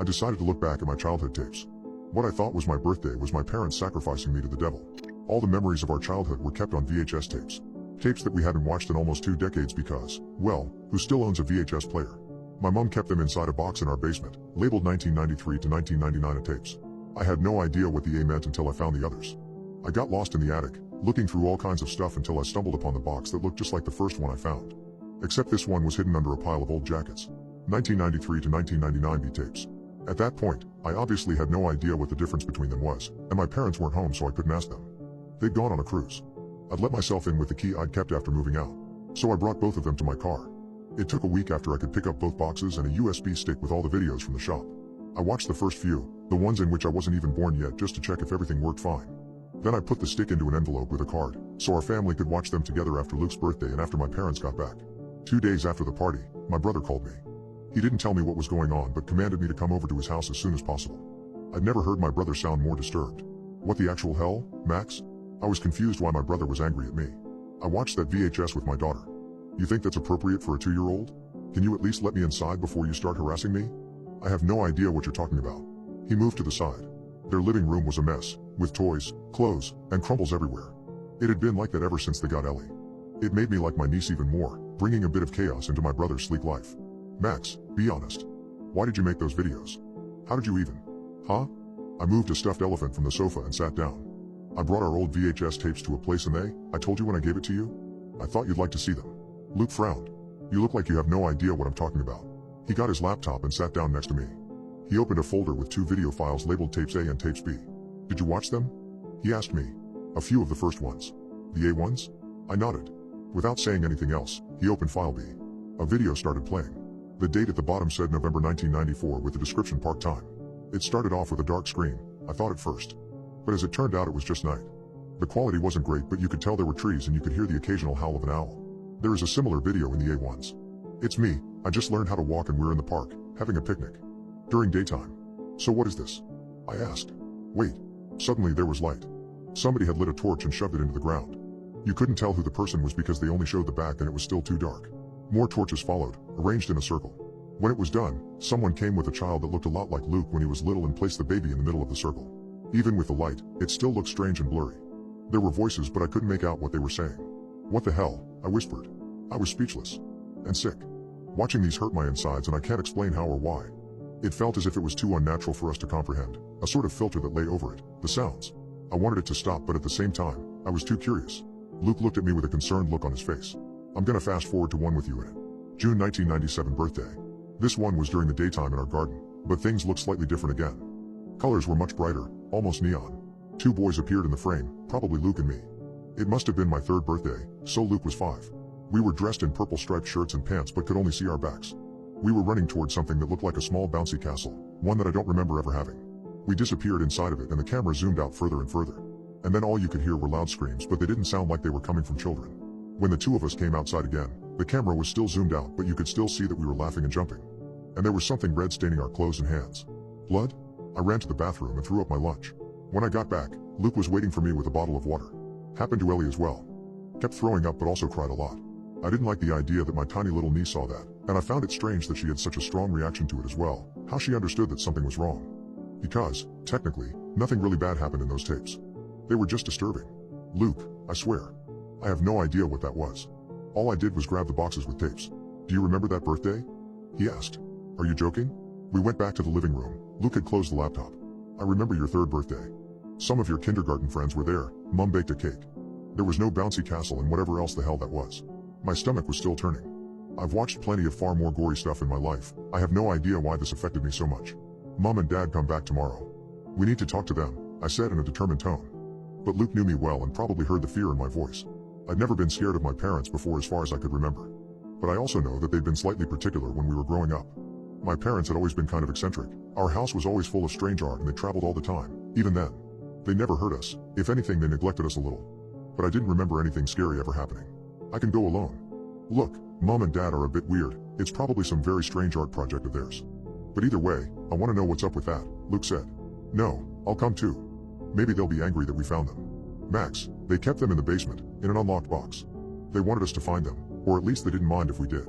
I decided to look back at my childhood tapes. What I thought was my birthday was my parents sacrificing me to the devil. All the memories of our childhood were kept on VHS tapes. Tapes that we hadn't watched in almost 2 decades because, well, who still owns a VHS player? My mom kept them inside a box in our basement, labeled 1993 to 1999 tapes. I had no idea what the A meant until I found the others. I got lost in the attic, looking through all kinds of stuff until I stumbled upon the box that looked just like the first one I found. Except this one was hidden under a pile of old jackets. 1993 to 1999 B tapes. At that point, I obviously had no idea what the difference between them was, and my parents weren't home so I couldn't ask them. They'd gone on a cruise. I'd let myself in with the key I'd kept after moving out, so I brought both of them to my car. It took a week after I could pick up both boxes and a USB stick with all the videos from the shop. I watched the first few, the ones in which I wasn't even born yet, just to check if everything worked fine. Then I put the stick into an envelope with a card, so our family could watch them together after Luke's birthday and after my parents got back. 2 days after the party, my brother called me. He didn't tell me what was going on but commanded me to come over to his house as soon as possible. I'd never heard my brother sound more disturbed. What the actual hell, Max? I was confused why my brother was angry at me. I watched that VHS with my daughter. You think that's appropriate for a 2-year-old? Can you at least let me inside before you start harassing me? I have no idea what you're talking about. He moved to the side. Their living room was a mess, with toys, clothes, and crumbles everywhere. It had been like that ever since they got Ellie. It made me like my niece even more, bringing a bit of chaos into my brother's sleek life. Max, be honest. Why did you make those videos? How did you even? Huh? I moved a stuffed elephant from the sofa and sat down. I brought our old VHS tapes to a place and I told you when I gave it to you? I thought you'd like to see them. Luke frowned. You look like you have no idea what I'm talking about. He got his laptop and sat down next to me. He opened a folder with 2 video files labeled tapes A and tapes B. Did you watch them? He asked me. A few of the first ones. The A ones? I nodded. Without saying anything else, he opened file B. A video started playing. The date at the bottom said November 1994 with the description park time. It started off with a dark screen, I thought at first. But as it turned out, it was just night. The quality wasn't great, but you could tell there were trees and you could hear the occasional howl of an owl. There is a similar video in the A ones. It's me, I just learned how to walk and we're in the park, having a picnic. During daytime. So what is this? I asked. Wait. Suddenly there was light. Somebody had lit a torch and shoved it into the ground. You couldn't tell who the person was because they only showed the back and it was still too dark. More torches followed, arranged in a circle. When it was done, someone came with a child that looked a lot like Luke when he was little and placed the baby in the middle of the circle. Even with the light, it still looked strange and blurry. There were voices but I couldn't make out what they were saying. What the hell? I whispered. I was speechless. And sick. Watching these hurt my insides and I can't explain how or why. It felt as if it was too unnatural for us to comprehend, a sort of filter that lay over it, the sounds. I wanted it to stop but at the same time, I was too curious. Luke looked at me with a concerned look on his face. I'm gonna fast forward to one with you in it. June 1997 birthday. This one was during the daytime in our garden, but things looked slightly different again. Colors were much brighter, almost neon. 2 boys appeared in the frame, probably Luke and me. It must have been my 3rd birthday, so Luke was 5. We were dressed in purple striped shirts and pants but could only see our backs. We were running towards something that looked like a small bouncy castle, one that I don't remember ever having. We disappeared inside of it and the camera zoomed out further and further. And then all you could hear were loud screams, but they didn't sound like they were coming from children. When the 2 of us came outside again, the camera was still zoomed out but you could still see that we were laughing and jumping. And there was something red staining our clothes and hands. Blood? I ran to the bathroom and threw up my lunch. When I got back, Luke was waiting for me with a bottle of water. Happened to Ellie as well. Kept throwing up but also cried a lot. I didn't like the idea that my tiny little niece saw that, and I found it strange that she had such a strong reaction to it as well, how she understood that something was wrong. Because, technically, nothing really bad happened in those tapes. They were just disturbing. Luke, I swear. I have no idea what that was. All I did was grab the boxes with tapes. Do you remember that birthday? He asked. Are you joking? We went back to the living room. Luke had closed the laptop. I remember your 3rd birthday. Some of your kindergarten friends were there. Mom baked a cake. There was no bouncy castle and whatever else the hell that was. My stomach was still turning. I've watched plenty of far more gory stuff in my life. I have no idea why this affected me so much. Mom and Dad come back tomorrow. We need to talk to them, I said in a determined tone. But Luke knew me well and probably heard the fear in my voice. I'd never been scared of my parents before as far as I could remember. But I also know that they'd been slightly particular when we were growing up. My parents had always been kind of eccentric. Our house was always full of strange art and they traveled all the time, even then. They never hurt us. If anything, they neglected us a little. But I didn't remember anything scary ever happening. I can go alone. Look, Mom and Dad are a bit weird. It's probably some very strange art project of theirs. But either way, I want to know what's up with that, Luke said. No, I'll come too. Maybe they'll be angry that we found them. Max, they kept them in the basement, in an unlocked box. They wanted us to find them, or at least they didn't mind if we did.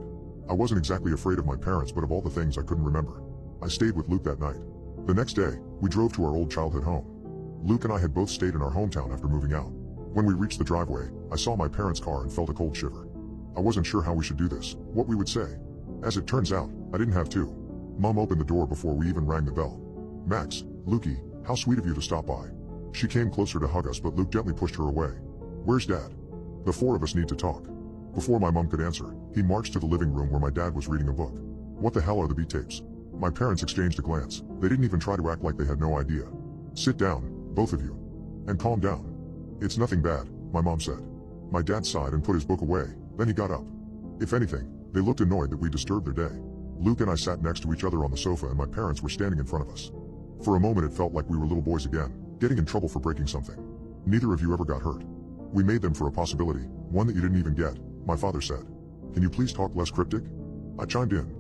I wasn't exactly afraid of my parents but of all the things I couldn't remember. I stayed with Luke that night. The next day, we drove to our old childhood home. Luke and I had both stayed in our hometown after moving out. When we reached the driveway, I saw my parents' car and felt a cold shiver. I wasn't sure how we should do this, what we would say. As it turns out, I didn't have to. Mom opened the door before we even rang the bell. "Max, Lukey, how sweet of you to stop by." She came closer to hug us, but Luke gently pushed her away. "Where's Dad? The four of us need to talk." Before my mom could answer, he marched to the living room where my dad was reading a book. "What the hell are the beat tapes?" My parents exchanged a glance. They didn't even try to act like they had no idea. "Sit down, both of you. And calm down. It's nothing bad," my mom said. My dad sighed and put his book away, then he got up. If anything, they looked annoyed that we disturbed their day. Luke and I sat next to each other on the sofa and my parents were standing in front of us. For a moment it felt like we were little boys again, getting in trouble for breaking something. "Neither of you ever got hurt. We made them for a possibility, one that you didn't even get," my father said. "Can you please talk less cryptic?" I chimed in.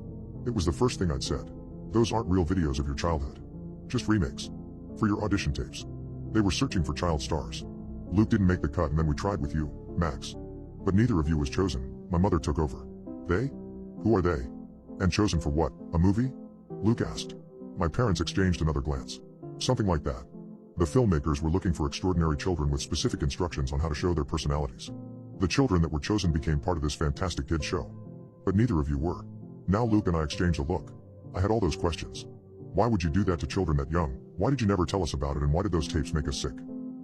It was the first thing I'd said. "Those aren't real videos of your childhood. Just remakes. For your audition tapes." They were searching for child stars. "Luke didn't make the cut and then we tried with you, Max. But neither of you was chosen," my mother took over. "They? Who are they? And chosen for what, a movie?" Luke asked. My parents exchanged another glance. "Something like that. The filmmakers were looking for extraordinary children with specific instructions on how to show their personalities. The children that were chosen became part of this fantastic kids show. But neither of you were." Now Luke and I exchanged a look. I had all those questions. Why would you do that to children that young? Why did you never tell us about it, and why did those tapes make us sick?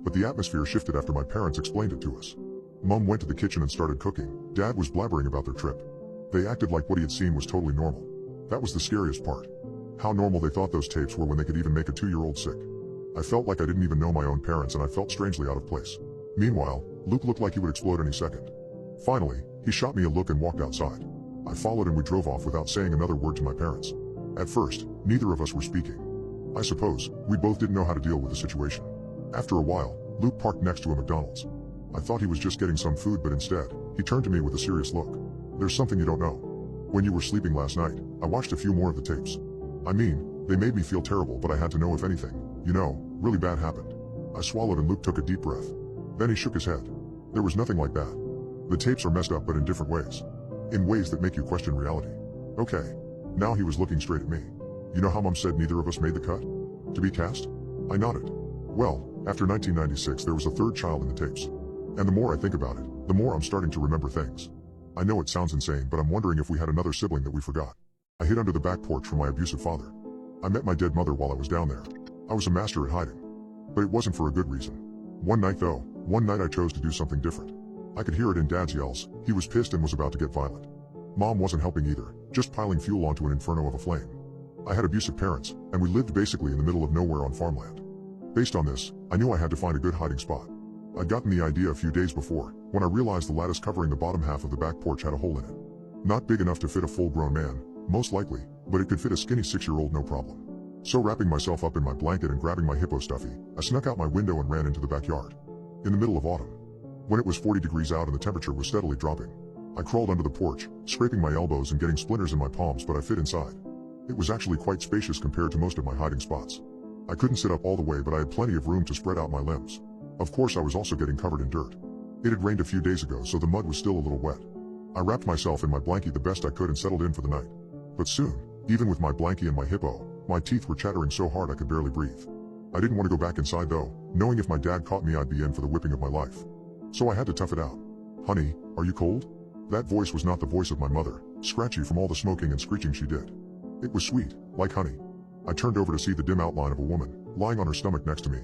But the atmosphere shifted after my parents explained it to us. Mom went to the kitchen and started cooking. Dad was blabbering about their trip. They acted like what he had seen was totally normal. That was the scariest part. How normal they thought those tapes were when they could even make a 2-year-old sick. I felt like I didn't even know my own parents and I felt strangely out of place. Meanwhile, Luke looked like he would explode any second. Finally, he shot me a look and walked outside. I followed and we drove off without saying another word to my parents. At first, neither of us were speaking. I suppose, we both didn't know how to deal with the situation. After a while, Luke parked next to a McDonald's. I thought he was just getting some food, but instead, he turned to me with a serious look. "There's something you don't know. When you were sleeping last night, I watched a few more of the tapes. I mean, they made me feel terrible, but I had to know if anything, really bad happened." I swallowed and Luke took a deep breath. Then he shook his head. "There was nothing like that. The tapes are messed up, but in different ways. In ways that make you question reality." "Okay." Now he was looking straight at me. "You know how Mom said neither of us made the cut? To be cast?" I nodded. "Well, after 1996 there was a third child in the tapes. And the more I think about it, the more I'm starting to remember things. I know it sounds insane, but I'm wondering if we had another sibling that we forgot." I hid under the back porch from my abusive father. I met my dead mother while I was down there. I was a master at hiding. But it wasn't for a good reason. One night I chose to do something different. I could hear it in Dad's yells. He was pissed and was about to get violent. Mom wasn't helping either, just piling fuel onto an inferno of a flame. I had abusive parents, and we lived basically in the middle of nowhere on farmland. Based on this, I knew I had to find a good hiding spot. I'd gotten the idea a few days before, when I realized the lattice covering the bottom half of the back porch had a hole in it. Not big enough to fit a full-grown man, most likely, but it could fit a skinny 6-year-old no problem. So wrapping myself up in my blanket and grabbing my hippo stuffy, I snuck out my window and ran into the backyard. In the middle of autumn. When it was 40 degrees out and the temperature was steadily dropping. I crawled under the porch, scraping my elbows and getting splinters in my palms, but I fit inside. It was actually quite spacious compared to most of my hiding spots. I couldn't sit up all the way, but I had plenty of room to spread out my limbs. Of course I was also getting covered in dirt. It had rained a few days ago, so the mud was still a little wet. I wrapped myself in my blankie the best I could and settled in for the night. But soon, even with my blankie and my hippo, my teeth were chattering so hard I could barely breathe. I didn't want to go back inside though, knowing if my dad caught me I'd be in for the whipping of my life. So I had to tough it out. "Honey, are you cold?" That voice was not the voice of my mother, scratchy from all the smoking and screeching she did. It was sweet, like honey. I turned over to see the dim outline of a woman, lying on her stomach next to me.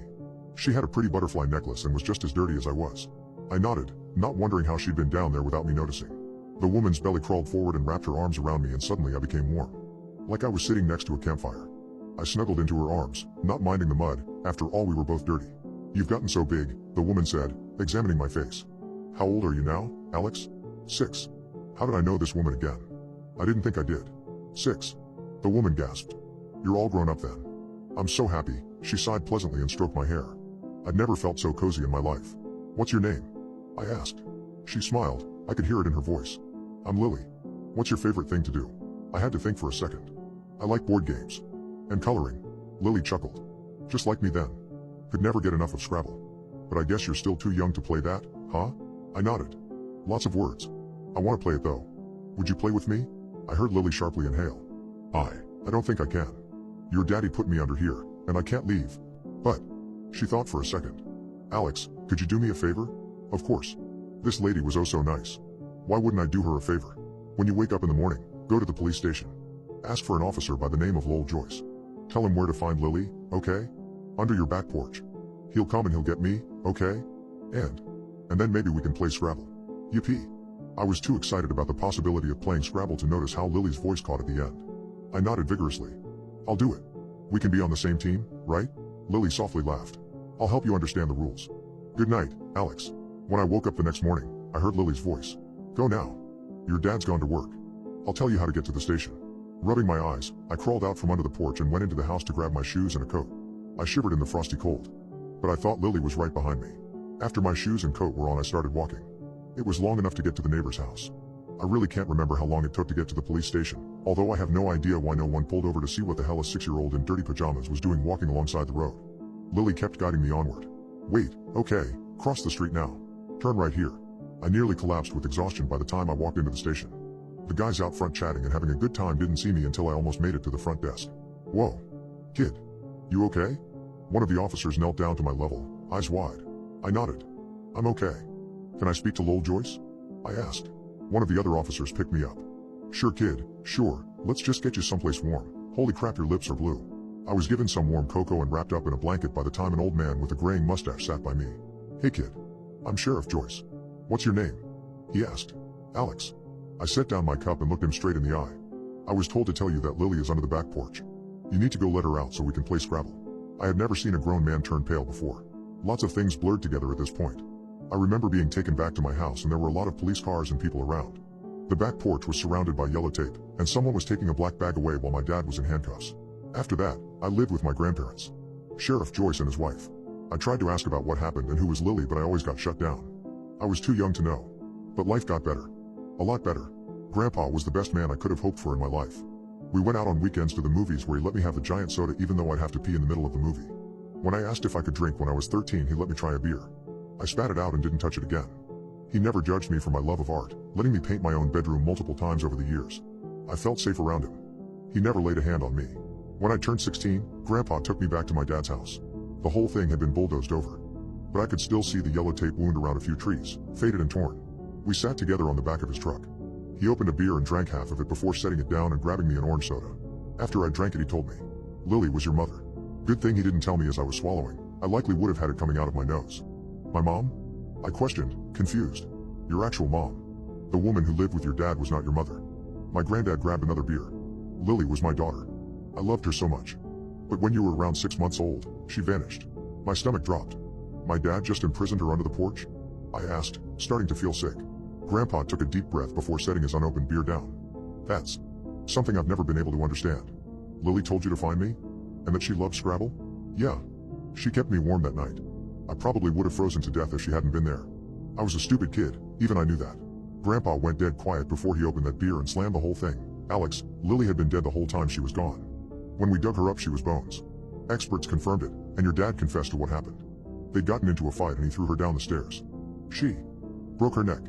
She had a pretty butterfly necklace and was just as dirty as I was. I nodded, not wondering how she'd been down there without me noticing. The woman's belly crawled forward and wrapped her arms around me, and suddenly I became warm. Like I was sitting next to a campfire. I snuggled into her arms, not minding the mud. After all, we were both dirty. "You've gotten so big," the woman said, examining my face. "How old are you now, Alex?" 6. How did I know this woman again? I didn't think I did. 6. The woman gasped. "You're all grown up then." "I'm so happy," she sighed pleasantly and stroked my hair. I'd never felt so cozy in my life. "What's your name?" I asked. She smiled, I could hear it in her voice. "I'm Lily." "What's your favorite thing to do?" I had to think for a second. "I like board games. And coloring." Lily chuckled. "Just like me then. Could never get enough of Scrabble. But I guess you're still too young to play that, huh?" I nodded. "Lots of words. I want to play it though. Would you play with me?" I heard Lily sharply inhale. I don't think I can." Your daddy put me under here, and I can't leave. But, she thought for a second. Alex, could you do me a favor? Of course. This lady was oh so nice. Why wouldn't I do her a favor? When you wake up in the morning, go to the police station. Ask for an officer by the name of Lowell Joyce. Tell him where to find Lily, okay? Under your back porch. He'll come and he'll get me, okay? And then maybe we can play Scrabble. Yippee. I was too excited about the possibility of playing Scrabble to notice how Lily's voice caught at the end. I nodded vigorously. I'll do it. We can be on the same team, right? Lily softly laughed. I'll help you understand the rules. Good night, Alex. When I woke up the next morning, I heard Lily's voice. Go now. Your dad's gone to work. I'll tell you how to get to the station. Rubbing my eyes, I crawled out from under the porch and went into the house to grab my shoes and a coat. I shivered in the frosty cold. But I thought Lily was right behind me. After my shoes and coat were on, I started walking. It was long enough to get to the neighbor's house. I really can't remember how long it took to get to the police station, although I have no idea why no one pulled over to see what the hell a 6-year-old in dirty pajamas was doing walking alongside the road. Lily kept guiding me onward. Wait, okay, cross the street now. Turn right here. I nearly collapsed with exhaustion by the time I walked into the station. The guys out front chatting and having a good time didn't see me until I almost made it to the front desk. Whoa. Kid. You okay? One of the officers knelt down to my level, eyes wide. I nodded. I'm okay. Can I speak to Lowell Joyce? I asked. One of the other officers picked me up. Sure kid, sure, let's just get you someplace warm. Holy crap, your lips are blue. I was given some warm cocoa and wrapped up in a blanket by the time an old man with a graying mustache sat by me. Hey kid. I'm Sheriff Joyce. What's your name? He asked. Alex. I set down my cup and looked him straight in the eye. I was told to tell you that Lily is under the back porch. You need to go let her out so we can play Scrabble. I had never seen a grown man turn pale before. Lots of things blurred together at this point. I remember being taken back to my house and there were a lot of police cars and people around. The back porch was surrounded by yellow tape, and someone was taking a black bag away while my dad was in handcuffs. After that, I lived with my grandparents. Sheriff Joyce and his wife. I tried to ask about what happened and who was Lily, but I always got shut down. I was too young to know. But life got better. A lot better. Grandpa was the best man I could have hoped for in my life. We went out on weekends to the movies where he let me have a giant soda even though I'd have to pee in the middle of the movie. When I asked if I could drink when I was 13, he let me try a beer. I spat it out and didn't touch it again. He never judged me for my love of art, letting me paint my own bedroom multiple times over the years. I felt safe around him. He never laid a hand on me. When I turned 16, Grandpa took me back to my dad's house. The whole thing had been bulldozed over. But I could still see the yellow tape wound around a few trees, faded and torn. We sat together on the back of his truck. He opened a beer and drank half of it before setting it down and grabbing me an orange soda. After I drank it, he told me, Lily was your mother. Good thing he didn't tell me as I was swallowing. I likely would have had it coming out of my nose. My mom? I questioned, confused. Your actual mom. The woman who lived with your dad was not your mother. My granddad grabbed another beer. Lily was my daughter. I loved her so much. But when you were around 6 months old, she vanished. My stomach dropped. My dad just imprisoned her under the porch? I asked, starting to feel sick. Grandpa took a deep breath before setting his unopened beer down. That's something I've never been able to understand. Lily told you to find me? And that she loved Scrabble? Yeah. She kept me warm that night. I probably would have frozen to death if she hadn't been there. I was a stupid kid, even I knew that. Grandpa went dead quiet before he opened that beer and slammed the whole thing. Alex, Lily had been dead the whole time she was gone. When we dug her up, she was bones. Experts confirmed it, and your dad confessed to what happened. They'd gotten into a fight and he threw her down the stairs. She broke her neck.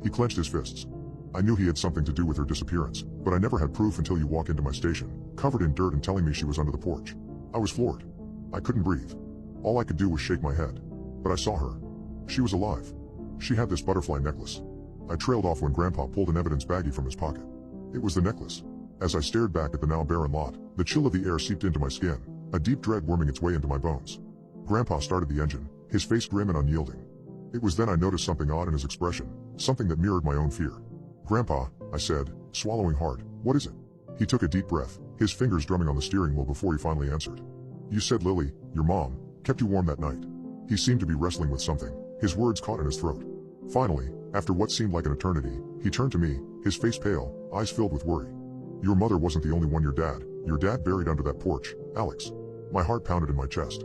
He clenched his fists. I knew he had something to do with her disappearance, but I never had proof until you walked into my station, covered in dirt and telling me she was under the porch. I was floored. I couldn't breathe. All I could do was shake my head. But I saw her. She was alive. She had this butterfly necklace. I trailed off when Grandpa pulled an evidence baggie from his pocket. It was the necklace. As I stared back at the now barren lot, the chill of the air seeped into my skin, a deep dread worming its way into my bones. Grandpa started the engine, his face grim and unyielding. It was then I noticed something odd in his expression, something that mirrored my own fear. Grandpa, I said, swallowing hard, what is it? He took a deep breath, his fingers drumming on the steering wheel before he finally answered. You said Lily, your mom, kept you warm that night. He seemed to be wrestling with something, his words caught in his throat. Finally, after what seemed like an eternity, he turned to me, his face pale, eyes filled with worry. Your mother wasn't the only one. Your dad buried under that porch, Alex. My heart pounded in my chest.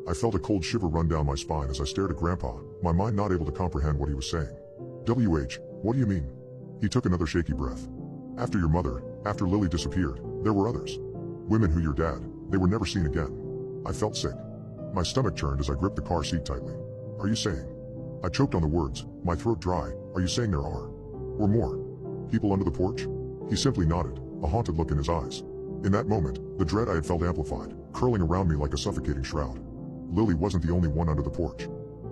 I felt a cold shiver run down my spine as I stared at Grandpa, my mind not able to comprehend what he was saying. What do you mean? He took another shaky breath. After your mother, after Lily disappeared, there were others. Women who your dad, they were never seen again. I felt sick. My stomach churned as I gripped the car seat tightly. Are you saying? I choked on the words, my throat dry. Are you saying there are? Or more? People under the porch? He simply nodded, a haunted look in his eyes. In that moment, the dread I had felt amplified, curling around me like a suffocating shroud. Lily wasn't the only one under the porch.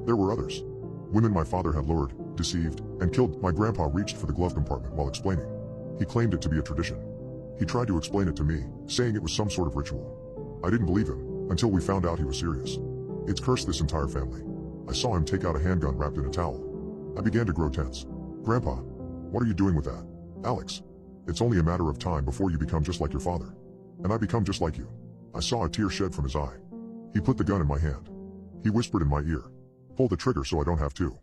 There were others. Women my father had lured, deceived, and killed. My grandpa reached for the glove compartment while explaining. He claimed it to be a tradition. He tried to explain it to me, saying it was some sort of ritual. I didn't believe him, until we found out he was serious. It's cursed this entire family. I saw him take out a handgun wrapped in a towel. I began to grow tense. Grandpa, what are you doing with that? Alex, it's only a matter of time before you become just like your father. And I become just like you. I saw a tear shed from his eye. He put the gun in my hand. He whispered in my ear, pull the trigger so I don't have to.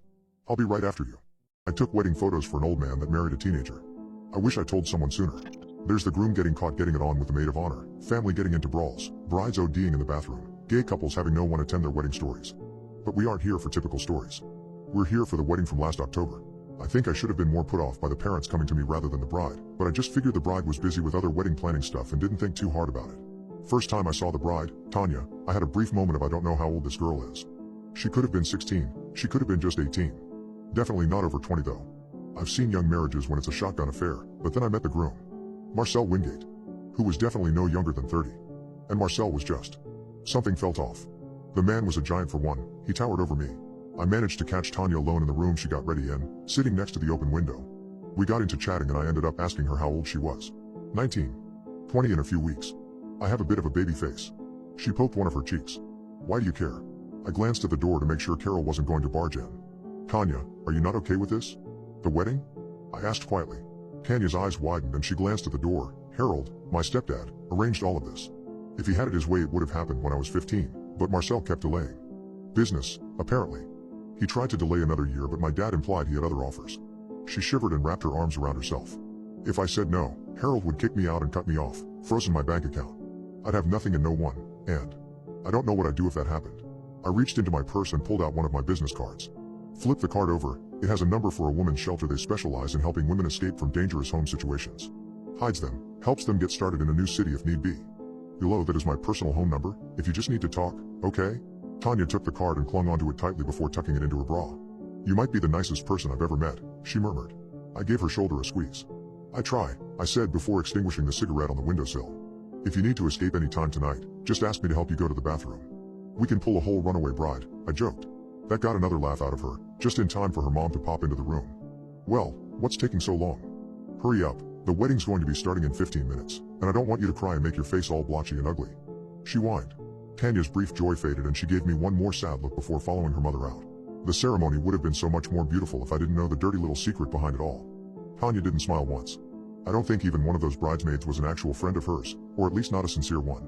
I'll be right after you. I took wedding photos for an old man that married a teenager. I wish I told someone sooner. There's the groom getting caught getting it on with the maid of honor, family getting into brawls, brides ODing in the bathroom, gay couples having no one attend their wedding stories. But we aren't here for typical stories. We're here for the wedding from last October. I think I should have been more put off by the parents coming to me rather than the bride, but I just figured the bride was busy with other wedding planning stuff and didn't think too hard about it. First time I saw the bride, Tanya, I had a brief moment of I don't know how old this girl is. She could have been 16, she could have been just 18. Definitely not over 20 though. I've seen young marriages when it's a shotgun affair, but then I met the groom. Marcel Wingate, who was definitely no younger than 30. And Marcel was just. Something felt off. The man was a giant for one, he towered over me. I managed to catch Tanya alone in the room she got ready in, sitting next to the open window. We got into chatting and I ended up asking her how old she was. 19. 20 in a few weeks. I have a bit of a baby face. She poked one of her cheeks. Why do you care? I glanced at the door to make sure Carol wasn't going to barge in. Tanya, are you not okay with this? The wedding? I asked quietly. Tanya's eyes widened and she glanced at the door. Harold, my stepdad, arranged all of this. If he had it his way it would have happened when I was 15, but Marcel kept delaying. Business, apparently. He tried to delay another year but my dad implied he had other offers. She shivered and wrapped her arms around herself. If I said no, Harold would kick me out and cut me off, frozen my bank account. I'd have nothing and no one, and I don't know what I'd do if that happened. I reached into my purse and pulled out one of my business cards. Flipped the card over, it has a number for a women's shelter. They specialize in helping women escape from dangerous home situations. Hides them, helps them get started in a new city if need be. Hello, that is my personal home number, if you just need to talk, okay? Tanya took the card and clung onto it tightly before tucking it into her bra. You might be the nicest person I've ever met, she murmured. I gave her shoulder a squeeze. I try, I said before extinguishing the cigarette on the windowsill. If you need to escape any time tonight, just ask me to help you go to the bathroom. We can pull a whole runaway bride, I joked. That got another laugh out of her, just in time for her mom to pop into the room. Well, what's taking so long? Hurry up, the wedding's going to be starting in 15 minutes, and I don't want you to cry and make your face all blotchy and ugly. She whined. Tanya's brief joy faded and she gave me one more sad look before following her mother out. The ceremony would have been so much more beautiful if I didn't know the dirty little secret behind it all. Tanya didn't smile once. I don't think even one of those bridesmaids was an actual friend of hers, or at least not a sincere one.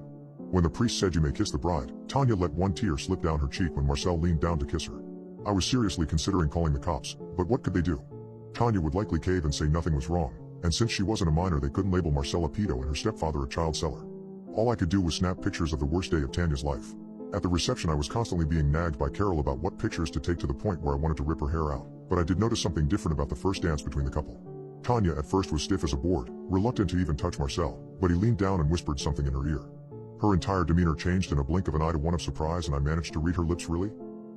When the priest said you may kiss the bride, Tanya let one tear slip down her cheek when Marcel leaned down to kiss her. I was seriously considering calling the cops, but what could they do? Tanya would likely cave and say nothing was wrong, and since she wasn't a minor they couldn't label Marcel a pedo and her stepfather a child seller. All I could do was snap pictures of the worst day of Tanya's life. At the reception I was constantly being nagged by Carol about what pictures to take to the point where I wanted to rip her hair out, but I did notice something different about the first dance between the couple. Tanya at first was stiff as a board, reluctant to even touch Marcel, but he leaned down and whispered something in her ear. Her entire demeanor changed in a blink of an eye to one of surprise and I managed to read her lips. Really?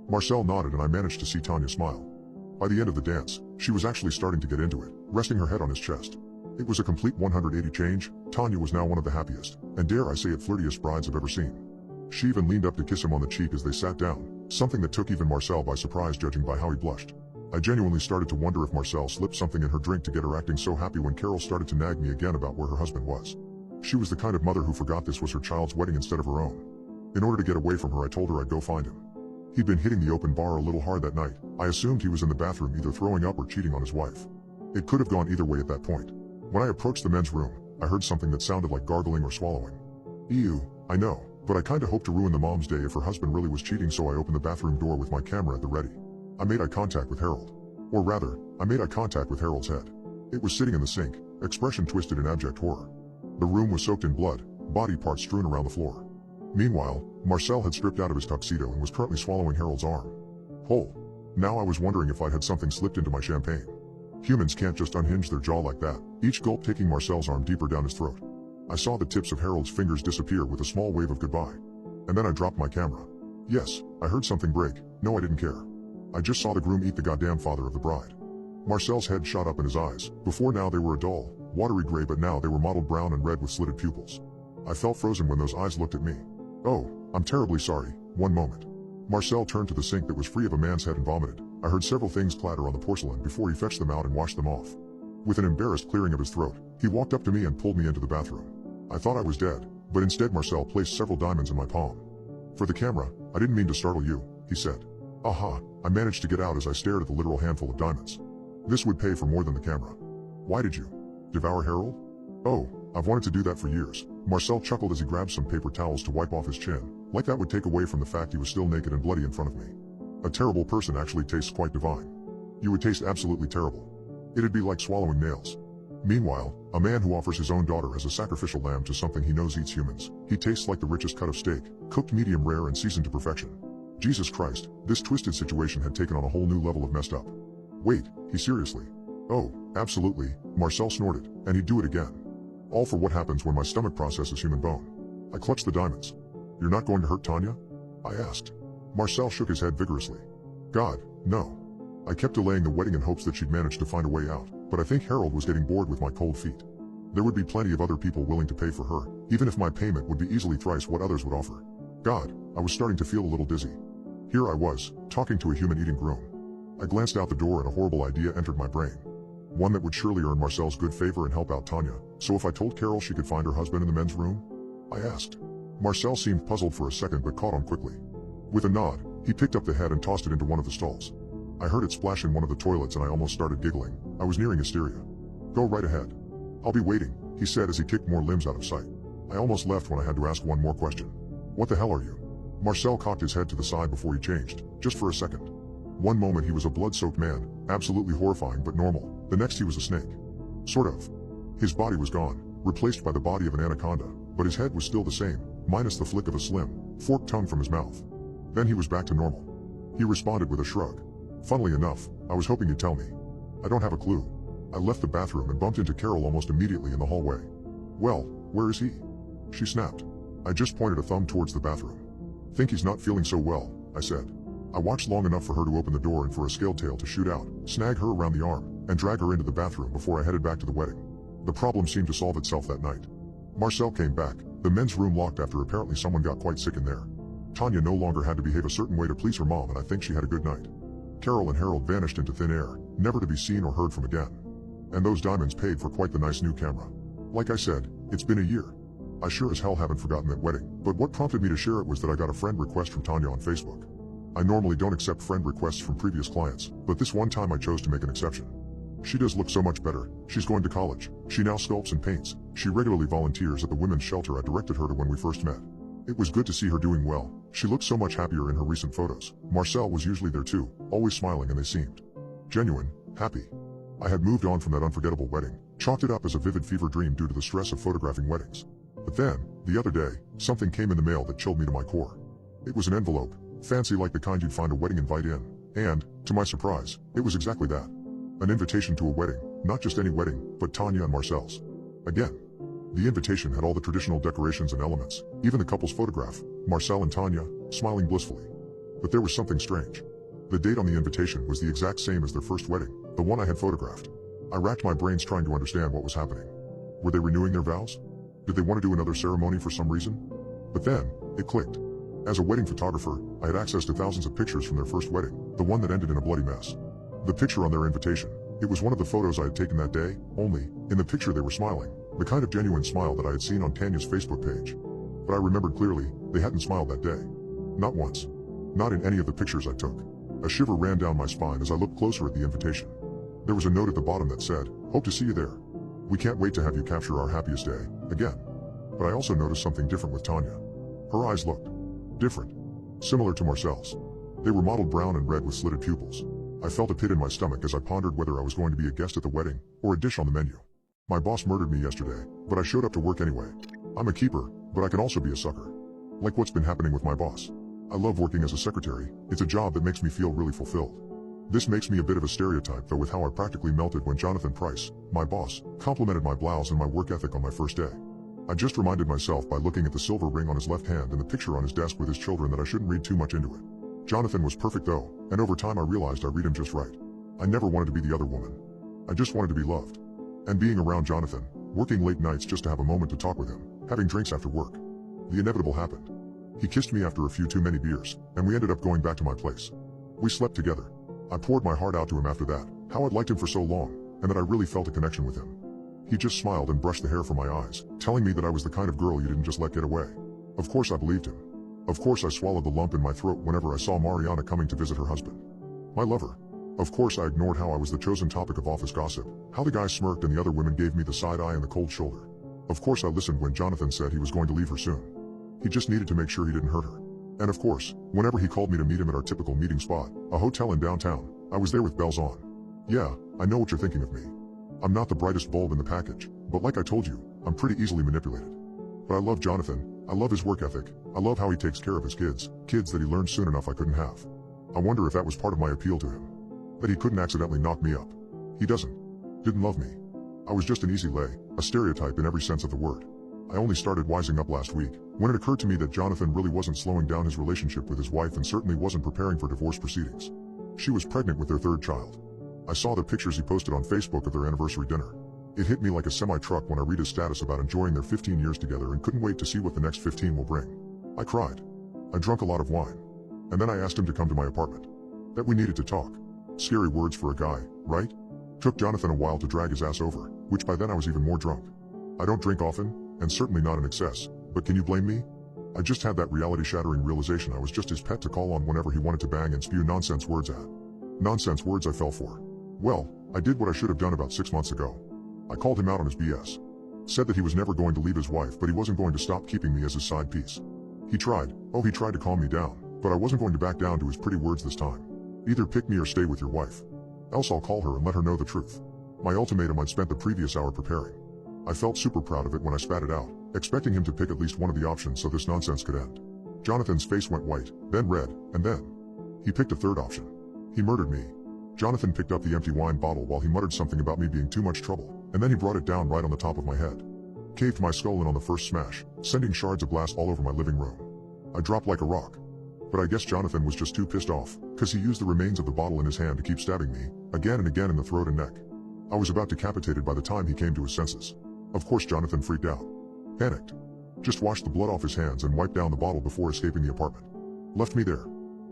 Marcel nodded and I managed to see Tanya smile. By the end of the dance, she was actually starting to get into it, resting her head on his chest. It was a complete 180 change. Tanya was now one of the happiest, and dare I say it, flirtiest brides I've ever seen. She even leaned up to kiss him on the cheek as they sat down, something that took even Marcel by surprise judging by how he blushed. I genuinely started to wonder if Marcel slipped something in her drink to get her acting so happy when Carol started to nag me again about where her husband was. She was the kind of mother who forgot this was her child's wedding instead of her own. In order to get away from her I told her I'd go find him. He'd been hitting the open bar a little hard that night. I assumed he was in the bathroom either throwing up or cheating on his wife. It could have gone either way at that point. When I approached the men's room, I heard something that sounded like gargling or swallowing. Ew, I know, but I kinda hoped to ruin the mom's day if her husband really was cheating, so I opened the bathroom door with my camera at the ready. I made eye contact with Harold. Or rather, I made eye contact with Harold's head. It was sitting in the sink, expression twisted in abject horror. The room was soaked in blood, body parts strewn around the floor. Meanwhile, Marcel had stripped out of his tuxedo and was currently swallowing Harold's arm. Whole. Now I was wondering if I'd had something slipped into my champagne. Humans can't just unhinge their jaw like that, each gulp taking Marcel's arm deeper down his throat. I saw the tips of Harold's fingers disappear with a small wave of goodbye. And then I dropped my camera. Yes, I heard something break. No, I didn't care. I just saw the groom eat the goddamn father of the bride. Marcel's head shot up in his eyes. Before now they were a dull, watery gray, but now they were mottled brown and red with slitted pupils. I felt frozen when those eyes looked at me. "Oh, I'm terribly sorry, one moment." Marcel turned to the sink that was free of a man's head and vomited. I heard several things clatter on the porcelain before he fetched them out and washed them off. With an embarrassed clearing of his throat, he walked up to me and pulled me into the bathroom. I thought I was dead, but instead Marcel placed several diamonds in my palm. "For the camera, I didn't mean to startle you," he said. "Aha," I managed to get out as I stared at the literal handful of diamonds. "This would pay for more than the camera." "Why did you devour Harold?" "Oh, I've wanted to do that for years." Marcel chuckled as he grabbed some paper towels to wipe off his chin, like that would take away from the fact he was still naked and bloody in front of me. "A terrible person actually tastes quite divine. You would taste absolutely terrible. It'd be like swallowing nails." Meanwhile, a man who offers his own daughter as a sacrificial lamb to something he knows eats humans, he tastes like the richest cut of steak, cooked medium rare and seasoned to perfection. Jesus Christ, this twisted situation had taken on a whole new level of messed up. "Wait, he seriously?" "Oh, absolutely," Marcel snorted, "and he'd do it again. All for what happens when my stomach processes human bone." I clutched the diamonds. "You're not going to hurt Tanya?" I asked. Marcel shook his head vigorously. "God, no." I kept delaying the wedding in hopes that she'd manage to find a way out, but I think Harold was getting bored with my cold feet. There would be plenty of other people willing to pay for her, even if my payment would be easily thrice what others would offer. God, I was starting to feel a little dizzy. Here I was, talking to a human-eating groom. I glanced out the door and a horrible idea entered my brain. One that would surely earn Marcel's good favor and help out Tanya, so if I told Carol she could find her husband in the men's room? I asked. Marcel seemed puzzled for a second but caught on quickly. With a nod, he picked up the head and tossed it into one of the stalls. I heard it splash in one of the toilets and I almost started giggling. I was nearing hysteria. "Go right ahead. I'll be waiting," he said as he kicked more limbs out of sight. I almost left when I had to ask one more question. "What the hell are you?" Marcel cocked his head to the side before he changed, just for a second. One moment he was a blood-soaked man, absolutely horrifying but normal. The next he was a snake. Sort of. His body was gone, replaced by the body of an anaconda, but his head was still the same, minus the flick of a slim, forked tongue from his mouth. Then he was back to normal. He responded with a shrug. "Funnily enough, I was hoping you'd tell me." "I don't have a clue." I left the bathroom and bumped into Carol almost immediately in the hallway. "Well, where is he?" she snapped. I just pointed a thumb towards the bathroom. "Think he's not feeling so well," I said. I watched long enough for her to open the door and for a scaled tail to shoot out, snag her around the arm, and drag her into the bathroom before I headed back to the wedding. The problem seemed to solve itself that night. Marcel came back, the men's room locked after apparently someone got quite sick in there. Tanya no longer had to behave a certain way to please her mom and I think she had a good night. Carol and Harold vanished into thin air, never to be seen or heard from again. And those diamonds paid for quite the nice new camera. Like I said, it's been a year. I sure as hell haven't forgotten that wedding, but what prompted me to share it was that I got a friend request from Tanya on Facebook. I normally don't accept friend requests from previous clients, but this one time I chose to make an exception. She does look so much better. She's going to college. She now sculpts and paints. She regularly volunteers at the women's shelter I directed her to when we first met. It was good to see her doing well. She looked so much happier in her recent photos. Marcel was usually there too, always smiling, and they seemed genuine, happy. I had moved on from that unforgettable wedding, chalked it up as a vivid fever dream due to the stress of photographing weddings. But then, the other day, something came in the mail that chilled me to my core. It was an envelope, fancy like the kind you'd find a wedding invite in, and, to my surprise, it was exactly that. An invitation to a wedding, not just any wedding, but Tanya and Marcel's. Again. The invitation had all the traditional decorations and elements, even the couple's photograph, Marcel and Tanya, smiling blissfully. But there was something strange. The date on the invitation was the exact same as their first wedding, the one I had photographed. I racked my brains trying to understand what was happening. Were they renewing their vows? Did they want to do another ceremony for some reason? But then, it clicked. As a wedding photographer, I had access to thousands of pictures from their first wedding, the one that ended in a bloody mess. The picture on their invitation, it was one of the photos I had taken that day, only, in the picture they were smiling, the kind of genuine smile that I had seen on Tanya's Facebook page. But I remembered clearly, they hadn't smiled that day. Not once. Not in any of the pictures I took. A shiver ran down my spine as I looked closer at the invitation. There was a note at the bottom that said, "Hope to see you there. We can't wait to have you capture our happiest day, again." But I also noticed something different with Tanya. Her eyes looked different. Similar to Marcel's. They were mottled brown and red with slitted pupils. I felt a pit in my stomach as I pondered whether I was going to be a guest at the wedding, or a dish on the menu. My boss murdered me yesterday, but I showed up to work anyway. I'm a keeper, but I can also be a sucker. Like what's been happening with my boss. I love working as a secretary, it's a job that makes me feel really fulfilled. This makes me a bit of a stereotype though with how I practically melted when Jonathan Price, my boss, complimented my blouse and my work ethic on my first day. I just reminded myself by looking at the silver ring on his left hand and the picture on his desk with his children that I shouldn't read too much into it. Jonathan was perfect though, and over time I realized I read him just right. I never wanted to be the other woman. I just wanted to be loved. And being around Jonathan, working late nights just to have a moment to talk with him, having drinks after work. The inevitable happened. He kissed me after a few too many beers, and we ended up going back to my place. We slept together. I poured my heart out to him after that, how I'd liked him for so long, and that I really felt a connection with him. He just smiled and brushed the hair from my eyes, telling me that I was the kind of girl you didn't just let get away. Of course I believed him. Of course I swallowed the lump in my throat whenever I saw Mariana coming to visit her husband. My lover. Of course I ignored how I was the chosen topic of office gossip, how the guy smirked and the other women gave me the side eye and the cold shoulder. Of course I listened when Jonathan said he was going to leave her soon. He just needed to make sure he didn't hurt her. And of course, whenever he called me to meet him at our typical meeting spot, a hotel in downtown, I was there with bells on. Yeah, I know what you're thinking of me. I'm not the brightest bulb in the package, but like I told you, I'm pretty easily manipulated. But I love Jonathan, I love his work ethic, I love how he takes care of his kids that he learned soon enough I couldn't have. I wonder if that was part of my appeal to him. That he couldn't accidentally knock me up. He didn't love me. I was just an easy lay, a stereotype in every sense of the word. I only started wising up last week, when it occurred to me that Jonathan really wasn't slowing down his relationship with his wife and certainly wasn't preparing for divorce proceedings. She was pregnant with their third child. I saw the pictures he posted on Facebook of their anniversary dinner. It hit me like a semi-truck when I read his status about enjoying their 15 years together and couldn't wait to see what the next 15 will bring. I cried. I drank a lot of wine. And then I asked him to come to my apartment. That we needed to talk. Scary words for a guy, right? Took Jonathan a while to drag his ass over, which by then I was even more drunk. I don't drink often, and certainly not in excess, but can you blame me? I just had that reality-shattering realization I was just his pet to call on whenever he wanted to bang and spew nonsense words at. Nonsense words I fell for. Well, I did what I should have done about 6 months ago. I called him out on his BS. Said that he was never going to leave his wife, but he wasn't going to stop keeping me as his side piece. He tried to calm me down, but I wasn't going to back down to his pretty words this time. Either pick me or stay with your wife. Else I'll call her and let her know the truth. My ultimatum I'd spent the previous hour preparing. I felt super proud of it when I spat it out, expecting him to pick at least one of the options so this nonsense could end. Jonathan's face went white, then red, and then he picked a third option. He murdered me. Jonathan picked up the empty wine bottle while he muttered something about me being too much trouble, and then he brought it down right on the top of my head. Caved my skull in on the first smash, sending shards of glass all over my living room. I dropped like a rock. But I guess Jonathan was just too pissed off, cause he used the remains of the bottle in his hand to keep stabbing me, again and again in the throat and neck. I was about decapitated by the time he came to his senses. Of course Jonathan freaked out. Panicked. Just washed the blood off his hands and wiped down the bottle before escaping the apartment. Left me there.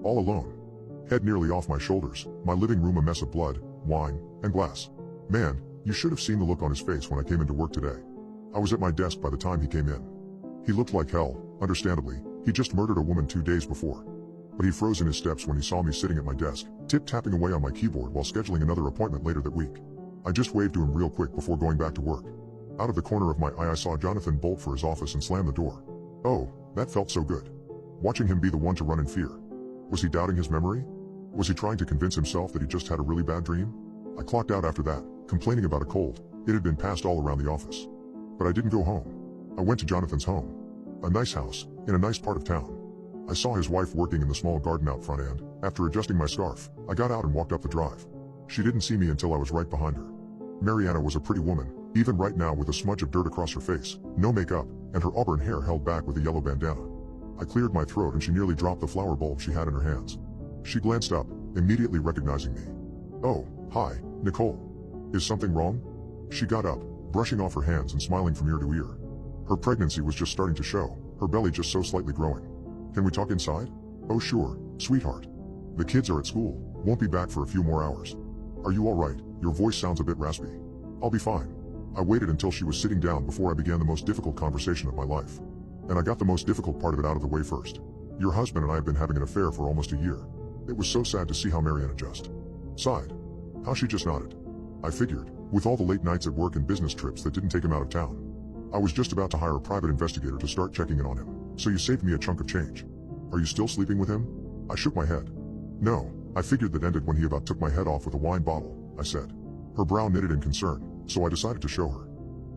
All alone. Head nearly off my shoulders, my living room a mess of blood, wine, and glass. Man, you should have seen the look on his face when I came into work today. I was at my desk by the time he came in. He looked like hell, understandably. He just murdered a woman 2 days before. But he froze in his steps when he saw me sitting at my desk, tip-tapping away on my keyboard while scheduling another appointment later that week. I just waved to him real quick before going back to work. Out of the corner of my eye I saw Jonathan bolt for his office and slam the door. Oh, that felt so good. Watching him be the one to run in fear. Was he doubting his memory? Was he trying to convince himself that he just had a really bad dream? I clocked out after that, complaining about a cold. It had been passed all around the office. But I didn't go home. I went to Jonathan's home. A nice house, in a nice part of town. I saw his wife working in the small garden out front and, after adjusting my scarf, I got out and walked up the drive. She didn't see me until I was right behind her. Mariana was a pretty woman, even right now with a smudge of dirt across her face, no makeup, and her auburn hair held back with a yellow bandana. I cleared my throat and she nearly dropped the flower bulb she had in her hands. She glanced up, immediately recognizing me. Oh, hi, Nicole. Is something wrong? She got up, brushing off her hands and smiling from ear to ear. Her pregnancy was just starting to show, her belly just so slightly growing. Can we talk inside? Oh sure, sweetheart. The kids are at school, won't be back for a few more hours. Are you alright? Your voice sounds a bit raspy. I'll be fine. I waited until she was sitting down before I began the most difficult conversation of my life. And I got the most difficult part of it out of the way first. Your husband and I have been having an affair for almost a year. It was so sad to see how Mariana just sighed. How she just nodded. I figured, with all the late nights at work and business trips that didn't take him out of town. I was just about to hire a private investigator to start checking in on him, so you saved me a chunk of change. Are you still sleeping with him? I shook my head. No, I figured that ended when he about took my head off with a wine bottle, I said. Her brow knitted in concern, so I decided to show her.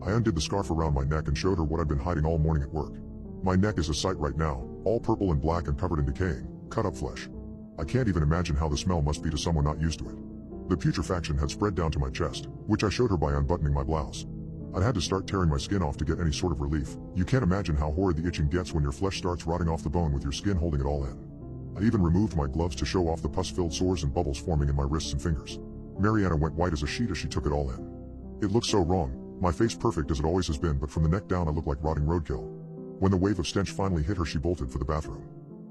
I undid the scarf around my neck and showed her what I'd been hiding all morning at work. My neck is a sight right now, all purple and black and covered in decaying, cut up flesh. I can't even imagine how the smell must be to someone not used to it. The putrefaction had spread down to my chest, which I showed her by unbuttoning my blouse. I'd had to start tearing my skin off to get any sort of relief. You can't imagine how horrid the itching gets when your flesh starts rotting off the bone with your skin holding it all in. I even removed my gloves to show off the pus-filled sores and bubbles forming in my wrists and fingers. Mariana went white as a sheet as she took it all in. It looked so wrong, My face perfect as it always has been, but from the neck down I looked like rotting roadkill. When the wave of stench finally hit her, she bolted for the bathroom.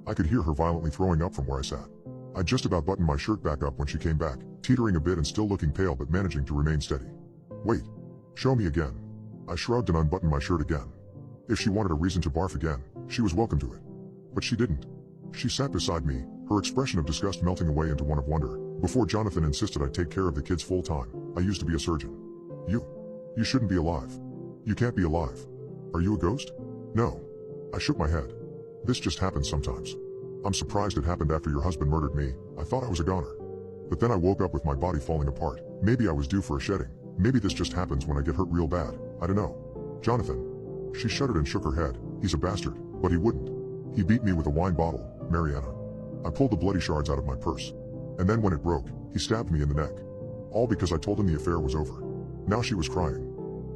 I could hear her violently throwing up from where I sat. I just about buttoned my shirt back up when she came back, teetering a bit and still looking pale but managing to remain steady. Wait. Show me again. I shrugged and unbuttoned my shirt again. If she wanted a reason to barf again, she was welcome to it. But she didn't. She sat beside me, her expression of disgust melting away into one of wonder. Before Jonathan insisted I take care of the kids full time, I used to be a surgeon. You shouldn't be alive. You can't be alive. Are you a ghost? No. I shook my head. This just happens sometimes. I'm surprised it happened after your husband murdered me. I thought I was a goner. But then I woke up with my body falling apart. Maybe I was due for a shedding. Maybe this just happens when I get hurt real bad. I don't know. Jonathan. She shuddered and shook her head. He's a bastard. But he wouldn't. He beat me with a wine bottle, Mariana. I pulled the bloody shards out of my purse. And then when it broke, he stabbed me in the neck. All because I told him the affair was over. Now she was crying.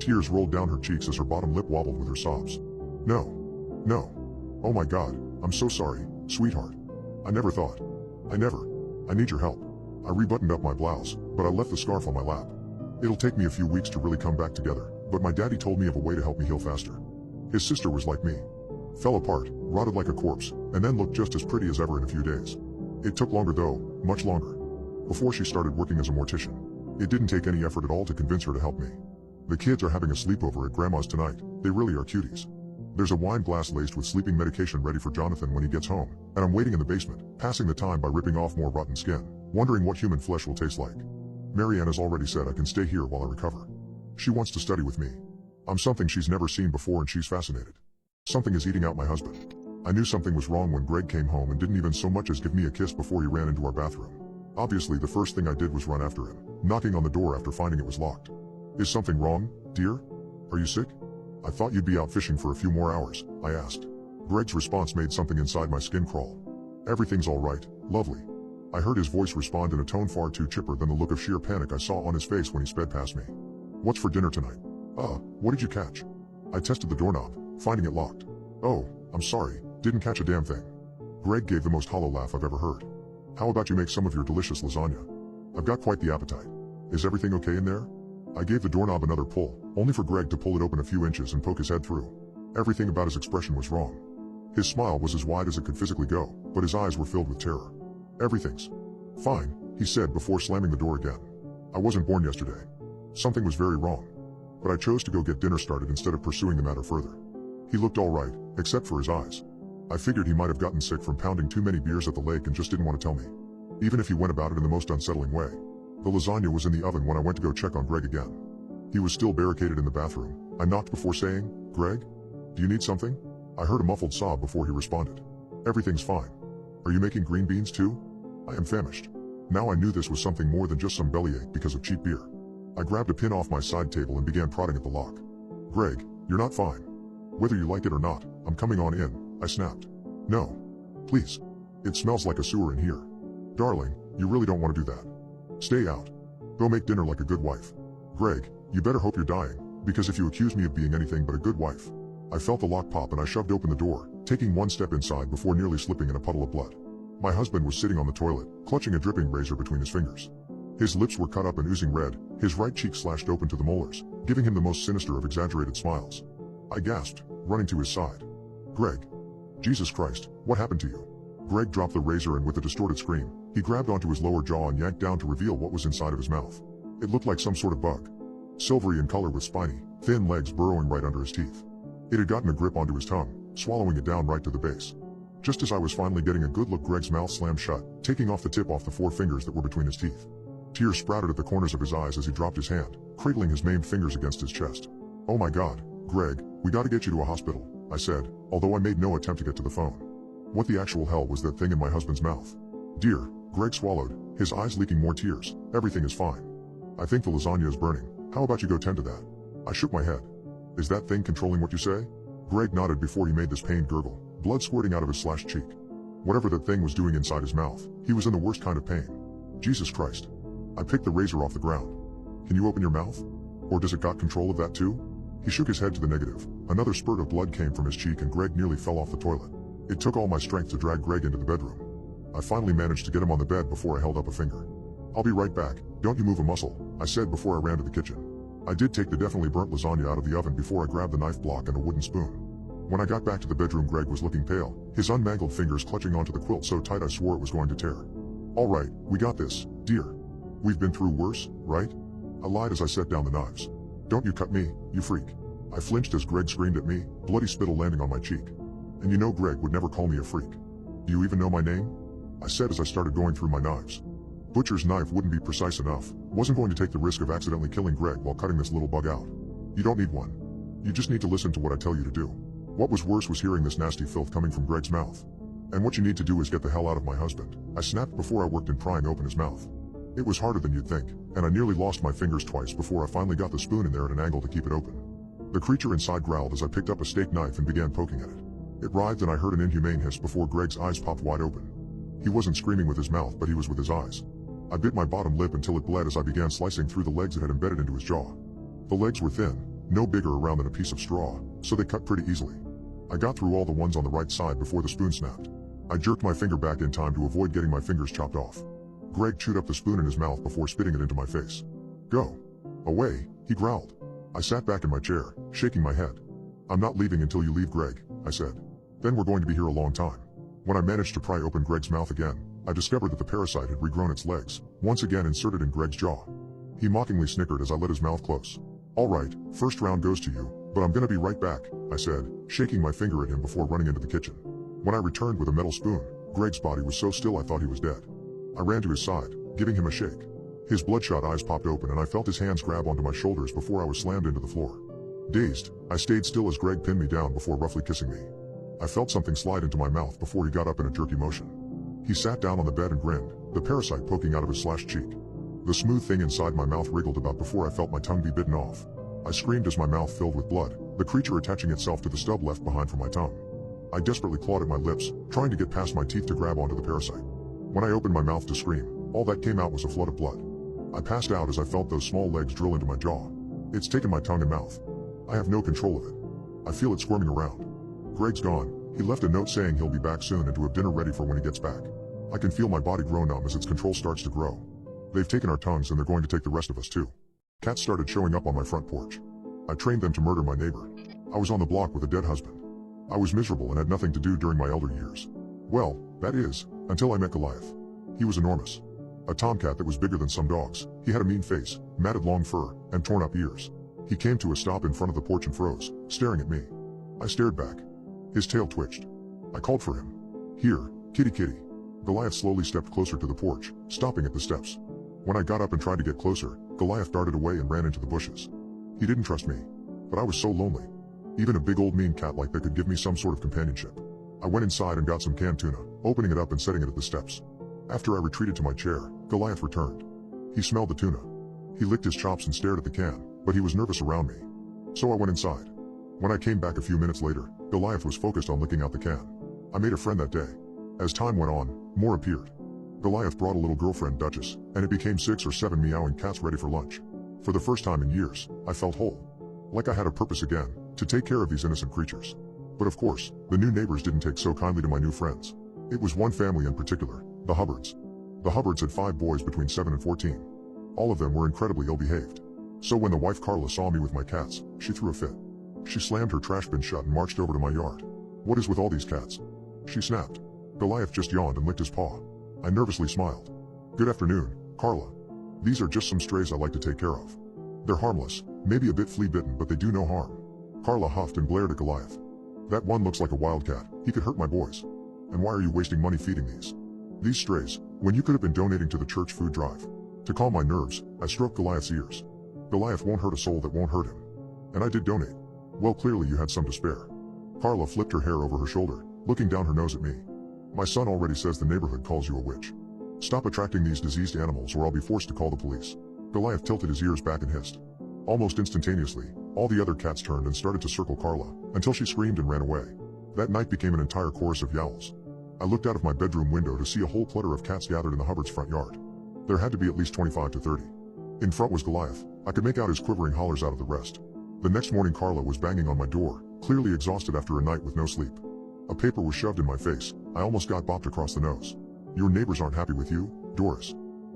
Tears rolled down her cheeks as her bottom lip wobbled with her sobs. No. Oh my God, I'm so sorry, sweetheart. I never thought. I need your help. I rebuttoned up my blouse, but I left the scarf on my lap. It'll take me a few weeks to really come back together, but my daddy told me of a way to help me heal faster. His sister was like me. Fell apart, rotted like a corpse, and then looked just as pretty as ever in a few days. It took longer though, much longer. Before she started working as a mortician. It didn't take any effort at all to convince her to help me. The kids are having a sleepover at Grandma's tonight. They really are cuties. There's a wine glass laced with sleeping medication ready for Jonathan when he gets home, and I'm waiting in the basement, passing the time by ripping off more rotten skin, wondering what human flesh will taste like. Mariana's already said I can stay here while I recover. She wants to study with me. I'm something she's never seen before and she's fascinated. Something is eating out my husband. I knew something was wrong when Greg came home and didn't even so much as give me a kiss before he ran into our bathroom. Obviously the first thing I did was run after him, knocking on the door after finding it was locked. Is something wrong, dear? Are you sick? I thought you'd be out fishing for a few more hours, I asked. Greg's response made something inside my skin crawl. Everything's all right, lovely. I heard his voice respond in a tone far too chipper than the look of sheer panic I saw on his face when he sped past me. What's for dinner tonight? What did you catch? I tested the doorknob, finding it locked. Oh, I'm sorry, didn't catch a damn thing. Greg gave the most hollow laugh I've ever heard. How about you make some of your delicious lasagna? I've got quite the appetite. Is everything okay in there? I gave the doorknob another pull, only for Greg to pull it open a few inches and poke his head through. Everything about his expression was wrong. His smile was as wide as it could physically go, but his eyes were filled with terror. Everything's fine, he said before slamming the door again. I wasn't born yesterday. Something was very wrong. But I chose to go get dinner started instead of pursuing the matter further. He looked all right, except for his eyes. I figured he might have gotten sick from pounding too many beers at the lake and just didn't want to tell me. Even if he went about it in the most unsettling way. The lasagna was in the oven when I went to go check on Greg again. He was still barricaded in the bathroom. I knocked before saying, "Greg? Do you need something?" I heard a muffled sob before he responded. "Everything's fine. Are you making green beans too?" I am famished. Now I knew this was something more than just some bellyache because of cheap beer. I grabbed a pin off my side table and began prodding at the lock. "Greg, you're not fine. Whether you like it or not, I'm coming on in," I snapped. "No. Please. It smells like a sewer in here. Darling, you really don't want to do that. Stay out. Go make dinner like a good wife. Greg, you better hope you're dying, because if you accuse me of being anything but a good wife." I felt the lock pop and I shoved open the door, taking one step inside before nearly slipping in a puddle of blood. My husband was sitting on the toilet, clutching a dripping razor between his fingers. His lips were cut up and oozing red, his right cheek slashed open to the molars, giving him the most sinister of exaggerated smiles. I gasped, running to his side. "Greg. Jesus Christ, what happened to you?" Greg dropped the razor and with a distorted scream, he grabbed onto his lower jaw and yanked down to reveal what was inside of his mouth. It looked like some sort of bug. Silvery in color with spiny, thin legs burrowing right under his teeth. It had gotten a grip onto his tongue, swallowing it down right to the base. Just as I was finally getting a good look, Greg's mouth slammed shut, taking off the tip off the 4 fingers that were between his teeth. Tears sprouted at the corners of his eyes as he dropped his hand, cradling his maimed fingers against his chest. "Oh my God, Greg, we gotta get you to a hospital," I said, although I made no attempt to get to the phone. What the actual hell was that thing in my husband's mouth? "Dear," Greg swallowed, his eyes leaking more tears, "everything is fine. I think the lasagna is burning. How about you go tend to that?" I shook my head. "Is that thing controlling what you say?" Greg nodded before he made this pained gurgle, blood squirting out of his slashed cheek. Whatever that thing was doing inside his mouth, he was in the worst kind of pain. Jesus Christ. I picked the razor off the ground. "Can you open your mouth? Or does it got control of that too?" He shook his head to the negative. Another spurt of blood came from his cheek and Greg nearly fell off the toilet. It took all my strength to drag Greg into the bedroom. I finally managed to get him on the bed before I held up a finger. "I'll be right back, don't you move a muscle," I said before I ran to the kitchen. I did take the definitely burnt lasagna out of the oven before I grabbed the knife block and a wooden spoon. When I got back to the bedroom, Greg was looking pale, his unmangled fingers clutching onto the quilt so tight I swore it was going to tear. "All right, we got this, dear. We've been through worse, right?" I lied as I set down the knives. "Don't you cut me, you freak." I flinched as Greg screamed at me, bloody spittle landing on my cheek. "And you know Greg would never call me a freak. Do you even know my name?" I said as I started going through my knives. Butcher's knife wouldn't be precise enough. Wasn't going to take the risk of accidentally killing Greg while cutting this little bug out. You don't need one. You just need to listen to what I tell you to do. What was worse was hearing this nasty filth coming from Greg's mouth. "And what you need to do is get the hell out of my husband," I snapped before I worked in prying open his mouth. It was harder than you'd think, and I nearly lost my fingers twice before I finally got the spoon in there at an angle to keep it open. The creature inside growled as I picked up a steak knife and began poking at it. It writhed and I heard an inhumane hiss before Greg's eyes popped wide open. He wasn't screaming with his mouth, but he was with his eyes. I bit my bottom lip until it bled as I began slicing through the legs that had embedded into his jaw. The legs were thin, no bigger around than a piece of straw, so they cut pretty easily. I got through all the ones on the right side before the spoon snapped. I jerked my finger back in time to avoid getting my fingers chopped off. Greg chewed up the spoon in his mouth before spitting it into my face. "Go away," he growled. I sat back in my chair, shaking my head. "I'm not leaving until you leave, Greg," I said. "Then we're going to be here a long time." When I managed to pry open Greg's mouth again, I discovered that the parasite had regrown its legs, once again inserted in Greg's jaw. He mockingly snickered as I let his mouth close. "All right, first round goes to you, but I'm gonna be right back," I said, shaking my finger at him before running into the kitchen. When I returned with a metal spoon, Greg's body was so still I thought he was dead. I ran to his side, giving him a shake. His bloodshot eyes popped open and I felt his hands grab onto my shoulders before I was slammed into the floor. Dazed, I stayed still as Greg pinned me down before roughly kissing me. I felt something slide into my mouth before he got up in a jerky motion. He sat down on the bed and grinned, the parasite poking out of his slashed cheek. The smooth thing inside my mouth wriggled about before I felt my tongue be bitten off. I screamed as my mouth filled with blood, the creature attaching itself to the stub left behind from my tongue. I desperately clawed at my lips, trying to get past my teeth to grab onto the parasite. When I opened my mouth to scream, all that came out was a flood of blood. I passed out as I felt those small legs drill into my jaw. It's taken my tongue and mouth. I have no control of it. I feel it squirming around. Greg's gone. He left a note saying he'll be back soon and to have dinner ready for when he gets back. I can feel my body grow numb as its control starts to grow. They've taken our tongues and they're going to take the rest of us too. Cats started showing up on my front porch. I trained them to murder my neighbor. I was on the block with a dead husband. I was miserable and had nothing to do during my elder years. Well, that is, until I met Goliath. He was enormous. A tomcat that was bigger than some dogs. He had a mean face, matted long fur, and torn up ears. He came to a stop in front of the porch and froze, staring at me. I stared back. His tail twitched. I called for him. "Here, kitty kitty." Goliath slowly stepped closer to the porch, stopping at the steps. When I got up and tried to get closer, Goliath darted away and ran into the bushes. He didn't trust me. But I was so lonely. Even a big old mean cat like that could give me some sort of companionship. I went inside and got some canned tuna, opening it up and setting it at the steps. After I retreated to my chair, Goliath returned. He smelled the tuna. He licked his chops and stared at the can, but he was nervous around me. So I went inside. When I came back a few minutes later, Goliath was focused on licking out the can. I made a friend that day. As time went on, more appeared. Goliath brought a little girlfriend, Duchess, and it became 6 or 7 meowing cats ready for lunch. For the first time in years, I felt whole. Like I had a purpose again, to take care of these innocent creatures. But of course, the new neighbors didn't take so kindly to my new friends. It was one family in particular, the Hubbards. The Hubbards had 5 boys between 7 and 14. All of them were incredibly ill-behaved. So when the wife Carla saw me with my cats, she threw a fit. She slammed her trash bin shut and marched over to my yard. "What is with all these cats?" she snapped. Goliath just yawned and licked his paw. I nervously smiled. "Good afternoon, Carla. These are just some strays I like to take care of. They're harmless, maybe a bit flea-bitten, but they do no harm." Carla huffed and glared at Goliath. "That one looks like a wildcat. He could hurt my boys. And why are you wasting money feeding these strays, when you could have been donating to the church food drive?" To calm my nerves, I stroked Goliath's ears. "Goliath won't hurt a soul that won't hurt him. And I did donate." "Well, clearly you had some to spare." Carla flipped her hair over her shoulder, looking down her nose at me. "My son already says the neighborhood calls you a witch. Stop attracting these diseased animals or I'll be forced to call the police." Goliath tilted his ears back and hissed. Almost instantaneously, all the other cats turned and started to circle Carla, until she screamed and ran away. That night became an entire chorus of yowls. I looked out of my bedroom window to see a whole clutter of cats gathered in the Hubbard's front yard. There had to be at least 25 to 30. In front was Goliath. I could make out his quivering hollers out of the rest. The next morning Carla was banging on my door, clearly exhausted after a night with no sleep. A paper was shoved in my face. I almost got bopped across the nose. "Your neighbors aren't happy with you, Doris."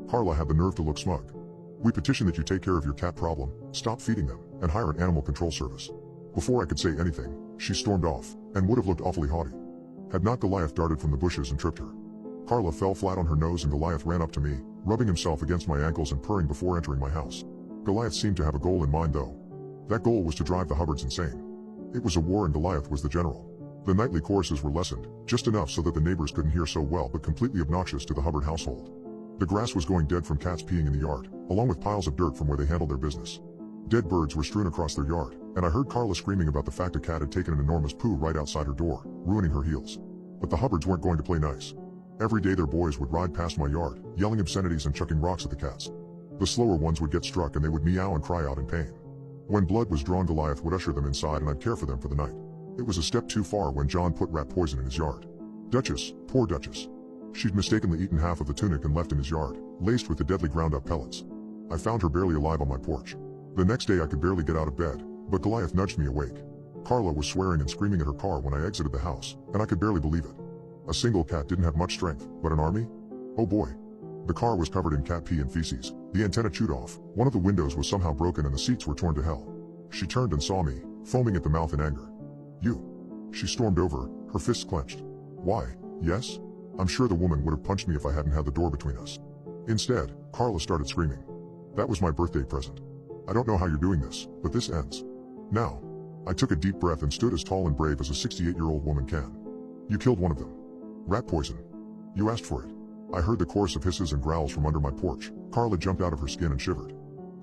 Carla had the nerve to look smug. We petition that you take care of your cat problem, stop feeding them, and hire an animal control service. Before I could say anything, she stormed off, and would have looked awfully haughty, had not Goliath darted from the bushes and tripped her. Carla fell flat on her nose and Goliath ran up to me, rubbing himself against my ankles and purring before entering my house. Goliath seemed to have a goal in mind though. That goal was to drive the Hubbards insane. It was a war and Goliath was the general. The nightly choruses were lessened, just enough so that the neighbors couldn't hear so well but completely obnoxious to the Hubbard household. The grass was going dead from cats peeing in the yard, along with piles of dirt from where they handled their business. Dead birds were strewn across their yard, and I heard Carla screaming about the fact a cat had taken an enormous poo right outside her door, ruining her heels. But the Hubbards weren't going to play nice. Every day their boys would ride past my yard, yelling obscenities and chucking rocks at the cats. The slower ones would get struck and they would meow and cry out in pain. When blood was drawn, Goliath would usher them inside and I'd care for them for the night. It was a step too far when John put rat poison in his yard. Duchess, poor Duchess. She'd mistakenly eaten half of the tunic and left in his yard, laced with the deadly ground-up pellets. I found her barely alive on my porch. The next day I could barely get out of bed, but Goliath nudged me awake. Carla was swearing and screaming at her car when I exited the house, and I could barely believe it. A single cat didn't have much strength, but an army? Oh boy. The car was covered in cat pee and feces, the antenna chewed off, one of the windows was somehow broken and the seats were torn to hell. She turned and saw me, foaming at the mouth in anger. You. She stormed over, her fists clenched. Why, yes? I'm sure the woman would have punched me if I hadn't had the door between us. Instead, Carla started screaming. That was my birthday present. I don't know how you're doing this, but this ends. Now. I took a deep breath and stood as tall and brave as a 68-year-old woman can. You killed one of them. Rat poison. You asked for it. I heard the chorus of hisses and growls from under my porch. Carla jumped out of her skin and shivered.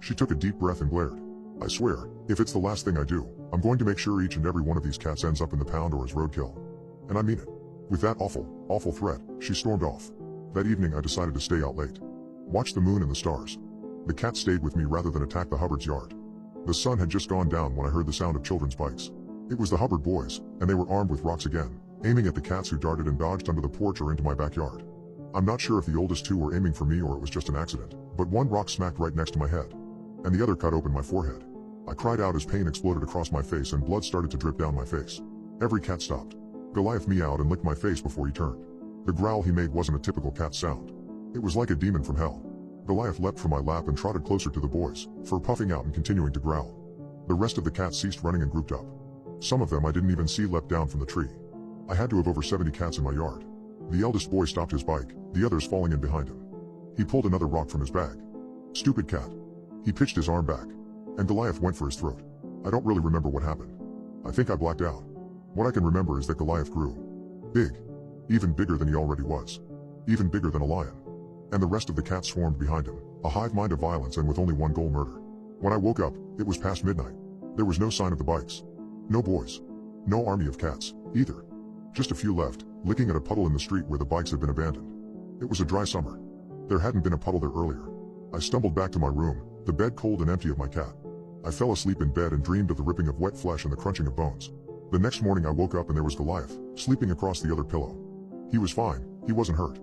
She took a deep breath and glared. I swear, if it's the last thing I do, I'm going to make sure each and every one of these cats ends up in the pound or as roadkill. And I mean it. With that awful threat, she stormed off. That evening I decided to stay out late. Watch the moon and the stars. The cat stayed with me rather than attack the Hubbard's yard. The sun had just gone down when I heard the sound of children's bikes. It was the Hubbard boys, and they were armed with rocks again, aiming at the cats who darted and dodged under the porch or into my backyard. I'm not sure if the oldest two were aiming for me or it was just an accident, but one rock smacked right next to my head, and the other cut open my forehead. I cried out as pain exploded across my face and blood started to drip down my face. Every cat stopped. Goliath meowed and licked my face before he turned. The growl he made wasn't a typical cat sound. It was like a demon from hell. Goliath leapt from my lap and trotted closer to the boys, fur puffing out and continuing to growl. The rest of the cats ceased running and grouped up. Some of them I didn't even see leapt down from the tree. I had to have over 70 cats in my yard. The eldest boy stopped his bike, the others falling in behind him. He pulled another rock from his bag. Stupid cat. He pitched his arm back, and Goliath went for his throat. I don't really remember what happened. I think I blacked out. What I can remember is that Goliath grew big. Even bigger than he already was. Even bigger than a lion. And the rest of the cats swarmed behind him, a hive mind of violence and with only one goal: murder. When I woke up, it was past midnight. There was no sign of the bikes. No boys. No army of cats, either. Just a few left, licking at a puddle in the street where the bikes had been abandoned. It was a dry summer. There hadn't been a puddle there earlier. I stumbled back to my room, the bed cold and empty of my cat. I fell asleep in bed and dreamed of the ripping of wet flesh and the crunching of bones. The next morning I woke up and there was Goliath, sleeping across the other pillow. He was fine, he wasn't hurt.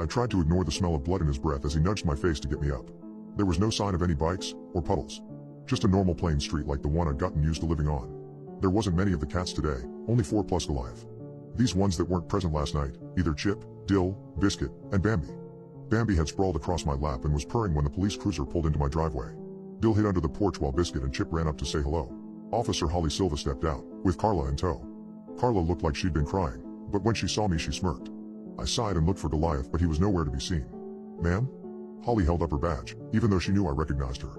I tried to ignore the smell of blood in his breath as he nudged my face to get me up. There was no sign of any bikes, or puddles. Just a normal plain street like the one I'd gotten used to living on. There wasn't many of the cats today, only 4 plus Goliath. These ones that weren't present last night, either Chip, Dill, Biscuit, and Bambi. Bambi had sprawled across my lap and was purring when the police cruiser pulled into my driveway. Dill hid under the porch while Biscuit and Chip ran up to say hello. Officer Holly Silva stepped out, with Carla in tow. Carla looked like she'd been crying, but when she saw me she smirked. I sighed and looked for Goliath, but he was nowhere to be seen. Ma'am? Holly held up her badge, even though she knew I recognized her.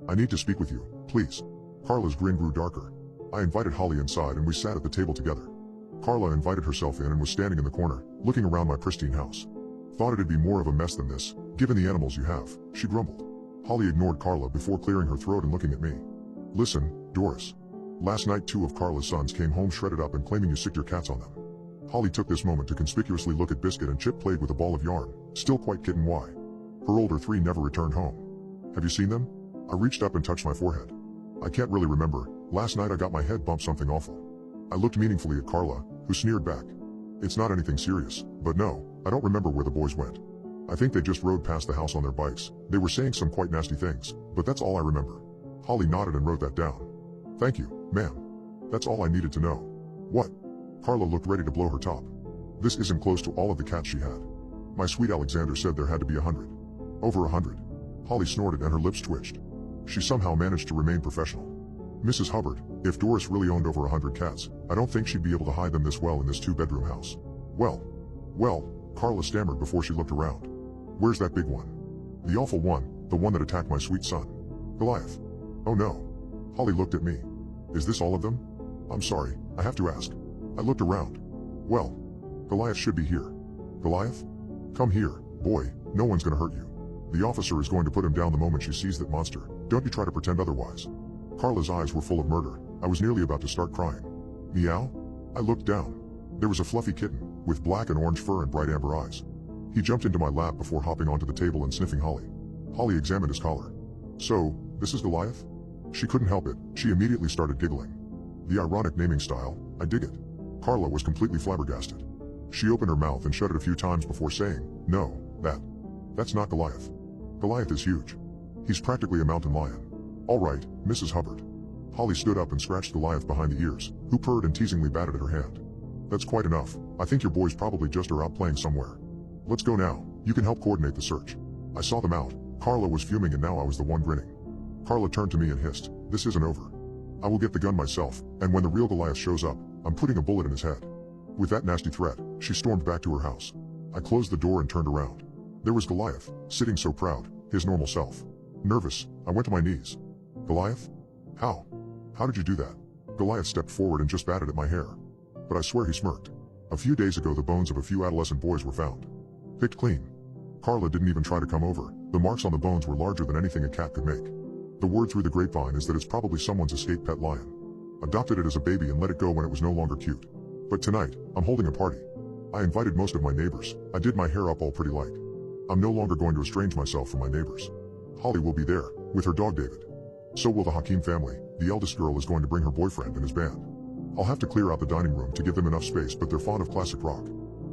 I need to speak with you, please. Carla's grin grew darker. I invited Holly inside and we sat at the table together. Carla invited herself in and was standing in the corner, looking around my pristine house. Thought it'd be more of a mess than this, given the animals you have, she grumbled. Holly ignored Carla before clearing her throat and looking at me. Listen, Doris. Last night 2 of Carla's sons came home shredded up and claiming you sicked your cats on them. Holly took this moment to conspicuously look at Biscuit, and Chip played with a ball of yarn, still quite kitten why. Her older 3 never returned home. Have you seen them? I reached up and touched my forehead. I can't really remember, last night I got my head bumped something awful. I looked meaningfully at Carla, who sneered back. It's not anything serious, but no, I don't remember where the boys went. I think they just rode past the house on their bikes. They were saying some quite nasty things, but that's all I remember. Holly nodded and wrote that down. Thank you, ma'am. That's all I needed to know. What? Carla looked ready to blow her top. This isn't close to all of the cats she had. My sweet Alexander said there had to be 100. Over 100. Holly snorted and her lips twitched. She somehow managed to remain professional. Mrs. Hubbard, if Doris really owned over 100 cats, I don't think she'd be able to hide them this well in this two-bedroom house. Well, Carla stammered before she looked around. Where's that big one? The awful one, the one that attacked my sweet son. Goliath. Oh no. Holly looked at me. Is this all of them? I'm sorry, I have to ask. I looked around. Well, Goliath should be here. Goliath? Come here, boy, no one's gonna hurt you. The officer is going to put him down the moment she sees that monster. Don't you try to pretend otherwise. Carla's eyes were full of murder. I was nearly about to start crying. Meow? I looked down. There was a fluffy kitten, with black and orange fur and bright amber eyes. He jumped into my lap before hopping onto the table and sniffing Holly. Holly examined his collar. So, this is Goliath? She couldn't help it, she immediately started giggling. The ironic naming style, I dig it. Carla was completely flabbergasted. She opened her mouth and shut it a few times before saying, no, that's not Goliath. Goliath is huge. He's practically a mountain lion. All right, Mrs. Hubbard. Holly stood up and scratched Goliath behind the ears, who purred and teasingly batted at her hand. That's quite enough. I think your boys probably just are out playing somewhere. Let's go now. You can help coordinate the search. I saw them out. Carla was fuming and now I was the one grinning. Carla turned to me and hissed, this isn't over. I will get the gun myself, and when the real Goliath shows up, I'm putting a bullet in his head. With that nasty threat, she stormed back to her house. I closed the door and turned around. There was Goliath, sitting so proud, his normal self. Nervous, I went to my knees. Goliath? How? How did you do that? Goliath stepped forward and just batted at my hair. But I swear he smirked. A few days ago the bones of a few adolescent boys were found. Picked clean. Carla didn't even try to come over. The marks on the bones were larger than anything a cat could make. The word through the grapevine is that it's probably someone's escaped pet lion. Adopted it as a baby and let it go when it was no longer cute. But tonight, I'm holding a party. I invited most of my neighbors. I did my hair up all pretty like. I'm no longer going to estrange myself from my neighbors. Holly will be there, with her dog David. So will the Hakim family. The eldest girl is going to bring her boyfriend and his band. I'll have to clear out the dining room to give them enough space, but they're fond of classic rock.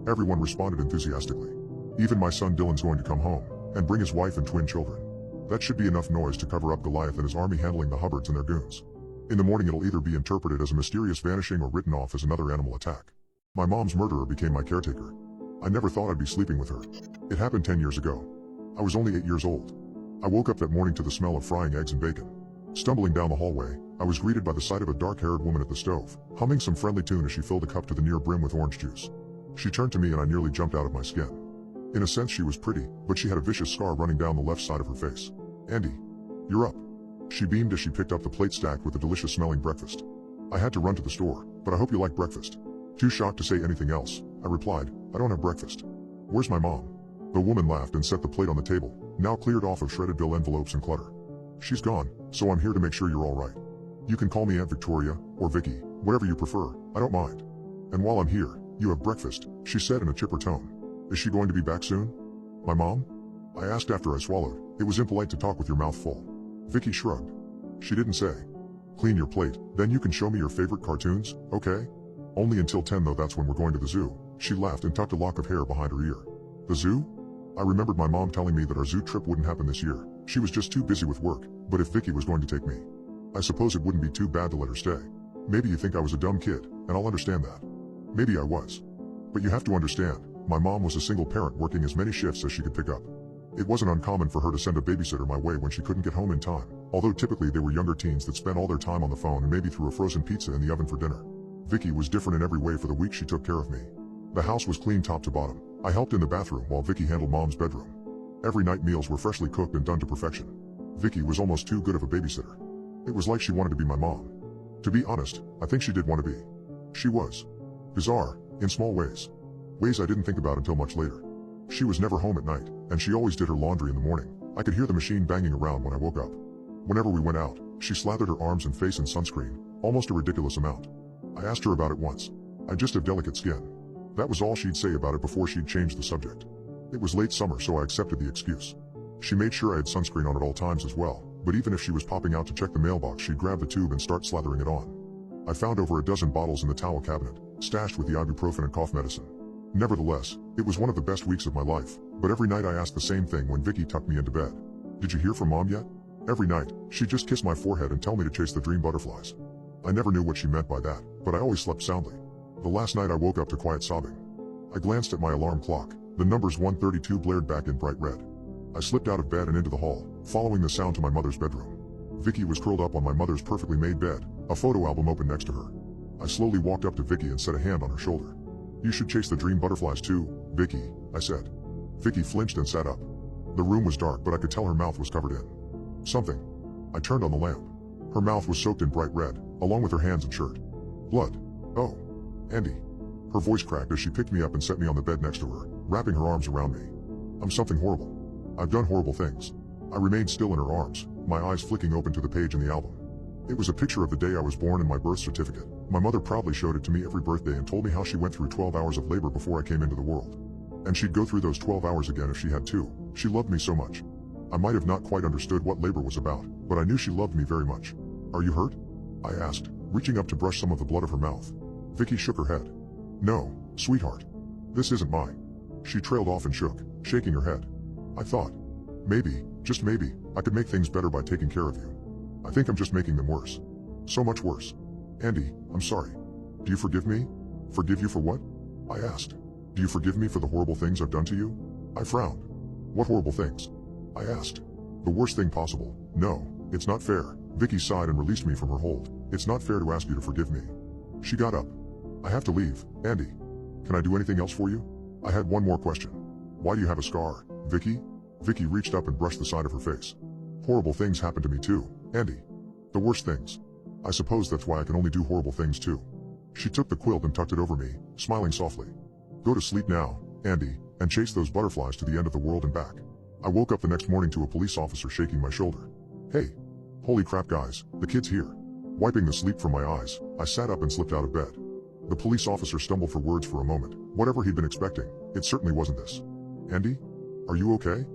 Everyone responded enthusiastically. Even my son Dylan's going to come home, and bring his wife and twin children. That should be enough noise to cover up Goliath and his army handling the Hubbards and their goons. In the morning it'll either be interpreted as a mysterious vanishing or written off as another animal attack. My mom's murderer became my caretaker. I never thought I'd be sleeping with her. It happened 10 years ago. I was only 8 years old. I woke up that morning to the smell of frying eggs and bacon. Stumbling down the hallway, I was greeted by the sight of a dark-haired woman at the stove, humming some friendly tune as she filled a cup to the near brim with orange juice. She turned to me and I nearly jumped out of my skin. In a sense she was pretty, but she had a vicious scar running down the left side of her face. Andy, you're up. She beamed as she picked up the plate stacked with the delicious-smelling breakfast. I had to run to the store, but I hope you like breakfast. Too shocked to say anything else, I replied, I don't have breakfast. Where's my mom? The woman laughed and set the plate on the table, now cleared off of shredded bill envelopes and clutter. She's gone, so I'm here to make sure you're all right. You can call me Aunt Victoria, or Vicky, whatever you prefer, I don't mind. And while I'm here, you have breakfast, she said in a chipper tone. Is she going to be back soon? My mom? I asked after I swallowed. It was impolite to talk with your mouth full. Vicky shrugged. She didn't say. Clean your plate, then you can show me your favorite cartoons, okay? Only until 10 though, that's when we're going to the zoo. She laughed and tucked a lock of hair behind her ear. The zoo? I remembered my mom telling me that our zoo trip wouldn't happen this year. She was just too busy with work, but if Vicky was going to take me, I suppose it wouldn't be too bad to let her stay. Maybe you think I was a dumb kid, and I'll understand that. Maybe I was. But you have to understand, my mom was a single parent working as many shifts as she could pick up. It wasn't uncommon for her to send a babysitter my way when she couldn't get home in time, although typically they were younger teens that spent all their time on the phone and maybe threw a frozen pizza in the oven for dinner. Vicky was different in every way. For the week she took care of me. The house was clean top to bottom. I helped in the bathroom while Vicky handled mom's bedroom. Every night meals were freshly cooked and done to perfection. Vicky was almost too good of a babysitter. It was like she wanted to be my mom. To be honest, I think she did want to be. She was bizarre, in small ways. Ways I didn't think about until much later. She was never home at night, and she always did her laundry in the morning. I could hear the machine banging around when I woke up. Whenever we went out, she slathered her arms and face in sunscreen, almost a ridiculous amount. I asked her about it once. I just have delicate skin. That was all she'd say about it before she'd change the subject. It was late summer, so I accepted the excuse. She made sure I had sunscreen on at all times as well, but even if she was popping out to check the mailbox, she'd grab the tube and start slathering it on. I found over a dozen bottles in the towel cabinet, stashed with the ibuprofen and cough medicine. Nevertheless, it was one of the best weeks of my life, but every night I asked the same thing when Vicky tucked me into bed. Did you hear from mom yet? Every night, she'd just kiss my forehead and tell me to chase the dream butterflies. I never knew what she meant by that, but I always slept soundly. The last night I woke up to quiet sobbing. I glanced at my alarm clock. The numbers 1:32 blared back in bright red. I slipped out of bed and into the hall, following the sound to my mother's bedroom. Vicky was curled up on my mother's perfectly made bed, a photo album open next to her. I slowly walked up to Vicky and set a hand on her shoulder. "You should chase the dream butterflies too, Vicky," I said. Vicky flinched and sat up. The room was dark, but I could tell her mouth was covered in something. I turned on the lamp. Her mouth was soaked in bright red, along with her hands and shirt. "Blood. Oh. Andy." Her voice cracked as she picked me up and set me on the bed next to her, wrapping her arms around me. "I'm something horrible. I've done horrible things." I remained still in her arms, my eyes flicking open to the page in the album. It was a picture of the day I was born and my birth certificate. My mother proudly showed it to me every birthday and told me how she went through 12 hours of labor before I came into the world. And she'd go through those 12 hours again if she had to. She loved me so much. I might have not quite understood what labor was about, but I knew she loved me very much. "Are you hurt?" I asked, reaching up to brush some of the blood of her mouth. Vicky shook her head. "No, sweetheart. This isn't mine." She trailed off and shook, shaking her head. I thought, maybe, just maybe, I could make things better by taking care of you. I think I'm just making them worse. So much worse. "Andy, I'm sorry. Do you forgive me?" "Forgive you for what?" I asked. "Do you forgive me for the horrible things I've done to you?" I frowned. "What horrible things?" I asked. "The worst thing possible." "No, it's not fair." Vicky sighed and released me from her hold. "It's not fair to ask you to forgive me." She got up. "I have to leave, Andy. Can I do anything else for you?" I had one more question. "Why do you have a scar, Vicky?" Vicky reached up and brushed the side of her face. "Horrible things happened to me too, Andy. The worst things. I suppose that's why I can only do horrible things too." She took the quilt and tucked it over me, smiling softly. "Go to sleep now, Andy, and chase those butterflies to the end of the world and back." I woke up the next morning to a police officer shaking my shoulder. "Hey. Holy crap guys, the kid's here." Wiping the sleep from my eyes, I sat up and slipped out of bed. The police officer stumbled for words for a moment. Whatever he'd been expecting, it certainly wasn't this. "Andy? Are you okay?"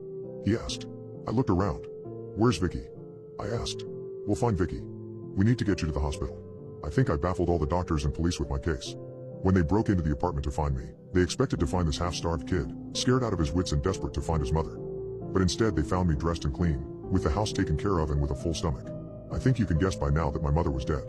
he asked. I looked around. "Where's Vicky?" I asked. "We'll find Vicky. We need to get you to the hospital." I think I baffled all the doctors and police with my case. When they broke into the apartment to find me, they expected to find this half-starved kid, scared out of his wits and desperate to find his mother. But instead they found me dressed and clean, with the house taken care of and with a full stomach. I think you can guess by now that my mother was dead.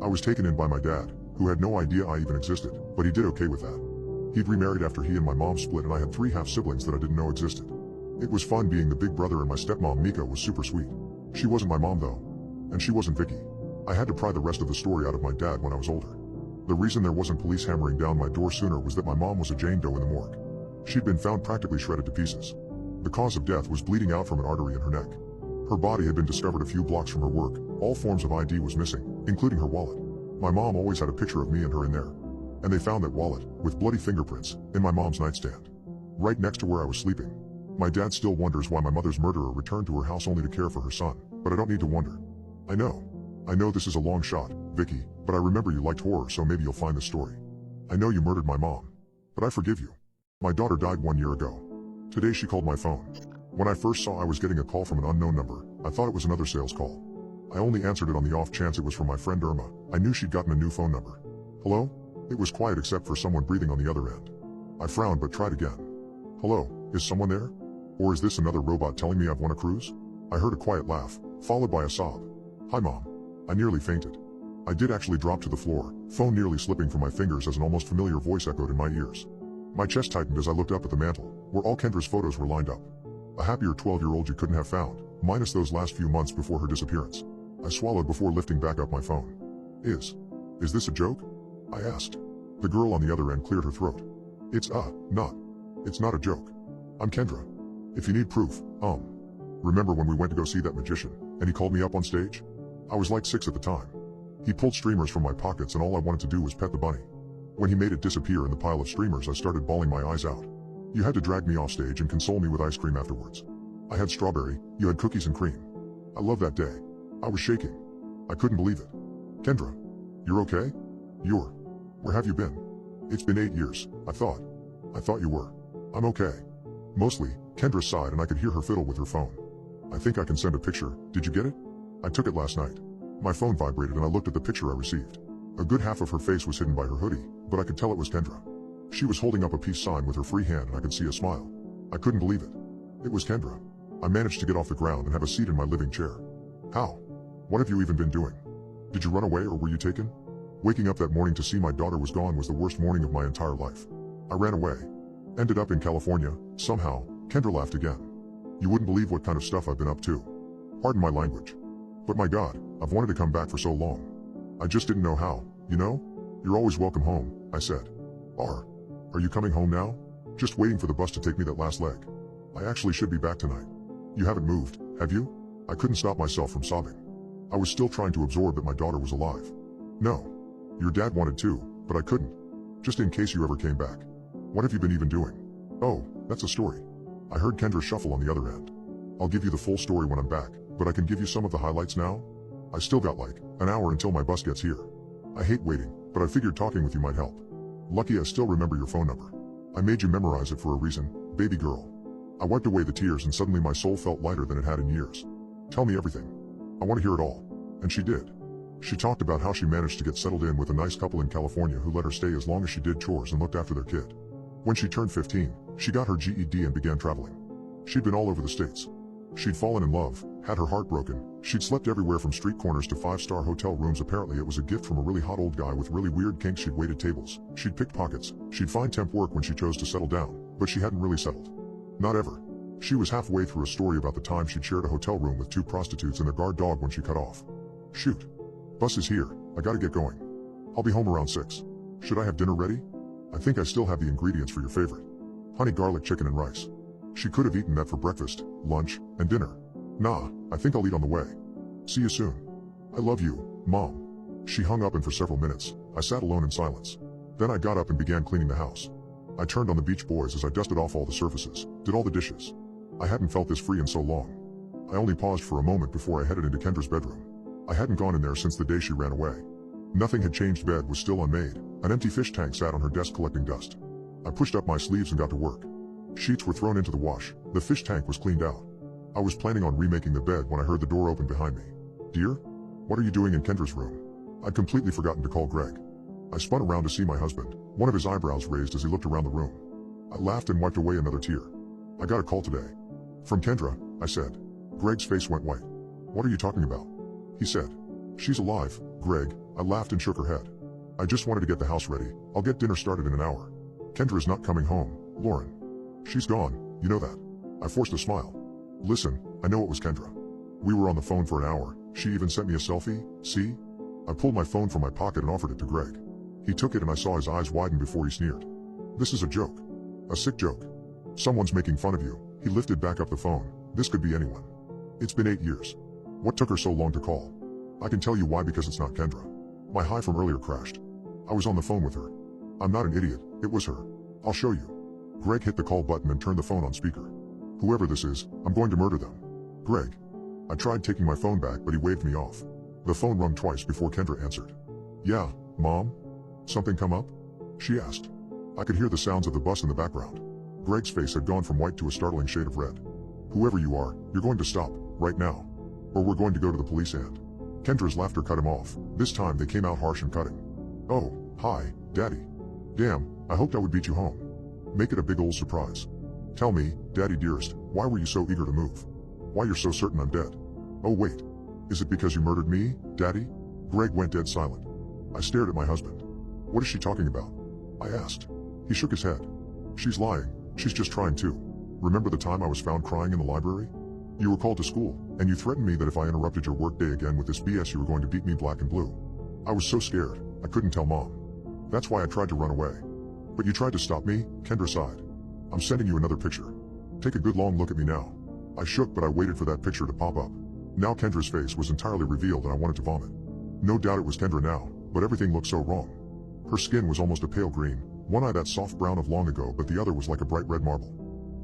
I was taken in by my dad, who had no idea I even existed, but he did okay with that. He'd remarried after he and my mom split and I had 3 half-siblings that I didn't know existed. It was fun being the big brother and my stepmom Mika was super sweet. She wasn't my mom though. And she wasn't Vicky. I had to pry the rest of the story out of my dad when I was older. The reason there wasn't police hammering down my door sooner was that my mom was a Jane Doe in the morgue. She'd been found practically shredded to pieces. The cause of death was bleeding out from an artery in her neck. Her body had been discovered a few blocks from her work. All forms of ID was missing, including her wallet. My mom always had a picture of me and her in there. And they found that wallet, with bloody fingerprints, in my mom's nightstand. Right next to where I was sleeping. My dad still wonders why my mother's murderer returned to her house only to care for her son, but I don't need to wonder. I know this is a long shot, Vicky, but I remember you liked horror, so maybe you'll find the story. I know you murdered my mom. But I forgive you. My daughter died 1 year ago. Today she called my phone. When I first saw I was getting a call from an unknown number, I thought it was another sales call. I only answered it on the off chance it was from my friend Irma. I knew she'd gotten a new phone number. "Hello?" It was quiet except for someone breathing on the other end. I frowned but tried again. "Hello, is someone there? Or is this another robot telling me I've won a cruise?" I heard a quiet laugh, followed by a sob. "Hi Mom." I nearly fainted. I did actually drop to the floor, phone nearly slipping from my fingers as an almost familiar voice echoed in my ears. My chest tightened as I looked up at the mantel, where all Kendra's photos were lined up. A happier 12-year-old you couldn't have found, minus those last few months before her disappearance. I swallowed before lifting back up my phone. Is this a joke?" I asked. The girl on the other end cleared her throat. It's not a joke. I'm Kendra. If you need proof, remember when we went to go see that magician, and he called me up on stage? I was like 6 at the time. He pulled streamers from my pockets and all I wanted to do was pet the bunny. When he made it disappear in the pile of streamers, I started bawling my eyes out. You had to drag me off stage and console me with ice cream afterwards. I had strawberry, you had cookies and cream. I love that day. I was shaking. I couldn't believe it. Kendra, you're okay? Where have you been? It's been 8 years, I thought you were. I'm okay. Mostly, Kendra sighed and I could hear her fiddle with her phone. I think I can send a picture, did you get it? I took it last night. My phone vibrated and I looked at the picture I received. A good half of her face was hidden by her hoodie, but I could tell it was Kendra. She was holding up a peace sign with her free hand and I could see a smile. I couldn't believe it. It was Kendra. I managed to get off the ground and have a seat in my living chair. How? What have you even been doing? Did you run away or were you taken? Waking up that morning to see my daughter was gone was the worst morning of my entire life. I ran away. Ended up in California, somehow. Kendra laughed again. You wouldn't believe what kind of stuff I've been up to. Pardon my language. But my God, I've wanted to come back for so long. I just didn't know how, you know? You're always welcome home, I said. Are you coming home now? Just waiting for the bus to take me that last leg. I actually should be back tonight. You haven't moved, have you? I couldn't stop myself from sobbing. I was still trying to absorb that my daughter was alive. No. Your dad wanted to, but I couldn't. Just in case you ever came back. What have you been even doing? Oh, that's a story. I heard Kendra shuffle on the other end. I'll give you the full story when I'm back, but I can give you some of the highlights now. I still got like an hour until my bus gets here. I hate waiting, but I figured talking with you might help. Lucky I still remember your phone number. I made you memorize it for a reason, baby girl. I wiped away the tears and suddenly my soul felt lighter than it had in years. Tell me everything. I want to hear it all. And she did. She talked about how she managed to get settled in with a nice couple in California who let her stay as long as she did chores and looked after their kid. When she turned 15, she got her GED and began traveling. She'd been all over the States. She'd fallen in love, had her heart broken, she'd slept everywhere from street corners to 5-star hotel rooms. Apparently it was a gift from a really hot old guy with really weird kinks. She'd waited tables, she'd picked pockets, she'd find temp work when she chose to settle down, but she hadn't really settled. Not ever. She was halfway through a story about the time she'd shared a hotel room with 2 prostitutes and their guard dog when she cut off. Shoot. Bus is here, I gotta get going. I'll be home around 6. Should I have dinner ready? I think I still have the ingredients for your favorite. Honey garlic chicken and rice. She could have eaten that for breakfast, lunch, and dinner. Nah, I think I'll eat on the way. See you soon. I love you, Mom. She hung up and for several minutes, I sat alone in silence. Then I got up and began cleaning the house. I turned on the Beach Boys as I dusted off all the surfaces, did all the dishes. I hadn't felt this free in so long. I only paused for a moment before I headed into Kendra's bedroom. I hadn't gone in there since the day she ran away. Nothing had changed. Bed was still unmade. An empty fish tank sat on her desk collecting dust. I pushed up my sleeves and got to work. Sheets were thrown into the wash. The fish tank was cleaned out. I was planning on remaking the bed when I heard the door open behind me. Dear? What are you doing in Kendra's room? I'd completely forgotten to call Greg. I spun around to see my husband, one of his eyebrows raised as he looked around the room. I laughed and wiped away another tear. I got a call today. From Kendra, I said. Greg's face went white. What are you talking about? He said. She's alive, Greg. I laughed and shook her head. I just wanted to get the house ready. I'll get dinner started in an hour. Kendra's not coming home, Lauren. She's gone, you know that. I forced a smile. Listen, I know it was Kendra. We were on the phone for an hour. She even sent me a selfie, see? I pulled my phone from my pocket and offered it to Greg. He took it and I saw his eyes widen before he sneered. This is a joke. A sick joke. Someone's making fun of you. He lifted back up the phone. This could be anyone. It's been 8 years. What took her so long to call? I can tell you why, because it's not Kendra. My high from earlier crashed. I was on the phone with her. I'm not an idiot, it was her. I'll show you. Greg hit the call button and turned the phone on speaker. Whoever this is, I'm going to murder them. Greg. I tried taking my phone back but he waved me off. The phone rung twice before Kendra answered. Yeah, Mom? Something come up? She asked. I could hear the sounds of the bus in the background. Greg's face had gone from white to a startling shade of red. Whoever you are, you're going to stop, right now. Or we're going to go to the police and... Kendra's laughter cut him off. This time they came out harsh and cutting. Oh, hi, Daddy. Damn, I hoped I would beat you home. Make it a big ol' surprise. Tell me, Daddy dearest, why were you so eager to move? Why you're so certain I'm dead? Oh wait. Is it because you murdered me, Daddy? Greg went dead silent. I stared at my husband. What is she talking about? I asked. He shook his head. She's lying. She's just trying to. Remember the time I was found crying in the library? You were called to school, and you threatened me that if I interrupted your workday again with this BS you were going to beat me black and blue. I was so scared, I couldn't tell Mom. That's why I tried to run away. But you tried to stop me, Kendra sighed. I'm sending you another picture. Take a good long look at me now. I shook but I waited for that picture to pop up. Now Kendra's face was entirely revealed and I wanted to vomit. No doubt it was Kendra now, but everything looked so wrong. Her skin was almost a pale green, one eye that soft brown of long ago but the other was like a bright red marble.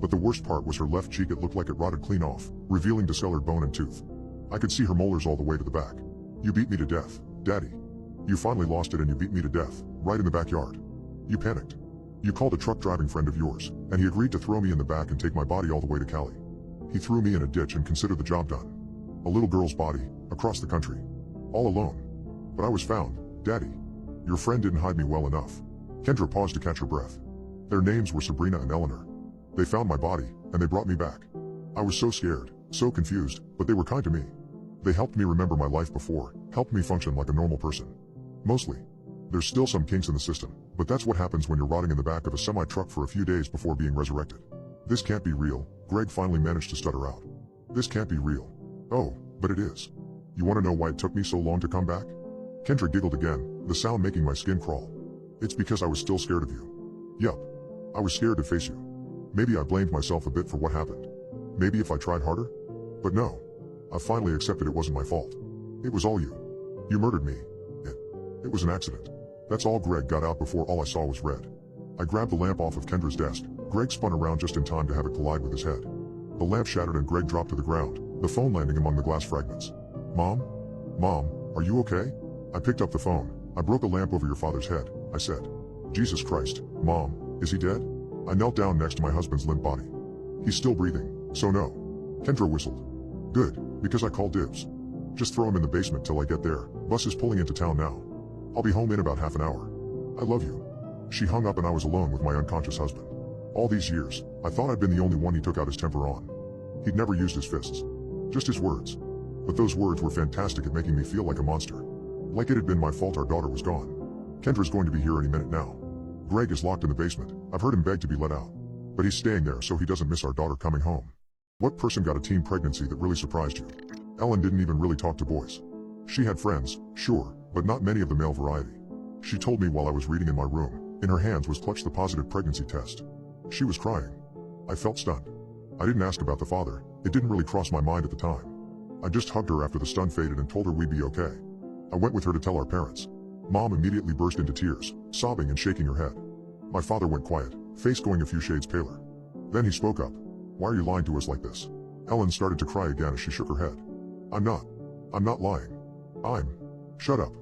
But the worst part was her left cheek. It looked like it rotted clean off, revealing discolored bone and tooth. I could see her molars all the way to the back. You beat me to death, Daddy. You finally lost it and you beat me to death, right in the backyard. You panicked. You called a truck driving friend of yours, and he agreed to throw me in the back and take my body all the way to Cali. He threw me in a ditch and considered the job done. A little girl's body, across the country. All alone. But I was found, Daddy. Your friend didn't hide me well enough. Kendra paused to catch her breath. Their names were Sabrina and Eleanor. They found my body, and they brought me back. I was so scared, so confused, but they were kind to me. They helped me remember my life before, helped me function like a normal person. Mostly. There's still some kinks in the system, but that's what happens when you're rotting in the back of a semi-truck for a few days before being resurrected. This can't be real, Greg finally managed to stutter out. This can't be real. Oh, but it is. You want to know why it took me so long to come back? Kendra giggled again, the sound making my skin crawl. It's because I was still scared of you. Yup. I was scared to face you. Maybe I blamed myself a bit for what happened. Maybe if I tried harder? But no. I finally accepted it wasn't my fault. It was all you. You murdered me. It was an accident. That's all. Greg got out before all I saw was red. I grabbed the lamp off of Kendra's desk. Greg spun around just in time to have it collide with his head. The lamp shattered and Greg dropped to the ground, the phone landing among the glass fragments. Mom? Mom, are you okay? I picked up the phone. I broke a lamp over your father's head, I said. Jesus Christ, Mom, is he dead? I knelt down next to my husband's limp body. He's still breathing, so no. Kendra whistled. Good, because I called dibs. Just throw him in the basement till I get there. Bus is pulling into town now. I'll be home in about half an hour. I love you. She hung up and I was alone with my unconscious husband. All these years, I thought I'd been the only one he took out his temper on. He'd never used his fists. Just his words. But those words were fantastic at making me feel like a monster. Like it had been my fault our daughter was gone. Kendra's going to be here any minute now. Greg is locked in the basement. I've heard him beg to be let out. But he's staying there so he doesn't miss our daughter coming home. What person got a teen pregnancy that really surprised you? Ellen didn't even really talk to boys. She had friends, sure, but not many of the male variety. She told me while I was reading in my room. In her hands was clutched the positive pregnancy test. She was crying. I felt stunned. I didn't ask about the father. It didn't really cross my mind at the time. I just hugged her after the stun faded and told her we'd be okay. I went with her to tell our parents. Mom immediately burst into tears, sobbing and shaking her head. My father went quiet, face going a few shades paler. Then he spoke up. Why are you lying to us like this? Ellen started to cry again as she shook her head. I'm not lying. Shut up.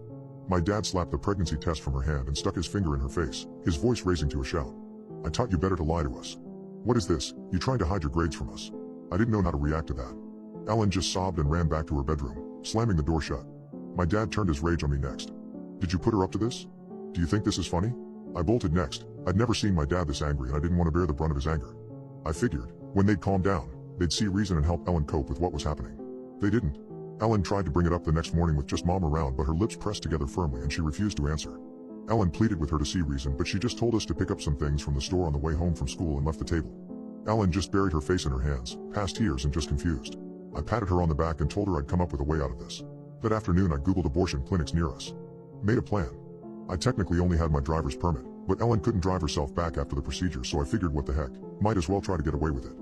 My dad slapped the pregnancy test from her hand and stuck his finger in her face, his voice raising to a shout. I taught you better to lie to us. What is this, you trying to hide your grades from us? I didn't know how to react to that. Ellen just sobbed and ran back to her bedroom, slamming the door shut. My dad turned his rage on me next. Did you put her up to this? Do you think this is funny? I bolted next. I'd never seen my dad this angry and I didn't want to bear the brunt of his anger. I figured, when they'd calm down, they'd see reason and help Ellen cope with what was happening. They didn't. Ellen tried to bring it up the next morning with just Mom around, but her lips pressed together firmly and she refused to answer. Ellen pleaded with her to see reason, but she just told us to pick up some things from the store on the way home from school and left the table. Ellen just buried her face in her hands, past tears and just confused. I patted her on the back and told her I'd come up with a way out of this. That afternoon I googled abortion clinics near us. Made a plan. I technically only had my driver's permit, but Ellen couldn't drive herself back after the procedure, so I figured what the heck, might as well try to get away with it.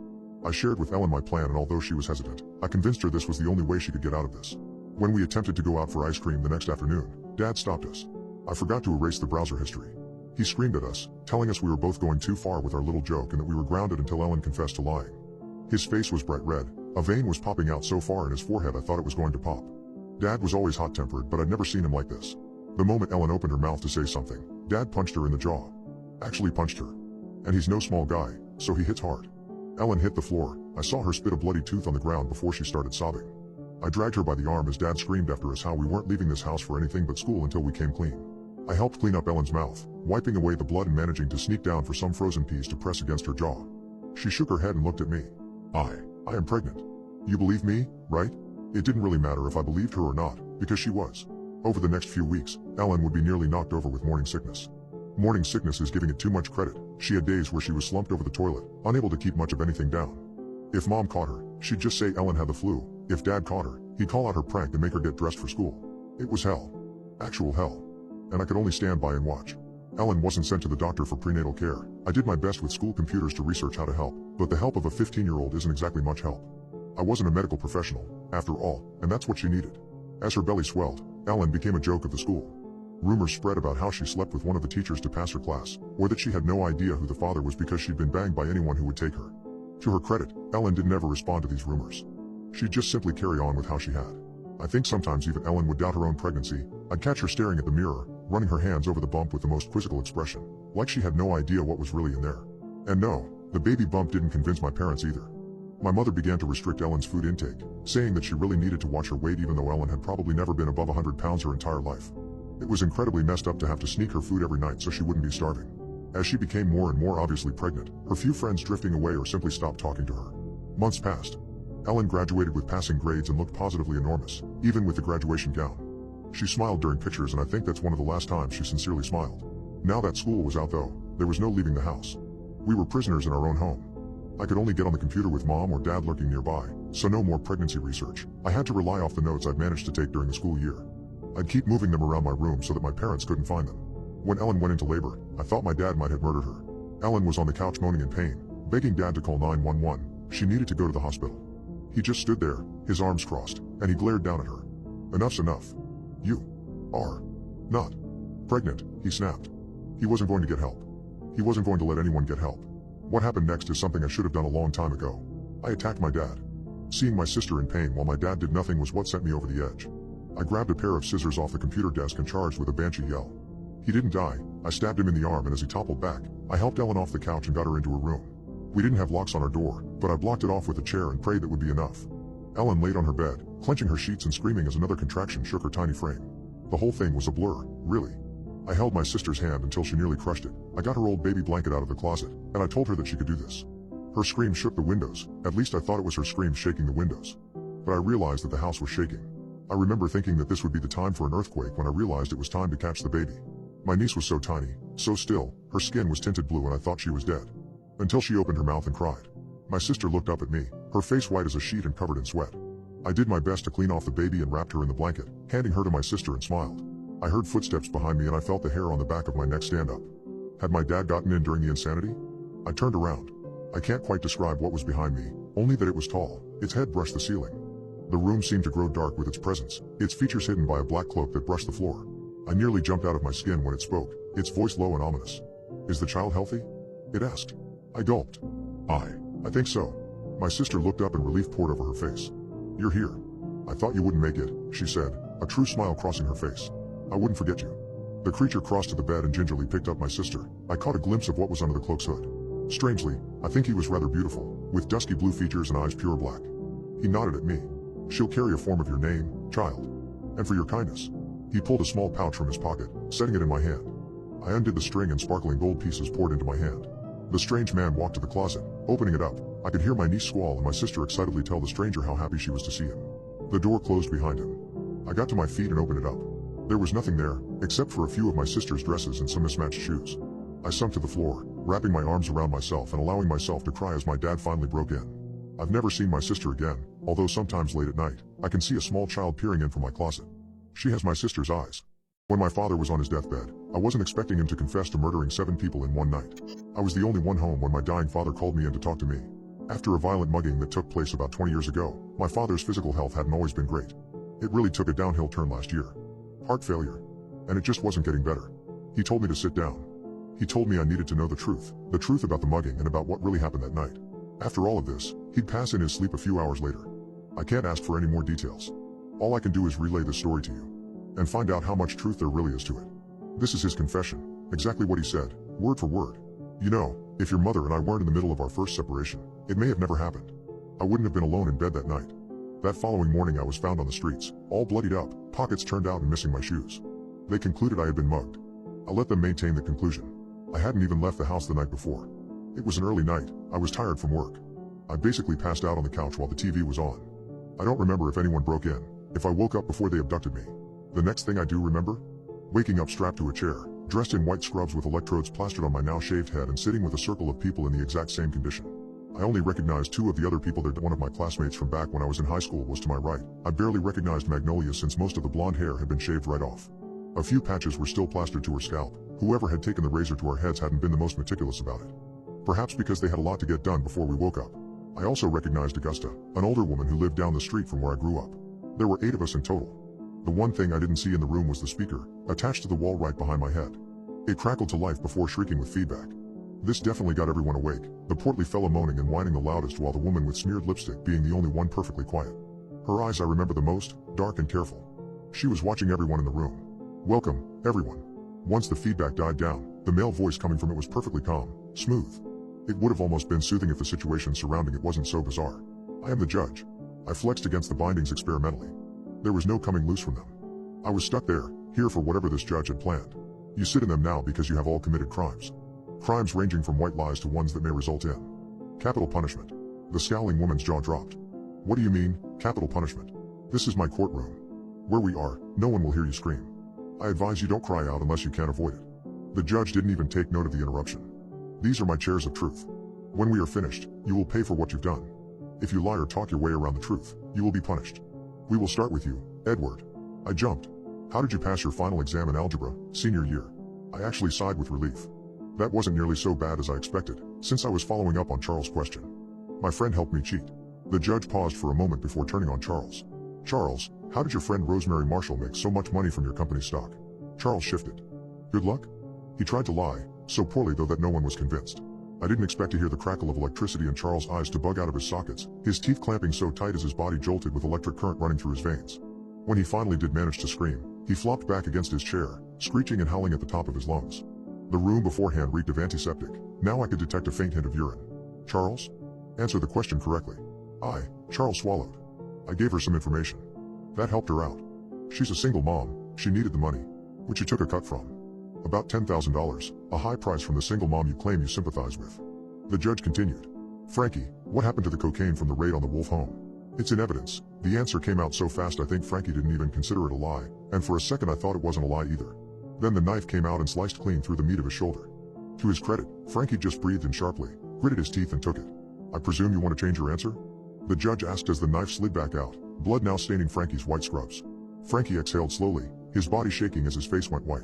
I shared with Ellen my plan, and although she was hesitant, I convinced her this was the only way she could get out of this. When we attempted to go out for ice cream the next afternoon, Dad stopped us. I forgot to erase the browser history. He screamed at us, telling us we were both going too far with our little joke and that we were grounded until Ellen confessed to lying. His face was bright red. A vein was popping out so far in his forehead I thought it was going to pop. Dad was always hot-tempered, but I'd never seen him like this. The moment Ellen opened her mouth to say something, Dad punched her in the jaw. Actually punched her. And he's no small guy, so he hits hard. Ellen hit the floor. I saw her spit a bloody tooth on the ground before she started sobbing. I dragged her by the arm as Dad screamed after us how we weren't leaving this house for anything but school until we came clean. I helped clean up Ellen's mouth, wiping away the blood and managing to sneak down for some frozen peas to press against her jaw. She shook her head and looked at me. I am pregnant. You believe me, right? It didn't really matter if I believed her or not, because she was. Over the next few weeks, Ellen would be nearly knocked over with morning sickness. Morning sickness is giving it too much credit. She had days where she was slumped over the toilet, unable to keep much of anything down. If Mom caught her, she'd just say Ellen had the flu. If Dad caught her, he'd call out her prank and make her get dressed for school. It was hell. Actual hell. And I could only stand by and watch. Ellen wasn't sent to the doctor for prenatal care. I did my best with school computers to research how to help, but the help of a 15-year-old isn't exactly much help. I wasn't a medical professional, after all, and that's what she needed. As her belly swelled, Ellen became a joke of the school. Rumors spread about how she slept with one of the teachers to pass her class, or that she had no idea who the father was because she'd been banged by anyone who would take her. To her credit, Ellen didn't ever respond to these rumors. She'd just simply carry on with how she had. I think sometimes even Ellen would doubt her own pregnancy. I'd catch her staring at the mirror, running her hands over the bump with the most quizzical expression, like she had no idea what was really in there. And no, the baby bump didn't convince my parents either. My mother began to restrict Ellen's food intake, saying that she really needed to watch her weight even though Ellen had probably never been above 100 pounds her entire life. It was incredibly messed up to have to sneak her food every night so she wouldn't be starving. As she became more and more obviously pregnant, her few friends drifting away or simply stopped talking to her. Months passed. Ellen graduated with passing grades and looked positively enormous, even with the graduation gown. She smiled during pictures, and I think that's one of the last times she sincerely smiled. Now that school was out though, there was no leaving the house. We were prisoners in our own home. I could only get on the computer with mom or dad lurking nearby, so no more pregnancy research. I had to rely off the notes I'd managed to take during the school year. I'd keep moving them around my room so that my parents couldn't find them. When Ellen went into labor, I thought my dad might have murdered her. Ellen was on the couch moaning in pain, begging Dad to call 911. She needed to go to the hospital. He just stood there, his arms crossed, and he glared down at her. Enough's enough. You are not pregnant, he snapped. He wasn't going to get help. He wasn't going to let anyone get help. What happened next is something I should have done a long time ago. I attacked my dad. Seeing my sister in pain while my dad did nothing was what sent me over the edge. I grabbed a pair of scissors off the computer desk and charged with a banshee yell. He didn't die. I stabbed him in the arm, and as he toppled back, I helped Ellen off the couch and got her into her room. We didn't have locks on our door, but I blocked it off with a chair and prayed that would be enough. Ellen laid on her bed, clenching her sheets and screaming as another contraction shook her tiny frame. The whole thing was a blur, really. I held my sister's hand until she nearly crushed it. I got her old baby blanket out of the closet, and I told her that she could do this. Her scream shook the windows. At least I thought it was her scream shaking the windows. But I realized that the house was shaking. I remember thinking that this would be the time for an earthquake when I realized it was time to catch the baby. My niece was so tiny, so still, her skin was tinted blue, and I thought she was dead. Until she opened her mouth and cried. My sister looked up at me, her face white as a sheet and covered in sweat. I did my best to clean off the baby and wrapped her in the blanket, handing her to my sister, and smiled. I heard footsteps behind me and I felt the hair on the back of my neck stand up. Had my dad gotten in during the insanity? I turned around. I can't quite describe what was behind me, only that it was tall. Its head brushed the ceiling. The room seemed to grow dark with its presence, its features hidden by a black cloak that brushed the floor. I nearly jumped out of my skin when it spoke, its voice low and ominous. Is the child healthy? It asked. I gulped. I think so. My sister looked up and relief poured over her face. You're here. I thought you wouldn't make it, she said, a true smile crossing her face. I wouldn't forget you. The creature crossed to the bed and gingerly picked up my sister. I caught a glimpse of what was under the cloak's hood. Strangely, I think he was rather beautiful, with dusky blue features and eyes pure black. He nodded at me. She'll carry a form of your name, child. And for your kindness. He pulled a small pouch from his pocket, setting it in my hand. I undid the string and sparkling gold pieces poured into my hand. The strange man walked to the closet, opening it up. I could hear my niece squall and my sister excitedly tell the stranger how happy she was to see him. The door closed behind him. I got to my feet and opened it up. There was nothing there, except for a few of my sister's dresses and some mismatched shoes. I sunk to the floor, wrapping my arms around myself and allowing myself to cry as my dad finally broke in. I've never seen my sister again, although sometimes late at night, I can see a small child peering in from my closet. She has my sister's eyes. When my father was on his deathbed, I wasn't expecting him to confess to murdering 7 people in one night. I was the only one home when my dying father called me in to talk to me. After a violent mugging that took place about 20 years ago, my father's physical health hadn't always been great. It really took a downhill turn last year. Heart failure. And it just wasn't getting better. He told me to sit down. He told me I needed to know the truth about the mugging and about what really happened that night. After all of this, he'd pass in his sleep a few hours later. I can't ask for any more details. All I can do is relay this story to you. And find out how much truth there really is to it. This is his confession, exactly what he said, word for word. You know, if your mother and I weren't in the middle of our first separation, it may have never happened. I wouldn't have been alone in bed that night. That following morning I was found on the streets, all bloodied up, pockets turned out and missing my shoes. They concluded I had been mugged. I let them maintain the conclusion. I hadn't even left the house the night before. It was an early night, I was tired from work. I basically passed out on the couch while the TV was on. I don't remember if anyone broke in, if I woke up before they abducted me. The next thing I do remember? Waking up strapped to a chair, dressed in white scrubs with electrodes plastered on my now shaved head and sitting with a circle of people in the exact same condition. I only recognized 2 of the other people there. One of my classmates from back when I was in high school was to my right. I barely recognized Magnolia since most of the blonde hair had been shaved right off. A few patches were still plastered to her scalp. Whoever had taken the razor to our heads hadn't been the most meticulous about it. Perhaps because they had a lot to get done before we woke up. I also recognized Augusta, an older woman who lived down the street from where I grew up. There were 8 of us in total. The one thing I didn't see in the room was the speaker, attached to the wall right behind my head. It crackled to life before shrieking with feedback. This definitely got everyone awake, the portly fellow moaning and whining the loudest while the woman with smeared lipstick being the only one perfectly quiet. Her eyes I remember the most, dark and careful. She was watching everyone in the room. Welcome, everyone. Once the feedback died down, the male voice coming from it was perfectly calm, smooth. It would have almost been soothing if the situation surrounding it wasn't so bizarre. I am the judge. I flexed against the bindings experimentally. There was no coming loose from them. I was stuck there, here for whatever this judge had planned. You sit in them now because you have all committed crimes. Crimes ranging from white lies to ones that may result in capital punishment. The scowling woman's jaw dropped. What do you mean, capital punishment? This is my courtroom. Where we are, no one will hear you scream. I advise you don't cry out unless you can't avoid it. The judge didn't even take note of the interruption. These are my chairs of truth. When we are finished, you will pay for what you've done. If you lie or talk your way around the truth, you will be punished. We will start with you, Edward. I jumped. How did you pass your final exam in algebra, senior year? I actually sighed with relief. That wasn't nearly so bad as I expected, since I was following up on Charles' question. My friend helped me cheat. The judge paused for a moment before turning on Charles. Charles, how did your friend Rosemary Marshall make so much money from your company's stock? Charles shifted. Good luck? He tried to lie, so poorly though that no one was convinced. I didn't expect to hear the crackle of electricity in Charles' eyes to bug out of his sockets, his teeth clamping so tight as his body jolted with electric current running through his veins. When he finally did manage to scream, he flopped back against his chair, screeching and howling at the top of his lungs. The room beforehand reeked of antiseptic. Now I could detect a faint hint of urine. Charles? Answer the question correctly. Charles swallowed. I gave her some information. That helped her out. She's a single mom, she needed the money, which you took a cut from. About $10,000, a high price from the single mom you claim you sympathize with. The judge continued. Frankie, what happened to the cocaine from the raid on the Wolf home? It's in evidence. The answer came out so fast I think Frankie didn't even consider it a lie, and for a second I thought it wasn't a lie either. Then the knife came out and sliced clean through the meat of his shoulder. To his credit, Frankie just breathed in sharply, gritted his teeth and took it. I presume you want to change your answer? The judge asked as the knife slid back out, blood now staining Frankie's white scrubs. Frankie exhaled slowly, his body shaking as his face went white.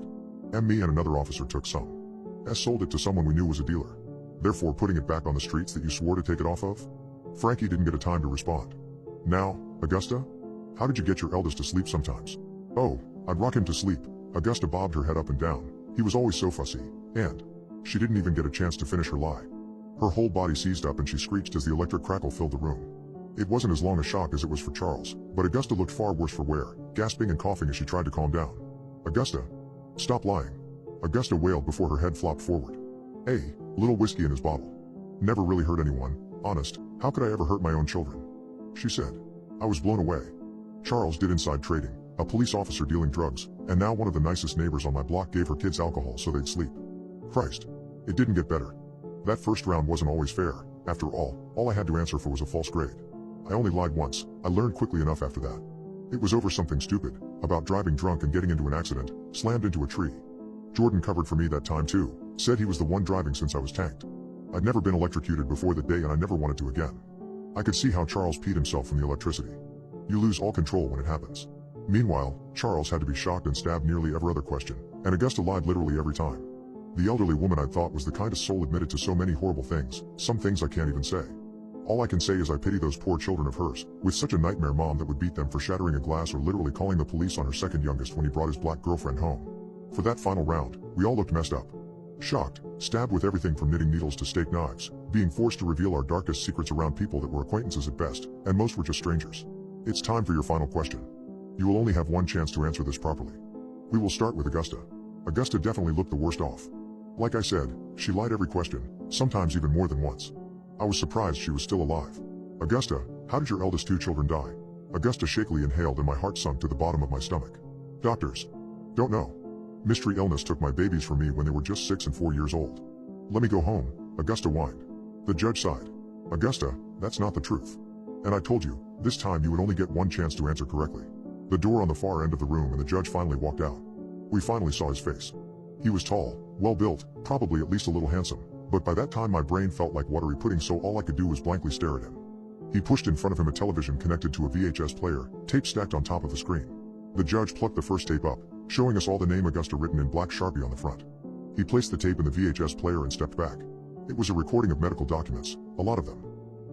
Me and another officer took some. Sold it to someone we knew was a dealer. Therefore putting it back on the streets that you swore to take it off of? Frankie didn't get a time to respond. Now, Augusta? How did you get your eldest to sleep sometimes? Oh, I'd rock him to sleep. Augusta bobbed her head up and down. He was always so fussy, and she didn't even get a chance to finish her lie. Her whole body seized up and she screeched as the electric crackle filled the room. It wasn't as long a shock as it was for Charles, but Augusta looked far worse for wear, gasping and coughing as she tried to calm down. Augusta? Stop lying. Augusta wailed before her head flopped forward. Little whiskey in his bottle. Never really hurt anyone, honest, how could I ever hurt my own children? She said. I was blown away. Charles did inside trading, a police officer dealing drugs, and now one of the nicest neighbors on my block gave her kids alcohol so they'd sleep. Christ. It didn't get better. That first round wasn't always fair. After all I had to answer for was a false grade. I only lied once. I learned quickly enough after that. It was over something stupid, about driving drunk and getting into an accident, slammed into a tree. Jordan covered for me that time too, said he was the one driving since I was tanked. I'd never been electrocuted before that day and I never wanted to again. I could see how Charles peed himself from the electricity. You lose all control when it happens. Meanwhile, Charles had to be shocked and stabbed nearly every other question, and Augusta lied literally every time. The elderly woman I'd thought was the kindest soul admitted to so many horrible things, some things I can't even say. All I can say is I pity those poor children of hers, with such a nightmare mom that would beat them for shattering a glass or literally calling the police on her second youngest when he brought his black girlfriend home. For that final round, we all looked messed up. Shocked, stabbed with everything from knitting needles to steak knives, being forced to reveal our darkest secrets around people that were acquaintances at best, and most were just strangers. It's time for your final question. You will only have one chance to answer this properly. We will start with Augusta. Augusta definitely looked the worst off. Like I said, she lied every question, sometimes even more than once. I was surprised she was still alive. Augusta, how did your eldest two children die? Augusta shakily inhaled and my heart sunk to the bottom of my stomach. Doctors. Don't know. Mystery illness took my babies from me when they were just 6 and 4 years old. Let me go home, Augusta whined. The judge sighed. Augusta, that's not the truth. And I told you, this time you would only get one chance to answer correctly. The door on the far end of the room and the judge finally walked out. We finally saw his face. He was tall, well-built, probably at least a little handsome, but by that time my brain felt like watery pudding so all I could do was blankly stare at him. He pushed in front of him a television connected to a VHS player, tape stacked on top of the screen. The judge plucked the first tape up, showing us all the name Augusta written in black Sharpie on the front. He placed the tape in the VHS player and stepped back. It was a recording of medical documents, a lot of them.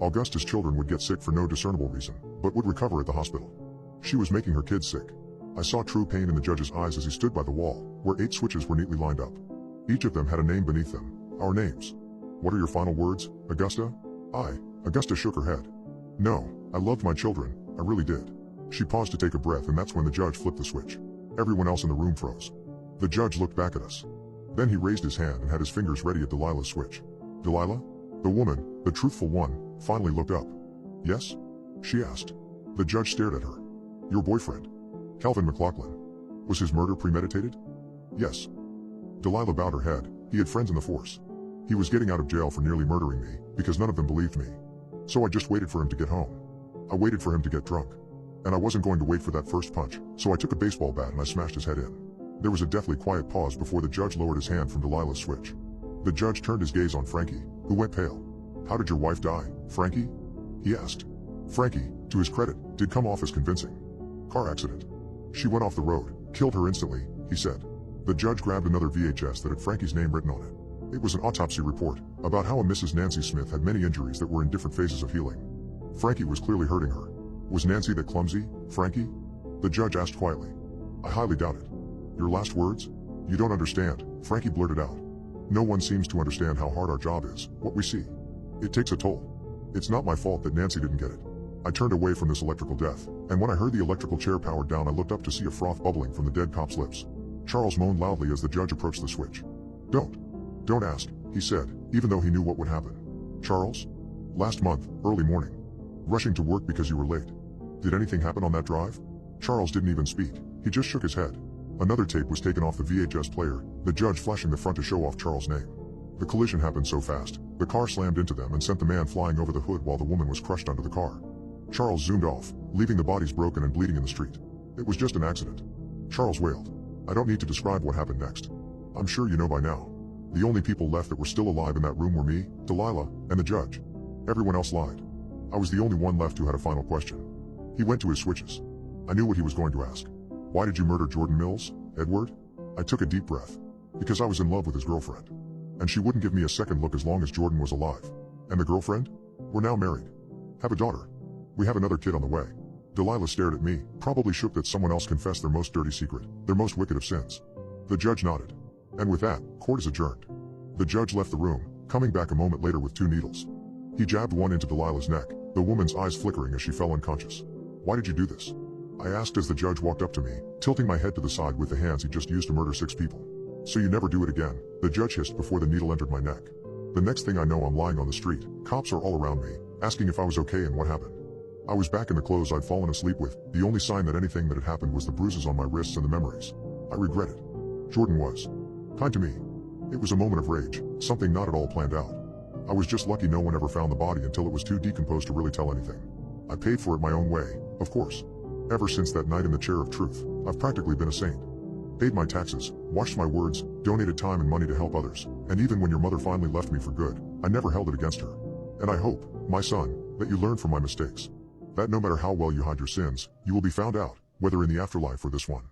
Augusta's children would get sick for no discernible reason, but would recover at the hospital. She was making her kids sick. I saw true pain in the judge's eyes as he stood by the wall, where 8 switches were neatly lined up. Each of them had a name beneath them, our names. What are your final words, Augusta? Augusta shook her head. No, I loved my children, I really did. She paused to take a breath and that's when the judge flipped the switch. Everyone else in the room froze. The judge looked back at us. Then he raised his hand and had his fingers ready at Delilah's switch. Delilah? The woman, the truthful one, finally looked up. Yes? She asked. The judge stared at her. Your boyfriend? Calvin McLaughlin. Was his murder premeditated? Yes. Delilah bowed her head. He had friends in the force. He was getting out of jail for nearly murdering me, because none of them believed me. So I just waited for him to get home. I waited for him to get drunk. And I wasn't going to wait for that first punch, so I took a baseball bat and I smashed his head in. There was a deathly quiet pause before the judge lowered his hand from Delilah's switch. The judge turned his gaze on Frankie, who went pale. How did your wife die, Frankie? He asked. Frankie, to his credit, did come off as convincing. Car accident. She went off the road, killed her instantly, he said. The judge grabbed another VHS that had Frankie's name written on it. It was an autopsy report about how a Mrs. Nancy Smith had many injuries that were in different phases of healing. Frankie was clearly hurting her. Was Nancy that clumsy, Frankie? The judge asked quietly. I highly doubt it. Your last words? You don't understand, Frankie blurted out. No one seems to understand how hard our job is, what we see. It takes a toll. It's not my fault that Nancy didn't get it. I turned away from this electrical death, and when I heard the electrical chair powered down, I looked up to see a froth bubbling from the dead cop's lips. Charles moaned loudly as the judge approached the switch. Don't ask, he said, even though he knew what would happen. Charles? Last month, early morning. Rushing to work because you were late. Did anything happen on that drive? Charles didn't even speak, he just shook his head. Another tape was taken off the VHS player, the judge flashing the front to show off Charles' name. The collision happened so fast, the car slammed into them and sent the man flying over the hood while the woman was crushed under the car. Charles zoomed off, leaving the bodies broken and bleeding in the street. It was just an accident. Charles wailed. I don't need to describe what happened next. I'm sure you know by now. The only people left that were still alive in that room were me, Delilah, and the judge. Everyone else lied. I was the only one left who had a final question. He went to his switches. I knew what he was going to ask. Why did you murder Jordan Mills, Edward? I took a deep breath. Because I was in love with his girlfriend. And she wouldn't give me a second look as long as Jordan was alive. And the girlfriend? We're now married. Have a daughter. We have another kid on the way. Delilah stared at me, probably shook that someone else confessed their most dirty secret, their most wicked of sins. The judge nodded. And with that, court is adjourned. The judge left the room, coming back a moment later with 2 needles. He jabbed one into Delilah's neck, the woman's eyes flickering as she fell unconscious. Why did you do this? I asked as the judge walked up to me, tilting my head to the side with the hands he just used to murder 6 people. So you never do it again, the judge hissed before the needle entered my neck. The next thing I know, I'm lying on the street, cops are all around me, asking if I was okay and what happened. I was back in the clothes I'd fallen asleep with, the only sign that anything that had happened was the bruises on my wrists and the memories. I regret it. Jordan was kind to me. It was a moment of rage, something not at all planned out. I was just lucky no one ever found the body until it was too decomposed to really tell anything. I paid for it my own way, of course. Ever since that night in the chair of truth, I've practically been a saint. Paid my taxes, watched my words, donated time and money to help others, and even when your mother finally left me for good, I never held it against her. And I hope, my son, that you learn from my mistakes. That no matter how well you hide your sins, you will be found out, whether in the afterlife or this one.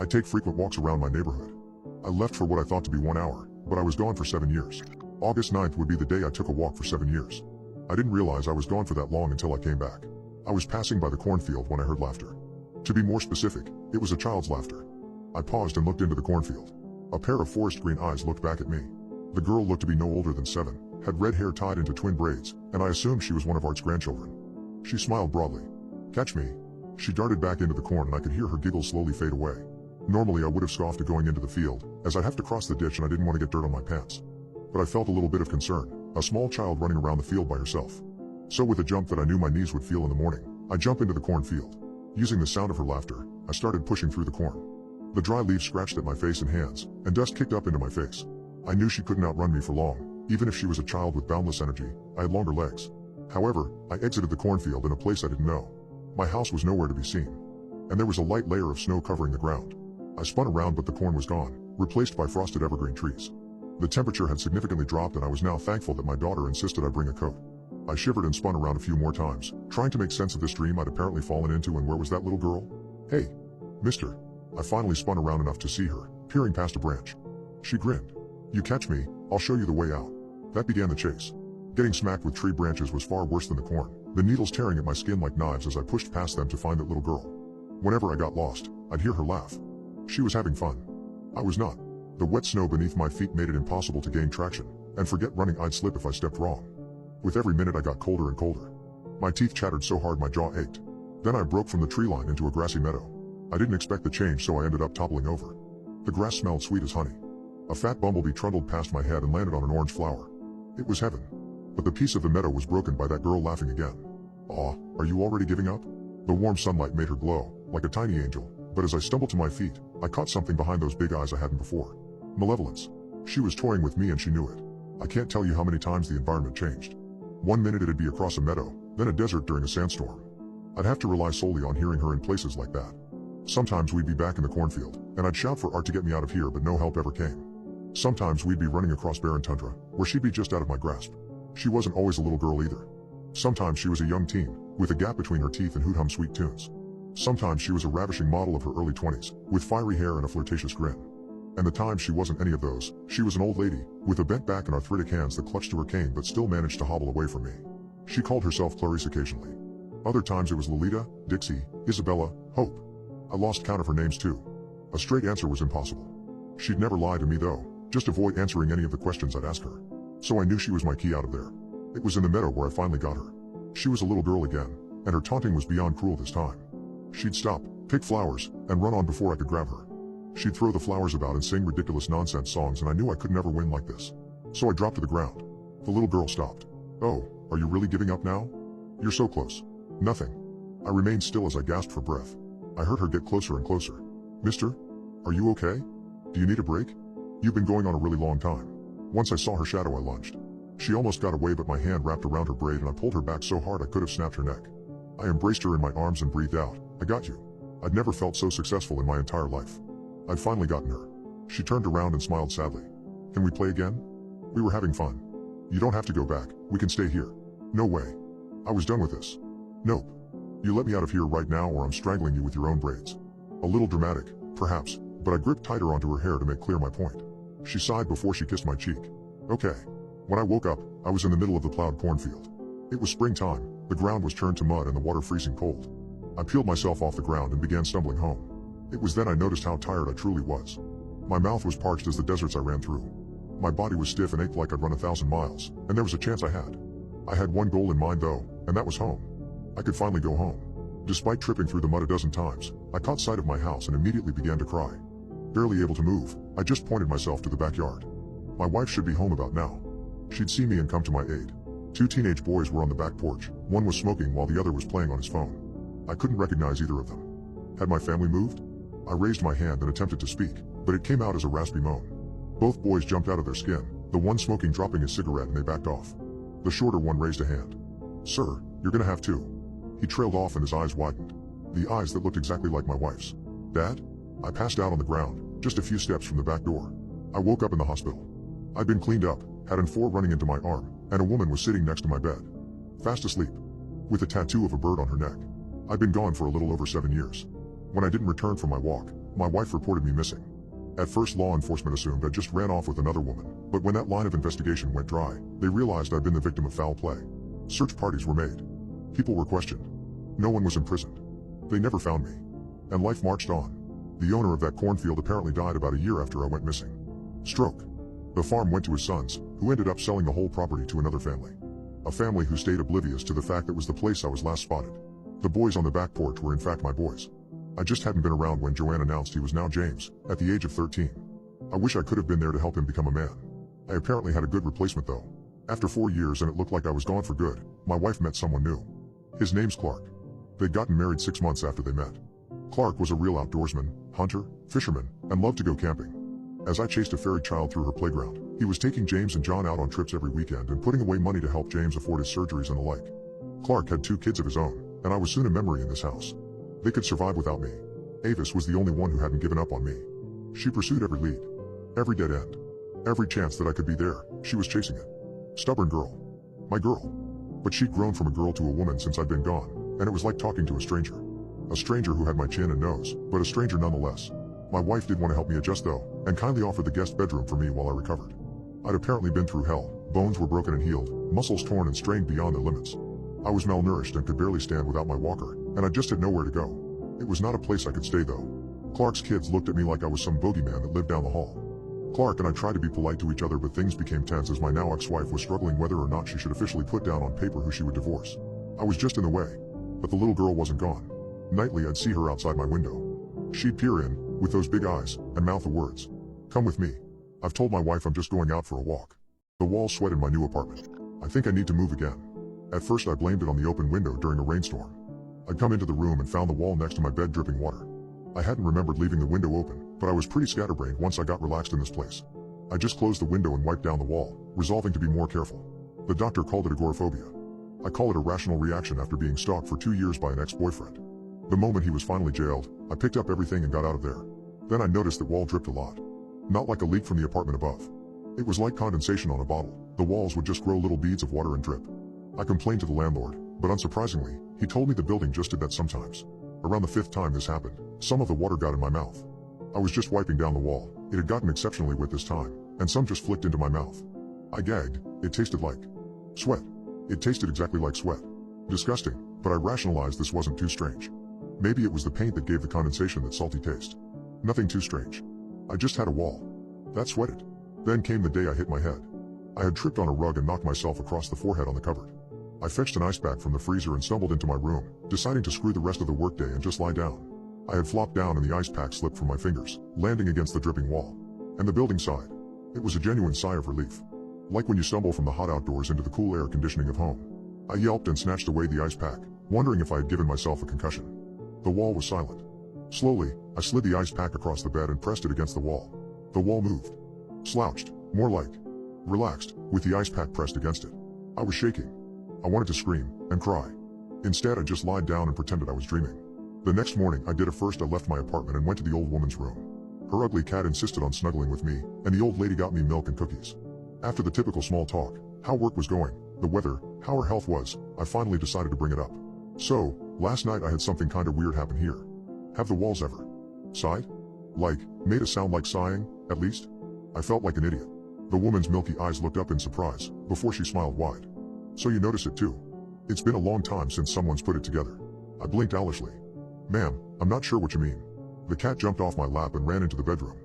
I take frequent walks around my neighborhood. I left for what I thought to be 1 hour, but I was gone for 7 years. August 9th would be the day I took a walk for 7 years. I didn't realize I was gone for that long until I came back. I was passing by the cornfield when I heard laughter. To be more specific, it was a child's laughter. I paused and looked into the cornfield. A pair of forest green eyes looked back at me. The girl looked to be no older than 7, had red hair tied into twin braids, and I assumed she was one of Art's grandchildren. She smiled broadly. Catch me. She darted back into the corn and I could hear her giggles slowly fade away. Normally I would have scoffed at going into the field, as I'd have to cross the ditch and I didn't want to get dirt on my pants. But I felt a little bit of concern, a small child running around the field by herself. So with a jump that I knew my knees would feel in the morning, I jumped into the cornfield. Using the sound of her laughter, I started pushing through the corn. The dry leaves scratched at my face and hands, and dust kicked up into my face. I knew she couldn't outrun me for long. Even if she was a child with boundless energy, I had longer legs. However, I exited the cornfield in a place I didn't know. My house was nowhere to be seen. And there was a light layer of snow covering the ground. I spun around but the corn was gone, replaced by frosted evergreen trees. The temperature had significantly dropped and I was now thankful that my daughter insisted I bring a coat. I shivered and spun around a few more times, trying to make sense of this dream I'd apparently fallen into, and where was that little girl? Hey, mister. I finally spun around enough to see her, peering past a branch. She grinned. You catch me, I'll show you the way out. That began the chase. Getting smacked with tree branches was far worse than the corn, the needles tearing at my skin like knives as I pushed past them to find that little girl. Whenever I got lost, I'd hear her laugh. She was having fun. I was not. The wet snow beneath my feet made it impossible to gain traction, and forget running, I'd slip if I stepped wrong. With every minute I got colder and colder. My teeth chattered so hard my jaw ached. Then I broke from the tree line into a grassy meadow. I didn't expect the change, so I ended up toppling over. The grass smelled sweet as honey. A fat bumblebee trundled past my head and landed on an orange flower. It was heaven. But the piece of the meadow was broken by that girl laughing again. Aw, are you already giving up? The warm sunlight made her glow, like a tiny angel, but as I stumbled to my feet, I caught something behind those big eyes I hadn't before. Malevolence. She was toying with me and she knew it. I can't tell you how many times the environment changed. 1 minute it'd be across a meadow, then a desert during a sandstorm. I'd have to rely solely on hearing her in places like that. Sometimes we'd be back in the cornfield, and I'd shout for Art to get me out of here, but no help ever came. Sometimes we'd be running across barren tundra, where she'd be just out of my grasp. She wasn't always a little girl either. Sometimes she was a young teen, with a gap between her teeth and who'd hum sweet tunes. Sometimes she was a ravishing model of her early 20s, with fiery hair and a flirtatious grin. And the times she wasn't any of those, she was an old lady, with a bent back and arthritic hands that clutched to her cane but still managed to hobble away from me. She called herself Clarice occasionally. Other times it was Lolita, Dixie, Isabella, Hope. I lost count of her names too. A straight answer was impossible. She'd never lie to me though, just avoid answering any of the questions I'd ask her. So I knew she was my key out of there. It was in the meadow where I finally got her. She was a little girl again, and her taunting was beyond cruel this time. She'd stop, pick flowers, and run on before I could grab her. She'd throw the flowers about and sing ridiculous nonsense songs, and I knew I could never win like this. So I dropped to the ground. The little girl stopped. "Oh, are you really giving up now? You're so close." "Nothing." I remained still as I gasped for breath. I heard her get closer and closer. "Mister? Are you okay? Do you need a break? You've been going on a really long time." Once I saw her shadow, I lunged. She almost got away, but my hand wrapped around her braid and I pulled her back so hard I could have snapped her neck. I embraced her in my arms and breathed out, "I got you." I'd never felt so successful in my entire life. I'd finally gotten her. She turned around and smiled sadly. "Can we play again? We were having fun. You don't have to go back, we can stay here." "No way. I was done with this." "Nope. You let me out of here right now or I'm strangling you with your own braids." A little dramatic, perhaps, but I gripped tighter onto her hair to make clear my point. She sighed before she kissed my cheek. "Okay." When I woke up, I was in the middle of the plowed cornfield. It was springtime, the ground was turned to mud and the water freezing cold. I peeled myself off the ground and began stumbling home. It was then I noticed how tired I truly was. My mouth was parched as the deserts I ran through. My body was stiff and ached like I'd run 1,000 miles, and there was a chance I had. I had one goal in mind though, and that was home. I could finally go home. Despite tripping through the mud a dozen times, I caught sight of my house and immediately began to cry. Barely able to move, I just pointed myself to the backyard. My wife should be home about now. She'd see me and come to my aid. 2 teenage boys were on the back porch, one was smoking while the other was playing on his phone. I couldn't recognize either of them. Had my family moved? I raised my hand and attempted to speak, but it came out as a raspy moan. Both boys jumped out of their skin, the one smoking dropping his cigarette, and they backed off. The shorter one raised a hand. "Sir, you're gonna have to." He trailed off and his eyes widened. The eyes that looked exactly like my wife's. "Dad?" I passed out on the ground, just a few steps from the back door. I woke up in the hospital. I'd been cleaned up, had an 4 running into my arm, and a woman was sitting next to my bed. Fast asleep. With a tattoo of a bird on her neck. I'd been gone for a little over 7 years. When I didn't return from my walk, my wife reported me missing. At first law enforcement assumed I just ran off with another woman, but when that line of investigation went dry, they realized I'd been the victim of foul play. Search parties were made. People were questioned. No one was imprisoned. They never found me. And life marched on. The owner of that cornfield apparently died about a year after I went missing. Stroke. The farm went to his sons, who ended up selling the whole property to another family. A family who stayed oblivious to the fact that was the place I was last spotted. The boys on the back porch were in fact my boys. I just hadn't been around when Joanne announced he was now James, at the age of 13. I wish I could have been there to help him become a man. I apparently had a good replacement though. After 4 years and it looked like I was gone for good, my wife met someone new. His name's Clark. They'd gotten married 6 months after they met. Clark was a real outdoorsman, hunter, fisherman, and loved to go camping. As I chased a fairy child through her playground, he was taking James and John out on trips every weekend and putting away money to help James afford his surgeries and the like. Clark had 2 kids of his own, and I was soon a memory in this house. They could survive without me. Avis was the only one who hadn't given up on me. She pursued every lead. Every dead end. Every chance that I could be there, she was chasing it. Stubborn girl. My girl. But she'd grown from a girl to a woman since I'd been gone, and it was like talking to a stranger. A stranger who had my chin and nose, but a stranger nonetheless. My wife did want to help me adjust though, and kindly offered the guest bedroom for me while I recovered. I'd apparently been through hell, bones were broken and healed, muscles torn and strained beyond their limits. I was malnourished and could barely stand without my walker, and I just had nowhere to go. It was not a place I could stay though. Clark's kids looked at me like I was some bogeyman that lived down the hall. Clark and I tried to be polite to each other, but things became tense as my now ex-wife was struggling whether or not she should officially put down on paper who she would divorce. I was just in the way. But the little girl wasn't gone. Nightly I'd see her outside my window. She'd peer in, with those big eyes, and mouth the words. "Come with me. I've told my wife I'm just going out for a walk." The walls sweat in my new apartment. I think I need to move again. At first I blamed it on the open window during a rainstorm. I'd come into the room and found the wall next to my bed dripping water. I hadn't remembered leaving the window open, but I was pretty scatterbrained once I got relaxed in this place. I just closed the window and wiped down the wall, resolving to be more careful. The doctor called it agoraphobia. I call it a rational reaction after being stalked for 2 years by an ex-boyfriend. The moment he was finally jailed, I picked up everything and got out of there. Then I noticed that wall dripped a lot. Not like a leak from the apartment above. It was like condensation on a bottle, The walls would just grow little beads of water and drip. I complained to the landlord, but unsurprisingly, he told me the building just did that sometimes. Around the 5th time this happened, some of the water got in my mouth. I was just wiping down the wall. It had gotten exceptionally wet this time, and some just flicked into my mouth. I gagged. It tasted like sweat. It tasted exactly like sweat. Disgusting, but I rationalized this wasn't too strange. Maybe it was the paint that gave the condensation that salty taste. Nothing too strange. I just had a wall that sweated. Then came the day I hit my head. I had tripped on a rug and knocked myself across the forehead on the cupboard. I fetched an ice pack from the freezer and stumbled into my room, deciding to screw the rest of the workday and just lie down. I had flopped down and the ice pack slipped from my fingers, landing against the dripping wall. And the building sighed. It was a genuine sigh of relief. Like when you stumble from the hot outdoors into the cool air conditioning of home. I yelped and snatched away the ice pack, wondering if I had given myself a concussion. The wall was silent. Slowly, I slid the ice pack across the bed and pressed it against the wall. The wall moved. Slouched, more like relaxed, with the ice pack pressed against it. I was shaking. I wanted to scream and cry. Instead, I just lied down and pretended I was dreaming. The next morning, I did a first. I left my apartment and went to the old woman's room. Her ugly cat insisted on snuggling with me, and the old lady got me milk and cookies. After the typical small talk, how work was going, the weather, how her health was, I finally decided to bring it up. So, last night I had something kinda weird happen here. Have the walls ever sighed? Like, made a sound like sighing, at least? I felt like an idiot. The woman's milky eyes looked up in surprise, before she smiled wide. So you notice it too? It's been a long time since someone's put it together. I blinked owlishly. Ma'am, I'm not sure what you mean. The cat jumped off my lap and ran into the bedroom.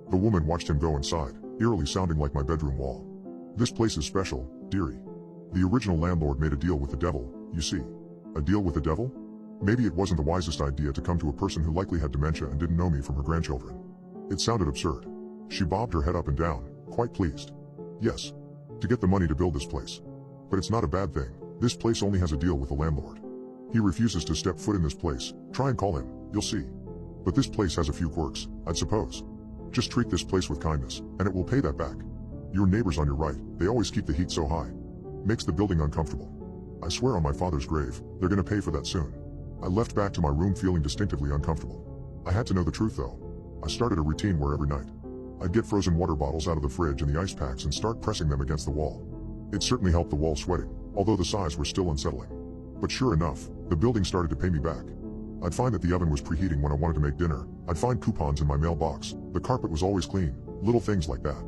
The woman watched him go inside, eerily sounding like my bedroom wall. This place is special, dearie. The original landlord made a deal with the devil, you see. A deal with the devil? Maybe it wasn't the wisest idea to come to a person who likely had dementia and didn't know me from her grandchildren. It sounded absurd. She bobbed her head up and down, quite pleased. Yes. To get the money to build this place. But it's not a bad thing. This place only has a deal with the landlord. He refuses to step foot in this place. Try and call him, you'll see. But this place has a few quirks, I'd suppose. Just treat this place with kindness, and it will pay that back. Your neighbors on your right, they always keep the heat so high. Makes the building uncomfortable. I swear on my father's grave, they're gonna pay for that soon. I left back to my room feeling distinctively uncomfortable. I had to know the truth though. I started a routine where every night, I'd get frozen water bottles out of the fridge and the ice packs and start pressing them against the wall. It certainly helped the wall sweating, although the sighs were still unsettling. But sure enough, the building started to pay me back. I'd find that the oven was preheating when I wanted to make dinner. I'd find coupons in my mailbox. The carpet was always clean, little things like that.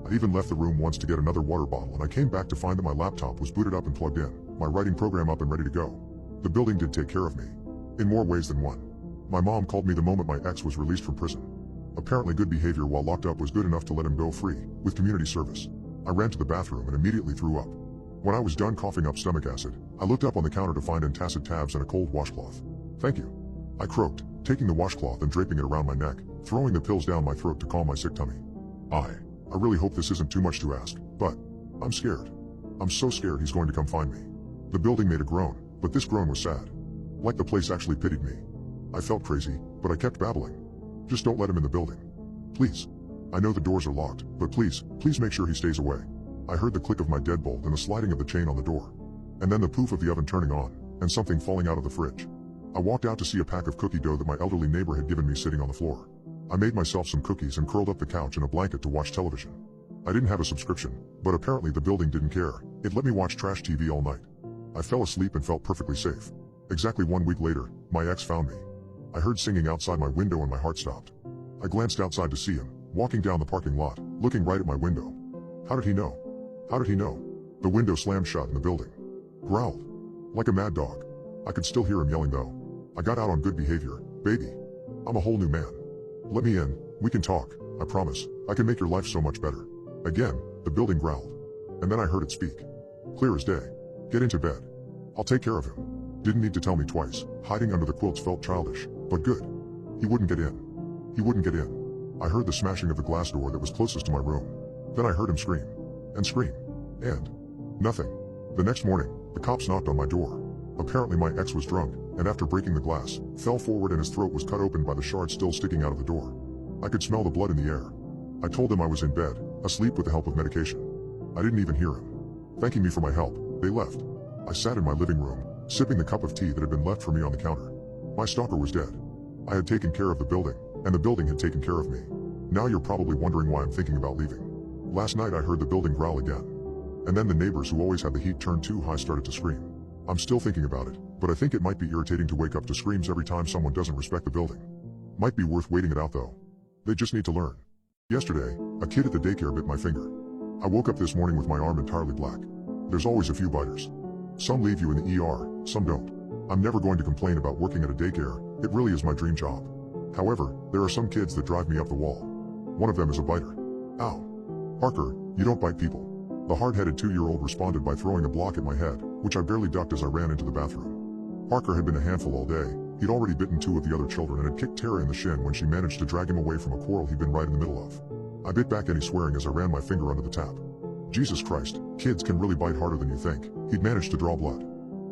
I even left the room once to get another water bottle and I came back to find that my laptop was booted up and plugged in, my writing program up and ready to go. The building did take care of me. In more ways than one. My mom called me the moment my ex was released from prison. Apparently good behavior while locked up was good enough to let him go free, with community service. I ran to the bathroom and immediately threw up. When I was done coughing up stomach acid, I looked up on the counter to find antacid tabs and a cold washcloth. Thank you. I croaked, taking the washcloth and draping it around my neck, throwing the pills down my throat to calm my sick tummy. I really hope this isn't too much to ask, but I'm scared. I'm so scared he's going to come find me. The building made a groan, but this groan was sad. Like the place actually pitied me. I felt crazy, but I kept babbling. Just don't let him in the building. Please. I know the doors are locked, but please make sure he stays away. I heard the click of my deadbolt and the sliding of the chain on the door. And then the poof of the oven turning on, and something falling out of the fridge. I walked out to see a pack of cookie dough that my elderly neighbor had given me sitting on the floor. I made myself some cookies and curled up the couch in a blanket to watch television. I didn't have a subscription, but apparently the building didn't care. It let me watch trash TV all night. I fell asleep and felt perfectly safe. Exactly 1 week later, my ex found me. I heard singing outside my window and my heart stopped. I glanced outside to see him, walking down the parking lot, looking right at my window. How did he know? How did he know? The window slammed shut and the building growled. Like a mad dog. I could still hear him yelling though. I got out on good behavior, baby. I'm a whole new man. Let me in, we can talk, I promise. I can make your life so much better. Again, the building growled. And then I heard it speak. Clear as day. Get into bed. I'll take care of him. Didn't need to tell me twice. Hiding under the quilts felt childish, but good. He wouldn't get in. He wouldn't get in. I heard the smashing of the glass door that was closest to my room. Then I heard him scream. And scream. And nothing. The next morning, the cops knocked on my door. Apparently my ex was drunk, and after breaking the glass, fell forward and his throat was cut open by the shards still sticking out of the door. I could smell the blood in the air. I told them I was in bed, asleep with the help of medication. I didn't even hear him. Thanking me for my help, they left. I sat in my living room, sipping the cup of tea that had been left for me on the counter. My stalker was dead. I had taken care of the building, and the building had taken care of me. Now you're probably wondering why I'm thinking about leaving. Last night I heard the building growl again. And then the neighbors who always had the heat turned too high started to scream. I'm still thinking about it, but I think it might be irritating to wake up to screams every time someone doesn't respect the building. Might be worth waiting it out though. They just need to learn. Yesterday, a kid at the daycare bit my finger. I woke up this morning with my arm entirely black. There's always a few biters. Some leave you in the ER, some don't. I'm never going to complain about working at a daycare, it really is my dream job. However, there are some kids that drive me up the wall. One of them is a biter. Ow. Parker, you don't bite people. The hard-headed 2-year-old responded by throwing a block at my head, which I barely ducked as I ran into the bathroom. Parker had been a handful all day. He'd already bitten 2 of the other children and had kicked Tara in the shin when she managed to drag him away from a quarrel he'd been right in the middle of. I bit back any swearing as I ran my finger under the tap. Jesus Christ, kids can really bite harder than you think. He'd managed to draw blood.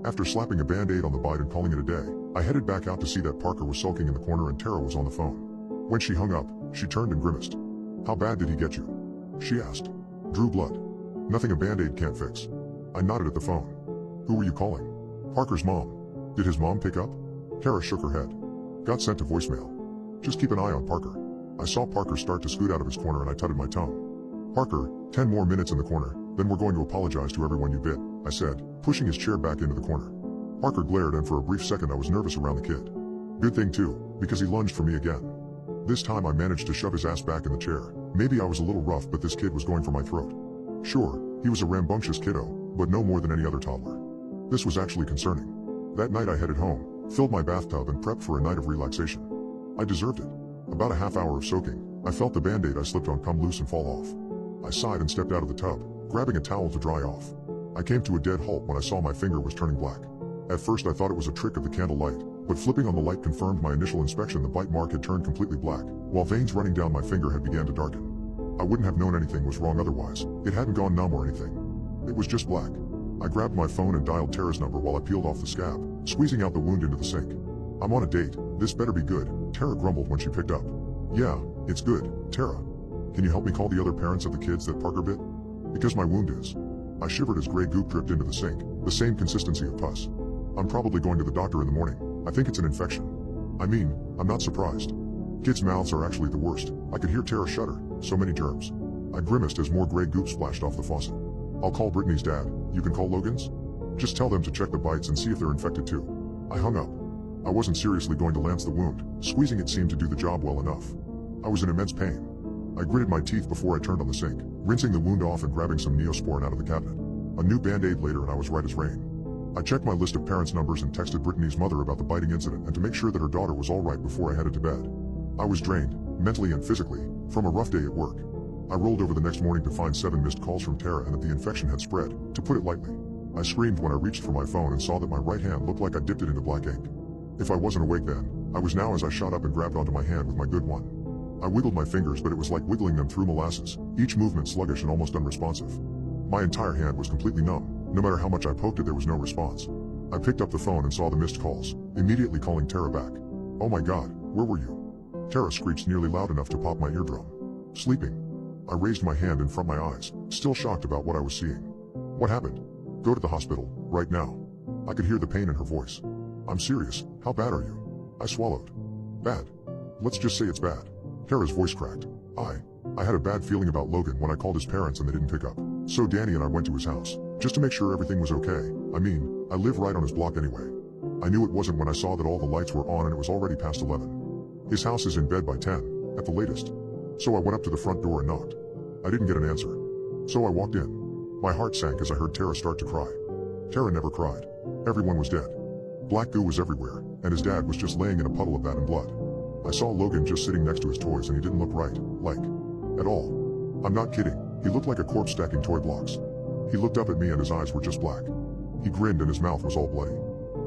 After slapping a band-aid on the bite and calling it a day, I headed back out to see that Parker was sulking in the corner and Tara was on the phone. When she hung up, she turned and grimaced. How bad did he get you? She asked. Drew blood. Nothing a band-aid can't fix. I nodded at the phone. Who were you calling? Parker's mom. Did his mom pick up? Tara shook her head. Got sent to voicemail. Just keep an eye on Parker. I saw Parker start to scoot out of his corner and I tutted my tongue. Parker, 10 more minutes in the corner, then we're going to apologize to everyone you bit, I said, pushing his chair back into the corner. Parker glared and for a brief second I was nervous around the kid. Good thing too, because he lunged for me again. This time I managed to shove his ass back in the chair. Maybe I was a little rough but this kid was going for my throat. Sure, he was a rambunctious kiddo, but no more than any other toddler. This was actually concerning. That night I headed home, filled my bathtub and prepped for a night of relaxation. I deserved it. About a half hour of soaking, I felt the band-aid I slipped on come loose and fall off. I sighed and stepped out of the tub, grabbing a towel to dry off. I came to a dead halt when I saw my finger was turning black. At first I thought it was a trick of the candle light, but flipping on the light confirmed my initial inspection. The bite mark had turned completely black, while veins running down my finger had begun to darken. I wouldn't have known anything was wrong otherwise. It hadn't gone numb or anything. It was just black. I grabbed my phone and dialed Tara's number while I peeled off the scab, squeezing out the wound into the sink. I'm on a date, this better be good, Tara grumbled when she picked up. Yeah, it's good, Tara. Can you help me call the other parents of the kids that Parker bit? Because my wound is. I shivered as gray goop dripped into the sink, the same consistency of pus. I'm probably going to the doctor in the morning. I think it's an infection. I mean, I'm not surprised. Kids' mouths are actually the worst. I could hear Tara shudder, so many germs. I grimaced as more gray goop splashed off the faucet. I'll call Brittany's dad, you can call Logan's? Just tell them to check the bites and see if they're infected too. I hung up. I wasn't seriously going to lance the wound, squeezing it seemed to do the job well enough. I was in immense pain. I gritted my teeth before I turned on the sink, rinsing the wound off and grabbing some Neosporin out of the cabinet. A new band-aid later and I was right as rain. I checked my list of parents' numbers and texted Brittany's mother about the biting incident and to make sure that her daughter was all right before I headed to bed. I was drained, mentally and physically, from a rough day at work. I rolled over the next morning to find 7 missed calls from Tara and that the infection had spread, to put it lightly. I screamed when I reached for my phone and saw that my right hand looked like I dipped it into black ink. If I wasn't awake then, I was now as I shot up and grabbed onto my hand with my good one. I wiggled my fingers but it was like wiggling them through molasses, each movement sluggish and almost unresponsive. My entire hand was completely numb. No matter how much I poked it there was no response. I picked up the phone and saw the missed calls, immediately calling Tara back. Oh my god, where were you? Tara screeched nearly loud enough to pop my eardrum. Sleeping. I raised my hand and from my eyes, still shocked about what I was seeing. What happened? Go to the hospital, right now. I could hear the pain in her voice. I'm serious, how bad are you? I swallowed. Bad. Let's just say it's bad. Tara's voice cracked. I had a bad feeling about Logan when I called his parents and they didn't pick up. So Danny and I went to his house, just to make sure everything was okay. I mean, I live right on his block anyway. I knew it wasn't when I saw that all the lights were on and it was already past 11. His house is in bed by 10, at the latest. So I went up to the front door and knocked. I didn't get an answer. So I walked in. My heart sank as I heard Tara start to cry. Tara never cried. Everyone was dead. Black goo was everywhere, and his dad was just laying in a puddle of that and blood. I saw Logan just sitting next to his toys and he didn't look right, at all. I'm not kidding, he looked like a corpse stacking toy blocks. He looked up at me and his eyes were just black. He grinned and his mouth was all bloody.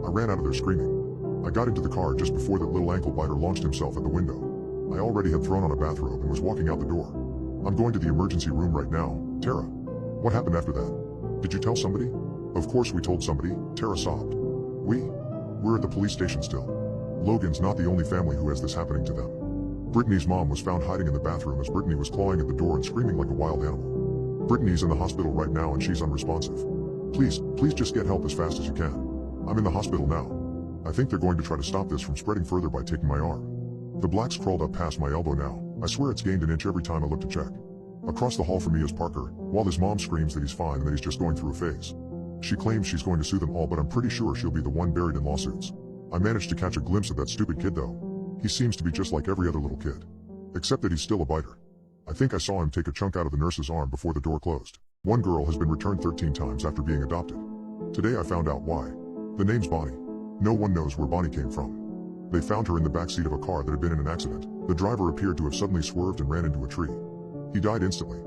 I ran out of there screaming. I got into the car just before that little ankle biter launched himself at the window. I already had thrown on a bathrobe and was walking out the door. I'm going to the emergency room right now, Tara. What happened after that? Did you tell somebody? Of course we told somebody, Tara sobbed. We're at the police station still. Logan's not the only family who has this happening to them. Brittany's mom was found hiding in the bathroom as Brittany was clawing at the door and screaming like a wild animal. Brittany's in the hospital right now and she's unresponsive. Please just get help as fast as you can. I'm in the hospital now. I think they're going to try to stop this from spreading further by taking my arm. The black's crawled up past my elbow now. I swear it's gained an inch every time I look to check. Across the hall from me is Parker, while his mom screams that he's fine and that he's just going through a phase. She claims she's going to sue them all, but I'm pretty sure she'll be the one buried in lawsuits. I managed to catch a glimpse of that stupid kid though. He seems to be just like every other little kid. Except that he's still a biter. I think I saw him take a chunk out of the nurse's arm before the door closed. One girl has been returned 13 times after being adopted. Today I found out why. The name's Bonnie. No one knows where Bonnie came from. They found her in the backseat of a car that had been in an accident. The driver appeared to have suddenly swerved and ran into a tree. He died instantly.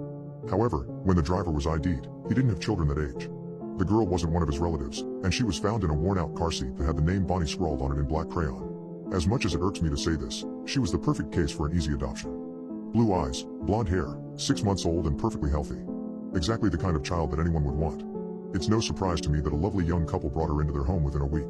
However, when the driver was ID'd, he didn't have children that age. The girl wasn't one of his relatives, and she was found in a worn-out car seat that had the name Bonnie scrawled on it in black crayon. As much as it irks me to say this, she was the perfect case for an easy adoption. Blue eyes, blonde hair, 6 months old and perfectly healthy. Exactly the kind of child that anyone would want. It's no surprise to me that a lovely young couple brought her into their home within a week.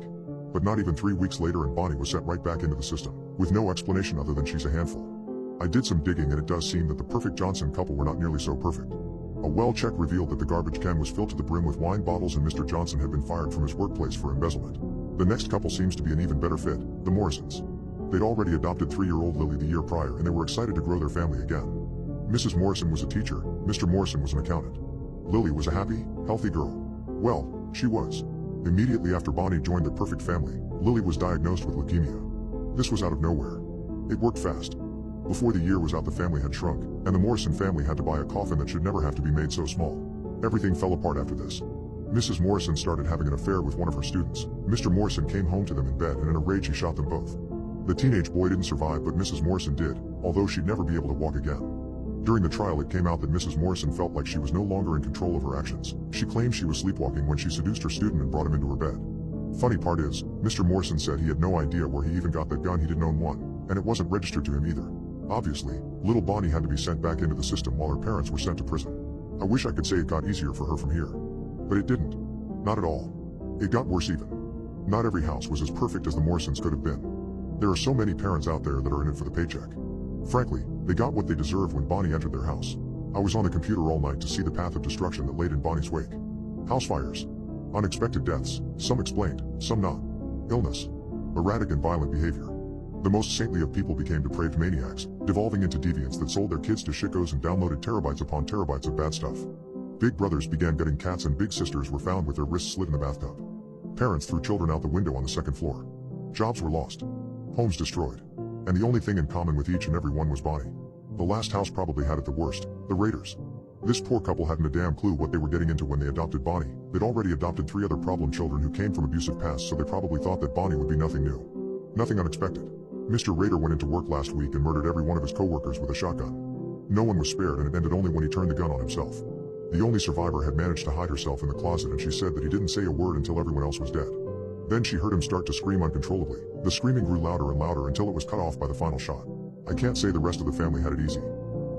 But not even 3 weeks later and Bonnie was sent right back into the system, with no explanation other than she's a handful. I did some digging and it does seem that the perfect Johnson couple were not nearly so perfect. A well check revealed that the garbage can was filled to the brim with wine bottles and Mr. Johnson had been fired from his workplace for embezzlement. The next couple seems to be an even better fit, the Morrisons. They'd already adopted 3-year-old Lily the year prior and they were excited to grow their family again. Mrs. Morrison was a teacher, Mr. Morrison was an accountant. Lily was a happy, healthy girl. Well, she was. Immediately after Bonnie joined their perfect family, Lily was diagnosed with leukemia. This was out of nowhere. It worked fast. Before the year was out the family had shrunk, and the Morrison family had to buy a coffin that should never have to be made so small. Everything fell apart after this. Mrs. Morrison started having an affair with one of her students. Mr. Morrison came home to them in bed and in a rage he shot them both. The teenage boy didn't survive but Mrs. Morrison did, although she'd never be able to walk again. During the trial it came out that Mrs. Morrison felt like she was no longer in control of her actions. She claimed she was sleepwalking when she seduced her student and brought him into her bed. Funny part is, Mr. Morrison said he had no idea where he even got that gun, he didn't own one, and it wasn't registered to him either. Obviously, little Bonnie had to be sent back into the system while her parents were sent to prison. I wish I could say it got easier for her from here. But it didn't. Not at all. It got worse even. Not every house was as perfect as the Morrisons could have been. There are so many parents out there that are in it for the paycheck. Frankly, they got what they deserved when Bonnie entered their house. I was on the computer all night to see the path of destruction that laid in Bonnie's wake. House fires. Unexpected deaths, some explained, some not. Illness. Erratic and violent behavior. The most saintly of people became depraved maniacs, devolving into deviants that sold their kids to shickos and downloaded terabytes upon terabytes of bad stuff. Big brothers began getting cats and big sisters were found with their wrists slit in the bathtub. Parents threw children out the window on the second floor. Jobs were lost. Homes destroyed. And the only thing in common with each and every one was Bonnie. The last house probably had it the worst, the Raiders. This poor couple hadn't a damn clue what they were getting into when they adopted Bonnie. They'd already adopted 3 other problem children who came from abusive pasts, so they probably thought that Bonnie would be nothing new. Nothing unexpected. Mr. Raider went into work last week and murdered every one of his co-workers with a shotgun. No one was spared and it ended only when he turned the gun on himself. The only survivor had managed to hide herself in the closet and she said that he didn't say a word until everyone else was dead. Then she heard him start to scream uncontrollably. The screaming grew louder and louder until it was cut off by the final shot. I can't say the rest of the family had it easy.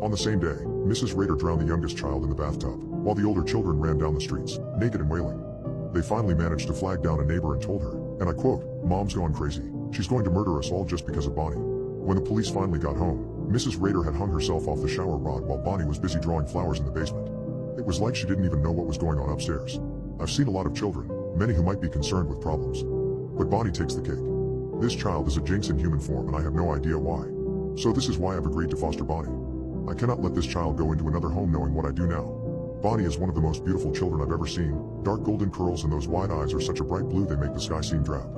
On the same day, Mrs. Raider drowned the youngest child in the bathtub, while the older children ran down the streets, naked and wailing. They finally managed to flag down a neighbor and told her, and I quote, "Mom's gone crazy. She's going to murder us all just because of Bonnie." When the police finally got home, Mrs. Raider had hung herself off the shower rod while Bonnie was busy drawing flowers in the basement. It was like she didn't even know what was going on upstairs. I've seen a lot of children, many who might be concerned with problems. But Bonnie takes the cake. This child is a jinx in human form and I have no idea why. So this is why I've agreed to foster Bonnie. I cannot let this child go into another home knowing what I do now. Bonnie is one of the most beautiful children I've ever seen. Dark golden curls and those wide eyes are such a bright blue they make the sky seem drab.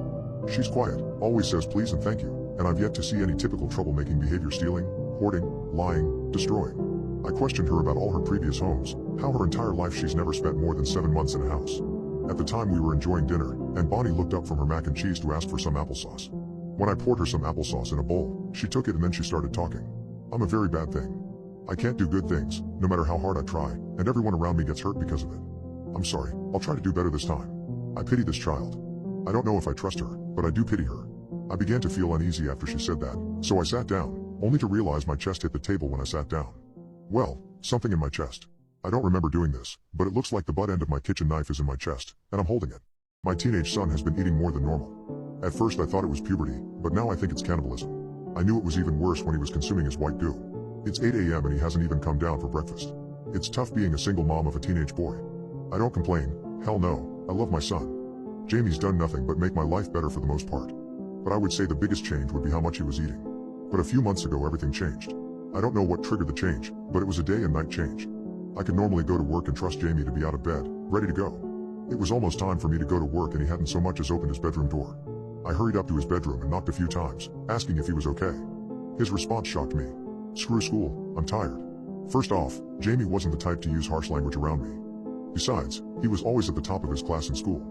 She's quiet, always says please and thank you, and I've yet to see any typical troublemaking behavior: stealing, hoarding, lying, destroying. I questioned her about all her previous homes, how her entire life she's never spent more than 7 months in a house. At the time we were enjoying dinner, and Bonnie looked up from her mac and cheese to ask for some applesauce. When I poured her some applesauce in a bowl, she took it and then she started talking. I'm a very bad thing. I can't do good things, no matter how hard I try, and everyone around me gets hurt because of it. I'm sorry, I'll try to do better this time. I pity this child. I don't know if I trust her, but I do pity her. I began to feel uneasy after she said that, so I sat down, only to realize my chest hit the table when I sat down. Well, something in my chest. I don't remember doing this, but it looks like the butt end of my kitchen knife is in my chest, and I'm holding it. My teenage son has been eating more than normal. At first I thought it was puberty, but now I think it's cannibalism. I knew it was even worse when he was consuming his white goo. It's 8 a.m. and he hasn't even come down for breakfast. It's tough being a single mom of a teenage boy. I don't complain, hell no, I love my son. Jamie's done nothing but make my life better for the most part. But I would say the biggest change would be how much he was eating. But a few months ago everything changed. I don't know what triggered the change, but it was a day and night change. I could normally go to work and trust Jamie to be out of bed, ready to go. It was almost time for me to go to work and he hadn't so much as opened his bedroom door. I hurried up to his bedroom and knocked a few times, asking if he was okay. His response shocked me. "Screw school, I'm tired." First off, Jamie wasn't the type to use harsh language around me. Besides, he was always at the top of his class in school.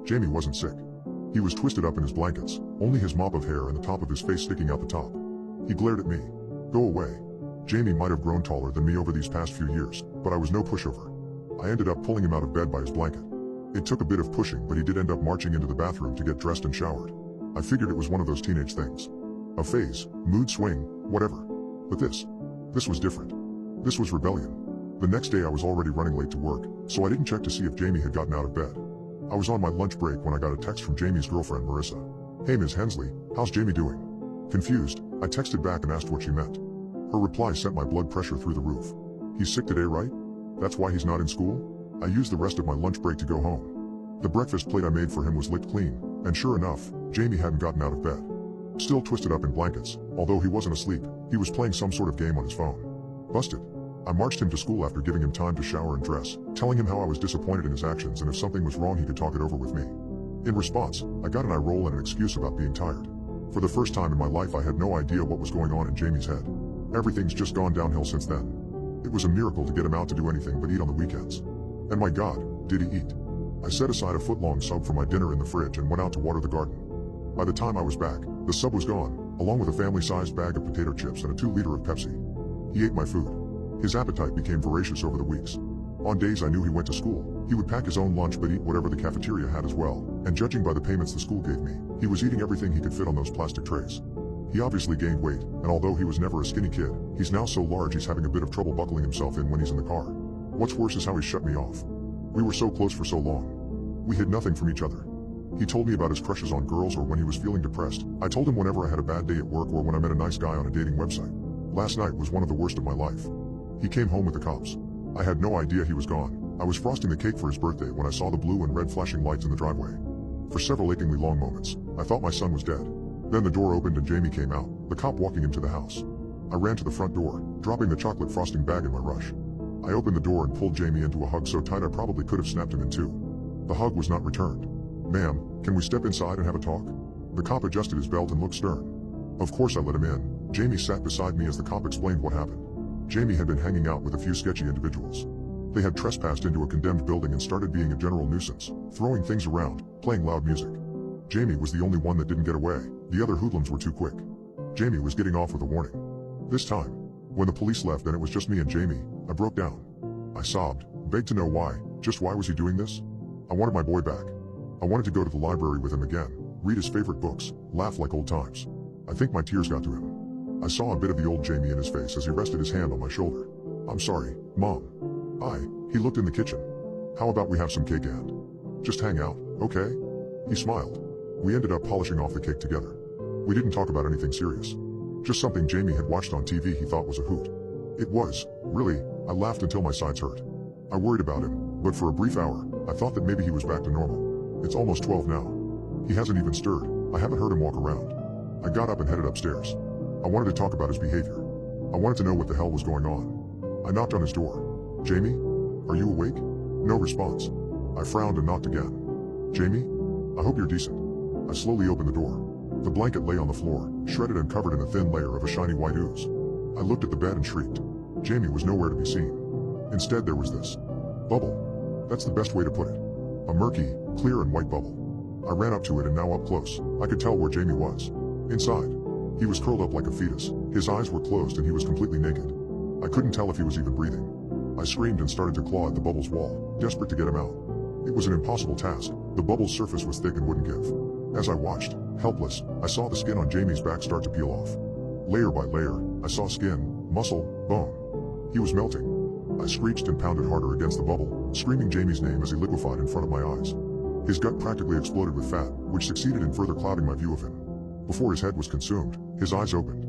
Jamie wasn't sick. He was twisted up in his blankets, only his mop of hair and the top of his face sticking out the top. He glared at me. "Go away." Jamie might have grown taller than me over these past few years, but I was no pushover. I ended up pulling him out of bed by his blanket. It took a bit of pushing, but he did end up marching into the bathroom to get dressed and showered. I figured it was one of those teenage things. A phase, mood swing, whatever. But this was different. This was rebellion. The next day I was already running late to work, so I didn't check to see if Jamie had gotten out of bed. I was on my lunch break when I got a text from Jamie's girlfriend Marissa. "Hey Ms. Hensley, how's Jamie doing?" Confused, I texted back and asked what she meant. Her reply sent my blood pressure through the roof. "He's sick today, right? That's why he's not in school?" I used the rest of my lunch break to go home. The breakfast plate I made for him was licked clean, and sure enough, Jamie hadn't gotten out of bed. Still twisted up in blankets, although he wasn't asleep, he was playing some sort of game on his phone. Busted. I marched him to school after giving him time to shower and dress, telling him how I was disappointed in his actions and if something was wrong he could talk it over with me. In response, I got an eye roll and an excuse about being tired. For the first time in my life I had no idea what was going on in Jamie's head. Everything's just gone downhill since then. It was a miracle to get him out to do anything but eat on the weekends. And my God, did he eat. I set aside a foot-long sub for my dinner in the fridge and went out to water the garden. By the time I was back, the sub was gone, along with a family-sized bag of potato chips and a 2-liter of Pepsi. He ate my food. His appetite became voracious over the weeks. On days I knew he went to school, he would pack his own lunch but eat whatever the cafeteria had as well, and judging by the payments the school gave me, he was eating everything he could fit on those plastic trays. He obviously gained weight, and although he was never a skinny kid, he's now so large he's having a bit of trouble buckling himself in when he's in the car. What's worse is how he shut me off. We were so close for so long. We hid nothing from each other. He told me about his crushes on girls or when he was feeling depressed. I told him whenever I had a bad day at work or when I met a nice guy on a dating website. Last night was one of the worst of my life. He came home with the cops. I had no idea he was gone. I was frosting the cake for his birthday when I saw the blue and red flashing lights in the driveway. For several achingly long moments, I thought my son was dead. Then the door opened and Jamie came out, the cop walking him to the house. I ran to the front door, dropping the chocolate frosting bag in my rush. I opened the door and pulled Jamie into a hug so tight I probably could have snapped him in two. The hug was not returned. "Ma'am, can we step inside and have a talk?" The cop adjusted his belt and looked stern. Of course I let him in. Jamie sat beside me as the cop explained what happened. Jamie had been hanging out with a few sketchy individuals. They had trespassed into a condemned building and started being a general nuisance, throwing things around, playing loud music. Jamie was the only one that didn't get away. The other hoodlums were too quick. Jamie was getting off with a warning. This time, when the police left and it was just me and Jamie, I broke down. I sobbed, begged to know why, just why was he doing this? I wanted my boy back. I wanted to go to the library with him again, read his favorite books, laugh like old times. I think my tears got to him. I saw a bit of the old Jamie in his face as he rested his hand on my shoulder. "I'm sorry, Mom." He looked in the kitchen. "How about we have some cake and just hang out, okay?" He smiled. We ended up polishing off the cake together. We didn't talk about anything serious. Just something Jamie had watched on TV he thought was a hoot. It was, really. I laughed until my sides hurt. I worried about him, but for a brief hour, I thought that maybe he was back to normal. It's almost 12 now. He hasn't even stirred. I haven't heard him walk around. I got up and headed upstairs. I wanted to talk about his behavior. I wanted to know what the hell was going on. I knocked on his door. "Jamie? Are you awake?" No response. I frowned and knocked again. "Jamie? I hope you're decent." I slowly opened the door. The blanket lay on the floor, shredded and covered in a thin layer of a shiny white ooze. I looked at the bed and shrieked. Jamie was nowhere to be seen. Instead there was this bubble. That's the best way to put it. A murky, clear and white bubble. I ran up to it and now up close, I could tell where Jamie was. Inside. He was curled up like a fetus, his eyes were closed and he was completely naked. I couldn't tell if he was even breathing. I screamed and started to claw at the bubble's wall, desperate to get him out. It was an impossible task. The bubble's surface was thick and wouldn't give. As I watched, helpless, I saw the skin on Jamie's back start to peel off. Layer by layer, I saw skin, muscle, bone. He was melting. I screeched and pounded harder against the bubble, screaming Jamie's name as he liquefied in front of my eyes. His gut practically exploded with fat, which succeeded in further clouding my view of him. Before his head was consumed, his eyes opened.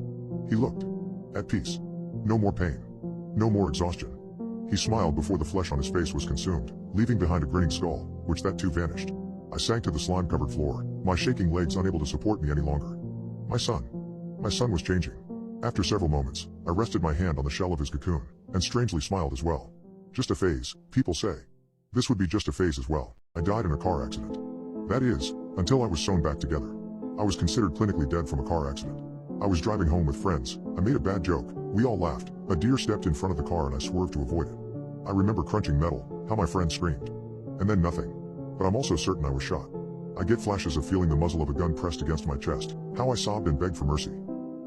He looked at peace. No more pain. No more exhaustion. He smiled before the flesh on his face was consumed, leaving behind a grinning skull, which that too vanished. I sank to the slime-covered floor, my shaking legs unable to support me any longer. My son was changing. After several moments, I rested my hand on the shell of his cocoon, and strangely smiled as well. Just a phase, people say. This would be just a phase as well. I died in a car accident. That is, until I was sewn back together. I was considered clinically dead from a car accident. I was driving home with friends, I made a bad joke, we all laughed, a deer stepped in front of the car and I swerved to avoid it. I remember crunching metal, how my friend screamed. And then nothing. But I'm also certain I was shot. I get flashes of feeling the muzzle of a gun pressed against my chest, how I sobbed and begged for mercy.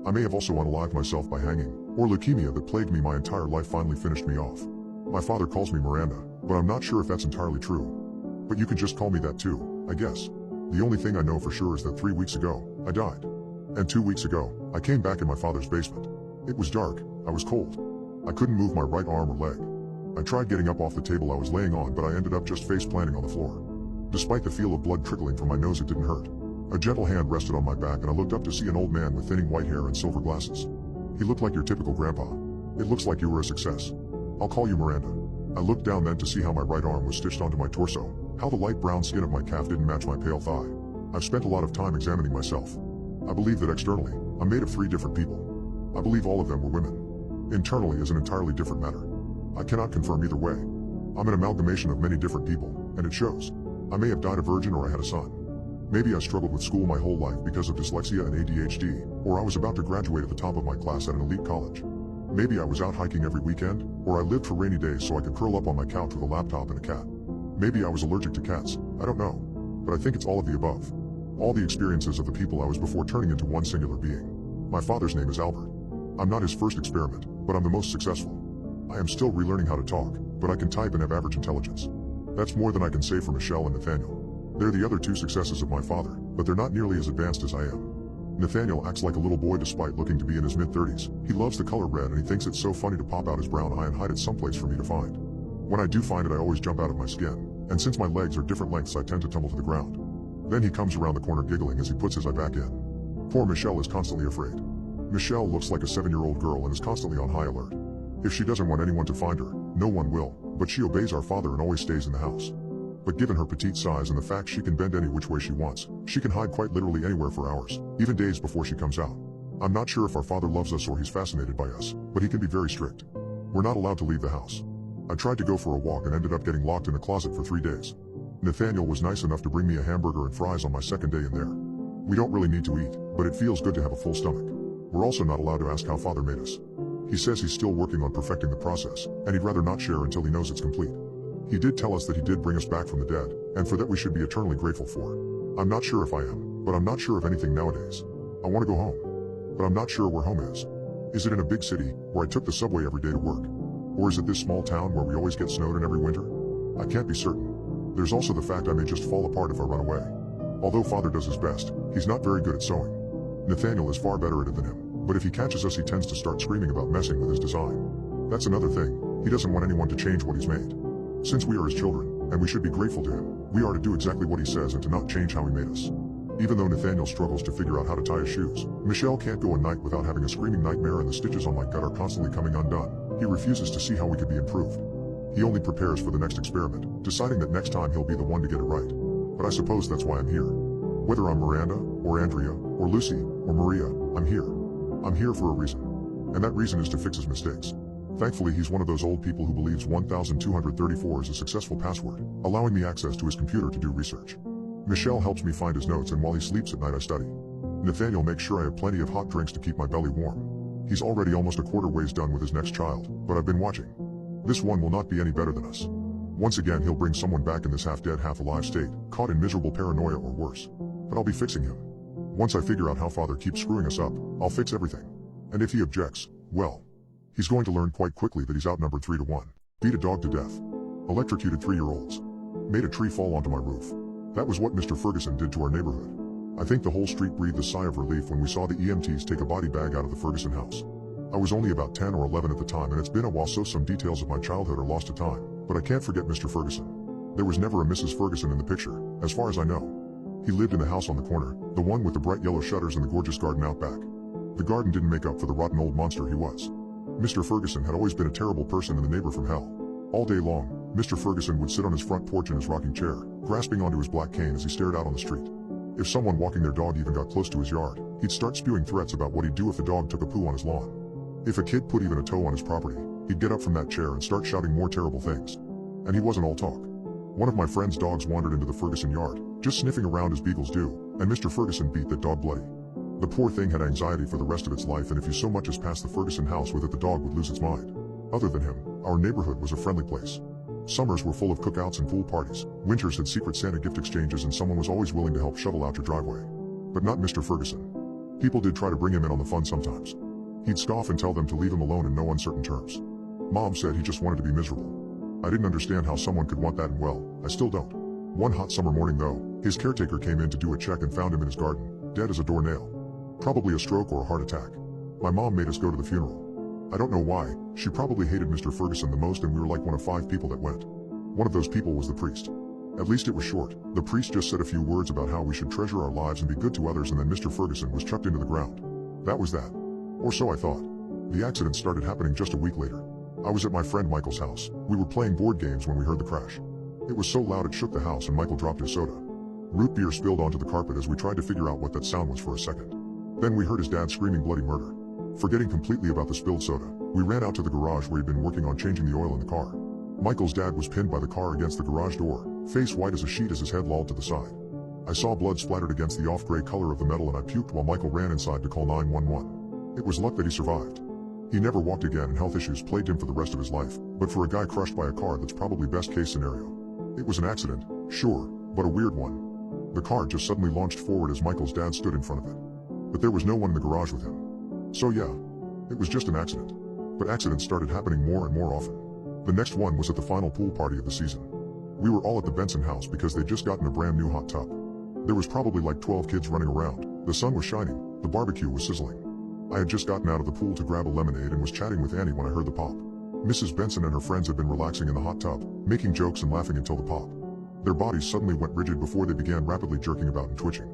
I may have also unalived myself by hanging, or leukemia that plagued me my entire life finally finished me off. My father calls me Miranda, but I'm not sure if that's entirely true. But you can just call me that too, I guess. The only thing I know for sure is that 3 weeks ago, I died. And 2 weeks ago, I came back in my father's basement. It was dark, I was cold. I couldn't move my right arm or leg. I tried getting up off the table I was laying on, but I ended up just face planting on the floor. Despite the feel of blood trickling from my nose, it didn't hurt. A gentle hand rested on my back and I looked up to see an old man with thinning white hair and silver glasses. He looked like your typical grandpa. It looks like you were a success. I'll call you Miranda. I looked down then to see how my right arm was stitched onto my torso, how the light brown skin of my calf didn't match my pale thigh. I've spent a lot of time examining myself. I believe that externally, I'm made of 3 different people. I believe all of them were women. Internally is an entirely different matter. I cannot confirm either way. I'm an amalgamation of many different people, and it shows. I may have died a virgin or I had a son. Maybe I struggled with school my whole life because of dyslexia and ADHD, or I was about to graduate at the top of my class at an elite college. Maybe I was out hiking every weekend, or I lived for rainy days so I could curl up on my couch with a laptop and a cat. Maybe I was allergic to cats, I don't know. But I think it's all of the above. All the experiences of the people I was before turning into one singular being. My father's name is Albert. I'm not his first experiment, but I'm the most successful. I am still relearning how to talk, but I can type and have average intelligence. That's more than I can say for Michelle and Nathaniel. They're the other 2 successes of my father, but they're not nearly as advanced as I am. Nathaniel acts like a little boy despite looking to be in his mid-30s. He loves the color red and he thinks it's so funny to pop out his brown eye and hide it someplace for me to find. When I do find it, I always jump out of my skin, and since my legs are different lengths I tend to tumble to the ground. Then he comes around the corner giggling as he puts his eye back in. Poor Michelle is constantly afraid. Michelle looks like a 7-year-old girl and is constantly on high alert. If she doesn't want anyone to find her, no one will, but she obeys our father and always stays in the house. But given her petite size and the fact she can bend any which way she wants, she can hide quite literally anywhere for hours, even days before she comes out. I'm not sure if our father loves us or he's fascinated by us, but he can be very strict. We're not allowed to leave the house. I tried to go for a walk and ended up getting locked in a closet for 3 days. Nathaniel was nice enough to bring me a hamburger and fries on my second day in there. We don't really need to eat, but it feels good to have a full stomach. We're also not allowed to ask how father made us. He says he's still working on perfecting the process, and he'd rather not share until he knows it's complete. He did tell us that he did bring us back from the dead, and for that we should be eternally grateful for. I'm not sure if I am, but I'm not sure of anything nowadays. I want to go home. But I'm not sure where home is. Is it in a big city, where I took the subway every day to work? Or is it this small town where we always get snowed in every winter? I can't be certain. There's also the fact I may just fall apart if I run away. Although father does his best, he's not very good at sewing. Nathaniel is far better at it than him, but if he catches us he tends to start screaming about messing with his design. That's another thing, he doesn't want anyone to change what he's made. Since we are his children, and we should be grateful to him, we are to do exactly what he says and to not change how he made us. Even though Nathaniel struggles to figure out how to tie his shoes, Michelle can't go a night without having a screaming nightmare and the stitches on my gut are constantly coming undone. He refuses to see how we could be improved. He only prepares for the next experiment, deciding that next time he'll be the one to get it right. But I suppose that's why I'm here. Whether I'm Miranda, or Andrea, or Lucy, or Maria, I'm here. I'm here for a reason. And that reason is to fix his mistakes. Thankfully he's one of those old people who believes 1234 is a successful password, allowing me access to his computer to do research. Michelle helps me find his notes and while he sleeps at night I study. Nathaniel makes sure I have plenty of hot drinks to keep my belly warm. He's already almost a quarter ways done with his next child, but I've been watching. This one will not be any better than us. Once again he'll bring someone back in this half-dead half-alive state, caught in miserable paranoia or worse. But I'll be fixing him. Once I figure out how father keeps screwing us up, I'll fix everything. And if he objects, well, he's going to learn quite quickly that he's outnumbered 3 to 1. Beat a dog to death. Electrocuted 3-year-olds. Made a tree fall onto my roof. That was what Mr. Ferguson did to our neighborhood. I think the whole street breathed a sigh of relief when we saw the EMTs take a body bag out of the Ferguson house. I was only about 10 or 11 at the time and it's been a while so some details of my childhood are lost to time, but I can't forget Mr. Ferguson. There was never a Mrs. Ferguson in the picture, as far as I know. He lived in the house on the corner, the one with the bright yellow shutters and the gorgeous garden out back. The garden didn't make up for the rotten old monster he was. Mr. Ferguson had always been a terrible person and the neighbor from hell. All day long, Mr. Ferguson would sit on his front porch in his rocking chair, grasping onto his black cane as he stared out on the street. If someone walking their dog even got close to his yard, he'd start spewing threats about what he'd do if the dog took a poo on his lawn. If a kid put even a toe on his property, he'd get up from that chair and start shouting more terrible things. And he wasn't all talk. One of my friend's dogs wandered into the Ferguson yard, just sniffing around as beagles do, and Mr. Ferguson beat that dog bloody. The poor thing had anxiety for the rest of its life, and if you so much as passed the Ferguson house with it, the dog would lose its mind. Other than him, our neighborhood was a friendly place. Summers were full of cookouts and pool parties, winters had secret Santa gift exchanges, and someone was always willing to help shovel out your driveway. But not Mr. Ferguson. People did try to bring him in on the fun sometimes. He'd scoff and tell them to leave him alone in no uncertain terms. Mom said he just wanted to be miserable. I didn't understand how someone could want that, and well, I still don't. One hot summer morning though, his caretaker came in to do a check and found him in his garden, dead as a doornail. Probably a stroke or a heart attack. My mom made us go to the funeral. I don't know why, she probably hated Mr. Ferguson the most, and we were like one of 5 people that went. One of those people was the priest. At least it was short. The priest just said a few words about how we should treasure our lives and be good to others, and then Mr. Ferguson was chucked into the ground. That was that. Or so I thought. The accident started happening just a week later. I was at my friend Michael's house. We were playing board games when we heard the crash. It was so loud it shook the house, and Michael dropped his soda. Root beer spilled onto the carpet as we tried to figure out what that sound was for a second. Then we heard his dad screaming bloody murder. Forgetting completely about the spilled soda, we ran out to the garage where he'd been working on changing the oil in the car. Michael's dad was pinned by the car against the garage door, face white as a sheet as his head lolled to the side. I saw blood splattered against the off-gray color of the metal, and I puked while Michael ran inside to call 911. It was luck that he survived. He never walked again, and health issues plagued him for the rest of his life, but for a guy crushed by a car, that's probably best case scenario. It was an accident, sure, but a weird one. The car just suddenly launched forward as Michael's dad stood in front of it. But there was no one in the garage with him. So yeah, it was just an accident. But accidents started happening more and more often. The next one was at the final pool party of the season. We were all at the Benson house because they'd just gotten a brand new hot tub. There was probably like 12 kids running around, the sun was shining, the barbecue was sizzling. I had just gotten out of the pool to grab a lemonade and was chatting with Annie when I heard the pop. Mrs. Benson and her friends had been relaxing in the hot tub, making jokes and laughing until the pop. Their bodies suddenly went rigid before they began rapidly jerking about and twitching.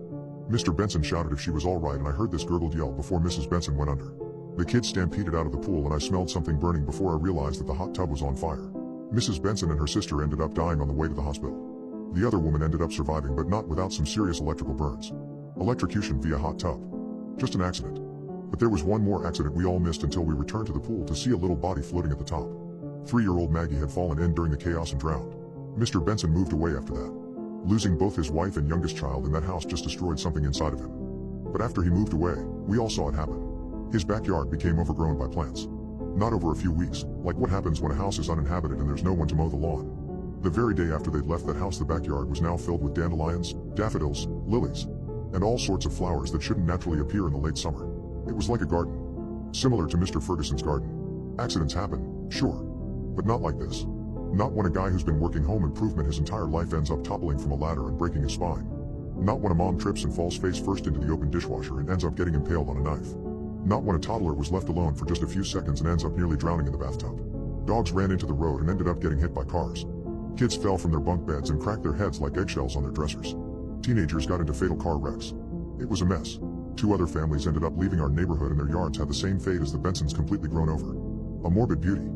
Mr. Benson shouted if she was all right, and I heard this gurgled yell before Mrs. Benson went under. The kids stampeded out of the pool, and I smelled something burning before I realized that the hot tub was on fire. Mrs. Benson and her sister ended up dying on the way to the hospital. The other woman ended up surviving, but not without some serious electrical burns. Electrocution via hot tub. Just an accident. But there was one more accident we all missed until we returned to the pool to see a little body floating at the top. 3-year-old Maggie had fallen in during the chaos and drowned. Mr. Benson moved away after that. Losing both his wife and youngest child in that house just destroyed something inside of him. But after he moved away, we all saw it happen. His backyard became overgrown by plants. Not over a few weeks, like what happens when a house is uninhabited and there's no one to mow the lawn. The very day after they'd left that house, the backyard was now filled with dandelions, daffodils, lilies, and all sorts of flowers that shouldn't naturally appear in the late summer. It was like a garden. Similar to Mr. Ferguson's garden. Accidents happen, sure. But not like this. Not when a guy who's been working home improvement his entire life ends up toppling from a ladder and breaking his spine. Not when a mom trips and falls face first into the open dishwasher and ends up getting impaled on a knife. Not when a toddler was left alone for just a few seconds and ends up nearly drowning in the bathtub. Dogs ran into the road and ended up getting hit by cars. Kids fell from their bunk beds and cracked their heads like eggshells on their dressers. Teenagers got into fatal car wrecks. It was a mess. 2 other families ended up leaving our neighborhood, and their yards had the same fate as the Bensons, completely grown over. A morbid beauty.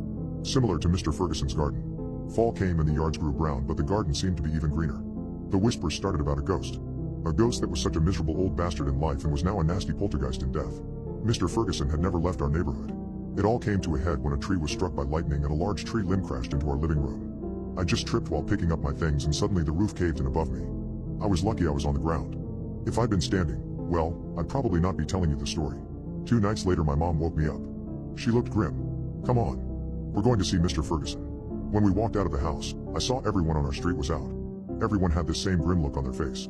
Similar to Mr. Ferguson's garden. Fall came and the yards grew brown, but the garden seemed to be even greener. The whispers started about a ghost. A ghost that was such a miserable old bastard in life and was now a nasty poltergeist in death. Mr. Ferguson had never left our neighborhood. It all came to a head when a tree was struck by lightning and a large tree limb crashed into our living room. I just tripped while picking up my things and suddenly the roof caved in above me. I was lucky I was on the ground. If I'd been standing, well, I'd probably not be telling you the story. 2 nights later my mom woke me up. She looked grim. Come on. We're going to see Mr. Ferguson. When we walked out of the house, I saw everyone on our street was out. Everyone had this same grim look on their face.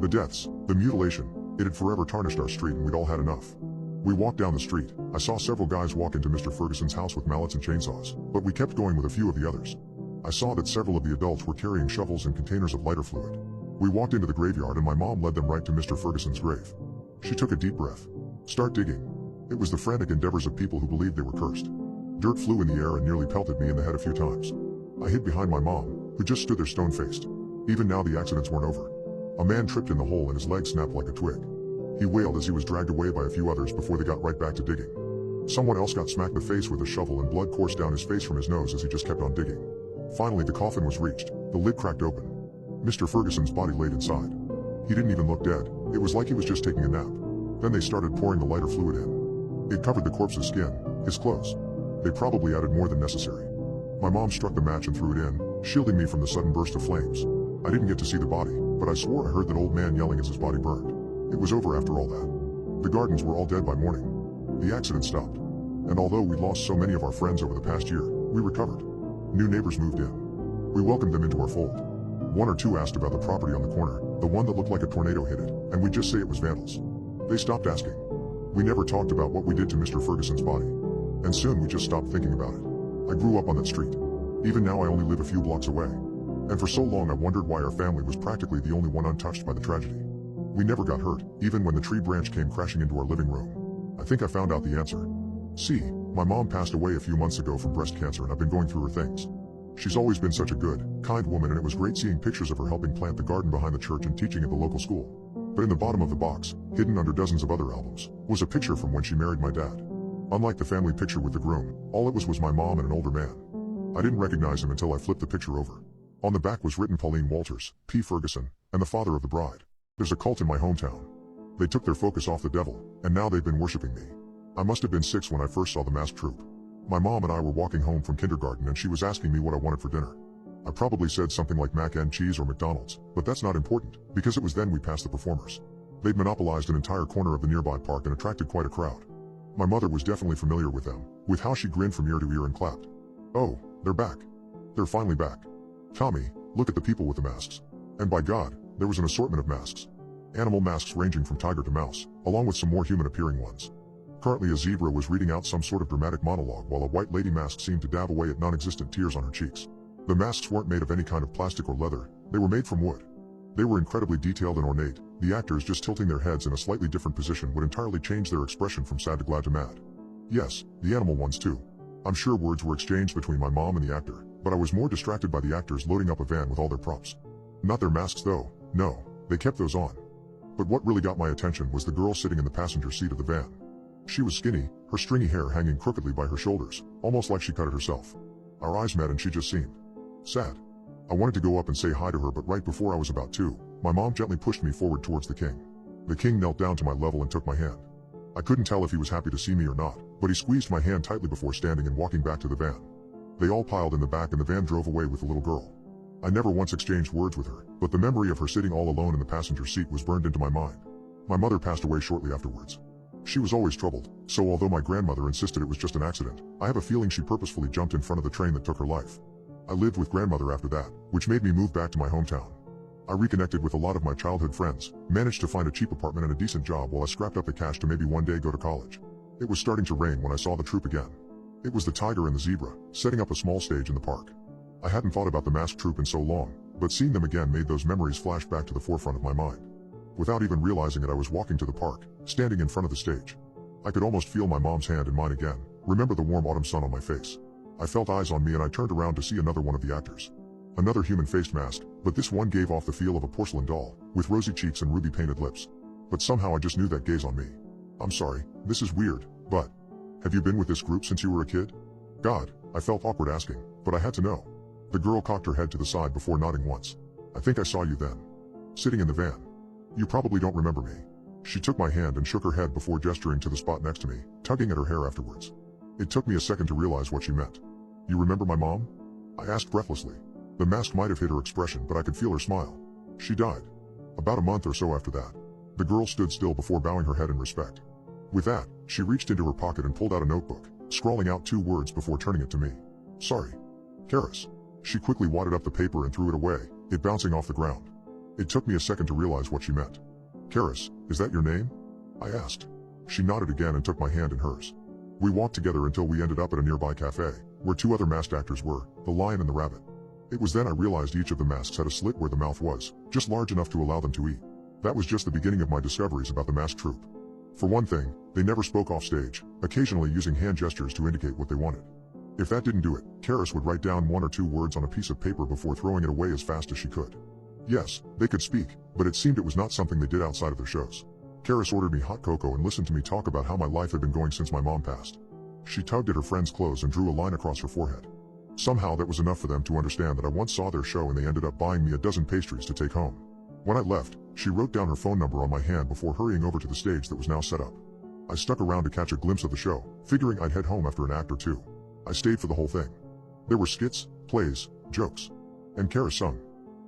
The deaths, the mutilation, it had forever tarnished our street and we'd all had enough. We walked down the street. I saw several guys walk into Mr. Ferguson's house with mallets and chainsaws, but we kept going with a few of the others. I saw that several of the adults were carrying shovels and containers of lighter fluid. We walked into the graveyard and my mom led them right to Mr. Ferguson's grave. She took a deep breath. Start digging. It was the frantic endeavors of people who believed they were cursed. Dirt flew in the air and nearly pelted me in the head a few times. I hid behind my mom, who just stood there stone-faced. Even now the accidents weren't over. A man tripped in the hole and his leg snapped like a twig. He wailed as he was dragged away by a few others before they got right back to digging. Someone else got smacked in the face with a shovel and blood coursed down his face from his nose as he just kept on digging. Finally the coffin was reached, the lid cracked open. Mr. Ferguson's body laid inside. He didn't even look dead, It was like he was just taking a nap. Then they started pouring the lighter fluid in. It covered the corpse's skin, his clothes. They probably added more than necessary. My mom struck the match and threw it in, shielding me from the sudden burst of flames. I didn't get to see the body, but I swore I heard that old man yelling as his body burned. It was over after all that. The Gardens were all dead by morning. The accident stopped. And although we lost so many of our friends over the past year, we recovered. New neighbors moved in. We welcomed them into our fold. One or two asked about the property on the corner, the one that looked like a tornado hit it, and we'd just say it was vandals. They stopped asking. We never talked about what we did to Mr. Ferguson's body. And soon we just stopped thinking about it. I grew up on that street. Even now I only live a few blocks away. And for so long I wondered why our family was practically the only one untouched by the tragedy. We never got hurt, even when the tree branch came crashing into our living room. I think I found out the answer. See, my mom passed away a few months ago from breast cancer and I've been going through her things. She's always been such a good, kind woman, and it was great seeing pictures of her helping plant the garden behind the church and teaching at the local school. But in the bottom of the box, hidden under dozens of other albums, was a picture from when she married my dad. Unlike the family picture with the groom, all it was my mom and an older man. I didn't recognize him until I flipped the picture over. On the back was written Pauline Walters, P. Ferguson, and the father of the bride. There's a cult in my hometown. They took their focus off the devil, and now they've been worshipping me. I must have been 6 when I first saw the masked troupe. My mom and I were walking home from kindergarten and she was asking me what I wanted for dinner. I probably said something like mac and cheese or McDonald's, but that's not important, because it was then we passed the performers. They'd monopolized an entire corner of the nearby park and attracted quite a crowd. My mother was definitely familiar with them, with how she grinned from ear to ear and clapped. Oh, they're back. They're finally back. Tommy, look at the people with the masks. And by God, there was an assortment of masks. Animal masks ranging from tiger to mouse, along with some more human-appearing ones. Currently a zebra was reading out some sort of dramatic monologue while a white lady mask seemed to dab away at non-existent tears on her cheeks. The masks weren't made of any kind of plastic or leather, they were made from wood. They were incredibly detailed and ornate. The actors just tilting their heads in a slightly different position would entirely change their expression from sad to glad to mad. Yes, the animal ones too. I'm sure words were exchanged between my mom and the actor, but I was more distracted by the actors loading up a van with all their props. Not their masks though, no, they kept those on. But what really got my attention was the girl sitting in the passenger seat of the van. She was skinny, her stringy hair hanging crookedly by her shoulders, almost like she cut it herself. Our eyes met and she just seemed sad. I wanted to go up and say hi to her, but right before I was about to, my mom gently pushed me forward towards the king. The king knelt down to my level and took my hand. I couldn't tell if he was happy to see me or not, but he squeezed my hand tightly before standing and walking back to the van. They all piled in the back and the van drove away with the little girl. I never once exchanged words with her, but the memory of her sitting all alone in the passenger seat was burned into my mind. My mother passed away shortly afterwards. She was always troubled, so although my grandmother insisted it was just an accident, I have a feeling she purposefully jumped in front of the train that took her life. I lived with grandmother after that, which made me move back to my hometown. I reconnected with a lot of my childhood friends, managed to find a cheap apartment and a decent job while I scrapped up the cash to maybe one day go to college. It was starting to rain when I saw the troupe again. It was the tiger and the zebra, setting up a small stage in the park. I hadn't thought about the masked troupe in so long, but seeing them again made those memories flash back to the forefront of my mind. Without even realizing it, I was walking to the park, standing in front of the stage. I could almost feel my mom's hand in mine again, remember the warm autumn sun on my face. I felt eyes on me and I turned around to see another one of the actors. Another human-faced mask, but this one gave off the feel of a porcelain doll, with rosy cheeks and ruby-painted lips. But somehow I just knew that gaze on me. I'm sorry, this is weird, but have you been with this group since you were a kid? God, I felt awkward asking, but I had to know. The girl cocked her head to the side before nodding once. I think I saw you then. Sitting in the van. You probably don't remember me. She took my hand and shook her head before gesturing to the spot next to me, tugging at her hair afterwards. It took me a second to realize what she meant. You remember my mom? I asked breathlessly. The mask might have hid her expression, but I could feel her smile. She died. About a month or so after that. The girl stood still before bowing her head in respect. With that, she reached into her pocket and pulled out a notebook, scrawling out 2 words before turning it to me. Sorry. Karis. She quickly wadded up the paper and threw it away, it bouncing off the ground. It took me a second to realize what she meant. Karis, is that your name? I asked. She nodded again and took my hand in hers. We walked together until we ended up at a nearby cafe, where 2 other masked actors were, the lion and the rabbit. It was then I realized each of the masks had a slit where the mouth was, just large enough to allow them to eat. That was just the beginning of my discoveries about the masked troupe. For one thing, they never spoke off stage, occasionally using hand gestures to indicate what they wanted. If that didn't do it, Karis would write down 1 or 2 words on a piece of paper before throwing it away as fast as she could. Yes, they could speak, but it seemed it was not something they did outside of their shows. Karis ordered me hot cocoa and listened to me talk about how my life had been going since my mom passed. She tugged at her friend's clothes and drew a line across her forehead. Somehow that was enough for them to understand that I once saw their show and they ended up buying me a dozen pastries to take home. When I left, She wrote down her phone number on my hand before hurrying over to the stage that was now set up. I stuck around to catch a glimpse of the show, figuring I'd head home after an act or two. I stayed for the whole thing. There were skits, plays, jokes. And Kara sung.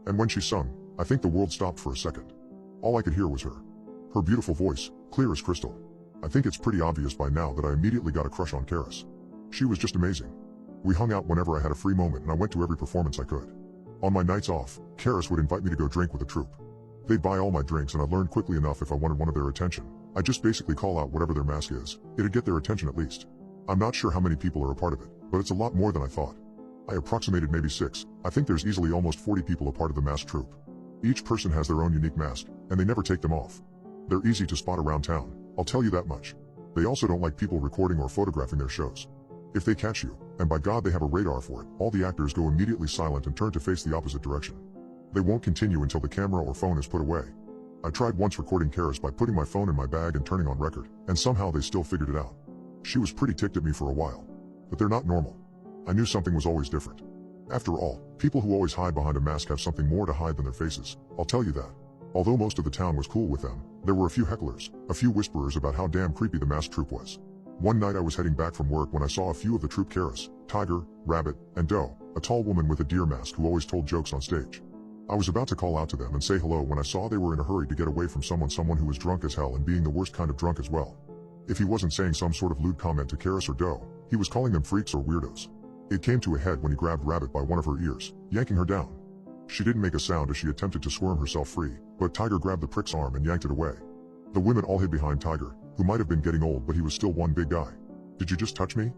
And when she sung, I think the world stopped for a second. All I could hear was her. Her beautiful voice, clear as crystal. I think it's pretty obvious by now that I immediately got a crush on Karis. She was just amazing. We hung out whenever I had a free moment and I went to every performance I could. On my nights off, Karis would invite me to go drink with the troupe. They'd buy all my drinks and I learned quickly enough if I wanted one of their attention. I'd just basically call out whatever their mask is. It'd get their attention at least. I'm not sure how many people are a part of it, but it's a lot more than I thought. I approximated maybe 6. I think there's easily almost 40 people a part of the mask troupe. Each person has their own unique mask, and they never take them off. They're easy to spot around town, I'll tell you that much. They also don't like people recording or photographing their shows. If they catch you, and by God they have a radar for it, all the actors go immediately silent and turn to face the opposite direction. They won't continue until the camera or phone is put away. I tried once recording Karis by putting my phone in my bag and turning on record, and somehow they still figured it out. She was pretty ticked at me for a while. But they're not normal. I knew something was always different. After all, people who always hide behind a mask have something more to hide than their faces, I'll tell you that. Although most of the town was cool with them, there were a few hecklers, a few whisperers about how damn creepy the mask troupe was. One night I was heading back from work when I saw a few of the troupe Karis, Tiger, Rabbit, and Doe, a tall woman with a deer mask who always told jokes on stage. I was about to call out to them and say hello when I saw they were in a hurry to get away from someone who was drunk as hell and being the worst kind of drunk as well. If he wasn't saying some sort of lewd comment to Karis or Doe, he was calling them freaks or weirdos. It came to a head when he grabbed Rabbit by one of her ears, yanking her down. She didn't make a sound as she attempted to squirm herself free, but Tiger grabbed the prick's arm and yanked it away. The women all hid behind Tiger, who might have been getting old but he was still one big guy. "Did you just touch me?"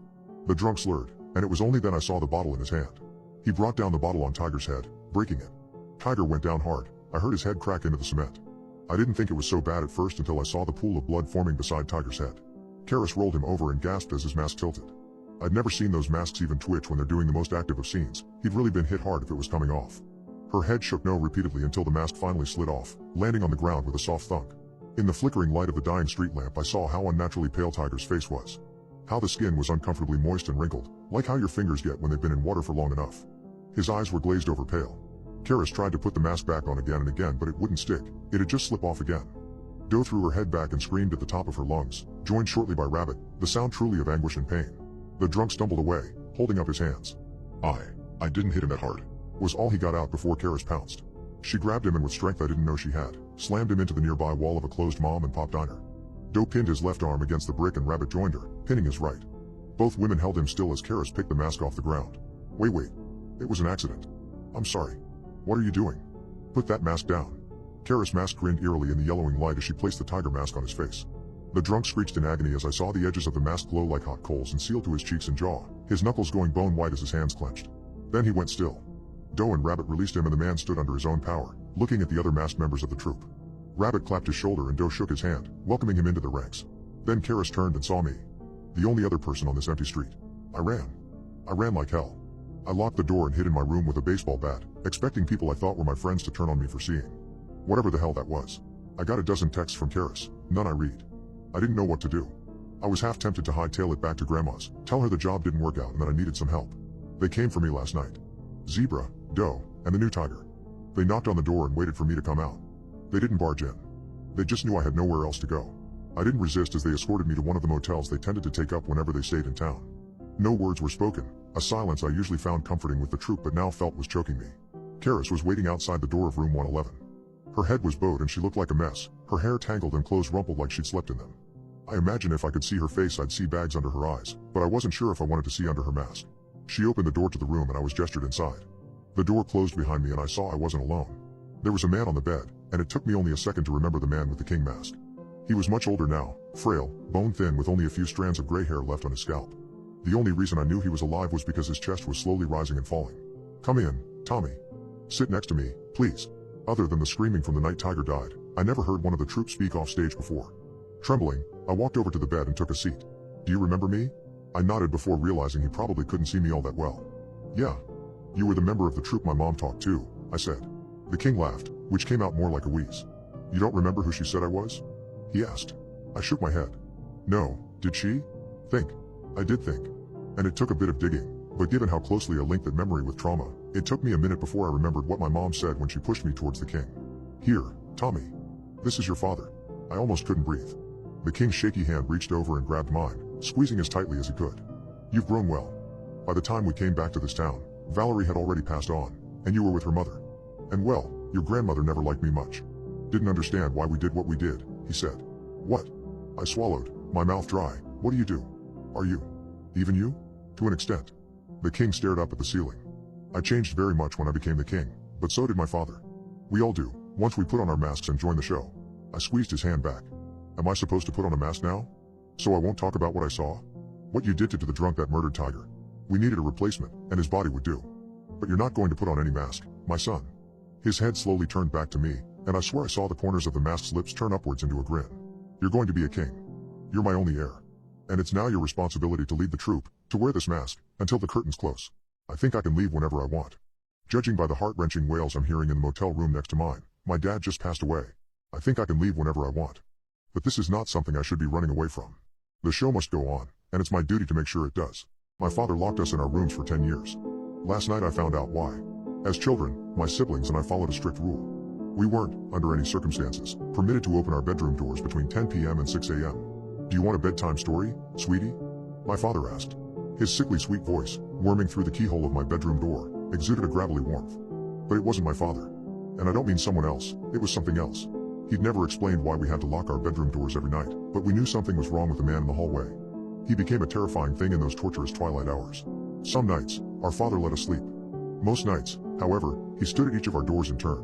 The drunk slurred, and it was only then I saw the bottle in his hand. He brought down the bottle on Tiger's head, breaking it. Tiger went down hard. I heard his head crack into the cement. I didn't think it was so bad at first until I saw the pool of blood forming beside Tiger's head. Karis rolled him over and gasped as his mask tilted. I'd never seen those masks even twitch when they're doing the most active of scenes. He'd really been hit hard if it was coming off. Her head shook no repeatedly until the mask finally slid off, landing on the ground with a soft thunk. In the flickering light of the dying street lamp I saw how unnaturally pale Tiger's face was. How the skin was uncomfortably moist and wrinkled, like how your fingers get when they've been in water for long enough. His eyes were glazed over pale. Karis tried to put the mask back on again and again but it wouldn't stick, it'd just slip off again. Doe threw her head back and screamed at the top of her lungs, joined shortly by Rabbit, the sound truly of anguish and pain. The drunk stumbled away, holding up his hands. I didn't hit him that hard, was all he got out before Karis pounced. She grabbed him and with strength I didn't know she had, slammed him into the nearby wall of a closed mom and pop diner. Doe pinned his left arm against the brick and Rabbit joined her, pinning his right. Both women held him still as Karis picked the mask off the ground. Wait. It was an accident. I'm sorry. What are you doing? Put that mask down. Karis' mask grinned eerily in the yellowing light as she placed the tiger mask on his face. The drunk screeched in agony as I saw the edges of the mask glow like hot coals and seal to his cheeks and jaw, his knuckles going bone white as his hands clenched. Then he went still. Doe and Rabbit released him and the man stood under his own power, looking at the other masked members of the troupe. Rabbit clapped his shoulder and Doe shook his hand, welcoming him into the ranks. Then Karis turned and saw me. The only other person on this empty street. I ran like hell. I locked the door and hid in my room with a baseball bat, expecting people I thought were my friends to turn on me for seeing whatever the hell that was. I got a dozen texts from Karis, none I read. I didn't know what to do. I was half tempted to hightail it back to Grandma's, tell her the job didn't work out and that I needed some help. They came for me last night. Zebra, Doe, and the new tiger. They knocked on the door and waited for me to come out. They didn't barge in. They just knew I had nowhere else to go. I didn't resist as they escorted me to one of the motels they tended to take up whenever they stayed in town. No words were spoken, a silence I usually found comforting with the troupe but now felt was choking me. Karis was waiting outside the door of room 111. Her head was bowed and she looked like a mess, her hair tangled and clothes rumpled like she'd slept in them. I imagined if I could see her face I'd see bags under her eyes, but I wasn't sure if I wanted to see under her mask. She opened the door to the room and I was gestured inside. The door closed behind me and I saw I wasn't alone. There was a man on the bed, and it took me only a second to remember the man with the king mask. He was much older now, frail, bone-thin with only a few strands of gray hair left on his scalp. The only reason I knew he was alive was because his chest was slowly rising and falling. "Come in, Tommy. Sit next to me, please." Other than the screaming from the night Tiger died, I never heard one of the troupe speak off stage before. Trembling, I walked over to the bed and took a seat. "Do you remember me?" I nodded before realizing he probably couldn't see me all that well. "Yeah. You were the member of the troupe my mom talked to," I said. The king laughed, which came out more like a wheeze. "You don't remember who she said I was?" he asked. I shook my head. "No, did she?" "Think." I did think. And it took a bit of digging, but given how closely I linked that memory with trauma, it took me a minute before I remembered what my mom said when she pushed me towards the king. "Here, Tommy. This is your father. I almost couldn't breathe. The king's shaky hand reached over and grabbed mine, squeezing as tightly as he could. You've grown well. By the time we came back to this town, Valerie had already passed on, and you were with her mother. And well, your grandmother never liked me much. Didn't understand why we did what we did, he said. What? I swallowed, my mouth dry. What do you do? Are you? Even you? To an extent. The king stared up at the ceiling. I changed very much when I became the king, but so did my father. We all do, once we put on our masks and join the show. I squeezed his hand back. Am I supposed to put on a mask now? So I won't talk about what I saw? What you did to the drunk that murdered Tiger. We needed a replacement, and his body would do. But you're not going to put on any mask, my son. His head slowly turned back to me, and I swear I saw the corners of the mask's lips turn upwards into a grin. You're going to be a king. You're my only heir. And it's now your responsibility to lead the troop, to wear this mask, until the curtains close. I think I can leave whenever I want. Judging by the heart-wrenching wails I'm hearing in the motel room next to mine, my dad just passed away. I think I can leave whenever I want. But this is not something I should be running away from. The show must go on, and it's my duty to make sure it does. My father locked us in our rooms for 10 years. Last night I found out why. As children, my siblings and I followed a strict rule. We weren't, under any circumstances, permitted to open our bedroom doors between 10 p.m. and 6 a.m. Do you want a bedtime story, sweetie? My father asked. His sickly sweet voice, worming through the keyhole of my bedroom door, exuded a gravelly warmth. But it wasn't my father. And I don't mean someone else, it was something else. He'd never explained why we had to lock our bedroom doors every night, but we knew something was wrong with the man in the hallway. He became a terrifying thing in those torturous twilight hours. Some nights, our father let us sleep. Most nights, however, he stood at each of our doors in turn.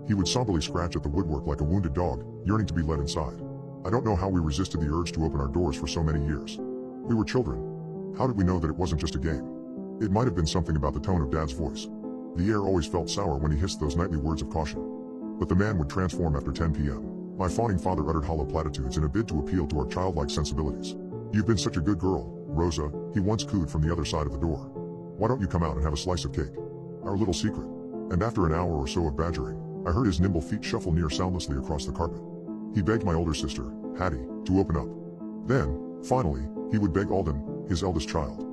He would somberly scratch at the woodwork like a wounded dog, yearning to be let inside. I don't know how we resisted the urge to open our doors for so many years. We were children. How did we know that it wasn't just a game? It might have been something about the tone of Dad's voice. The air always felt sour when he hissed those nightly words of caution. But the man would transform after 10 p.m. My fawning father uttered hollow platitudes in a bid to appeal to our childlike sensibilities. You've been such a good girl, Rosa, he once cooed from the other side of the door. Why don't you come out and have a slice of cake? Our little secret. And after an hour or so of badgering, I heard his nimble feet shuffle near soundlessly across the carpet. He begged my older sister, Hattie, to open up. Then, finally, he would beg Alden, his eldest child.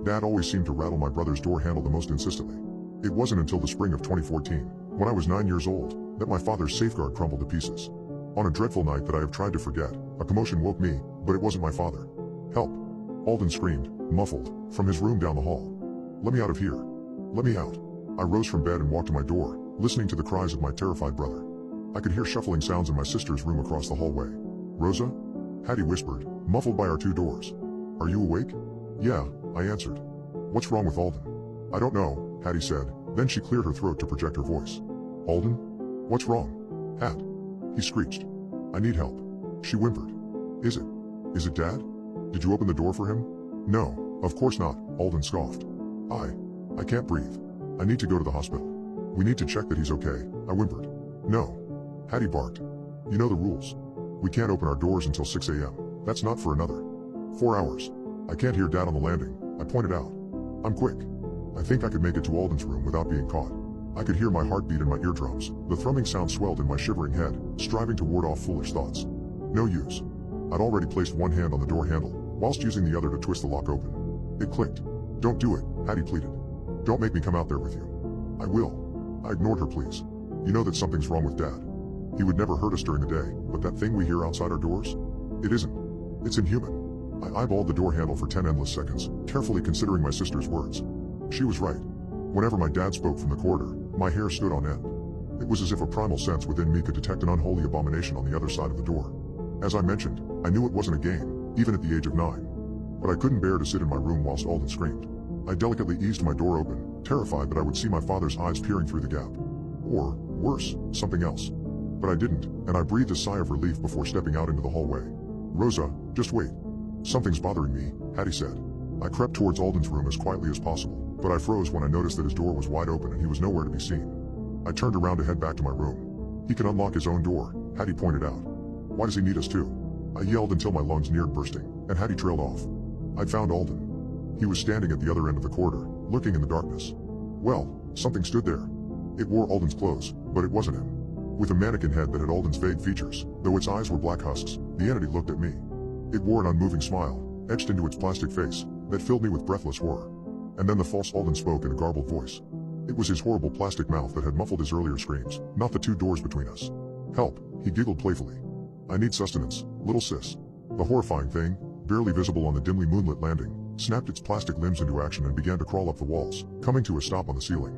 Dad always seemed to rattle my brother's door handle the most insistently. It wasn't until the spring of 2014, when I was 9 years old, that my father's safeguard crumbled to pieces. On a dreadful night that I have tried to forget, a commotion woke me, but it wasn't my father. Help! Alden screamed, muffled, from his room down the hall. Let me out of here. Let me out. I rose from bed and walked to my door, listening to the cries of my terrified brother. I could hear shuffling sounds in my sister's room across the hallway. Rosa? Hattie whispered, muffled by our two doors. Are you awake? Yeah, I answered. What's wrong with Alden? I don't know, Hattie said, then she cleared her throat to project her voice. Alden? What's wrong? Hat. He screeched. I need help. She whimpered. Is it Dad? Did you open the door for him? No, of course not, Alden scoffed. I can't breathe. I need to go to the hospital. We need to check that he's okay, I whimpered. No. Hattie barked. You know the rules. We can't open our doors until 6 a.m. That's not for another 4 hours. I can't hear Dad on the landing, I pointed out. I'm quick. I think I could make it to Alden's room without being caught. I could hear my heartbeat in my eardrums. The thrumming sound swelled in my shivering head, striving to ward off foolish thoughts. No use. I'd already placed one hand on the door handle, whilst using the other to twist the lock open. It clicked. Don't do it, Hattie pleaded. Don't make me come out there with you. I will. I ignored her pleas. You know that something's wrong with Dad. He would never hurt us during the day, but that thing we hear outside our doors? It isn't. It's inhuman. I eyeballed the door handle for 10 endless seconds, carefully considering my sister's words. She was right. Whenever my dad spoke from the corridor, my hair stood on end. It was as if a primal sense within me could detect an unholy abomination on the other side of the door. As I mentioned, I knew it wasn't a game, even at the age of 9. But I couldn't bear to sit in my room whilst Alden screamed. I delicately eased my door open, terrified that I would see my father's eyes peering through the gap. Or, worse, something else. But I didn't, and I breathed a sigh of relief before stepping out into the hallway. Rosa, just wait. Something's bothering me, Hattie said. I crept towards Alden's room as quietly as possible, but I froze when I noticed that his door was wide open and he was nowhere to be seen. I turned around to head back to my room. He can unlock his own door, Hattie pointed out. Why does he need us to? I yelled until my lungs neared bursting, and Hattie trailed off. I'd found Alden. He was standing at the other end of the corridor, looking in the darkness. Well, something stood there. It wore Alden's clothes, but it wasn't him. With a mannequin head that had Alden's vague features, though its eyes were black husks, the entity looked at me. It wore an unmoving smile, etched into its plastic face, that filled me with breathless horror. And then the false Alden spoke in a garbled voice. It was his horrible plastic mouth that had muffled his earlier screams, not the two doors between us. Help, he giggled playfully. I need sustenance, little sis. The horrifying thing, barely visible on the dimly moonlit landing, snapped its plastic limbs into action and began to crawl up the walls, coming to a stop on the ceiling.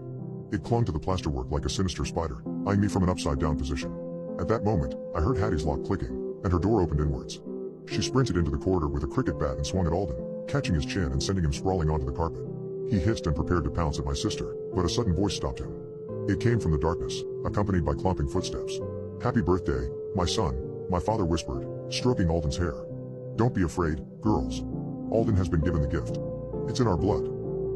It clung to the plasterwork like a sinister spider, eyeing me from an upside-down position. At that moment, I heard Hattie's lock clicking, and her door opened inwards. She sprinted into the corridor with a cricket bat and swung at Alden, catching his chin and sending him sprawling onto the carpet. He hissed and prepared to pounce at my sister, but a sudden voice stopped him. It came from the darkness, accompanied by clomping footsteps. Happy birthday, my son, my father whispered, stroking Alden's hair. Don't be afraid, girls. Alden has been given the gift. It's in our blood.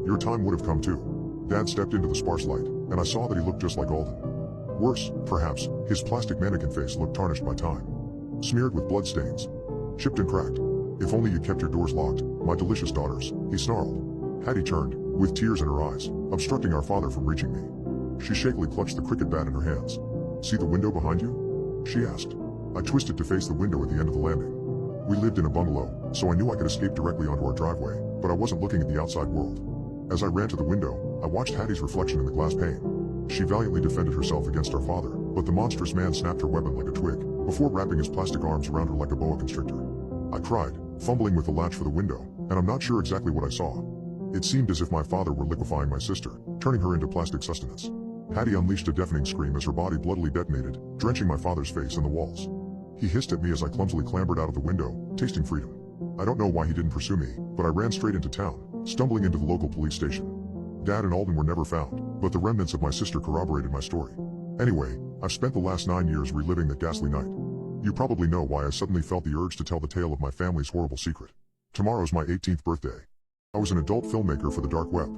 Your time would have come too. Dad stepped into the sparse light, and I saw that he looked just like Alden. Worse, perhaps, his plastic mannequin face looked tarnished by time. Smeared with blood stains. Chipped and cracked. If only you kept your doors locked, my delicious daughters, he snarled. Hattie turned, with tears in her eyes, obstructing our father from reaching me. She shakily clutched the cricket bat in her hands. See the window behind you? She asked. I twisted to face the window at the end of the landing. We lived in a bungalow, so I knew I could escape directly onto our driveway, but I wasn't looking at the outside world. As I ran to the window, I watched Hattie's reflection in the glass pane. She valiantly defended herself against our father, but the monstrous man snapped her weapon like a twig, before wrapping his plastic arms around her like a boa constrictor. I cried, fumbling with the latch for the window, and I'm not sure exactly what I saw. It seemed as if my father were liquefying my sister, turning her into plastic sustenance. Hattie unleashed a deafening scream as her body bloodily detonated, drenching my father's face and the walls. He hissed at me as I clumsily clambered out of the window, tasting freedom. I don't know why he didn't pursue me, but I ran straight into town, stumbling into the local police station. Dad and Alden were never found, but the remnants of my sister corroborated my story. Anyway, I've spent the last 9 years reliving that ghastly night. You probably know why I suddenly felt the urge to tell the tale of my family's horrible secret. Tomorrow's my 18th birthday. I was an adult filmmaker for the dark web.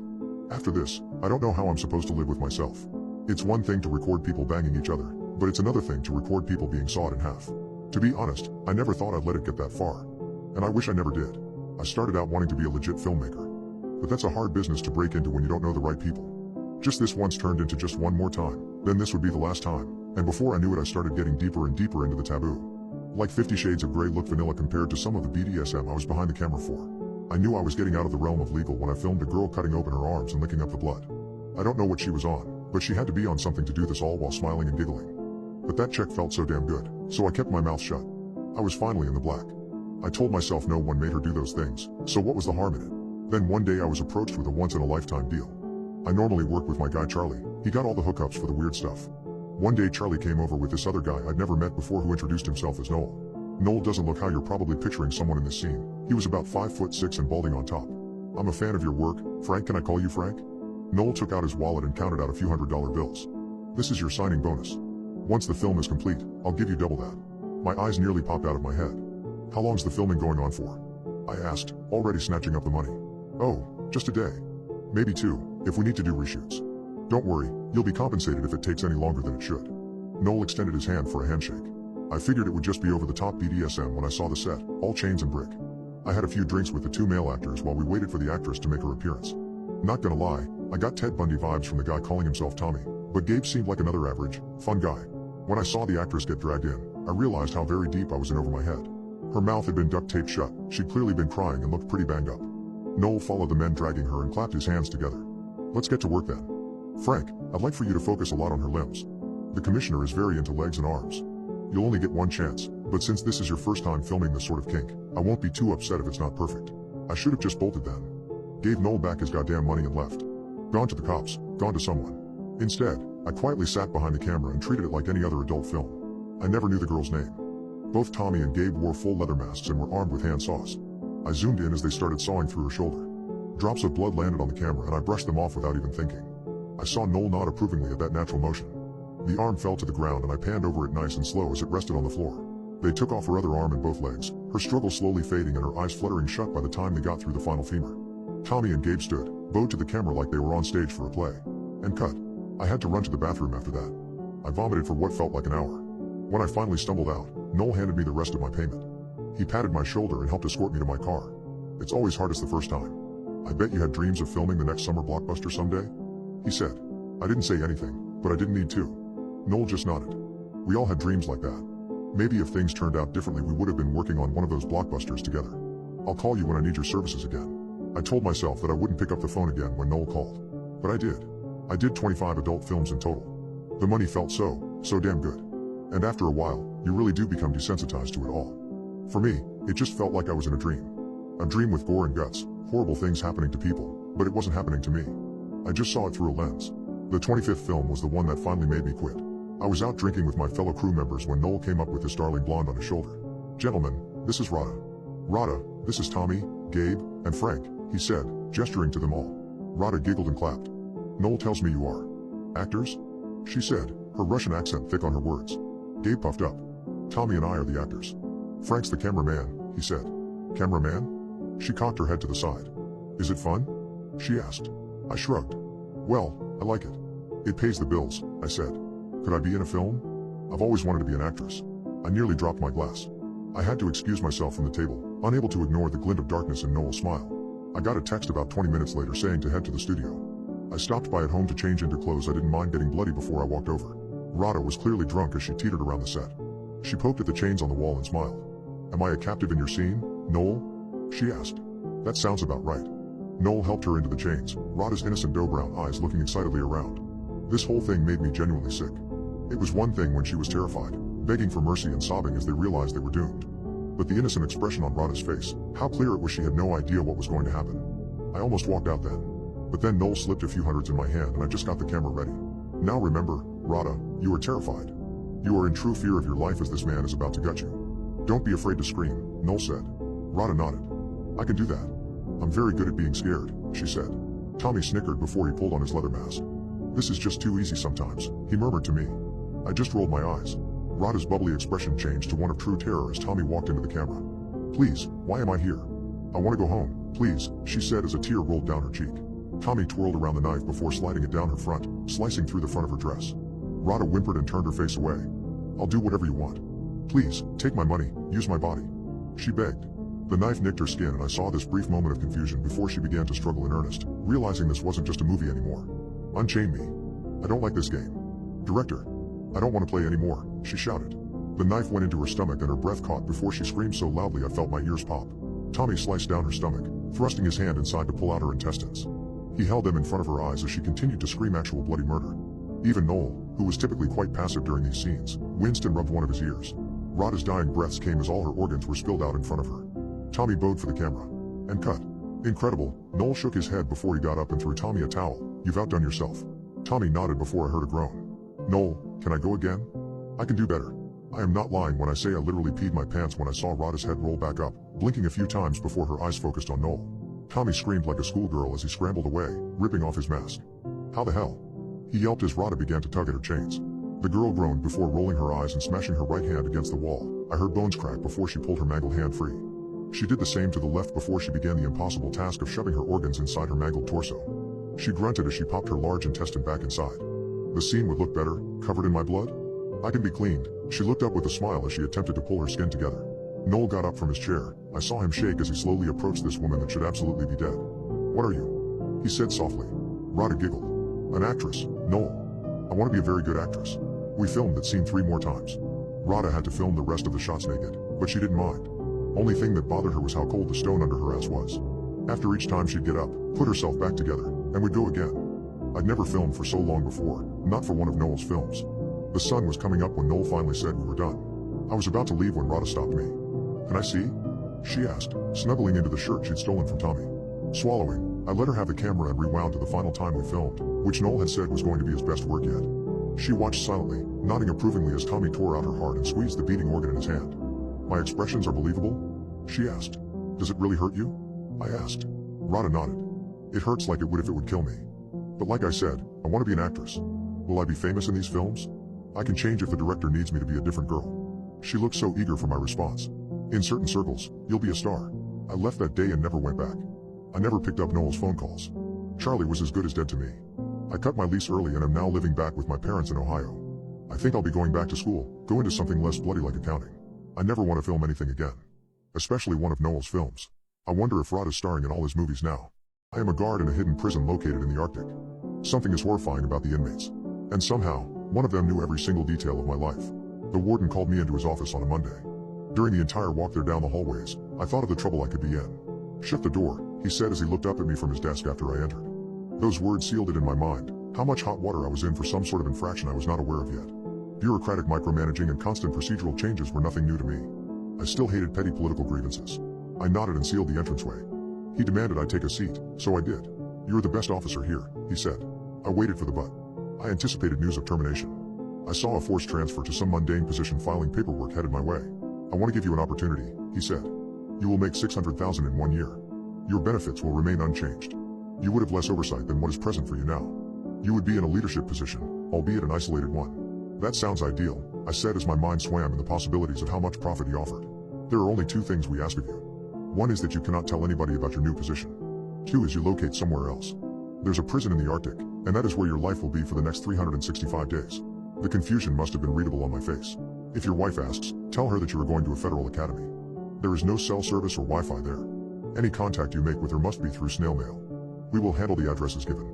After this, I don't know how I'm supposed to live with myself. It's one thing to record people banging each other, but it's another thing to record people being sawed in half. To be honest, I never thought I'd let it get that far. And I wish I never did. I started out wanting to be a legit filmmaker. But that's a hard business to break into when you don't know the right people. Just this once turned into just one more time, then this would be the last time, and before I knew it I started getting deeper and deeper into the taboo. Like 50 Shades of Grey looked vanilla compared to some of the BDSM I was behind the camera for. I knew I was getting out of the realm of legal when I filmed a girl cutting open her arms and licking up the blood. I don't know what she was on, but she had to be on something to do this all while smiling and giggling. But that check felt so damn good, so I kept my mouth shut. I was finally in the black. I told myself no one made her do those things, so what was the harm in it? Then one day I was approached with a once-in-a-lifetime deal. I normally work with my guy Charlie, he got all the hookups for the weird stuff. One day Charlie came over with this other guy I'd never met before who introduced himself as Noel. Noel doesn't look how you're probably picturing someone in this scene. He was about 5'6" and balding on top. I'm a fan of your work, Frank, can I call you Frank? Noel took out his wallet and counted out a few $100 bills. This is your signing bonus. Once the film is complete, I'll give you double that. My eyes nearly popped out of my head. How long's the filming going on for? I asked, already snatching up the money. Oh, just a day. Maybe 2, if we need to do reshoots. Don't worry, you'll be compensated if it takes any longer than it should. Noel extended his hand for a handshake. I figured it would just be over the top BDSM when I saw the set, all chains and brick. I had a few drinks with the 2 male actors while we waited for the actress to make her appearance. Not gonna lie, I got Ted Bundy vibes from the guy calling himself Tommy, but Gabe seemed like another average, fun guy. When I saw the actress get dragged in, I realized how very deep I was in over my head. Her mouth had been duct taped shut, she'd clearly been crying and looked pretty banged up. Noel followed the men dragging her and clapped his hands together. Let's get to work then. Frank, I'd like for you to focus a lot on her limbs. The commissioner is very into legs and arms. You'll only get one chance, but since this is your first time filming this sort of kink, I won't be too upset if it's not perfect. I should have just bolted then. Gave Noel back his goddamn money and left. Gone to the cops, gone to someone. Instead, I quietly sat behind the camera and treated it like any other adult film. I never knew the girl's name. Both Tommy and Gabe wore full leather masks and were armed with hand saws. I zoomed in as they started sawing through her shoulder. Drops of blood landed on the camera and I brushed them off without even thinking. I saw Noel nod approvingly at that natural motion. The arm fell to the ground and I panned over it nice and slow as it rested on the floor. They took off her other arm and both legs, her struggle slowly fading and her eyes fluttering shut by the time they got through the final femur. Tommy and Gabe stood, bowed to the camera like they were on stage for a play. And cut. I had to run to the bathroom after that. I vomited for what felt like an hour. When I finally stumbled out, Noel handed me the rest of my payment. He patted my shoulder and helped escort me to my car. It's always hardest the first time. I bet you had dreams of filming the next summer blockbuster someday? He said. I didn't say anything, but I didn't need to. Noel just nodded. We all had dreams like that. Maybe if things turned out differently we would have been working on one of those blockbusters together. I'll call you when I need your services again. I told myself that I wouldn't pick up the phone again when Noel called. But I did. I did 25 adult films in total. The money felt so damn good. And after a while, you really do become desensitized to it all. For me, it just felt like I was in a dream. A dream with gore and guts, horrible things happening to people, but it wasn't happening to me. I just saw it through a lens. The 25th film was the one that finally made me quit. I was out drinking with my fellow crew members when Noel came up with his darling blonde on his shoulder. "Gentlemen, this is Rada. Rada, this is Tommy, Gabe, and Frank," he said, gesturing to them all. Rada giggled and clapped. "Noel tells me you are actors?" she said, her Russian accent thick on her words. Gabe puffed up. "Tommy and I are the actors. Frank's the cameraman," he said. "Cameraman?" She cocked her head to the side. "Is it fun?" she asked. I shrugged. "Well, I like it. It pays the bills," I said. "Could I be in a film? I've always wanted to be an actress." I nearly dropped my glass. I had to excuse myself from the table, unable to ignore the glint of darkness in Noel's smile. I got a text about 20 minutes later saying to head to the studio. I stopped by at home to change into clothes I didn't mind getting bloody before I walked over. Rada was clearly drunk as she teetered around the set. She poked at the chains on the wall and smiled. "Am I a captive in your scene, Noel?" she asked. "That sounds about right." Noel helped her into the chains, Rada's innocent doe-brown eyes looking excitedly around. This whole thing made me genuinely sick. It was one thing when she was terrified, begging for mercy and sobbing as they realized they were doomed. But the innocent expression on Rada's face, how clear it was she had no idea what was going to happen. I almost walked out then. But then Noel slipped a few hundreds in my hand and I just got the camera ready. "Now remember, Rada, you are terrified. You are in true fear of your life as this man is about to gut you. Don't be afraid to scream," Noel said. Rada nodded. "I can do that. I'm very good at being scared," she said. Tommy snickered before he pulled on his leather mask. "This is just too easy sometimes," he murmured to me. I just rolled my eyes. Rada's bubbly expression changed to one of true terror as Tommy walked into the camera. "Please, why am I here? I want to go home, please," she said as a tear rolled down her cheek. Tommy twirled around the knife before sliding it down her front, slicing through the front of her dress. Rada whimpered and turned her face away. "I'll do whatever you want. Please, take my money, use my body," she begged. The knife nicked her skin and I saw this brief moment of confusion before she began to struggle in earnest, realizing this wasn't just a movie anymore. "Unchain me. I don't like this game. Director. I don't want to play anymore," she shouted. The knife went into her stomach and her breath caught before she screamed so loudly I felt my ears pop. Tommy sliced down her stomach, thrusting his hand inside to pull out her intestines. He held them in front of her eyes as she continued to scream actual bloody murder. Even Noel, who was typically quite passive during these scenes, winced and rubbed one of his ears. Rada's dying breaths came as all her organs were spilled out in front of her. Tommy bowed for the camera. And cut. "Incredible," Noel shook his head before he got up and threw Tommy a towel. "You've outdone yourself." Tommy nodded before I heard a groan. "Noel, can I go again? I can do better." I am not lying when I say I literally peed my pants when I saw Rada's head roll back up, blinking a few times before her eyes focused on Noel. Tommy screamed like a schoolgirl as he scrambled away, ripping off his mask. "How the hell?" he yelped as Rada began to tug at her chains. The girl groaned before rolling her eyes and smashing her right hand against the wall. I heard bones crack before she pulled her mangled hand free. She did the same to the left before she began the impossible task of shoving her organs inside her mangled torso. She grunted as she popped her large intestine back inside. "The scene would look better, covered in my blood? I can be cleaned." She looked up with a smile as she attempted to pull her skin together. Noel got up from his chair. I saw him shake as he slowly approached this woman that should absolutely be dead. "What are you?" he said softly. Rada giggled. "An actress, Noel. I want to be a very good actress. We filmed that scene 3 more times." Rada had to film the rest of the shots naked, but she didn't mind. Only thing that bothered her was how cold the stone under her ass was. After each time she'd get up, put herself back together, and would go again. I'd never filmed for so long before, not for one of Noel's films. The sun was coming up when Noel finally said we were done. I was about to leave when Rada stopped me. "Can I see?" she asked, snuggling into the shirt she'd stolen from Tommy. Swallowing, I let her have the camera and rewound to the final time we filmed, which Noel had said was going to be his best work yet. She watched silently, nodding approvingly as Tommy tore out her heart and squeezed the beating organ in his hand. "My expressions are believable?" she asked. "Does it really hurt you?" I asked. Rada nodded. "It hurts like it would if it would kill me. But like I said, I want to be an actress. Will I be famous in these films? I can change if the director needs me to be a different girl." She looked so eager for my response. "In certain circles, you'll be a star." I left that day and never went back. I never picked up Noel's phone calls. Charlie was as good as dead to me. I cut my lease early and am now living back with my parents in Ohio. I think I'll be going back to school, go into something less bloody like accounting. I never want to film anything again. Especially one of Noel's films. I wonder if Rada's starring in all his movies now. I am a guard in a hidden prison located in the Arctic. Something is horrifying about the inmates. And somehow, one of them knew every single detail of my life. The warden called me into his office on a Monday. During the entire walk there down the hallways, I thought of the trouble I could be in. "Shut the door," he said as he looked up at me from his desk after I entered. Those words sealed it in my mind, how much hot water I was in for some sort of infraction I was not aware of yet. Bureaucratic micromanaging and constant procedural changes were nothing new to me. I still hated petty political grievances. I nodded and sealed the entranceway. He demanded I take a seat, so I did. "You're the best officer here," he said. I waited for the but. I anticipated news of termination. I saw a forced transfer to some mundane position filing paperwork headed my way. "I want to give you an opportunity," he said. "You will make $600,000 in 1 year. Your benefits will remain unchanged. You would have less oversight than what is present for you now. You would be in a leadership position, albeit an isolated one." "That sounds ideal," I said as my mind swam in the possibilities of how much profit he offered. "There are only 2 things we ask of you. 1 is that you cannot tell anybody about your new position. 2 is you locate somewhere else. There's a prison in the Arctic, and that is where your life will be for the next 365 days. The confusion must have been readable on my face. "If your wife asks, tell her that you are going to a federal academy. There is no cell service or Wi-Fi there. Any contact you make with her must be through snail mail. We will handle the addresses given.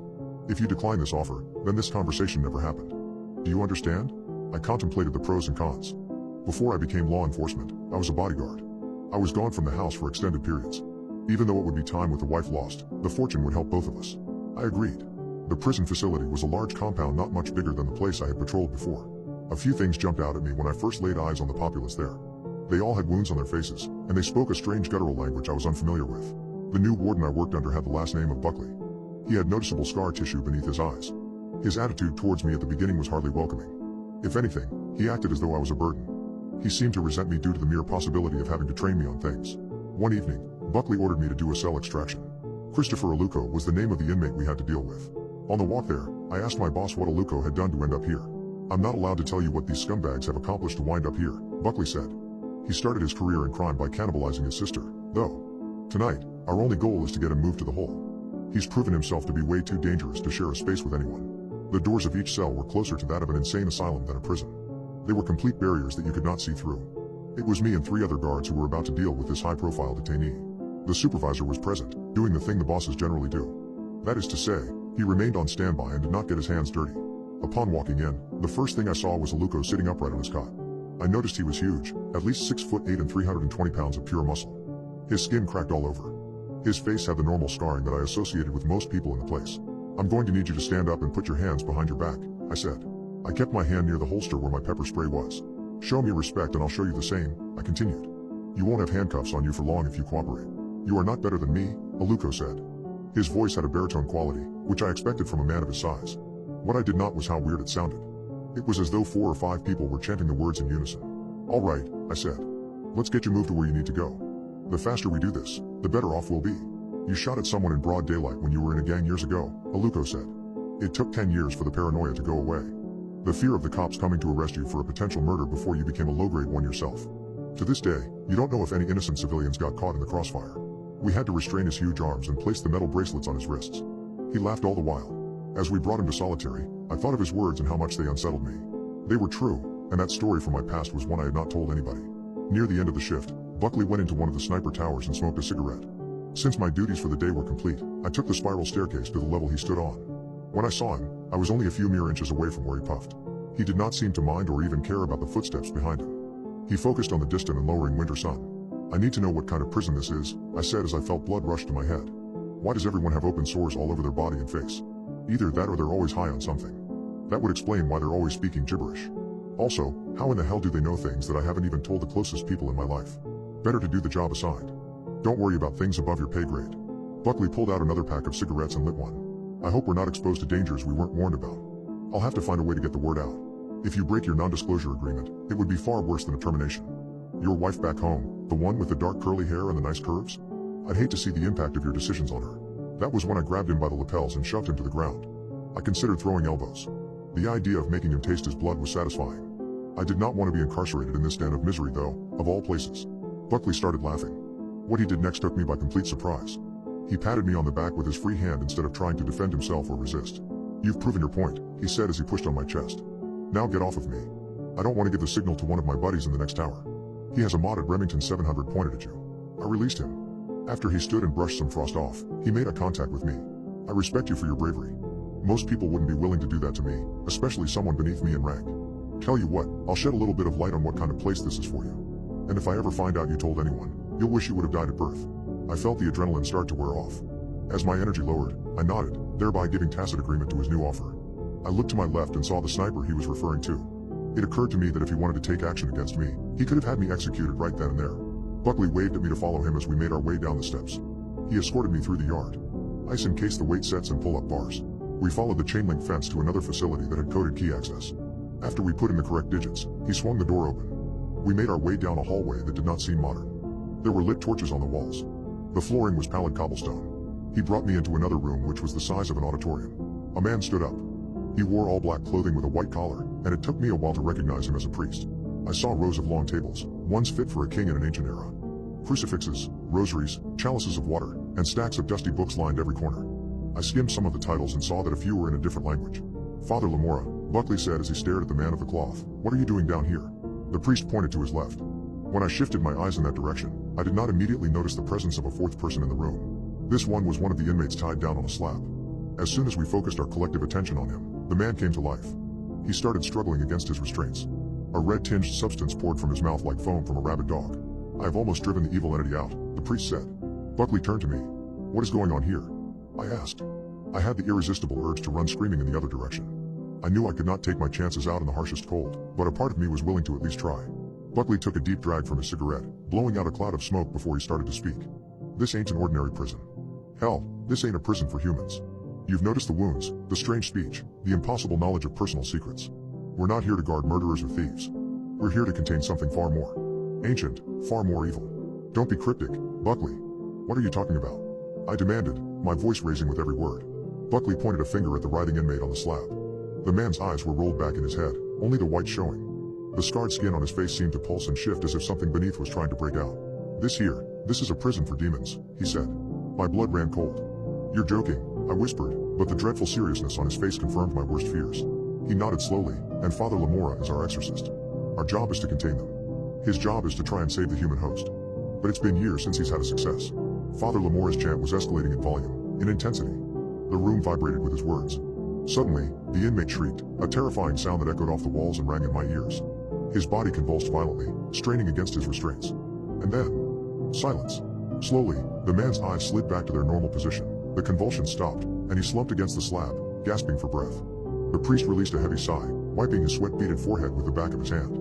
If you decline this offer, then this conversation never happened. Do you understand?" I contemplated the pros and cons. Before I became law enforcement, I was a bodyguard. I was gone from the house for extended periods. Even though it would be time with the wife lost, the fortune would help both of us. I agreed. The prison facility was a large compound not much bigger than the place I had patrolled before. A few things jumped out at me when I first laid eyes on the populace there. They all had wounds on their faces, and they spoke a strange guttural language I was unfamiliar with. The new warden I worked under had the last name of Buckley. He had noticeable scar tissue beneath his eyes. His attitude towards me at the beginning was hardly welcoming. If anything, he acted as though I was a burden. He seemed to resent me due to the mere possibility of having to train me on things. One evening, Buckley ordered me to do a cell extraction. Christopher Aluko was the name of the inmate we had to deal with. On the walk there, I asked my boss what Aluko had done to end up here. "I'm not allowed to tell you what these scumbags have accomplished to wind up here," Buckley said. "He started his career in crime by cannibalizing his sister, though. Tonight, our only goal is to get him moved to the hole. He's proven himself to be way too dangerous to share a space with anyone." The doors of each cell were closer to that of an insane asylum than a prison. They were complete barriers that you could not see through. It was me and 3 other guards who were about to deal with this high-profile detainee. The supervisor was present, doing the thing the bosses generally do. That is to say, he remained on standby and did not get his hands dirty. Upon walking in, the first thing I saw was Aluko sitting upright on his cot. I noticed he was huge, at least 6'8" and 320 pounds of pure muscle. His skin cracked all over. His face had the normal scarring that I associated with most people in the place. "I'm going to need you to stand up and put your hands behind your back," I said. I kept my hand near the holster where my pepper spray was. "Show me respect and I'll show you the same," I continued. "You won't have handcuffs on you for long if you cooperate." "You are not better than me," Aluko said. His voice had a baritone quality, which I expected from a man of his size. What I did not was how weird it sounded. It was as though 4 or 5 people were chanting the words in unison. "All right," I said. "Let's get you moved to where you need to go. The faster we do this, the better off we'll be. You shot at someone in broad daylight when you were in a gang years ago," Aluko said. "It took 10 years for the paranoia to go away. The fear of the cops coming to arrest you for a potential murder before you became a low-grade one yourself. To this day, you don't know if any innocent civilians got caught in the crossfire." We had to restrain his huge arms and place the metal bracelets on his wrists. He laughed all the while. As we brought him to solitary, I thought of his words and how much they unsettled me. They were true, and that story from my past was one I had not told anybody. Near the end of the shift, Buckley went into one of the sniper towers and smoked a cigarette. Since my duties for the day were complete, I took the spiral staircase to the level he stood on. When I saw him, I was only a few mere inches away from where he puffed. He did not seem to mind or even care about the footsteps behind him. He focused on the distant and lowering winter sun. "I need to know what kind of prison this is," I said as I felt blood rush to my head. "Why does everyone have open sores all over their body and face? Either that or they're always high on something. That would explain why they're always speaking gibberish. Also, how in the hell do they know things that I haven't even told the closest people in my life? Better to do the job assigned. Don't worry about things above your pay grade." Buckley pulled out another pack of cigarettes and lit one. "I hope we're not exposed to dangers we weren't warned about. I'll have to find a way to get the word out. If you break your non-disclosure agreement, it would be far worse than a termination. Your wife back home, the one with the dark curly hair and the nice curves? I'd hate to see the impact of your decisions on her." That was when I grabbed him by the lapels and shoved him to the ground. I considered throwing elbows. The idea of making him taste his blood was satisfying. I did not want to be incarcerated in this den of misery though, of all places. Buckley started laughing. What he did next took me by complete surprise. He patted me on the back with his free hand instead of trying to defend himself or resist. "You've proven your point," he said as he pushed on my chest. "Now get off of me. I don't want to give the signal to one of my buddies in the next tower. He has a modded Remington 700 pointed at you." I released him. After he stood and brushed some frost off, he made eye contact with me. "I respect you for your bravery. Most people wouldn't be willing to do that to me, especially someone beneath me in rank. Tell you what, I'll shed a little bit of light on what kind of place this is for you. And if I ever find out you told anyone, you'll wish you would have died at birth." I felt the adrenaline start to wear off. As my energy lowered, I nodded, thereby giving tacit agreement to his new offer. I looked to my left and saw the sniper he was referring to. It occurred to me that if he wanted to take action against me, he could have had me executed right then and there. Buckley waved at me to follow him as we made our way down the steps. He escorted me through the yard. Ice encased the weight sets and pull-up bars. We followed the chain link fence to another facility that had coded key access. After we put in the correct digits, he swung the door open. We made our way down a hallway that did not seem modern. There were lit torches on the walls. The flooring was pallid cobblestone. He brought me into another room which was the size of an auditorium. A man stood up. He wore all black clothing with a white collar, and it took me a while to recognize him as a priest. I saw rows of long tables, ones fit for a king in an ancient era. Crucifixes, rosaries, chalices of water, and stacks of dusty books lined every corner. I skimmed some of the titles and saw that a few were in a different language. Father Lamora, Buckley said as he stared at the man of the cloth. What are you doing down here? The priest pointed to his left. When I shifted my eyes in that direction, I did not immediately notice the presence of a fourth person in the room. This one was one of the inmates tied down on a slab. As soon as we focused our collective attention on him, the man came to life. He started struggling against his restraints. A red-tinged substance poured from his mouth like foam from a rabid dog. I have almost driven the evil entity out, the priest said. Buckley turned to me. What is going on here? I asked. I had the irresistible urge to run screaming in the other direction. I knew I could not take my chances out in the harshest cold, but a part of me was willing to at least try. Buckley took a deep drag from his cigarette, blowing out a cloud of smoke before he started to speak. This ain't an ordinary prison. Hell, this ain't a prison for humans. You've noticed the wounds, the strange speech, the impossible knowledge of personal secrets. We're not here to guard murderers or thieves. We're here to contain something far more ancient, far more evil. Don't be cryptic, Buckley. What are you talking about? I demanded, my voice raising with every word. Buckley pointed a finger at the writhing inmate on the slab. The man's eyes were rolled back in his head, only the white showing. The scarred skin on his face seemed to pulse and shift as if something beneath was trying to break out. This is a prison for demons, he said. My blood ran cold. You're joking, I whispered, but the dreadful seriousness on his face confirmed my worst fears. He nodded slowly, and Father Lamora is our exorcist. Our job is to contain them. His job is to try and save the human host. But it's been years since he's had a success. Father Lamora's chant was escalating in volume, in intensity. The room vibrated with his words. Suddenly, the inmate shrieked, a terrifying sound that echoed off the walls and rang in my ears. His body convulsed violently, straining against his restraints. And then, silence. Slowly, the man's eyes slid back to their normal position. The convulsion stopped, and he slumped against the slab, gasping for breath. The priest released a heavy sigh, wiping his sweat-beaded forehead with the back of his hand.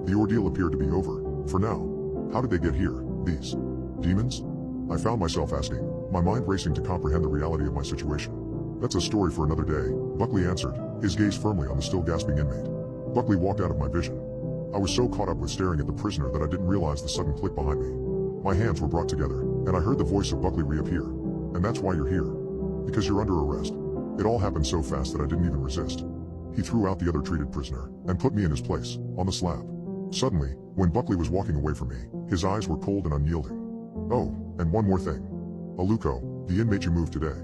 The ordeal appeared to be over, for now. How did they get here, these demons? I found myself asking, my mind racing to comprehend the reality of my situation. That's a story for another day, Buckley answered, his gaze firmly on the still gasping inmate. Buckley walked out of my vision. I was so caught up with staring at the prisoner that I didn't realize the sudden click behind me. My hands were brought together, and I heard the voice of Buckley reappear. And that's why you're here. Because you're under arrest. It all happened so fast that I didn't even resist. He threw out the other treated prisoner, and put me in his place, on the slab. Suddenly, when Buckley was walking away from me, his eyes were cold and unyielding. Oh, and one more thing. Aluko, the inmate you moved today.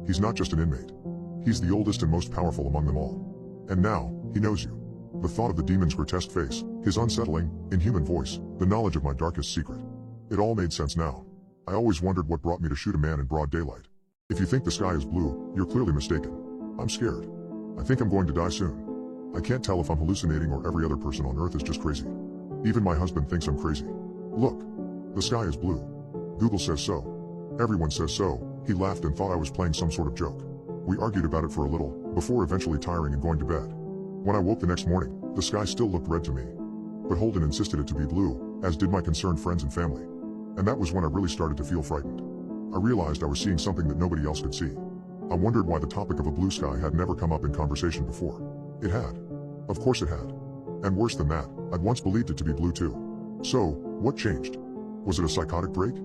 He's not just an inmate. He's the oldest and most powerful among them all. And now, he knows you. The thought of the demon's grotesque face, his unsettling, inhuman voice, the knowledge of my darkest secret. It all made sense now. I always wondered what brought me to shoot a man in broad daylight. If you think the sky is blue, you're clearly mistaken. I'm scared. I think I'm going to die soon. I can't tell if I'm hallucinating or every other person on earth is just crazy. Even my husband thinks I'm crazy. Look. The sky is blue. Google says so. Everyone says so. He laughed and thought I was playing some sort of joke. We argued about it for a little, before eventually tiring and going to bed. When I woke the next morning, the sky still looked red to me. But Holden insisted it to be blue, as did my concerned friends and family. And that was when I really started to feel frightened. I realized I was seeing something that nobody else could see. I wondered why the topic of a blue sky had never come up in conversation before. It had. Of course it had. And worse than that, I'd once believed it to be blue too. So, what changed? Was it a psychotic break?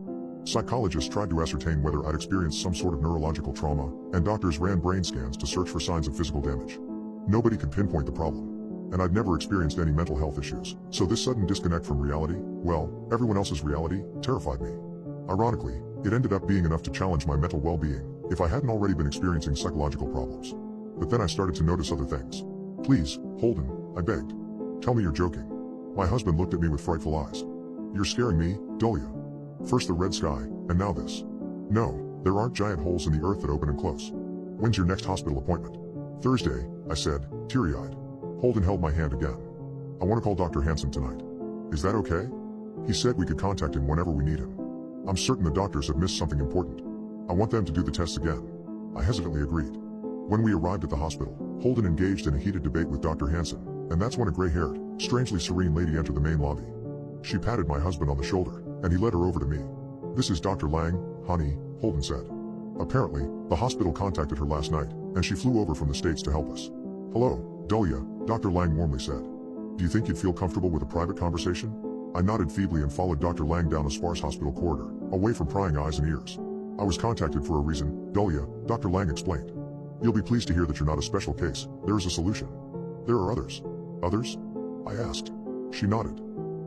Psychologists tried to ascertain whether I'd experienced some sort of neurological trauma, and doctors ran brain scans to search for signs of physical damage. Nobody could pinpoint the problem. And I'd never experienced any mental health issues, so this sudden disconnect from reality, well, everyone else's reality, terrified me. Ironically, it ended up being enough to challenge my mental well-being, if I hadn't already been experiencing psychological problems. But then I started to notice other things. Please, Holden, I begged. Tell me you're joking. My husband looked at me with frightful eyes. You're scaring me, Dahlia. First the red sky, and now this. No, there aren't giant holes in the earth that open and close. When's your next hospital appointment? Thursday, I said, teary-eyed. Holden held my hand again. I want to call Dr. Hansen tonight. Is that okay? He said we could contact him whenever we need him. I'm certain the doctors have missed something important. I want them to do the tests again. I hesitantly agreed. When we arrived at the hospital, Holden engaged in a heated debate with Dr. Hansen, And that's when a gray-haired, strangely serene lady entered the main lobby. She patted my husband on the shoulder, and he led her over to me. "This is Dr. Lang, honey," Holden said. Apparently, the hospital contacted her last night, and she flew over from the States to help us. "Hello, Dahlia," Dr. Lang warmly said. "Do you think you'd feel comfortable with a private conversation?" I nodded feebly and followed Dr. Lang down the sparse hospital corridor, away from prying eyes and ears. "I was contacted for a reason, Dahlia," Dr. Lang explained. "You'll be pleased to hear that you're not a special case. There is a solution." "There are others." "Others?" I asked. She nodded.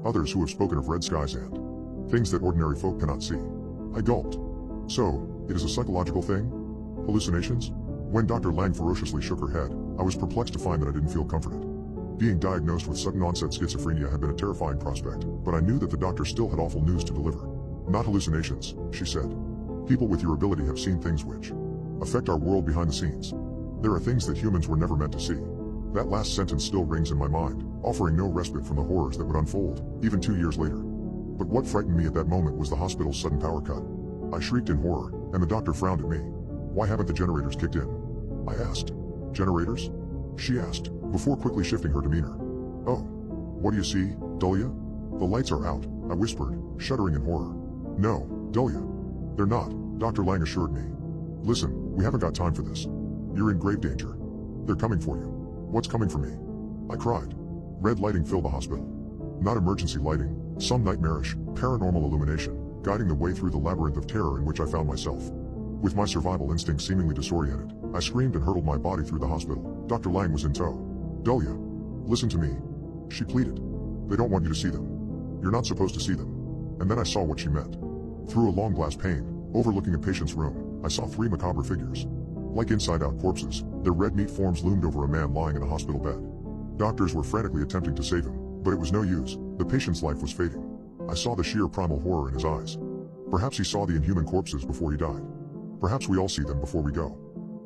"Others who have spoken of red skies and things that ordinary folk cannot see." I gulped. "So, it is a psychological thing? Hallucinations?" When Dr. Lang ferociously shook her head, I was perplexed to find that I didn't feel comforted. Being diagnosed with sudden-onset schizophrenia had been a terrifying prospect, but I knew that the doctor still had awful news to deliver. "Not hallucinations," she said. "People with your ability have seen things which affect our world behind the scenes. There are things that humans were never meant to see." That last sentence still rings in my mind, offering no respite from the horrors that would unfold, even 2 years later. But what frightened me at that moment was the hospital's sudden power cut. I shrieked in horror, and the doctor frowned at me. "Why haven't the generators kicked in?" I asked. "Generators?" she asked, before quickly shifting her demeanor. "Oh. What do you see, Dahlia?" "The lights are out," I whispered, shuddering in horror. "No, Dahlia. They're not," Dr. Lang assured me. "Listen, we haven't got time for this. You're in grave danger. They're coming for you." "What's coming for me?" I cried. Red lighting filled the hospital. Not emergency lighting, some nightmarish, paranormal illumination, guiding the way through the labyrinth of terror in which I found myself. With my survival instinct seemingly disoriented, I screamed and hurtled my body through the hospital. Dr. Lang was in tow. "Dahlia, listen to me," she pleaded. "They don't want you to see them. You're not supposed to see them." And then I saw what she meant. Through a long glass pane, overlooking a patient's room, I saw 3 macabre figures. Like inside-out corpses, their red meat forms loomed over a man lying in a hospital bed. Doctors were frantically attempting to save him, but it was no use. The patient's life was fading. I saw the sheer primal horror in his eyes. Perhaps he saw the inhuman corpses before he died. Perhaps we all see them before we go.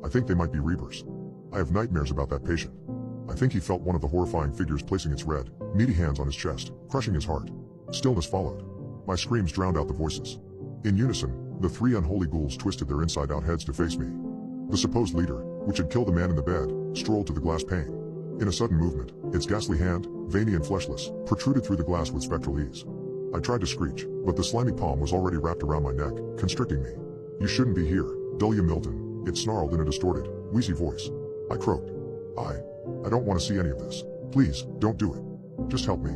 I think they might be reapers. I have nightmares about that patient. I think he felt one of the horrifying figures placing its red, meaty hands on his chest, crushing his heart. Stillness followed. My screams drowned out the voices. In unison, the 3 unholy ghouls twisted their inside-out heads to face me. The supposed leader, which had killed the man in the bed, strolled to the glass pane. In a sudden movement, its ghastly hand, veiny and fleshless, protruded through the glass with spectral ease. I tried to screech, but the slimy palm was already wrapped around my neck, constricting me. "You shouldn't be here, Dahlia Milton," it snarled in a distorted, wheezy voice. I croaked. I don't want to see any of this. Please, don't do it. Just help me.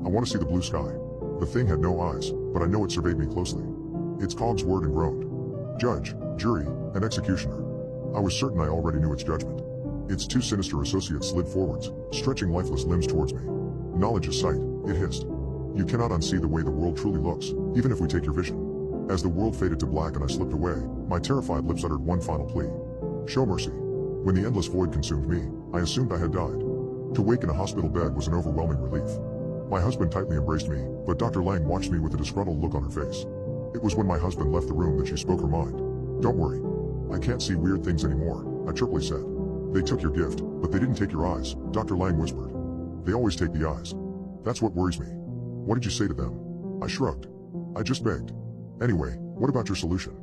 I want to see the blue sky." The thing had no eyes, but I know it surveyed me closely. Its cogs whirred and groaned. Judge, jury, and executioner. I was certain I already knew its judgment. Its 2 sinister associates slid forwards, stretching lifeless limbs towards me. "Knowledge is sight," it hissed. "You cannot unsee the way the world truly looks, even if we take your vision." As the world faded to black and I slipped away, my terrified lips uttered one final plea. "Show mercy." When the endless void consumed me, I assumed I had died. To wake in a hospital bed was an overwhelming relief. My husband tightly embraced me, but Dr. Lang watched me with a disgruntled look on her face. It was when my husband left the room that she spoke her mind. "Don't worry. I can't see weird things anymore," I chirpily said. "They took your gift, but they didn't take your eyes," Dr. Lang whispered. "They always take the eyes. That's what worries me." "What did you say to them?" I shrugged. "I just begged. Anyway, what about your solution?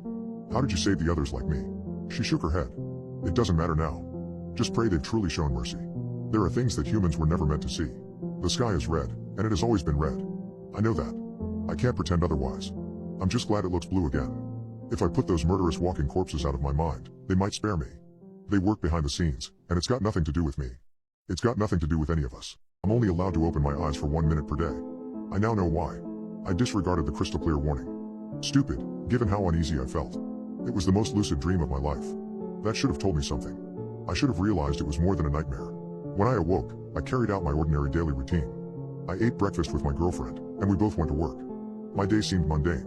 How did you save the others like me?" She shook her head. "It doesn't matter now. Just pray they've truly shown mercy. There are things that humans were never meant to see. The sky is red, and it has always been red. I know that. I can't pretend otherwise. I'm just glad it looks blue again. If I put those murderous walking corpses out of my mind, they might spare me. They work behind the scenes, and it's got nothing to do with me. It's got nothing to do with any of us. I'm only allowed to open my eyes for 1 minute per day. I now know why. I disregarded the crystal clear warning. Stupid, given how uneasy I felt. It was the most lucid dream of my life. That should have told me something. I should have realized it was more than a nightmare. When I awoke, I carried out my ordinary daily routine. I ate breakfast with my girlfriend, and we both went to work. My day seemed mundane.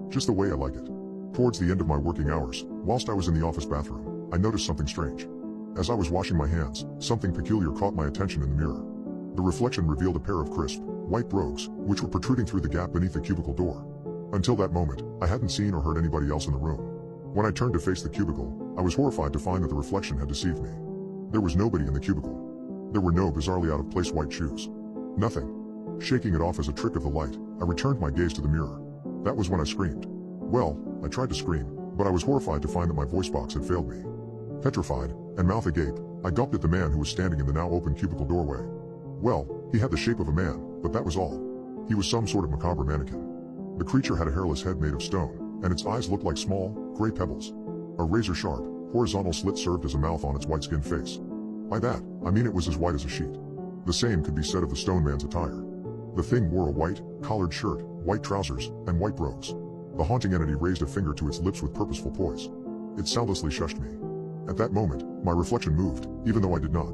Just the way I like it. Towards the end of my working hours, whilst I was in the office bathroom, I noticed something strange. As I was washing my hands, something peculiar caught my attention in the mirror. The reflection revealed a pair of crisp, white brogues, which were protruding through the gap beneath the cubicle door. Until that moment, I hadn't seen or heard anybody else in the room. When I turned to face the cubicle, I was horrified to find that the reflection had deceived me. There was nobody in the cubicle. There were no bizarrely out-of-place white shoes. Nothing. Shaking it off as a trick of the light, I returned my gaze to the mirror. That was when I screamed. Well, I tried to scream, but I was horrified to find that my voice box had failed me. Petrified, and mouth agape, I gulped at the man who was standing in the now open cubicle doorway. Well, he had the shape of a man, but that was all. He was some sort of macabre mannequin. The creature had a hairless head made of stone, and its eyes looked like small, gray pebbles. A razor-sharp, horizontal slit served as a mouth on its white-skinned face. By that, I mean it was as white as a sheet. The same could be said of the stone man's attire. The thing wore a white, collared shirt, white trousers, and white brogues. The haunting entity raised a finger to its lips with purposeful poise. It soundlessly shushed me. At that moment, my reflection moved, even though I did not.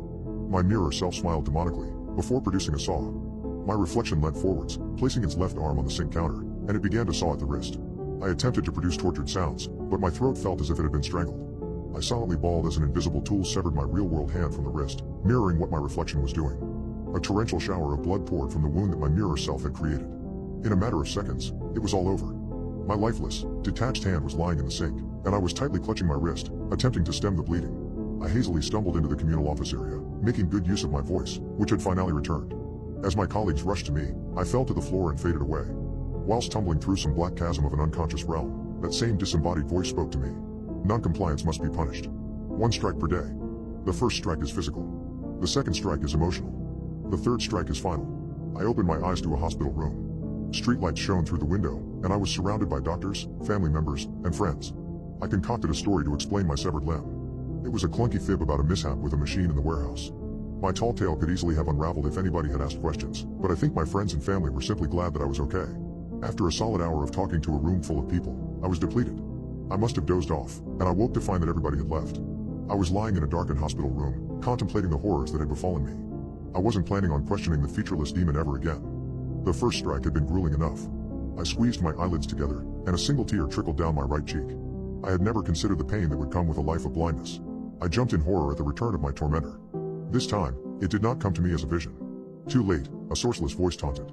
My mirror self smiled demonically, before producing a saw. My reflection leant forwards, placing its left arm on the sink counter, and it began to saw at the wrist. I attempted to produce tortured sounds, but my throat felt as if it had been strangled. I silently bawled as an invisible tool severed my real-world hand from the wrist, mirroring what my reflection was doing. A torrential shower of blood poured from the wound that my mirror self had created. In a matter of seconds, it was all over. My lifeless, detached hand was lying in the sink, and I was tightly clutching my wrist, attempting to stem the bleeding. I hazily stumbled into the communal office area, making good use of my voice, which had finally returned. As my colleagues rushed to me, I fell to the floor and faded away. Whilst tumbling through some black chasm of an unconscious realm, that same disembodied voice spoke to me. Non-compliance must be punished. 1 strike per day. The first strike is physical. The second strike is emotional. The third strike is final. I opened my eyes to a hospital room. Streetlights shone through the window, and I was surrounded by doctors, family members, and friends. I concocted a story to explain my severed limb. It was a clunky fib about a mishap with a machine in the warehouse. My tall tale could easily have unraveled if anybody had asked questions, but I think my friends and family were simply glad that I was okay. After a solid hour of talking to a room full of people, I was depleted. I must have dozed off, and I woke to find that everybody had left. I was lying in a darkened hospital room, contemplating the horrors that had befallen me. I wasn't planning on questioning the featureless demon ever again. The first strike had been grueling enough. I squeezed my eyelids together, and a single tear trickled down my right cheek. I had never considered the pain that would come with a life of blindness. I jumped in horror at the return of my tormentor. This time, it did not come to me as a vision. Too late, a sourceless voice taunted.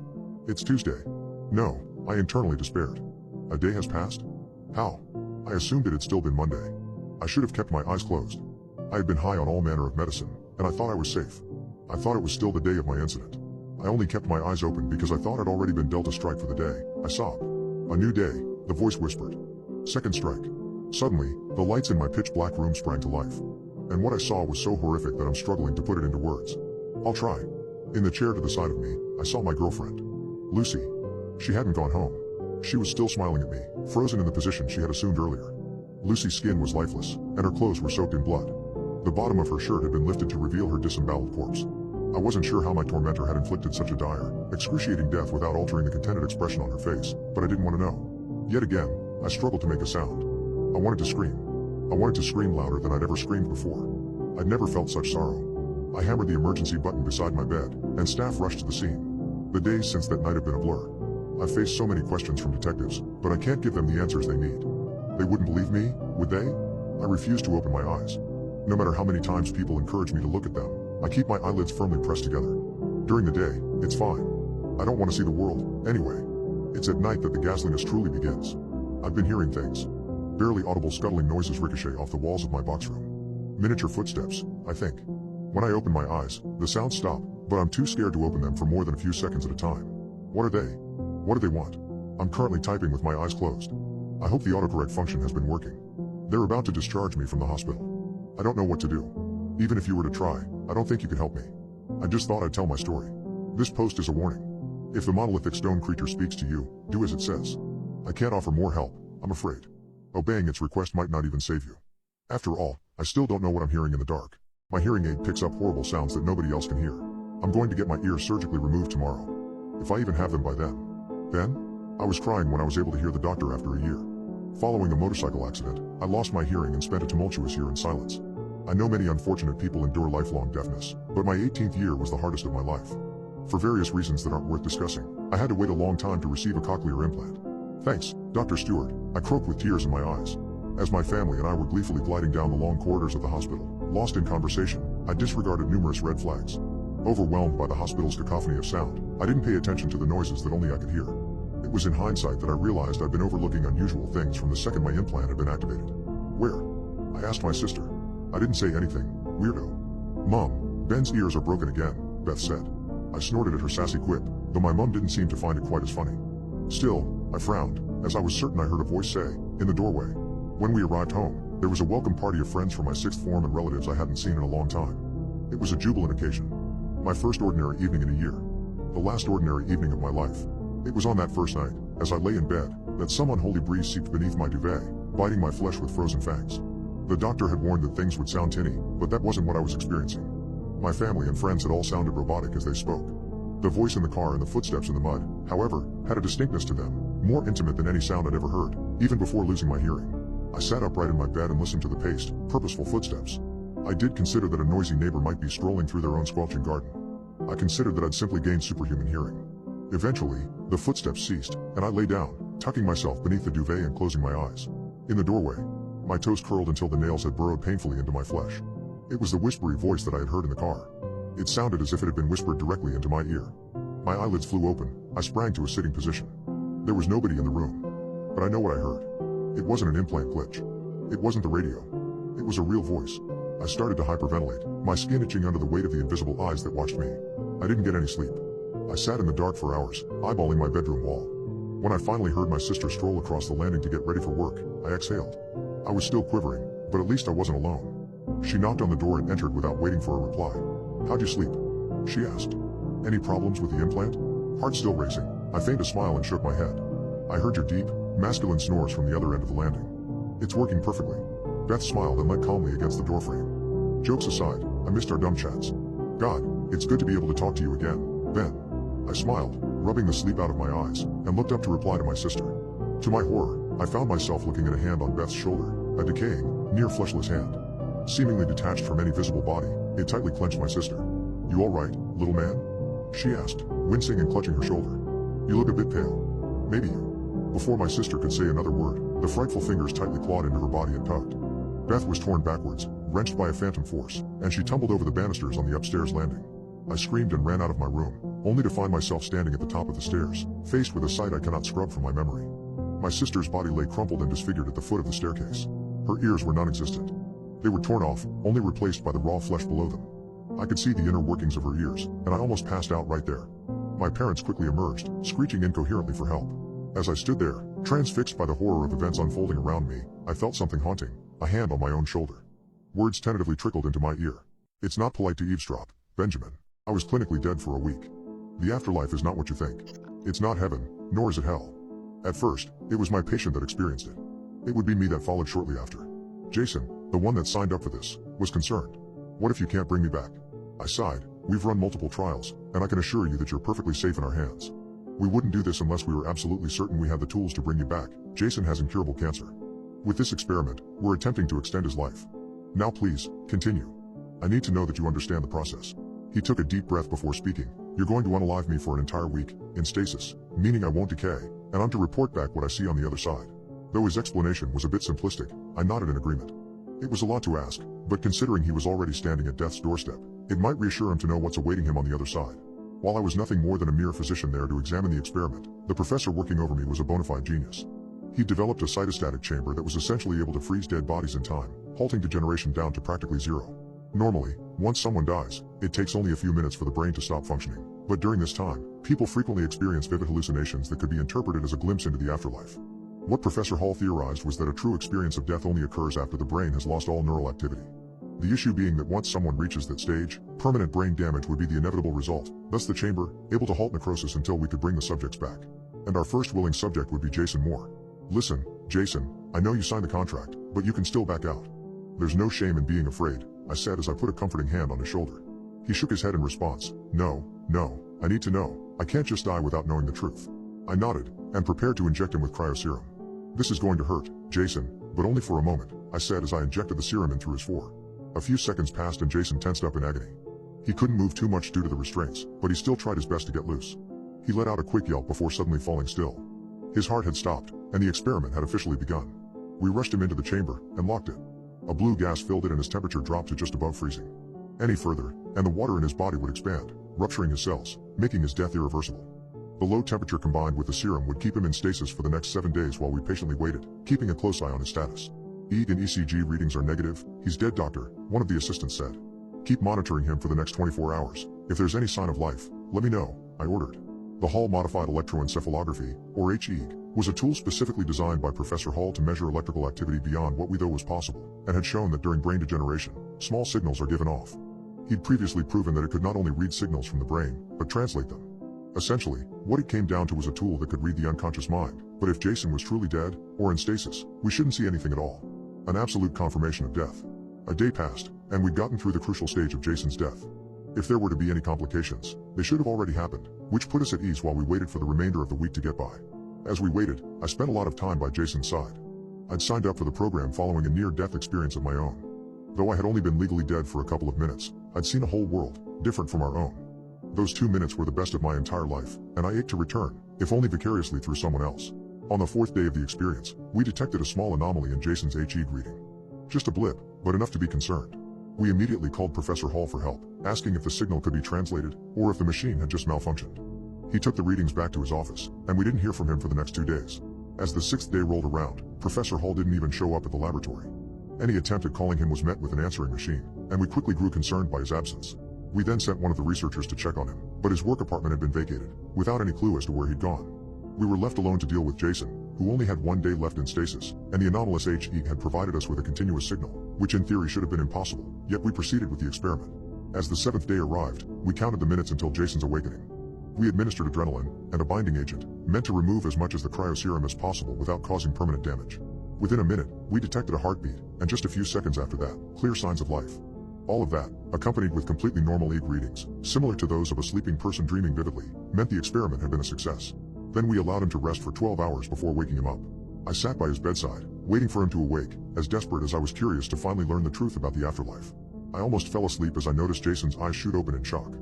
It's Tuesday. No, I internally despaired. A day has passed? How? I assumed it had still been Monday. I should have kept my eyes closed. I had been high on all manner of medicine, and I thought I was safe. I thought it was still the day of my incident. I only kept my eyes open because I thought I'd already been dealt a strike for the day. I sobbed. A new day, the voice whispered. Second strike. Suddenly, the lights in my pitch-black room sprang to life. And what I saw was so horrific that I'm struggling to put it into words. I'll try. In the chair to the side of me, I saw my girlfriend. Lucy. She hadn't gone home. She was still smiling at me, frozen in the position she had assumed earlier. Lucy's skin was lifeless, and her clothes were soaked in blood. The bottom of her shirt had been lifted to reveal her disemboweled corpse. I wasn't sure how my tormentor had inflicted such a dire, excruciating death without altering the contented expression on her face, but I didn't want to know. Yet again, I struggled to make a sound. I wanted to scream. I wanted to scream louder than I'd ever screamed before. I'd never felt such sorrow. I hammered the emergency button beside my bed, and staff rushed to the scene. The days since that night have been a blur. I've faced so many questions from detectives, but I can't give them the answers they need. They wouldn't believe me, would they? I refuse to open my eyes. No matter how many times people encourage me to look at them, I keep my eyelids firmly pressed together. During the day, it's fine. I don't want to see the world, anyway. It's at night that the ghastliness truly begins. I've been hearing things. Barely audible scuttling noises ricochet off the walls of my box room. Miniature footsteps, I think. When I open my eyes, the sounds stop, but I'm too scared to open them for more than a few seconds at a time. What are they? What do they want? I'm currently typing with my eyes closed. I hope the autocorrect function has been working. They're about to discharge me from the hospital. I don't know what to do. Even if you were to try, I don't think you could help me. I just thought I'd tell my story. This post is a warning. If the monolithic stone creature speaks to you, do as it says. I can't offer more help, I'm afraid. Obeying its request might not even save you. After all, I still don't know what I'm hearing in the dark. My hearing aid picks up horrible sounds that nobody else can hear. I'm going to get my ears surgically removed tomorrow. If I even have them by then. Then? I was crying when I was able to hear the doctor after a year. Following a motorcycle accident, I lost my hearing and spent a tumultuous year in silence. I know many unfortunate people endure lifelong deafness, but my 18th year was the hardest of my life. For various reasons that aren't worth discussing, I had to wait a long time to receive a cochlear implant. Thanks, Dr. Stewart, I croaked with tears in my eyes. As my family and I were gleefully gliding down the long corridors of the hospital, lost in conversation, I disregarded numerous red flags. Overwhelmed by the hospital's cacophony of sound, I didn't pay attention to the noises that only I could hear. It was in hindsight that I realized I'd been overlooking unusual things from the second my implant had been activated. Where? I asked my sister. I didn't say anything, weirdo. Mom, Ben's ears are broken again, Beth said. I snorted at her sassy quip, though my mom didn't seem to find it quite as funny. Still, I frowned, as I was certain I heard a voice say, in the doorway. When we arrived home, there was a welcome party of friends from my 6th form and relatives I hadn't seen in a long time. It was a jubilant occasion. My first ordinary evening in a year. The last ordinary evening of my life. It was on that first night, as I lay in bed, that some unholy breeze seeped beneath my duvet, biting my flesh with frozen fangs. The doctor had warned that things would sound tinny, but that wasn't what I was experiencing. My family and friends had all sounded robotic as they spoke. The voice in the car and the footsteps in the mud, however, had a distinctness to them, more intimate than any sound I'd ever heard, even before losing my hearing. I sat upright in my bed and listened to the paced, purposeful footsteps. I did consider that a noisy neighbor might be strolling through their own squelching garden. I considered that I'd simply gained superhuman hearing. Eventually, the footsteps ceased, and I lay down, tucking myself beneath the duvet and closing my eyes. In the doorway, my toes curled until the nails had burrowed painfully into my flesh. It was the whispery voice that I had heard in the car. It sounded as if it had been whispered directly into my ear. My eyelids flew open. I sprang to a sitting position. There was nobody in the room. But I know what I heard. It wasn't an implant glitch. It wasn't the radio. It was a real voice. I started to hyperventilate, my skin itching under the weight of the invisible eyes that watched me. I didn't get any sleep. I sat in the dark for hours, eyeballing my bedroom wall. When I finally heard my sister stroll across the landing to get ready for work, I exhaled. I was still quivering, but at least I wasn't alone. She knocked on the door and entered without waiting for a reply. "How'd you sleep?" she asked. "Any problems with the implant?" Heart still racing, I feigned a smile and shook my head. "I heard your deep, masculine snores from the other end of the landing. It's working perfectly." Beth smiled and leant calmly against the doorframe. "Jokes aside, I missed our dumb chats. God, it's good to be able to talk to you again, Ben." I smiled, rubbing the sleep out of my eyes, and looked up to reply to my sister. To my horror, I found myself looking at a hand on Beth's shoulder, a decaying, near fleshless hand. Seemingly detached from any visible body, it tightly clenched my sister. "You all right, little man?" she asked, wincing and clutching her shoulder. "You look a bit pale. Maybe you." Before my sister could say another word, the frightful fingers tightly clawed into her body and tugged. Beth was torn backwards, wrenched by a phantom force, and she tumbled over the banisters on the upstairs landing. I screamed and ran out of my room, only to find myself standing at the top of the stairs, faced with a sight I cannot scrub from my memory. My sister's body lay crumpled and disfigured at the foot of the staircase. Her ears were non-existent. They were torn off, only replaced by the raw flesh below them. I could see the inner workings of her ears, and I almost passed out right there. My parents quickly emerged, screeching incoherently for help. As I stood there, transfixed by the horror of events unfolding around me, I felt something haunting, a hand on my own shoulder. Words tentatively trickled into my ear. "It's not polite to eavesdrop, Benjamin. I was clinically dead for a week. The afterlife is not what you think. It's not heaven, nor is it hell." At first, it was my patient that experienced it. It would be me that followed shortly after. Jason, the one that signed up for this, was concerned. "What if you can't bring me back?" I sighed. "We've run multiple trials, and I can assure you that you're perfectly safe in our hands. We wouldn't do this unless we were absolutely certain we had the tools to bring you back. Jason has incurable cancer. With this experiment, we're attempting to extend his life. Now please, continue. I need to know that you understand the process." He took a deep breath before speaking. "You're going to unalive me for an entire week, in stasis, meaning I won't decay, and I'm to report back what I see on the other side." Though his explanation was a bit simplistic, I nodded in agreement. It was a lot to ask, but considering he was already standing at death's doorstep, it might reassure him to know what's awaiting him on the other side. While I was nothing more than a mere physician there to examine the experiment, the professor working over me was a bona fide genius. He developed a cytostatic chamber that was essentially able to freeze dead bodies in time, halting degeneration down to practically zero. Normally, once someone dies, it takes only a few minutes for the brain to stop functioning, but during this time, people frequently experience vivid hallucinations that could be interpreted as a glimpse into the afterlife. What Professor Hall theorized was that a true experience of death only occurs after the brain has lost all neural activity. The issue being that once someone reaches that stage, permanent brain damage would be the inevitable result, thus the chamber, able to halt necrosis until we could bring the subjects back. And our first willing subject would be Jason Moore. "Listen, Jason, I know you signed the contract, but you can still back out. There's no shame in being afraid," I said as I put a comforting hand on his shoulder. He shook his head in response. No, I need to know. I can't just die without knowing the truth." I nodded, and prepared to inject him with cryoserum. "This is going to hurt, Jason, but only for a moment," I said as I injected the serum in through his fore. A few seconds passed and Jason tensed up in agony. He couldn't move too much due to the restraints, but he still tried his best to get loose. He let out a quick yelp before suddenly falling still. His heart had stopped, and the experiment had officially begun. We rushed him into the chamber, and locked it. A blue gas filled it and his temperature dropped to just above freezing. Any further, and the water in his body would expand, rupturing his cells, making his death irreversible. The low temperature combined with the serum would keep him in stasis for the next 7 days while we patiently waited, keeping a close eye on his status. "EEG and ECG readings are negative. He's dead, doctor," one of the assistants said. "Keep monitoring him for the next 24 hours. If there's any sign of life, let me know," I ordered. The Hall-modified electroencephalography, or HEEG, was a tool specifically designed by Professor Hall to measure electrical activity beyond what we thought was possible, and had shown that during brain degeneration, small signals are given off. He'd previously proven that it could not only read signals from the brain, but translate them. Essentially, what it came down to was a tool that could read the unconscious mind, but if Jason was truly dead, or in stasis, we shouldn't see anything at all. An absolute confirmation of death. A day passed, and we'd gotten through the crucial stage of Jason's death. If there were to be any complications, they should have already happened, which put us at ease while we waited for the remainder of the week to get by. As we waited, I spent a lot of time by Jason's side. I'd signed up for the program following a near-death experience of my own. Though I had only been legally dead for a couple of minutes, I'd seen a whole world, different from our own. Those 2 minutes were the best of my entire life, and I ached to return, if only vicariously through someone else. On the 4th day of the experience, we detected a small anomaly in Jason's HE reading. Just a blip, but enough to be concerned. We immediately called Professor Hall for help, asking if the signal could be translated, or if the machine had just malfunctioned. He took the readings back to his office, and we didn't hear from him for the next 2 days. As the 6th day rolled around, Professor Hall didn't even show up at the laboratory. Any attempt at calling him was met with an answering machine, and we quickly grew concerned by his absence. We then sent one of the researchers to check on him, but his work apartment had been vacated, without any clue as to where he'd gone. We were left alone to deal with Jason, who only had 1 day left in stasis, and the anomalous HE had provided us with a continuous signal, which in theory should have been impossible, yet we proceeded with the experiment. As the 7th day arrived, we counted the minutes until Jason's awakening. We administered adrenaline, and a binding agent, meant to remove as much as the cryoserum as possible without causing permanent damage. Within a minute, we detected a heartbeat, and just a few seconds after that, clear signs of life. All of that, accompanied with completely normal EEG readings, similar to those of a sleeping person dreaming vividly, meant the experiment had been a success. Then we allowed him to rest for 12 hours before waking him up. I sat by his bedside, waiting for him to awake, as desperate as I was curious to finally learn the truth about the afterlife. I almost fell asleep as I noticed Jason's eyes shoot open in shock.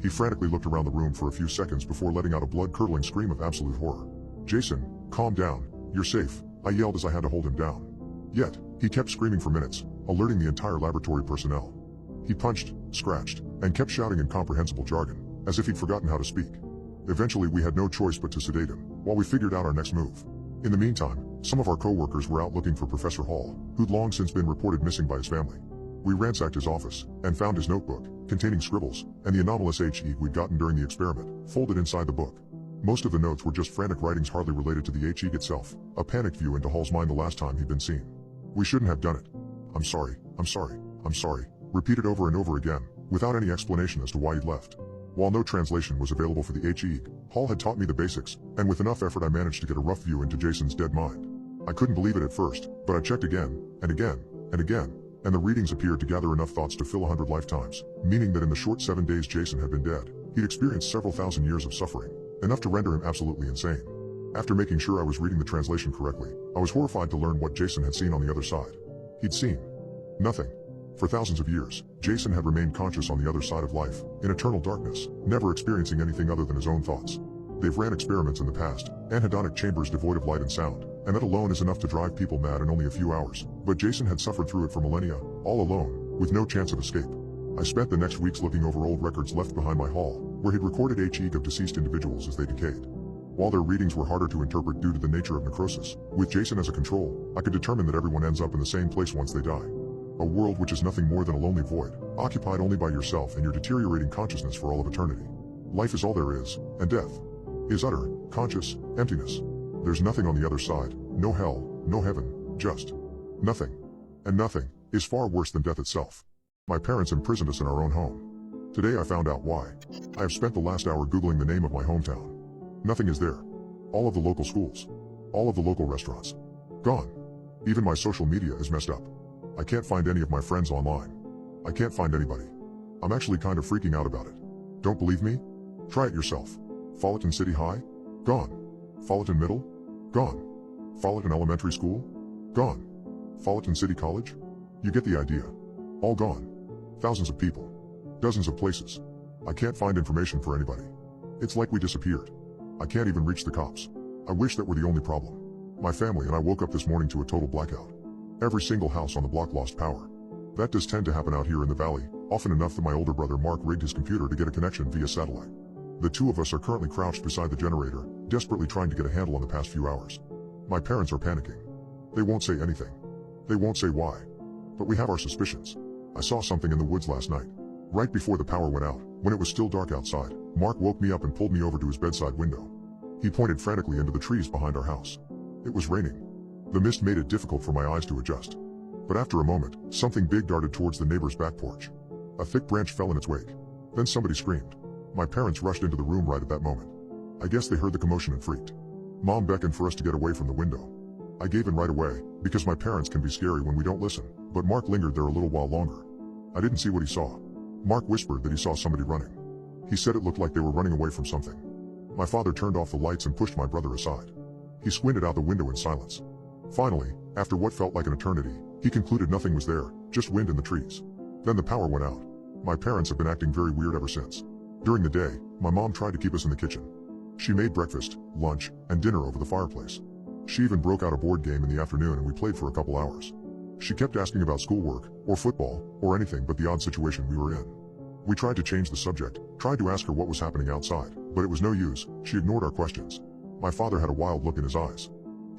He frantically looked around the room for a few seconds before letting out a blood-curdling scream of absolute horror. "Jason, calm down, you're safe," I yelled as I had to hold him down. Yet, he kept screaming for minutes, alerting the entire laboratory personnel. He punched, scratched, and kept shouting incomprehensible jargon, as if he'd forgotten how to speak. Eventually we had no choice but to sedate him, while we figured out our next move. In the meantime, some of our co-workers were out looking for Professor Hall, who'd long since been reported missing by his family. We ransacked his office, and found his notebook, containing scribbles, and the anomalous HE we'd gotten during the experiment, folded inside the book. Most of the notes were just frantic writings hardly related to the HE itself, a panicked view into Hall's mind the last time he'd been seen. "We shouldn't have done it. I'm sorry, I'm sorry, I'm sorry," repeated over and over again, without any explanation as to why he'd left. While no translation was available for the HE, Hall had taught me the basics, and with enough effort I managed to get a rough view into Jason's dead mind. I couldn't believe it at first, but I checked again, and again, and again, and the readings appeared to gather enough thoughts to fill 100 lifetimes, meaning that in the short 7 days Jason had been dead, he'd experienced several thousand years of suffering, enough to render him absolutely insane. After making sure I was reading the translation correctly, I was horrified to learn what Jason had seen on the other side. He'd seen nothing. For thousands of years, Jason had remained conscious on the other side of life, in eternal darkness, never experiencing anything other than his own thoughts. They've ran experiments in the past, anhedonic chambers devoid of light and sound, and that alone is enough to drive people mad in only a few hours, but Jason had suffered through it for millennia, all alone, with no chance of escape. I spent the next weeks looking over old records left behind my hall, where he'd recorded HE of deceased individuals as they decayed. While their readings were harder to interpret due to the nature of necrosis, with Jason as a control, I could determine that everyone ends up in the same place once they die. A world which is nothing more than a lonely void, occupied only by yourself and your deteriorating consciousness for all of eternity. Life is all there is, and death is utter, conscious, emptiness. There's nothing on the other side, no hell, no heaven, just nothing. And nothing is far worse than death itself. My parents imprisoned us in our own home. Today I found out why. I have spent the last hour Googling the name of my hometown. Nothing is there. All of the local schools, all of the local restaurants, gone. Even my social media is messed up. I can't find any of my friends online. I can't find anybody. I'm actually kind of freaking out about it. Don't believe me? Try it yourself. Fullerton City High? Gone. Fullerton Middle? Gone. Fullerton Elementary School? Gone. Fullerton City College? You get the idea. All gone. Thousands of people. Dozens of places. I can't find information for anybody. It's like we disappeared. I can't even reach the cops. I wish that were the only problem. My family and I woke up this morning to a total blackout. Every single house on the block lost power. That does tend to happen out here in the valley, often enough that my older brother Mark rigged his computer to get a connection via satellite. The two of us are currently crouched beside the generator, desperately trying to get a handle on the past few hours. My parents are panicking. They won't say anything. They won't say why. But we have our suspicions. I saw something in the woods last night. Right before the power went out, when it was still dark outside, Mark woke me up and pulled me over to his bedside window. He pointed frantically into the trees behind our house. It was raining. The mist made it difficult for my eyes to adjust. But after a moment, something big darted towards the neighbor's back porch. A thick branch fell in its wake. Then somebody screamed. My parents rushed into the room right at that moment. I guess they heard the commotion and freaked. Mom beckoned for us to get away from the window. I gave in right away, because my parents can be scary when we don't listen, but Mark lingered there a little while longer. I didn't see what he saw. Mark whispered that he saw somebody running. He said it looked like they were running away from something. My father turned off the lights and pushed my brother aside. He squinted out the window in silence. Finally, after what felt like an eternity, he concluded nothing was there, just wind in the trees. Then the power went out. My parents have been acting very weird ever since. During the day, my mom tried to keep us in the kitchen. She made breakfast, lunch, and dinner over the fireplace. She even broke out a board game in the afternoon and we played for a couple hours. She kept asking about schoolwork, or football, or anything but the odd situation we were in. We tried to change the subject, tried to ask her what was happening outside, but it was no use. She ignored our questions. My father had a wild look in his eyes.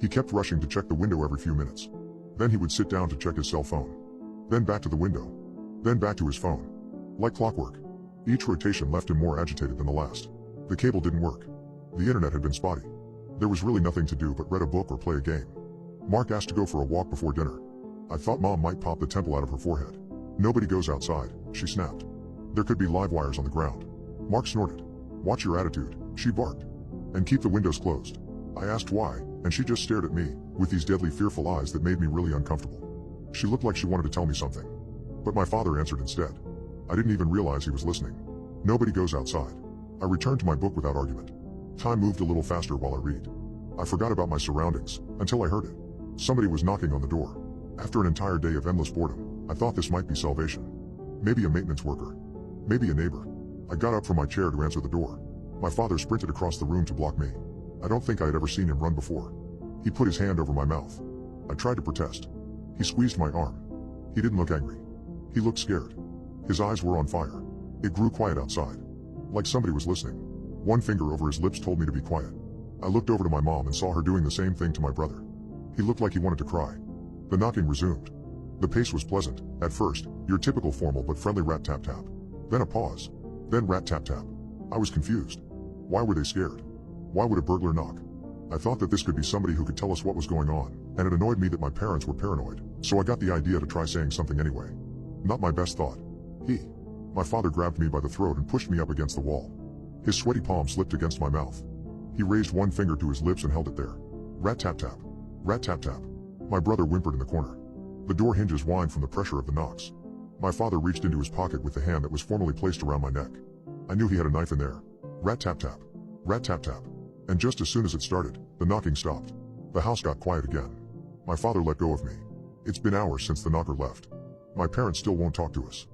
He kept rushing to check the window every few minutes. Then he would sit down to check his cell phone. Then back to the window. Then back to his phone. Like clockwork. Each rotation left him more agitated than the last. The cable didn't work. The internet had been spotty. There was really nothing to do but read a book or play a game. Mark asked to go for a walk before dinner. I thought Mom might pop the temple out of her forehead. Nobody goes outside, she snapped. There could be live wires on the ground. Mark snorted. Watch your attitude, she barked. And keep the windows closed. I asked why, and she just stared at me, with these deadly fearful eyes that made me really uncomfortable. She looked like she wanted to tell me something. But my father answered instead. I didn't even realize he was listening. Nobody goes outside. I returned to my book without argument. Time moved a little faster while I read. I forgot about my surroundings, until I heard it. Somebody was knocking on the door. After an entire day of endless boredom, I thought this might be salvation. Maybe a maintenance worker. Maybe a neighbor. I got up from my chair to answer the door. My father sprinted across the room to block me. I don't think I had ever seen him run before. He put his hand over my mouth. I tried to protest. He squeezed my arm. He didn't look angry. He looked scared. His eyes were on fire. It grew quiet outside. Like somebody was listening. One finger over his lips told me to be quiet. I looked over to my mom and saw her doing the same thing to my brother. He looked like he wanted to cry. The knocking resumed. The pace was pleasant. At first, your typical formal but friendly rat-tap-tap. Then a pause. Then rat-tap-tap. I was confused. Why were they scared? Why would a burglar knock? I thought that this could be somebody who could tell us what was going on, and it annoyed me that my parents were paranoid, so I got the idea to try saying something anyway. Not my best thought. My father grabbed me by the throat and pushed me up against the wall. His sweaty palm slipped against my mouth. He raised one finger to his lips and held it there. Rat-tap-tap. Rat-tap-tap. My brother whimpered in the corner. The door hinges whined from the pressure of the knocks. My father reached into his pocket with the hand that was formally placed around my neck. I knew he had a knife in there. Rat-tap-tap. Rat-tap-tap. And just as soon as it started, the knocking stopped. The house got quiet again. My father let go of me. It's been hours since the knocker left. My parents still won't talk to us.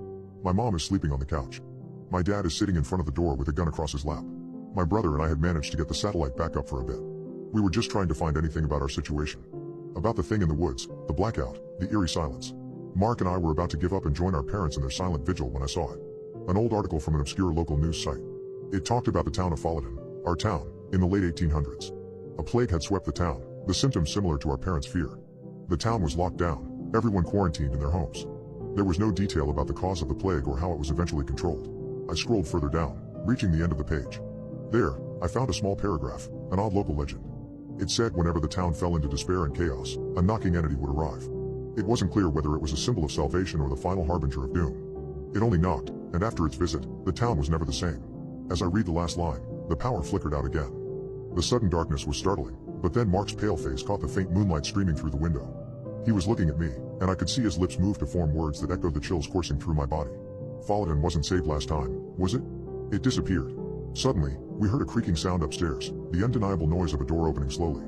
My mom is sleeping on the couch. My dad is sitting in front of the door with a gun across his lap. My brother and I had managed to get the satellite back up for a bit. We were just trying to find anything about our situation. About the thing in the woods, the blackout, the eerie silence. Mark and I were about to give up and join our parents in their silent vigil when I saw it. An old article from an obscure local news site. It talked about the town of Falladin, our town, in the late 1800s. A plague had swept the town, the symptoms similar to our parents' fear. The town was locked down, everyone quarantined in their homes. There was no detail about the cause of the plague or how it was eventually controlled. I scrolled further down, reaching the end of the page. There, I found a small paragraph, an odd local legend. It said whenever the town fell into despair and chaos, a knocking entity would arrive. It wasn't clear whether it was a symbol of salvation or the final harbinger of doom. It only knocked, and after its visit, the town was never the same. As I read the last line, the power flickered out again. The sudden darkness was startling, but then Mark's pale face caught the faint moonlight streaming through the window. He was looking at me, and I could see his lips move to form words that echoed the chills coursing through my body. Falladin wasn't saved last time, was it? It disappeared. Suddenly, we heard a creaking sound upstairs, the undeniable noise of a door opening slowly.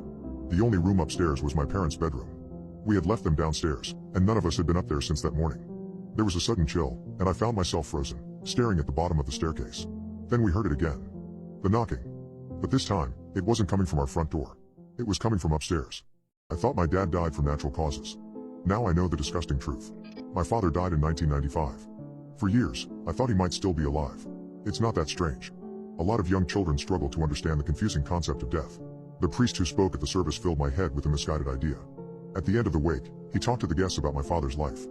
The only room upstairs was my parents' bedroom. We had left them downstairs, and none of us had been up there since that morning. There was a sudden chill, and I found myself frozen, staring at the bottom of the staircase. Then we heard it again. The knocking. But this time, it wasn't coming from our front door. It was coming from upstairs. I thought my dad died from natural causes. Now I know the disgusting truth. My father died in 1995. For years, I thought he might still be alive. It's not that strange. A lot of young children struggle to understand the confusing concept of death. The priest who spoke at the service filled my head with a misguided idea. At the end of the wake, he talked to the guests about my father's life.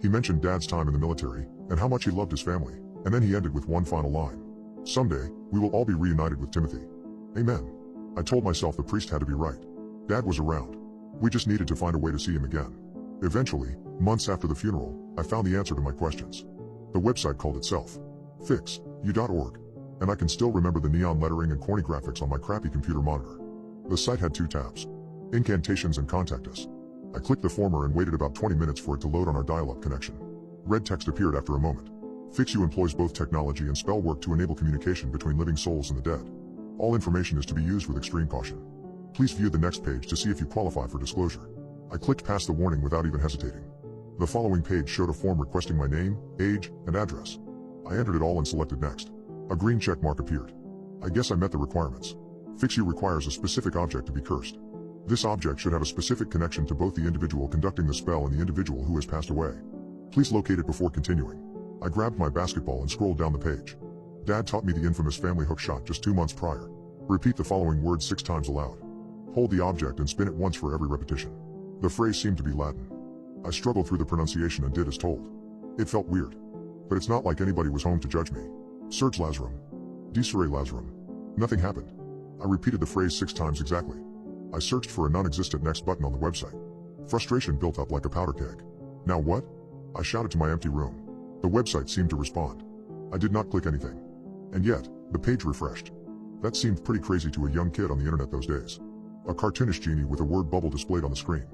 He mentioned Dad's time in the military, and how much he loved his family, and then he ended with one final line. Someday, we will all be reunited with Timothy. Amen. I told myself the priest had to be right. Dad was around. We just needed to find a way to see him again. Eventually, months after the funeral, I found the answer to my questions. The website called itself fixyou.org, and I can still remember the neon lettering and corny graphics on my crappy computer monitor. The site had 2 tabs: incantations and contact us. I clicked the former and waited about 20 minutes for it to load on our dial-up connection. Red text appeared after a moment. Fix You employs both technology and spell work to enable communication between living souls and the dead. All information is to be used with extreme caution. Please view the next page to see if you qualify for disclosure. I clicked past the warning without even hesitating. The following page showed a form requesting my name, age, and address. I entered it all and selected next. A green check mark appeared. I guess I met the requirements. Fix You requires a specific object to be cursed. This object should have a specific connection to both the individual conducting the spell and the individual who has passed away. Please locate it before continuing. I grabbed my basketball and scrolled down the page. Dad taught me the infamous family hook shot just 2 months prior. Repeat the following words 6 times aloud. Hold the object and spin it once for every repetition. The phrase seemed to be Latin. I struggled through the pronunciation and did as told. It felt weird. But it's not like anybody was home to judge me. Surge Lazarum. Desere Lazarum. Nothing happened. I repeated the phrase 6 times exactly. I searched for a non-existent next button on the website. Frustration built up like a powder keg. Now what? I shouted to my empty room. The website seemed to respond. I did not click anything. And yet, the page refreshed. That seemed pretty crazy to a young kid on the internet those days. A cartoonish genie with a word bubble displayed on the screen.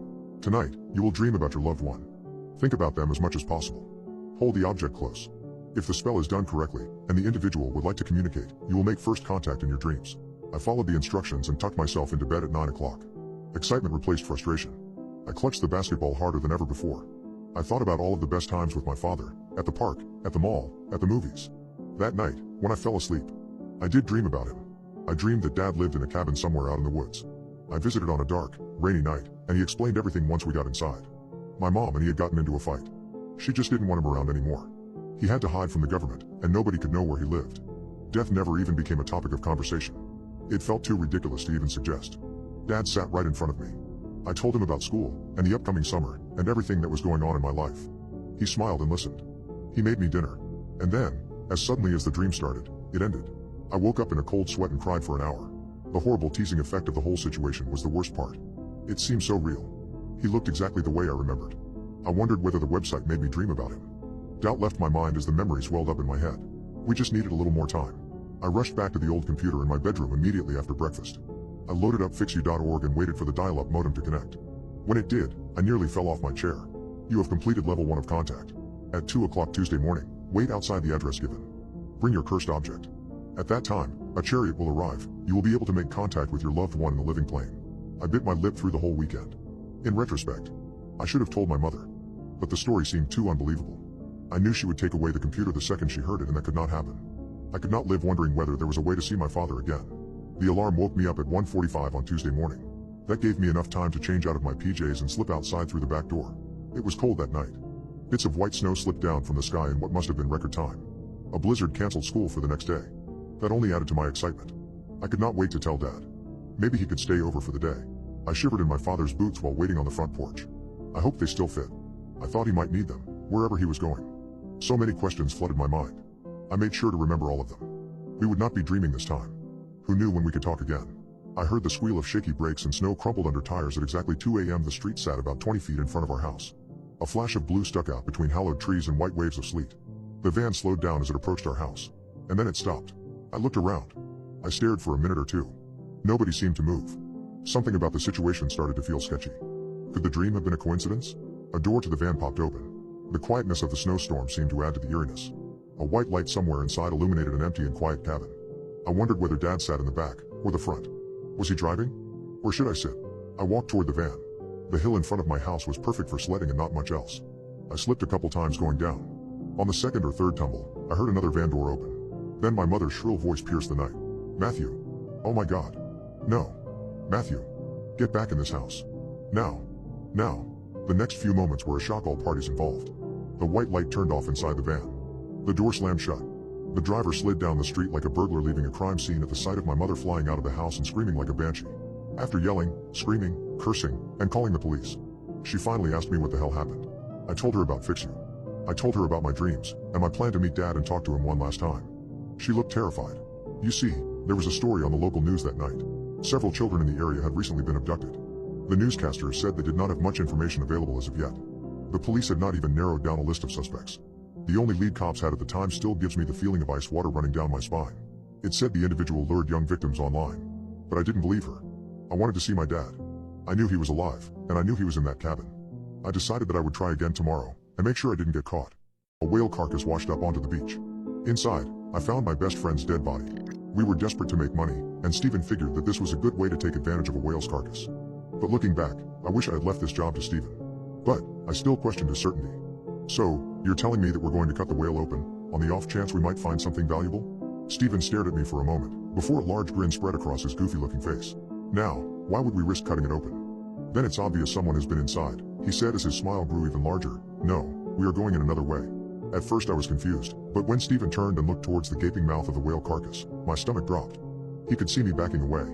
Tonight, you will dream about your loved one. Think about them as much as possible. Hold the object close. If the spell is done correctly, and the individual would like to communicate, you will make first contact in your dreams. I followed the instructions and tucked myself into bed at 9 o'clock. Excitement replaced frustration. I clutched the basketball harder than ever before. I thought about all of the best times with my father, at the park, at the mall, at the movies. That night, when I fell asleep, I did dream about him. I dreamed that Dad lived in a cabin somewhere out in the woods. I visited on a dark, rainy night, and he explained everything once we got inside. My mom and he had gotten into a fight. She just didn't want him around anymore. He had to hide from the government, and nobody could know where he lived. Death never even became a topic of conversation. It felt too ridiculous to even suggest. Dad sat right in front of me. I told him about school, and the upcoming summer, and everything that was going on in my life. He smiled and listened. He made me dinner. And then, as suddenly as the dream started, it ended. I woke up in a cold sweat and cried for an hour. The horrible teasing effect of the whole situation was the worst part. It seemed so real. He looked exactly the way I remembered. I wondered whether the website made me dream about him. Doubt left my mind as the memories welled up in my head. We just needed a little more time. I rushed back to the old computer in my bedroom immediately after breakfast. I loaded up fixyou.org and waited for the dial-up modem to connect. When it did, I nearly fell off my chair. You have completed level 1 of contact. At 2 o'clock Tuesday morning, wait outside the address given. Bring your cursed object. At that time, a chariot will arrive. You will be able to make contact with your loved one in the living plane. I bit my lip through the whole weekend. In retrospect, I should have told my mother. But the story seemed too unbelievable. I knew she would take away the computer the second she heard it, and that could not happen. I could not live wondering whether there was a way to see my father again. The alarm woke me up at 1:45 on Tuesday morning. That gave me enough time to change out of my PJs and slip outside through the back door. It was cold that night. Bits of white snow slipped down from the sky in what must have been record time. A blizzard canceled school for the next day. That only added to my excitement. I could not wait to tell Dad. Maybe he could stay over for the day. I shivered in my father's boots while waiting on the front porch. I hoped they still fit. I thought he might need them, wherever he was going. So many questions flooded my mind. I made sure to remember all of them. We would not be dreaming this time. Who knew when we could talk again? I heard the squeal of shaky brakes and snow crumpled under tires at exactly 2 a.m. The street sat about 20 feet in front of our house. A flash of blue stuck out between hollowed trees and white waves of sleet. The van slowed down as it approached our house. And then it stopped. I looked around. I stared for a minute or two. Nobody seemed to move. Something about the situation started to feel sketchy. Could the dream have been a coincidence? A door to the van popped open. The quietness of the snowstorm seemed to add to the eeriness. A white light somewhere inside illuminated an empty and quiet cabin. I wondered whether Dad sat in the back, or the front. Was he driving? Or should I sit? I walked toward the van. The hill in front of my house was perfect for sledding and not much else. I slipped a couple times going down. On the second or third tumble, I heard another van door open. Then my mother's shrill voice pierced the night. Matthew. Oh my God. No. Matthew. Get back in this house. Now. Now. The next few moments were a shock, all parties involved. The white light turned off inside the van. The door slammed shut. The driver slid down the street like a burglar, leaving a crime scene at the sight of my mother flying out of the house and screaming like a banshee. After yelling, screaming, cursing, and calling the police, she finally asked me what the hell happened. I told her about Fix You. I told her about my dreams, and my plan to meet Dad and talk to him one last time. She looked terrified. You see, there was a story on the local news that night. Several children in the area had recently been abducted. The newscasters said they did not have much information available as of yet. The police had not even narrowed down a list of suspects. The only lead cops had at the time still gives me the feeling of ice water running down my spine. It said the individual lured young victims online. But I didn't believe her. I wanted to see my dad. I knew he was alive, and I knew he was in that cabin. I decided that I would try again tomorrow, and make sure I didn't get caught. A whale carcass washed up onto the beach. Inside, I found my best friend's dead body. We were desperate to make money, and Stephen figured that this was a good way to take advantage of a whale's carcass. But looking back, I wish I had left this job to Stephen. But, I still questioned his certainty. So, you're telling me that we're going to cut the whale open, on the off chance we might find something valuable? Stephen stared at me for a moment, before a large grin spread across his goofy-looking face. Now, why would we risk cutting it open? Then it's obvious someone has been inside, he said as his smile grew even larger. No, we are going in another way. At first I was confused, but when Stephen turned and looked towards the gaping mouth of the whale carcass, my stomach dropped. He could see me backing away.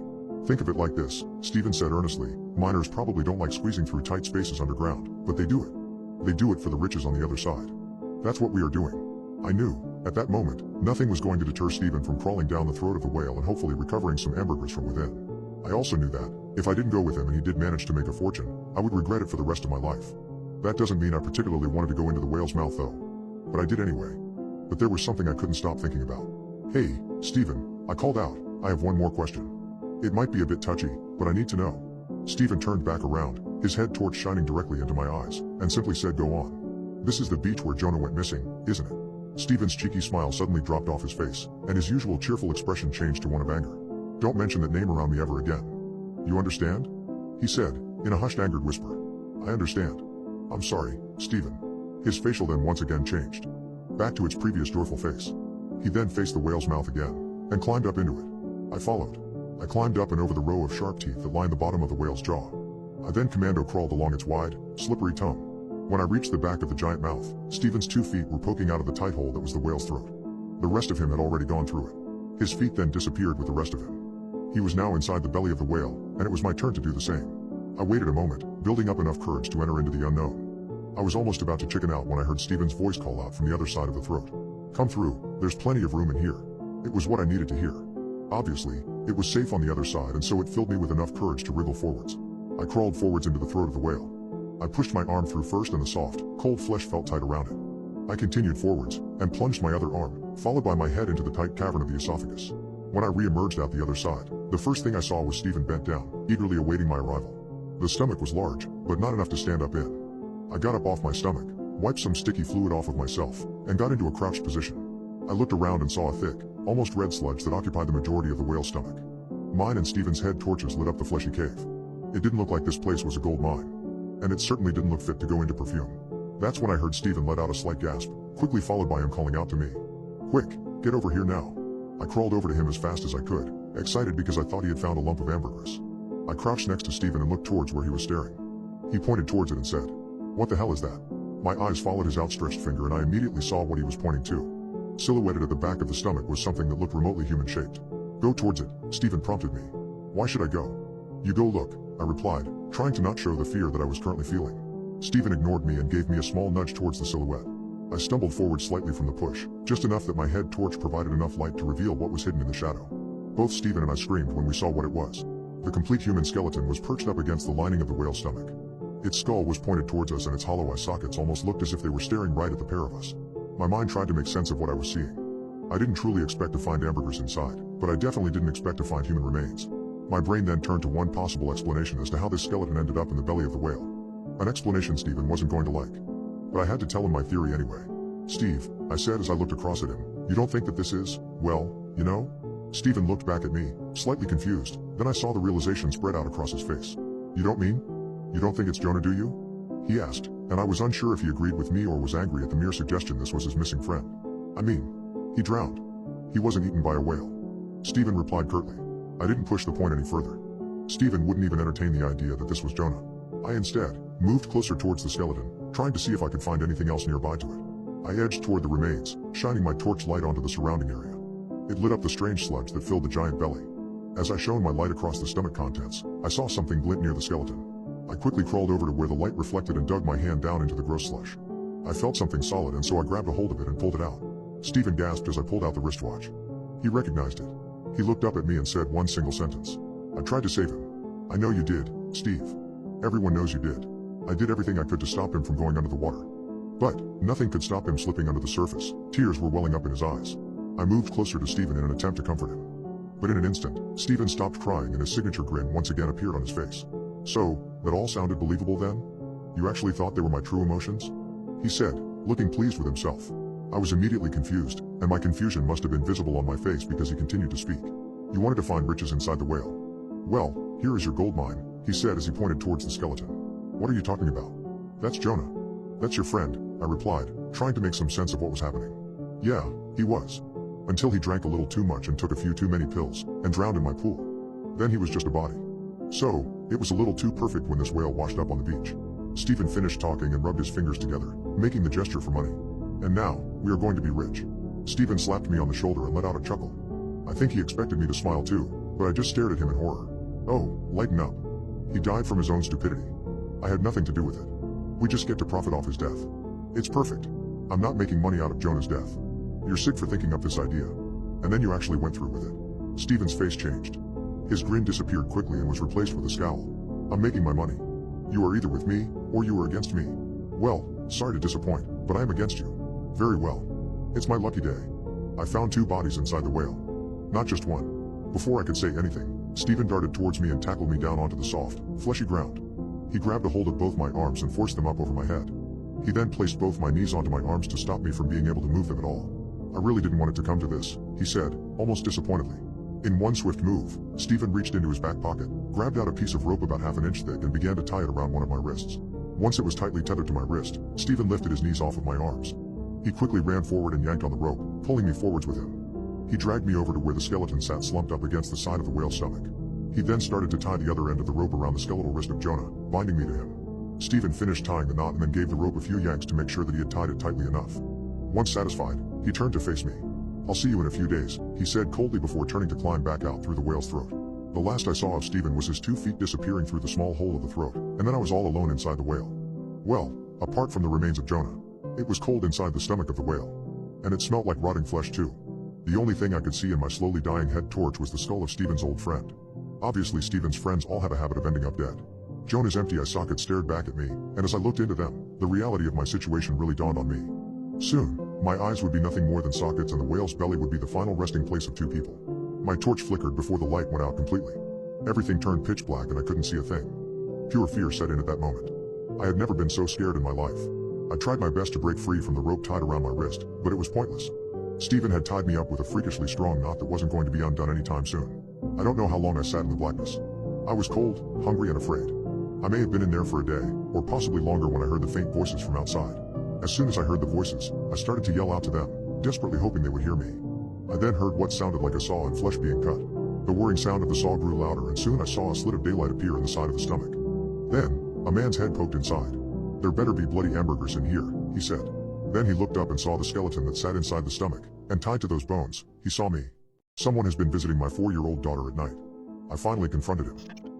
Think of it like this, Stephen said earnestly, miners probably don't like squeezing through tight spaces underground, but they do it. They do it for the riches on the other side. That's what we are doing. I knew, at that moment, nothing was going to deter Stephen from crawling down the throat of the whale and hopefully recovering some hamburgers from within. I also knew that, if I didn't go with him and he did manage to make a fortune, I would regret it for the rest of my life. That doesn't mean I particularly wanted to go into the whale's mouth though. But I did anyway. But there was something I couldn't stop thinking about. Hey, Stephen, I called out, I have one more question. It might be a bit touchy, but I need to know. Stephen turned back around, his head torch shining directly into my eyes, and simply said go on. This is the beach where Jonah went missing, isn't it? Stephen's cheeky smile suddenly dropped off his face, and his usual cheerful expression changed to one of anger. Don't mention that name around me ever again. You understand? He said, in a hushed angered whisper. I understand. I'm sorry, Stephen. His facial then once again changed. Back to its previous joyful face. He then faced the whale's mouth again, and climbed up into it. I followed. I climbed up and over the row of sharp teeth that lined the bottom of the whale's jaw. I then commando crawled along its wide, slippery tongue. When I reached the back of the giant mouth, Stephen's 2 feet were poking out of the tight hole that was the whale's throat. The rest of him had already gone through it. His feet then disappeared with the rest of him. He was now inside the belly of the whale, and it was my turn to do the same. I waited a moment, building up enough courage to enter into the unknown. I was almost about to chicken out when I heard Stephen's voice call out from the other side of the throat. Come through, there's plenty of room in here. It was what I needed to hear. Obviously, it was safe on the other side, and so it filled me with enough courage to wriggle forwards. I crawled forwards into the throat of the whale. I pushed my arm through first and the soft, cold flesh felt tight around it. I continued forwards, and plunged my other arm, followed by my head into the tight cavern of the esophagus. When I re-emerged out the other side, the first thing I saw was Stephen bent down, eagerly awaiting my arrival. The stomach was large, but not enough to stand up in. I got up off my stomach, wiped some sticky fluid off of myself, and got into a crouched position. I looked around and saw a thick, almost red sludge that occupied the majority of the whale's stomach. Mine and Stephen's head torches lit up the fleshy cave. It didn't look like this place was a gold mine. And it certainly didn't look fit to go into perfume. That's when I heard Stephen let out a slight gasp, quickly followed by him calling out to me. Quick, get over here now. I crawled over to him as fast as I could, excited because I thought he had found a lump of ambergris. I crouched next to Stephen and looked towards where he was staring. He pointed towards it and said, "What the hell is that?" My eyes followed his outstretched finger and I immediately saw what he was pointing to. Silhouetted at the back of the stomach was something that looked remotely human-shaped. Go towards it, Stephen prompted me. Why should I go? You go look, I replied, trying to not show the fear that I was currently feeling. Stephen ignored me and gave me a small nudge towards the silhouette. I stumbled forward slightly from the push, just enough that my head torch provided enough light to reveal what was hidden in the shadow. Both Stephen and I screamed when we saw what it was. The complete human skeleton was perched up against the lining of the whale's stomach. Its skull was pointed towards us and its hollow eye sockets almost looked as if they were staring right at the pair of us. My mind tried to make sense of what I was seeing. I didn't truly expect to find ambergris inside, but I definitely didn't expect to find human remains. My brain then turned to one possible explanation as to how this skeleton ended up in the belly of the whale. An explanation Stephen wasn't going to like. But I had to tell him my theory anyway. Steve, I said as I looked across at him, you don't think that this is, well, you know? Stephen looked back at me, slightly confused, then I saw the realization spread out across his face. You don't mean? You don't think it's Jonah, do you? He asked, and I was unsure if he agreed with me or was angry at the mere suggestion this was his missing friend. I mean, he drowned. He wasn't eaten by a whale. Stephen replied curtly. I didn't push the point any further. Stephen wouldn't even entertain the idea that this was Jonah. I instead moved closer towards the skeleton, trying to see if I could find anything else nearby to it. I edged toward the remains, shining my torch light onto the surrounding area. It lit up the strange sludge that filled the giant belly. As I shone my light across the stomach contents, I saw something glint near the skeleton. I quickly crawled over to where the light reflected and dug my hand down into the gross slush. I felt something solid and so I grabbed a hold of it and pulled it out. Stephen gasped as I pulled out the wristwatch. He recognized it. He looked up at me and said one single sentence. I tried to save him. I know you did, Steve. Everyone knows you did. I did everything I could to stop him from going under the water. But nothing could stop him slipping under the surface. Tears were welling up in his eyes. I moved closer to Stephen in an attempt to comfort him. But in an instant, Stephen stopped crying and his signature grin once again appeared on his face. "So, that all sounded believable then? You actually thought they were my true emotions?" he said, looking pleased with himself. I was immediately confused, and my confusion must have been visible on my face because he continued to speak. "You wanted to find riches inside the whale. Well, here is your gold mine," he said as he pointed towards the skeleton. "What are you talking about?" "That's Jonah." "That's your friend," I replied, trying to make some sense of what was happening. "Yeah, he was. Until he drank a little too much and took a few too many pills, and drowned in my pool. Then he was just a body. So, it was a little too perfect when this whale washed up on the beach." Stephen finished talking and rubbed his fingers together, making the gesture for money. "And now, we are going to be rich." Stephen slapped me on the shoulder and let out a chuckle. I think he expected me to smile too, but I just stared at him in horror. "Oh, lighten up. He died from his own stupidity. I had nothing to do with it. We just get to profit off his death. It's perfect. I'm not making money out of Jonah's death. You're sick for thinking up this idea. And then you actually went through with it." Stephen's face changed. His grin disappeared quickly and was replaced with a scowl. "I'm making my money. You are either with me, or you are against me. Well, sorry to disappoint, but I am against you." "Very well. It's my lucky day. I found 2 bodies inside the whale. Not just one." Before I could say anything, Stephen darted towards me and tackled me down onto the soft, fleshy ground. He grabbed a hold of both my arms and forced them up over my head. He then placed both my knees onto my arms to stop me from being able to move them at all. "I really didn't want it to come to this," he said, almost disappointedly. In one swift move, Stephen reached into his back pocket, grabbed out a piece of rope about half an inch thick and began to tie it around one of my wrists. Once it was tightly tethered to my wrist, Stephen lifted his knees off of my arms. He quickly ran forward and yanked on the rope, pulling me forwards with him. He dragged me over to where the skeleton sat slumped up against the side of the whale's stomach. He then started to tie the other end of the rope around the skeletal wrist of Jonah, binding me to him. Stephen finished tying the knot and then gave the rope a few yanks to make sure that he had tied it tightly enough. Once satisfied, he turned to face me. "I'll see you in a few days," he said coldly before turning to climb back out through the whale's throat. The last I saw of Stephen was his 2 feet disappearing through the small hole of the throat, and then I was all alone inside the whale. Well, apart from the remains of Jonah. It was cold inside the stomach of the whale. And it smelt like rotting flesh too. The only thing I could see in my slowly dying head torch was the skull of Stephen's old friend. Obviously Stephen's friends all have a habit of ending up dead. Jonah's empty eye socket stared back at me, and as I looked into them, the reality of my situation really dawned on me. Soon, my eyes would be nothing more than sockets and the whale's belly would be the final resting place of 2 people. My torch flickered before the light went out completely. Everything turned pitch black and I couldn't see a thing. Pure fear set in at that moment. I had never been so scared in my life. I tried my best to break free from the rope tied around my wrist, but it was pointless. Stephen had tied me up with a freakishly strong knot that wasn't going to be undone anytime soon. I don't know how long I sat in the blackness. I was cold, hungry and afraid. I may have been in there for a day, or possibly longer when I heard the faint voices from outside. As soon as I heard the voices, I started to yell out to them, desperately hoping they would hear me. I then heard what sounded like a saw and flesh being cut. The whirring sound of the saw grew louder and soon I saw a slit of daylight appear in the side of the stomach. Then, a man's head poked inside. "There better be bloody hamburgers in here," he said. Then he looked up and saw the skeleton that sat inside the stomach, and tied to those bones, he saw me. "Someone has been visiting my 4-year-old daughter at night." I finally confronted him.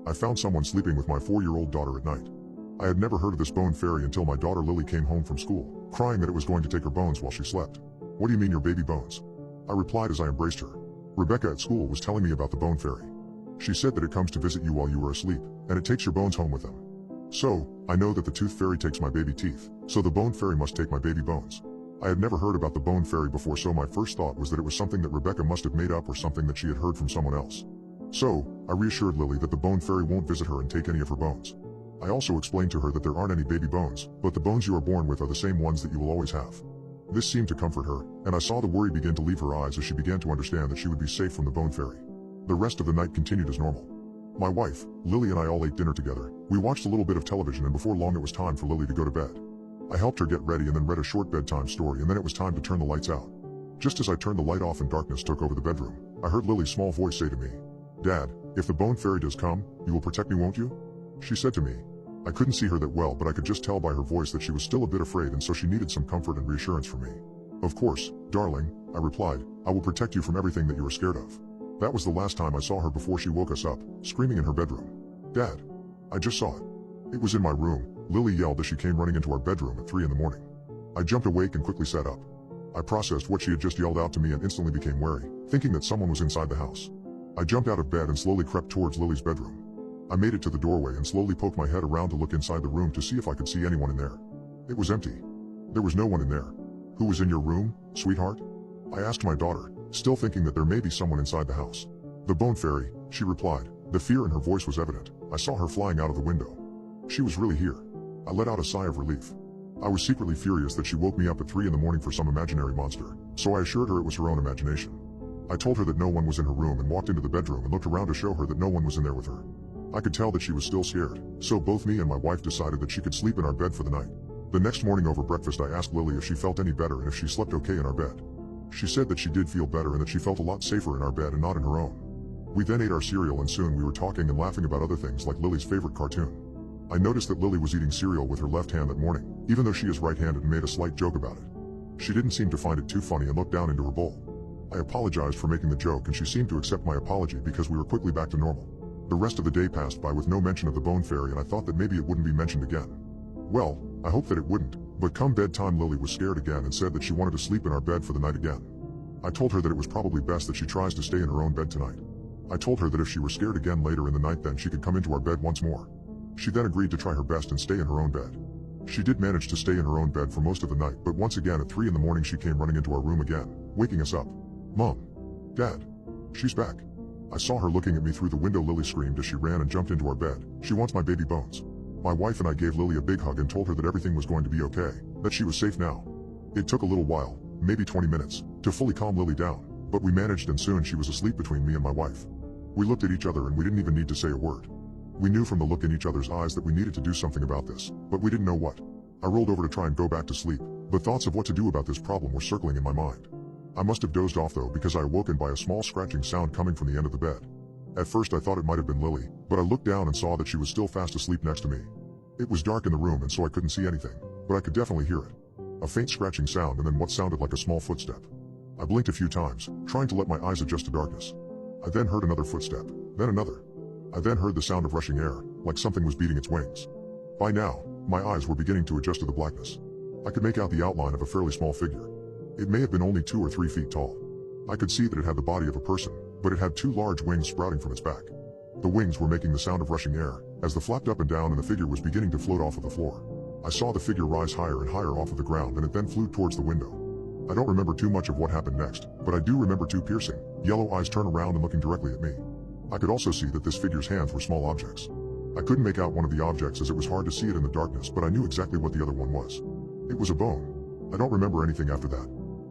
I found someone sleeping with my 4-year-old daughter at night. I had never heard of this bone fairy until my daughter Lily came home from school, crying that it was going to take her bones while she slept. "What do you mean your baby bones?" I replied as I embraced her. "Rebecca at school was telling me about the bone fairy. She said that it comes to visit you while you are asleep, and it takes your bones home with them. So, I know that the tooth fairy takes my baby teeth, so the bone fairy must take my baby bones." I had never heard about the bone fairy before, so my first thought was that it was something that Rebecca must have made up or something that she had heard from someone else. So, I reassured Lily that the bone fairy won't visit her and take any of her bones. I also explained to her that there aren't any baby bones, but the bones you are born with are the same ones that you will always have. This seemed to comfort her, and I saw the worry begin to leave her eyes as she began to understand that she would be safe from the bone fairy. The rest of the night continued as normal. My wife, Lily and I all ate dinner together. We watched a little bit of television and before long it was time for Lily to go to bed. I helped her get ready and then read a short bedtime story and then it was time to turn the lights out. Just as I turned the light off and darkness took over the bedroom, I heard Lily's small voice say to me, "Dad, if the bone fairy does come, you will protect me, won't you?" She said to me. I couldn't see her that well, but I could just tell by her voice that she was still a bit afraid and so she needed some comfort and reassurance from me. "Of course, darling," I replied, "I will protect you from everything that you are scared of." That was the last time I saw her before she woke us up, screaming in her bedroom. "Dad, I just saw it. It was in my room," Lily yelled as she came running into our bedroom at 3 in the morning. I jumped awake and quickly sat up. I processed what she had just yelled out to me and instantly became wary, thinking that someone was inside the house. I jumped out of bed and slowly crept towards Lily's bedroom. I made it to the doorway and slowly poked my head around to look inside the room to see if I could see anyone in there. It was empty. There was no one in there. Who was in your room, sweetheart? I asked my daughter, still thinking that there may be someone inside the house. The bone fairy, she replied. The fear in her voice was evident. I saw her flying out of the window. She was really here. I let out a sigh of relief. I was secretly furious that she woke me up at 3 in the morning for some imaginary monster, so I assured her it was her own imagination. I told her that no one was in her room and walked into the bedroom and looked around to show her that no one was in there with her. I could tell that she was still scared, so both me and my wife decided that she could sleep in our bed for the night. The next morning over breakfast I asked Lily if she felt any better and if she slept okay in our bed. She said that she did feel better and that she felt a lot safer in our bed and not in her own. We then ate our cereal and soon we were talking and laughing about other things like Lily's favorite cartoon. I noticed that Lily was eating cereal with her left hand that morning, even though she is right-handed, and made a slight joke about it. She didn't seem to find it too funny and looked down into her bowl. I apologized for making the joke and she seemed to accept my apology because we were quickly back to normal. The rest of the day passed by with no mention of the bone fairy and I thought that maybe it wouldn't be mentioned again. Well, I hoped that it wouldn't, but come bedtime Lily was scared again and said that she wanted to sleep in our bed for the night again. I told her that it was probably best that she tries to stay in her own bed tonight. I told her that if she were scared again later in the night then she could come into our bed once more. She then agreed to try her best and stay in her own bed. She did manage to stay in her own bed for most of the night, but once again at 3 in the morning she came running into our room again, waking us up. Mom. Dad. She's back. I saw her looking at me through the window. Lily screamed as she ran and jumped into our bed. She wants my baby bones. My wife and I gave Lily a big hug and told her that everything was going to be okay, that she was safe now. It took a little while, maybe 20 minutes, to fully calm Lily down, but we managed and soon she was asleep between me and my wife. We looked at each other and we didn't even need to say a word. We knew from the look in each other's eyes that we needed to do something about this, but we didn't know what. I rolled over to try and go back to sleep, but thoughts of what to do about this problem were circling in my mind. I must have dozed off though because I awoken by a small scratching sound coming from the end of the bed. At first I thought it might have been Lily, but I looked down and saw that she was still fast asleep next to me. It was dark in the room and so I couldn't see anything, but I could definitely hear it. A faint scratching sound and then what sounded like a small footstep. I blinked a few times, trying to let my eyes adjust to darkness. I then heard another footstep, then another. I then heard the sound of rushing air, like something was beating its wings. By now, my eyes were beginning to adjust to the blackness. I could make out the outline of a fairly small figure. It may have been only 2 or 3 feet tall. I could see that it had the body of a person, but it had 2 large wings sprouting from its back. The wings were making the sound of rushing air, as they flapped up and down and the figure was beginning to float off of the floor. I saw the figure rise higher and higher off of the ground and it then flew towards the window. I don't remember too much of what happened next, but I do remember 2 piercing, yellow eyes turn around and looking directly at me. I could also see that this figure's hands were small objects. I couldn't make out one of the objects as it was hard to see it in the darkness, but I knew exactly what the other one was. It was a bone. I don't remember anything after that.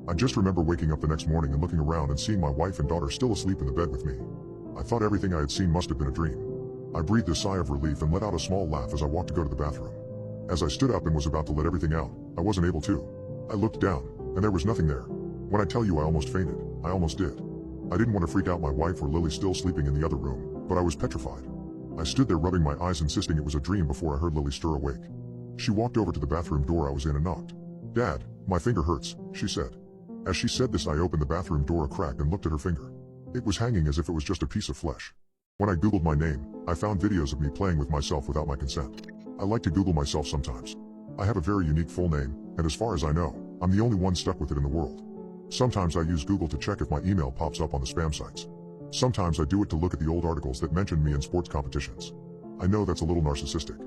I just remember waking up the next morning and looking around and seeing my wife and daughter still asleep in the bed with me. I thought everything I had seen must have been a dream. I breathed a sigh of relief and let out a small laugh as I walked to go to the bathroom. As I stood up and was about to let everything out, I wasn't able to. I looked down, and there was nothing there. When I tell you I almost fainted, I almost did. I didn't want to freak out my wife or Lily still sleeping in the other room, but I was petrified. I stood there rubbing my eyes insisting it was a dream before I heard Lily stir awake. She walked over to the bathroom door I was in and knocked. "Dad, my finger hurts," she said. As she said this I opened the bathroom door a crack and looked at her finger. It was hanging as if it was just a piece of flesh. When I googled my name, I found videos of me playing with myself without my consent. I like to Google myself sometimes. I have a very unique full name, and as far as I know, I'm the only one stuck with it in the world. Sometimes I use Google to check if my email pops up on the spam sites. Sometimes I do it to look at the old articles that mention me in sports competitions. I know that's a little narcissistic,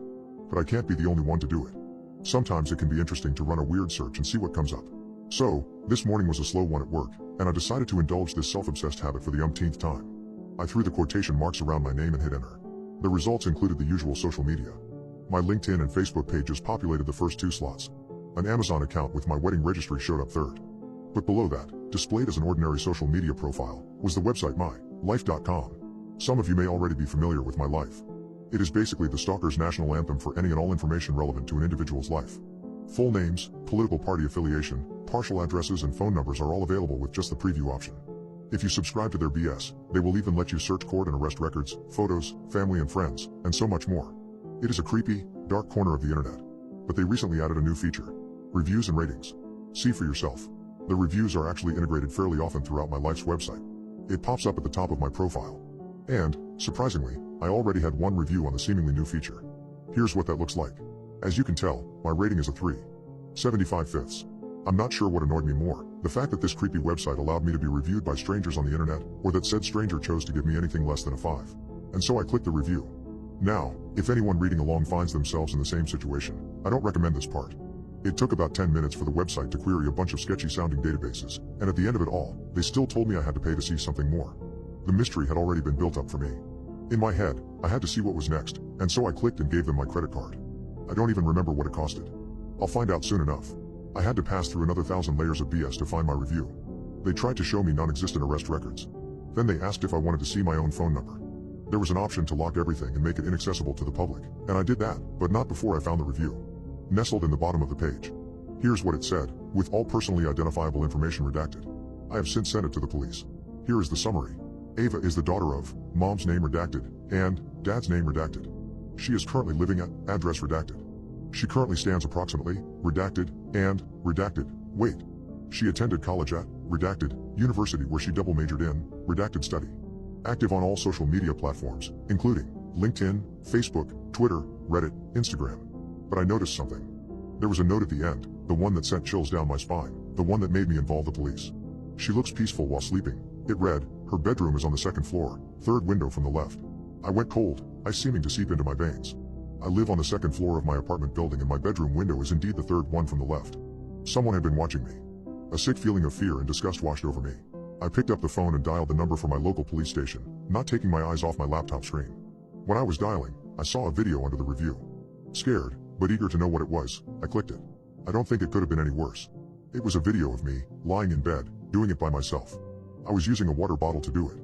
but I can't be the only one to do it. Sometimes it can be interesting to run a weird search and see what comes up. So, this morning was a slow one at work, and I decided to indulge this self-obsessed habit for the umpteenth time. I threw the quotation marks around my name and hit enter. The results included the usual social media. My LinkedIn and Facebook pages populated the first 2 slots. An Amazon account with my wedding registry showed up third. But below that, displayed as an ordinary social media profile, was the website mylife.com. Some of you may already be familiar with My Life. It is basically the stalker's national anthem for any and all information relevant to an individual's life. Full names, political party affiliation, partial addresses and phone numbers are all available with just the preview option. If you subscribe to their BS, they will even let you search court and arrest records, photos, family and friends, and so much more. It is a creepy, dark corner of the internet. But they recently added a new feature. Reviews and ratings. See for yourself. The reviews are actually integrated fairly often throughout My Life's website. It pops up at the top of my profile. And, surprisingly, I already had 1 review on the seemingly new feature. Here's what that looks like. As you can tell, my rating is a 3.75. I'm not sure what annoyed me more, the fact that this creepy website allowed me to be reviewed by strangers on the internet, or that said stranger chose to give me anything less than a 5. And so I clicked the review. Now, if anyone reading along finds themselves in the same situation, I don't recommend this part. It took about 10 minutes for the website to query a bunch of sketchy sounding databases, and at the end of it all, they still told me I had to pay to see something more. The mystery had already been built up for me. In my head, I had to see what was next, and so I clicked and gave them my credit card. I don't even remember what it costed. I'll find out soon enough. I had to pass through another 1,000 layers of BS to find my review. They tried to show me non-existent arrest records. Then they asked if I wanted to see my own phone number. There was an option to lock everything and make it inaccessible to the public, and I did that, but not before I found the review. Nestled in the bottom of the page. Here's what it said, with all personally identifiable information redacted. I have since sent it to the police. Here is the summary. Ava is the daughter of, mom's name redacted, and, dad's name redacted. She is currently living at, address redacted. She currently stands approximately, redacted, and, redacted, wait. She attended college at, redacted, university where she double majored in, redacted study. Active on all social media platforms, including LinkedIn, Facebook, Twitter, Reddit, Instagram. But I noticed something. There was a note at the end, the one that sent chills down my spine, the one that made me involve the police. She looks peaceful while sleeping. It read, her bedroom is on the second floor, third window from the left. I went cold, ice seeming to seep into my veins. I live on the second floor of my apartment building and my bedroom window is indeed the third one from the left. Someone had been watching me. A sick feeling of fear and disgust washed over me. I picked up the phone and dialed the number for my local police station, not taking my eyes off my laptop screen. When I was dialing, I saw a video under the review. Scared, but eager to know what it was, I clicked it. I don't think it could have been any worse. It was a video of me, lying in bed, doing it by myself. I was using a water bottle to do it.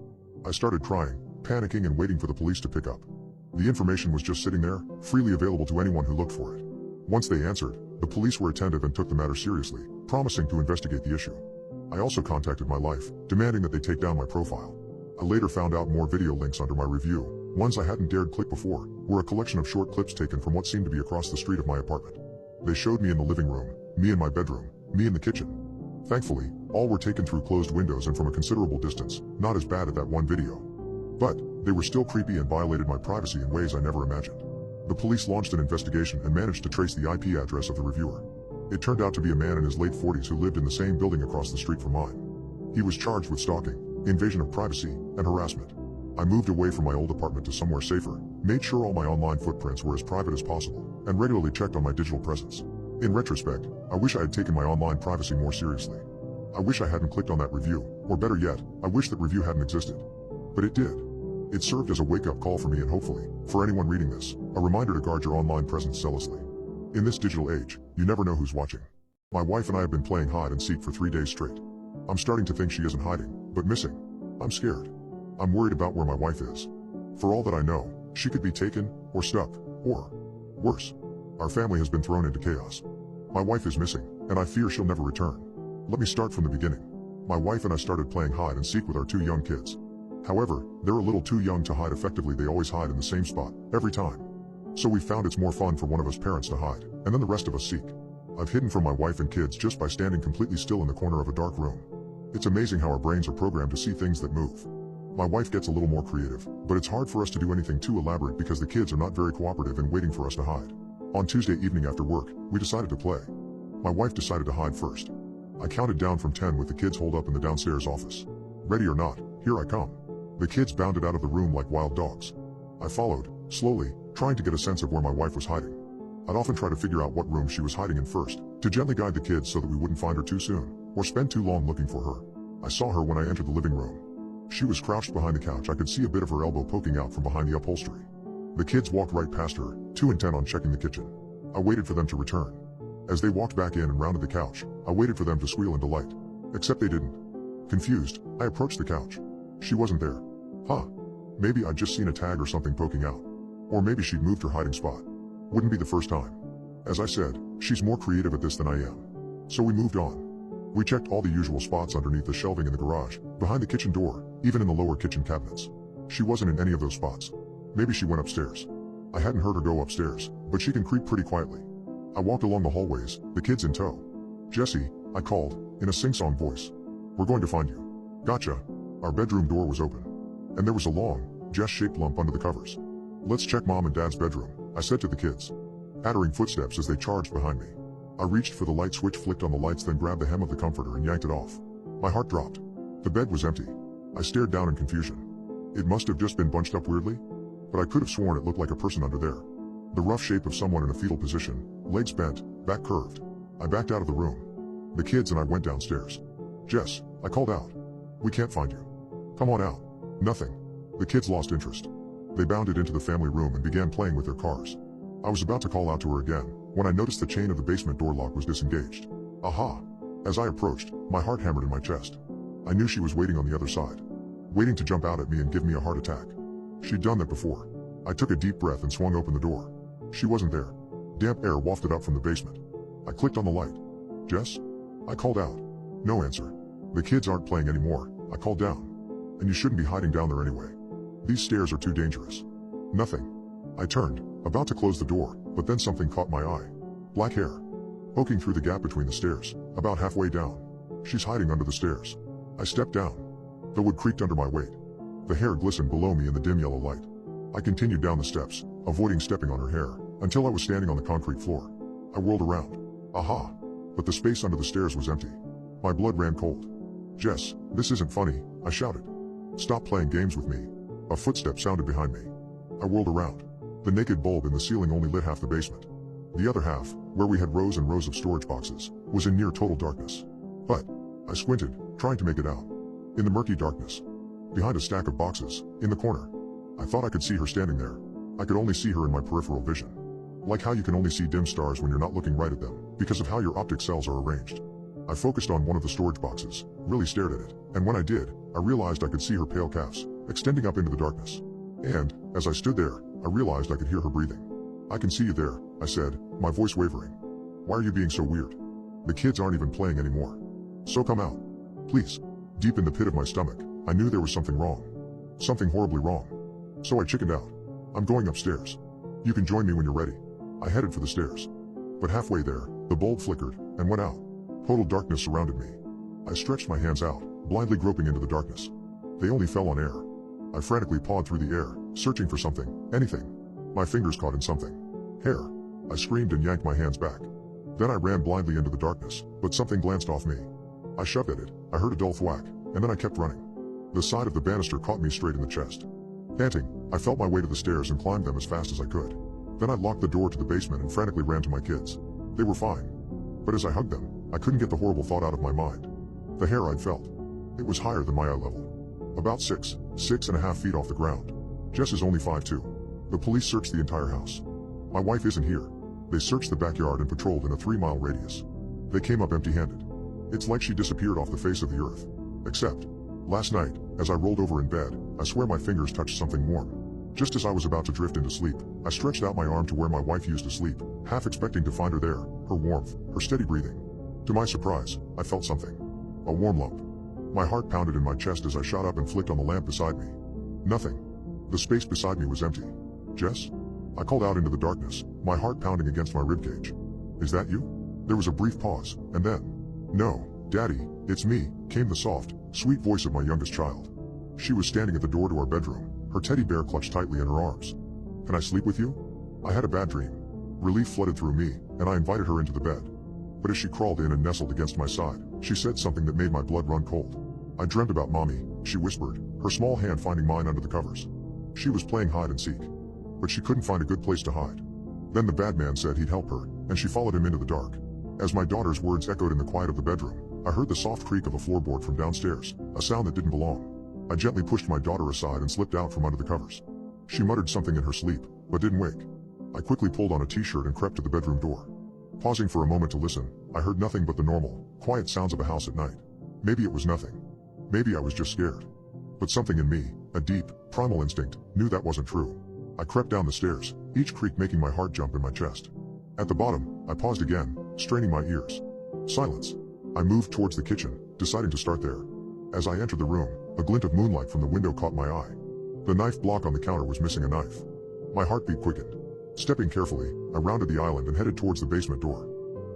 I started crying, panicking and waiting for the police to pick up. The information was just sitting there, freely available to anyone who looked for it. Once they answered, the police were attentive and took the matter seriously, promising to investigate the issue. I also contacted my life, demanding that they take down my profile. I later found out more video links under my review, ones I hadn't dared click before, were a collection of short clips taken from what seemed to be across the street of my apartment. They showed me in the living room, me in my bedroom, me in the kitchen. Thankfully, all were taken through closed windows and from a considerable distance, not as bad as that one video. But, they were still creepy and violated my privacy in ways I never imagined. The police launched an investigation and managed to trace the IP address of the reviewer. It turned out to be a man in his late 40s who lived in the same building across the street from mine. He was charged with stalking, invasion of privacy, and harassment. I moved away from my old apartment to somewhere safer, made sure all my online footprints were as private as possible, and regularly checked on my digital presence. In retrospect, I wish I had taken my online privacy more seriously. I wish I hadn't clicked on that review, or better yet, I wish that review hadn't existed. But it did. It served as a wake-up call for me and hopefully, for anyone reading this, a reminder to guard your online presence zealously. In this digital age, you never know who's watching. My wife and I have been playing hide and seek for 3 days straight. I'm starting to think she isn't hiding, but missing. I'm scared. I'm worried about where my wife is. For all that I know, she could be taken, or stuck, or worse. Our family has been thrown into chaos. My wife is missing, and I fear she'll never return. Let me start from the beginning. My wife and I started playing hide and seek with our 2 young kids. However, they're a little too young to hide effectively. They always hide in the same spot, every time. So we found it's more fun for one of us parents to hide, and then the rest of us seek. I've hidden from my wife and kids just by standing completely still in the corner of a dark room. It's amazing how our brains are programmed to see things that move. My wife gets a little more creative, but it's hard for us to do anything too elaborate because the kids are not very cooperative in waiting for us to hide. On Tuesday evening after work, we decided to play. My wife decided to hide first. I counted down from 10 with the kids holed up in the downstairs office. Ready or not, here I come. The kids bounded out of the room like wild dogs. I followed, slowly, trying to get a sense of where my wife was hiding. I'd often try to figure out what room she was hiding in first, to gently guide the kids so that we wouldn't find her too soon, or spend too long looking for her. I saw her when I entered the living room. She was crouched behind the couch. I could see a bit of her elbow poking out from behind the upholstery. The kids walked right past her, too intent on checking the kitchen. I waited for them to return. As they walked back in and rounded the couch, I waited for them to squeal in delight. Except they didn't. Confused, I approached the couch. She wasn't there. Maybe I'd just seen a tag or something poking out. Or maybe she'd moved her hiding spot. Wouldn't be the first time. As I said, she's more creative at this than I am. So we moved on. We checked all the usual spots underneath the shelving in the garage, behind the kitchen door, even in the lower kitchen cabinets. She wasn't in any of those spots. Maybe she went upstairs. I hadn't heard her go upstairs, but she can creep pretty quietly. I walked along the hallways, the kids in tow. Jesse, I called, in a sing-song voice. We're going to find you. Gotcha. Our bedroom door was open. And there was a long, Jess-shaped lump under the covers. Let's check Mom and Dad's bedroom, I said to the kids. Pattering footsteps as they charged behind me. I reached for the light switch, flicked on the lights, then grabbed the hem of the comforter and yanked it off. My heart dropped. The bed was empty. I stared down in confusion. It must have just been bunched up weirdly, but I could have sworn it looked like a person under there. The rough shape of someone in a fetal position, legs bent, back curved. I backed out of the room. The kids and I went downstairs. Jess, I called out. We can't find you. Come on out. Nothing. The kids lost interest. They bounded into the family room and began playing with their cars. I was about to call out to her again, when I noticed the chain of the basement door lock was disengaged. Aha! As I approached, my heart hammered in my chest. I knew she was waiting on the other side. Waiting to jump out at me and give me a heart attack. She'd done that before. I took a deep breath and swung open the door. She wasn't there. Damp air wafted up from the basement. I clicked on the light. Jess? I called out. No answer. The kids aren't playing anymore, I called down. And you shouldn't be hiding down there anyway. These stairs are too dangerous. Nothing. I turned, about to close the door, but then something caught my eye. Black hair. Poking through the gap between the stairs, about halfway down. She's hiding under the stairs. I stepped down. The wood creaked under my weight. The hair glistened below me in the dim yellow light. I continued down the steps, avoiding stepping on her hair, until I was standing on the concrete floor. I whirled around. Aha! But the space under the stairs was empty. My blood ran cold. Jess, this isn't funny, I shouted. Stop playing games with me. A footstep sounded behind me. I whirled around. The naked bulb in the ceiling only lit half the basement. The other half, where we had rows and rows of storage boxes, was in near total darkness. But I squinted, trying to make it out. In the murky darkness, behind a stack of boxes, in the corner, I thought I could see her standing there. I could only see her in my peripheral vision. Like how you can only see dim stars when you're not looking right at them, because of how your optic cells are arranged. I focused on one of the storage boxes, really stared at it, and when I did, I realized I could see her pale calves, extending up into the darkness. And, as I stood there, I realized I could hear her breathing. I can see you there, I said, my voice wavering. Why are you being so weird? The kids aren't even playing anymore. So come out. Please. Deep in the pit of my stomach, I knew there was something wrong. Something horribly wrong. So I chickened out. I'm going upstairs. You can join me when you're ready. I headed for the stairs. But halfway there, the bulb flickered, and went out. Total darkness surrounded me. I stretched my hands out, blindly groping into the darkness. They only fell on air. I frantically pawed through the air, searching for something, anything. My fingers caught in something. Hair. I screamed and yanked my hands back. Then I ran blindly into the darkness, but something glanced off me. I shoved at it, I heard a dull thwack, and then I kept running. The side of the banister caught me straight in the chest. Panting, I felt my way to the stairs and climbed them as fast as I could. Then I locked the door to the basement and frantically ran to my kids. They were fine. But as I hugged them, I couldn't get the horrible thought out of my mind. The hair I'd felt. It was higher than my eye level. About 6.5 feet off the ground. Jess is only 5'2". The police searched the entire house. My wife isn't here. They searched the backyard and patrolled in a 3-mile radius. They came up empty-handed. It's like she disappeared off the face of the earth. Except, last night, as I rolled over in bed, I swear my fingers touched something warm. Just as I was about to drift into sleep, I stretched out my arm to where my wife used to sleep, half expecting to find her there, her warmth, her steady breathing. To my surprise, I felt something. A warm lump. My heart pounded in my chest as I shot up and flicked on the lamp beside me. Nothing. The space beside me was empty. Jess? I called out into the darkness, my heart pounding against my ribcage. Is that you? There was a brief pause, and then, no, Daddy, it's me, came the soft, sweet voice of my youngest child. She was standing at the door to our bedroom, her teddy bear clutched tightly in her arms. Can I sleep with you? I had a bad dream. Relief flooded through me, and I invited her into the bed. But as she crawled in and nestled against my side, she said something that made my blood run cold. I dreamt about Mommy, she whispered, her small hand finding mine under the covers. She was playing hide and seek. But she couldn't find a good place to hide. Then the bad man said he'd help her, and she followed him into the dark. As my daughter's words echoed in the quiet of the bedroom, I heard the soft creak of a floorboard from downstairs, a sound that didn't belong. I gently pushed my daughter aside and slipped out from under the covers. She muttered something in her sleep, but didn't wake. I quickly pulled on a t-shirt and crept to the bedroom door. Pausing for a moment to listen, I heard nothing but the normal, quiet sounds of a house at night. Maybe it was nothing. Maybe I was just scared. But something in me, a deep, primal instinct, knew that wasn't true. I crept down the stairs, each creak making my heart jump in my chest. At the bottom, I paused again, straining my ears. Silence. I moved towards the kitchen, deciding to start there. As I entered the room, a glint of moonlight from the window caught my eye. The knife block on the counter was missing a knife. My heartbeat quickened. Stepping carefully, I rounded the island and headed towards the basement door.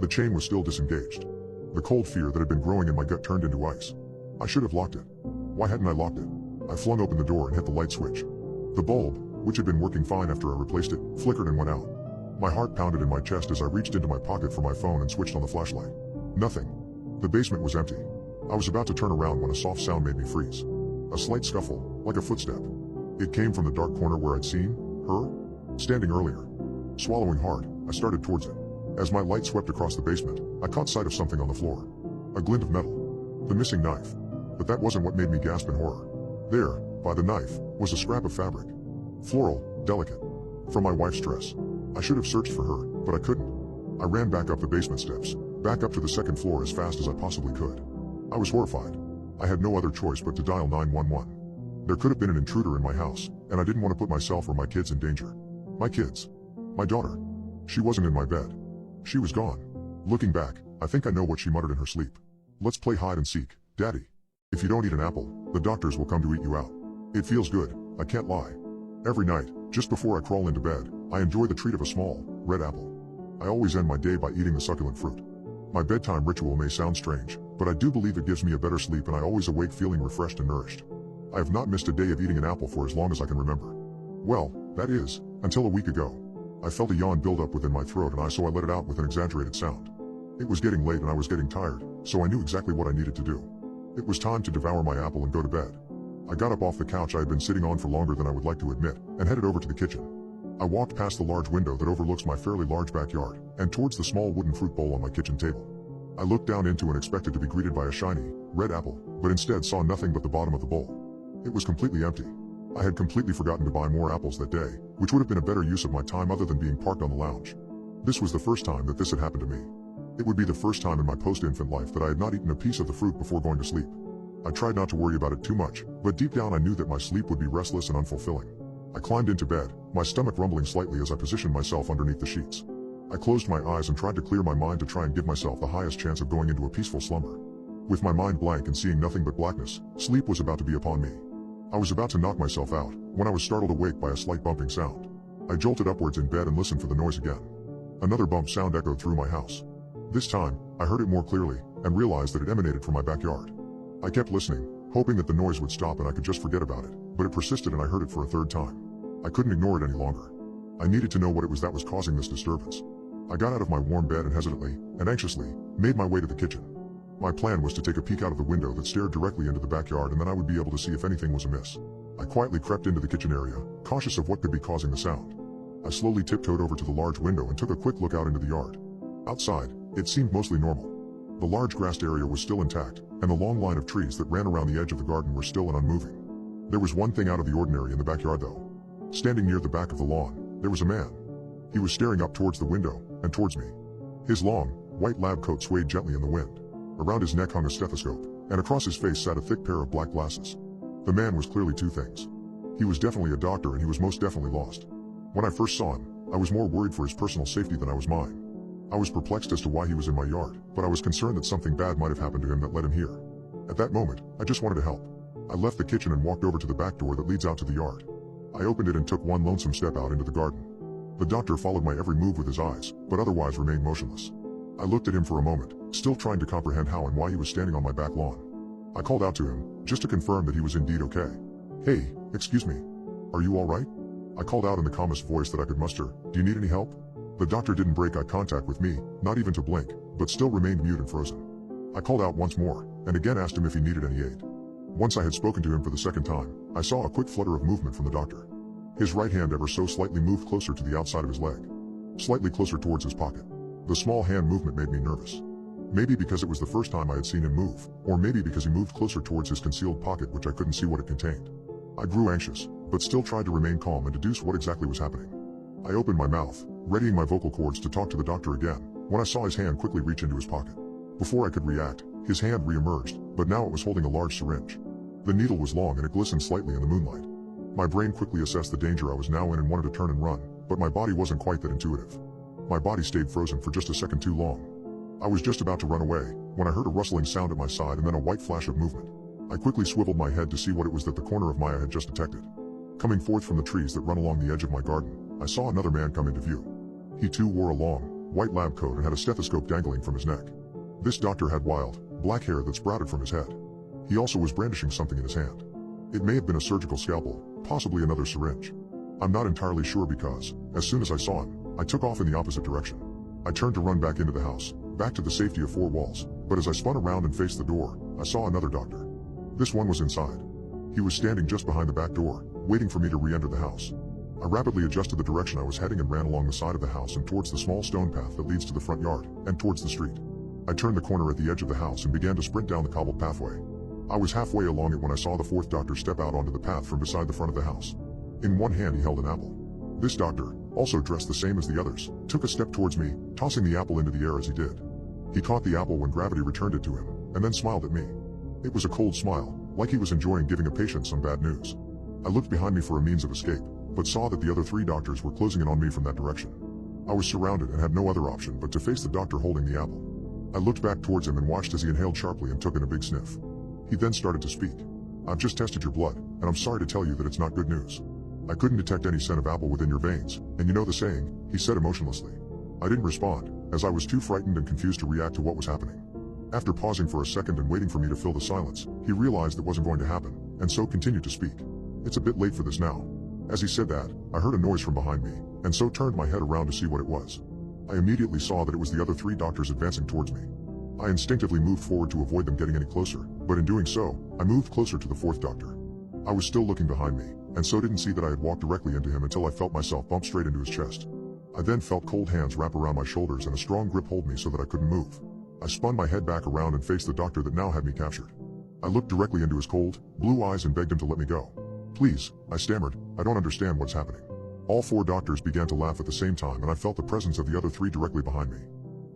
The chain was still disengaged. The cold fear that had been growing in my gut turned into ice. I should have locked it. Why hadn't I locked it? I flung open the door and hit the light switch. The bulb, which had been working fine after I replaced it, flickered and went out. My heart pounded in my chest as I reached into my pocket for my phone and switched on the flashlight. Nothing. The basement was empty. I was about to turn around when a soft sound made me freeze. A slight scuffle, like a footstep. It came from the dark corner where I'd seen her standing earlier. Swallowing hard, I started towards it. As my light swept across the basement, I caught sight of something on the floor. A glint of metal. The missing knife. But that wasn't what made me gasp in horror. There, by the knife, was a scrap of fabric. Floral, delicate. From my wife's dress. I should have searched for her, but I couldn't. I ran back up the basement steps, back up to the second floor as fast as I possibly could. I was horrified. I had no other choice but to dial 911. There could have been an intruder in my house, and I didn't want to put myself or my kids in danger. My kids. My daughter. She wasn't in my bed. She was gone. Looking back, I think I know what she muttered in her sleep. Let's play hide and seek, Daddy. If you don't eat an apple, the doctors will come to eat you out. It feels good, I can't lie. Every night, just before I crawl into bed, I enjoy the treat of a small, red apple. I always end my day by eating the succulent fruit. My bedtime ritual may sound strange, but I do believe it gives me a better sleep and I always awake feeling refreshed and nourished. I have not missed a day of eating an apple for as long as I can remember. Well, that is, until a week ago. I felt a yawn build up within my throat and so I let it out with an exaggerated sound. It was getting late and I was getting tired, so I knew exactly what I needed to do. It was time to devour my apple and go to bed. I got up off the couch I had been sitting on for longer than I would like to admit, and headed over to the kitchen. I walked past the large window that overlooks my fairly large backyard, and towards the small wooden fruit bowl on my kitchen table. I looked down into and expected to be greeted by a shiny, red apple, but instead saw nothing but the bottom of the bowl. It was completely empty. I had completely forgotten to buy more apples that day, which would have been a better use of my time other than being parked on the lounge. This was the first time that this had happened to me. It would be the first time in my post-infant life that I had not eaten a piece of the fruit before going to sleep. I tried not to worry about it too much, but deep down I knew that my sleep would be restless and unfulfilling. I climbed into bed, my stomach rumbling slightly as I positioned myself underneath the sheets. I closed my eyes and tried to clear my mind to try and give myself the highest chance of going into a peaceful slumber. With my mind blank and seeing nothing but blackness, sleep was about to be upon me. I was about to knock myself out, when I was startled awake by a slight bumping sound. I jolted upwards in bed and listened for the noise again. Another bump sound echoed through my house. This time, I heard it more clearly, and realized that it emanated from my backyard. I kept listening, hoping that the noise would stop and I could just forget about it, but it persisted and I heard it for a third time. I couldn't ignore it any longer. I needed to know what it was that was causing this disturbance. I got out of my warm bed and hesitantly, and anxiously, made my way to the kitchen. My plan was to take a peek out of the window that stared directly into the backyard and then I would be able to see if anything was amiss. I quietly crept into the kitchen area, cautious of what could be causing the sound. I slowly tiptoed over to the large window and took a quick look out into the yard. Outside, it seemed mostly normal. The large grassed area was still intact, and the long line of trees that ran around the edge of the garden were still and unmoving. There was one thing out of the ordinary in the backyard though. Standing near the back of the lawn, there was a man. He was staring up towards the window, and towards me. His long, white lab coat swayed gently in the wind. Around his neck hung a stethoscope, and across his face sat a thick pair of black glasses. The man was clearly two things. He was definitely a doctor and he was most definitely lost. When I first saw him, I was more worried for his personal safety than I was mine. I was perplexed as to why he was in my yard, but I was concerned that something bad might have happened to him that led him here. At that moment, I just wanted to help. I left the kitchen and walked over to the back door that leads out to the yard. I opened it and took one lonesome step out into the garden. The doctor followed my every move with his eyes, but otherwise remained motionless. I looked at him for a moment, still trying to comprehend how and why he was standing on my back lawn. I called out to him, just to confirm that he was indeed okay. "Hey, excuse me. Are you alright?" I called out in the calmest voice that I could muster. "Do you need any help?" The doctor didn't break eye contact with me, not even to blink, but still remained mute and frozen. I called out once more, and again asked him if he needed any aid. Once I had spoken to him for the second time, I saw a quick flutter of movement from the doctor. His right hand ever so slightly moved closer to the outside of his leg. Slightly closer towards his pocket. The small hand movement made me nervous. Maybe because it was the first time I had seen him move, or maybe because he moved closer towards his concealed pocket which I couldn't see what it contained. I grew anxious, but still tried to remain calm and deduce what exactly was happening. I opened my mouth, readying my vocal cords to talk to the doctor again, when I saw his hand quickly reach into his pocket. Before I could react, his hand re-emerged, but now it was holding a large syringe. The needle was long and it glistened slightly in the moonlight. My brain quickly assessed the danger I was now in and wanted to turn and run, but my body wasn't quite that intuitive. My body stayed frozen for just a second too long. I was just about to run away, when I heard a rustling sound at my side and then a white flash of movement. I quickly swiveled my head to see what it was that the corner of my eye had just detected. Coming forth from the trees that run along the edge of my garden, I saw another man come into view. He too wore a long, white lab coat and had a stethoscope dangling from his neck. This doctor had wild, black hair that sprouted from his head. He also was brandishing something in his hand. It may have been a surgical scalpel, possibly another syringe. I'm not entirely sure because, as soon as I saw him, I took off in the opposite direction. I turned to run back into the house, back to the safety of four walls, but as I spun around and faced the door, I saw another doctor. This one was inside. He was standing just behind the back door, waiting for me to re-enter the house. I rapidly adjusted the direction I was heading and ran along the side of the house and towards the small stone path that leads to the front yard, and towards the street. I turned the corner at the edge of the house and began to sprint down the cobbled pathway. I was halfway along it when I saw the fourth doctor step out onto the path from beside the front of the house. In one hand he held an apple. This doctor, also dressed the same as the others, took a step towards me, tossing the apple into the air as he did. He caught the apple when gravity returned it to him, and then smiled at me. It was a cold smile, like he was enjoying giving a patient some bad news. I looked behind me for a means of escape, but saw that the other 3 doctors were closing in on me from that direction. I was surrounded and had no other option but to face the doctor holding the apple. I looked back towards him and watched as he inhaled sharply and took in a big sniff. He then started to speak. "I've just tested your blood, and I'm sorry to tell you that it's not good news. I couldn't detect any scent of apple within your veins, and you know the saying," he said emotionlessly. I didn't respond, as I was too frightened and confused to react to what was happening. After pausing for a second and waiting for me to fill the silence, he realized it wasn't going to happen, and so continued to speak. "It's a bit late for this now." As he said that, I heard a noise from behind me, and so turned my head around to see what it was. I immediately saw that it was the other 3 doctors advancing towards me. I instinctively moved forward to avoid them getting any closer, but in doing so, I moved closer to the 4th doctor. I was still looking behind me, and so didn't see that I had walked directly into him until I felt myself bump straight into his chest. I then felt cold hands wrap around my shoulders and a strong grip hold me so that I couldn't move. I spun my head back around and faced the doctor that now had me captured. I looked directly into his cold, blue eyes and begged him to let me go. "Please," I stammered, "I don't understand what's happening." All 4 doctors began to laugh at the same time, and I felt the presence of the other 3 directly behind me.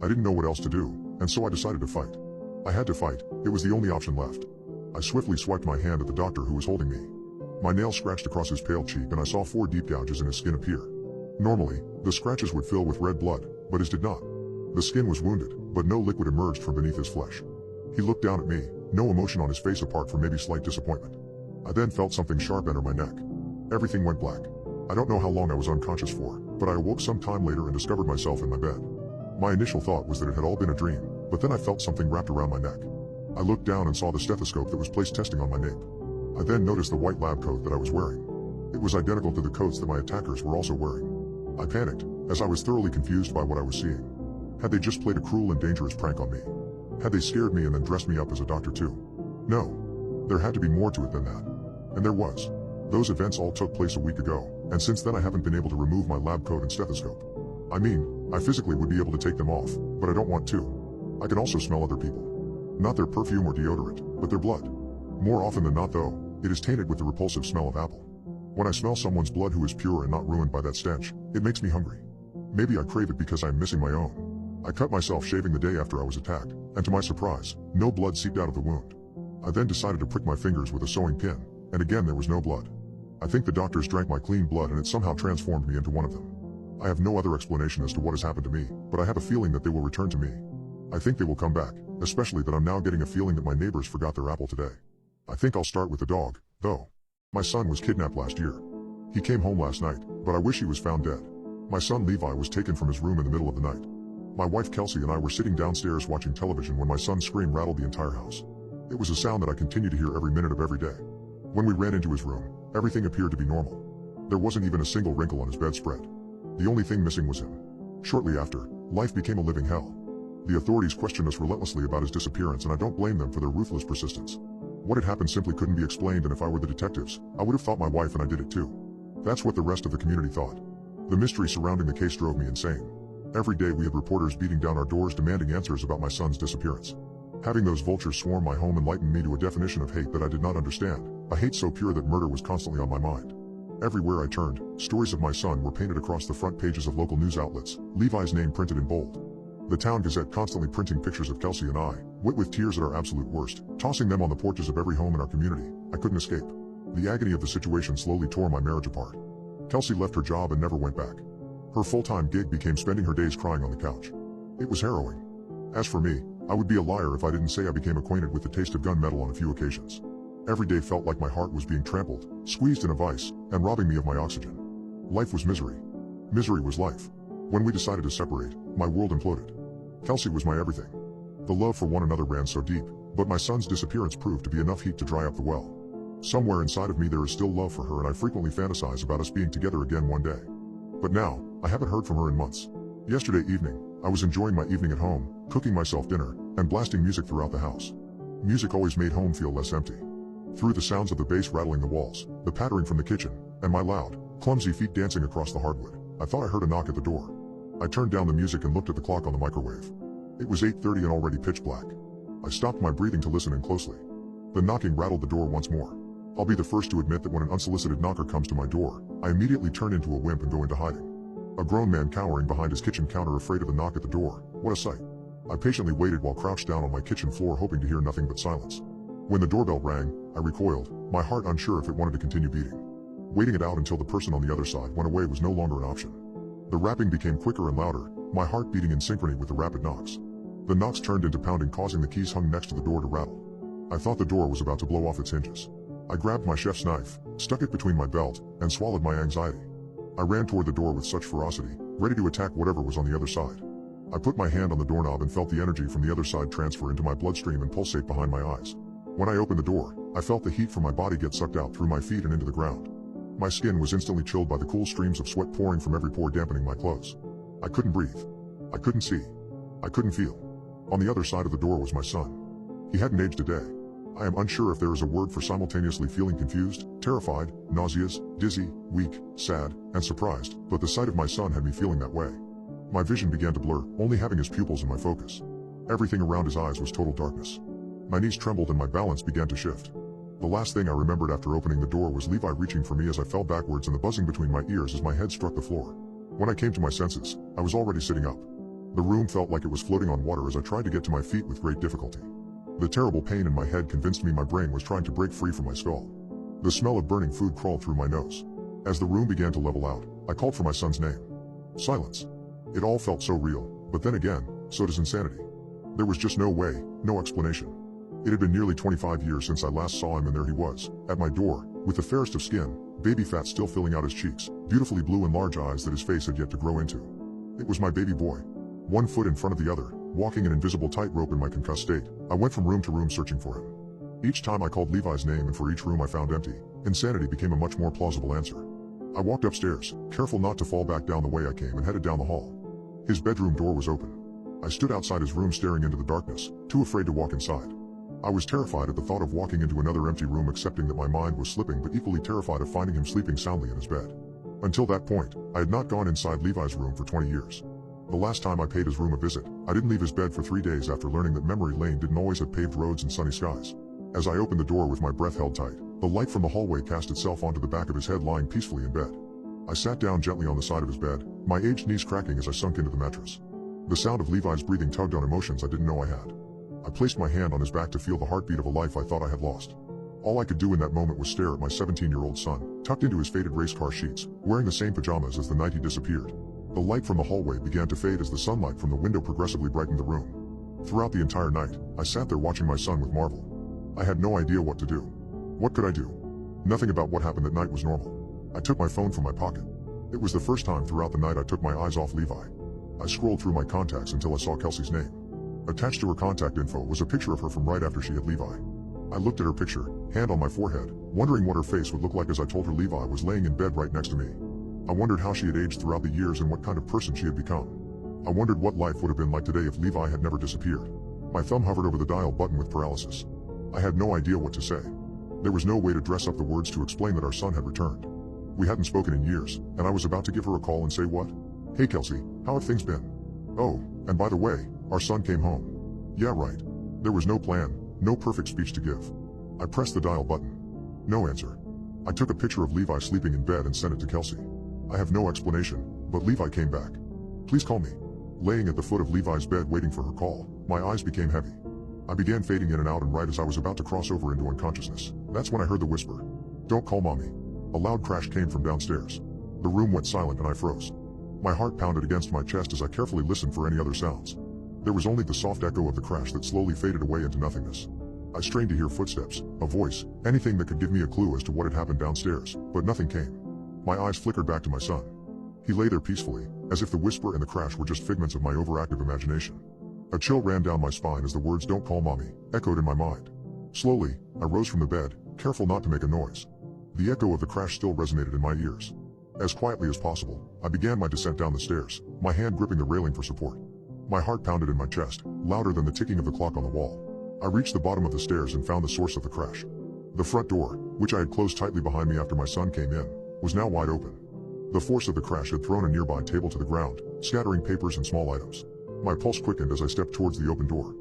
I didn't know what else to do, and so I decided to fight. I had to fight, it was the only option left. I swiftly swiped my hand at the doctor who was holding me. My nail scratched across his pale cheek and I saw 4 deep gouges in his skin appear. Normally, the scratches would fill with red blood, but his did not. The skin was wounded, but no liquid emerged from beneath his flesh. He looked down at me, no emotion on his face apart from maybe slight disappointment. I then felt something sharp enter my neck. Everything went black. I don't know how long I was unconscious for, but I awoke some time later and discovered myself in my bed. My initial thought was that it had all been a dream, but then I felt something wrapped around my neck. I looked down and saw the stethoscope that was placed testing on my nape. I then noticed the white lab coat that I was wearing. It was identical to the coats that my attackers were also wearing. I panicked, as I was thoroughly confused by what I was seeing. Had they just played a cruel and dangerous prank on me? Had they scared me and then dressed me up as a doctor too? No. There had to be more to it than that. And there was. Those events all took place a week ago, and since then I haven't been able to remove my lab coat and stethoscope. I mean, I physically would be able to take them off, but I don't want to. I can also smell other people. Not their perfume or deodorant, but their blood. More often than not though, it is tainted with the repulsive smell of apple. When I smell someone's blood who is pure and not ruined by that stench, it makes me hungry. Maybe I crave it because I'm missing my own. I cut myself shaving the day after I was attacked, and to my surprise, no blood seeped out of the wound. I then decided to prick my fingers with a sewing pin, and again there was no blood. I think the doctors drank my clean blood and it somehow transformed me into one of them. I have no other explanation as to what has happened to me, but I have a feeling that they will return to me. I think they will come back, especially that I'm now getting a feeling that my neighbors forgot their apple today. I think I'll start with the dog, though. My son was kidnapped last year. He came home last night, but I wish he was found dead. My son Levi was taken from his room in the middle of the night. My wife Kelsey and I were sitting downstairs watching television when my son's scream rattled the entire house. It was a sound that I continue to hear every minute of every day. When we ran into his room, everything appeared to be normal. There wasn't even a single wrinkle on his bedspread. The only thing missing was him. Shortly after, life became a living hell. The authorities questioned us relentlessly about his disappearance, and I don't blame them for their ruthless persistence. What had happened simply couldn't be explained, and if I were the detectives, I would have thought my wife and I did it too. That's what the rest of the community thought. The mystery surrounding the case drove me insane. Every day we had reporters beating down our doors demanding answers about my son's disappearance. Having those vultures swarm my home enlightened me to a definition of hate that I did not understand, a hate so pure that murder was constantly on my mind. Everywhere I turned, stories of my son were painted across the front pages of local news outlets, Levi's name printed in bold. The town gazette constantly printing pictures of Kelsey and I, wet with tears at our absolute worst, tossing them on the porches of every home in our community. I couldn't escape. The agony of the situation slowly tore my marriage apart. Kelsey left her job and never went back. Her full-time gig became spending her days crying on the couch. It was harrowing. As for me, I would be a liar if I didn't say I became acquainted with the taste of gunmetal on a few occasions. Every day felt like my heart was being trampled, squeezed in a vice, and robbing me of my oxygen. Life was misery. Misery was life. When we decided to separate, my world imploded. Kelsey was my everything. The love for one another ran so deep, but my son's disappearance proved to be enough heat to dry up the well. Somewhere inside of me there is still love for her, and I frequently fantasize about us being together again one day. But now, I haven't heard from her in months. Yesterday evening, I was enjoying my evening at home, cooking myself dinner, and blasting music throughout the house. Music always made home feel less empty. Through the sounds of the bass rattling the walls, the pattering from the kitchen, and my loud, clumsy feet dancing across the hardwood, I thought I heard a knock at the door. I turned down the music and looked at the clock on the microwave. It was 8:30 and already pitch black. I stopped my breathing to listen in closely. The knocking rattled the door once more. I'll be the first to admit that when an unsolicited knocker comes to my door, I immediately turn into a wimp and go into hiding. A grown man cowering behind his kitchen counter afraid of the knock at the door. What a sight. I patiently waited while crouched down on my kitchen floor hoping to hear nothing but silence. When the doorbell rang, I recoiled, my heart unsure if it wanted to continue beating. Waiting it out until the person on the other side went away was no longer an option. The rapping became quicker and louder, my heart beating in synchrony with the rapid knocks. The knocks turned into pounding, causing the keys hung next to the door to rattle. I thought the door was about to blow off its hinges. I grabbed my chef's knife, stuck it between my belt, and swallowed my anxiety. I ran toward the door with such ferocity, ready to attack whatever was on the other side. I put my hand on the doorknob and felt the energy from the other side transfer into my bloodstream and pulsate behind my eyes. When I opened the door, I felt the heat from my body get sucked out through my feet and into the ground. My skin was instantly chilled by the cool streams of sweat pouring from every pore, dampening my clothes. I couldn't breathe. I couldn't see. I couldn't feel. On the other side of the door was my son. He hadn't aged a day. I am unsure if there is a word for simultaneously feeling confused, terrified, nauseous, dizzy, weak, sad, and surprised, but the sight of my son had me feeling that way. My vision began to blur, only having his pupils in my focus. Everything around his eyes was total darkness. My knees trembled and my balance began to shift. The last thing I remembered after opening the door was Levi reaching for me as I fell backwards and the buzzing between my ears as my head struck the floor. When I came to my senses, I was already sitting up. The room felt like it was floating on water as I tried to get to my feet with great difficulty. The terrible pain in my head convinced me my brain was trying to break free from my skull. The smell of burning food crawled through my nose. As the room began to level out, I called for my son's name. Silence. It all felt so real, but then again, so does insanity. There was just no way, no explanation. It had been nearly 25 years since I last saw him, and there he was, at my door, with the fairest of skin, baby fat still filling out his cheeks, beautifully blue and large eyes that his face had yet to grow into. It was my baby boy. One foot in front of the other, walking an invisible tightrope in my concussed state, I went from room to room searching for him. Each time I called Levi's name and for each room I found empty, insanity became a much more plausible answer. I walked upstairs, careful not to fall back down the way I came, and headed down the hall. His bedroom door was open. I stood outside his room staring into the darkness, too afraid to walk inside. I was terrified at the thought of walking into another empty room, accepting that my mind was slipping, but equally terrified of finding him sleeping soundly in his bed. Until that point, I had not gone inside Levi's room for 20 years. The last time I paid his room a visit, I didn't leave his bed for 3 days after learning that memory lane didn't always have paved roads and sunny skies. As I opened the door with my breath held tight, the light from the hallway cast itself onto the back of his head lying peacefully in bed. I sat down gently on the side of his bed, my aged knees cracking as I sunk into the mattress. The sound of Levi's breathing tugged on emotions I didn't know I had. I placed my hand on his back to feel the heartbeat of a life I thought I had lost. All I could do in that moment was stare at my 17-year-old son, tucked into his faded race car sheets, wearing the same pajamas as the night he disappeared. The light from the hallway began to fade as the sunlight from the window progressively brightened the room. Throughout the entire night, I sat there watching my son with marvel. I had no idea what to do. What could I do? Nothing about what happened that night was normal. I took my phone from my pocket. It was the first time throughout the night I took my eyes off Levi. I scrolled through my contacts until I saw Kelsey's name. Attached to her contact info was a picture of her from right after she had Levi. I looked at her picture, hand on my forehead, wondering what her face would look like as I told her Levi was laying in bed right next to me. I wondered how she had aged throughout the years and what kind of person she had become. I wondered what life would have been like today if Levi had never disappeared. My thumb hovered over the dial button with paralysis. I had no idea what to say. There was no way to dress up the words to explain that our son had returned. We hadn't spoken in years, and I was about to give her a call and say, "What? Hey Kelsey, how have things been? Oh, and by the way, our son came home." Yeah, right. There was no plan, no perfect speech to give. I pressed the dial button. No answer. I took a picture of Levi sleeping in bed and sent it to Kelsey. I have no explanation, but Levi came back. "Please call me." Laying at the foot of Levi's bed waiting for her call, my eyes became heavy. I began fading in and out, and right as I was about to cross over into unconsciousness, that's when I heard the whisper, "Don't call mommy." A loud crash came from downstairs. The room went silent and I froze. My heart pounded against my chest as I carefully listened for any other sounds. There was only the soft echo of the crash that slowly faded away into nothingness. I strained to hear footsteps, a voice, anything that could give me a clue as to what had happened downstairs, but nothing came. My eyes flickered back to my son. He lay there peacefully, as if the whisper and the crash were just figments of my overactive imagination. A chill ran down my spine as the words "Don't call mommy" echoed in my mind. Slowly, I rose from the bed, careful not to make a noise. The echo of the crash still resonated in my ears. As quietly as possible, I began my descent down the stairs, my hand gripping the railing for support. My heart pounded in my chest, louder than the ticking of the clock on the wall. I reached the bottom of the stairs and found the source of the crash. The front door, which I had closed tightly behind me after my son came in, was now wide open. The force of the crash had thrown a nearby table to the ground, scattering papers and small items. My pulse quickened as I stepped towards the open door.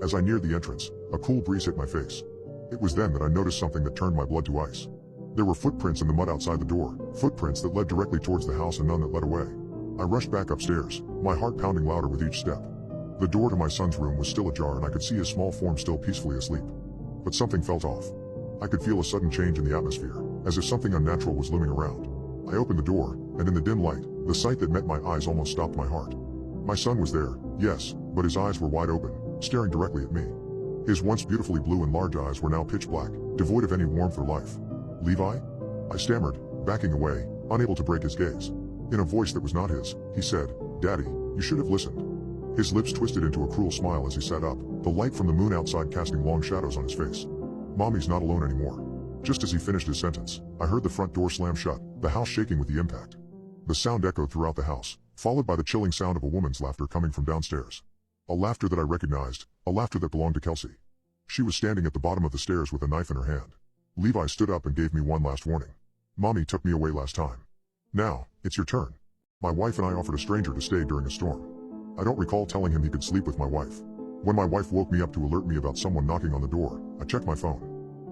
As I neared the entrance, a cool breeze hit my face. It was then that I noticed something that turned my blood to ice. There were footprints in the mud outside the door, footprints that led directly towards the house and none that led away. I rushed back upstairs, my heart pounding louder with each step. The door to my son's room was still ajar and I could see his small form still peacefully asleep. But something felt off. I could feel a sudden change in the atmosphere, as if something unnatural was looming around. I opened the door, and in the dim light, the sight that met my eyes almost stopped my heart. My son was there, yes, but his eyes were wide open, staring directly at me. His once beautifully blue and large eyes were now pitch black, devoid of any warmth or life. "Levi?" I stammered, backing away, unable to break his gaze. In a voice that was not his, he said, "Daddy, you should have listened." His lips twisted into a cruel smile as he sat up, the light from the moon outside casting long shadows on his face. "Mommy's not alone anymore." Just as he finished his sentence, I heard the front door slam shut, the house shaking with the impact. The sound echoed throughout the house, followed by the chilling sound of a woman's laughter coming from downstairs. A laughter that I recognized, a laughter that belonged to Kelsey. She was standing at the bottom of the stairs with a knife in her hand. Levi stood up and gave me one last warning. "Mommy took me away last time. Now, it's your turn." My wife and I offered a stranger to stay during a storm. I don't recall telling him he could sleep with my wife. When my wife woke me up to alert me about someone knocking on the door, I checked my phone.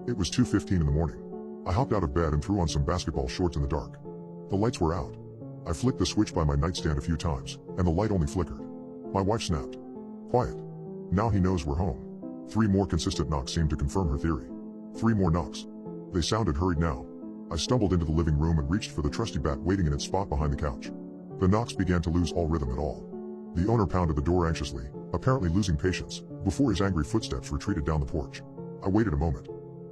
It was 2:15 in the morning. I hopped out of bed and threw on some basketball shorts in the dark. The lights were out. I flicked the switch by my nightstand a few times, and the light only flickered. My wife snapped. "Quiet. Now he knows we're home." 3 more consistent knocks seemed to confirm her theory. 3 more knocks. They sounded hurried now. I stumbled into the living room and reached for the trusty bat waiting in its spot behind the couch. The knocks began to lose all rhythm at all. The owner pounded the door anxiously, apparently losing patience, before his angry footsteps retreated down the porch. I waited a moment.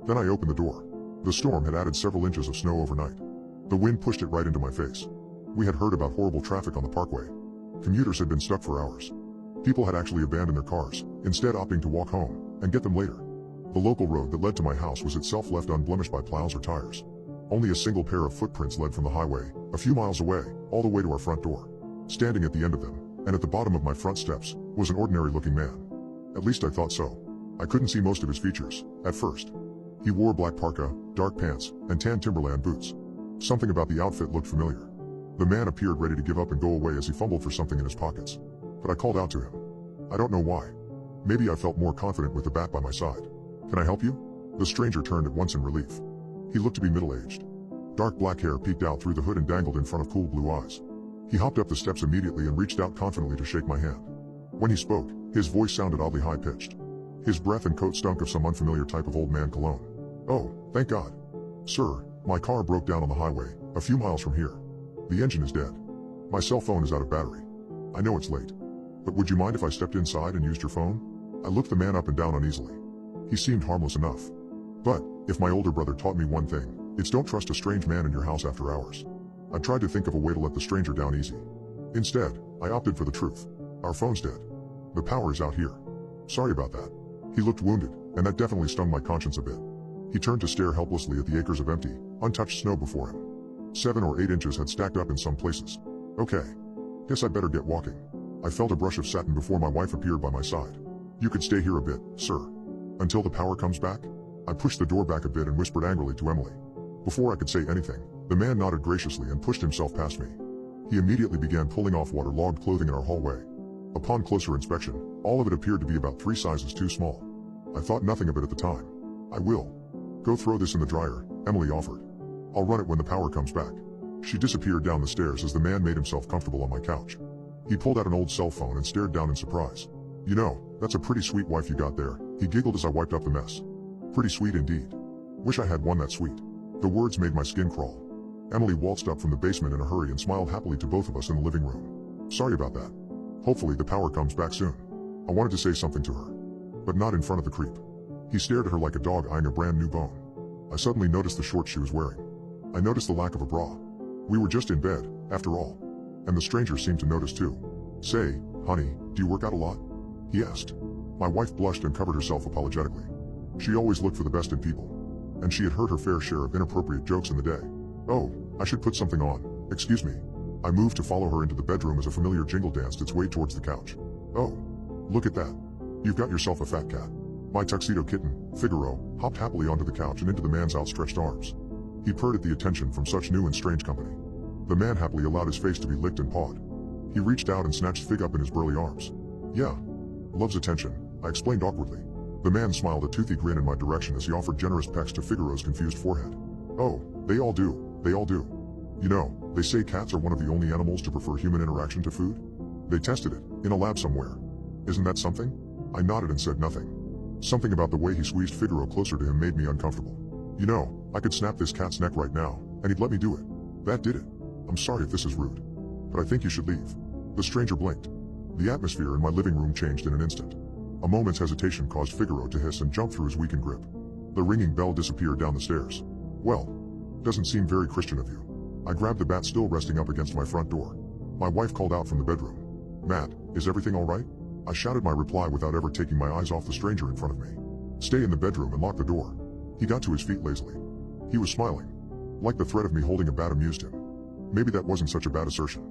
Then I opened the door. The storm had added several inches of snow overnight. The wind pushed it right into my face. We had heard about horrible traffic on the parkway. Commuters had been stuck for hours. People had actually abandoned their cars, instead opting to walk home, and get them later. The local road that led to my house was itself left unblemished by plows or tires. Only a single pair of footprints led from the highway, a few miles away, all the way to our front door. Standing at the end of them, and at the bottom of my front steps, was an ordinary-looking man. At least I thought so. I couldn't see most of his features, at first. He wore black parka, dark pants, and tan Timberland boots. Something about the outfit looked familiar. The man appeared ready to give up and go away as he fumbled for something in his pockets. But I called out to him. I don't know why. Maybe I felt more confident with the bat by my side. "Can I help you?" The stranger turned at once in relief. He looked to be middle-aged. Dark black hair peeked out through the hood and dangled in front of cool blue eyes. He hopped up the steps immediately and reached out confidently to shake my hand. When he spoke, his voice sounded oddly high-pitched. His breath and coat stunk of some unfamiliar type of old man cologne. "Oh, thank God. Sir, my car broke down on the highway, a few miles from here. The engine is dead. My cell phone is out of battery. I know it's late. But would you mind if I stepped inside and used your phone?" I looked the man up and down uneasily. He seemed harmless enough. But, if my older brother taught me one thing, it's don't trust a strange man in your house after hours. I tried to think of a way to let the stranger down easy. Instead, I opted for the truth. "Our phone's dead. The power is out here. Sorry about that." He looked wounded, and that definitely stung my conscience a bit. He turned to stare helplessly at the acres of empty, untouched snow before him. 7 or 8 inches had stacked up in some places. "Okay. Guess I'd better get walking." I felt a brush of satin before my wife appeared by my side. "You could stay here a bit, sir. Until the power comes back?" I pushed the door back a bit and whispered angrily to Emily. Before I could say anything, the man nodded graciously and pushed himself past me. He immediately began pulling off waterlogged clothing in our hallway. Upon closer inspection, all of it appeared to be about 3 sizes too small. I thought nothing of it at the time. "I will. Go throw this in the dryer," Emily offered. "I'll run it when the power comes back." She disappeared down the stairs as the man made himself comfortable on my couch. He pulled out an old cell phone and stared down in surprise. "You know, that's a pretty sweet wife you got there," he giggled as I wiped up the mess. "Pretty sweet indeed. Wish I had one that sweet." The words made my skin crawl. Emily waltzed up from the basement in a hurry and smiled happily to both of us in the living room. "Sorry about that. Hopefully the power comes back soon." I wanted to say something to her. But not in front of the creep. He stared at her like a dog eyeing a brand new bone. I suddenly noticed the shorts she was wearing. I noticed the lack of a bra. We were just in bed, after all. And the stranger seemed to notice too. "Say, honey, do you work out a lot?" he asked. My wife blushed and covered herself apologetically. She always looked for the best in people. And she had heard her fair share of inappropriate jokes in the day. "Oh, I should put something on, excuse me." I moved to follow her into the bedroom as a familiar jingle danced its way towards the couch. "Oh, look at that. You've got yourself a fat cat." My tuxedo kitten, Figaro, hopped happily onto the couch and into the man's outstretched arms. He purred at the attention from such new and strange company. The man happily allowed his face to be licked and pawed. He reached out and snatched Fig up in his burly arms. Yeah. Loves attention, I explained awkwardly. The man smiled a toothy grin in my direction as he offered generous pecks to Figaro's confused forehead. Oh, they all do, they all do. You know, they say cats are one of the only animals to prefer human interaction to food. They tested it, in a lab somewhere. Isn't that something? I nodded and said nothing. Something about the way he squeezed Figaro closer to him made me uncomfortable. You know, I could snap this cat's neck right now, and he'd let me do it. That did it. I'm sorry if this is rude, but I think you should leave. The stranger blinked. The atmosphere in my living room changed in an instant. A moment's hesitation caused Figaro to hiss and jump through his weakened grip. The ringing bell disappeared down the stairs. Well, doesn't seem very Christian of you. I grabbed the bat still resting up against my front door. My wife called out from the bedroom. Matt, is everything all right? I shouted my reply without ever taking my eyes off the stranger in front of me. Stay in the bedroom and lock the door. He got to his feet lazily. He was smiling. Like the threat of me holding a bat amused him. Maybe that wasn't such a bad assertion.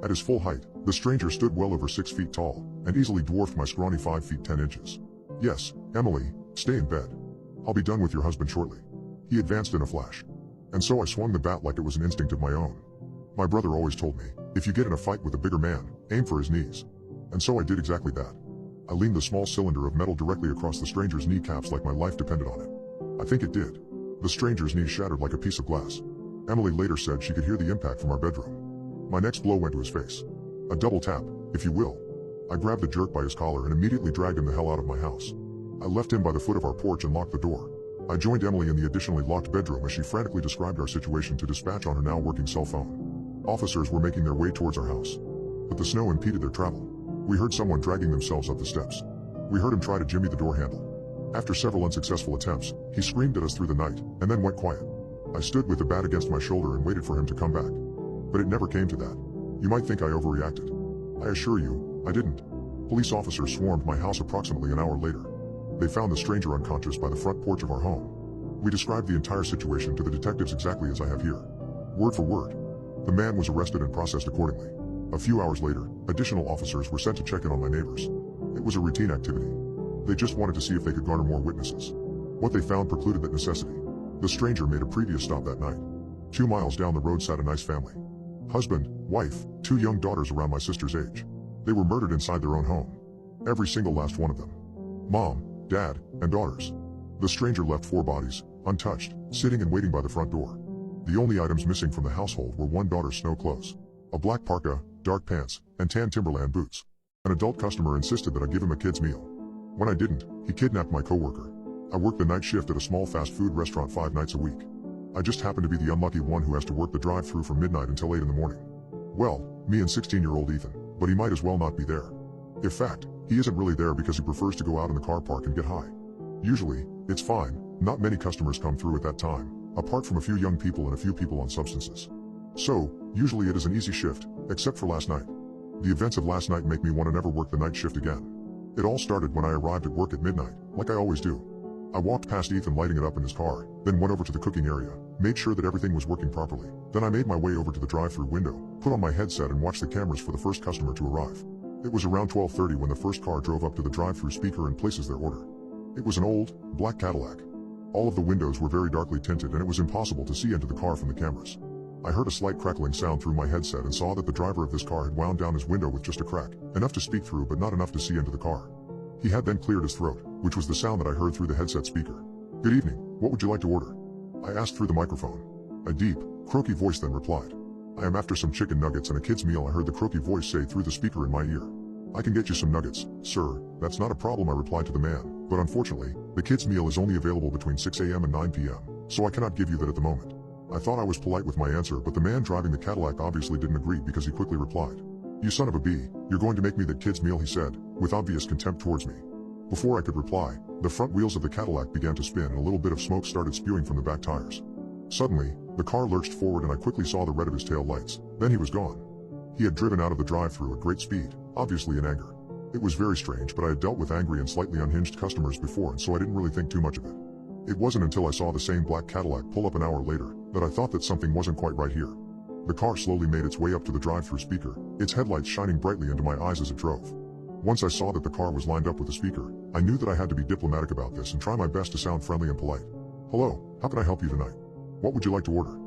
At his full height, the stranger stood well over 6 feet tall, and easily dwarfed my scrawny 5 feet 10 inches. Yes, Emily, stay in bed. I'll be done with your husband shortly. He advanced in a flash. And so I swung the bat like it was an instinct of my own. My brother always told me, if you get in a fight with a bigger man, aim for his knees. And so I did exactly that. I leaned the small cylinder of metal directly across the stranger's kneecaps like my life depended on it. I think it did. The stranger's knee shattered like a piece of glass. Emily later said she could hear the impact from our bedroom. My next blow went to his face. A double tap, if you will. I grabbed the jerk by his collar and immediately dragged him the hell out of my house. I left him by the foot of our porch and locked the door. I joined Emily in the additionally locked bedroom as she frantically described our situation to dispatch on her now working cell phone. Officers were making their way towards our house, but the snow impeded their travel. We heard someone dragging themselves up the steps. We heard him try to jimmy the door handle. After several unsuccessful attempts, he screamed at us through the night, and then went quiet. I stood with the bat against my shoulder and waited for him to come back. But it never came to that. You might think I overreacted. I assure you, I didn't. Police officers swarmed my house approximately an hour later. They found the stranger unconscious by the front porch of our home. We described the entire situation to the detectives exactly as I have here. Word for word. The man was arrested and processed accordingly. A few hours later, additional officers were sent to check in on my neighbors. It was a routine activity. They just wanted to see if they could garner more witnesses. What they found precluded that necessity. The stranger made a previous stop that night. 2 miles down the road sat a nice family. Husband, wife, 2 young daughters around my sister's age. They were murdered inside their own home. Every single last one of them. Mom, dad, and daughters. The stranger left 4 bodies, untouched, sitting and waiting by the front door. The only items missing from the household were one daughter's snow clothes, a black parka, dark pants, and tan Timberland boots. An adult customer insisted that I give him a kid's meal. When I didn't, he kidnapped my coworker. I worked the night shift at a small fast food restaurant 5 nights a week. I just happened to be the unlucky one who has to work the drive-thru from midnight until 8 in the morning. Well, me and 16-year-old Ethan, but he might as well not be there. In fact, he isn't really there because he prefers to go out in the car park and get high. Usually, it's fine, not many customers come through at that time, apart from a few young people and a few people on substances. So, usually it is an easy shift, except for last night. The events of last night make me want to never work the night shift again. It all started when I arrived at work at midnight, like I always do. I walked past Ethan lighting it up in his car, then went over to the cooking area, made sure that everything was working properly. Then I made my way over to the drive-thru window, put on my headset and watched the cameras for the first customer to arrive. It was around 12:30 when the first car drove up to the drive-thru speaker and places their order. It was an old, black Cadillac. All of the windows were very darkly tinted and it was impossible to see into the car from the cameras. I heard a slight crackling sound through my headset and saw that the driver of this car had wound down his window with just a crack, enough to speak through but not enough to see into the car. He had then cleared his throat, which was the sound that I heard through the headset speaker. "Good evening, what would you like to order?" I asked through the microphone. A deep, croaky voice then replied. "I am after some chicken nuggets and a kid's meal," I heard the croaky voice say through the speaker in my ear. "I can get you some nuggets, sir, that's not a problem," I replied to the man, "but unfortunately, the kid's meal is only available between 6 a.m. and 9 p.m., so I cannot give you that at the moment." I thought I was polite with my answer, but the man driving the Cadillac obviously didn't agree because he quickly replied. "You son of a b, you're going to make me that kid's meal," he said, with obvious contempt towards me. Before I could reply, the front wheels of the Cadillac began to spin and a little bit of smoke started spewing from the back tires. Suddenly, the car lurched forward and I quickly saw the red of his tail lights. Then he was gone. He had driven out of the drive-thru at great speed, obviously in anger. It was very strange, but I had dealt with angry and slightly unhinged customers before, and so I didn't really think too much of it. It wasn't until I saw the same black Cadillac pull up an hour later that I thought that something wasn't quite right here. The car slowly made its way up to the drive-thru speaker, its headlights shining brightly into my eyes as it drove. Once I saw that the car was lined up with the speaker, I knew that I had to be diplomatic about this and try my best to sound friendly and polite. "Hello, how can I help you tonight? What would you like to order?"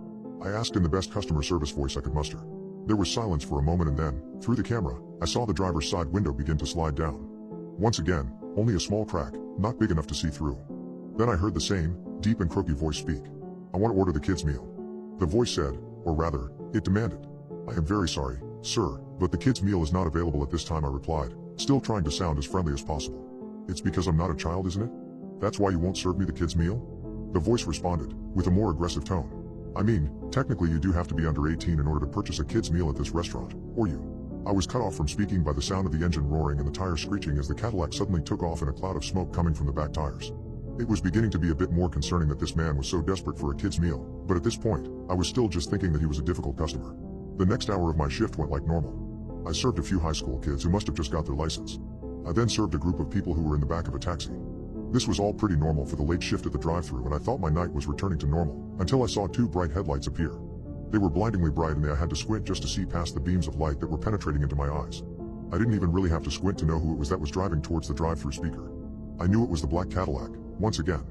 I asked in the best customer service voice I could muster. There was silence for a moment and then, through the camera, I saw the driver's side window begin to slide down. Once again, only a small crack, not big enough to see through. Then I heard the same, deep and croaky voice speak. "I want to order the kids' meal." The voice said, or rather, it demanded. "I am very sorry, sir, but the kids' meal is not available at this time," I replied, still trying to sound as friendly as possible. "It's because I'm not a child, isn't it? That's why you won't serve me the kids' meal?" The voice responded, with a more aggressive tone. "I mean, technically you do have to be under 18 in order to purchase a kid's meal at this restaurant, or you." I was cut off from speaking by the sound of the engine roaring and the tires screeching as the Cadillac suddenly took off in a cloud of smoke coming from the back tires. It was beginning to be a bit more concerning that this man was so desperate for a kid's meal, but at this point, I was still just thinking that he was a difficult customer. The next hour of my shift went like normal. I served a few high school kids who must have just got their license. I then served a group of people who were in the back of a taxi. This was all pretty normal for the late shift at the drive-thru, and I thought my night was returning to normal, until I saw two bright headlights appear. They were blindingly bright and I had to squint just to see past the beams of light that were penetrating into my eyes. I didn't even really have to squint to know who it was that was driving towards the drive-thru speaker. I knew it was the black Cadillac, once again.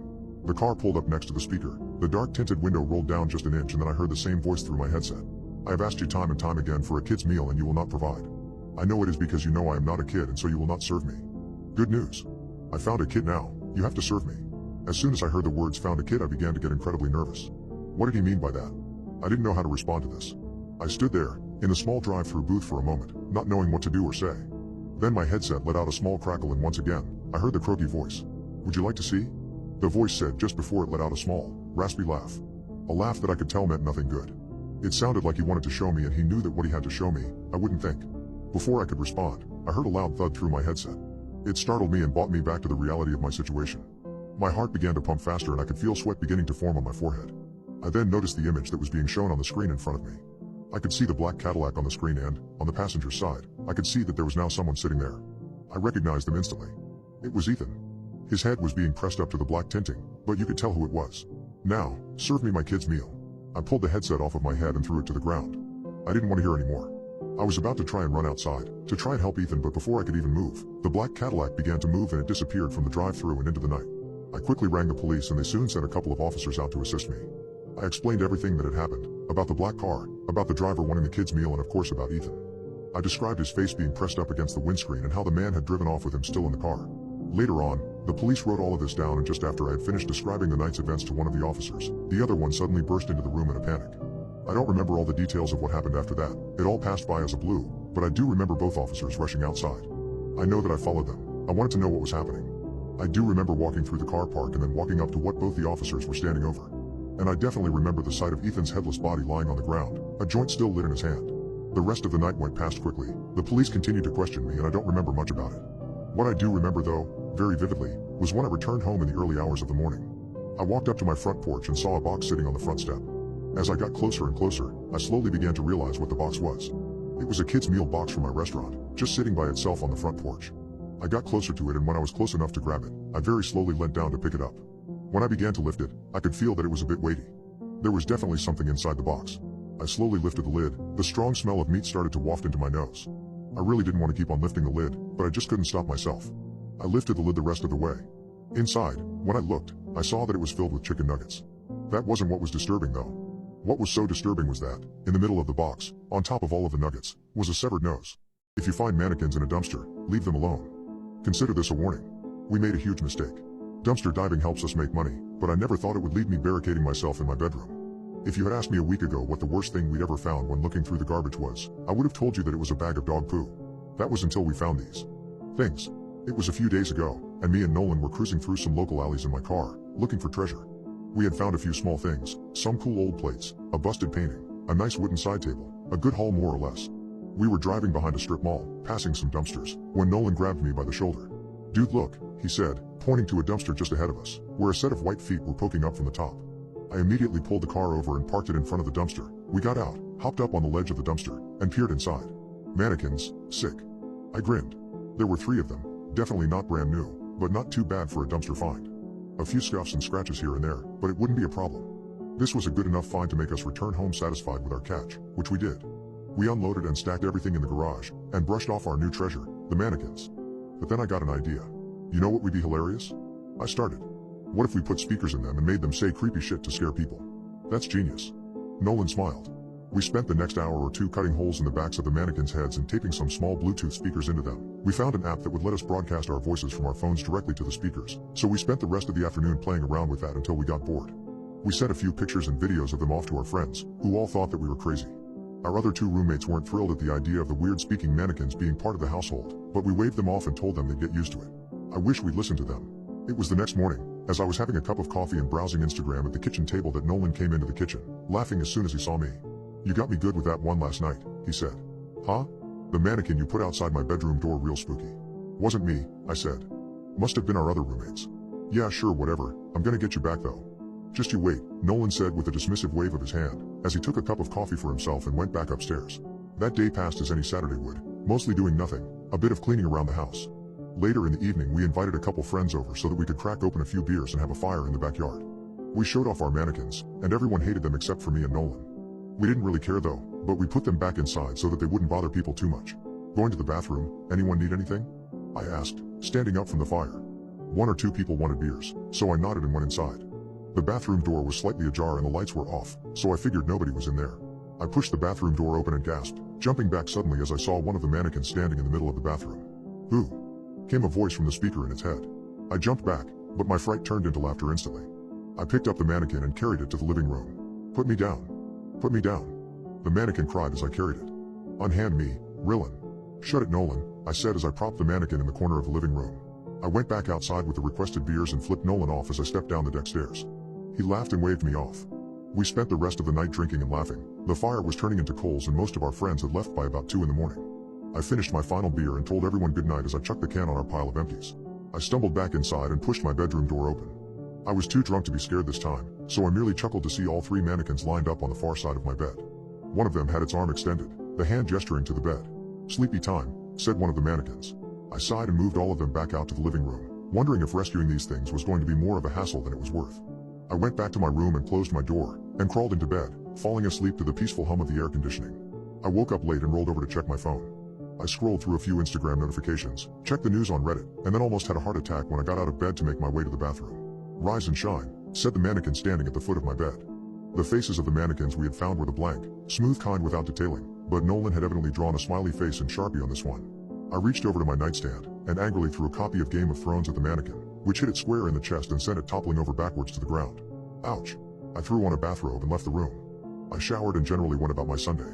The car pulled up next to the speaker, the dark tinted window rolled down just an inch, and then I heard the same voice through my headset. "I have asked you time and time again for a kid's meal and you will not provide. I know it is because you know I am not a kid and so you will not serve me. Good news. I found a kid now, you have to serve me." As soon as I heard the words "found a kid," I began to get incredibly nervous. What did he mean by that? I didn't know how to respond to this. I stood there, in the small drive-thru booth for a moment, not knowing what to do or say. Then my headset let out a small crackle and once again, I heard the croaky voice. "Would you like to see?" The voice said just before it let out a small, raspy laugh. A laugh that I could tell meant nothing good. It sounded like he wanted to show me and he knew that what he had to show me, I wouldn't think. Before I could respond, I heard a loud thud through my headset. It startled me and brought me back to the reality of my situation. My heart began to pump faster and I could feel sweat beginning to form on my forehead. I then noticed the image that was being shown on the screen in front of me. I could see the black Cadillac on the screen and, on the passenger's side, I could see that there was now someone sitting there. I recognized them instantly. It was Ethan. His head was being pressed up to the black tinting, but you could tell who it was. "Now, serve me my kid's meal." I pulled the headset off of my head and threw it to the ground. I didn't want to hear anymore. I was about to try and run outside, to try and help Ethan, but before I could even move, the black Cadillac began to move and it disappeared from the drive-thru and into the night. I quickly rang the police and they soon sent a couple of officers out to assist me. I explained everything that had happened, about the black car, about the driver wanting the kid's meal, and of course about Ethan. I described his face being pressed up against the windscreen and how the man had driven off with him still in the car. Later on, the police wrote all of this down, and just after I had finished describing the night's events to one of the officers, the other one suddenly burst into the room in a panic. I don't remember all the details of what happened after that, it all passed by as a blue, but I do remember both officers rushing outside. I know that I followed them. I wanted to know what was happening. I do remember walking through the car park and then walking up to what both the officers were standing over. And I definitely remember the sight of Ethan's headless body lying on the ground, a joint still lit in his hand. The rest of the night went past quickly. The police continued to question me and I don't remember much about it. What I do remember though, very vividly, was when I returned home in the early hours of the morning. I walked up to my front porch and saw a box sitting on the front step. As I got closer and closer, I slowly began to realize what the box was. It was a kid's meal box from my restaurant, just sitting by itself on the front porch. I got closer to it and when I was close enough to grab it, I very slowly leant down to pick it up. When I began to lift it, I could feel that it was a bit weighty. There was definitely something inside the box. I slowly lifted the lid. The strong smell of meat started to waft into my nose. I really didn't want to keep on lifting the lid, but I just couldn't stop myself. I lifted the lid the rest of the way. Inside, when I looked, I saw that it was filled with chicken nuggets. That wasn't what was disturbing though. What was so disturbing was that, in the middle of the box, on top of all of the nuggets, was a severed nose. If you find mannequins in a dumpster, leave them alone. Consider this a warning. We made a huge mistake. Dumpster diving helps us make money, but I never thought it would leave me barricading myself in my bedroom. If you had asked me a week ago what the worst thing we'd ever found when looking through the garbage was, I would have told you that it was a bag of dog poo. That was until we found these things. It was a few days ago, and me and Nolan were cruising through some local alleys in my car, looking for treasure. We had found a few small things, some cool old plates, a busted painting, a nice wooden side table, a good haul more or less. We were driving behind a strip mall, passing some dumpsters, when Nolan grabbed me by the shoulder. "Dude, look," he said, pointing to a dumpster just ahead of us, where a set of white feet were poking up from the top. I immediately pulled the car over and parked it in front of the dumpster. We got out, hopped up on the ledge of the dumpster, and peered inside. Mannequins, sick. I grinned. There were 3 of them, definitely not brand new, but not too bad for a dumpster find. A few scuffs and scratches here and there, but it wouldn't be a problem. This was a good enough find to make us return home satisfied with our catch, which we did. We unloaded and stacked everything in the garage, and brushed off our new treasure, the mannequins. But then I got an idea. You know what would be hilarious? I started. What if we put speakers in them and made them say creepy shit to scare people? That's genius. Nolan smiled. We spent the next hour or two cutting holes in the backs of the mannequins' heads and taping some small Bluetooth speakers into them. We found an app that would let us broadcast our voices from our phones directly to the speakers, so we spent the rest of the afternoon playing around with that until we got bored. We sent a few pictures and videos of them off to our friends, who all thought that we were crazy. Our other two roommates weren't thrilled at the idea of the weird speaking mannequins being part of the household, but we waved them off and told them they'd get used to it. I wish we'd listened to them. It was the next morning, as I was having a cup of coffee and browsing Instagram at the kitchen table, that Nolan came into the kitchen, laughing as soon as he saw me. "You got me good with that one last night," he said. "Huh? The mannequin you put outside my bedroom door, real spooky." "Wasn't me," I said. "Must have been our other roommates." "Yeah, sure, whatever, I'm gonna get you back though." "Just you wait," Nolan said with a dismissive wave of his hand, as he took a cup of coffee for himself and went back upstairs. That day passed as any Saturday would, mostly doing nothing, a bit of cleaning around the house. Later in the evening we invited a couple friends over so that we could crack open a few beers and have a fire in the backyard. We showed off our mannequins, and everyone hated them except for me and Nolan. We didn't really care though, but we put them back inside so that they wouldn't bother people too much. "Going to the bathroom, anyone need anything?" I asked, standing up from the fire. One or two people wanted beers, so I nodded and went inside. The bathroom door was slightly ajar and the lights were off, so I figured nobody was in there. I pushed the bathroom door open and gasped, jumping back suddenly as I saw one of the mannequins standing in the middle of the bathroom. "Who?" came a voice from the speaker in its head. I jumped back, but my fright turned into laughter instantly. I picked up the mannequin and carried it to the living room. "Put me down. Put me down," the mannequin cried as I carried it. "Unhand me, Rillin." "Shut it, Nolan," I said as I propped the mannequin in the corner of the living room. I went back outside with the requested beers and flipped Nolan off as I stepped down the deck stairs. He laughed and waved me off. We spent the rest of the night drinking and laughing. The fire was turning into coals and most of our friends had left by about 2 in the morning. I finished my final beer and told everyone goodnight as I chucked the can on our pile of empties. I stumbled back inside and pushed my bedroom door open. I was too drunk to be scared this time, so I merely chuckled to see all 3 mannequins lined up on the far side of my bed. One of them had its arm extended, the hand gesturing to the bed. "Sleepy time," said one of the mannequins. I sighed and moved all of them back out to the living room, wondering if rescuing these things was going to be more of a hassle than it was worth. I went back to my room and closed my door, and crawled into bed, falling asleep to the peaceful hum of the air conditioning. I woke up late and rolled over to check my phone. I scrolled through a few Instagram notifications, checked the news on Reddit, and then almost had a heart attack when I got out of bed to make my way to the bathroom. "Rise and shine," said the mannequin standing at the foot of my bed. The faces of the mannequins we had found were the blank, smooth kind without detailing, but Nolan had evidently drawn a smiley face in Sharpie on this one. I reached over to my nightstand, and angrily threw a copy of Game of Thrones at the mannequin, which hit it square in the chest and sent it toppling over backwards to the ground. Ouch. I threw on a bathrobe and left the room. I showered and generally went about my Sunday.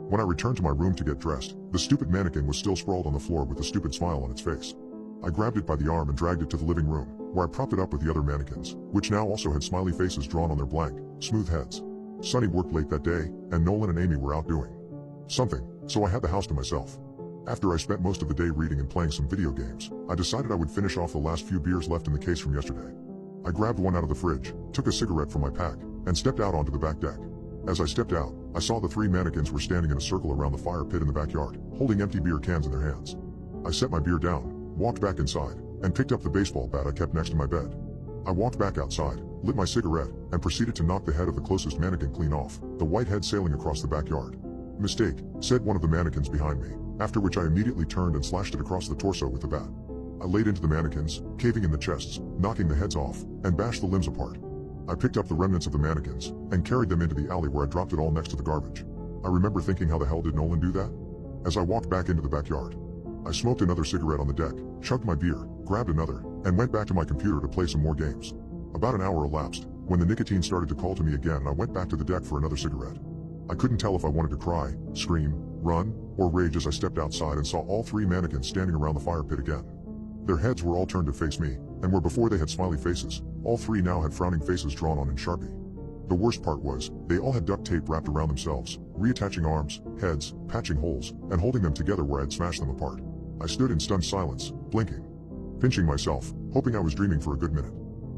When I returned to my room to get dressed, the stupid mannequin was still sprawled on the floor with a stupid smile on its face. I grabbed it by the arm and dragged it to the living room, where I propped it up with the other mannequins, which now also had smiley faces drawn on their blank, smooth heads. Sonny worked late that day, and Nolan and Amy were out doing something, so I had the house to myself. After I spent most of the day reading and playing some video games, I decided I would finish off the last few beers left in the case from yesterday. I grabbed one out of the fridge, took a cigarette from my pack, and stepped out onto the back deck. As I stepped out, I saw the 3 mannequins were standing in a circle around the fire pit in the backyard, holding empty beer cans in their hands. I set my beer down, walked back inside, and picked up the baseball bat I kept next to my bed. I walked back outside, lit my cigarette, and proceeded to knock the head of the closest mannequin clean off, the white head sailing across the backyard. "Mistake," said one of the mannequins behind me, after which I immediately turned and slashed it across the torso with the bat. I laid into the mannequins, caving in the chests, knocking the heads off, and bashed the limbs apart. I picked up the remnants of the mannequins, and carried them into the alley where I dropped it all next to the garbage. I remember thinking, how the hell did Nolan do that? As I walked back into the backyard, I smoked another cigarette on the deck, chugged my beer, grabbed another, and went back to my computer to play some more games. About an hour elapsed, when the nicotine started to call to me again and I went back to the deck for another cigarette. I couldn't tell if I wanted to cry, scream, run, or rage as I stepped outside and saw all 3 mannequins standing around the fire pit again. Their heads were all turned to face me, and where before they had smiley faces, all 3 now had frowning faces drawn on in Sharpie. The worst part was, they all had duct tape wrapped around themselves, reattaching arms, heads, patching holes, and holding them together where I had smashed them apart. I stood in stunned silence, blinking, pinching myself, hoping I was dreaming for a good minute.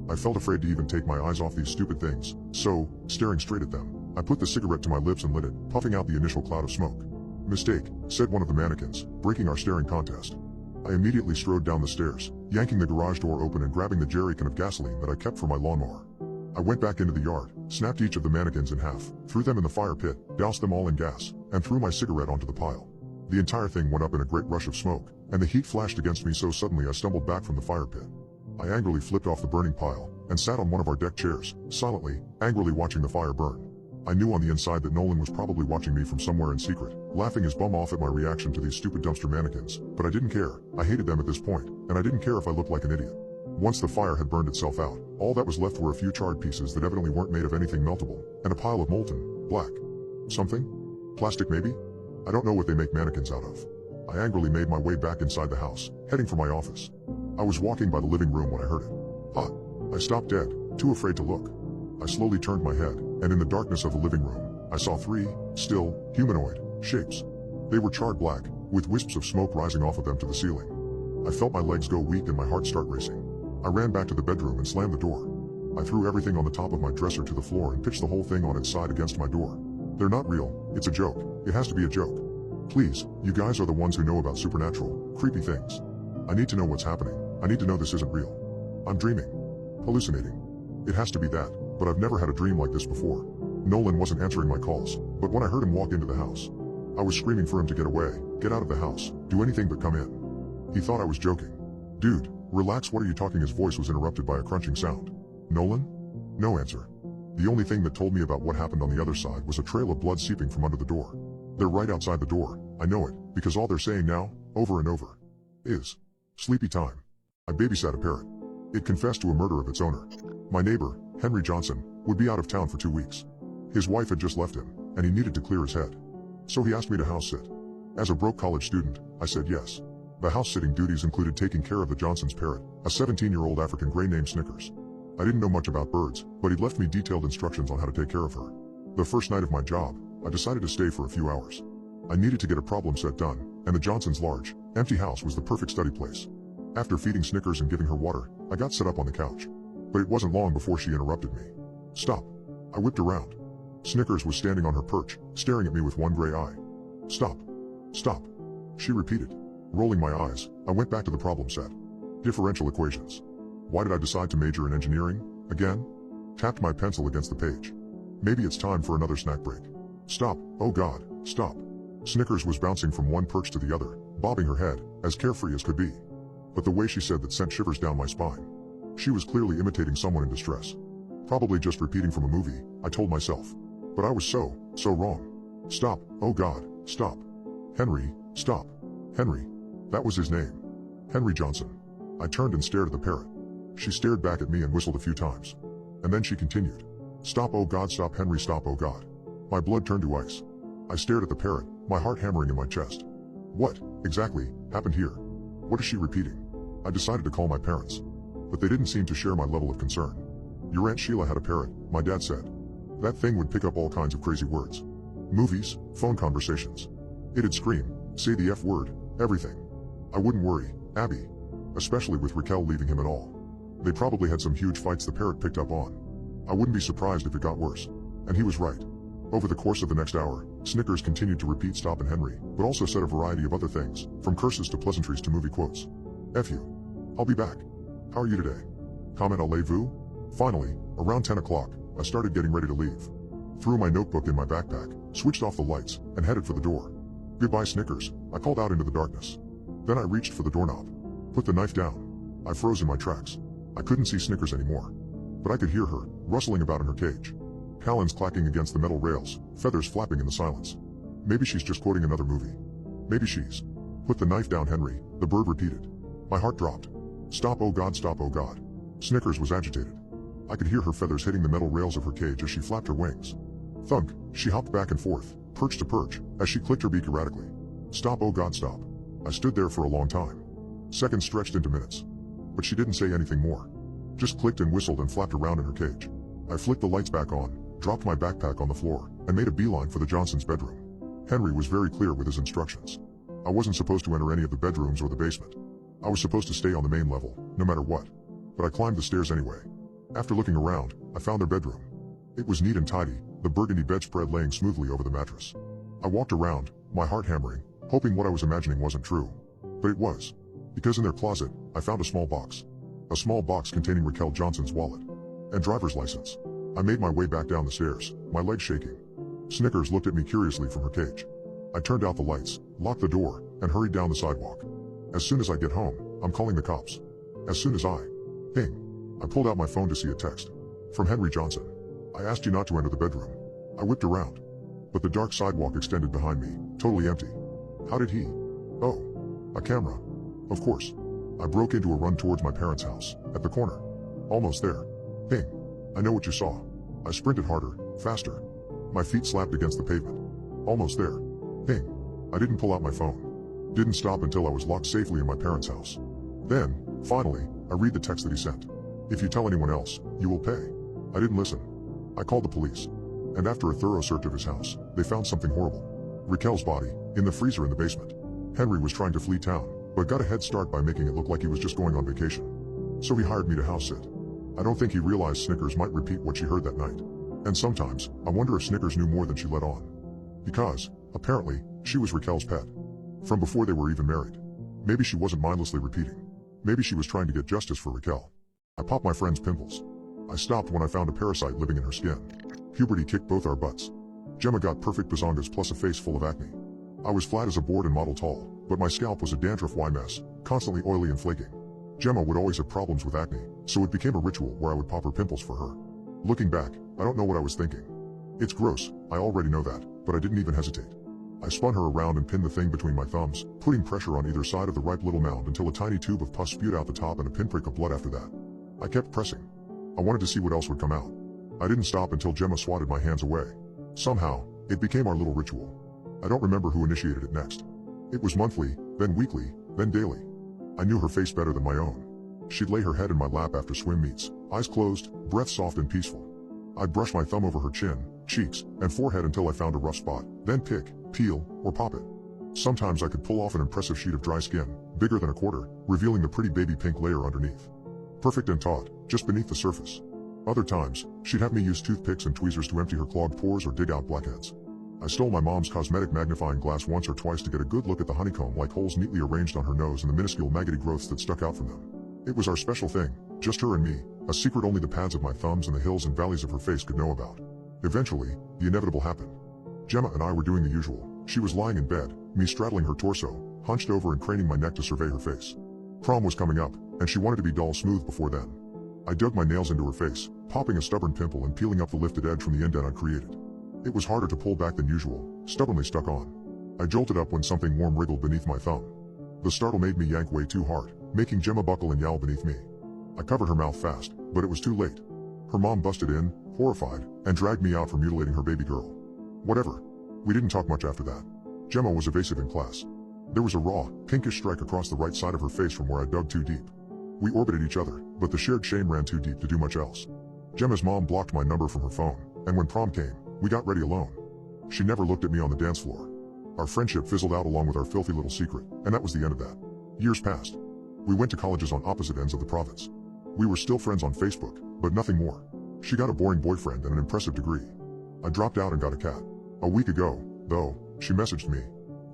I felt afraid to even take my eyes off these stupid things, so, staring straight at them, I put the cigarette to my lips and lit it, puffing out the initial cloud of smoke. "Mistake," said one of the mannequins, breaking our staring contest. I immediately strode down the stairs, yanking the garage door open and grabbing the jerry can of gasoline that I kept for my lawnmower. I went back into the yard, snapped each of the mannequins in half, threw them in the fire pit, doused them all in gas, and threw my cigarette onto the pile. The entire thing went up in a great rush of smoke, and the heat flashed against me so suddenly I stumbled back from the fire pit. I angrily flipped off the burning pile, and sat on one of our deck chairs, silently, angrily watching the fire burn. I knew on the inside that Nolan was probably watching me from somewhere in secret, laughing his bum off at my reaction to these stupid dumpster mannequins, but I didn't care. I hated them at this point, and I didn't care if I looked like an idiot. Once the fire had burned itself out, all that was left were a few charred pieces that evidently weren't made of anything meltable, and a pile of molten, black. Something? Plastic maybe? I don't know what they make mannequins out of. I angrily made my way back inside the house, heading for my office. I was walking by the living room when I heard it. Ah! I stopped dead, too afraid to look. I slowly turned my head, and in the darkness of the living room, I saw three, still, humanoid, shapes. They were charred black, with wisps of smoke rising off of them to the ceiling. I felt my legs go weak and my heart start racing. I ran back to the bedroom and slammed the door. I threw everything on the top of my dresser to the floor and pitched the whole thing on its side against my door. They're not real, it's a joke, it has to be a joke. Please, you guys are the ones who know about supernatural, creepy things. I need to know what's happening, I need to know this isn't real. I'm dreaming. Hallucinating. It has to be that, but I've never had a dream like this before. Nolan wasn't answering my calls, but when I heard him walk into the house, I was screaming for him to get away, get out of the house, do anything but come in. He thought I was joking. Dude, relax, what are you talking? His voice was interrupted by a crunching sound. Nolan? No answer. The only thing that told me about what happened on the other side was a trail of blood seeping from under the door. They're right outside the door, I know it, because all they're saying now, over and over, is, sleepy time. I babysat a parrot. It confessed to a murder of its owner. My neighbor, Henry Johnson, would be out of town for 2 weeks. His wife had just left him, and he needed to clear his head. So he asked me to house sit. As a broke college student, I said yes. The house-sitting duties included taking care of the Johnson's parrot, a 17-year-old African gray named Snickers. I didn't know much about birds, but he'd left me detailed instructions on how to take care of her. The first night of my job, I decided to stay for a few hours. I needed to get a problem set done, and the Johnson's large, empty house was the perfect study place. After feeding Snickers and giving her water, I got set up on the couch. But it wasn't long before she interrupted me. Stop. I whipped around. Snickers was standing on her perch, staring at me with one gray eye. Stop. Stop. She repeated. Rolling my eyes, I went back to the problem set. Differential equations. Why did I decide to major in engineering, again? Tapped my pencil against the page. Maybe it's time for another snack break. Stop, oh God, stop. Snickers was bouncing from one perch to the other, bobbing her head, as carefree as could be. But the way she said that sent shivers down my spine. She was clearly imitating someone in distress. Probably just repeating from a movie, I told myself. But I was so wrong. Stop, oh God, stop. Henry, stop. Henry. That was his name. Henry Johnson. I turned and stared at the parrot. She stared back at me and whistled a few times. And then she continued. Stop, oh God, stop, Henry, stop, oh God. My blood turned to ice. I stared at the parrot, my heart hammering in my chest. What, exactly, happened here? What is she repeating? I decided to call my parents. But they didn't seem to share my level of concern. Your Aunt Sheila had a parrot, my dad said. That thing would pick up all kinds of crazy words. Movies, phone conversations. It'd scream, say the F word, everything. I wouldn't worry, Abby. Especially with Raquel leaving him and all. They probably had some huge fights the parrot picked up on. I wouldn't be surprised if it got worse. And he was right. Over the course of the next hour, Snickers continued to repeat stop and Henry, but also said a variety of other things, from curses to pleasantries to movie quotes. F you. I'll be back. How are you today? Comment allez-vous? Finally, around 10 o'clock, I started getting ready to leave. Threw my notebook in my backpack, switched off the lights, and headed for the door. Goodbye, Snickers, I called out into the darkness. Then I reached for the doorknob. Put the knife down. I froze in my tracks. I couldn't see Snickers anymore. But I could hear her, rustling about in her cage. Talons clacking against the metal rails, feathers flapping in the silence. Maybe she's just quoting another movie. Maybe she's... Put the knife down, Henry, the bird repeated. My heart dropped. Stop, oh God, stop, oh God. Snickers was agitated. I could hear her feathers hitting the metal rails of her cage as she flapped her wings. Thunk, she hopped back and forth, perch to perch, as she clicked her beak erratically. Stop, oh God, stop. I stood there for a long time. Seconds stretched into minutes. But she didn't say anything more. Just clicked and whistled and flapped around in her cage. I flicked the lights back on, dropped my backpack on the floor, and made a beeline for the Johnsons' bedroom. Henry was very clear with his instructions. I wasn't supposed to enter any of the bedrooms or the basement. I was supposed to stay on the main level, no matter what. But I climbed the stairs anyway. After looking around, I found their bedroom. It was neat and tidy, the burgundy bedspread laying smoothly over the mattress. I walked around, my heart hammering, hoping what I was imagining wasn't true. But it was. Because in their closet, I found a small box. A small box containing Raquel Johnson's wallet. And driver's license. I made my way back down the stairs, my legs shaking. Snickers looked at me curiously from her cage. I turned out the lights, locked the door, and hurried down the sidewalk. As soon as I get home, I'm calling the cops. As soon as ping. I pulled out my phone to see a text. From Henry Johnson. I asked you not to enter the bedroom. I whipped around. But the dark sidewalk extended behind me, totally empty. How did he? Oh, a camera. Of course. I broke into a run towards my parents' house, at the corner. Almost there. Ping. I know what you saw. I sprinted harder, faster. My feet slapped against the pavement. Almost there. Ping. I didn't pull out my phone. Didn't stop until I was locked safely in my parents' house. Then, finally, I read the text that he sent. If you tell anyone else, you will pay. I didn't listen. I called the police. And after a thorough search of his house, they found something horrible. Raquel's body, in the freezer in the basement. Henry was trying to flee town, but got a head start by making it look like he was just going on vacation. So he hired me to house sit. I don't think he realized Snickers might repeat what she heard that night. And sometimes, I wonder if Snickers knew more than she let on. Because, apparently, she was Raquel's pet. From before they were even married. Maybe she wasn't mindlessly repeating. Maybe she was trying to get justice for Raquel. I popped my friend's pimples. I stopped when I found a parasite living in her skin. Puberty kicked both our butts. Gemma got perfect bazongas plus a face full of acne. I was flat as a board and model tall, but my scalp was a dandruff-y mess, constantly oily and flaking. Gemma would always have problems with acne, so it became a ritual where I would pop her pimples for her. Looking back, I don't know what I was thinking. It's gross, I already know that, but I didn't even hesitate. I spun her around and pinned the thing between my thumbs, putting pressure on either side of the ripe little mound until a tiny tube of pus spewed out the top and a pinprick of blood after that. I kept pressing. I wanted to see what else would come out. I didn't stop until Gemma swatted my hands away. Somehow, it became our little ritual. I don't remember who initiated it next. It was monthly, then weekly, then daily. I knew her face better than my own. She'd lay her head in my lap after swim meets, eyes closed, breath soft and peaceful. I'd brush my thumb over her chin, cheeks, and forehead until I found a rough spot, then pick, peel, or pop it. Sometimes I could pull off an impressive sheet of dry skin, bigger than a quarter, revealing the pretty baby pink layer underneath. Perfect and taut, just beneath the surface. Other times, she'd have me use toothpicks and tweezers to empty her clogged pores or dig out blackheads. I stole my mom's cosmetic magnifying glass once or twice to get a good look at the honeycomb-like holes neatly arranged on her nose and the minuscule maggoty growths that stuck out from them. It was our special thing, just her and me, a secret only the pads of my thumbs and the hills and valleys of her face could know about. Eventually, the inevitable happened. Gemma and I were doing the usual. She was lying in bed, me straddling her torso, hunched over and craning my neck to survey her face. Prom was coming up, and she wanted to be doll smooth before then. I dug my nails into her face, popping a stubborn pimple and peeling up the lifted edge from the indent I'd created. It was harder to pull back than usual, stubbornly stuck on. I jolted up when something warm wriggled beneath my thumb. The startle made me yank way too hard, making Gemma buckle and yowl beneath me. I covered her mouth fast, but it was too late. Her mom busted in, horrified, and dragged me out for mutilating her baby girl. Whatever. We didn't talk much after that. Gemma was evasive in class. There was a raw, pinkish strike across the right side of her face from where I dug too deep. We orbited each other, but the shared shame ran too deep to do much else. Gemma's mom blocked my number from her phone, and when prom came, we got ready alone. She never looked at me on the dance floor. Our friendship fizzled out along with our filthy little secret, and that was the end of that. Years passed. We went to colleges on opposite ends of the province. We were still friends on Facebook, but nothing more. She got a boring boyfriend and an impressive degree. I dropped out and got a cat. A week ago, though, she messaged me.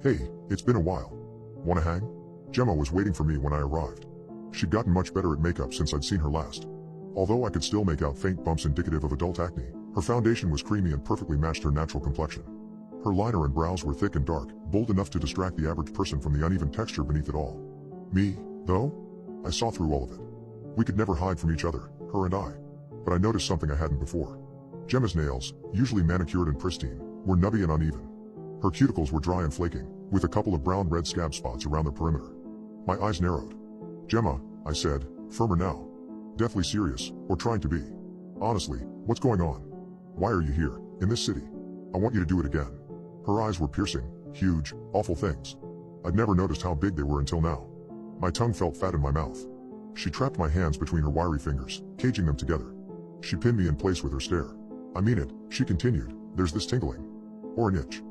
Hey, it's been a while. Wanna hang? Gemma was waiting for me when I arrived. She'd gotten much better at makeup since I'd seen her last. Although I could still make out faint bumps indicative of adult acne, her foundation was creamy and perfectly matched her natural complexion. Her liner and brows were thick and dark, bold enough to distract the average person from the uneven texture beneath it all. Me, though? I saw through all of it. We could never hide from each other, her and I. But I noticed something I hadn't before. Gemma's nails, usually manicured and pristine, were nubby and uneven. Her cuticles were dry and flaking, with a couple of brown-red scab spots around the perimeter. My eyes narrowed. Gemma, I said, firmer now. Deathly serious, or trying to be. Honestly, what's going on? Why are you here, in this city? I want you to do it again. Her eyes were piercing, huge, awful things. I'd never noticed how big they were until now. My tongue felt fat in my mouth. She trapped my hands between her wiry fingers, caging them together. She pinned me in place with her stare. I mean it, she continued, there's this tingling. Or an itch.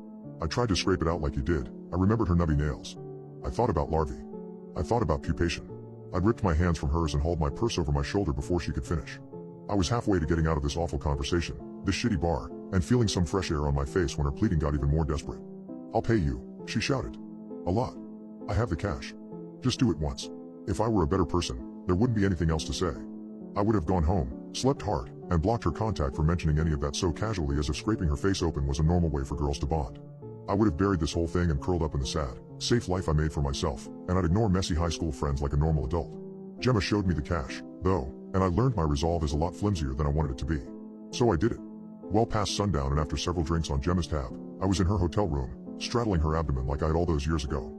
I tried to scrape it out like you did. I remembered her nubby nails. I thought about larvae. I thought about pupation. I'd ripped my hands from hers and hauled my purse over my shoulder before she could finish. I was halfway to getting out of this awful conversation, this shitty bar, and feeling some fresh air on my face when her pleading got even more desperate. I'll pay you, she shouted. A lot. I have the cash. Just do it once. If I were a better person, there wouldn't be anything else to say. I would have gone home, slept hard, and blocked her contact from mentioning any of that so casually as if scraping her face open was a normal way for girls to bond. I would have buried this whole thing and curled up in the sad, safe life I made for myself, and I'd ignore messy high school friends like a normal adult. Gemma showed me the cash, though, and I learned my resolve is a lot flimsier than I wanted it to be. So I did it. Well past sundown and after several drinks on Gemma's tab, I was in her hotel room, straddling her abdomen like I had all those years ago.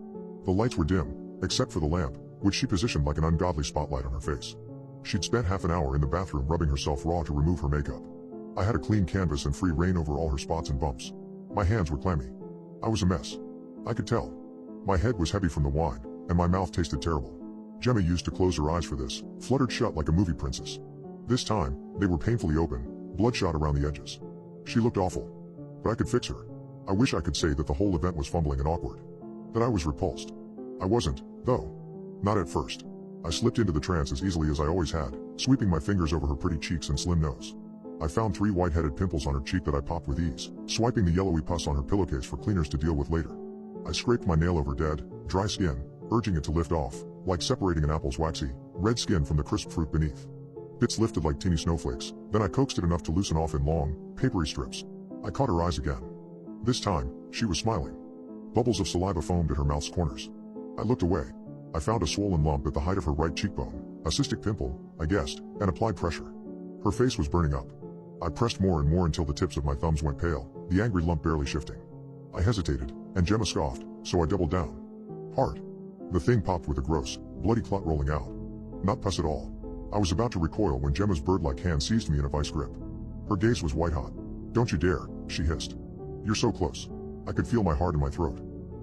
The lights were dim, except for the lamp, which she positioned like an ungodly spotlight on her face. She'd spent half an hour in the bathroom rubbing herself raw to remove her makeup. I had a clean canvas and free rein over all her spots and bumps. My hands were clammy. I was a mess. I could tell. My head was heavy from the wine, and my mouth tasted terrible. Gemma used to close her eyes for this, fluttered shut like a movie princess. This time, they were painfully open, bloodshot around the edges. She looked awful. But I could fix her. I wish I could say that the whole event was fumbling and awkward. That I was repulsed. I wasn't, though. Not at first. I slipped into the trance as easily as I always had, sweeping my fingers over her pretty cheeks and slim nose. I found 3 white-headed pimples on her cheek that I popped with ease, swiping the yellowy pus on her pillowcase for cleaners to deal with later. I scraped my nail over dead, dry skin, urging it to lift off, like separating an apple's waxy, red skin from the crisp fruit beneath. Bits lifted like teeny snowflakes, then I coaxed it enough to loosen off in long, papery strips. I caught her eyes again. This time, she was smiling. Bubbles of saliva foamed at her mouth's corners. I looked away. I found a swollen lump at the height of her right cheekbone, a cystic pimple, I guessed, and applied pressure. Her face was burning up. I pressed more and more until the tips of my thumbs went pale, the angry lump barely shifting. I hesitated, and Gemma scoffed, so I doubled down. Hard. The thing popped with a gross, bloody clot rolling out. Not pus at all. I was about to recoil when Gemma's bird-like hand seized me in a vice grip. Her gaze was white-hot. "Don't you dare," she hissed. "You're so close." I could feel my heart in my throat.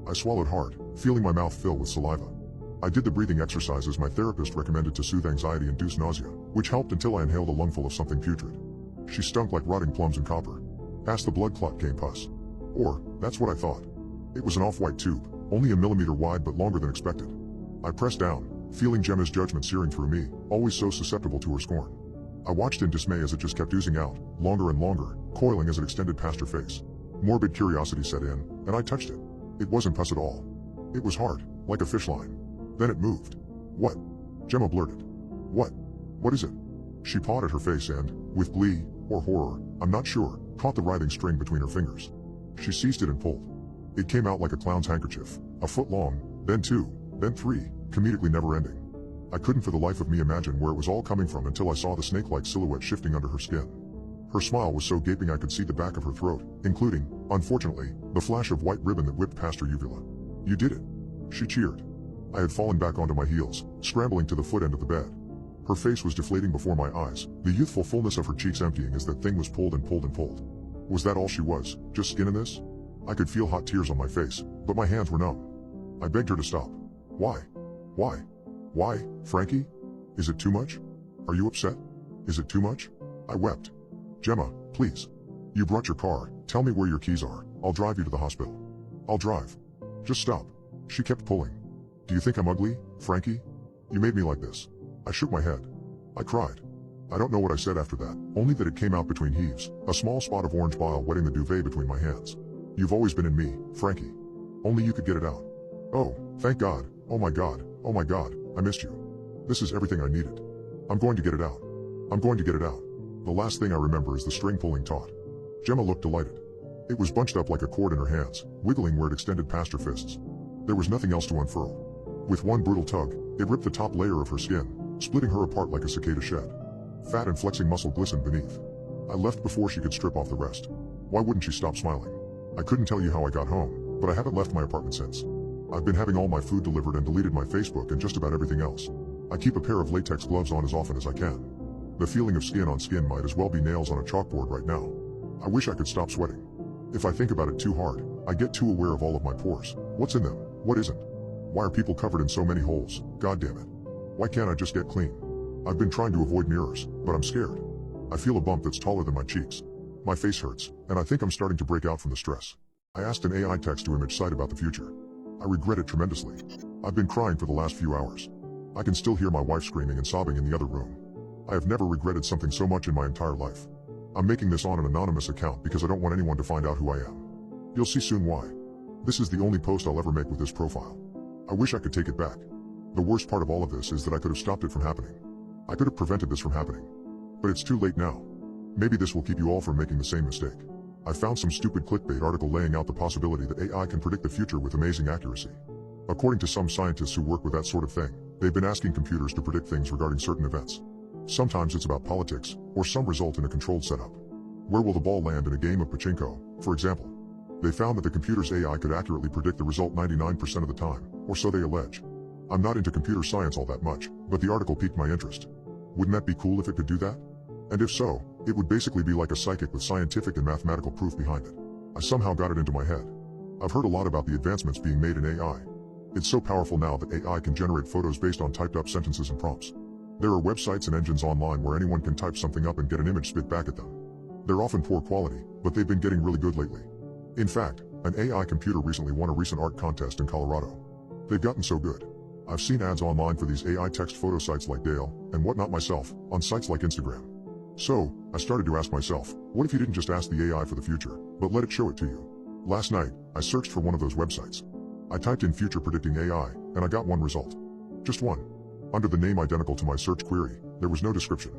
I swallowed hard, feeling my mouth fill with saliva. I did the breathing exercises my therapist recommended to soothe anxiety-induced nausea, which helped until I inhaled a lungful of something putrid. She stunk like rotting plums and copper. Past the blood clot came pus. Or, that's what I thought. It was an off-white tube, only a millimeter wide but longer than expected. I pressed down, feeling Gemma's judgment searing through me, always so susceptible to her scorn. I watched in dismay as it just kept oozing out, longer and longer, coiling as it extended past her face. Morbid curiosity set in, and I touched it. It wasn't pus at all. It was hard, like a fish line. Then it moved. "What?" Gemma blurted. "What? What is it?" She pawed at her face and, with glee, or horror, I'm not sure, caught the writhing string between her fingers. She seized it and pulled. It came out like a clown's handkerchief, a foot long, then 2, then 3, comedically never-ending. I couldn't for the life of me imagine where it was all coming from until I saw the snake-like silhouette shifting under her skin. Her smile was so gaping I could see the back of her throat, including, unfortunately, the flash of white ribbon that whipped past her uvula. "You did it!" She cheered. I had fallen back onto my heels, scrambling to the foot end of the bed. Her face was deflating before my eyes, the youthful fullness of her cheeks emptying as that thing was pulled and pulled and pulled. Was that all she was, just skin in this? I could feel hot tears on my face, but my hands were numb. I begged her to stop. "Why? Why? Why, Frankie? Is it too much? Are you upset? Is it too much?" I wept. "Gemma, please. You brought your car, tell me where your keys are, I'll drive you to the hospital. I'll drive. Just stop." She kept pulling. "Do you think I'm ugly, Frankie? You made me like this." I shook my head. I cried. I don't know what I said after that, only that it came out between heaves, a small spot of orange bile wetting the duvet between my hands. "You've always been in me, Frankie. Only you could get it out." "Oh, thank God, oh my God, oh my God, I missed you. This is everything I needed. I'm going to get it out. I'm going to get it out." The last thing I remember is the string pulling taut. Gemma looked delighted. It was bunched up like a cord in her hands, wiggling where it extended past her fists. There was nothing else to unfurl. With one brutal tug, it ripped the top layer of her skin, splitting her apart like a cicada shed. Fat and flexing muscle glistened beneath. I left before she could strip off the rest. Why wouldn't she stop smiling? I couldn't tell you how I got home, but I haven't left my apartment since. I've been having all my food delivered and deleted my Facebook and just about everything else. I keep a pair of latex gloves on as often as I can. The feeling of skin on skin might as well be nails on a chalkboard right now. I wish I could stop sweating. If I think about it too hard, I get too aware of all of my pores. What's in them? What isn't? Why are people covered in so many holes? God damn it. Why can't I just get clean? I've been trying to avoid mirrors, but I'm scared. I feel a bump that's taller than my cheeks. My face hurts, and I think I'm starting to break out from the stress. I asked an AI text-to-image site about the future. I regret it tremendously. I've been crying for the last few hours. I can still hear my wife screaming and sobbing in the other room. I have never regretted something so much in my entire life. I'm making this on an anonymous account because I don't want anyone to find out who I am. You'll see soon why. This is the only post I'll ever make with this profile. I wish I could take it back. The worst part of all of this is that I could have stopped it from happening. I could have prevented this from happening. But it's too late now. Maybe this will keep you all from making the same mistake. I found some stupid clickbait article laying out the possibility that AI can predict the future with amazing accuracy. According to some scientists who work with that sort of thing, they've been asking computers to predict things regarding certain events. Sometimes it's about politics, or some result in a controlled setup. Where will the ball land in a game of pachinko, for example? They found that the computer's AI could accurately predict the result 99% of the time, or so they allege. I'm not into computer science all that much, but the article piqued my interest. Wouldn't that be cool if it could do that? And if so, it would basically be like a psychic with scientific and mathematical proof behind it. I somehow got it into my head. I've heard a lot about the advancements being made in AI. It's so powerful now that AI can generate photos based on typed up sentences and prompts. There are websites and engines online where anyone can type something up and get an image spit back at them. They're often poor quality, but they've been getting really good lately. In fact, an AI computer recently won a recent art contest in Colorado. They've gotten so good. I've seen ads online for these AI text photo sites like Dale, and whatnot myself, on sites like Instagram. So, I started to ask myself, what if you didn't just ask the AI for the future, but let it show it to you? Last night, I searched for one of those websites. I typed in future predicting AI, and I got one result. Just one. Under the name identical to my search query, there was no description.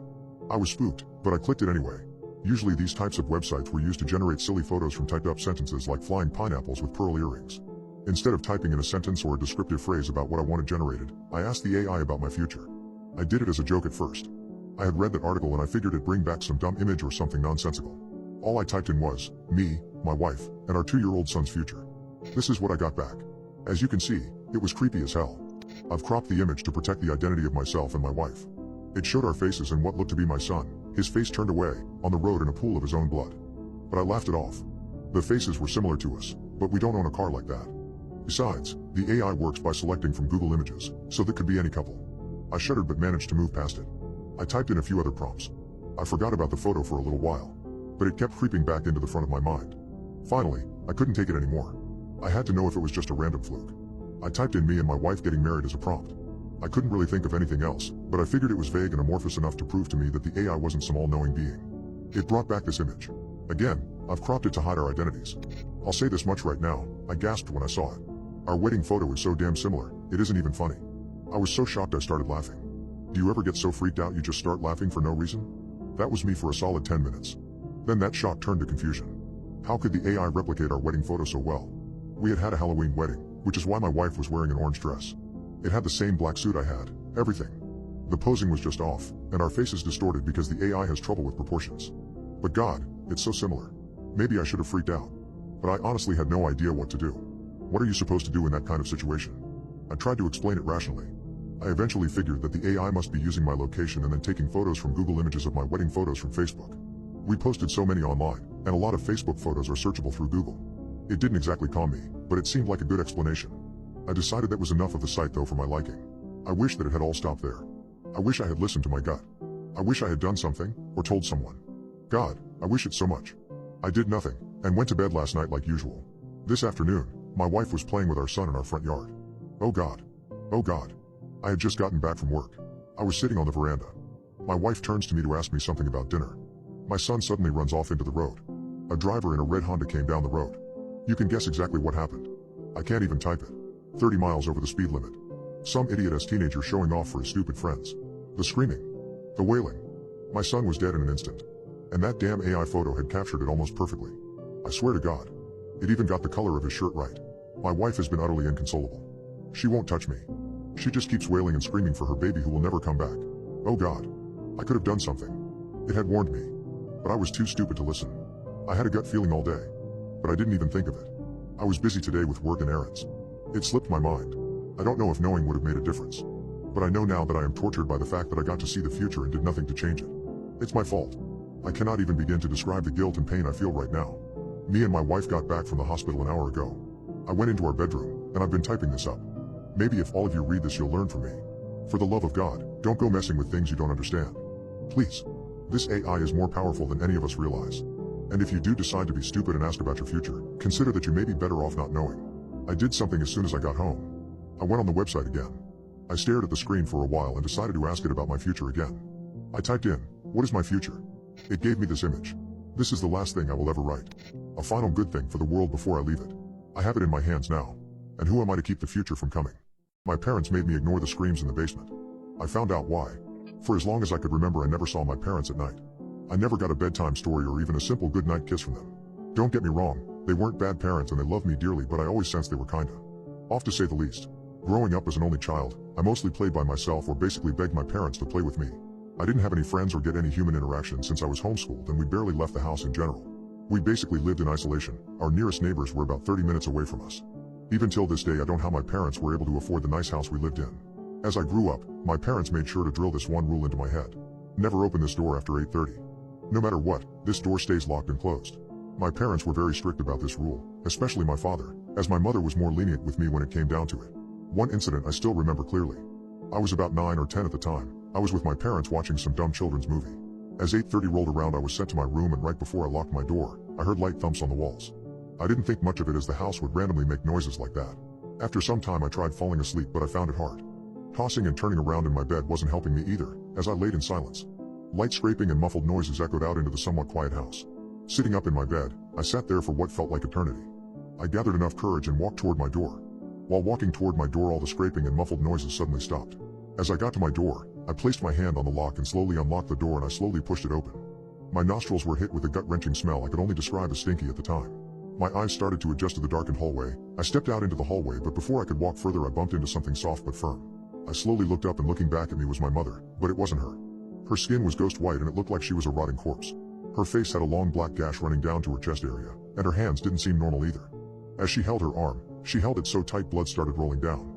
I was spooked, but I clicked it anyway. Usually these types of websites were used to generate silly photos from typed up sentences like flying pineapples with pearl earrings. Instead of typing in a sentence or a descriptive phrase about what I wanted generated, I asked the AI about my future. I did it as a joke at first. I had read that article and I figured it'd bring back some dumb image or something nonsensical. All I typed in was, me, my wife, and our 2-year-old son's future. This is what I got back. As you can see, it was creepy as hell. I've cropped the image to protect the identity of myself and my wife. It showed our faces and what looked to be my son, his face turned away, on the road in a pool of his own blood. But I laughed it off. The faces were similar to us, but we don't own a car like that. Besides, the AI works by selecting from Google Images, so that could be any couple. I shuddered but managed to move past it. I typed in a few other prompts. I forgot about the photo for a little while, but it kept creeping back into the front of my mind. Finally, I couldn't take it anymore. I had to know if it was just a random fluke. I typed in me and my wife getting married as a prompt. I couldn't really think of anything else, but I figured it was vague and amorphous enough to prove to me that the AI wasn't some all-knowing being. It brought back this image. Again, I've cropped it to hide our identities. I'll say this much right now, I gasped when I saw it. Our wedding photo is so damn similar, it isn't even funny. I was so shocked I started laughing. Do you ever get so freaked out you just start laughing for no reason? That was me for a solid 10 minutes. Then that shock turned to confusion. How could the AI replicate our wedding photo so well? We had had a Halloween wedding, which is why my wife was wearing an orange dress. It had the same black suit I had, everything. The posing was just off, and our faces distorted because the AI has trouble with proportions. But God, it's so similar. Maybe I should have freaked out. But I honestly had no idea what to do. What are you supposed to do in that kind of situation? I tried to explain it rationally. I eventually figured that the AI must be using my location and then taking photos from Google Images of my wedding photos from Facebook. We posted so many online, and a lot of Facebook photos are searchable through Google. It didn't exactly calm me, but it seemed like a good explanation. I decided that was enough of the site though for my liking. I wish that it had all stopped there. I wish I had listened to my gut. I wish I had done something, or told someone. God, I wish it so much. I did nothing, and went to bed last night like usual. This afternoon, my wife was playing with our son in our front yard. Oh God. Oh God. I had just gotten back from work. I was sitting on the veranda. My wife turns to me to ask me something about dinner. My son suddenly runs off into the road. A driver in a red Honda came down the road. You can guess exactly what happened. I can't even type it. 30 miles over the speed limit. Some idiot-ass teenager showing off for his stupid friends. The screaming. The wailing. My son was dead in an instant. And that damn AI photo had captured it almost perfectly. I swear to God. It even got the color of his shirt right. My wife has been utterly inconsolable. She won't touch me. She just keeps wailing and screaming for her baby who will never come back. Oh God. I could have done something. It had warned me. But I was too stupid to listen. I had a gut feeling all day. But I didn't even think of it. I was busy today with work and errands. It slipped my mind. I don't know if knowing would have made a difference. But I know now that I am tortured by the fact that I got to see the future and did nothing to change it. It's my fault. I cannot even begin to describe the guilt and pain I feel right now. Me and my wife got back from the hospital an hour ago. I went into our bedroom, and I've been typing this up. Maybe if all of you read this you'll learn from me. For the love of God, don't go messing with things you don't understand. Please. This AI is more powerful than any of us realize. And if you do decide to be stupid and ask about your future, consider that you may be better off not knowing. I did something as soon as I got home. I went on the website again. I stared at the screen for a while and decided to ask it about my future again. I typed in, what is my future? It gave me this image. This is the last thing I will ever write. A final good thing for the world before I leave it. I have it in my hands now. And who am I to keep the future from coming? My parents made me ignore the screams in the basement. I found out why. For as long as I could remember, I never saw my parents at night. I never got a bedtime story or even a simple goodnight kiss from them. Don't get me wrong, they weren't bad parents and they loved me dearly, but I always sensed they were kinda off to say the least. Growing up as an only child, I mostly played by myself or basically begged my parents to play with me. I didn't have any friends or get any human interaction since I was homeschooled, and we barely left the house in general. We basically lived in isolation. Our nearest neighbors were about 30 minutes away from us. Even till this day, I don't know how my parents were able to afford the nice house we lived in. As I grew up, my parents made sure to drill this one rule into my head. Never open this door after 8:30. No matter what, this door stays locked and closed. My parents were very strict about this rule, especially my father, as my mother was more lenient with me when it came down to it. One incident I still remember clearly. I was about 9 or 10 at the time. I was with my parents watching some dumb children's movie. As 8:30 rolled around, I was sent to my room, and right before I locked my door, I heard light thumps on the walls. I didn't think much of it, as the house would randomly make noises like that. After some time, I tried falling asleep, but I found it hard. Tossing and turning around in my bed wasn't helping me either, as I laid in silence. Light scraping and muffled noises echoed out into the somewhat quiet house. Sitting up in my bed, I sat there for what felt like eternity. I gathered enough courage and walked toward my door. While walking toward my door, all the scraping and muffled noises suddenly stopped. As I got to my door, I placed my hand on the lock and slowly unlocked the door, and I slowly pushed it open. My nostrils were hit with a gut-wrenching smell I could only describe as stinky at the time. My eyes started to adjust to the darkened hallway. I stepped out into the hallway, but before I could walk further, I bumped into something soft but firm. I slowly looked up, and looking back at me was my mother, but it wasn't her. Her skin was ghost white, and it looked like she was a rotting corpse. Her face had a long black gash running down to her chest area, and her hands didn't seem normal either. As she held her arm, she held it so tight blood started rolling down.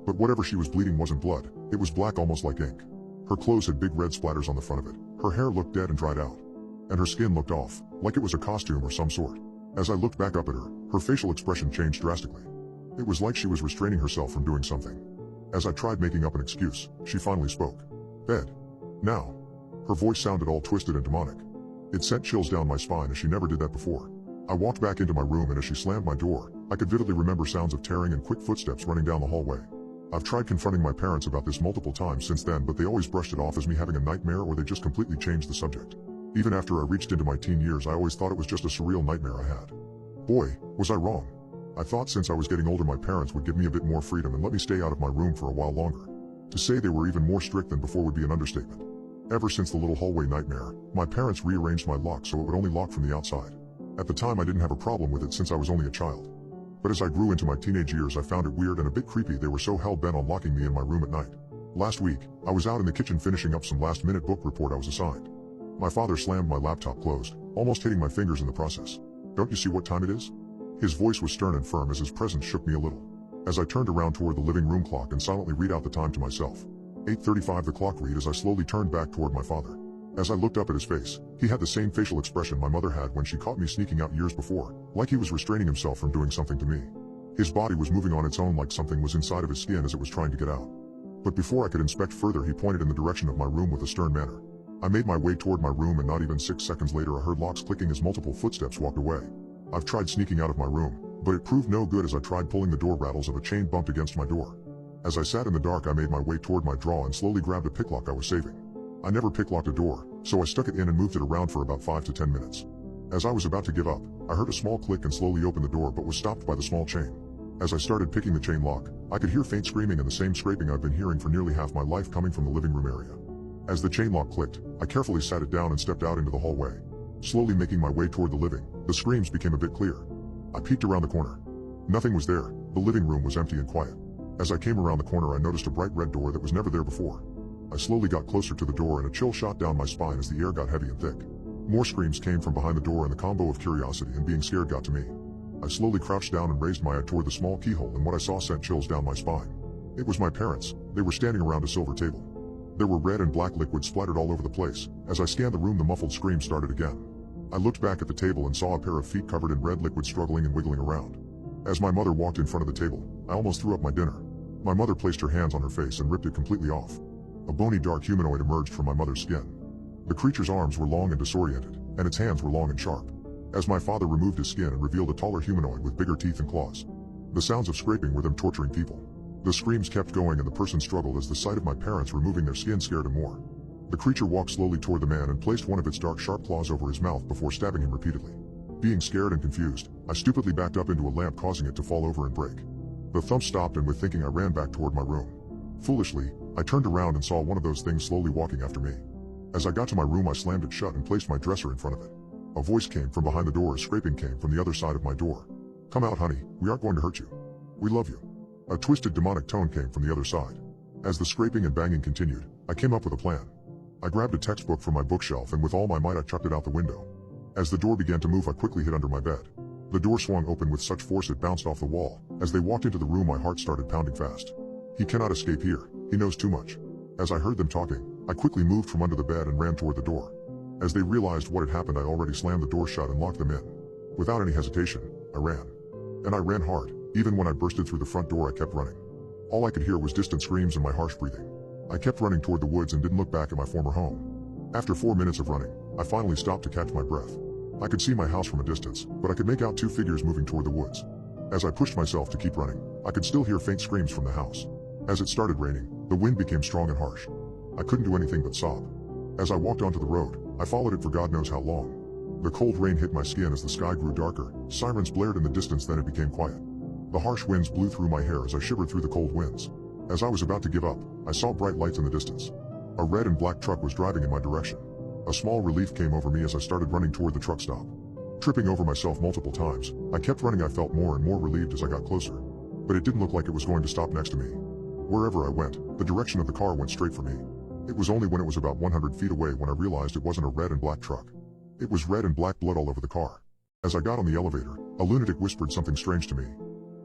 But whatever she was bleeding wasn't blood, it was black, almost like ink. Her clothes had big red splatters on the front of it, her hair looked dead and dried out, and her skin looked off, like it was a costume or some sort. As I looked back up at her, her facial expression changed drastically. It was like she was restraining herself from doing something. As I tried making up an excuse, she finally spoke. "Bed. Now." Her voice sounded all twisted and demonic. It sent chills down my spine, as she never did that before. I walked back into my room, and as she slammed my door, I could vividly remember sounds of tearing and quick footsteps running down the hallway. I've tried confronting my parents about this multiple times since then, but they always brushed it off as me having a nightmare, or they just completely changed the subject. Even after I reached into my teen years, I always thought it was just a surreal nightmare I had. Boy, was I wrong. I thought since I was getting older, my parents would give me a bit more freedom and let me stay out of my room for a while longer. To say they were even more strict than before would be an understatement. Ever since the little hallway nightmare, my parents rearranged my lock so it would only lock from the outside. At the time, I didn't have a problem with it since I was only a child. But as I grew into my teenage years, I found it weird and a bit creepy they were so hell-bent on locking me in my room at night. Last week, I was out in the kitchen finishing up some last-minute book report I was assigned. My father slammed my laptop closed, almost hitting my fingers in the process. "Don't you see what time it is?" His voice was stern and firm, as his presence shook me a little. As I turned around toward the living room clock and silently read out the time to myself. 8:35 the clock read as I slowly turned back toward my father. As I looked up at his face, he had the same facial expression my mother had when she caught me sneaking out years before, like he was restraining himself from doing something to me. His body was moving on its own, like something was inside of his skin as it was trying to get out. But before I could inspect further, he pointed in the direction of my room with a stern manner. I made my way toward my room, and not even 6 seconds later I heard locks clicking as multiple footsteps walked away. I've tried sneaking out of my room, but it proved no good as I tried pulling the door rattles of a chain bumped against my door. As I sat in the dark, I made my way toward my drawer and slowly grabbed a picklock I was saving. I never picklocked a door, so I stuck it in and moved it around for about 5 to 10 minutes. As I was about to give up, I heard a small click and slowly opened the door, but was stopped by the small chain. As I started picking the chain lock, I could hear faint screaming and the same scraping I've been hearing for nearly half my life coming from the living room area. As the chain lock clicked, I carefully sat it down and stepped out into the hallway. Slowly making my way toward the living, the screams became a bit clear. I peeked around the corner. Nothing was there. The living room was empty and quiet. As I came around the corner, I noticed a bright red door that was never there before. I slowly got closer to the door, and a chill shot down my spine as the air got heavy and thick. More screams came from behind the door, and the combo of curiosity and being scared got to me. I slowly crouched down and raised my eye toward the small keyhole, and what I saw sent chills down my spine. It was my parents. They were standing around a silver table. There were red and black liquid splattered all over the place. As I scanned the room, the muffled scream started again. I looked back at the table and saw a pair of feet covered in red liquid struggling and wiggling around. As my mother walked in front of the table, I almost threw up my dinner. My mother placed her hands on her face and ripped it completely off. A bony dark humanoid emerged from my mother's skin. The creature's arms were long and disoriented, and its hands were long and sharp. As my father removed his skin and revealed a taller humanoid with bigger teeth and claws. The sounds of scraping were them torturing people. The screams kept going, and the person struggled as the sight of my parents removing their skin scared him more. The creature walked slowly toward the man and placed one of its dark sharp claws over his mouth before stabbing him repeatedly. Being scared and confused, I stupidly backed up into a lamp, causing it to fall over and break. The thump stopped, and with thinking I ran back toward my room. Foolishly, I turned around and saw one of those things slowly walking after me. As I got to my room, I slammed it shut and placed my dresser in front of it. A voice came from behind the door as scraping came from the other side of my door. "Come out, honey, we aren't going to hurt you. We love you." A twisted demonic tone came from the other side. As the scraping and banging continued, I came up with a plan. I grabbed a textbook from my bookshelf and with all my might I chucked it out the window. As the door began to move, I quickly hid under my bed. The door swung open with such force it bounced off the wall. As they walked into the room, my heart started pounding fast. He cannot escape here. He knows too much. As I heard them talking, I quickly moved from under the bed and ran toward the door. As they realized what had happened, I already slammed the door shut and locked them in. Without any hesitation, I ran. And I ran hard. Even when I bursted through the front door, I kept running. All I could hear was distant screams and my harsh breathing. I kept running toward the woods and didn't look back at my former home. After 4 minutes of running, I finally stopped to catch my breath. I could see my house from a distance, but I could make out two figures moving toward the woods. As I pushed myself to keep running, I could still hear faint screams from the house. As it started raining, the wind became strong and harsh. I couldn't do anything but sob. As I walked onto the road, I followed it for God knows how long. The cold rain hit my skin as the sky grew darker, sirens blared in the distance, then it became quiet. The harsh winds blew through my hair as I shivered through the cold winds. As I was about to give up, I saw bright lights in the distance. A red and black truck was driving in my direction. A small relief came over me as I started running toward the truck stop. Tripping over myself multiple times, I kept running. I felt more and more relieved as I got closer. But it didn't look like it was going to stop next to me. Wherever I went, the direction of the car went straight for me. It was only when it was about 100 feet away when I realized it wasn't a red and black truck. It was red and black blood all over the car. As I got on the elevator, a lunatic whispered something strange to me.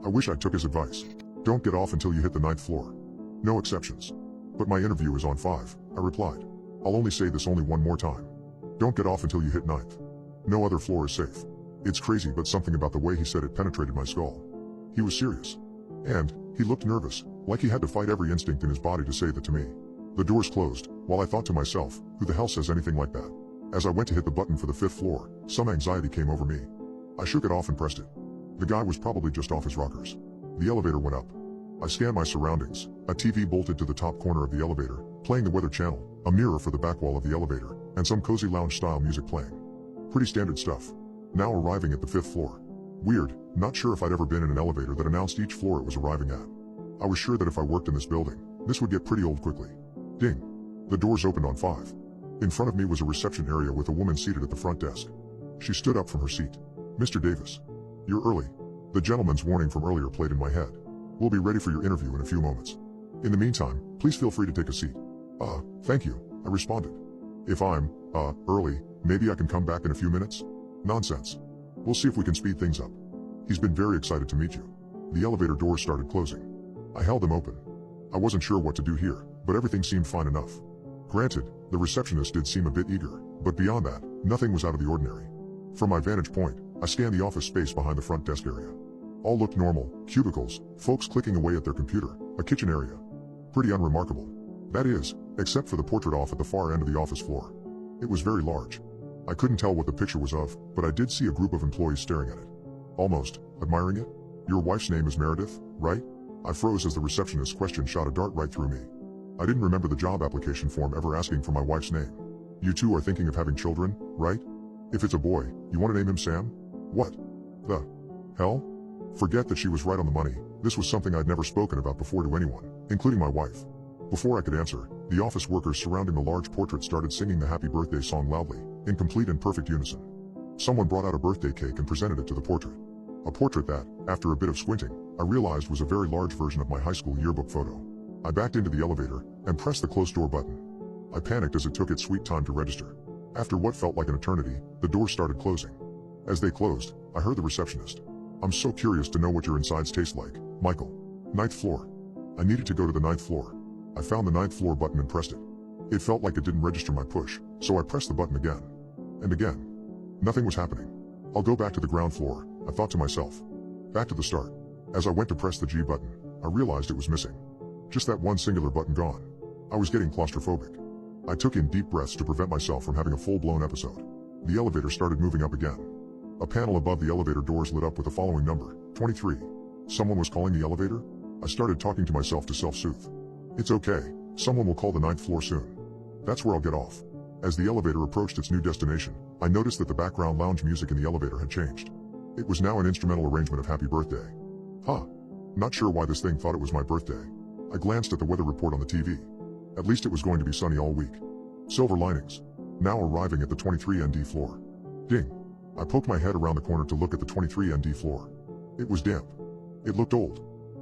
I wish I took his advice. Don't get off until you hit the 9th floor. No exceptions. But my interview is on 5, I replied. I'll only say this only one more time. Don't get off until you hit 9th. No other floor is safe. It's crazy, but something about the way he said it penetrated my skull. He was serious. And he looked nervous, like he had to fight every instinct in his body to say that to me. The doors closed, while I thought to myself, who the hell says anything like that? As I went to hit the button for the 5th floor, some anxiety came over me. I shook it off and pressed it. The guy was probably just off his rockers. The elevator went up. I scanned my surroundings. A TV bolted to the top corner of the elevator, playing the weather channel, a mirror for the back wall of the elevator, and some cozy lounge-style music playing. Pretty standard stuff. Now arriving at the 5th floor. Weird, not sure if I'd ever been in an elevator that announced each floor it was arriving at. I was sure that if I worked in this building, this would get pretty old quickly. Ding. The doors opened on 5. In front of me was a reception area with a woman seated at the front desk. She stood up from her seat. Mr. Davis. You're early. The gentleman's warning from earlier played in my head. We'll be ready for your interview in a few moments. In the meantime, please feel free to take a seat. Thank you, I responded. If I'm, early, maybe I can come back in a few minutes? Nonsense. We'll see if we can speed things up. He's been very excited to meet you. The elevator doors started closing. I held them open. I wasn't sure what to do here, but everything seemed fine enough. Granted, the receptionist did seem a bit eager, but beyond that, nothing was out of the ordinary. From my vantage point, I scanned the office space behind the front desk area. All looked normal, cubicles, folks clicking away at their computer, a kitchen area. Pretty unremarkable. That is, except for the portrait off at the far end of the office floor. It was very large. I couldn't tell what the picture was of, but I did see a group of employees staring at it. Almost, admiring it. Your wife's name is Meredith, right? I froze as the receptionist's question shot a dart right through me. I didn't remember the job application form ever asking for my wife's name. You two are thinking of having children, right? If it's a boy, you want to name him Sam? What the hell? Forget that she was right on the money. This was something I'd never spoken about before to anyone, including my wife. Before I could answer, the office workers surrounding the large portrait started singing the happy birthday song loudly, in complete and perfect unison. Someone brought out a birthday cake and presented it to the portrait. A portrait that, after a bit of squinting, I realized was a very large version of my high school yearbook photo. I backed into the elevator and pressed the closed door button. I panicked as it took its sweet time to register. After what felt like an eternity, the doors started closing. As they closed, I heard the receptionist. I'm so curious to know what your insides taste like, Michael. 9th floor. I needed to go to the 9th floor. I found the 9th floor button and pressed it. It felt like it didn't register my push, so I pressed the button again. And again. Nothing was happening. I'll go back to the ground floor, I thought to myself. Back to the start. As I went to press the G button, I realized it was missing. Just that one singular button gone. I was getting claustrophobic. I took in deep breaths to prevent myself from having a full-blown episode. The elevator started moving up again. A panel above the elevator doors lit up with the following number, 23. Someone was calling the elevator? I started talking to myself to self-soothe. It's okay, someone will call the 9th floor soon. That's where I'll get off. As the elevator approached its new destination, I noticed that the background lounge music in the elevator had changed. It was now an instrumental arrangement of Happy Birthday. Not sure why this thing thought it was my birthday. I glanced at the weather report on the TV. At least it was going to be sunny all week. Silver linings. Now arriving at the 23ND floor. Ding. I poked my head around the corner to look at the 23ND floor. It was damp. It looked old.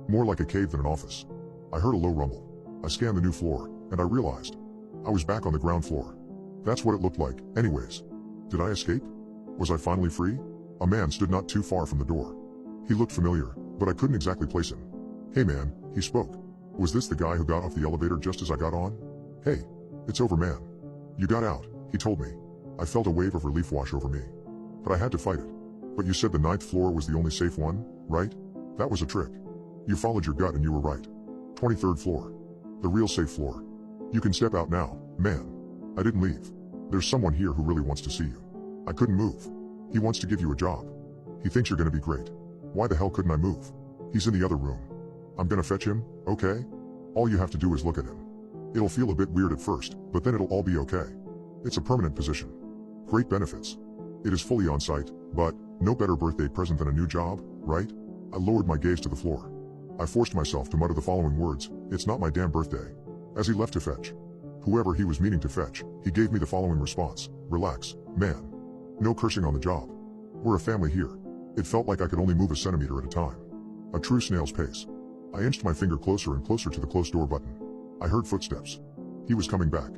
More like a cave than an office. I heard a low rumble. I scanned the new floor, and I realized I was back on the ground floor. That's what it looked like, anyways. Did I escape? Was I finally free? A man stood not too far from the door. He looked familiar, but I couldn't exactly place him. Hey man, he spoke. Was this the guy who got off the elevator just as I got on? Hey, it's over man. You got out, he told me. I felt a wave of relief wash over me. But I had to fight it. But you said the 9th floor was the only safe one, right? That was a trick. You followed your gut and you were right. 23rd floor. The real safe floor. You can step out now, man. I didn't leave. There's someone here who really wants to see you. I couldn't move. He wants to give you a job. He thinks you're gonna be great. Why the hell couldn't I move? He's in the other room. I'm gonna fetch him, okay? All you have to do is look at him. It'll feel a bit weird at first, but then it'll all be okay. It's a permanent position. Great benefits. It is fully on site, but no better birthday present than a new job, right? I lowered my gaze to the floor. I forced myself to mutter the following words, it's not my damn birthday. As he left to fetch whoever he was meaning to fetch, he gave me the following response, relax, man. No cursing on the job. We're a family here. It felt like I could only move a centimeter at a time. A true snail's pace. I inched my finger closer and closer to the closed door button. I heard footsteps. He was coming back.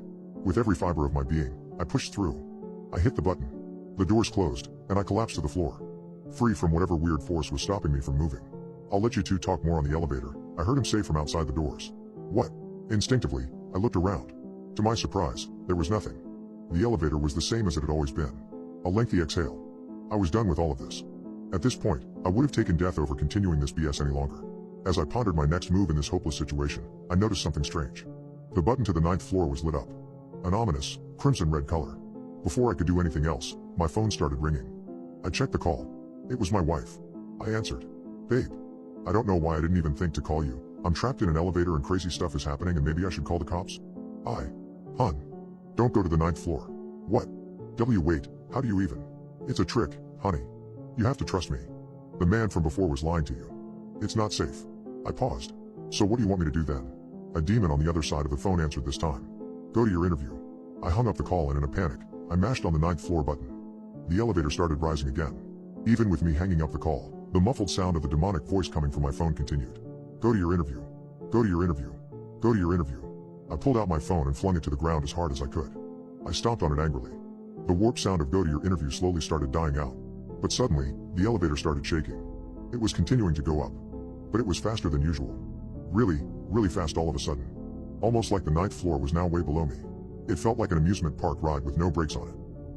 With every fiber of my being, I pushed through. I hit the button. The doors closed, and I collapsed to the floor. Free from whatever weird force was stopping me from moving. I'll let you two talk more on the elevator, I heard him say from outside the doors. What? Instinctively, I looked around. To my surprise, there was nothing. The elevator was the same as it had always been. A lengthy exhale. I was done with all of this. At this point, I would have taken death over continuing this BS any longer. As I pondered my next move in this hopeless situation, I noticed something strange. The button to the 9th floor was lit up. An ominous, crimson red color. Before I could do anything else, my phone started ringing. I checked the call. It was my wife. I answered. Babe. I don't know why I didn't even think to call you. I'm trapped in an elevator and crazy stuff is happening and maybe I should call the cops? Hun. Don't go to the 9th floor. What? Wait, how do you even? It's a trick, honey. You have to trust me. The man from before was lying to you. It's not safe. I paused. So what do you want me to do then? A demon on the other side of the phone answered this time. Go to your interview. I hung up the call and in a panic, I mashed on the 9th floor button. The elevator started rising again. Even with me hanging up the call, the muffled sound of the demonic voice coming from my phone continued. Go to your interview. Go to your interview. Go to your interview. I pulled out my phone and flung it to the ground as hard as I could. I stomped on it angrily. The warped sound of go to your interview slowly started dying out. But suddenly, the elevator started shaking. It was continuing to go up. But it was faster than usual. Really fast all of a sudden. Almost like the 9th floor was now way below me. It felt like an amusement park ride with no brakes on it.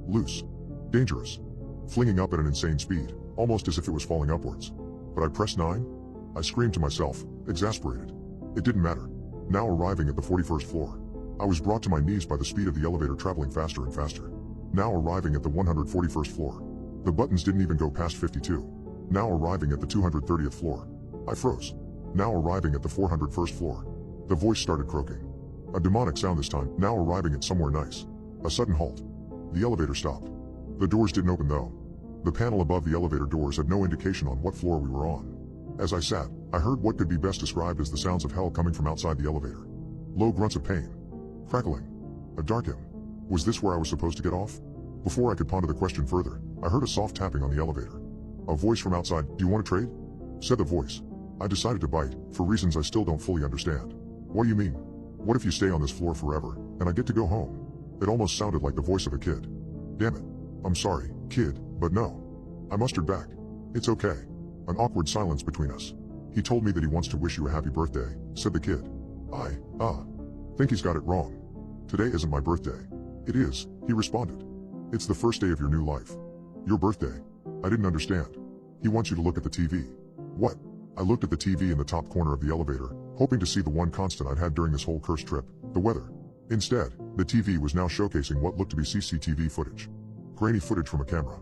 Loose. Dangerous. Flinging up at an insane speed, almost as if it was falling upwards. But I pressed 9? I screamed to myself, exasperated. It didn't matter. Now arriving at the 41st floor. I was brought to my knees by the speed of the elevator traveling faster and faster. Now arriving at the 141st floor. The buttons didn't even go past 52. Now arriving at the 230th floor. I froze. Now arriving at the 401st floor. The voice started croaking. A demonic sound this time, now arriving at somewhere nice. A sudden halt. The elevator stopped. The doors didn't open though. The panel above the elevator doors had no indication on what floor we were on. As I sat, I heard what could be best described as the sounds of hell coming from outside the elevator. Low grunts of pain. Crackling. A dark hymn. Was this where I was supposed to get off? Before I could ponder the question further, I heard a soft tapping on the elevator. A voice from outside, do you want to trade? Said the voice. I decided to bite, for reasons I still don't fully understand. What do you mean? What if you stay on this floor forever, and I get to go home? It almost sounded like the voice of a kid. Damn it. I'm sorry, kid, but no. I mustered back. It's okay. An awkward silence between us. He told me that he wants to wish you a happy birthday, said the kid. I think he's got it wrong. Today isn't my birthday. It is, he responded. It's the first day of your new life. Your birthday. I didn't understand. He wants you to look at the TV. What? I looked at the TV in the top corner of the elevator, hoping to see the one constant I'd had during this whole cursed trip, the weather. Instead, the TV was now showcasing what looked to be CCTV footage. Grainy footage from a camera.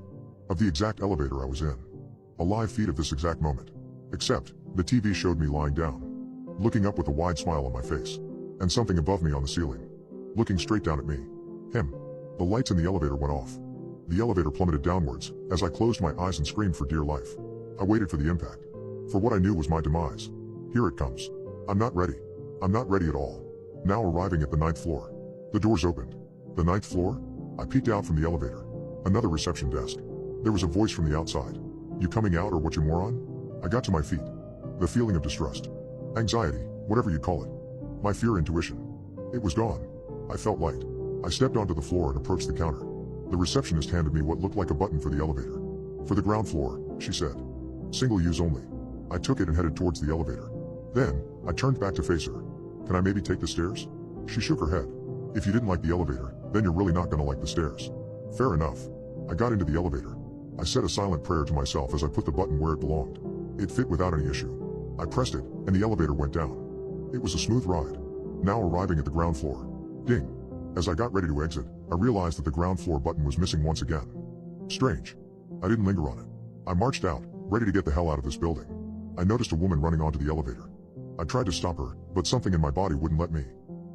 Of the exact elevator I was in. A live feed of this exact moment. Except, the TV showed me lying down. Looking up with a wide smile on my face. And something above me on the ceiling. Looking straight down at me. Him. The lights in the elevator went off. The elevator plummeted downwards, as I closed my eyes and screamed for dear life. I waited for the impact. For what I knew was my demise. Here it comes. I'm not ready. I'm not ready at all. Now arriving at the 9th floor. The doors opened. The 9th floor? I peeked out from the elevator. Another reception desk. There was a voice from the outside. You coming out or what, you moron? I got to my feet. The feeling of distrust. Anxiety, whatever you call it. My fear intuition. It was gone. I felt light. I stepped onto the floor and approached the counter. The receptionist handed me what looked like a button for the elevator. "For the ground floor," she said. "Single use only." I took it and headed towards the elevator. Then, I turned back to face her. "Can I maybe take the stairs?" She shook her head. "If you didn't like the elevator, then you're really not gonna like the stairs." Fair enough. I got into the elevator. I said a silent prayer to myself as I put the button where it belonged. It fit without any issue. I pressed it, and the elevator went down. It was a smooth ride. Now arriving at the ground floor. Ding. As I got ready to exit, I realized that the ground floor button was missing once again. Strange. I didn't linger on it. I marched out, ready to get the hell out of this building. I noticed a woman running onto the elevator. I tried to stop her, but something in my body wouldn't let me.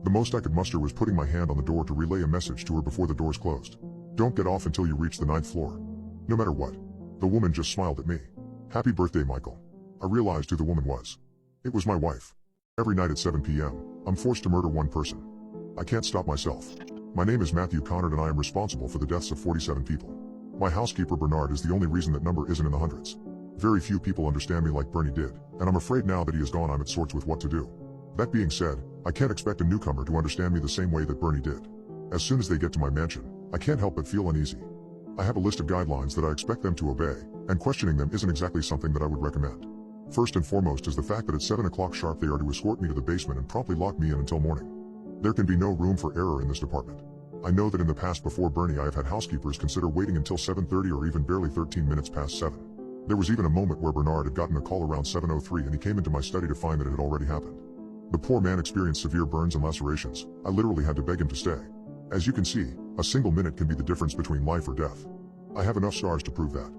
The most I could muster was putting my hand on the door to relay a message to her before the doors closed. "Don't get off until you reach the 9th floor. No matter what." The woman just smiled at me. "Happy birthday, Michael." I realized who the woman was. It was my wife. Every night at 7 p.m., I'm forced to murder one person. I can't stop myself. My name is Matthew Connard and I am responsible for the deaths of 47 people. My housekeeper Bernard is the only reason that number isn't in the hundreds. Very few people understand me like Bernie did, and I'm afraid now that he is gone I'm at sorts with what to do. That being said, I can't expect a newcomer to understand me the same way that Bernie did. As soon as they get to my mansion, I can't help but feel uneasy. I have a list of guidelines that I expect them to obey, and questioning them isn't exactly something that I would recommend. First and foremost is the fact that at 7 o'clock sharp they are to escort me to the basement and promptly lock me in until morning. There can be no room for error in this department. I know that in the past before Bernie I have had housekeepers consider waiting until 7:30 or even barely 13 minutes past 7. There was even a moment where Bernard had gotten a call around 7:03 and he came into my study to find that it had already happened. The poor man experienced severe burns and lacerations. I literally had to beg him to stay. As you can see, a single minute can be the difference between life or death. I have enough scars to prove that.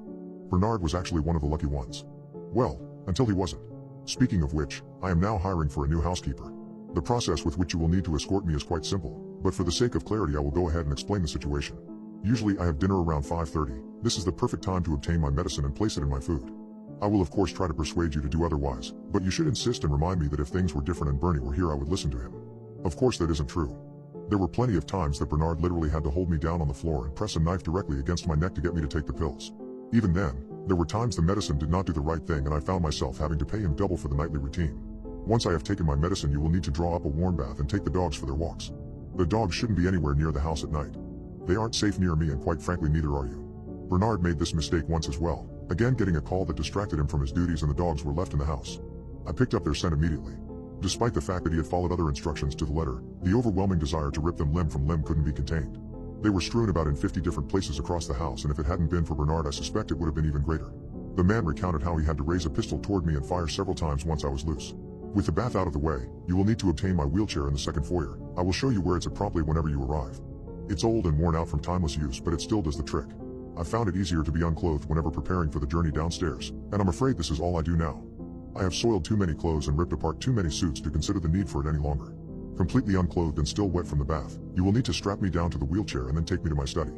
Bernard was actually one of the lucky ones. Well, until he wasn't. Speaking of which, I am now hiring for a new housekeeper. The process with which you will need to escort me is quite simple, but for the sake of clarity I will go ahead and explain the situation. Usually I have dinner around 5:30. This is the perfect time to obtain my medicine and place it in my food. I will of course try to persuade you to do otherwise, but you should insist and remind me that if things were different and Bernie were here I would listen to him. Of course that isn't true. There were plenty of times that Bernard literally had to hold me down on the floor and press a knife directly against my neck to get me to take the pills. Even then, there were times the medicine did not do the right thing and I found myself having to pay him double for the nightly routine. Once I have taken my medicine you will need to draw up a warm bath and take the dogs for their walks. The dogs shouldn't be anywhere near the house at night. They aren't safe near me and quite frankly neither are you. Bernard made this mistake once as well, again getting a call that distracted him from his duties and the dogs were left in the house. I picked up their scent immediately. Despite the fact that he had followed other instructions to the letter, the overwhelming desire to rip them limb from limb couldn't be contained. They were strewn about in 50 different places across the house and if it hadn't been for Bernard I suspect it would have been even greater. The man recounted how he had to raise a pistol toward me and fire several times once I was loose. With the bath out of the way, you will need to obtain my wheelchair in the second foyer. I will show you where it's at promptly whenever you arrive. It's old and worn out from timeless use but it still does the trick. I found it easier to be unclothed whenever preparing for the journey downstairs, and I'm afraid this is all I do now. I have soiled too many clothes and ripped apart too many suits to consider the need for it any longer. Completely unclothed and still wet from the bath, you will need to strap me down to the wheelchair and then take me to my study.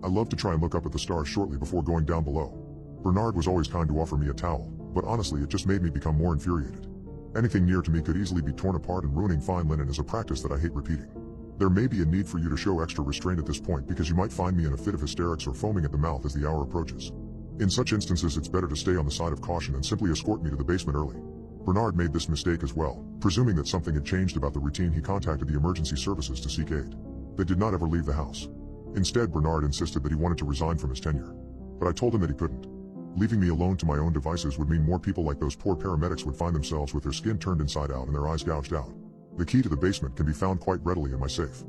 I love to try and look up at the stars shortly before going down below. Bernard was always kind to offer me a towel, but honestly it just made me become more infuriated. Anything near to me could easily be torn apart and ruining fine linen is a practice that I hate repeating. There may be a need for you to show extra restraint at this point because you might find me in a fit of hysterics or foaming at the mouth as the hour approaches. In such instances it's better to stay on the side of caution and simply escort me to the basement early. Bernard made this mistake as well. Presuming that something had changed about the routine he contacted the emergency services to seek aid. They did not ever leave the house. Instead Bernard insisted that he wanted to resign from his tenure. But I told him that he couldn't. Leaving me alone to my own devices would mean more people like those poor paramedics would find themselves with their skin turned inside out and their eyes gouged out. The key to the basement can be found quite readily in my safe.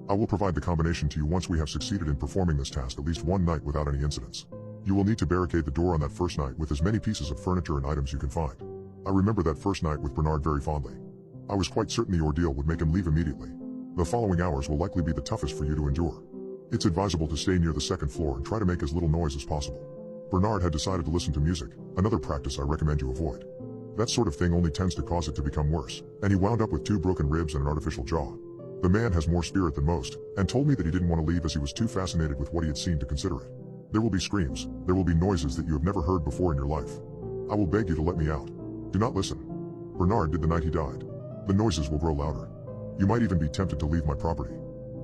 I will provide the combination to you once we have succeeded in performing this task at least one night without any incidents. You will need to barricade the door on that first night with as many pieces of furniture and items you can find. I remember that first night with Bernard very fondly. I was quite certain the ordeal would make him leave immediately. The following hours will likely be the toughest for you to endure. It's advisable to stay near the second floor and try to make as little noise as possible. Bernard had decided to listen to music, another practice I recommend you avoid. That sort of thing only tends to cause it to become worse, and he wound up with 2 broken ribs and an artificial jaw. The man has more spirit than most, and told me that he didn't want to leave as he was too fascinated with what he had seen to consider it. There will be screams, there will be noises that you have never heard before in your life. I will beg you to let me out. Do not listen. Bernard did the night he died. The noises will grow louder. You might even be tempted to leave my property.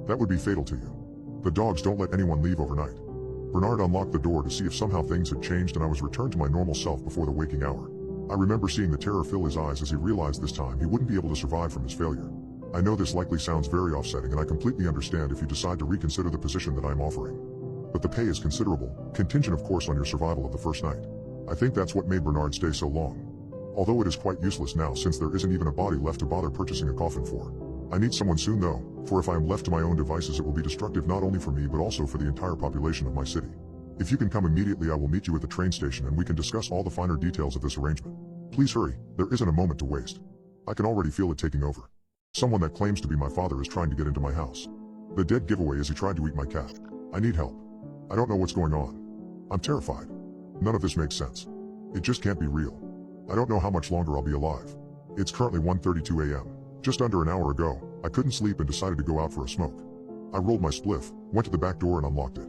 That would be fatal to you. The dogs don't let anyone leave overnight. Bernard unlocked the door to see if somehow things had changed and I was returned to my normal self before the waking hour. I remember seeing the terror fill his eyes as he realized this time he wouldn't be able to survive from his failure. I know this likely sounds very offsetting, and I completely understand if you decide to reconsider the position that I am offering. But the pay is considerable, contingent of course on your survival of the first night. I think that's what made Bernard stay so long. Although it is quite useless now since there isn't even a body left to bother purchasing a coffin for. I need someone soon though, for if I am left to my own devices it will be destructive not only for me but also for the entire population of my city. If you can come immediately I will meet you at the train station and we can discuss all the finer details of this arrangement. Please hurry, there isn't a moment to waste. I can already feel it taking over. Someone that claims to be my father is trying to get into my house. The dead giveaway is he tried to eat my cat. I need help. I don't know what's going on. I'm terrified. None of this makes sense. It just can't be real. I don't know how much longer I'll be alive. It's currently 1:32 a.m. Just under an hour ago, I couldn't sleep and decided to go out for a smoke. I rolled my spliff, went to the back door and unlocked it.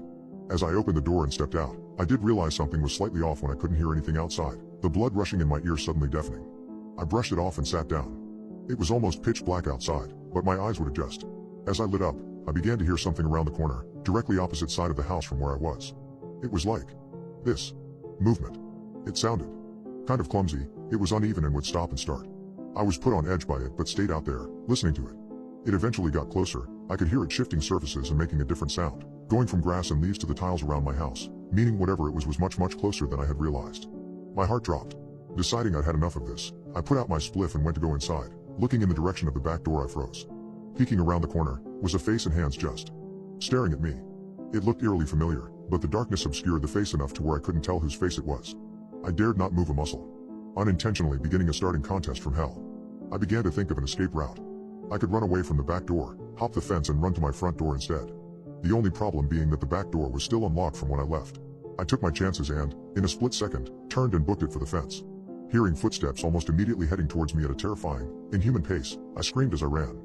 As I opened the door and stepped out, I did realize something was slightly off when I couldn't hear anything outside, the blood rushing in my ears suddenly deafening. I brushed it off and sat down. It was almost pitch black outside, but my eyes would adjust. As I lit up, I began to hear something around the corner, directly opposite side of the house from where I was. It was like this. Movement. It sounded kind of clumsy, it was uneven and would stop and start. I was put on edge by it but stayed out there, listening to it. It eventually got closer, I could hear it shifting surfaces and making a different sound, going from grass and leaves to the tiles around my house, meaning whatever it was much closer than I had realized. My heart dropped. Deciding I'd had enough of this, I put out my spliff and went to go inside. Looking in the direction of the back door I froze. Peeking around the corner, was a face and hands just staring at me. It looked eerily familiar, but the darkness obscured the face enough to where I couldn't tell whose face it was. I dared not move a muscle. Unintentionally beginning a starting contest from hell. I began to think of an escape route. I could run away from the back door, hop the fence and run to my front door instead. The only problem being that the back door was still unlocked from when I left. I took my chances and, in a split second, turned and booked it for the fence. Hearing footsteps almost immediately heading towards me at a terrifying, inhuman pace, I screamed as I ran.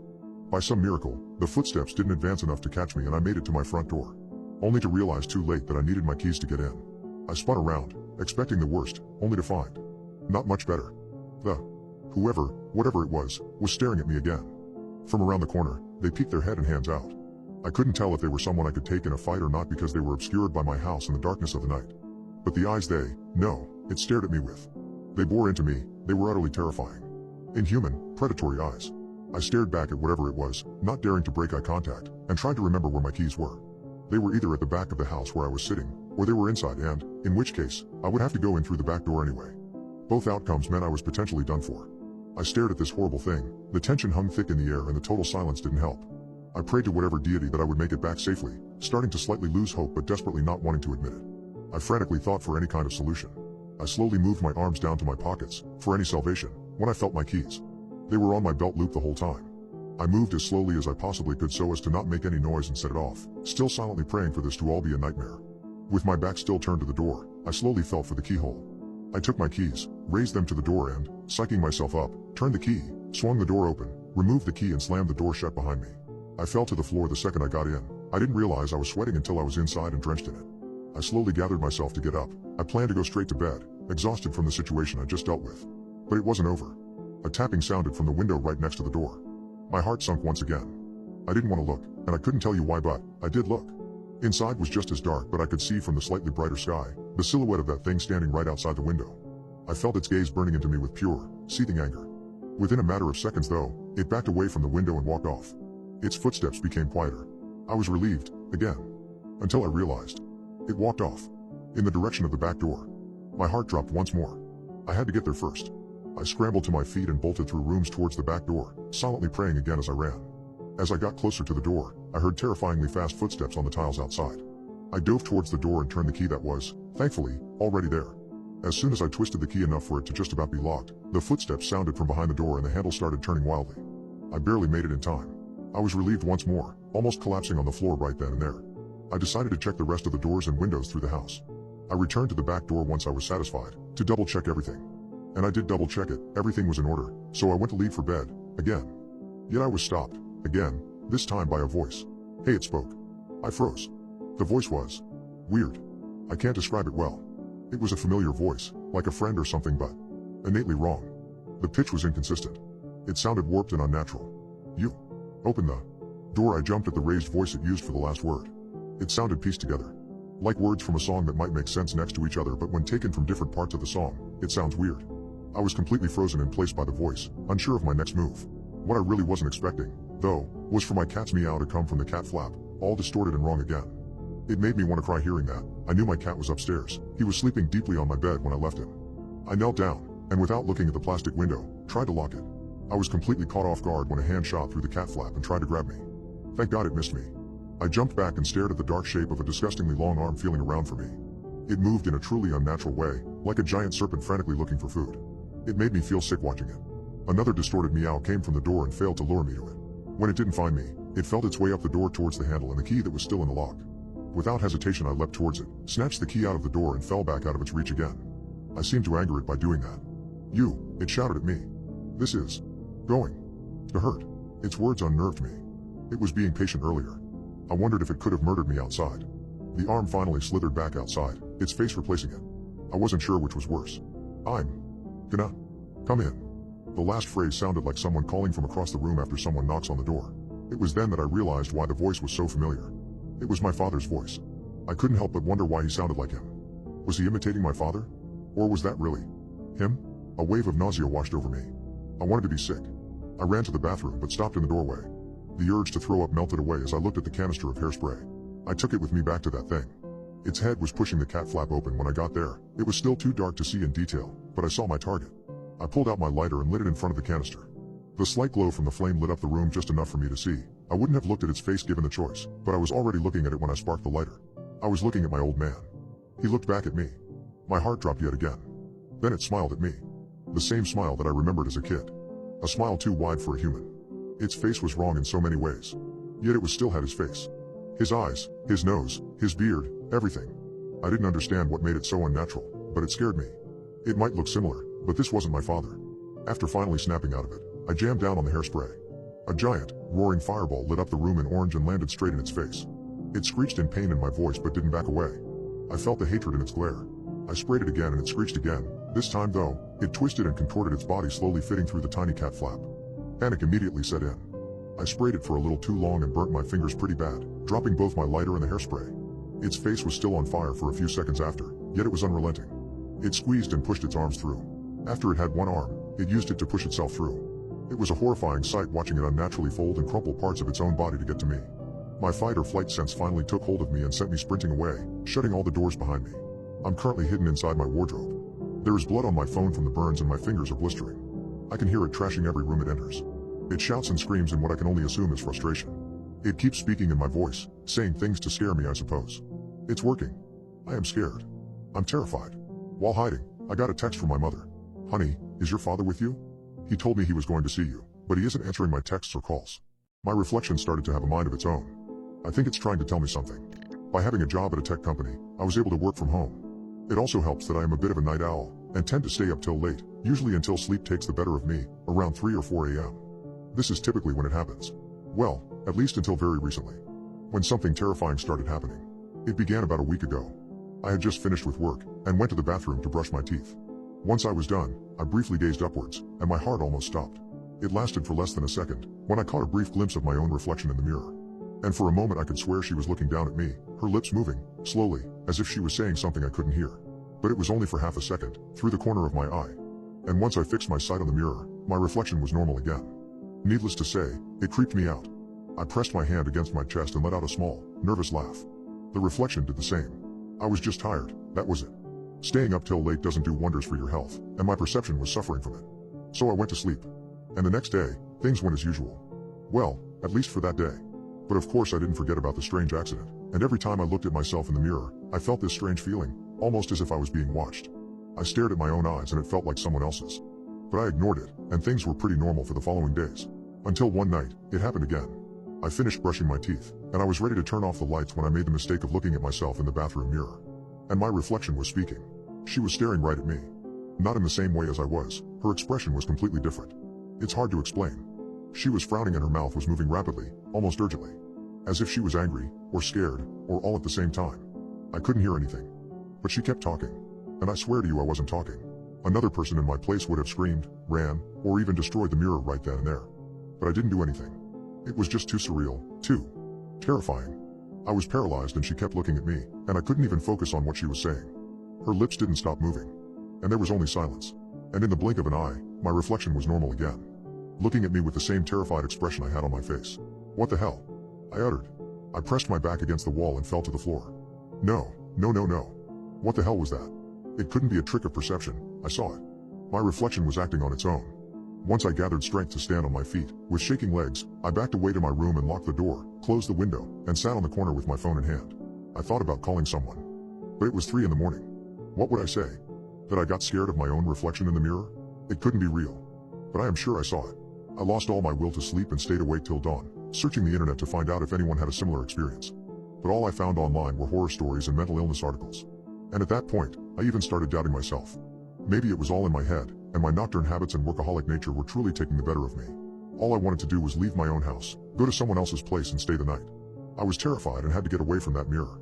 By some miracle, the footsteps didn't advance enough to catch me and I made it to my front door. Only to realize too late that I needed my keys to get in. I spun around, expecting the worst, only to find not much better. Whatever it was staring at me again. From around the corner, they peeked their head and hands out. I couldn't tell if they were someone I could take in a fight or not because they were obscured by my house in the darkness of the night. But the eyes it stared at me with. They bore into me, they were utterly terrifying. Inhuman, predatory eyes. I stared back at whatever it was, not daring to break eye contact, and tried to remember where my keys were. They were either at the back of the house where I was sitting, or they were inside and, in which case, I would have to go in through the back door anyway. Both outcomes meant I was potentially done for. I stared at this horrible thing, the tension hung thick in the air and the total silence didn't help. I prayed to whatever deity that I would make it back safely, starting to slightly lose hope but desperately not wanting to admit it. I frantically thought for any kind of solution. I slowly moved my arms down to my pockets, for any salvation, when I felt my keys. They were on my belt loop the whole time. I moved as slowly as I possibly could so as to not make any noise and set it off, still silently praying for this to all be a nightmare. With my back still turned to the door, I slowly felt for the keyhole. I took my keys, raised them to the door and, psyching myself up, turned the key, swung the door open, removed the key and slammed the door shut behind me. I fell to the floor the second I got in. I didn't realize I was sweating until I was inside and drenched in it. I slowly gathered myself to get up. I planned to go straight to bed, exhausted from the situation I just dealt with. But it wasn't over. A tapping sounded from the window right next to the door. My heart sunk once again. I didn't want to look, and I couldn't tell you why but, I did look. Inside was just as dark but I could see from the slightly brighter sky, the silhouette of that thing standing right outside the window. I felt its gaze burning into me with pure, seething anger. Within a matter of seconds though, it backed away from the window and walked off. Its footsteps became quieter. I was relieved, again. Until I realized. It walked off. In the direction of the back door. My heart dropped once more. I had to get there first. I scrambled to my feet and bolted through rooms towards the back door, silently praying again as I ran. As I got closer to the door, I heard terrifyingly fast footsteps on the tiles outside. I dove towards the door and turned the key that was, thankfully, already there. As soon as I twisted the key enough for it to just about be locked, the footsteps sounded from behind the door and the handle started turning wildly. I barely made it in time. I was relieved once more, almost collapsing on the floor right then and there. I decided to check the rest of the doors and windows through the house. I returned to the back door once I was satisfied, to double check everything. And I did double check it, everything was in order, so I went to leave for bed, again. Yet I was stopped, again, this time by a voice. Hey, it spoke. I froze. The voice was weird. I can't describe it well. It was a familiar voice, like a friend or something but innately wrong. The pitch was inconsistent. It sounded warped and unnatural. You. Open the door. I jumped at the raised voice it used for the last word. It sounded pieced together. Like words from a song that might make sense next to each other but when taken from different parts of the song, it sounds weird. I was completely frozen in place by the voice, unsure of my next move. What I really wasn't expecting, though, was for my cat's meow to come from the cat flap, all distorted and wrong again. It made me want to cry hearing that. I knew my cat was upstairs. He was sleeping deeply on my bed when I left him. I knelt down, and without looking at the plastic window, tried to lock it. I was completely caught off guard when a hand shot through the cat flap and tried to grab me. Thank God it missed me. I jumped back and stared at the dark shape of a disgustingly long arm feeling around for me. It moved in a truly unnatural way, like a giant serpent frantically looking for food. It made me feel sick watching it. Another distorted meow came from the door and failed to lure me to it. When it didn't find me, it felt its way up the door towards the handle and the key that was still in the lock. Without hesitation I leapt towards it, snatched the key out of the door and fell back out of its reach again. I seemed to anger it by doing that. "You," it shouted at me. "This is going to hurt." Its words unnerved me. It was being patient earlier. I wondered if it could have murdered me outside. The arm finally slithered back outside, its face replacing it. I wasn't sure which was worse. "I'm gonna come in." The last phrase sounded like someone calling from across the room after someone knocks on the door. It was then that I realized why the voice was so familiar. It was my father's voice. I couldn't help but wonder why he sounded like him. Was he imitating my father? Or was that really him? A wave of nausea washed over me. I wanted to be sick. I ran to the bathroom but stopped in the doorway. The urge to throw up melted away as I looked at the canister of hairspray. I took it with me back to that thing. Its head was pushing the cat flap open when I got there. It was still too dark to see in detail, but I saw my target. I pulled out my lighter and lit it in front of the canister. The slight glow from the flame lit up the room just enough for me to see. I wouldn't have looked at its face given the choice, but I was already looking at it when I sparked the lighter. I was looking at my old man. He looked back at me. My heart dropped yet again. Then it smiled at me. The same smile that I remembered as a kid. A smile too wide for a human. Its face was wrong in so many ways. Yet it was still had his face. His eyes, his nose, his beard, everything. I didn't understand what made it so unnatural, but it scared me. It might look similar, but this wasn't my father. After finally snapping out of it, I jammed down on the hairspray. A giant, roaring fireball lit up the room in orange and landed straight in its face. It screeched in pain in my voice but didn't back away. I felt the hatred in its glare. I sprayed it again and it screeched again. This time though, it twisted and contorted its body slowly fitting through the tiny cat flap. Panic immediately set in. I sprayed it for a little too long and burnt my fingers pretty bad, dropping both my lighter and the hairspray. Its face was still on fire for a few seconds after, yet it was unrelenting. It squeezed and pushed its arms through. After it had one arm, it used it to push itself through. It was a horrifying sight watching it unnaturally fold and crumple parts of its own body to get to me. My fight or flight sense finally took hold of me and sent me sprinting away, shutting all the doors behind me. I'm currently hidden inside my wardrobe. There is blood on my phone from the burns and my fingers are blistering. I can hear it trashing every room it enters. It shouts and screams in what I can only assume is frustration. It keeps speaking in my voice, saying things to scare me I suppose. It's working. I am scared. I'm terrified. While hiding, I got a text from my mother. "Honey, is your father with you? He told me he was going to see you, but he isn't answering my texts or calls." My reflection started to have a mind of its own. I think it's trying to tell me something. By having a job at a tech company, I was able to work from home. It also helps that I am a bit of a night owl, and tend to stay up till late, usually until sleep takes the better of me, around 3 or 4 a.m. This is typically when it happens. Well, at least until very recently. When something terrifying started happening. It began about a week ago. I had just finished with work, and went to the bathroom to brush my teeth. Once I was done, I briefly gazed upwards, and my heart almost stopped. It lasted for less than a second, when I caught a brief glimpse of my own reflection in the mirror. And for a moment I could swear she was looking down at me, her lips moving, slowly, as if she was saying something I couldn't hear. But it was only for half a second, through the corner of my eye. And once I fixed my sight on the mirror, my reflection was normal again. Needless to say, it creeped me out. I pressed my hand against my chest and let out a small, nervous laugh. The reflection did the same. I was just tired, that was it. Staying up till late doesn't do wonders for your health, and my perception was suffering from it. So I went to sleep. And the next day, things went as usual. Well, at least for that day. But of course I didn't forget about the strange accident, and every time I looked at myself in the mirror, I felt this strange feeling, almost as if I was being watched. I stared at my own eyes and it felt like someone else's. But I ignored it, and things were pretty normal for the following days. Until one night, it happened again. I finished brushing my teeth, and I was ready to turn off the lights when I made the mistake of looking at myself in the bathroom mirror. And my reflection was speaking. She was staring right at me. Not in the same way as I was, her expression was completely different. It's hard to explain. She was frowning and her mouth was moving rapidly, almost urgently. As if she was angry, or scared, or all at the same time. I couldn't hear anything. But she kept talking. And I swear to you I wasn't talking. Another person in my place would have screamed, ran, or even destroyed the mirror right then and there. But I didn't do anything. It was just too surreal, too terrifying. I was paralyzed and she kept looking at me, and I couldn't even focus on what she was saying. Her lips didn't stop moving. And there was only silence. And in the blink of an eye, my reflection was normal again. looking at me with the same terrified expression I had on my face. "What the hell?" I uttered. I pressed my back against the wall and fell to the floor. No. What the hell was that? It couldn't be a trick of perception. I saw it. My reflection was acting on its own. Once I gathered strength to stand on my feet, with shaking legs, I backed away to my room and locked the door, closed the window, and sat on the corner with my phone in hand. I thought about calling someone. But it was 3 in the morning. What would I say? That I got scared of my own reflection in the mirror? It couldn't be real. But I am sure I saw it. I lost all my will to sleep and stayed awake till dawn, searching the internet to find out if anyone had a similar experience. But all I found online were horror stories and mental illness articles. And at that point, I even started doubting myself. Maybe it was all in my head, and my nocturne habits and workaholic nature were truly taking the better of me. All I wanted to do was leave my own house, go to someone else's place and stay the night. I was terrified and had to get away from that mirror.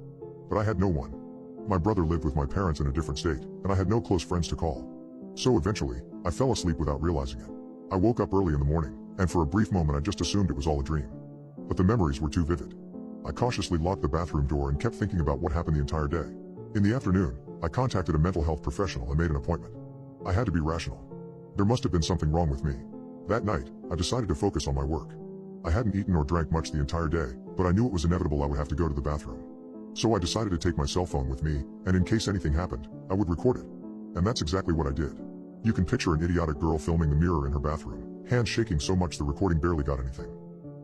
But I had no one. My brother lived with my parents in a different state, and I had no close friends to call. So eventually, I fell asleep without realizing it. I woke up early in the morning, and for a brief moment I just assumed it was all a dream. But the memories were too vivid. I cautiously locked the bathroom door and kept thinking about what happened the entire day. In the afternoon, I contacted a mental health professional and made an appointment. I had to be rational. There must have been something wrong with me. That night, I decided to focus on my work. I hadn't eaten or drank much the entire day, but I knew it was inevitable I would have to go to the bathroom. So I decided to take my cell phone with me, and in case anything happened, I would record it. And that's exactly what I did. You can picture an idiotic girl filming the mirror in her bathroom, hands shaking so much the recording barely got anything.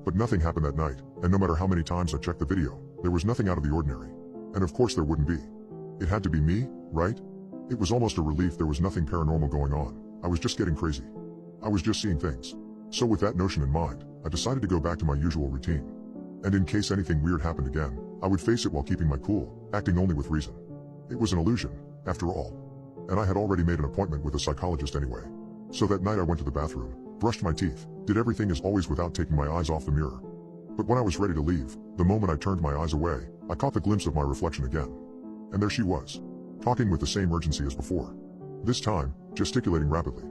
But nothing happened that night, and no matter how many times I checked the video, there was nothing out of the ordinary. And of course there wouldn't be. It had to be me, right? It was almost a relief there was nothing paranormal going on. I was just getting crazy. I was just seeing things. So with that notion in mind, I decided to go back to my usual routine. And in case anything weird happened again, I would face it while keeping my cool, acting only with reason. It was an illusion, after all. And I had already made an appointment with a psychologist anyway. So that night I went to the bathroom, brushed my teeth, did everything as always without taking my eyes off the mirror. But when I was ready to leave, the moment I turned my eyes away, I caught the glimpse of my reflection again. And there she was, talking with the same urgency as before. This time, gesticulating rapidly.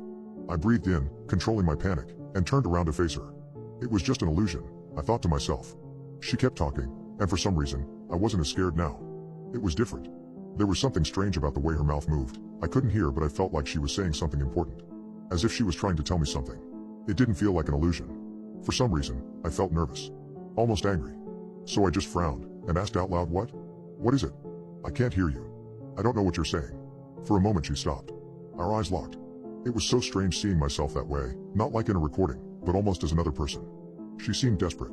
I breathed in, controlling my panic, and turned around to face her. It was just an illusion, I thought to myself. She kept talking, and for some reason, I wasn't as scared now. It was different. There was something strange about the way her mouth moved. I couldn't hear, but I felt like she was saying something important. As if she was trying to tell me something. It didn't feel like an illusion. For some reason, I felt nervous. Almost angry. So I just frowned, and asked out loud, "What? What is it? I can't hear you. I don't know what you're saying." For a moment she stopped. Our eyes locked. It was so strange seeing myself that way, not like in a recording, but almost as another person. She seemed desperate.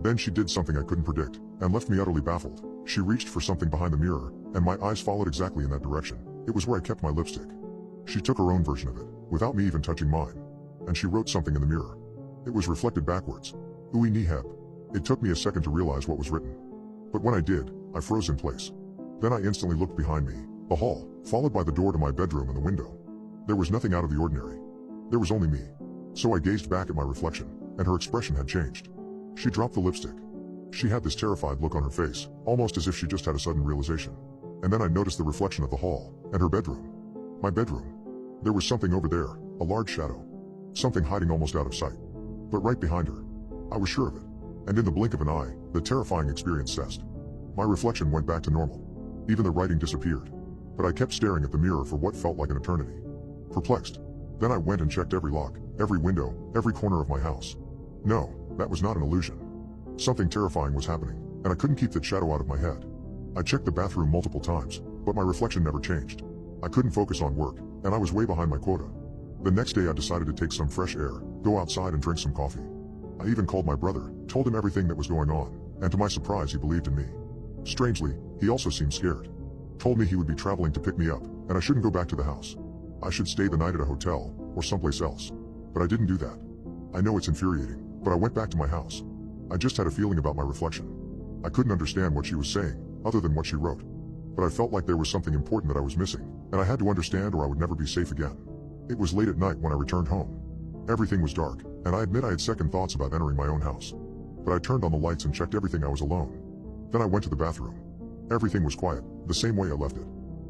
Then she did something I couldn't predict, and left me utterly baffled. She reached for something behind the mirror, and my eyes followed exactly in that direction. It was where I kept my lipstick. She took her own version of it, without me even touching mine. And she wrote something in the mirror. It was reflected backwards. Ui Niheb. It took me a second to realize what was written. But when I did, I froze in place. Then I instantly looked behind me, the hall, followed by the door to my bedroom and the window. There was nothing out of the ordinary. There was only me. So I gazed back at my reflection, and her expression had changed. She dropped the lipstick. She had this terrified look on her face, almost as if she just had a sudden realization. And then I noticed the reflection of the hall, and her bedroom. My bedroom. There was something over there, a large shadow. Something hiding almost out of sight. But right behind her. I was sure of it. And in the blink of an eye, the terrifying experience cessed. My reflection went back to normal. Even the writing disappeared. But I kept staring at the mirror for what felt like an eternity. Perplexed. Then I went and checked every lock, every window, every corner of my house. No, that was not an illusion. Something terrifying was happening, and I couldn't keep that shadow out of my head. I checked the bathroom multiple times, but my reflection never changed. I couldn't focus on work, and I was way behind my quota. The next day I decided to take some fresh air, go outside and drink some coffee. I even called my brother, told him everything that was going on, and to my surprise he believed in me. Strangely, he also seemed scared. Told me he would be traveling to pick me up, and I shouldn't go back to the house. I should stay the night at a hotel, or someplace else. But I didn't do that. I know it's infuriating, but I went back to my house. I just had a feeling about my reflection. I couldn't understand what she was saying, other than what she wrote. But I felt like there was something important that I was missing, and I had to understand or I would never be safe again. It was late at night when I returned home. Everything was dark, and I admit I had second thoughts about entering my own house. But I turned on the lights and checked everything. I was alone. Then I went to the bathroom. Everything was quiet, the same way I left it.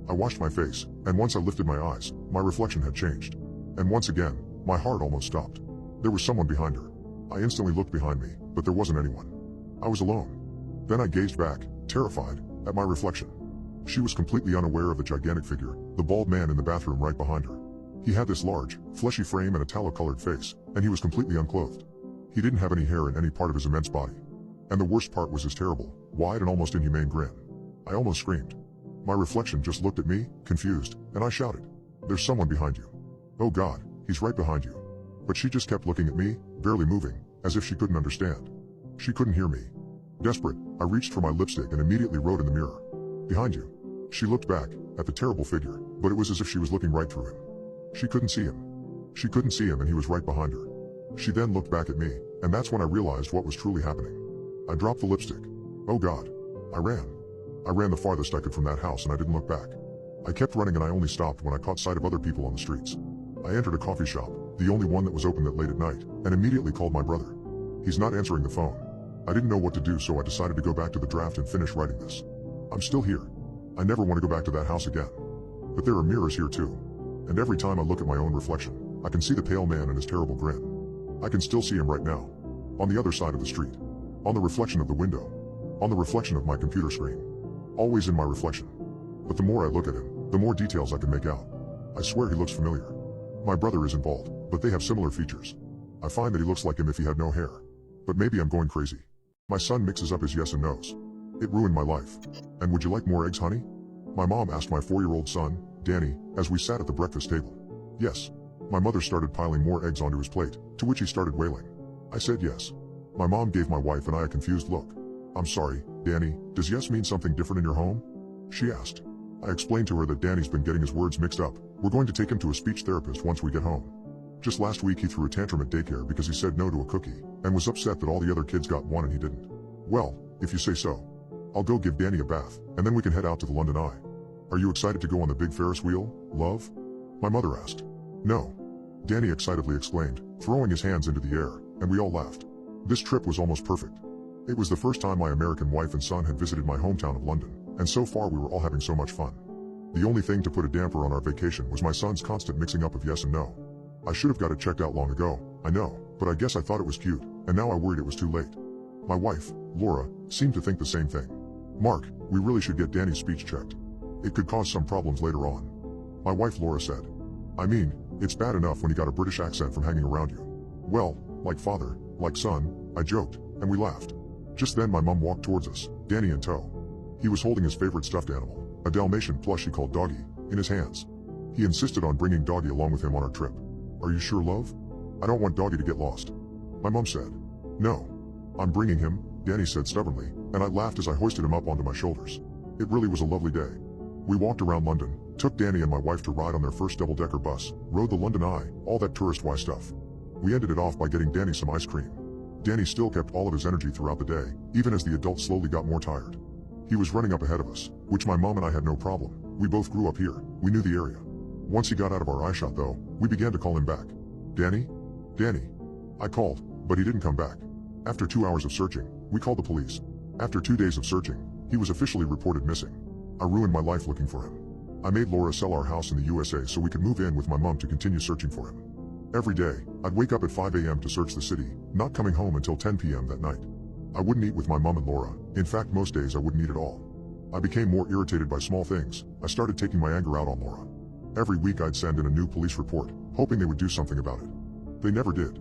I washed my face, and once I lifted my eyes, my reflection had changed. And once again, my heart almost stopped. There was someone behind her. I instantly looked behind me, but there wasn't anyone. I was alone. Then I gazed back, terrified, at my reflection. She was completely unaware of the gigantic figure, the bald man in the bathroom right behind her. He had this large, fleshy frame and a tallow-colored face, and he was completely unclothed. He didn't have any hair in any part of his immense body. And the worst part was his terrible, wide and almost inhumane grin. I almost screamed. My reflection just looked at me, confused, and I shouted, "There's someone behind you." "Oh God, he's right behind you." But she just kept looking at me, barely moving, as if she couldn't understand. She couldn't hear me. Desperate, I reached for my lipstick and immediately wrote in the mirror, "Behind you." She looked back, at the terrible figure, but it was as if she was looking right through him. She couldn't see him. She couldn't see him and he was right behind her. She then looked back at me, and that's when I realized what was truly happening. I dropped the lipstick. Oh God. I ran. I ran the farthest I could from that house and I didn't look back. I kept running and I only stopped when I caught sight of other people on the streets. I entered a coffee shop, the only one that was open that late at night, and immediately called my brother. He's not answering the phone. I didn't know what to do, so I decided to go back to the draft and finish writing this. I'm still here. I never want to go back to that house again. But there are mirrors here too. And every time I look at my own reflection, I can see the pale man and his terrible grin. I can still see him right now. On the other side of the street. On the reflection of the window. On the reflection of my computer screen. Always in my reflection. But the more I look at him, the more details I can make out. I swear he looks familiar. My brother isn't bald, but they have similar features. I find that he looks like him if he had no hair. But maybe I'm going crazy. My son mixes up his yes and no's. It ruined my life. And would you like more eggs, honey? My mom asked my 4-year-old son, Danny, as we sat at the breakfast table. Yes. My mother started piling more eggs onto his plate, to which he started wailing. I said yes. My mom gave my wife and I a confused look. I'm sorry, Danny, does yes mean something different in your home? She asked. I explained to her that Danny's been getting his words mixed up. We're going to take him to a speech therapist once we get home. Just last week he threw a tantrum at daycare because he said no to a cookie, and was upset that all the other kids got one and he didn't. Well, if you say so. I'll go give Danny a bath, and then we can head out to the London Eye. Are you excited to go on the big Ferris wheel, love? My mother asked. No. Danny excitedly exclaimed, throwing his hands into the air, and we all laughed. This trip was almost perfect. It was the first time my American wife and son had visited my hometown of London, and so far we were all having so much fun. The only thing to put a damper on our vacation was my son's constant mixing up of yes and no. I should have got it checked out long ago, I know, but I guess I thought it was cute, and now I worried it was too late. My wife, Laura, seemed to think the same thing. Mark, we really should get Danny's speech checked. It could cause some problems later on. My wife Laura said. I mean, it's bad enough when he got a British accent from hanging around you. Well, like father, like son, I joked, and we laughed. Just then my mum walked towards us, Danny in tow. He was holding his favorite stuffed animal, a Dalmatian plush he called Doggy, in his hands. He insisted on bringing Doggy along with him on our trip. Are you sure, love? I don't want Doggy to get lost. My mum said. No. I'm bringing him, Danny said stubbornly, and I laughed as I hoisted him up onto my shoulders. It really was a lovely day. We walked around London, took Danny and my wife to ride on their first double-decker bus, rode the London Eye, all that tourist-wise stuff. We ended it off by getting Danny some ice cream. Danny still kept all of his energy throughout the day, even as the adults slowly got more tired. He was running up ahead of us, which my mom and I had no problem. We both grew up here, we knew the area. Once he got out of our eye shot though, we began to call him back. Danny? Danny. I called, but he didn't come back. After 2 hours of searching, we called the police. After 2 days of searching, he was officially reported missing. I ruined my life looking for him. I made Laura sell our house in the USA so we could move in with my mom to continue searching for him. Every day, I'd wake up at 5 a.m. to search the city, not coming home until 10 p.m. that night. I wouldn't eat with my mom and Laura. In fact, most days I wouldn't eat at all. I became more irritated by small things. I started taking my anger out on Laura. Every week I'd send in a new police report, hoping they would do something about it. They never did.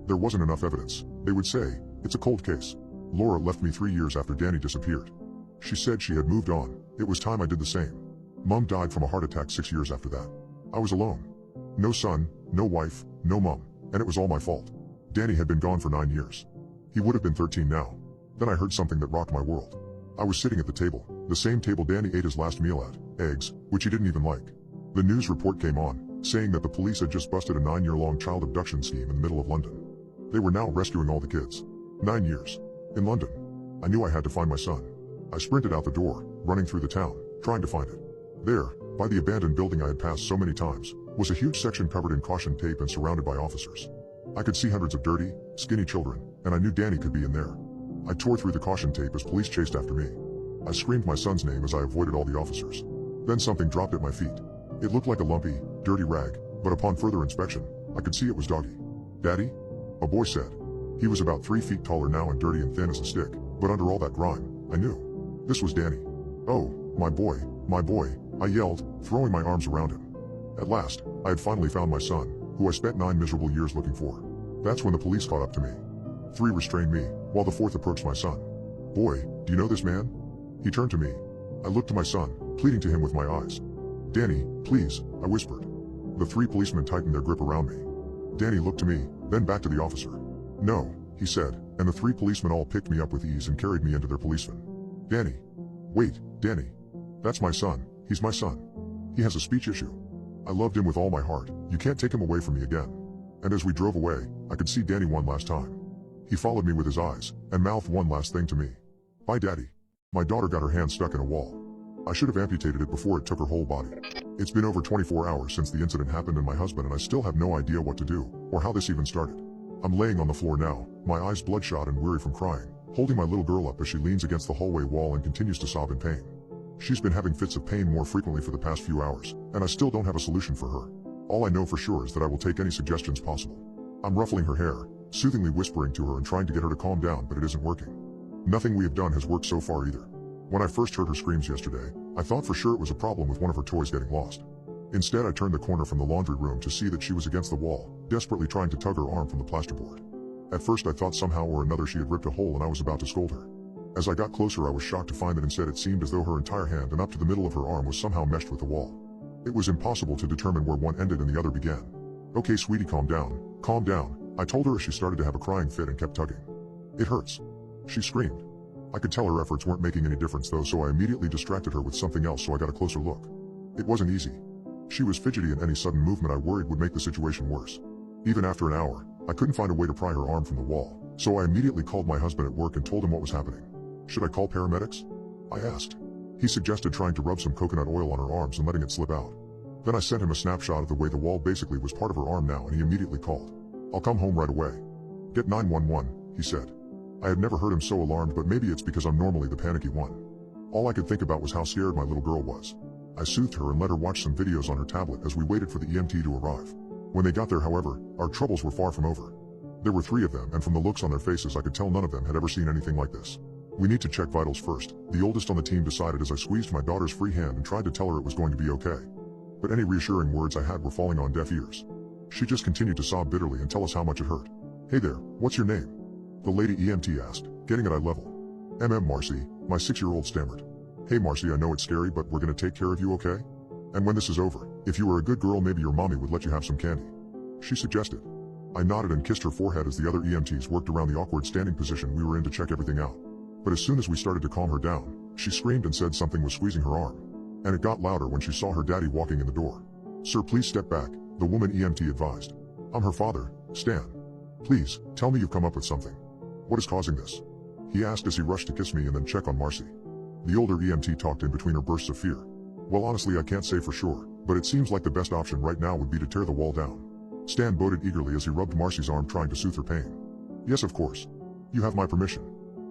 There wasn't enough evidence. They would say, it's a cold case. Laura left me 3 years after Danny disappeared. She said she had moved on. It was time I did the same. Mom died from a heart attack 6 years after that. I was alone. No son, no wife, no mom, and it was all my fault. Danny had been gone for 9 years. He would have been 13 now. Then I heard something that rocked my world. I was sitting at the table, the same table Danny ate his last meal at, eggs, which he didn't even like. The news report came on, saying that the police had just busted a 9-year-long child abduction scheme in the middle of London. They were now rescuing all the kids. 9 years. In London. I knew I had to find my son. I sprinted out the door, running through the town, trying to find it. There, by the abandoned building I had passed so many times, was a huge section covered in caution tape and surrounded by officers. I could see hundreds of dirty, skinny children, and I knew Danny could be in there. I tore through the caution tape as police chased after me. I screamed my son's name as I avoided all the officers. Then something dropped at my feet. It looked like a lumpy, dirty rag, but upon further inspection, I could see it was Doggy. Daddy? A boy said. He was about 3 feet taller now and dirty and thin as a stick, but under all that grime, I knew. This was Danny. Oh, my boy, I yelled, throwing my arms around him. At last, I had finally found my son, who I spent 9 miserable years looking for. That's when the police caught up to me. 3 restrained me, while the 4th approached my son. "Boy, do you know this man?" He turned to me. I looked to my son, pleading to him with my eyes. "Danny, please," I whispered. The 3 policemen tightened their grip around me. Danny looked to me, then back to the officer. "No," he said, and the 3 policemen all picked me up with ease and carried me into their policeman. "Danny." "Wait, Danny. That's my son, he's my son. He has a speech issue. I loved him with all my heart, you can't take him away from me again." And as we drove away, I could see Danny one last time. He followed me with his eyes, and mouthed one last thing to me. "Bye, Daddy." My daughter got her hand stuck in a wall. I should have amputated it before it took her whole body. It's been over 24 hours since the incident happened, and my husband and I still have no idea what to do, or how this even started. I'm laying on the floor now, my eyes bloodshot and weary from crying, holding my little girl up as she leans against the hallway wall and continues to sob in pain. She's been having fits of pain more frequently for the past few hours, and I still don't have a solution for her. All I know for sure is that I will take any suggestions possible. I'm ruffling her hair, soothingly whispering to her and trying to get her to calm down, but it isn't working. Nothing we have done has worked so far either. When I first heard her screams yesterday, I thought for sure it was a problem with one of her toys getting lost. Instead, I turned the corner from the laundry room to see that she was against the wall, desperately trying to tug her arm from the plasterboard. At first I thought somehow or another she had ripped a hole and I was about to scold her. As I got closer, I was shocked to find that instead it seemed as though her entire hand and up to the middle of her arm was somehow meshed with the wall. It was impossible to determine where one ended and the other began. "Okay, sweetie, calm down, calm down," I told her as she started to have a crying fit and kept tugging. "It hurts," she screamed. I could tell her efforts weren't making any difference though, so I immediately distracted her with something else so I got a closer look. It wasn't easy. She was fidgety, and any sudden movement I worried would make the situation worse. Even after an hour, I couldn't find a way to pry her arm from the wall, so I immediately called my husband at work and told him what was happening. "Should I call paramedics?" I asked. He suggested trying to rub some coconut oil on her arms and letting it slip out. Then I sent him a snapshot of the way the wall basically was part of her arm now, and he immediately called. "I'll come home right away." "Get 911, he said. I had never heard him so alarmed, but maybe it's because I'm normally the panicky one. All I could think about was how scared my little girl was. I soothed her and let her watch some videos on her tablet as we waited for the EMT to arrive. When they got there, however, our troubles were far from over. There were 3 of them, and from the looks on their faces I could tell none of them had ever seen anything like this. "We need to check vitals first," the oldest on the team decided as I squeezed my daughter's free hand and tried to tell her it was going to be okay. But any reassuring words I had were falling on deaf ears. She just continued to sob bitterly and tell us how much it hurt. "Hey there, what's your name?" the lady EMT asked, getting at eye level. Marcy," my 6-year-old stammered. "Hey Marcy, I know it's scary, but we're gonna take care of you, okay? And when this is over, if you were a good girl, maybe your mommy would let you have some candy," she suggested. I nodded and kissed her forehead as the other EMTs worked around the awkward standing position we were in to check everything out. But as soon as we started to calm her down, she screamed and said something was squeezing her arm. And it got louder when she saw her daddy walking in the door. "Sir, please step back," the woman EMT advised. "I'm her father, Stan. Please, tell me you've come up with something. What is causing this?" he asked as he rushed to kiss me and then check on Marcy. The older EMT talked in between her bursts of fear. "Well, honestly, I can't say for sure, but it seems like the best option right now would be to tear the wall down." Stan boded eagerly as he rubbed Marcy's arm, trying to soothe her pain. "Yes, of course. You have my permission.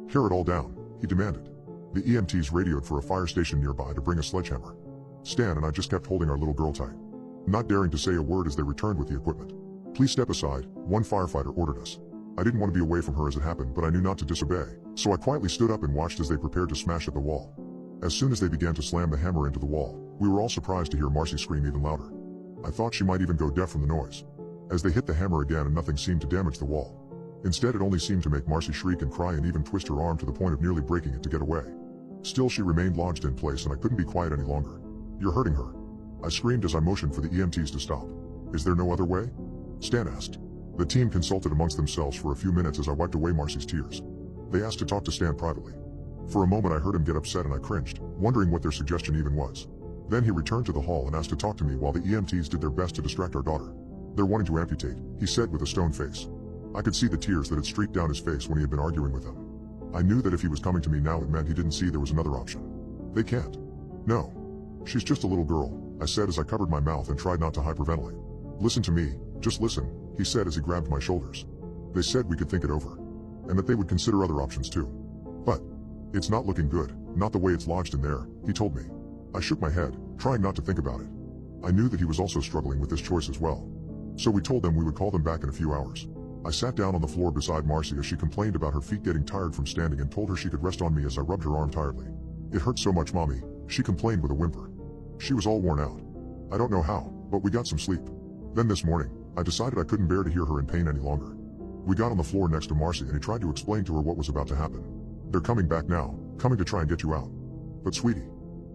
Tear it all down," he demanded. The EMTs radioed for a fire station nearby to bring a sledgehammer. Stan and I just kept holding our little girl tight, not daring to say a word as they returned with the equipment. "Please step aside," one firefighter ordered us. I didn't want to be away from her as it happened, but I knew not to disobey, so I quietly stood up and watched as they prepared to smash at the wall. As soon as they began to slam the hammer into the wall, we were all surprised to hear Marcy scream even louder. I thought she might even go deaf from the noise. As they hit the hammer again and nothing seemed to damage the wall. Instead, it only seemed to make Marcy shriek and cry and even twist her arm to the point of nearly breaking it to get away. Still, she remained lodged in place and I couldn't be quiet any longer. "You're hurting her," I screamed as I motioned for the EMTs to stop. "Is there no other way?" Stan asked. The team consulted amongst themselves for a few minutes as I wiped away Marcy's tears. They asked to talk to Stan privately. For a moment I heard him get upset and I cringed, wondering what their suggestion even was. Then he returned to the hall and asked to talk to me while the EMTs did their best to distract our daughter. "They're wanting to amputate," he said with a stone face. I could see the tears that had streaked down his face when he had been arguing with them. I knew that if he was coming to me now, it meant he didn't see there was another option. "They can't. No. She's just a little girl," I said as I covered my mouth and tried not to hyperventilate. "Listen to me, just listen," he said as he grabbed my shoulders. "They said we could think it over. And that they would consider other options too. But it's not looking good, not the way it's lodged in there," he told me. I shook my head, trying not to think about it. I knew that he was also struggling with this choice as well. So we told them we would call them back in a few hours. I sat down on the floor beside Marcy as she complained about her feet getting tired from standing and told her she could rest on me as I rubbed her arm tiredly. "It hurt so much, Mommy," she complained with a whimper. She was all worn out. "I don't know how, but we got some sleep." Then this morning, I decided I couldn't bear to hear her in pain any longer. We got on the floor next to Marcy and he tried to explain to her what was about to happen. They're coming back now, coming to try and get you out. But sweetie,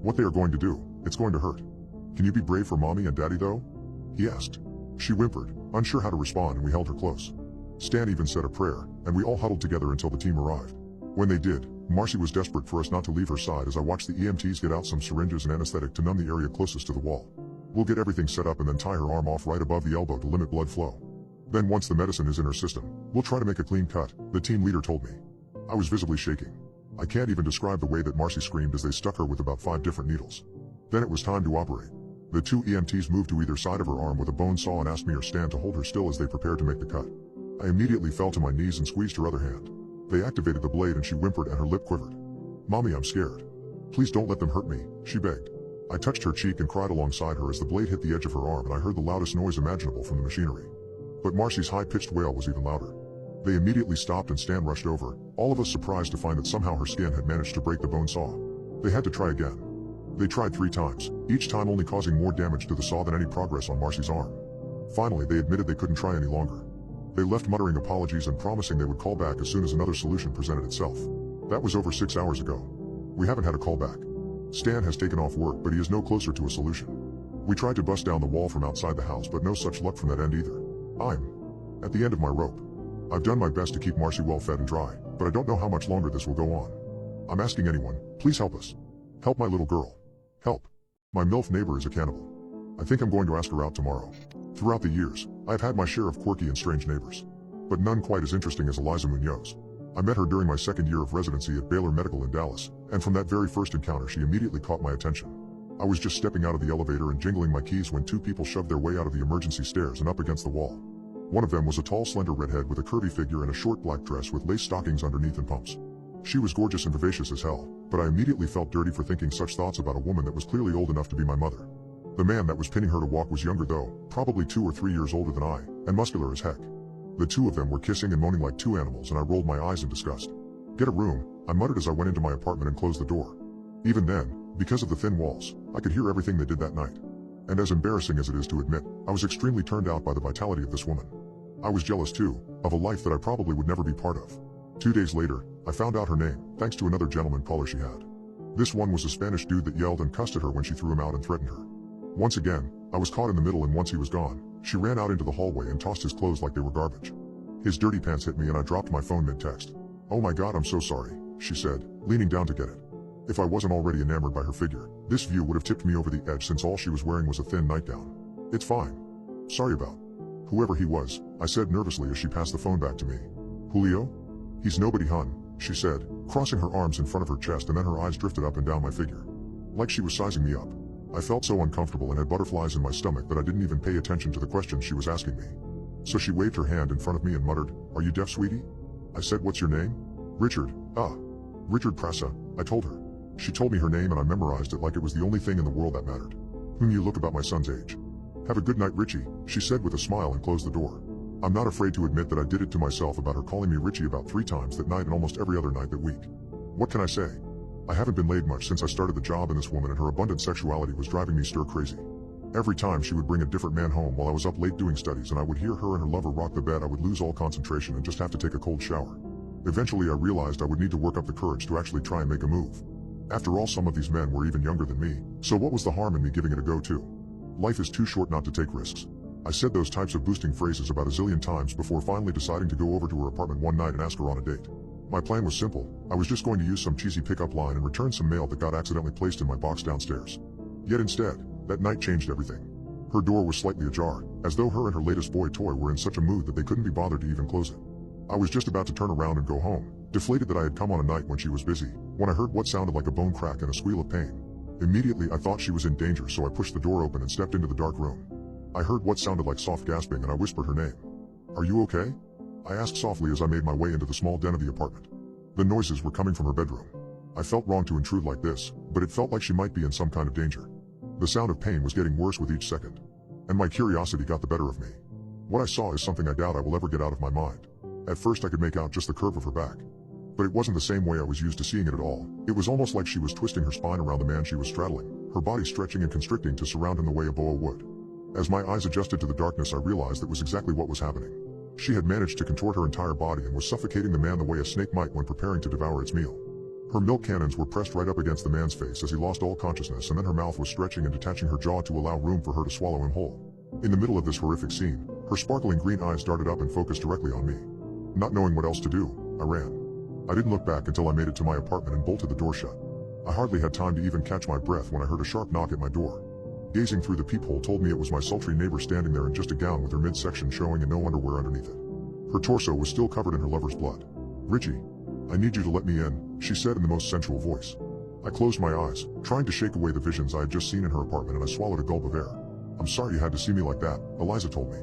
what they are going to do, it's going to hurt. Can you be brave for mommy and daddy though? He asked. She whimpered, unsure how to respond, and we held her close. Stan even said a prayer, and we all huddled together until the team arrived. When they did, Marcy was desperate for us not to leave her side as I watched the EMTs get out some syringes and anesthetic to numb the area closest to the wall. We'll get everything set up and then tie her arm off right above the elbow to limit blood flow. Then once the medicine is in her system, we'll try to make a clean cut, the team leader told me. I was visibly shaking. I can't even describe the way that Marcy screamed as they stuck her with about 5 different needles. Then it was time to operate. The 2 EMTs moved to either side of her arm with a bone saw and asked me or Stan to hold her still as they prepared to make the cut. I immediately fell to my knees and squeezed her other hand. They activated the blade and she whimpered and her lip quivered. Mommy, I'm scared. Please don't let them hurt me, she begged. I touched her cheek and cried alongside her as the blade hit the edge of her arm and I heard the loudest noise imaginable from the machinery. But Marcy's high-pitched wail was even louder. They immediately stopped and Stan rushed over, all of us surprised to find that somehow her skin had managed to break the bone saw. They had to try again. They tried 3 times, each time only causing more damage to the saw than any progress on Marcy's arm. Finally, they admitted they couldn't try any longer. They left muttering apologies and promising they would call back as soon as another solution presented itself. That was over 6 hours ago. We haven't had a call back. Stan has taken off work, but he is no closer to a solution. We tried to bust down the wall from outside the house, but no such luck from that end either. I'm at the end of my rope. I've done my best to keep Marcy well fed and dry, but I don't know how much longer this will go on. I'm asking anyone, please help us. Help my little girl. Help. My MILF neighbor is a cannibal. I think I'm going to ask her out tomorrow. Throughout the years, I've had my share of quirky and strange neighbors, but none quite as interesting as Eliza Munoz. I met her during my 2nd year of residency at Baylor Medical in Dallas, and from that very first encounter she immediately caught my attention. I was just stepping out of the elevator and jingling my keys when 2 people shoved their way out of the emergency stairs and up against the wall. One of them was a tall, slender redhead with a curvy figure and a short black dress with lace stockings underneath and pumps. She was gorgeous and vivacious as hell, but I immediately felt dirty for thinking such thoughts about a woman that was clearly old enough to be my mother. The man that was pinning her to walk was younger though, probably 2 or 3 years older than I, and muscular as heck. The 2 of them were kissing and moaning like 2 animals and I rolled my eyes in disgust. Get a room, I muttered as I went into my apartment and closed the door. Even then, because of the thin walls, I could hear everything they did that night. And as embarrassing as it is to admit, I was extremely turned out by the vitality of this woman. I was jealous too, of a life that I probably would never be part of. 2 days later, I found out her name, thanks to another gentleman caller she had. This one was a Spanish dude that yelled and cussed at her when she threw him out and threatened her. Once again, I was caught in the middle and once he was gone, she ran out into the hallway and tossed his clothes like they were garbage. His dirty pants hit me and I dropped my phone mid-text. Oh my god, I'm so sorry, she said, leaning down to get it. If I wasn't already enamored by her figure, this view would have tipped me over the edge since all she was wearing was a thin nightgown. It's fine. Sorry about whoever he was, I said nervously as she passed the phone back to me. Julio? He's nobody, hun, she said, crossing her arms in front of her chest, and then her eyes drifted up and down my figure. Like she was sizing me up. I felt so uncomfortable and had butterflies in my stomach that I didn't even pay attention to the questions she was asking me. So she waved her hand in front of me and muttered, "Are you deaf, sweetie?" I said, "What's your name?" "Richard." Richard Pressa, I told her. She told me her name and I memorized it like it was the only thing in the world that mattered. You look about my son's age. Have a good night, Richie, she said with a smile and closed the door. I'm not afraid to admit that I did it to myself about her calling me Richie about 3 times that night and almost every other night that week. What can I say? I haven't been laid much since I started the job, and this woman and her abundant sexuality was driving me stir crazy. Every time she would bring a different man home while I was up late doing studies and I would hear her and her lover rock the bed, I would lose all concentration and just have to take a cold shower. Eventually I realized I would need to work up the courage to actually try and make a move. After all, some of these men were even younger than me, so what was the harm in me giving it a go too? Life is too short not to take risks. I said those types of boosting phrases about a zillion times before finally deciding to go over to her apartment one night and ask her on a date. My plan was simple. I was just going to use some cheesy pickup line and return some mail that got accidentally placed in my box downstairs. Yet instead, that night changed everything. Her door was slightly ajar, as though her and her latest boy toy were in such a mood that they couldn't be bothered to even close it. I was just about to turn around and go home, deflated that I had come on a night when she was busy, when I heard what sounded like a bone crack and a squeal of pain. Immediately I thought she was in danger, so I pushed the door open and stepped into the dark room. I heard what sounded like soft gasping and I whispered her name. "Are you okay?" I asked softly as I made my way into the small den of the apartment. The noises were coming from her bedroom. I felt wrong to intrude like this, but it felt like she might be in some kind of danger. The sound of pain was getting worse with each second, and my curiosity got the better of me. What I saw is something I doubt I will ever get out of my mind. At first I could make out just the curve of her back, but it wasn't the same way I was used to seeing it at all. It was almost like she was twisting her spine around the man she was straddling, her body stretching and constricting to surround him the way a boa would. As my eyes adjusted to the darkness, I realized that was exactly what was happening. She had managed to contort her entire body and was suffocating the man the way a snake might when preparing to devour its meal. Her milk cannons were pressed right up against the man's face as he lost all consciousness, and then her mouth was stretching and detaching her jaw to allow room for her to swallow him whole. In the middle of this horrific scene, her sparkling green eyes darted up and focused directly on me. Not knowing what else to do, I ran. I didn't look back until I made it to my apartment and bolted the door shut. I hardly had time to even catch my breath when I heard a sharp knock at my door. Gazing through the peephole told me it was my sultry neighbor standing there in just a gown with her midsection showing and no underwear underneath it. Her torso was still covered in her lover's blood. "Richie, I need you to let me in," she said in the most sensual voice. I closed my eyes, trying to shake away the visions I had just seen in her apartment, and I swallowed a gulp of air. "I'm sorry you had to see me like that," Eliza told me.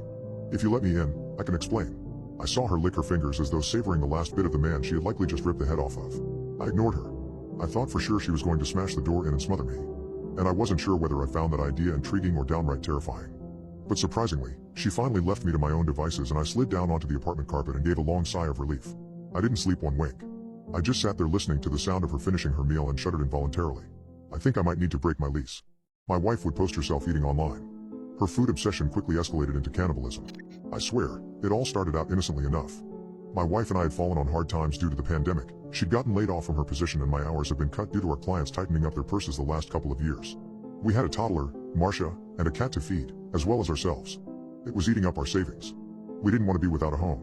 "If you let me in, I can explain." I saw her lick her fingers as though savoring the last bit of the man she had likely just ripped the head off of. I ignored her. I thought for sure she was going to smash the door in and smother me. And I wasn't sure whether I found that idea intriguing or downright terrifying. But surprisingly, she finally left me to my own devices, and I slid down onto the apartment carpet and gave a long sigh of relief. I didn't sleep one wink. I just sat there listening to the sound of her finishing her meal and shuddered involuntarily. I think I might need to break my lease. My wife would post herself eating online. Her food obsession quickly escalated into cannibalism. I swear, it all started out innocently enough. My wife and I had fallen on hard times due to the pandemic. She'd gotten laid off from her position and my hours had been cut due to our clients tightening up their purses the last couple of years. We had a toddler, Marcia, and a cat to feed, as well as ourselves. It was eating up our savings. We didn't want to be without a home.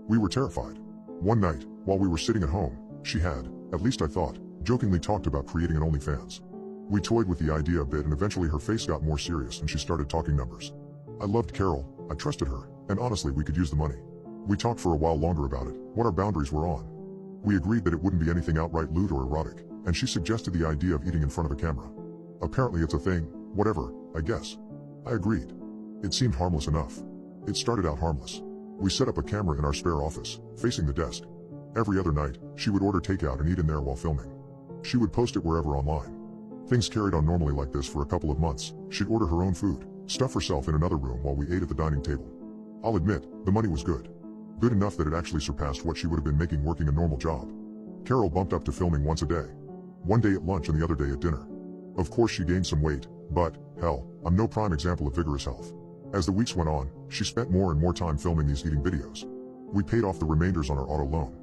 We were terrified. One night, while we were sitting at home, she had, at least I thought, jokingly talked about creating an OnlyFans. We toyed with the idea a bit, and eventually her face got more serious and she started talking numbers. I loved Carol, I trusted her, and honestly we could use the money. We talked for a while longer about it, what our boundaries were on. We agreed that it wouldn't be anything outright lewd or erotic, and she suggested the idea of eating in front of a camera. Apparently it's a thing, whatever, I guess. I agreed. It seemed harmless enough. It started out harmless. We set up a camera in our spare office, facing the desk. Every other night, she would order takeout and eat in there while filming. She would post it wherever online. Things carried on normally like this for a couple of months. She'd order her own food, stuff herself in another room while we ate at the dining table. I'll admit, the money was good. Good enough that it actually surpassed what she would have been making working a normal job. Carol bumped up to filming once a day. One day at lunch and the other day at dinner. Of course she gained some weight, but, hell, I'm no prime example of vigorous health. As the weeks went on, she spent more and more time filming these eating videos. We paid off the remainders on our auto loan.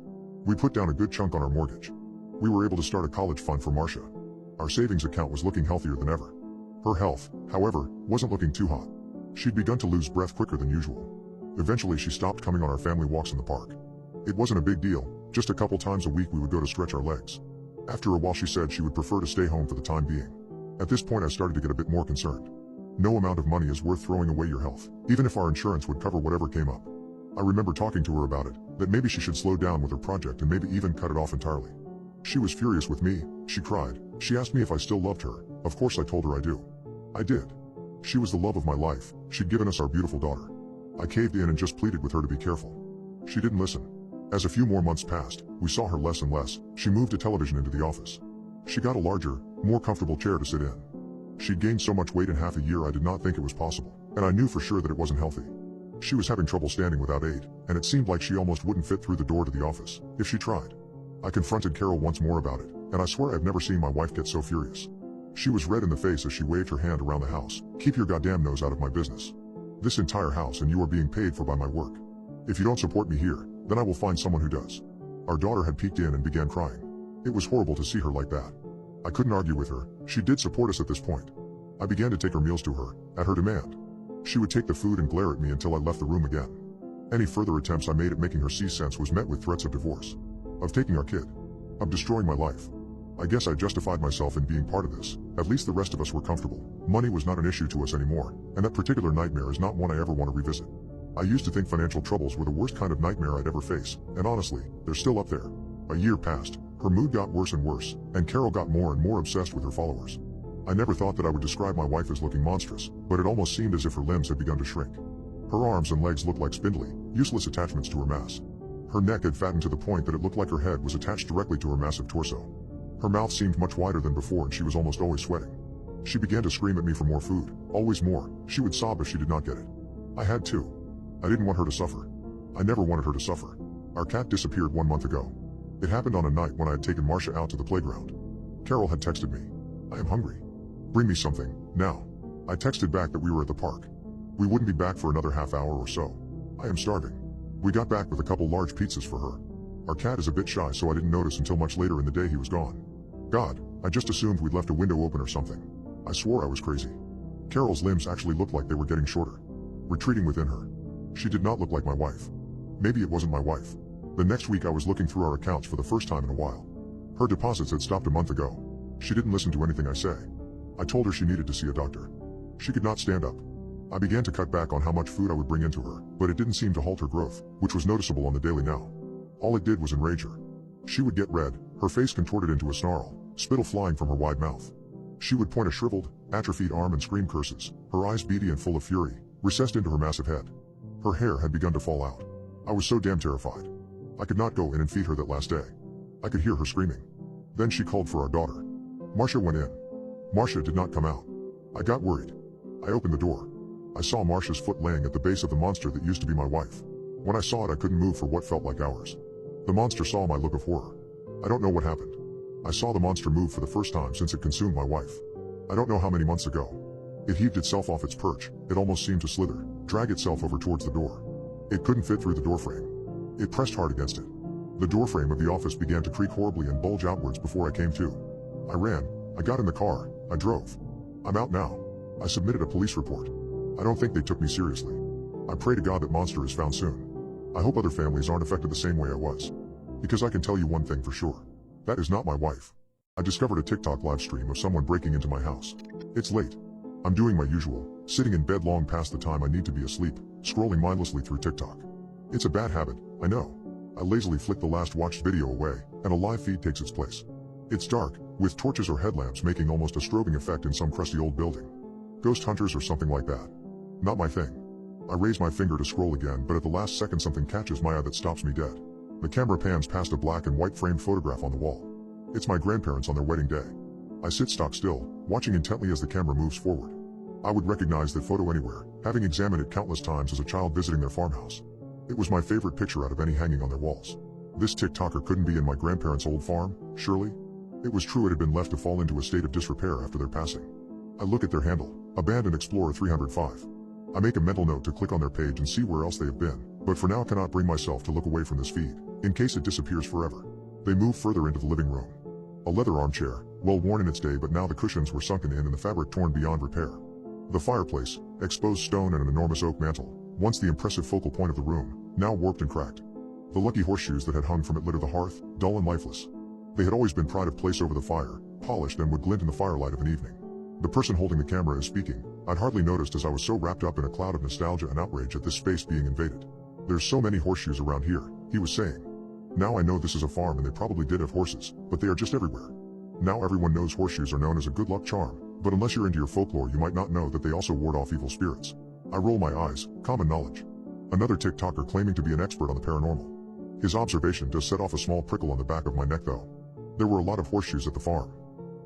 We put down a good chunk on our mortgage. We were able to start a college fund for Marcia. Our savings account was looking healthier than ever. Her health, however, wasn't looking too hot. She'd begun to lose breath quicker than usual. Eventually she stopped coming on our family walks in the park. It wasn't a big deal, just a couple times a week we would go to stretch our legs. After a while she said she would prefer to stay home for the time being. At this point I started to get a bit more concerned. No amount of money is worth throwing away your health, even if our insurance would cover whatever came up. I remember talking to her about it, that maybe she should slow down with her project and maybe even cut it off entirely. She was furious with me, she cried. She asked me if I still loved her. Of course I told her I do. I did. She was the love of my life, she'd given us our beautiful daughter. I caved in and just pleaded with her to be careful. She didn't listen. As a few more months passed, we saw her less and less. She moved a television into the office. She got a larger, more comfortable chair to sit in. She'd gained so much weight in half a year I did not think it was possible, and I knew for sure that it wasn't healthy. She was having trouble standing without aid, and it seemed like she almost wouldn't fit through the door to the office, if she tried. I confronted Carol once more about it, and I swear I've never seen my wife get so furious. She was red in the face as she waved her hand around the house. "Keep your goddamn nose out of my business. This entire house and you are being paid for by my work. If you don't support me here, then I will find someone who does." Our daughter had peeked in and began crying. It was horrible to see her like that. I couldn't argue with her. She did support us at this point. I began to take her meals to her, at her demand. She would take the food and glare at me until I left the room again. Any further attempts I made at making her see sense was met with threats of divorce, of taking our kid, of destroying my life. I guess I justified myself in being part of this. At least the rest of us were comfortable. Money was not an issue to us anymore, and that particular nightmare is not one I ever want to revisit. I used to think financial troubles were the worst kind of nightmare I'd ever face, and honestly, they're still up there. A year passed, her mood got worse and worse, and Carol got more and more obsessed with her followers. I never thought that I would describe my wife as looking monstrous, but it almost seemed as if her limbs had begun to shrink. Her arms and legs looked like spindly, useless attachments to her mass. Her neck had fattened to the point that it looked like her head was attached directly to her massive torso. Her mouth seemed much wider than before and she was almost always sweating. She began to scream at me for more food, always more. She would sob if she did not get it. I had to. I didn't want her to suffer. I never wanted her to suffer. Our cat disappeared 1 month ago. It happened on a night when I had taken Marcia out to the playground. Carol had texted me, "I am hungry. Bring me something, now." I texted back that we were at the park. We wouldn't be back for another half hour or so. I am starving. We got back with a couple large pizzas for her. Our cat is a bit shy, so I didn't notice until much later in the day he was gone. God, I just assumed we'd left a window open or something. I swore I was crazy. Carol's limbs actually looked like they were getting shorter, retreating within her. She did not look like my wife. Maybe it wasn't my wife. The next week I was looking through our accounts for the first time in a while. Her deposits had stopped a month ago. She didn't listen to anything I say. I told her she needed to see a doctor. She could not stand up. I began to cut back on how much food I would bring into her, but it didn't seem to halt her growth, which was noticeable on the daily now. All it did was enrage her. She would get red, her face contorted into a snarl, spittle flying from her wide mouth. She would point a shriveled, atrophied arm and scream curses, her eyes beady and full of fury, recessed into her massive head. Her hair had begun to fall out. I was so damn terrified. I could not go in and feed her that last day. I could hear her screaming. Then she called for our daughter. Marcia went in. Marcia did not come out. I got worried. I opened the door. I saw Marcia's foot laying at the base of the monster that used to be my wife. When I saw it, I couldn't move for what felt like hours. The monster saw my look of horror. I don't know what happened. I saw the monster move for the first time since it consumed my wife. I don't know how many months ago. It heaved itself off its perch. It almost seemed to slither, drag itself over towards the door. It couldn't fit through the doorframe. It pressed hard against it. The doorframe of the office began to creak horribly and bulge outwards before I came to. I ran. I got in the car. I drove. I'm out now. I submitted a police report. I don't think they took me seriously. I pray to God that monster is found soon. I hope other families aren't affected the same way I was. Because I can tell you one thing for sure. That is not my wife. I discovered a TikTok live stream of someone breaking into my house. It's late. I'm doing my usual, sitting in bed long past the time I need to be asleep, scrolling mindlessly through TikTok. It's a bad habit, I know. I lazily flick the last watched video away, and a live feed takes its place. It's dark, with torches or headlamps making almost a strobing effect in some crusty old building. Ghost hunters or something like that. Not my thing. I raise my finger to scroll again, but at the last second something catches my eye that stops me dead. The camera pans past a black and white framed photograph on the wall. It's my grandparents on their wedding day. I sit stock still, watching intently as the camera moves forward. I would recognize that photo anywhere, having examined it countless times as a child visiting their farmhouse. It was my favorite picture out of any hanging on their walls. This TikToker couldn't be in my grandparents' old farm, surely? It was true it had been left to fall into a state of disrepair after their passing. I look at their handle, Abandoned Explorer 305. I make a mental note to click on their page and see where else they have been, but for now cannot bring myself to look away from this feed, in case it disappears forever. They move further into the living room. A leather armchair, well worn in its day, but now the cushions were sunken in and the fabric torn beyond repair. The fireplace, exposed stone and an enormous oak mantel, once the impressive focal point of the room, now warped and cracked. The lucky horseshoes that had hung from it litter the hearth, dull and lifeless. They had always been pride of place over the fire, polished and would glint in the firelight of an evening. The person holding the camera is speaking. I'd hardly noticed as I was so wrapped up in a cloud of nostalgia and outrage at this space being invaded. There's so many horseshoes around here, he was saying. Now I know this is a farm and they probably did have horses, but they are just everywhere. Now everyone knows horseshoes are known as a good luck charm, but unless you're into your folklore you might not know that they also ward off evil spirits. I roll my eyes, common knowledge. Another TikToker claiming to be an expert on the paranormal. His observation does set off a small prickle on the back of my neck though. There were a lot of horseshoes at the farm.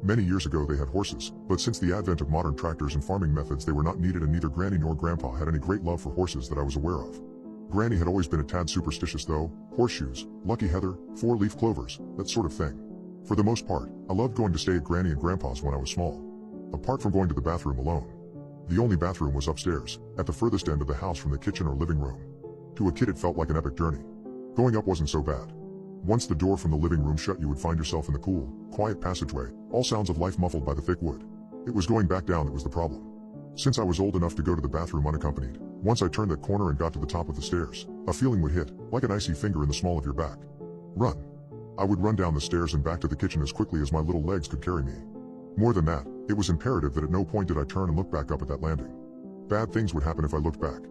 Many years ago they had horses, but since the advent of modern tractors and farming methods they were not needed, and neither Granny nor Grandpa had any great love for horses that I was aware of. Granny had always been a tad superstitious though, horseshoes, lucky heather, four-leaf clovers, that sort of thing. For the most part, I loved going to stay at Granny and Grandpa's when I was small. Apart from going to the bathroom alone. The only bathroom was upstairs, at the furthest end of the house from the kitchen or living room. To a kid it felt like an epic journey. Going up wasn't so bad. Once the door from the living room shut you would find yourself in the cool, quiet passageway, all sounds of life muffled by the thick wood. It was going back down that was the problem. Since I was old enough to go to the bathroom unaccompanied, once I turned that corner and got to the top of the stairs, a feeling would hit, like an icy finger in the small of your back. Run. I would run down the stairs and back to the kitchen as quickly as my little legs could carry me. More than that, it was imperative that at no point did I turn and look back up at that landing. Bad things would happen if I looked back.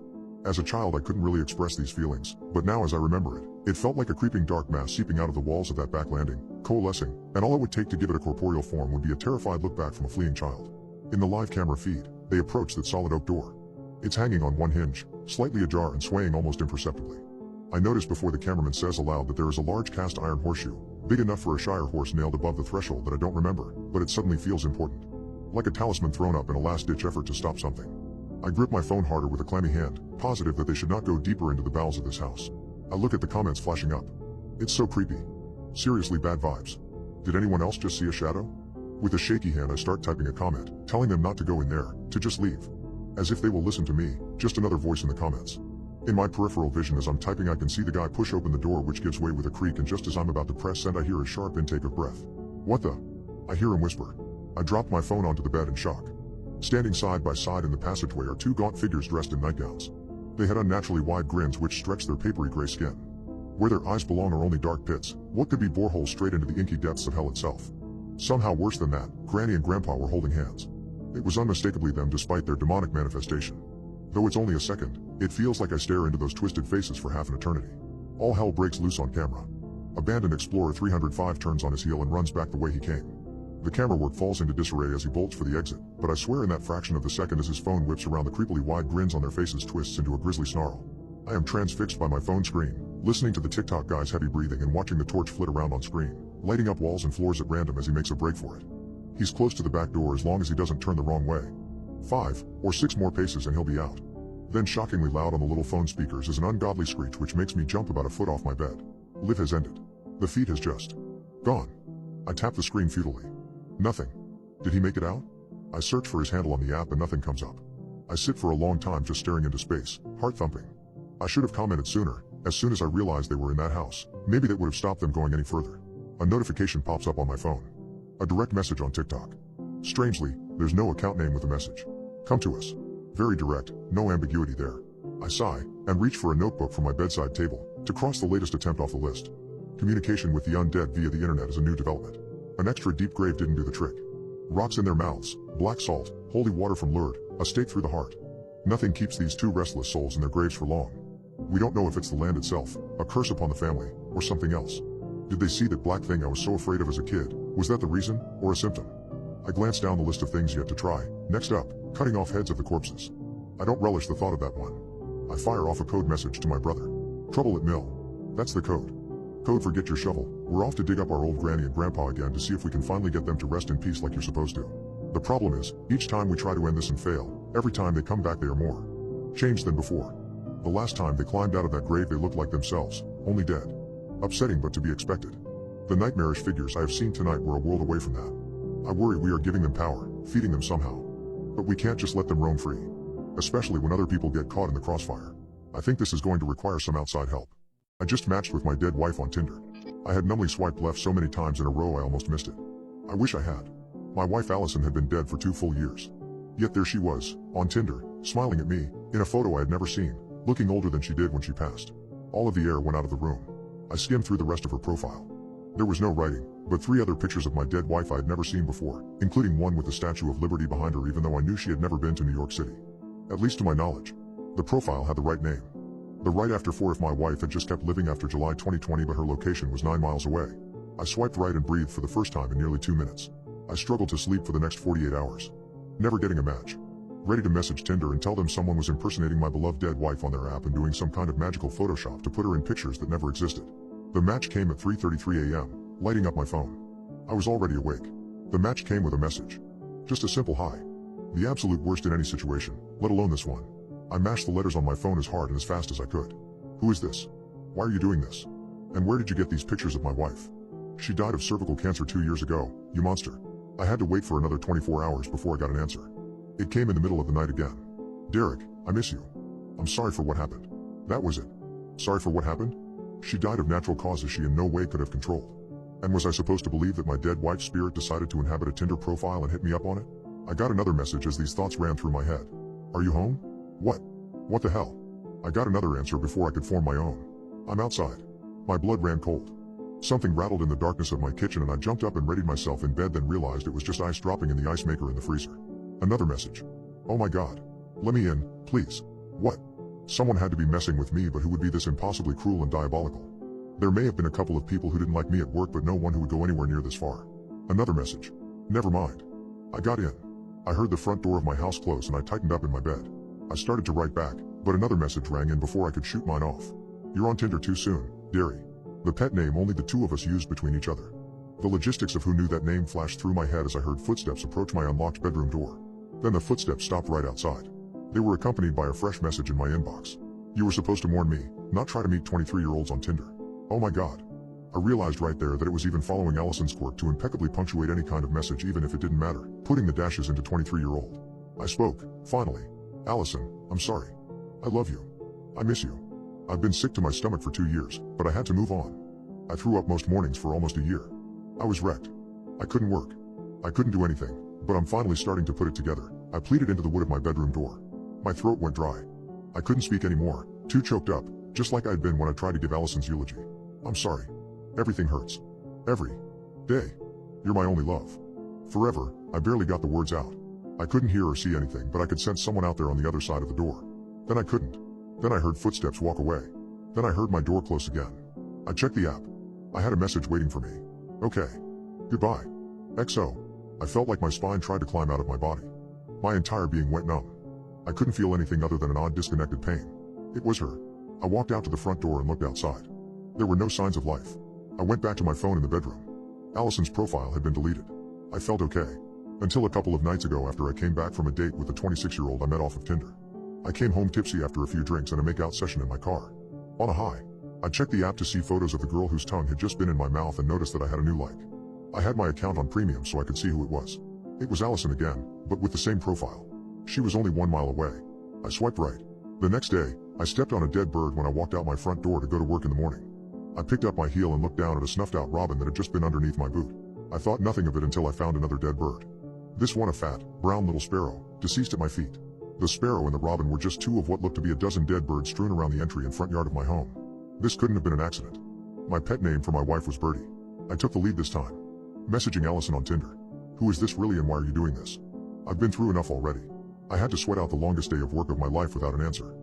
As a child I couldn't really express these feelings, but now as I remember it, it felt like a creeping dark mass seeping out of the walls of that back landing, coalescing, and all it would take to give it a corporeal form would be a terrified look back from a fleeing child. In the live camera feed, they approach that solid oak door. It's hanging on one hinge, slightly ajar and swaying almost imperceptibly. I notice before the cameraman says aloud that there is a large cast iron horseshoe, big enough for a shire horse nailed above the threshold that I don't remember, but it suddenly feels important. Like a talisman thrown up in a last-ditch effort to stop something. I grip my phone harder with a clammy hand, positive that they should not go deeper into the bowels of this house. I look at the comments flashing up. It's so creepy. Seriously bad vibes. Did anyone else just see a shadow? With a shaky hand I start typing a comment, telling them not to go in there, to just leave. As if they will listen to me, Just another voice in the comments. In my peripheral vision as I'm typing, I can see the guy push open the door, which gives way with a creak, and just as I'm about to press send I hear a sharp intake of breath. What the? I hear him whisper. I dropped my phone onto the bed in shock. Standing side by side in the passageway are two gaunt figures dressed in nightgowns. They had unnaturally wide grins which stretched their papery gray skin. Where their eyes belong are only dark pits, what could be boreholes straight into the inky depths of hell itself. Somehow worse than that, Granny and Grandpa were holding hands. It was unmistakably them despite their demonic manifestation. Though it's only a second, it feels like I stare into those twisted faces for half an eternity. All hell breaks loose on camera. Abandoned Explorer 305 turns on his heel and runs back the way he came. The camera work falls into disarray as he bolts for the exit, but I swear in that fraction of the second as his phone whips around, the creepily wide grins on their faces twists into a grisly snarl. I am transfixed by my phone screen, listening to the TikTok guy's heavy breathing and watching the torch flit around on screen, lighting up walls and floors at random as he makes a break for it. He's close to the back door as long as he doesn't turn the wrong way. 5 or 6 more paces and he'll be out. Then shockingly loud on the little phone speakers is an ungodly screech which makes me jump about a foot off my bed. Live has ended. The feed has just gone. I tap the screen futilely. Nothing. Did he make it out? I search for his handle on the app and nothing comes up. I sit for a long time just staring into space, heart thumping. I should have commented sooner. As soon as I realized they were in that house, maybe that would have stopped them going any further. A notification pops up on my phone. A direct message on TikTok. Strangely, there's no account name with the message. Come to us. Very direct, no ambiguity there. I sigh, and reach for a notebook from my bedside table, to cross the latest attempt off the list. Communication with the undead via the internet is a new development. An extra deep grave didn't do the trick. Rocks in their mouths, black salt, holy water from Lourdes, a stake through the heart. Nothing keeps these two restless souls in their graves for long. We don't know if it's the land itself, a curse upon the family, or something else. Did they see that black thing I was so afraid of as a kid? Was that the reason, or a symptom? I glance down the list of things yet to try. Next up, cutting off heads of the corpses. I don't relish the thought of that one. I fire off a code message to my brother. Trouble at mill. That's the code. Code for get your shovel. We're off to dig up our old granny and grandpa again to see if we can finally get them to rest in peace like you're supposed to. The problem is, each time we try to end this and fail, every time they come back they are more changed than before. The last time they climbed out of that grave they looked like themselves, only dead. Upsetting but to be expected. The nightmarish figures I have seen tonight were a world away from that. I worry we are giving them power, feeding them somehow. But we can't just let them roam free. Especially when other people get caught in the crossfire. I think this is going to require some outside help. I just matched with my dead wife on Tinder. I had numbly swiped left so many times in a row I almost missed it. I wish I had. My wife Allison had been dead for 2 full years. Yet there she was, on Tinder, smiling at me, in a photo I had never seen, looking older than she did when she passed. All of the air went out of the room. I skimmed through the rest of her profile. There was no writing, but 3 other pictures of my dead wife I had never seen before, including one with the Statue of Liberty behind her even though I knew she had never been to New York City. At least to my knowledge. The profile had the right name. The right after 4 if my wife had just kept living after July 2020 but her location was 9 miles away. I swiped right and breathed for the first time in nearly 2 minutes. I struggled to sleep for the next 48 hours. Never getting a match. Ready to message Tinder and tell them someone was impersonating my beloved dead wife on their app and doing some kind of magical Photoshop to put her in pictures that never existed. The match came at 3:33 a.m., lighting up my phone. I was already awake. The match came with a message. Just a simple hi. The absolute worst in any situation, let alone this one. I mashed the letters on my phone as hard and as fast as I could. Who is this? Why are you doing this? And where did you get these pictures of my wife? She died of cervical cancer 2 years ago, you monster. I had to wait for another 24 hours before I got an answer. It came in the middle of the night again. Derek, I miss you. I'm sorry for what happened. That was it. Sorry for what happened? She died of natural causes she in no way could have controlled. And was I supposed to believe that my dead wife's spirit decided to inhabit a Tinder profile and hit me up on it? I got another message as these thoughts ran through my head. Are you home? What? What the hell? I got another answer before I could form my own. I'm outside. My blood ran cold. Something rattled in the darkness of my kitchen and I jumped up and readied myself in bed, then realized it was just ice dropping in the ice maker in the freezer. Another message. Oh my god. Let me in, please. What? Someone had to be messing with me, but who would be this impossibly cruel and diabolical? There may have been a couple of people who didn't like me at work, but no one who would go anywhere near this far. Another message. Never mind. I got in. I heard the front door of my house close and I tightened up in my bed. I started to write back, but another message rang in before I could shoot mine off. You're on Tinder too soon, Derry. The pet name only the two of us used between each other. The logistics of who knew that name flashed through my head as I heard footsteps approach my unlocked bedroom door. Then the footsteps stopped right outside. They were accompanied by a fresh message in my inbox. You were supposed to warn me, not try to meet 23-year-olds on Tinder. Oh my god. I realized right there that it was even following Allison's quirk to impeccably punctuate any kind of message even if it didn't matter, putting the dashes into 23-year-old. I spoke, finally. Allison, I'm sorry. I love you. I miss you. I've been sick to my stomach for 2 years, but I had to move on. I threw up most mornings for almost a year. I was wrecked. I couldn't work. I couldn't do anything, but I'm finally starting to put it together. I pleaded into the wood of my bedroom door. My throat went dry. I couldn't speak anymore, too choked up, just like I had been when I tried to give Allison's eulogy. I'm sorry. Everything hurts. Every day. You're my only love. Forever. I barely got the words out. I couldn't hear or see anything, but I could sense someone out there on the other side of the door. Then I couldn't. Then I heard footsteps walk away. Then I heard my door close again. I checked the app. I had a message waiting for me. Okay. Goodbye. XO. I felt like my spine tried to climb out of my body. My entire being went numb. I couldn't feel anything other than an odd disconnected pain. It was her. I walked out to the front door and looked outside. There were no signs of life. I went back to my phone in the bedroom. Allison's profile had been deleted. I felt okay. Until a couple of nights ago after I came back from a date with a 26-year-old I met off of Tinder. I came home tipsy after a few drinks and a make-out session in my car. On a high. I checked the app to see photos of the girl whose tongue had just been in my mouth and noticed that I had a new like. I had my account on premium so I could see who it was. It was Allison again, but with the same profile. She was only 1 mile away. I swiped right. The next day, I stepped on a dead bird when I walked out my front door to go to work in the morning. I picked up my heel and looked down at a snuffed-out robin that had just been underneath my boot. I thought nothing of it until I found another dead bird. This one a fat, brown little sparrow, deceased at my feet. The sparrow and the robin were just 2 of what looked to be a dozen dead birds strewn around the entry and front yard of my home. This couldn't have been an accident. My pet name for my wife was Birdie. I took the lead this time. Messaging Allison on Tinder. Who is this really and why are you doing this? I've been through enough already. I had to sweat out the longest day of work of my life without an answer.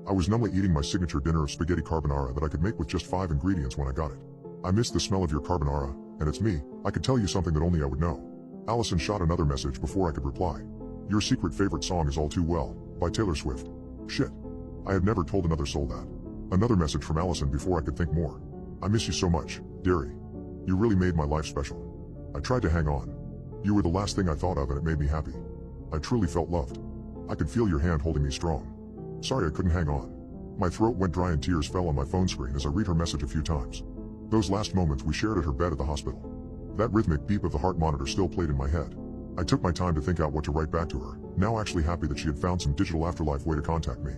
I was numbly eating my signature dinner of spaghetti carbonara that I could make with just 5 ingredients when I got it. I missed the smell of your carbonara, and it's me. I could tell you something that only I would know. Allison shot another message before I could reply. Your secret favorite song is All Too Well, by Taylor Swift. Shit. I had never told another soul that. Another message from Allison before I could think more. I miss you so much, Derry. You really made my life special. I tried to hang on. You were the last thing I thought of and it made me happy. I truly felt loved. I could feel your hand holding me strong. Sorry I couldn't hang on. My throat went dry and tears fell on my phone screen as I read her message a few times. Those last moments we shared at her bed at the hospital. That rhythmic beep of the heart monitor still played in my head. I took my time to think out what to write back to her, now actually happy that she had found some digital afterlife way to contact me.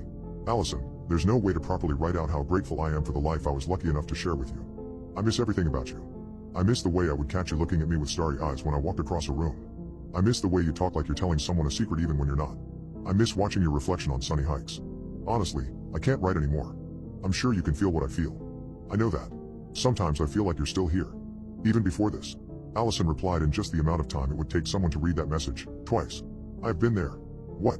Allison, there's no way to properly write out how grateful I am for the life I was lucky enough to share with you. I miss everything about you. I miss the way I would catch you looking at me with starry eyes when I walked across a room. I miss the way you talk like you're telling someone a secret even when you're not. I miss watching your reflection on sunny hikes. Honestly, I can't write anymore. I'm sure you can feel what I feel. I know that. Sometimes I feel like you're still here. Even before this. Allison replied in just the amount of time it would take someone to read that message, twice. I've been there. What?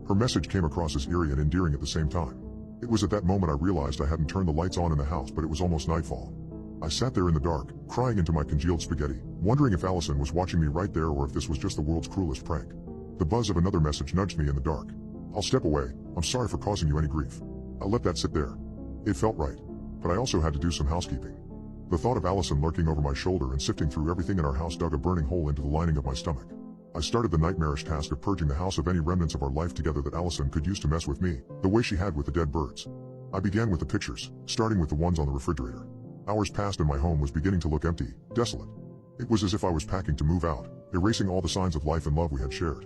Her message came across as eerie and endearing at the same time. It was at that moment I realized I hadn't turned the lights on in the house, but it was almost nightfall. I sat there in the dark, crying into my congealed spaghetti, wondering if Allison was watching me right there or if this was just the world's cruelest prank. The buzz of another message nudged me in the dark. I'll step away, I'm sorry for causing you any grief. I let that sit there. It felt right. But I also had to do some housekeeping. The thought of Allison lurking over my shoulder and sifting through everything in our house dug a burning hole into the lining of my stomach. I started the nightmarish task of purging the house of any remnants of our life together that Allison could use to mess with me, the way she had with the dead birds. I began with the pictures, starting with the ones on the refrigerator. Hours passed and my home was beginning to look empty, desolate. It was as if I was packing to move out, erasing all the signs of life and love we had shared.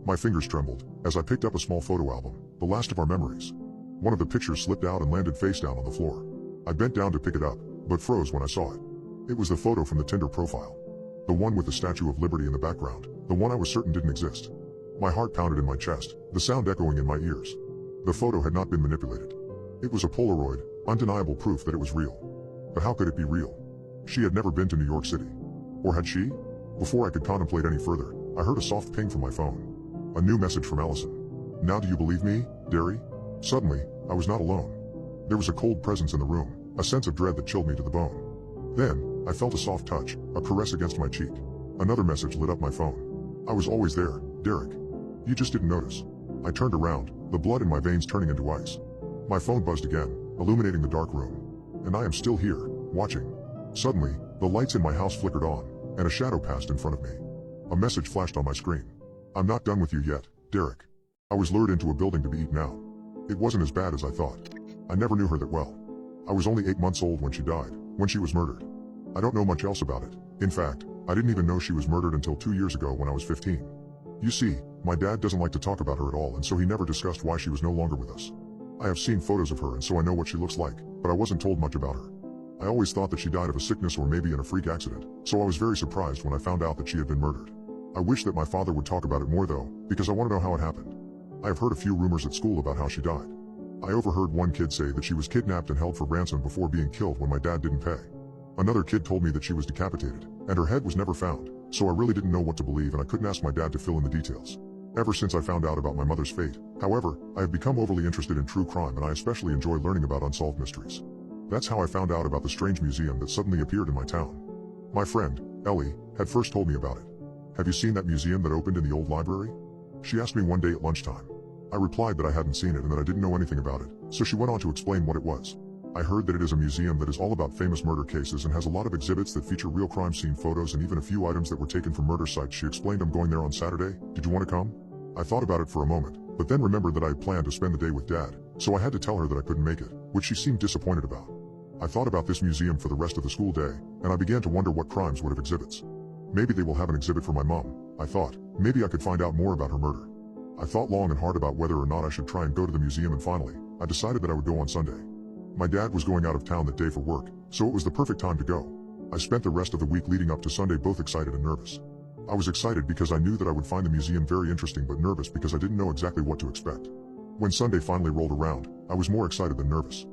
My fingers trembled as I picked up a small photo album, the last of our memories. One of the pictures slipped out and landed face down on the floor. I bent down to pick it up, but froze when I saw it. It was the photo from the Tinder profile. The one with the Statue of Liberty in the background, the one I was certain didn't exist. My heart pounded in my chest, the sound echoing in my ears. The photo had not been manipulated. It was a Polaroid, undeniable proof that it was real. But how could it be real? She had never been to New York City. Or had she? Before I could contemplate any further, I heard a soft ping from my phone. A new message from Allison. Now do you believe me, Derry? Suddenly, I was not alone. There was a cold presence in the room, a sense of dread that chilled me to the bone. Then, I felt a soft touch, a caress against my cheek. Another message lit up my phone. I was always there, Derek. You just didn't notice. I turned around, the blood in my veins turning into ice. My phone buzzed again, illuminating the dark room. And I am still here, watching. Suddenly, the lights in my house flickered on, and a shadow passed in front of me. A message flashed on my screen. I'm not done with you yet, Derek. I was lured into a building to be eaten out. It wasn't as bad as I thought. I never knew her that well. I was only 8 months old when she died, when she was murdered. I don't know much else about it. In fact, I didn't even know she was murdered until 2 years ago when I was 15. You see, my dad doesn't like to talk about her at all, and so he never discussed why she was no longer with us. I have seen photos of her and so I know what she looks like, but I wasn't told much about her. I always thought that she died of a sickness or maybe in a freak accident, so I was very surprised when I found out that she had been murdered. I wish that my father would talk about it more though, because I want to know how it happened. I have heard a few rumors at school about how she died. I overheard one kid say that she was kidnapped and held for ransom before being killed when my dad didn't pay. Another kid told me that she was decapitated, and her head was never found, so I really didn't know what to believe and I couldn't ask my dad to fill in the details. Ever since I found out about my mother's fate, however, I have become overly interested in true crime and I especially enjoy learning about unsolved mysteries. That's how I found out about the strange museum that suddenly appeared in my town. My friend, Ellie, had first told me about it. Have you seen that museum that opened in the old library? She asked me one day at lunchtime. I replied that I hadn't seen it and that I didn't know anything about it, so she went on to explain what it was. I heard that it is a museum that is all about famous murder cases and has a lot of exhibits that feature real crime scene photos and even a few items that were taken from murder sites. She explained, I'm going there on Saturday, did you want to come? I thought about it for a moment, but then remembered that I had planned to spend the day with Dad, so I had to tell her that I couldn't make it, which she seemed disappointed about. I thought about this museum for the rest of the school day, and I began to wonder what crimes would have exhibits. Maybe they will have an exhibit for my mom, I thought. Maybe I could find out more about her murder. I thought long and hard about whether or not I should try and go to the museum, and finally, I decided that I would go on Sunday. My dad was going out of town that day for work, so it was the perfect time to go. I spent the rest of the week leading up to Sunday both excited and nervous. I was excited because I knew that I would find the museum very interesting, but nervous because I didn't know exactly what to expect. When Sunday finally rolled around, I was more excited than nervous.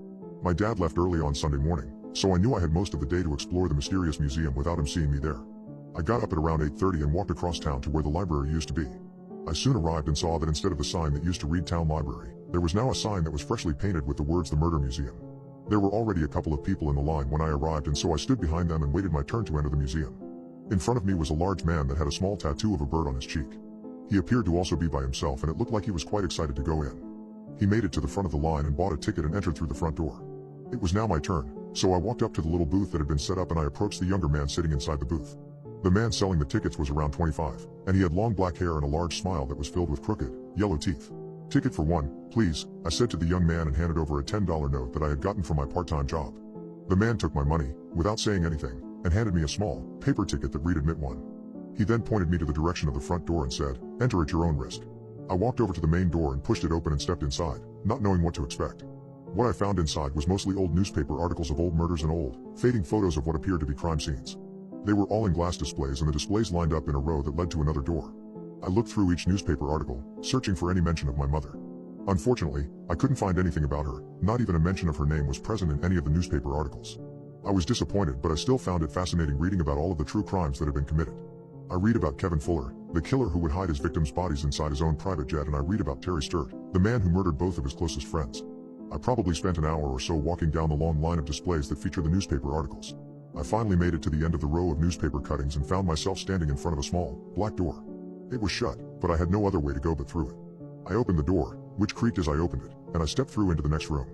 My dad left early on Sunday morning, so I knew I had most of the day to explore the mysterious museum without him seeing me there. I got up at around 8:30 and walked across town to where the library used to be. I soon arrived and saw that instead of the sign that used to read Town Library, there was now a sign that was freshly painted with the words The Murder Museum. There were already a couple of people in the line when I arrived, and so I stood behind them and waited my turn to enter the museum. In front of me was a large man that had a small tattoo of a bird on his cheek. He appeared to also be by himself, and it looked like he was quite excited to go in. He made it to the front of the line and bought a ticket and entered through the front door. It was now my turn, so I walked up to the little booth that had been set up and I approached the younger man sitting inside the booth. The man selling the tickets was around 25, and he had long black hair and a large smile that was filled with crooked, yellow teeth. Ticket for one, please, I said to the young man and handed over a $10 note that I had gotten from my part-time job. The man took my money, without saying anything, and handed me a small, paper ticket that read Admit 1. He then pointed me to the direction of the front door and said, enter at your own risk. I walked over to the main door and pushed it open and stepped inside, not knowing what to expect. What I found inside was mostly old newspaper articles of old murders and old, fading photos of what appeared to be crime scenes. They were all in glass displays, and the displays lined up in a row that led to another door. I looked through each newspaper article, searching for any mention of my mother. Unfortunately, I couldn't find anything about her, not even a mention of her name was present in any of the newspaper articles. I was disappointed, but I still found it fascinating reading about all of the true crimes that had been committed. I read about Kevin Fuller, the killer who would hide his victims' bodies inside his own private jet, and I read about Terry Sturt, the man who murdered both of his closest friends. I probably spent an hour or so walking down the long line of displays that feature the newspaper articles. I finally made it to the end of the row of newspaper cuttings and found myself standing in front of a small, black door. It was shut, but I had no other way to go but through it. I opened the door, which creaked as I opened it, and I stepped through into the next room.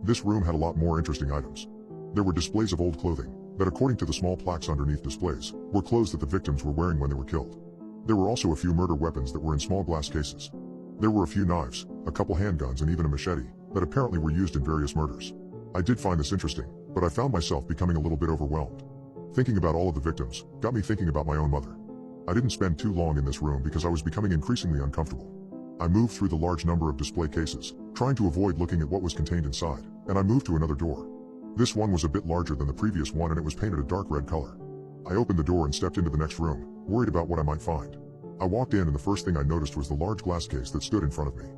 This room had a lot more interesting items. There were displays of old clothing, that according to the small plaques underneath displays, were clothes that the victims were wearing when they were killed. There were also a few murder weapons that were in small glass cases. There were a few knives, a couple handguns, and even a machete, that apparently were used in various murders. I did find this interesting, but I found myself becoming a little bit overwhelmed. Thinking about all of the victims, got me thinking about my own mother. I didn't spend too long in this room because I was becoming increasingly uncomfortable. I moved through the large number of display cases, trying to avoid looking at what was contained inside, and I moved to another door. This one was a bit larger than the previous one, and it was painted a dark red color. I opened the door and stepped into the next room, worried about what I might find. I walked in, and the first thing I noticed was the large glass case that stood in front of me.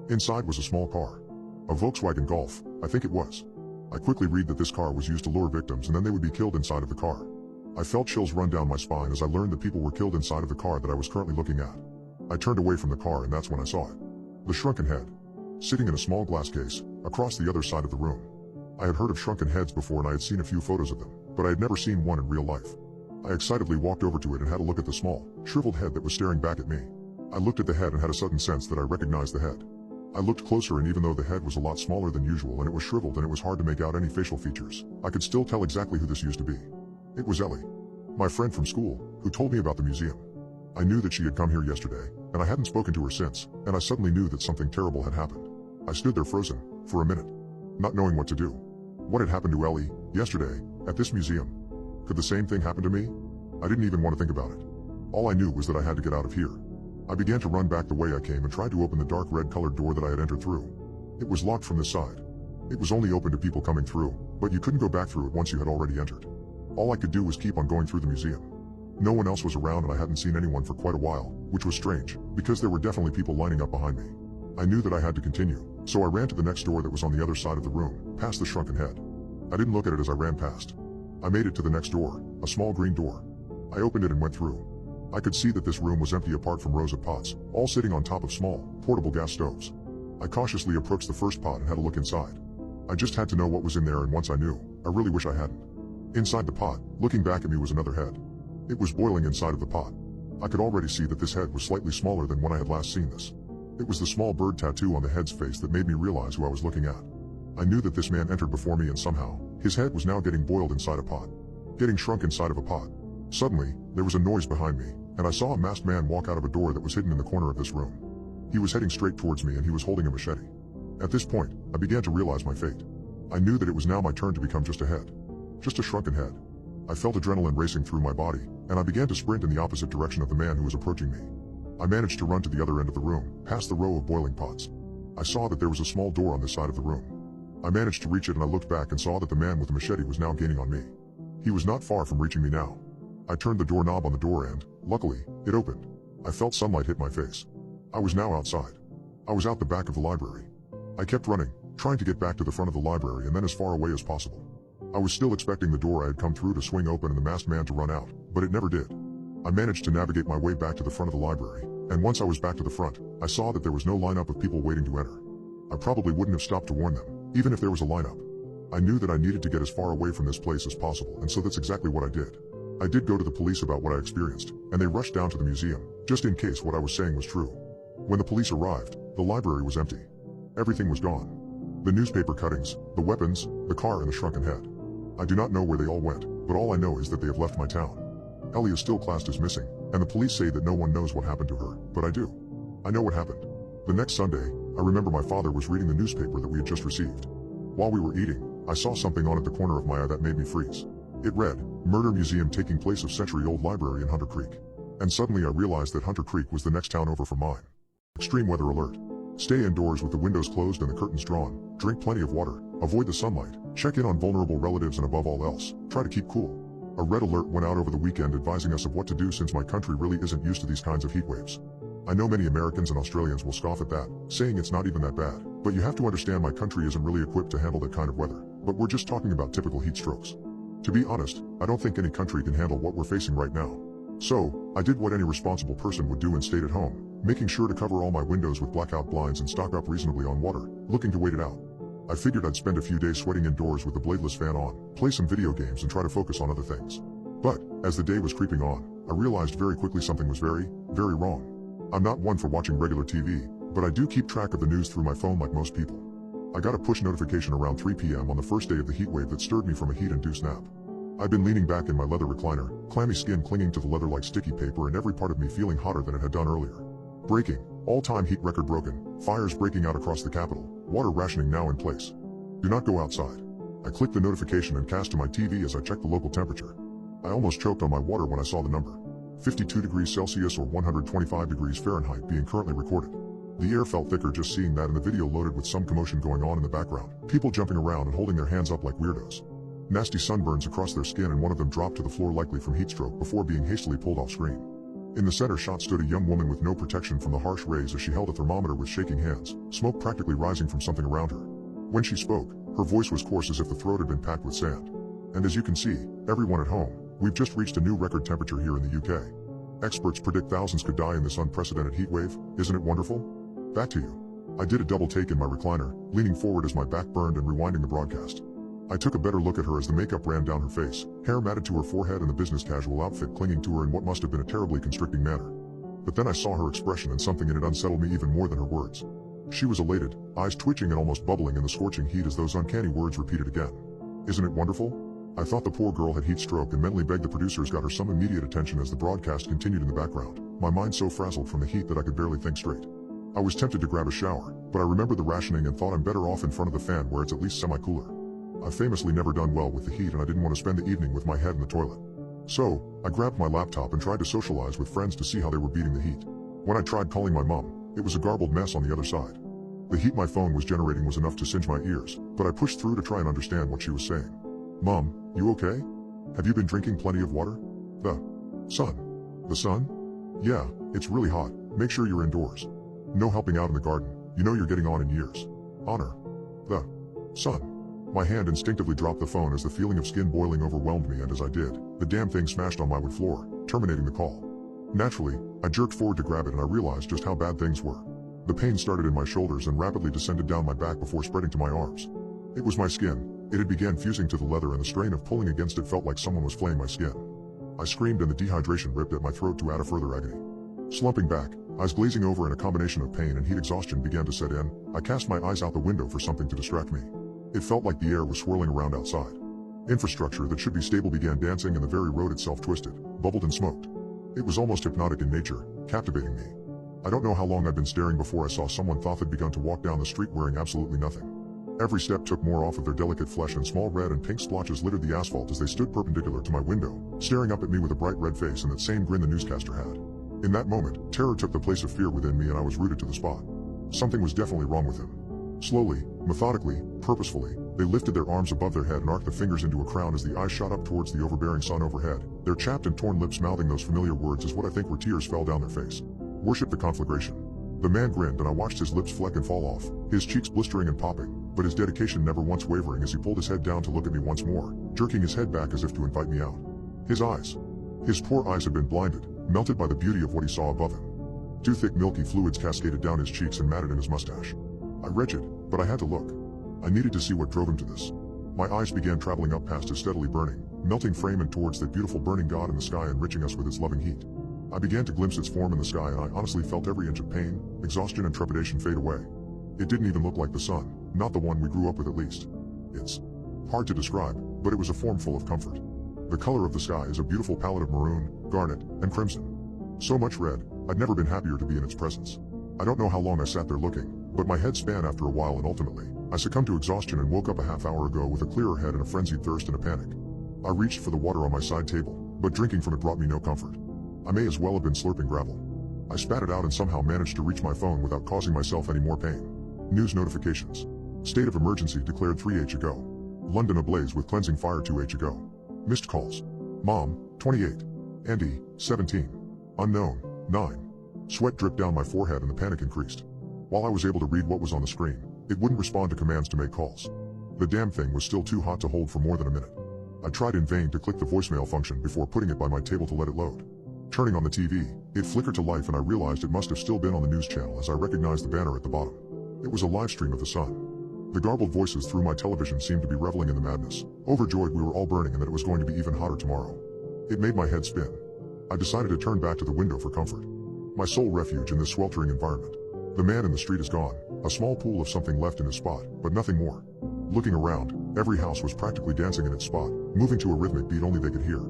Inside was a small car. A Volkswagen Golf, I think it was. I quickly read that this car was used to lure victims and then they would be killed inside of the car. I felt chills run down my spine as I learned that people were killed inside of the car that I was currently looking at. I turned away from the car, and that's when I saw it. The shrunken head. Sitting in a small glass case, across the other side of the room. I had heard of shrunken heads before and I had seen a few photos of them, but I had never seen one in real life. I excitedly walked over to it and had a look at the small, shriveled head that was staring back at me. I looked at the head and had a sudden sense that I recognized the head. I looked closer, and even though the head was a lot smaller than usual and it was shriveled and it was hard to make out any facial features, I could still tell exactly who this used to be. It was Ellie, my friend from school, who told me about the museum. I knew that she had come here yesterday, and I hadn't spoken to her since, and I suddenly knew that something terrible had happened. I stood there frozen, for a minute, not knowing what to do. What had happened to Ellie, yesterday, at this museum? Could the same thing happen to me? I didn't even want to think about it. All I knew was that I had to get out of here. I began to run back the way I came and tried to open the dark red-colored door that I had entered through. It was locked from this side. It was only open to people coming through, but you couldn't go back through it once you had already entered. All I could do was keep on going through the museum. No one else was around and I hadn't seen anyone for quite a while, which was strange, because there were definitely people lining up behind me. I knew that I had to continue, so I ran to the next door that was on the other side of the room, past the shrunken head. I didn't look at it as I ran past. I made it to the next door, a small green door. I opened it and went through. I could see that this room was empty apart from rows of pots, all sitting on top of small, portable gas stoves. I cautiously approached the first pot and had a look inside. I just had to know what was in there, and once I knew, I really wish I hadn't. Inside the pot, looking back at me, was another head. It was boiling inside of the pot. I could already see that this head was slightly smaller than when I had last seen this. It was the small bird tattoo on the head's face that made me realize who I was looking at. I knew that this man entered before me, and somehow, his head was now getting boiled inside a pot. Getting shrunk inside of a pot. Suddenly, there was a noise behind me, and I saw a masked man walk out of a door that was hidden in the corner of this room. He was heading straight towards me and he was holding a machete. At this point, I began to realize my fate. I knew that it was now my turn to become just a head. Just a shrunken head. I felt adrenaline racing through my body, and I began to sprint in the opposite direction of the man who was approaching me. I managed to run to the other end of the room, past the row of boiling pots. I saw that there was a small door on this side of the room. I managed to reach it and I looked back and saw that the man with the machete was now gaining on me. He was not far from reaching me now. I turned the doorknob on the door and, luckily, it opened. I felt sunlight hit my face. I was now outside. I was out the back of the library. I kept running, trying to get back to the front of the library and then as far away as possible. I was still expecting the door I had come through to swing open and the masked man to run out, but it never did. I managed to navigate my way back to the front of the library, and once I was back to the front, I saw that there was no lineup of people waiting to enter. I probably wouldn't have stopped to warn them, even if there was a lineup. I knew that I needed to get as far away from this place as possible, and so that's exactly what I did. I did go to the police about what I experienced, and they rushed down to the museum, just in case what I was saying was true. When the police arrived, the library was empty. Everything was gone. The newspaper cuttings, the weapons, the car, and the shrunken head. I do not know where they all went, but all I know is that they have left my town. Ellie is still classed as missing, and the police say that no one knows what happened to her, but I do. I know what happened. The next Sunday, I remember my father was reading the newspaper that we had just received. While we were eating, I saw something on at the corner of my eye that made me freeze. It read, "Murder Museum taking place of century-old library in Hunter Creek." And suddenly I realized that Hunter Creek was the next town over from mine. Extreme weather alert. Stay indoors with the windows closed and the curtains drawn, drink plenty of water, avoid the sunlight, check in on vulnerable relatives, and above all else, try to keep cool. A red alert went out over the weekend advising us of what to do since my country really isn't used to these kinds of heat waves. I know many Americans and Australians will scoff at that, saying it's not even that bad, but you have to understand my country isn't really equipped to handle that kind of weather, but we're just talking about typical heat strokes. To be honest, I don't think any country can handle what we're facing right now. So, I did what any responsible person would do and stayed at home, making sure to cover all my windows with blackout blinds and stock up reasonably on water, looking to wait it out. I figured I'd spend a few days sweating indoors with the bladeless fan on, play some video games and try to focus on other things. But, as the day was creeping on, I realized very quickly something was very, very wrong. I'm not one for watching regular TV, but I do keep track of the news through my phone like most people. I got a push notification around 3 p.m. on the first day of the heat wave that stirred me from a heat-induced nap. I'd been leaning back in my leather recliner, clammy skin clinging to the leather like sticky paper and every part of me feeling hotter than it had done earlier. Breaking, all-time heat record broken, fires breaking out across the capital, water rationing now in place. Do not go outside. I clicked the notification and cast to my TV as I checked the local temperature. I almost choked on my water when I saw the number. 52 degrees Celsius or 125 degrees Fahrenheit being currently recorded. The air felt thicker just seeing that, and the video loaded with some commotion going on in the background, people jumping around and holding their hands up like weirdos. Nasty sunburns across their skin, and one of them dropped to the floor likely from heat stroke before being hastily pulled off screen. In the center shot stood a young woman with no protection from the harsh rays as she held a thermometer with shaking hands, smoke practically rising from something around her. When she spoke, her voice was coarse as if the throat had been packed with sand. And as you can see, everyone at home, we've just reached a new record temperature here in the UK. Experts predict thousands could die in this unprecedented heat wave. Isn't it wonderful? Back to you. I did a double take in my recliner, leaning forward as my back burned and rewinding the broadcast. I took a better look at her as the makeup ran down her face, hair matted to her forehead and the business casual outfit clinging to her in what must have been a terribly constricting manner. But then I saw her expression and something in it unsettled me even more than her words. She was elated, eyes twitching and almost bubbling in the scorching heat as those uncanny words repeated again. Isn't it wonderful? I thought the poor girl had heat stroke and mentally begged the producers got her some immediate attention as the broadcast continued in the background, my mind so frazzled from the heat that I could barely think straight. I was tempted to grab a shower, but I remembered the rationing and thought I'm better off in front of the fan where it's at least semi-cooler. I've famously never done well with the heat and I didn't want to spend the evening with my head in the toilet. So, I grabbed my laptop and tried to socialize with friends to see how they were beating the heat. When I tried calling my mom, it was a garbled mess on the other side. The heat my phone was generating was enough to singe my ears, but I pushed through to try and understand what she was saying. "Mom, you okay? Have you been drinking plenty of water? The sun. The sun? Yeah, it's really hot. Make sure you're indoors. No helping out in the garden. You know you're getting on in years. Honor. The sun." My hand instinctively dropped the phone as the feeling of skin boiling overwhelmed me, and as I did, the damn thing smashed on my wood floor, terminating the call. Naturally, I jerked forward to grab it and I realized just how bad things were. The pain started in my shoulders and rapidly descended down my back before spreading to my arms. It was my skin. It had began fusing to the leather, and the strain of pulling against it felt like someone was flaying my skin. I screamed and the dehydration ripped at my throat to add a further agony. Slumping back, eyes glazing over, and a combination of pain and heat exhaustion began to set in, I cast my eyes out the window for something to distract me. It felt like the air was swirling around outside. Infrastructure that should be stable began dancing, and the very road itself twisted, bubbled and smoked. It was almost hypnotic in nature, captivating me. I don't know how long I'd been staring before I saw someone thought had begun to walk down the street wearing absolutely nothing. Every step took more off of their delicate flesh, and small red and pink splotches littered the asphalt as they stood perpendicular to my window, staring up at me with a bright red face and that same grin the newscaster had. In that moment, terror took the place of fear within me, and I was rooted to the spot. Something was definitely wrong with him. Slowly, methodically, purposefully, they lifted their arms above their head and arched the fingers into a crown as the eyes shot up towards the overbearing sun overhead, their chapped and torn lips mouthing those familiar words as what I think were tears fell down their face. "Worship the conflagration." The man grinned, and I watched his lips fleck and fall off, his cheeks blistering and popping, but his dedication never once wavering as he pulled his head down to look at me once more, jerking his head back as if to invite me out. His eyes. His poor eyes had been blinded, melted by the beauty of what he saw above him. Two thick milky fluids cascaded down his cheeks and matted in his mustache. I retched, but I had to look. I needed to see what drove him to this. My eyes began traveling up past his steadily burning, melting frame and towards that beautiful burning god in the sky, enriching us with its loving heat. I began to glimpse its form in the sky, and I honestly felt every inch of pain, exhaustion and trepidation fade away. It didn't even look like the sun, not the one we grew up with at least. It's hard to describe, but it was a form full of comfort. The color of the sky is a beautiful palette of maroon, garnet, and crimson. So much red, I'd never been happier to be in its presence. I don't know how long I sat there looking, but my head span after a while, and ultimately, I succumbed to exhaustion and woke up a half hour ago with a clearer head and a frenzied thirst and a panic. I reached for the water on my side table, but drinking from it brought me no comfort. I may as well have been slurping gravel. I spat it out and somehow managed to reach my phone without causing myself any more pain. News notifications. State of emergency declared 3h ago. London ablaze with cleansing fire 2h ago. Missed calls. Mom, 28. Andy, 17. Unknown, 9. Sweat dripped down my forehead and the panic increased. While I was able to read what was on the screen, it wouldn't respond to commands to make calls. The damn thing was still too hot to hold for more than a minute. I tried in vain to click the voicemail function before putting it by my table to let it load. Turning on the TV, it flickered to life, and I realized it must have still been on the news channel as I recognized the banner at the bottom. It was a live stream of the sun. The garbled voices through my television seemed to be reveling in the madness, overjoyed we were all burning and that it was going to be even hotter tomorrow. It made my head spin. I decided to turn back to the window for comfort. My sole refuge in this sweltering environment. The man in the street is gone, a small pool of something left in his spot, but nothing more. Looking around, every house was practically dancing in its spot, moving to a rhythmic beat only they could hear.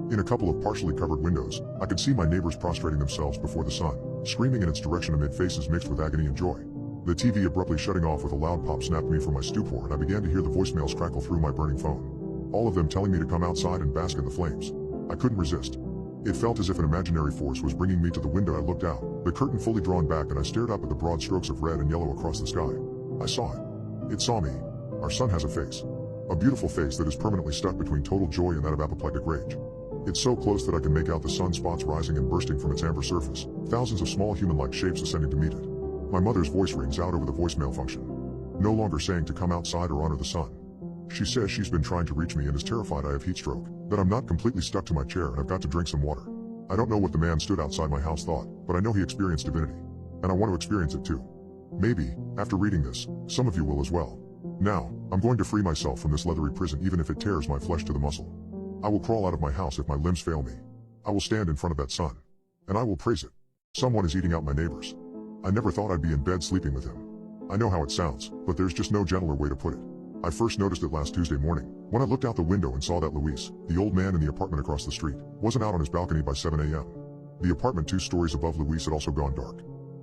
In a couple of partially covered windows, I could see my neighbors prostrating themselves before the sun, screaming in its direction amid faces mixed with agony and joy. The TV abruptly shutting off with a loud pop snapped me from my stupor, and I began to hear the voicemails crackle through my burning phone. All of them telling me to come outside and bask in the flames. I couldn't resist. It felt as if an imaginary force was bringing me to the window. I looked out, the curtain fully drawn back, and I stared up at the broad strokes of red and yellow across the sky. I saw it. It saw me. Our son has a face. A beautiful face that is permanently stuck between total joy and that of apoplectic rage. It's so close that I can make out the sun spots rising and bursting from its amber surface, thousands of small human-like shapes ascending to meet it. My mother's voice rings out over the voicemail function. No longer saying to come outside or honor the sun. She says she's been trying to reach me and is terrified I have heat stroke, that I'm not completely stuck to my chair and I've got to drink some water. I don't know what the man stood outside my house thought, but I know he experienced divinity. And I want to experience it too. Maybe, after reading this, some of you will as well. Now, I'm going to free myself from this leathery prison even if it tears my flesh to the muscle. I will crawl out of my house if my limbs fail me. I will stand in front of that sun. And I will praise it. Someone is eating out my neighbors. I never thought I'd be in bed sleeping with him. I know how it sounds, but there's just no gentler way to put it. I first noticed it last Tuesday morning, when I looked out the window and saw that Luis, the old man in the apartment across the street, wasn't out on his balcony by 7 a.m. The apartment 2 stories above Luis had also gone dark.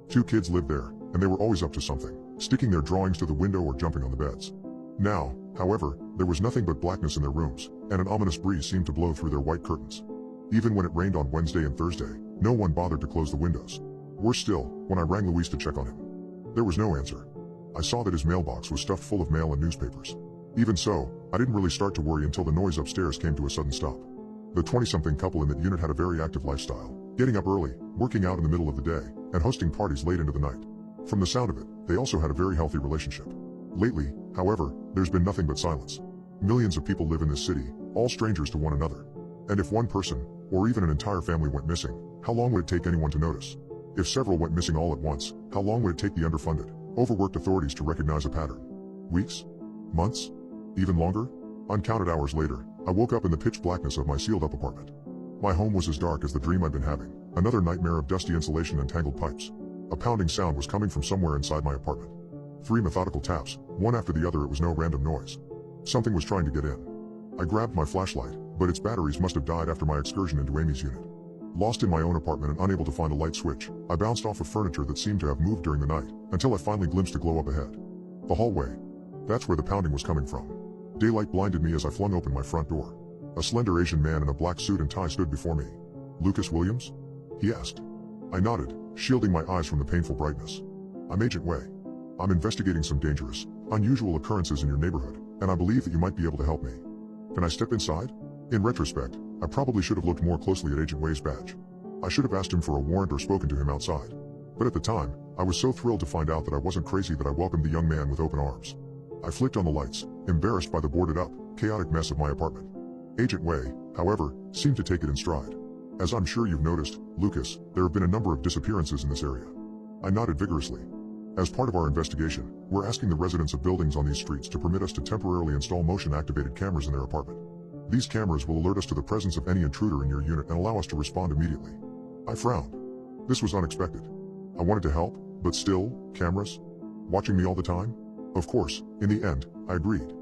2 kids lived there, and they were always up to something, sticking their drawings to the window or jumping on the beds. Now, however, there was nothing but blackness in their rooms, and an ominous breeze seemed to blow through their white curtains. Even when it rained on Wednesday and Thursday, no one bothered to close the windows. Worse still, when I rang Luis to check on him, there was no answer. I saw that his mailbox was stuffed full of mail and newspapers. Even so, I didn't really start to worry until the noise upstairs came to a sudden stop. The 20-something couple in that unit had a very active lifestyle, getting up early, working out in the middle of the day, and hosting parties late into the night. From the sound of it, they also had a very healthy relationship. Lately, however, there's been nothing but silence. Millions of people live in this city, all strangers to one another. And if one person, or even an entire family went missing, how long would it take anyone to notice? If several went missing all at once, how long would it take the underfunded, overworked authorities to recognize a pattern? Weeks? Months? Even longer? Uncounted hours later, I woke up in the pitch blackness of my sealed-up apartment. My home was as dark as the dream I'd been having, another nightmare of dusty insulation and tangled pipes. A pounding sound was coming from somewhere inside my apartment. 3 methodical taps, one after the other. It was no random noise. Something was trying to get in. I grabbed my flashlight, but its batteries must have died after my excursion into Amy's unit. Lost in my own apartment and unable to find a light switch, I bounced off of furniture that seemed to have moved during the night, until I finally glimpsed a glow up ahead. The hallway. That's where the pounding was coming from. Daylight blinded me as I flung open my front door. A slender Asian man in a black suit and tie stood before me. "Lucas Williams?" he asked. I nodded, shielding my eyes from the painful brightness. "I'm Agent Wei. I'm investigating some dangerous, unusual occurrences in your neighborhood, and I believe that you might be able to help me. Can I step inside?" In retrospect, I probably should have looked more closely at Agent Wei's badge. I should have asked him for a warrant or spoken to him outside. But at the time, I was so thrilled to find out that I wasn't crazy that I welcomed the young man with open arms. I flicked on the lights, embarrassed by the boarded-up, chaotic mess of my apartment. Agent Wei, however, seemed to take it in stride. "As I'm sure you've noticed, Lucas, there have been a number of disappearances in this area." I nodded vigorously. "As part of our investigation, we're asking the residents of buildings on these streets to permit us to temporarily install motion-activated cameras in their apartment. These cameras will alert us to the presence of any intruder in your unit and allow us to respond immediately." I frowned. This was unexpected. I wanted to help, but still, cameras? Watching me all the time? Of course, in the end, I agreed.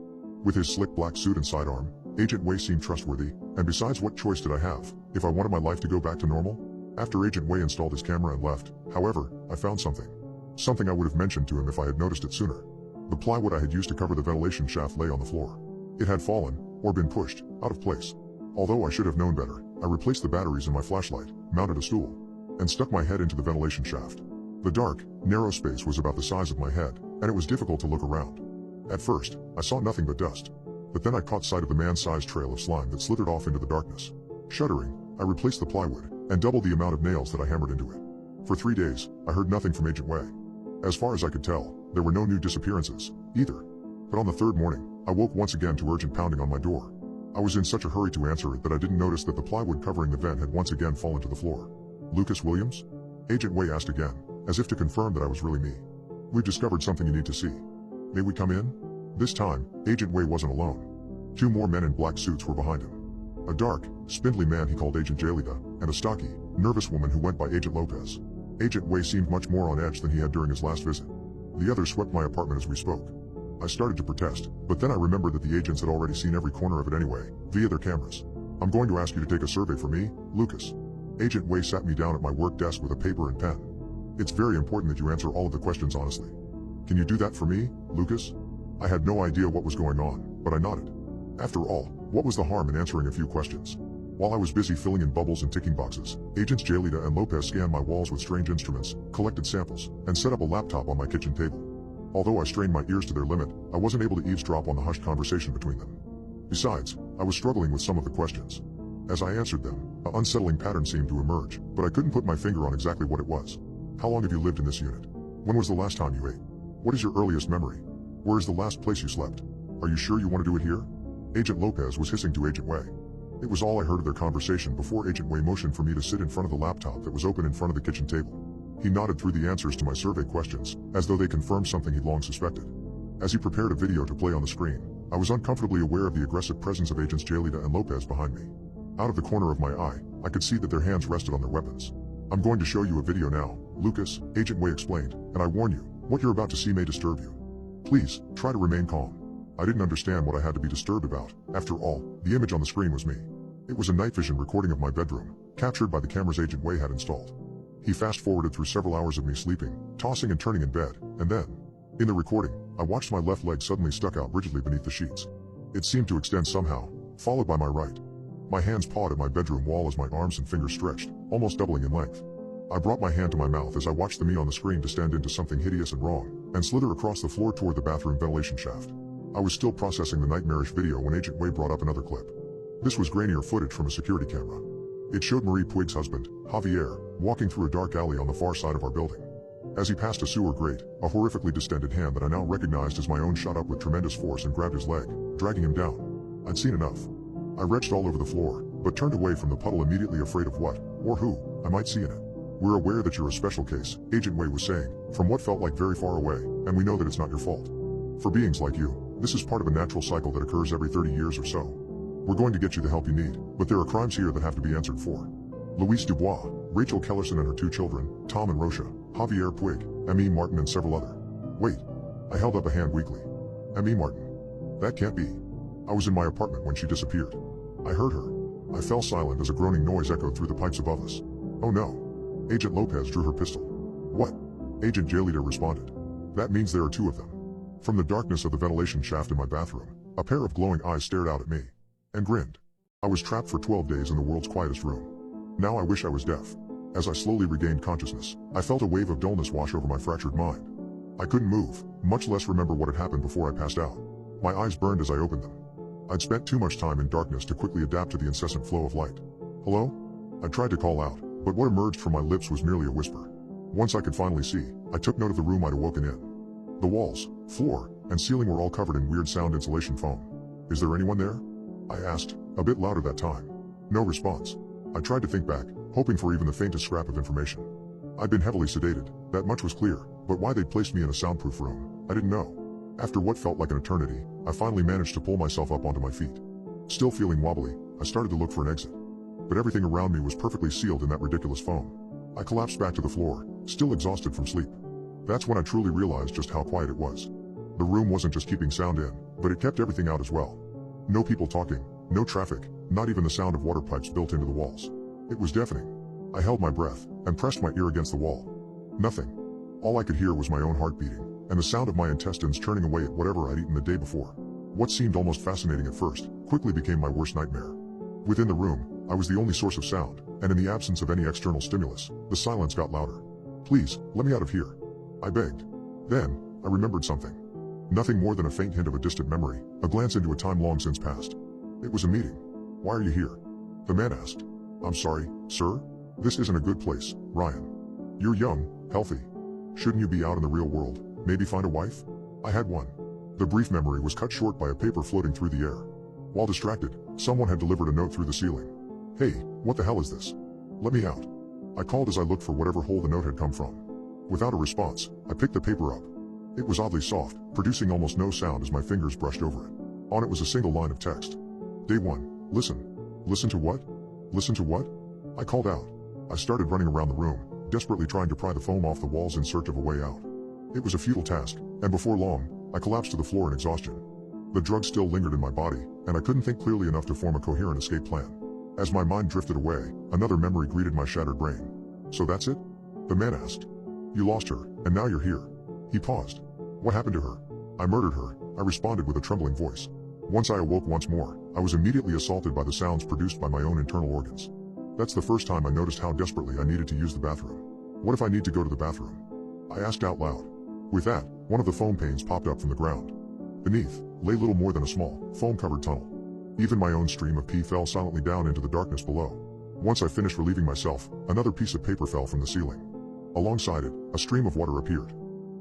With his slick black suit and sidearm, Agent Wei seemed trustworthy, and besides, what choice did I have, if I wanted my life to go back to normal? After Agent Wei installed his camera and left, however, I found something. Something I would have mentioned to him if I had noticed it sooner. The plywood I had used to cover the ventilation shaft lay on the floor. It had fallen, or been pushed, out of place. Although I should have known better, I replaced the batteries in my flashlight, mounted a stool, and stuck my head into the ventilation shaft. The dark, narrow space was about the size of my head, and it was difficult to look around. At first, I saw nothing but dust. But then I caught sight of the man-sized trail of slime that slithered off into the darkness. Shuddering, I replaced the plywood, and doubled the amount of nails that I hammered into it. For 3 days, I heard nothing from Agent Wei. As far as I could tell, there were no new disappearances, either. But on the 3rd morning, I woke once again to urgent pounding on my door. I was in such a hurry to answer it that I didn't notice that the plywood covering the vent had once again fallen to the floor. "Lucas Williams?" Agent Wei asked again, as if to confirm that I was really me. "We've discovered something you need to see. May we come in?" This time, Agent Wei wasn't alone. 2 more men in black suits were behind him. A dark, spindly man he called Agent Jalida, and a stocky, nervous woman who went by Agent Lopez. Agent Wei seemed much more on edge than he had during his last visit. The others swept my apartment as we spoke. I started to protest, but then I remembered that the agents had already seen every corner of it anyway, via their cameras. "I'm going to ask you to take a survey for me, Lucas." Agent Wei sat me down at my work desk with a paper and pen. "It's very important that you answer all of the questions honestly. Can you do that for me, Lucas?" I had no idea what was going on, but I nodded. After all, what was the harm in answering a few questions? While I was busy filling in bubbles and ticking boxes, Agents Jalida and Lopez scanned my walls with strange instruments, collected samples, and set up a laptop on my kitchen table. Although I strained my ears to their limit, I wasn't able to eavesdrop on the hushed conversation between them. Besides, I was struggling with some of the questions. As I answered them, an unsettling pattern seemed to emerge, but I couldn't put my finger on exactly what it was. "How long have you lived in this unit? When was the last time you ate? What is your earliest memory? Where is the last place you slept? Are you sure you want to do it here?" Agent Lopez was hissing to Agent Wei. It was all I heard of their conversation before Agent Wei motioned for me to sit in front of the laptop that was open in front of the kitchen table. He nodded through the answers to my survey questions, as though they confirmed something he'd long suspected. As he prepared a video to play on the screen, I was uncomfortably aware of the aggressive presence of Agents Jalida and Lopez behind me. Out of the corner of my eye, I could see that their hands rested on their weapons. "I'm going to show you a video now, Lucas," Agent Wei explained, "and I warn you, what you're about to see may disturb you. Please, try to remain calm." I didn't understand what I had to be disturbed about. After all, the image on the screen was me. It was a night vision recording of my bedroom, captured by the cameras Agent Wei had installed. He fast-forwarded through several hours of me sleeping, tossing and turning in bed, and then, in the recording, I watched my left leg suddenly stuck out rigidly beneath the sheets. It seemed to extend somehow, followed by my right. My hands pawed at my bedroom wall as my arms and fingers stretched, almost doubling in length. I brought my hand to my mouth as I watched the me on the screen descend into something hideous and wrong, and slither across the floor toward the bathroom ventilation shaft. I was still processing the nightmarish video when Agent Wei brought up another clip. This was grainier footage from a security camera. It showed Marie Puig's husband, Javier, walking through a dark alley on the far side of our building. As he passed a sewer grate, a horrifically distended hand that I now recognized as my own shot up with tremendous force and grabbed his leg, dragging him down. I'd seen enough. I retched all over the floor, but turned away from the puddle immediately afraid of what, or who, I might see in it. "We're aware that you're a special case," Agent Wei was saying, from what felt like very far away, "and we know that it's not your fault. For beings like you, this is part of a natural cycle that occurs every 30 years or so. We're going to get you the help you need, but there are crimes here that have to be answered for." Louise Dubois, Rachel Kellerson and her 2 children, Tom and Rocia, Javier Puig, Emmy Martin and several other. Wait. I held up a hand weakly. Emmy Martin. That can't be. I was in my apartment when she disappeared. I heard her. I fell silent as a groaning noise echoed through the pipes above us. Oh no. Agent Lopez drew her pistol. What? Agent Jaelita responded. That means there are 2 of them. From the darkness of the ventilation shaft in my bathroom, a pair of glowing eyes stared out at me. And grinned. I was trapped for 12 days in the world's quietest room. Now I wish I was deaf. As I slowly regained consciousness, I felt a wave of dullness wash over my fractured mind. I couldn't move, much less remember what had happened before I passed out. My eyes burned as I opened them. I'd spent too much time in darkness to quickly adapt to the incessant flow of light. Hello? I tried to call out, but what emerged from my lips was merely a whisper. Once I could finally see, I took note of the room I'd awoken in. The walls, floor, and ceiling were all covered in weird sound insulation foam. Is there anyone there? I asked, a bit louder that time. No response. I tried to think back, hoping for even the faintest scrap of information. I'd been heavily sedated, that much was clear, but why they'd placed me in a soundproof room, I didn't know. After what felt like an eternity, I finally managed to pull myself up onto my feet. Still feeling wobbly, I started to look for an exit. But everything around me was perfectly sealed in that ridiculous foam. I collapsed back to the floor, still exhausted from sleep. That's when I truly realized just how quiet it was. The room wasn't just keeping sound in, but it kept everything out as well. No people talking, no traffic, not even the sound of water pipes built into the walls. It was deafening. I held my breath, and pressed my ear against the wall. Nothing. All I could hear was my own heart beating, and the sound of my intestines churning away at whatever I'd eaten the day before. What seemed almost fascinating at first, quickly became my worst nightmare. Within the room, I was the only source of sound, and in the absence of any external stimulus, the silence got louder. "Please, let me out of here," I begged. Then, I remembered something. Nothing more than a faint hint of a distant memory, a glance into a time long since past. It was a meeting. "Why are you here?" the man asked. "I'm sorry, sir. This isn't a good place, Ryan. You're young, healthy. Shouldn't you be out in the real world, maybe find a wife?" I had one. The brief memory was cut short by a paper floating through the air. While distracted, someone had delivered a note through the ceiling. "Hey, what the hell is this? Let me out." I called as I looked for whatever hole the note had come from. Without a response, I picked the paper up. It was oddly soft, producing almost no sound as my fingers brushed over it. On it was a single line of text. Day 1. Listen. Listen to what? Listen to what? I called out. I started running around the room, desperately trying to pry the foam off the walls in search of a way out. It was a futile task, and before long, I collapsed to the floor in exhaustion. The drug still lingered in my body, and I couldn't think clearly enough to form a coherent escape plan. As my mind drifted away, another memory greeted my shattered brain. "So that's it?" the man asked. "You lost her, and now you're here." He paused. "What happened to her?" "I murdered her," I responded with a trembling voice. Once I awoke once more, I was immediately assaulted by the sounds produced by my own internal organs. That's the first time I noticed how desperately I needed to use the bathroom. "What if I need to go to the bathroom?" I asked out loud. With that, one of the foam panes popped up from the ground. Beneath, lay little more than a small, foam-covered tunnel. Even my own stream of pee fell silently down into the darkness below. Once I finished relieving myself, another piece of paper fell from the ceiling. Alongside it, a stream of water appeared.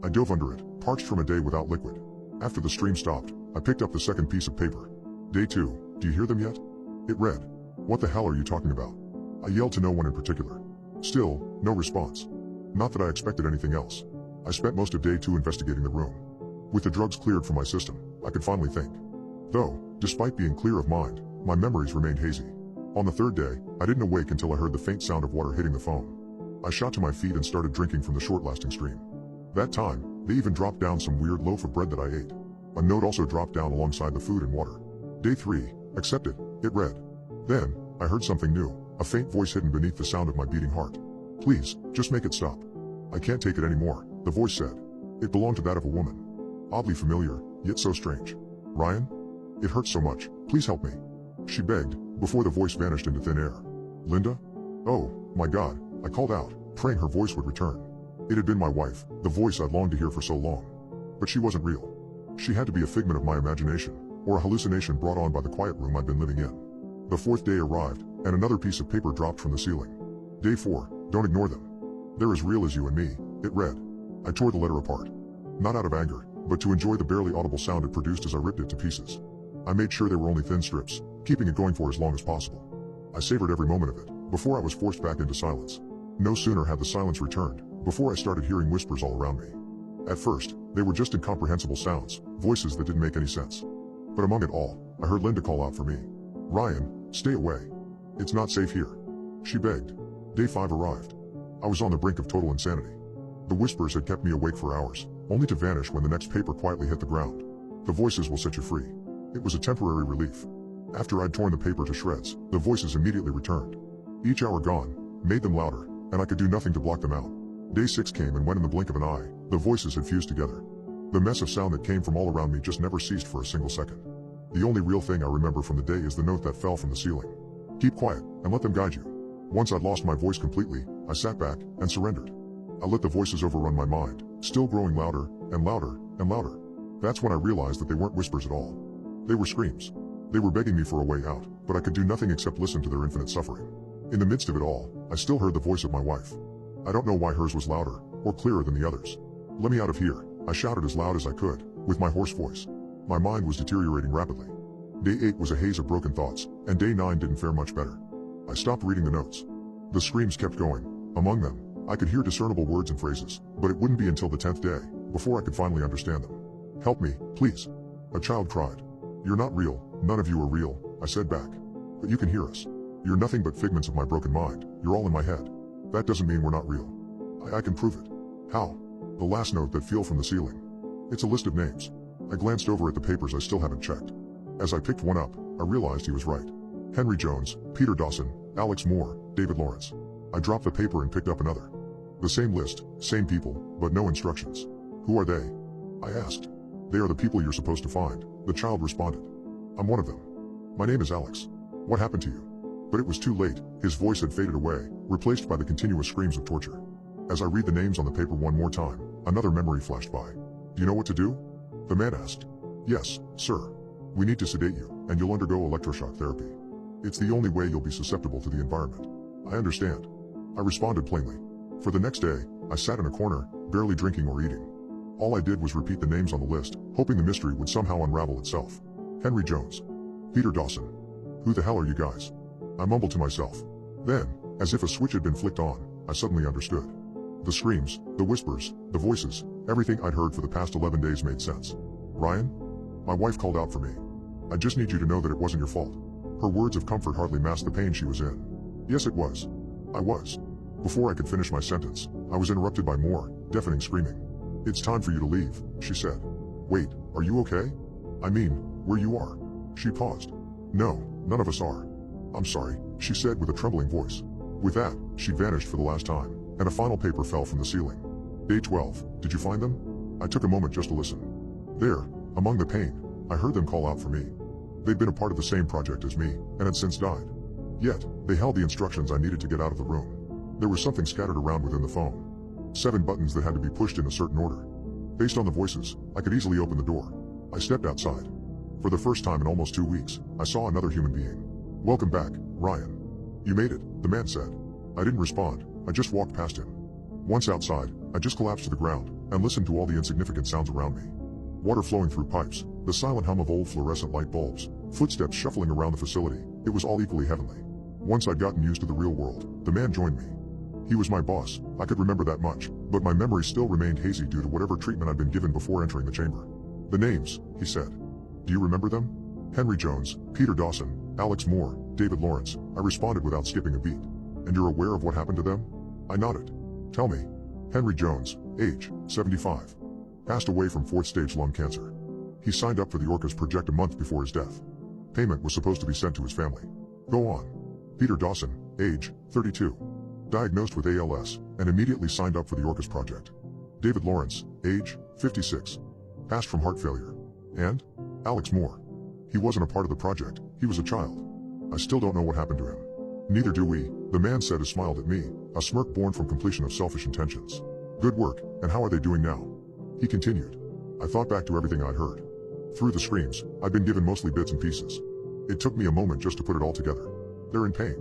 I dove under it, parched from a day without liquid. After the stream stopped, I picked up the second piece of paper. Day 2, do you hear them yet? It read. "What the hell are you talking about?" I yelled to no one in particular. Still, no response. Not that I expected anything else. I spent most of day 2 investigating the room. With the drugs cleared from my system, I could finally think. Though, despite being clear of mind, my memories remained hazy. On the 3rd day, I didn't awake until I heard the faint sound of water hitting the foam. I shot to my feet and started drinking from the short-lasting stream. That time, they even dropped down some weird loaf of bread that I ate. A note also dropped down alongside the food and water. Day 3, accepted, it read. Then, I heard something new, a faint voice hidden beneath the sound of my beating heart. "Please, just make it stop. I can't take it anymore," the voice said. It belonged to that of a woman. Oddly familiar, yet so strange. "Ryan? It hurts so much, please help me," she begged, before the voice vanished into thin air. "Linda? Oh, my God," I called out, praying her voice would return. It had been my wife, the voice I'd longed to hear for so long. But she wasn't real. She had to be a figment of my imagination, or a hallucination brought on by the quiet room I'd been living in. The fourth day arrived, and another piece of paper dropped from the ceiling. Day 4, don't ignore them. They're as real as you and me, it read. I tore the letter apart. Not out of anger, but to enjoy the barely audible sound it produced as I ripped it to pieces. I made sure they were only thin strips, keeping it going for as long as possible. I savored every moment of it, before I was forced back into silence. No sooner had the silence returned, before I started hearing whispers all around me. At first, they were just incomprehensible sounds, voices that didn't make any sense. But among it all, I heard Linda call out for me. Ryan, stay away. It's not safe here. She begged. Day 5 arrived. I was on the brink of total insanity. The whispers had kept me awake for hours, only to vanish when the next paper quietly hit the ground. The voices will set you free. It was a temporary relief. After I'd torn the paper to shreds, the voices immediately returned. Each hour gone made them louder, and I could do nothing to block them out. Day 6 came, and when in the blink of an eye, the voices had fused together. The mess of sound that came from all around me just never ceased for a single second. The only real thing I remember from the day is the note that fell from the ceiling. Keep quiet, and let them guide you. Once I'd lost my voice completely, I sat back and surrendered. I let the voices overrun my mind, still growing louder and louder and louder. That's when I realized that they weren't whispers at all. They were screams. They were begging me for a way out, but I could do nothing except listen to their infinite suffering. In the midst of it all, I still heard the voice of my wife. I don't know why hers was louder or clearer than the others. Let me out of here, I shouted as loud as I could, with my hoarse voice. My mind was deteriorating rapidly. Day 8 was a haze of broken thoughts, and day 9 didn't fare much better. I stopped reading the notes. The screams kept going. Among them, I could hear discernible words and phrases, but it wouldn't be until the 10th day before I could finally understand them. Help me, please. A child cried. You're not real, none of you are real, I said back. But you can hear us. You're nothing but figments of my broken mind, you're all in my head. That doesn't mean we're not real. I can prove it. How? The last note that fell from the ceiling. It's a list of names. I glanced over at the papers I still haven't checked. As I picked one up, I realized he was right. Henry Jones, Peter Dawson, Alex Moore, David Lawrence. I dropped the paper and picked up another. The same list, same people, but no instructions. Who are they? I asked. They are the people you're supposed to find, the child responded. I'm one of them. My name is Alex. What happened to you? But it was too late, his voice had faded away, replaced by the continuous screams of torture. As I read the names on the paper one more time, another memory flashed by. Do you know what to do? The man asked. Yes, sir. We need to sedate you, and you'll undergo electroshock therapy. It's the only way you'll be susceptible to the environment. I understand. I responded plainly. For the next day, I sat in a corner, barely drinking or eating. All I did was repeat the names on the list, hoping the mystery would somehow unravel itself. Henry Jones. Peter Dawson. Who the hell are you guys? I mumbled to myself. Then, as if a switch had been flicked on, I suddenly understood. The screams, the whispers, the voices, everything I'd heard for the past 11 days made sense. Ryan? My wife called out for me. I just need you to know that it wasn't your fault. Her words of comfort hardly masked the pain she was in. Yes, it was. I was. Before I could finish my sentence, I was interrupted by more, deafening screaming. It's time for you to leave, she said. Wait, are you okay? I mean, where you are. She paused. No, none of us are. I'm sorry, she said with a trembling voice. With that, she vanished for the last time, and a final paper fell from the ceiling. Day 12, did you find them? I took a moment just to listen. There, among the pain, I heard them call out for me. They'd been a part of the same project as me, and had since died. Yet, they held the instructions I needed to get out of the room. There was something scattered around within the phone. 7 buttons that had to be pushed in a certain order. Based on the voices, I could easily open the door. I stepped outside. For the first time in almost 2 weeks, I saw another human being. Welcome back, Ryan. You made it, the man said. I didn't respond, I just walked past him. Once outside, I just collapsed to the ground, and listened to all the insignificant sounds around me. Water flowing through pipes, the silent hum of old fluorescent light bulbs, footsteps shuffling around the facility, it was all equally heavenly. Once I'd gotten used to the real world, the man joined me. He was my boss, I could remember that much, but my memory still remained hazy due to whatever treatment I'd been given before entering the chamber. The names, he said. Do you remember them? Henry Jones, Peter Dawson, Alex Moore, David Lawrence, I responded without skipping a beat. And you're aware of what happened to them? I nodded. Tell me. Henry Jones, age, 75. Passed away from 4th stage lung cancer. He signed up for the Orca's project a month before his death. Payment was supposed to be sent to his family. Go on. Peter Dawson, age, 32. Diagnosed with ALS, and immediately signed up for the Orca's project. David Lawrence, age, 56. Passed from heart failure. And? Alex Moore. He wasn't a part of the project, he was a child. I still don't know what happened to him. Neither do we, the man said as smiled at me, a smirk born from completion of selfish intentions. Good work, and how are they doing now? He continued. I thought back to everything I'd heard. Through the screams, I'd been given mostly bits and pieces. It took me a moment just to put it all together. They're in pain.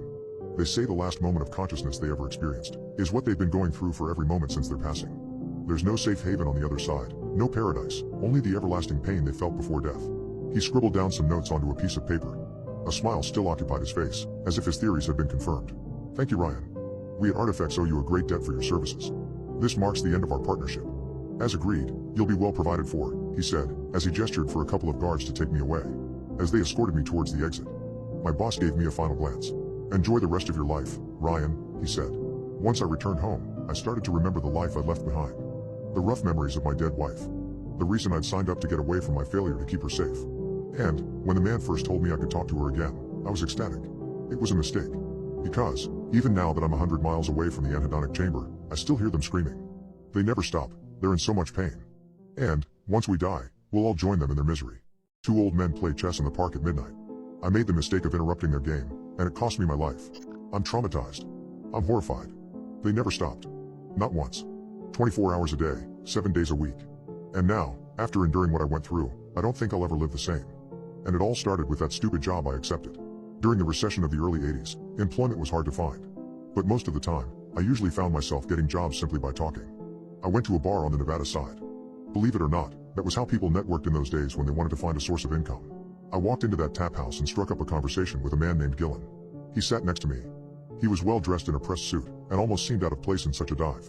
They say the last moment of consciousness they ever experienced is what they've been going through for every moment since their passing. There's no safe haven on the other side, no paradise, only the everlasting pain they felt before death. He scribbled down some notes onto a piece of paper. A smile still occupied his face, as if his theories had been confirmed. Thank you, Ryan. We at Artifacts owe you a great debt for your services. This marks the end of our partnership. As agreed, you'll be well provided for, he said, as he gestured for a couple of guards to take me away. As they escorted me towards the exit, my boss gave me a final glance. Enjoy the rest of your life, Ryan, he said. Once I returned home, I started to remember the life I'd left behind. The rough memories of my dead wife. The reason I'd signed up to get away from my failure to keep her safe. And, when the man first told me I could talk to her again, I was ecstatic. It was a mistake. Because, even now that I'm 100 miles away from the anhedonic chamber, I still hear them screaming. They never stop, they're in so much pain. And, once we die, we'll all join them in their misery. Two old men play chess in the park at midnight. I made the mistake of interrupting their game, and it cost me my life. I'm traumatized. I'm horrified. They never stopped. Not once. 24 hours a day, 7 days a week. And now, after enduring what I went through, I don't think I'll ever live the same. And it all started with that stupid job I accepted. During the recession of the early 80s, employment was hard to find. But most of the time, I usually found myself getting jobs simply by talking. I went to a bar on the Nevada side. Believe it or not, that was how people networked in those days when they wanted to find a source of income. I walked into that tap house and struck up a conversation with a man named Gillen. He sat next to me. He was well dressed in a pressed suit, and almost seemed out of place in such a dive.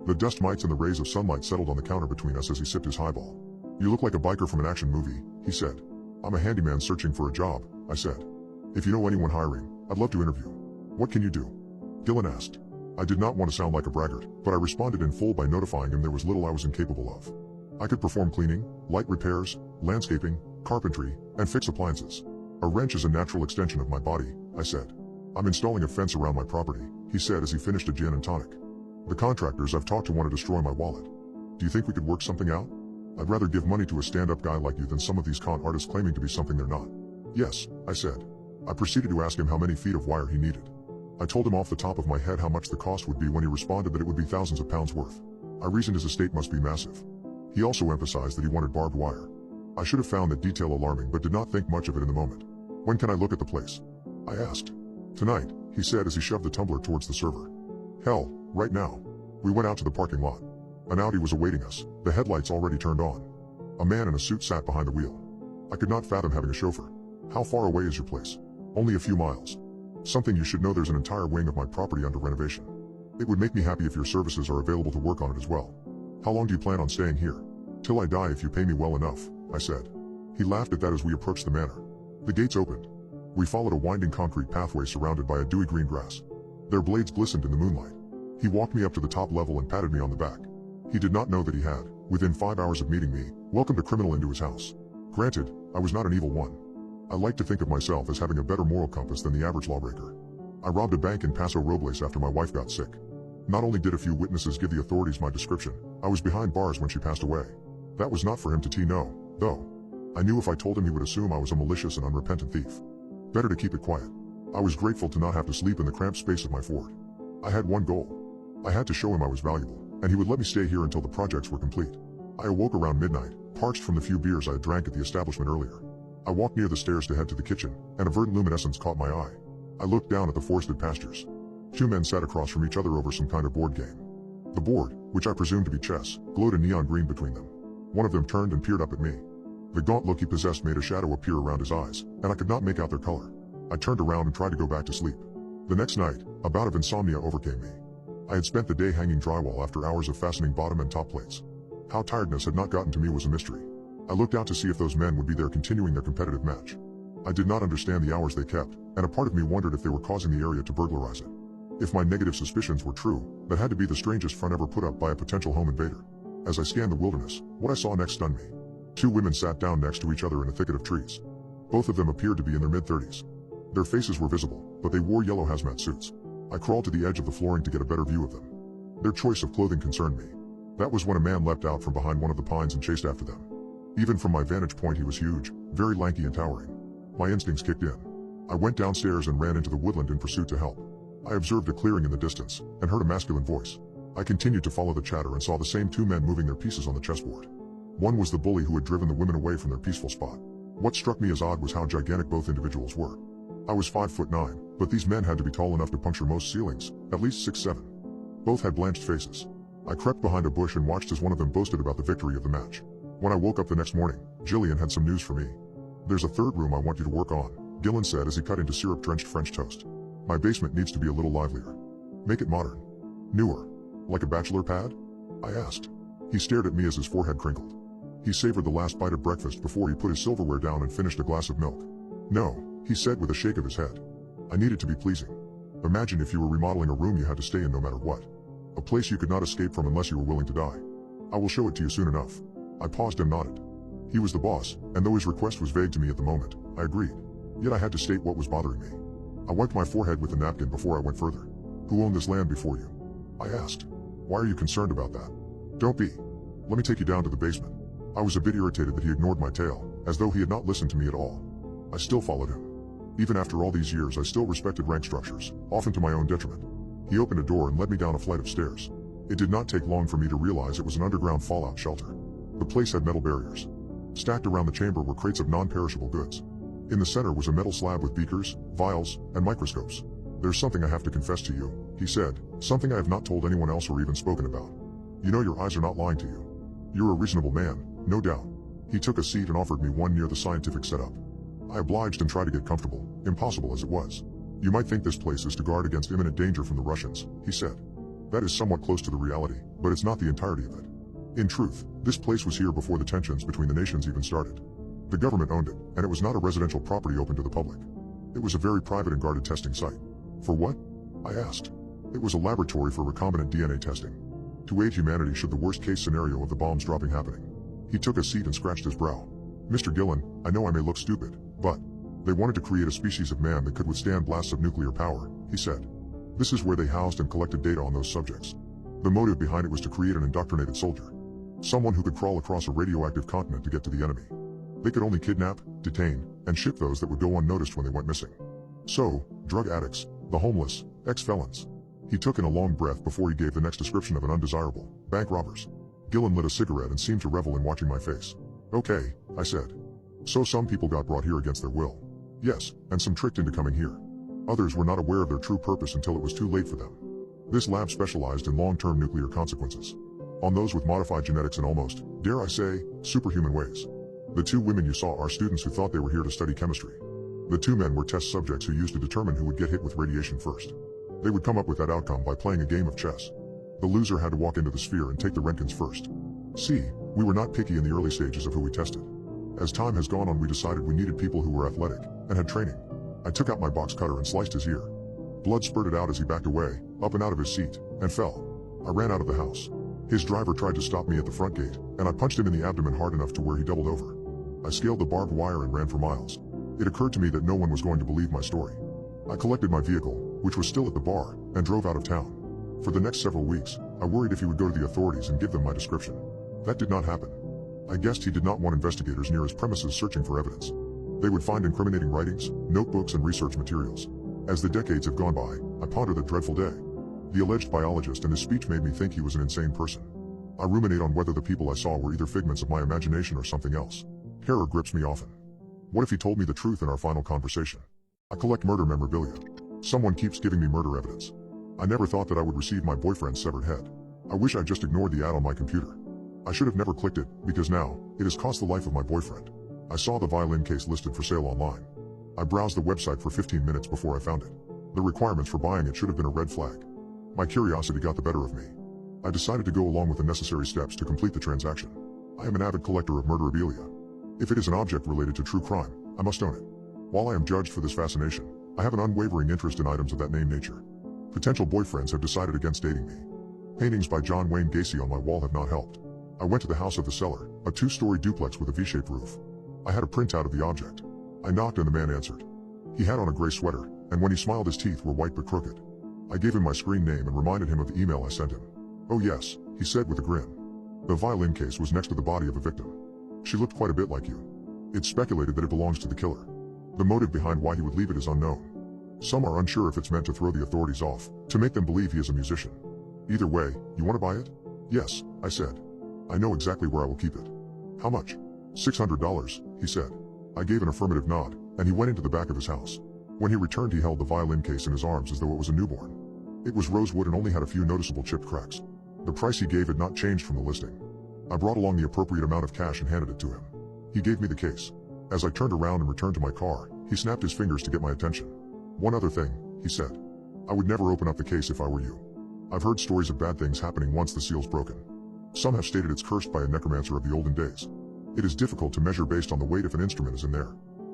The dust mites and the rays of sunlight settled on the counter between us as he sipped his highball. You look like a biker from an action movie, he said. I'm a handyman searching for a job, I said. If you know anyone hiring, I'd love to interview. What can you do? Gillen asked. I did not want to sound like a braggart, but I responded in full by notifying him there was little I was incapable of. I could perform cleaning, light repairs, landscaping, carpentry, and fix appliances. A wrench is a natural extension of my body, I said. I'm installing a fence around my property, he said as he finished a gin and tonic. The contractors I've talked to want to destroy my wallet. Do you think we could work something out? I'd rather give money to a stand-up guy like you than some of these con artists claiming to be something they're not. Yes, I said. I proceeded to ask him how many feet of wire he needed. I told him off the top of my head how much the cost would be when he responded that it would be thousands of pounds worth. I reasoned his estate must be massive. He also emphasized that he wanted barbed wire. I should have found that detail alarming but did not think much of it in the moment. When can I look at the place? I asked. Tonight, he said as he shoved the tumbler towards the server. Hell, right now. We went out to the parking lot. An Audi was awaiting us, the headlights already turned on. A man in a suit sat behind the wheel. I could not fathom having a chauffeur. How far away is your place? Only a few miles. Something you should know, there's an entire wing of my property under renovation. It would make me happy if your services are available to work on it as well. How long do you plan on staying here? Till I die if you pay me well enough, I said. He laughed at that as we approached the manor. The gates opened. We followed a winding concrete pathway surrounded by a dewy green grass. Their blades glistened in the moonlight. He walked me up to the top level and patted me on the back. He did not know that he had, within 5 hours of meeting me, welcomed a criminal into his house. Granted, I was not an evil one. I like to think of myself as having a better moral compass than the average lawbreaker. I robbed a bank in Paso Robles after my wife got sick. Not only did a few witnesses give the authorities my description, I was behind bars when she passed away. That was not for him to know, though. I knew if I told him he would assume I was a malicious and unrepentant thief. Better to keep it quiet. I was grateful to not have to sleep in the cramped space of my Ford. I had one goal. I had to show him I was valuable, and he would let me stay here until the projects were complete. I awoke around midnight, parched from the few beers I had drank at the establishment earlier. I walked near the stairs to head to the kitchen, and a verdant luminescence caught my eye. I looked down at the forested pastures. Two men sat across from each other over some kind of board game. The board, which I presumed to be chess, glowed a neon green between them. One of them turned and peered up at me. The gaunt look he possessed made a shadow appear around his eyes, and I could not make out their color. I turned around and tried to go back to sleep. The next night, a bout of insomnia overcame me. I had spent the day hanging drywall after hours of fastening bottom and top plates. How tiredness had not gotten to me was a mystery. I looked out to see if those men would be there continuing their competitive match. I did not understand the hours they kept, and a part of me wondered if they were causing the area to burglarize it. If my negative suspicions were true, that had to be the strangest front ever put up by a potential home invader. As I scanned the wilderness, what I saw next stunned me. Two women sat down next to each other in a thicket of trees. Both of them appeared to be in their mid-30s. Their faces were visible, but they wore yellow hazmat suits. I crawled to the edge of the flooring to get a better view of them. Their choice of clothing concerned me. That was when a man leapt out from behind one of the pines and chased after them. Even from my vantage point he was huge, very lanky and towering. My instincts kicked in. I went downstairs and ran into the woodland in pursuit to help. I observed a clearing in the distance, and heard a masculine voice. I continued to follow the chatter and saw the same two men moving their pieces on the chessboard. One was the bully who had driven the women away from their peaceful spot. What struck me as odd was how gigantic both individuals were. I was 5'9", but these men had to be tall enough to puncture most ceilings, at least 6'7". Both had blanched faces. I crept behind a bush and watched as one of them boasted about the victory of the match. When I woke up the next morning, Jillian had some news for me. "There's a third room I want you to work on," Gillen said as he cut into syrup-drenched French toast. "My basement needs to be a little livelier. Make it modern. Newer. Like a bachelor pad?" I asked. He stared at me as his forehead crinkled. He savored the last bite of breakfast before he put his silverware down and finished a glass of milk. "No," he said with a shake of his head. "I needed to be pleasing. Imagine if you were remodeling a room you had to stay in no matter what. A place you could not escape from unless you were willing to die. I will show it to you soon enough." I paused and nodded. He was the boss, and though his request was vague to me at the moment, I agreed. Yet I had to state what was bothering me. I wiped my forehead with a napkin before I went further. "Who owned this land before you?" I asked. "Why are you concerned about that?" "Don't be. Let me take you down to the basement." I was a bit irritated that he ignored my tale, as though he had not listened to me at all. I still followed him. Even after all these years I still respected rank structures, often to my own detriment. He opened a door and led me down a flight of stairs. It did not take long for me to realize it was an underground fallout shelter. The place had metal barriers. Stacked around the chamber were crates of non-perishable goods. In the center was a metal slab with beakers, vials, and microscopes. "There's something I have to confess to you," he said, "something I have not told anyone else or even spoken about. You know your eyes are not lying to you. You're a reasonable man, no doubt." He took a seat and offered me one near the scientific setup. I obliged and tried to get comfortable, impossible as it was. "You might think this place is to guard against imminent danger from the Russians," he said. "That is somewhat close to the reality, but it's not the entirety of it. In truth, this place was here before the tensions between the nations even started. The government owned it, and it was not a residential property open to the public. It was a very private and guarded testing site." "For what?" I asked. "It was a laboratory for recombinant DNA testing. To aid humanity should the worst-case scenario of the bombs dropping happening." He took a seat and scratched his brow. "Mr. Gillen, I know I may look stupid, but they wanted to create a species of man that could withstand blasts of nuclear power," he said. "This is where they housed and collected data on those subjects. The motive behind it was to create an indoctrinated soldier. Someone who could crawl across a radioactive continent to get to the enemy. They could only kidnap, detain, and ship those that would go unnoticed when they went missing. So, drug addicts, the homeless, ex-felons." He took in a long breath before he gave the next description of an undesirable: bank robbers. Gillen lit a cigarette and seemed to revel in watching my face. "Okay," I said. "So some people got brought here against their will." "Yes, and some tricked into coming here. Others were not aware of their true purpose until it was too late for them. This lab specialized in long-term nuclear consequences. On those with modified genetics in almost, dare I say, superhuman ways. The 2 women you saw are students who thought they were here to study chemistry. The 2 men were test subjects who used to determine who would get hit with radiation first. They would come up with that outcome by playing a game of chess. The loser had to walk into the sphere and take the Roentgens first. See, we were not picky in the early stages of who we tested. As time has gone on, we decided we needed people who were athletic and had training. I took out my box cutter and sliced his ear. Blood spurted out as he backed away, up and out of his seat, and fell. I ran out of the house. His driver tried to stop me at the front gate, and I punched him in the abdomen hard enough to where he doubled over. I scaled the barbed wire and ran for miles. It occurred to me that no one was going to believe my story. I collected my vehicle, which was still at the bar, and drove out of town. For the next several weeks, I worried if he would go to the authorities and give them my description. That did not happen. I guessed he did not want investigators near his premises searching for evidence. They would find incriminating writings, notebooks, and research materials. As the decades have gone by, I ponder that dreadful day. The alleged biologist and his speech made me think he was an insane person. I ruminate on whether the people I saw were either figments of my imagination or something else. Terror grips me often. What if he told me the truth in our final conversation? I collect murder memorabilia. Someone keeps giving me murder evidence. I never thought that I would receive my boyfriend's severed head. I wish I just ignored the ad on my computer. I should have never clicked it, because now, it has cost the life of my boyfriend. I saw the violin case listed for sale online. I browsed the website for 15 minutes before I found it. The requirements for buying it should have been a red flag. My curiosity got the better of me. I decided to go along with the necessary steps to complete the transaction. I am an avid collector of murderabilia. If it is an object related to true crime, I must own it. While I am judged for this fascination, I have an unwavering interest in items of that name nature. Potential boyfriends have decided against dating me. Paintings by John Wayne Gacy on my wall have not helped. I went to the house of the seller, a 2-story duplex with a V-shaped roof. I had a printout of the object. I knocked and the man answered. He had on a gray sweater, and when he smiled his teeth were white but crooked. I gave him my screen name and reminded him of the email I sent him. "Oh yes," he said with a grin. The violin case was next to the body of a victim. She looked quite a bit like you. It's speculated that it belongs to the killer. The motive behind why he would leave it is unknown. Some are unsure if it's meant to throw the authorities off, to make them believe he is a musician. Either way, you want to buy it? Yes, I said. I know exactly where I will keep it. How much? $600, he said. I gave an affirmative nod, and he went into the back of his house. When he returned, he held the violin case in his arms as though it was a newborn. It was rosewood and only had a few noticeable chipped cracks. The price he gave had not changed from the listing. I brought along the appropriate amount of cash and handed it to him. He gave me the case. As I turned around and returned to my car, he snapped his fingers to get my attention. One other thing, he said. I would never open up the case if I were you. I've heard stories of bad things happening once the seal's broken. Some have stated it's cursed by a necromancer of the olden days. It is difficult to measure based on the weight if an instrument is in there.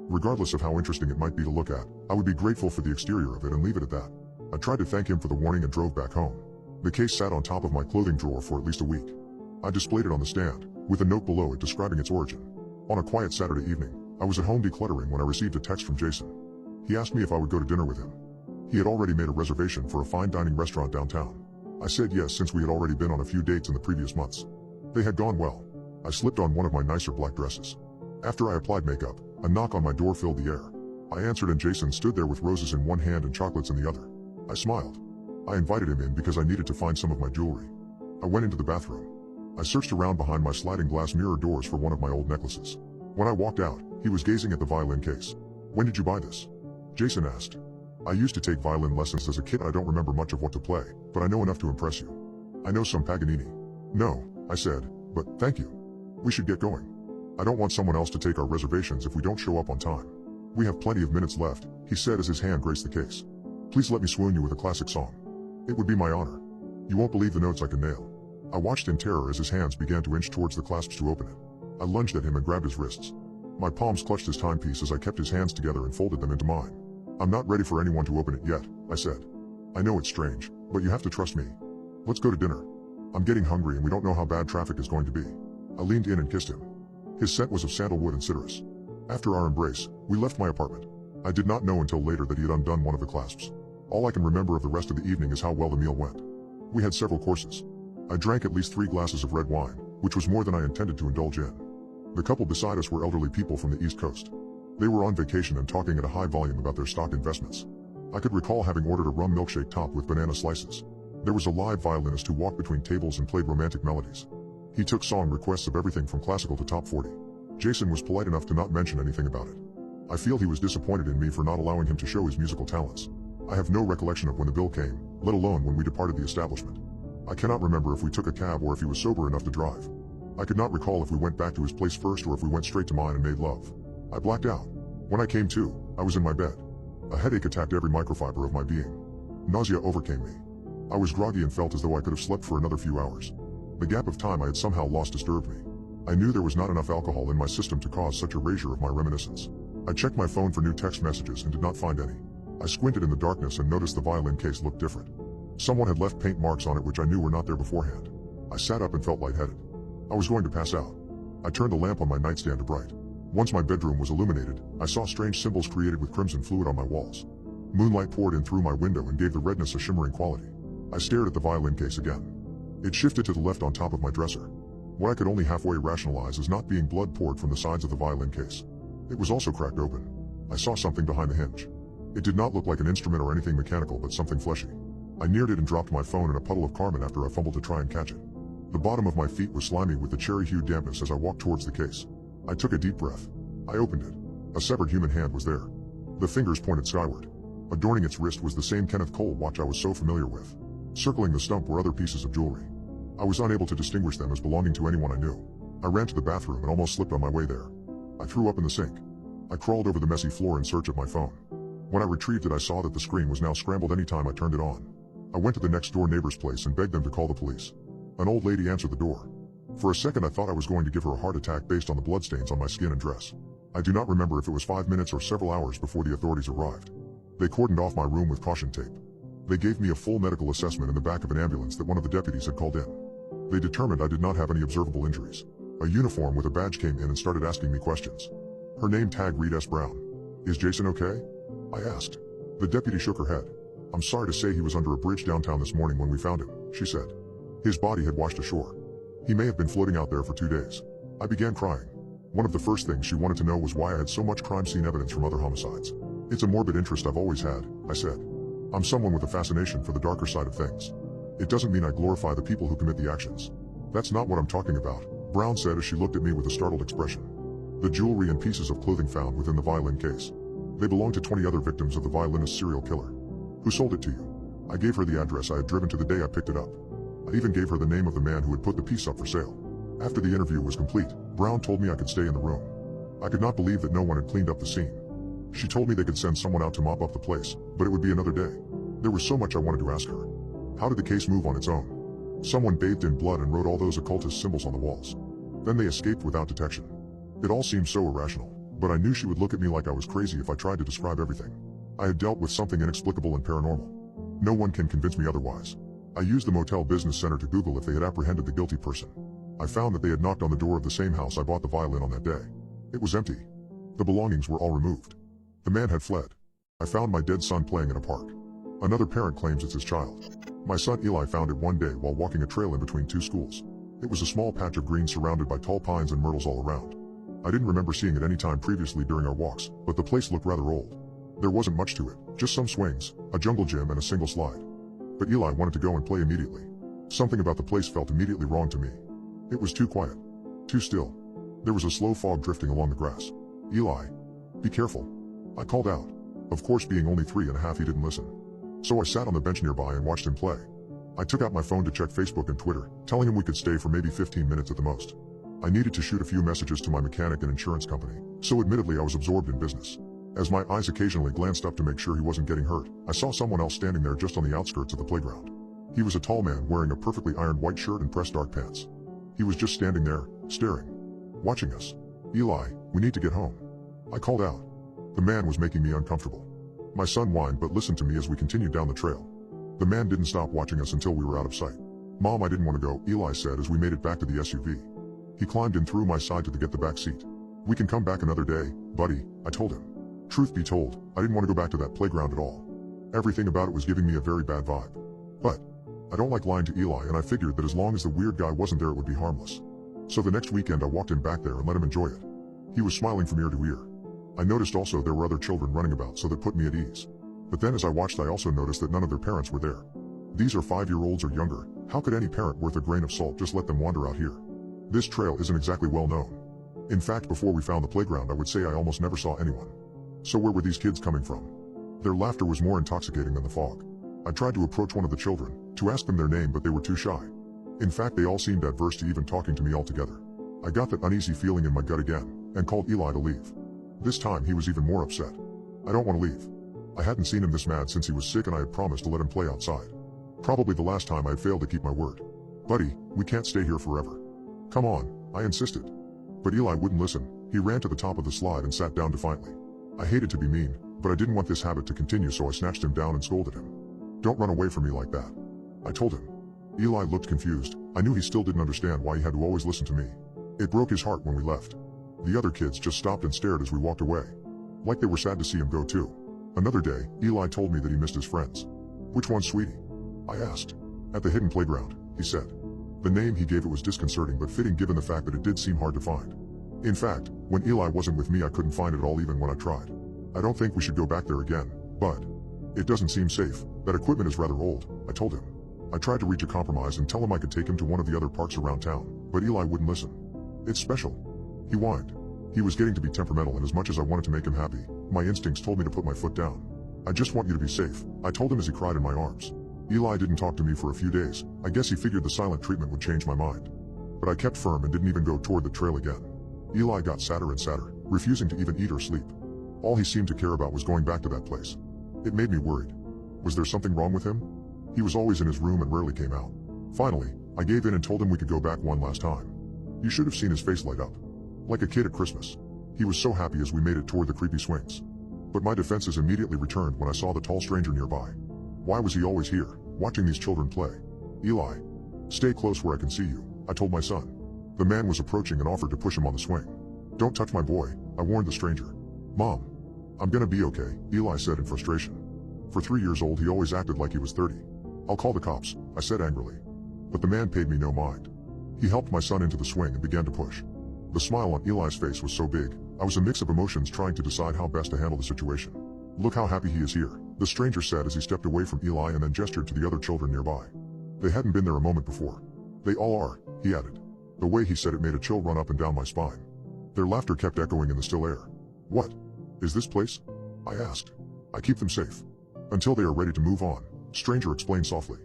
Regardless of how interesting it might be to look at, I would be grateful for the exterior of it and leave it at that. I tried to thank him for the warning and drove back home. The case sat on top of my clothing drawer for at least a week. I displayed it on the stand, with a note below it describing its origin. On a quiet Saturday evening, I was at home decluttering when I received a text from Jason. He asked me if I would go to dinner with him. He had already made a reservation for a fine dining restaurant downtown. I said yes since we had already been on a few dates in the previous months. They had gone well. I slipped on one of my nicer black dresses. After I applied makeup, a knock on my door filled the air. I answered and Jason stood there with roses in one hand and chocolates in the other. I smiled. I invited him in because I needed to find some of my jewelry. I went into the bathroom. I searched around behind my sliding glass mirror doors for one of my old necklaces. When I walked out, he was gazing at the violin case. When did you buy this? Jason asked. I used to take violin lessons as a kid. I don't remember much of what to play, but I know enough to impress you. I know some Paganini. No, I said, but thank you. We should get going. I don't want someone else to take our reservations if we don't show up on time. We have plenty of minutes left, he said as his hand graced the case. Please let me swoon you with a classic song. It would be my honor. You won't believe the notes I can nail. I watched in terror as his hands began to inch towards the clasps to open it. I lunged at him and grabbed his wrists. My palms clutched his timepiece as I kept his hands together and folded them into mine. I'm not ready for anyone to open it yet, I said. I know it's strange, but you have to trust me. Let's go to dinner. I'm getting hungry and we don't know how bad traffic is going to be. I leaned in and kissed him. His scent was of sandalwood and citrus. After our embrace, we left my apartment. I did not know until later that he had undone one of the clasps. All I can remember of the rest of the evening is how well the meal went. We had several courses. I drank at least 3 glasses of red wine, which was more than I intended to indulge in. The couple beside us were elderly people from the East Coast. They were on vacation and talking at a high volume about their stock investments. I could recall having ordered a rum milkshake topped with banana slices. There was a live violinist who walked between tables and played romantic melodies. He took song requests of everything from classical to top 40. Jason was polite enough to not mention anything about it. I feel he was disappointed in me for not allowing him to show his musical talents. I have no recollection of when the bill came, let alone when we departed the establishment. I cannot remember if we took a cab or if he was sober enough to drive. I could not recall if we went back to his place first or if we went straight to mine and made love. I blacked out. When I came to, I was in my bed. A headache attacked every microfiber of my being. Nausea overcame me. I was groggy and felt as though I could have slept for another few hours. The gap of time I had somehow lost disturbed me. I knew there was not enough alcohol in my system to cause such erasure of my reminiscence. I checked my phone for new text messages and did not find any. I squinted in the darkness and noticed the violin case looked different. Someone had left paint marks on it which I knew were not there beforehand. I sat up and felt lightheaded. I was going to pass out. I turned the lamp on my nightstand to bright. Once my bedroom was illuminated, I saw strange symbols created with crimson fluid on my walls. Moonlight poured in through my window and gave the redness a shimmering quality. I stared at the violin case again. It shifted to the left on top of my dresser. What I could only halfway rationalize as not being blood poured from the sides of the violin case. It was also cracked open. I saw something behind the hinge. It did not look like an instrument or anything mechanical but something fleshy. I neared it and dropped my phone in a puddle of carmine after I fumbled to try and catch it. The bottom of my feet was slimy with the cherry-hued dampness as I walked towards the case. I took a deep breath. I opened it. A severed human hand was there. The fingers pointed skyward. Adorning its wrist was the same Kenneth Cole watch I was so familiar with. Circling the stump were other pieces of jewelry. I was unable to distinguish them as belonging to anyone I knew. I ran to the bathroom and almost slipped on my way there. I threw up in the sink. I crawled over the messy floor in search of my phone. When I retrieved it, I saw that the screen was now scrambled any time I turned it on. I went to the next door neighbor's place and begged them to call the police. An old lady answered the door. For a second I thought I was going to give her a heart attack based on the bloodstains on my skin and dress. I do not remember if it was 5 minutes or several hours before the authorities arrived. They cordoned off my room with caution tape. They gave me a full medical assessment in the back of an ambulance that one of the deputies had called in. They determined I did not have any observable injuries. A uniform with a badge came in and started asking me questions. Her name tag read S. Brown. Is Jason okay? I asked. The deputy shook her head. I'm sorry to say he was under a bridge downtown this morning when we found him, she said. His body had washed ashore. He may have been floating out there for 2 days. I began crying. One of the first things she wanted to know was why I had so much crime scene evidence from other homicides. It's a morbid interest I've always had, I said. I'm someone with a fascination for the darker side of things. It doesn't mean I glorify the people who commit the actions. That's not what I'm talking about, Brown said as she looked at me with a startled expression. The jewelry and pieces of clothing found within the violin case. They belonged to 20 other victims of the violinist serial killer. Who sold it to you? I gave her the address I had driven to the day I picked it up. I even gave her the name of the man who had put the piece up for sale. After the interview was complete, Brown told me I could stay in the room. I could not believe that no one had cleaned up the scene. She told me they could send someone out to mop up the place, but it would be another day. There was so much I wanted to ask her. How did the case move on its own? Someone bathed in blood and wrote all those occultist symbols on the walls. Then they escaped without detection. It all seemed so irrational, but I knew she would look at me like I was crazy if I tried to describe everything. I had dealt with something inexplicable and paranormal. No one can convince me otherwise. I used the motel business center to Google if they had apprehended the guilty person. I found that they had knocked on the door of the same house I bought the violin on that day. It was empty. The belongings were all removed. The man had fled. I found my dead son playing in a park. Another parent claims it's his child. My son Eli found it one day while walking a trail in between two schools. It was a small patch of green surrounded by tall pines and myrtles all around. I didn't remember seeing it any time previously during our walks, but the place looked rather old. There wasn't much to it, just some swings, a jungle gym and a single slide. But Eli wanted to go and play immediately. Something about the place felt immediately wrong to me. It was too quiet. Too still. There was a slow fog drifting along the grass. Eli, be careful. I called out. Of course, being only 3.5, he didn't listen. So I sat on the bench nearby and watched him play. I took out my phone to check Facebook and Twitter, telling him we could stay for maybe 15 minutes at the most. I needed to shoot a few messages to my mechanic and insurance company, so admittedly I was absorbed in business. As my eyes occasionally glanced up to make sure he wasn't getting hurt, I saw someone else standing there just on the outskirts of the playground. He was a tall man wearing a perfectly ironed white shirt and pressed dark pants. He was just standing there, staring. Watching us. Eli, we need to get home. I called out. The man was making me uncomfortable. My son whined but listened to me as we continued down the trail. The man didn't stop watching us until we were out of sight. Mom, I didn't want to go, Eli said as we made it back to the SUV. He climbed in through my side to get the back seat. We can come back another day, buddy, I told him. Truth be told, I didn't want to go back to that playground at all. Everything about it was giving me a very bad vibe. But I don't like lying to Eli, and I figured that as long as the weird guy wasn't there it would be harmless. So the next weekend I walked him back there and let him enjoy it. He was smiling from ear to ear. I noticed also there were other children running about, so that put me at ease. But then as I watched I also noticed that none of their parents were there. These are 5-year-olds or younger. How could any parent worth a grain of salt just let them wander out here? This trail isn't exactly well known. In fact, before we found the playground I would say I almost never saw anyone. So where were these kids coming from? Their laughter was more intoxicating than the fog. I tried to approach one of the children, to ask them their name, but they were too shy. In fact, they all seemed adverse to even talking to me altogether. I got that uneasy feeling in my gut again, and called Eli to leave. This time he was even more upset. I don't want to leave. I hadn't seen him this mad since he was sick, and I had promised to let him play outside. Probably the last time I had failed to keep my word. Buddy, we can't stay here forever. Come on, I insisted. But Eli wouldn't listen. He ran to the top of the slide and sat down defiantly. I hated to be mean, but I didn't want this habit to continue, so I snatched him down and scolded him. Don't run away from me like that. I told him. Eli looked confused. I knew he still didn't understand why he had to always listen to me. It broke his heart when we left. The other kids just stopped and stared as we walked away. Like they were sad to see him go too. Another day, Eli told me that he missed his friends. Which one, sweetie? I asked. At the hidden playground, he said. The name he gave it was disconcerting but fitting given the fact that it did seem hard to find. In fact, when Eli wasn't with me I couldn't find it at all even when I tried. I don't think we should go back there again, but it doesn't seem safe. That equipment is rather old, I told him. I tried to reach a compromise and tell him I could take him to one of the other parks around town, but Eli wouldn't listen. It's special. He whined. He was getting to be temperamental, and as much as I wanted to make him happy, my instincts told me to put my foot down. I just want you to be safe, I told him as he cried in my arms. Eli didn't talk to me for a few days. I guess he figured the silent treatment would change my mind. But I kept firm and didn't even go toward the trail again. Eli got sadder and sadder, refusing to even eat or sleep. All he seemed to care about was going back to that place. It made me worried. Was there something wrong with him? He was always in his room and rarely came out. Finally, I gave in and told him we could go back one last time. You should have seen his face light up. Like a kid at Christmas. He was so happy as we made it toward the creepy swings. But my defenses immediately returned when I saw the tall stranger nearby. Why was he always here, watching these children play? Eli, stay close where I can see you, I told my son. The man was approaching and offered to push him on the swing. Don't touch my boy, I warned the stranger. Mom, I'm gonna be okay, Eli said in frustration. For 3 years old he always acted like he was 30. I'll call the cops, I said angrily. But the man paid me no mind. He helped my son into the swing and began to push. The smile on Eli's face was so big, I was a mix of emotions trying to decide how best to handle the situation. Look how happy he is here, the stranger said as he stepped away from Eli and then gestured to the other children nearby. They hadn't been there a moment before. They all are, he added. The way he said it made a chill run up and down my spine. Their laughter kept echoing in the still air. What? Is this place? I asked. I keep them safe. Until they are ready to move on, Stranger explained softly.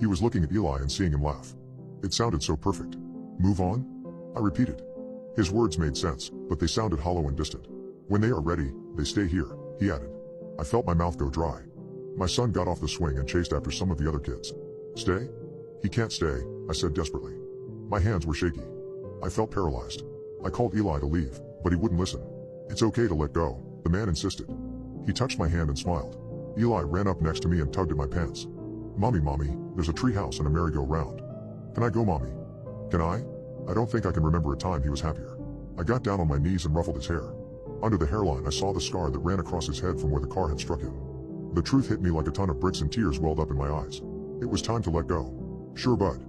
He was looking at Eli and seeing him laugh. It sounded so perfect. Move on? I repeated. His words made sense, but they sounded hollow and distant. When they are ready, they stay here, he added. I felt my mouth go dry. My son got off the swing and chased after some of the other kids. Stay? He can't stay, I said desperately. My hands were shaky. I felt paralyzed. I called Eli to leave, but he wouldn't listen. It's okay to let go, the man insisted. He touched my hand and smiled. Eli ran up next to me and tugged at my pants. Mommy, there's a treehouse and a merry-go-round. Can I go, Mommy? Can I? I don't think I can remember a time he was happier. I got down on my knees and ruffled his hair. Under the hairline I saw the scar that ran across his head from where the car had struck him. The truth hit me like a ton of bricks and tears welled up in my eyes. It was time to let go. Sure, bud.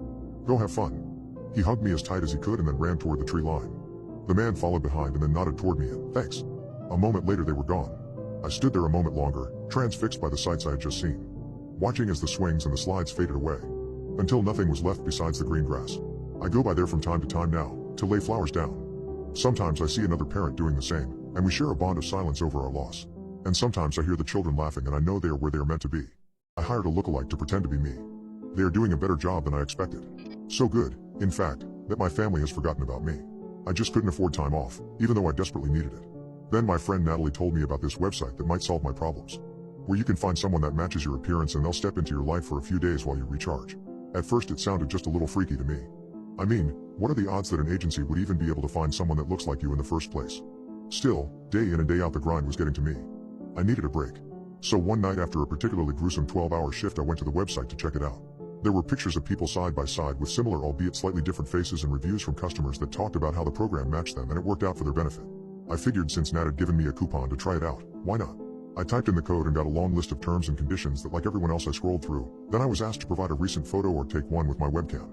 Go have fun. He hugged me as tight as he could and then ran toward the tree line. The man followed behind and then nodded toward me and, thanks. A moment later they were gone. I stood there a moment longer, transfixed by the sights I had just seen. Watching as the swings and the slides faded away. Until nothing was left besides the green grass. I go by there from time to time now, to lay flowers down. Sometimes I see another parent doing the same, and we share a bond of silence over our loss. And sometimes I hear the children laughing and I know they are where they are meant to be. I hired a lookalike to pretend to be me. They are doing a better job than I expected. So good, in fact, that my family has forgotten about me. I just couldn't afford time off, even though I desperately needed it. Then my friend Natalie told me about this website that might solve my problems. Where you can find someone that matches your appearance and they'll step into your life for a few days while you recharge. At first it sounded just a little freaky to me. I mean, what are the odds that an agency would even be able to find someone that looks like you in the first place? Still, day in and day out the grind was getting to me. I needed a break. So one night after a particularly gruesome 12-hour shift I went to the website to check it out. There were pictures of people side by side with similar albeit slightly different faces and reviews from customers that talked about how the program matched them and it worked out for their benefit. I figured since Nat had given me a coupon to try it out, why not? I typed in the code and got a long list of terms and conditions that like everyone else I scrolled through. Then I was asked to provide a recent photo or take one with my webcam.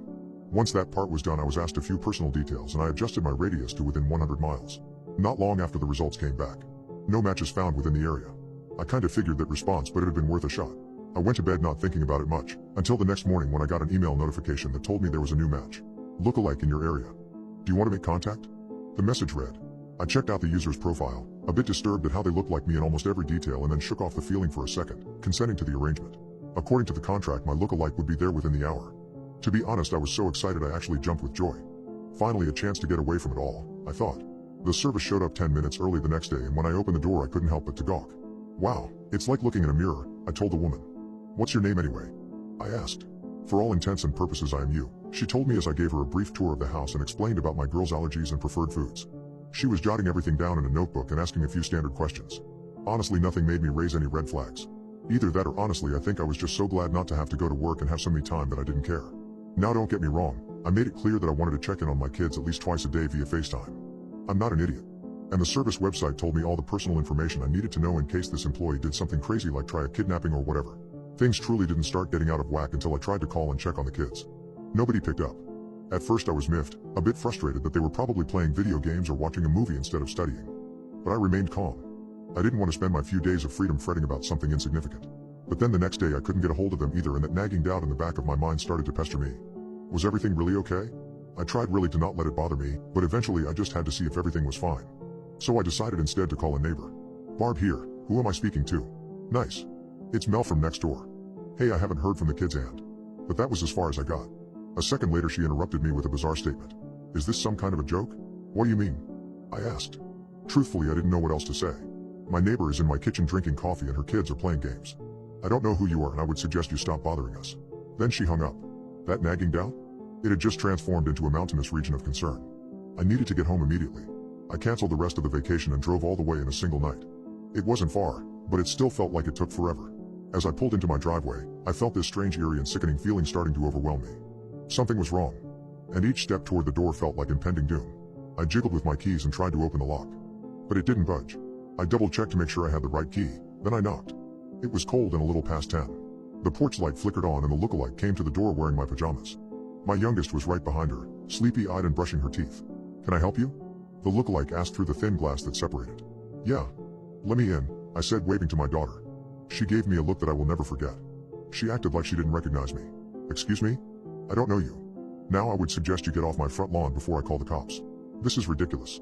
Once that part was done I was asked a few personal details and I adjusted my radius to within 100 miles. Not long after the results came back. No matches found within the area. I kinda figured that response, but it had been worth a shot. I went to bed not thinking about it much, until the next morning when I got an email notification that told me there was a new match. Lookalike in your area. Do you want to make contact? The message read. I checked out the user's profile, a bit disturbed at how they looked like me in almost every detail and then shook off the feeling for a second, consenting to the arrangement. According to the contract my lookalike would be there within the hour. To be honest I was so excited I actually jumped with joy. Finally a chance to get away from it all, I thought. The service showed up 10 minutes early the next day and when I opened the door I couldn't help but to gawk. Wow, it's like looking in a mirror, I told the woman. What's your name anyway? I asked. For all intents and purposes I am you, she told me as I gave her a brief tour of the house and explained about my girl's allergies and preferred foods. She was jotting everything down in a notebook and asking a few standard questions. Honestly nothing made me raise any red flags. Either that or honestly I think I was just so glad not to have to go to work and have so many time that I didn't care. Now don't get me wrong, I made it clear that I wanted to check in on my kids at least twice a day via FaceTime. I'm not an idiot. And the service website told me all the personal information I needed to know in case this employee did something crazy like try a kidnapping or whatever. Things truly didn't start getting out of whack until I tried to call and check on the kids. Nobody picked up. At first I was miffed, a bit frustrated that they were probably playing video games or watching a movie instead of studying. But I remained calm. I didn't want to spend my few days of freedom fretting about something insignificant. But then the next day I couldn't get a hold of them either and that nagging doubt in the back of my mind started to pester me. Was everything really okay? I tried really to not let it bother me, but eventually I just had to see if everything was fine. So I decided instead to call a neighbor. Barb here, who am I speaking to? Nice. It's Mel from next door. Hey, I haven't heard from the kids and. But that was as far as I got. A second later she interrupted me with a bizarre statement. Is this some kind of a joke? What do you mean? I asked. Truthfully I didn't know what else to say. My neighbor is in my kitchen drinking coffee and her kids are playing games. I don't know who you are and I would suggest you stop bothering us. Then she hung up. That nagging doubt? It had just transformed into a mountainous region of concern. I needed to get home immediately. I canceled the rest of the vacation and drove all the way in a single night. It wasn't far, but it still felt like it took forever. As I pulled into my driveway, I felt this strange eerie and sickening feeling starting to overwhelm me. Something was wrong. And each step toward the door felt like impending doom. I jiggled with my keys and tried to open the lock. But it didn't budge. I double-checked to make sure I had the right key, then I knocked. It was cold and a little past 10. The porch light flickered on and the lookalike came to the door wearing my pajamas. My youngest was right behind her, sleepy-eyed and brushing her teeth. Can I help you? The lookalike asked through the thin glass that separated. Yeah. Let me in, I said waving to my daughter. She gave me a look that I will never forget. She acted like she didn't recognize me. Excuse me? I don't know you. Now I would suggest you get off my front lawn before I call the cops. This is ridiculous.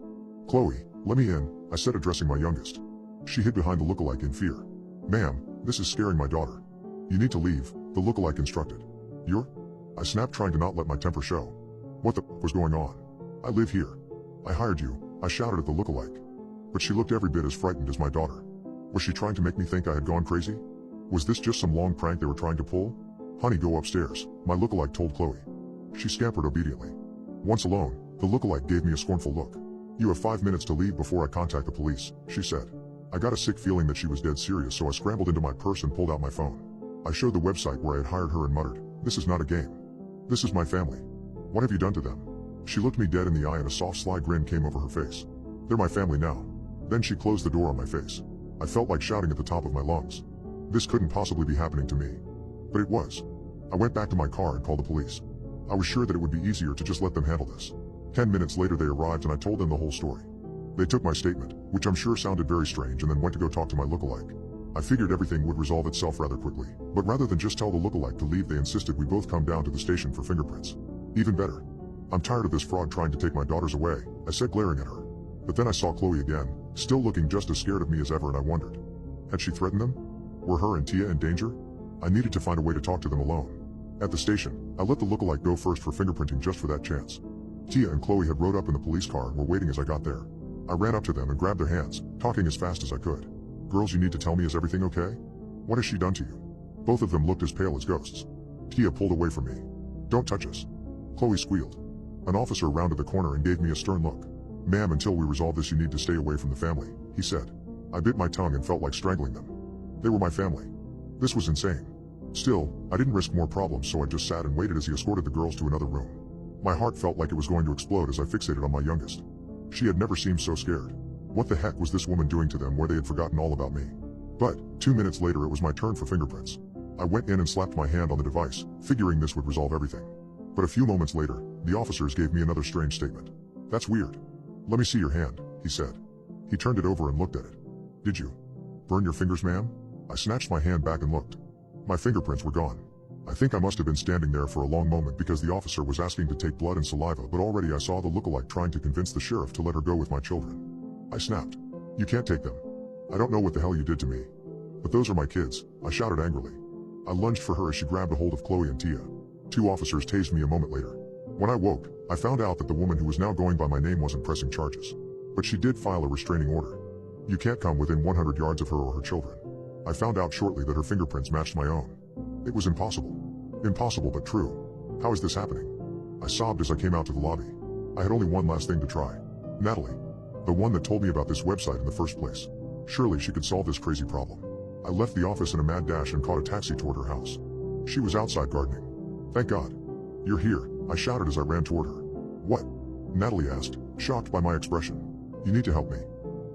Chloe, let me in, I said, addressing my youngest. She hid behind the lookalike in fear. Ma'am, this is scaring my daughter. You need to leave, the lookalike instructed. You're? I snapped, trying to not let my temper show. What the was going on? I live here. I hired you, I shouted at the lookalike. But she looked every bit as frightened as my daughter. Was she trying to make me think I had gone crazy? Was this just some long prank they were trying to pull? Honey, go upstairs, my lookalike told Chloe. She scampered obediently. Once alone, the lookalike gave me a scornful look. You have 5 minutes to leave before I contact the police, she said. I got a sick feeling that she was dead serious, so I scrambled into my purse and pulled out my phone. I showed the website where I had hired her and muttered, "This is not a game. This is my family. What have you done to them?" She looked me dead in the eye and a soft, sly grin came over her face. They're my family now. Then she closed the door on my face. I felt like shouting at the top of my lungs. This couldn't possibly be happening to me. But it was. I went back to my car and called the police. I was sure that it would be easier to just let them handle this. 10 minutes later they arrived and I told them the whole story. They took my statement, which I'm sure sounded very strange, and then went to go talk to my lookalike. I figured everything would resolve itself rather quickly, but rather than just tell the lookalike to leave, they insisted we both come down to the station for fingerprints. Even better. I'm tired of this fraud trying to take my daughters away, I said, glaring at her. But then I saw Chloe again, still looking just as scared of me as ever, and I wondered. Had she threatened them? Were her and Tia in danger? I needed to find a way to talk to them alone. At the station, I let the lookalike go first for fingerprinting just for that chance. Tia and Chloe had rode up in the police car and were waiting as I got there. I ran up to them and grabbed their hands, talking as fast as I could. Girls, you need to tell me, is everything okay? What has she done to you? Both of them looked as pale as ghosts. Tia pulled away from me. Don't touch us. Chloe squealed. An officer rounded the corner and gave me a stern look. Ma'am, until we resolve this, you need to stay away from the family, he said. I bit my tongue and felt like strangling them. They were my family. This was insane. Still, I didn't risk more problems, so I just sat and waited as he escorted the girls to another room. My heart felt like it was going to explode as I fixated on my youngest. She had never seemed so scared. What the heck was this woman doing to them where they had forgotten all about me? But 2 minutes later it was my turn for fingerprints. I went in and slapped my hand on the device, figuring this would resolve everything. But a few moments later, the officers gave me another strange statement. That's weird. Let me see your hand, he said. He turned it over and looked at it. Did you burn your fingers, ma'am? I snatched my hand back and looked. My fingerprints were gone. I think I must have been standing there for a long moment because the officer was asking to take blood and saliva, but already I saw the lookalike trying to convince the sheriff to let her go with my children. I snapped. You can't take them. I don't know what the hell you did to me. But those are my kids, I shouted angrily. I lunged for her as she grabbed a hold of Chloe and Tia. 2 officers tased me a moment later. When I woke, I found out that the woman who was now going by my name wasn't pressing charges. But she did file a restraining order. You can't come within 100 yards of her or her children. I found out shortly that her fingerprints matched my own. It was impossible. Impossible but true. How is this happening? I sobbed as I came out to the lobby. I had only one last thing to try. Natalie. The one that told me about this website in the first place. Surely she could solve this crazy problem. I left the office in a mad dash and caught a taxi toward her house. She was outside gardening. Thank God. You're here, I shouted as I ran toward her. What? Natalie asked, shocked by my expression. You need to help me.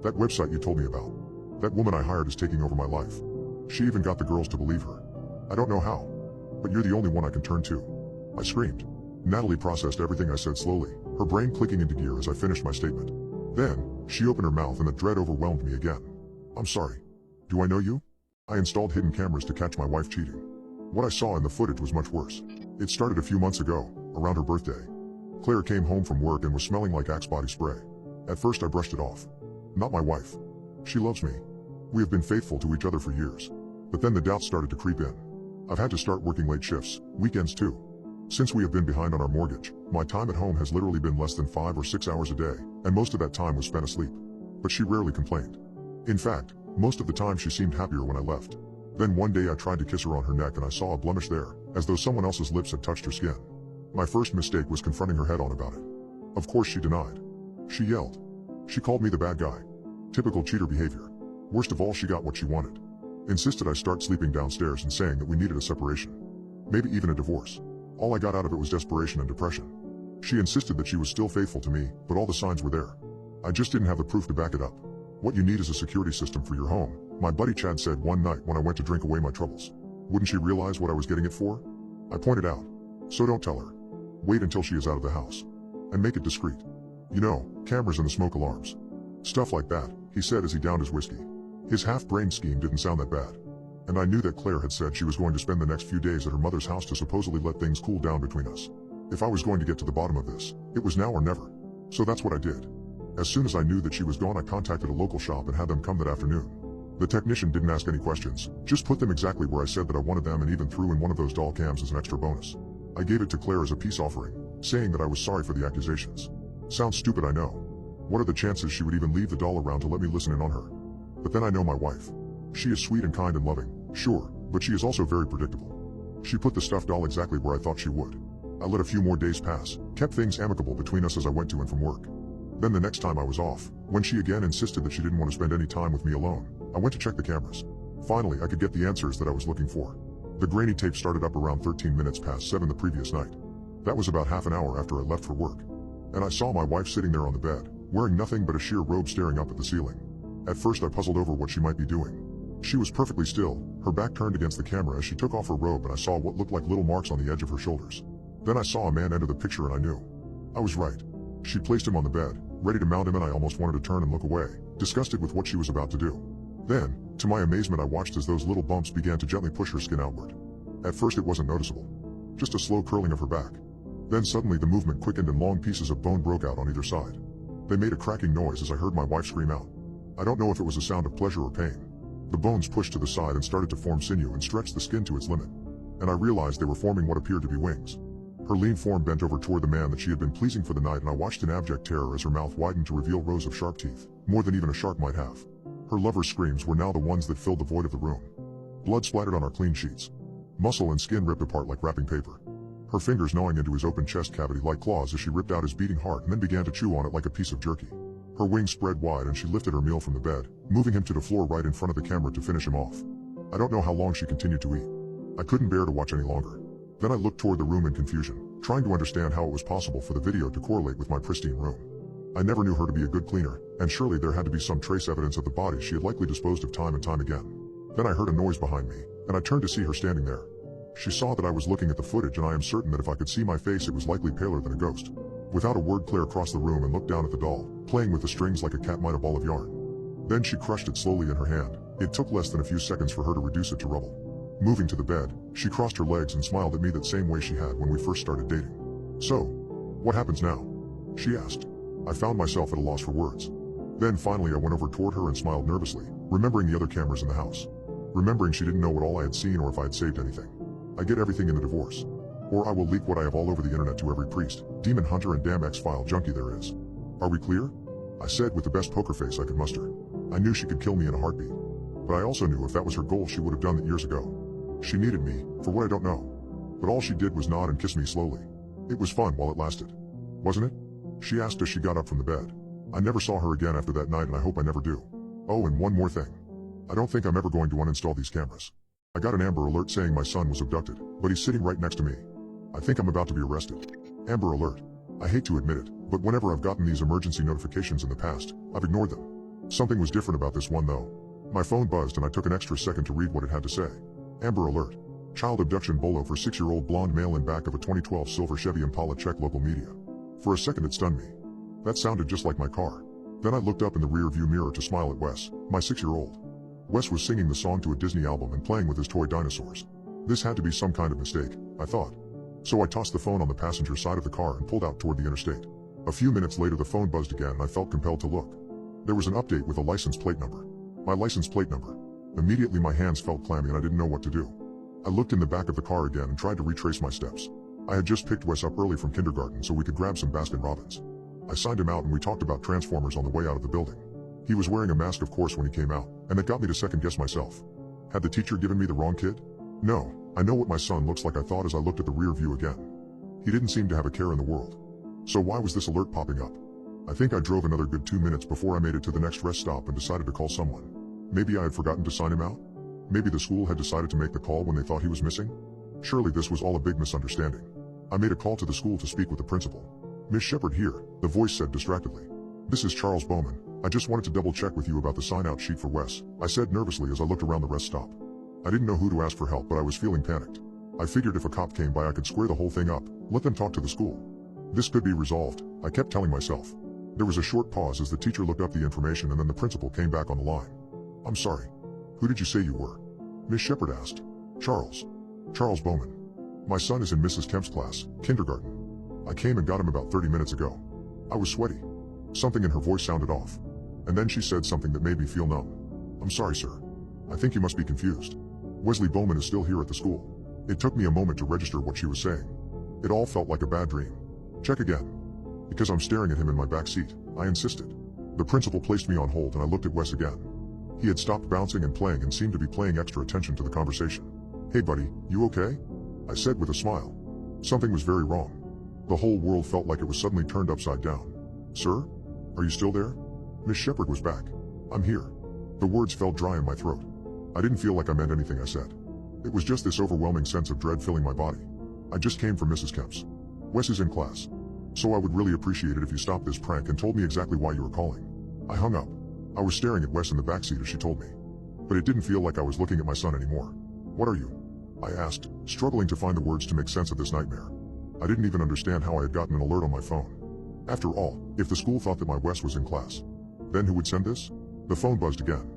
That website you told me about. That woman I hired is taking over my life. She even got the girls to believe her. I don't know how. But you're the only one I can turn to. I screamed. Natalie processed everything I said slowly, her brain clicking into gear as I finished my statement. Then, she opened her mouth and the dread overwhelmed me again. I'm sorry. Do I know you? I installed hidden cameras to catch my wife cheating. What I saw in the footage was much worse. It started a few months ago, around her birthday. Claire came home from work and was smelling like Axe body spray. At first I brushed it off. Not my wife. She loves me. We have been faithful to each other for years. But then the doubts started to creep in. I've had to start working late shifts, weekends too. Since we have been behind on our mortgage, my time at home has literally been less than 5 or 6 hours a day, and most of that time was spent asleep. But she rarely complained. In fact, most of the time she seemed happier when I left. Then one day I tried to kiss her on her neck and I saw a blemish there, as though someone else's lips had touched her skin. My first mistake was confronting her head on about it. Of course she denied. She yelled. She called me the bad guy. Typical cheater behavior. Worst of all, she got what she wanted. Insisted I start sleeping downstairs and saying that we needed a separation. Maybe even a divorce. All I got out of it was desperation and depression. She insisted that she was still faithful to me, but all the signs were there. I just didn't have the proof to back it up. What you need is a security system for your home, my buddy Chad said one night when I went to drink away my troubles. Wouldn't she realize what I was getting it for? I pointed out. So don't tell her. Wait until she is out of the house. And make it discreet. You know, cameras and the smoke alarms. Stuff like that, he said as he downed his whiskey. His half-brained scheme didn't sound that bad. And I knew that Claire had said she was going to spend the next few days at her mother's house to supposedly let things cool down between us. If I was going to get to the bottom of this, it was now or never. So that's what I did. As soon as I knew that she was gone, I contacted a local shop and had them come that afternoon. The technician didn't ask any questions, just put them exactly where I said that I wanted them and even threw in one of those doll cams as an extra bonus. I gave it to Claire as a peace offering, saying that I was sorry for the accusations. Sounds stupid, I know. What are the chances she would even leave the doll around to let me listen in on her? But then I know my wife. She is sweet and kind and loving, sure, but she is also very predictable. She put the stuffed doll exactly where I thought she would. I let a few more days pass, kept things amicable between us as I went to and from work. Then the next time I was off, when she again insisted that she didn't want to spend any time with me alone, I went to check the cameras. Finally, I could get the answers that I was looking for. The grainy tape started up around 13 minutes past 7 the previous night. That was about half an hour after I left for work. And I saw my wife sitting there on the bed, wearing nothing but a sheer robe staring up at the ceiling. At first I puzzled over what she might be doing. She was perfectly still, her back turned against the camera as she took off her robe, and I saw what looked like little marks on the edge of her shoulders. Then I saw a man enter the picture and I knew. I was right. She placed him on the bed, ready to mount him, and I almost wanted to turn and look away, disgusted with what she was about to do. Then, to my amazement, I watched as those little bumps began to gently push her skin outward. At first it wasn't noticeable. Just a slow curling of her back. Then suddenly the movement quickened and long pieces of bone broke out on either side. They made a cracking noise as I heard my wife scream out. I don't know if it was a sound of pleasure or pain. The bones pushed to the side and started to form sinew and stretched the skin to its limit. And I realized they were forming what appeared to be wings. Her lean form bent over toward the man that she had been pleasing for the night, and I watched in abject terror as her mouth widened to reveal rows of sharp teeth, more than even a shark might have. Her lover's screams were now the ones that filled the void of the room. Blood splattered on our clean sheets. Muscle and skin ripped apart like wrapping paper. Her fingers gnawing into his open chest cavity like claws as she ripped out his beating heart and then began to chew on it like a piece of jerky. Her wings spread wide and she lifted her meal from the bed, moving him to the floor right in front of the camera to finish him off. I don't know how long she continued to eat. I couldn't bear to watch any longer. Then I looked toward the room in confusion, trying to understand how it was possible for the video to correlate with my pristine room. I never knew her to be a good cleaner, and surely there had to be some trace evidence of the body she had likely disposed of time and time again. Then I heard a noise behind me, and I turned to see her standing there. She saw that I was looking at the footage, and I am certain that if I could see my face it was likely paler than a ghost. Without a word, Claire crossed the room and looked down at the doll, playing with the strings like a cat might a ball of yarn. Then she crushed it slowly in her hand. It took less than a few seconds for her to reduce it to rubble. Moving to the bed, she crossed her legs and smiled at me that same way she had when we first started dating. "So, what happens now?" she asked. I found myself at a loss for words. Then finally I went over toward her and smiled nervously, remembering the other cameras in the house. Remembering she didn't know what all I had seen or if I had saved anything. I get everything in the divorce. Or I will leak what I have all over the internet to every priest, demon hunter and damn X-file junkie there is. Are we clear? I said with the best poker face I could muster. I knew she could kill me in a heartbeat. But I also knew if that was her goal she would have done that years ago. She needed me, for what I don't know. But all she did was nod and kiss me slowly. It was fun while it lasted. Wasn't it? She asked as she got up from the bed. I never saw her again after that night, and I hope I never do. Oh, and one more thing. I don't think I'm ever going to uninstall these cameras. I got an Amber Alert saying my son was abducted, but he's sitting right next to me. I think I'm about to be arrested. Amber Alert. I hate to admit it, but whenever I've gotten these emergency notifications in the past, I've ignored them. Something was different about this one though. My phone buzzed and I took an extra second to read what it had to say. Amber Alert. Child abduction bolo for 6-year-old blonde male in back of a 2012 silver Chevy Impala. Check local media. For a second it stunned me. That sounded just like my car. Then I looked up in the rear view mirror to smile at Wes, my 6-year-old. Wes was singing the song to a Disney album and playing with his toy dinosaurs. This had to be some kind of mistake, I thought. So I tossed the phone on the passenger side of the car and pulled out toward the interstate. A few minutes later the phone buzzed again and I felt compelled to look. There was an update with a license plate number. My license plate number. Immediately my hands felt clammy and I didn't know what to do. I looked in the back of the car again and tried to retrace my steps. I had just picked Wes up early from kindergarten so we could grab some Baskin Robbins. I signed him out and we talked about Transformers on the way out of the building. He was wearing a mask of course when he came out, and that got me to second guess myself. Had the teacher given me the wrong kid? No, I know what my son looks like, I thought as I looked at the rear view again. He didn't seem to have a care in the world. So why was this alert popping up? I think I drove another good 2 minutes before I made it to the next rest stop and decided to call someone. Maybe I had forgotten to sign him out? Maybe the school had decided to make the call when they thought he was missing? Surely this was all a big misunderstanding. I made a call to the school to speak with the principal. "Miss Shepard here," the voice said distractedly. "This is Charles Bowman. I just wanted to double check with you about the sign-out sheet for Wes," I said nervously as I looked around the rest stop. I didn't know who to ask for help, but I was feeling panicked. I figured if a cop came by I could square the whole thing up, let them talk to the school. This could be resolved, I kept telling myself. There was a short pause as the teacher looked up the information and then the principal came back on the line. "I'm sorry. Who did you say you were?" Miss Shepard asked. Charles Bowman. My son is in Mrs. Kemp's class, kindergarten. I came and got him about 30 minutes ago. I was sweaty. Something in her voice sounded off. And then she said something that made me feel numb. I'm sorry, sir. I think you must be confused. Wesley Bowman is still here at the school. It took me a moment to register what she was saying. It all felt like a bad dream. Check again. Because I'm staring at him in my back seat, I insisted. The principal placed me on hold and I looked at Wes again. He had stopped bouncing and playing and seemed to be paying extra attention to the conversation. Hey buddy, you okay? I said with a smile. Something was very wrong. The whole world felt like it was suddenly turned upside down. Sir? Are you still there? Miss Shepherd was back. I'm here. The words felt dry in my throat. I didn't feel like I meant anything I said. It was just this overwhelming sense of dread filling my body. I just came from Mrs. Kemp's. Wes is in class. So I would really appreciate it if you stopped this prank and told me exactly why you were calling. I hung up. I was staring at Wes in the backseat as she told me. But it didn't feel like I was looking at my son anymore. What are you? I asked, struggling to find the words to make sense of this nightmare. I didn't even understand how I had gotten an alert on my phone. After all, if the school thought that my Wes was in class, then who would send this? The phone buzzed again.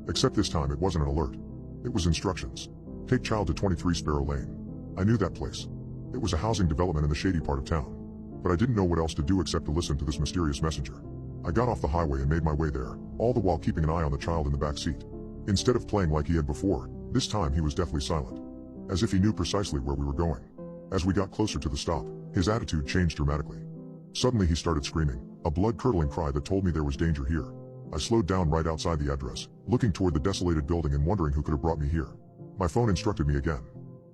Except this time it wasn't an alert. It was instructions. Take child to 23 Sparrow Lane. I knew that place. It was a housing development in the shady part of town. But I didn't know what else to do except to listen to this mysterious messenger. I got off the highway and made my way there, all the while keeping an eye on the child in the back seat. Instead of playing like he had before, this time he was deathly silent. As if he knew precisely where we were going. As we got closer to the stop, his attitude changed dramatically. Suddenly he started screaming, a blood-curdling cry that told me there was danger here. I slowed down right outside the address, looking toward the desolated building and wondering who could have brought me here. My phone instructed me again.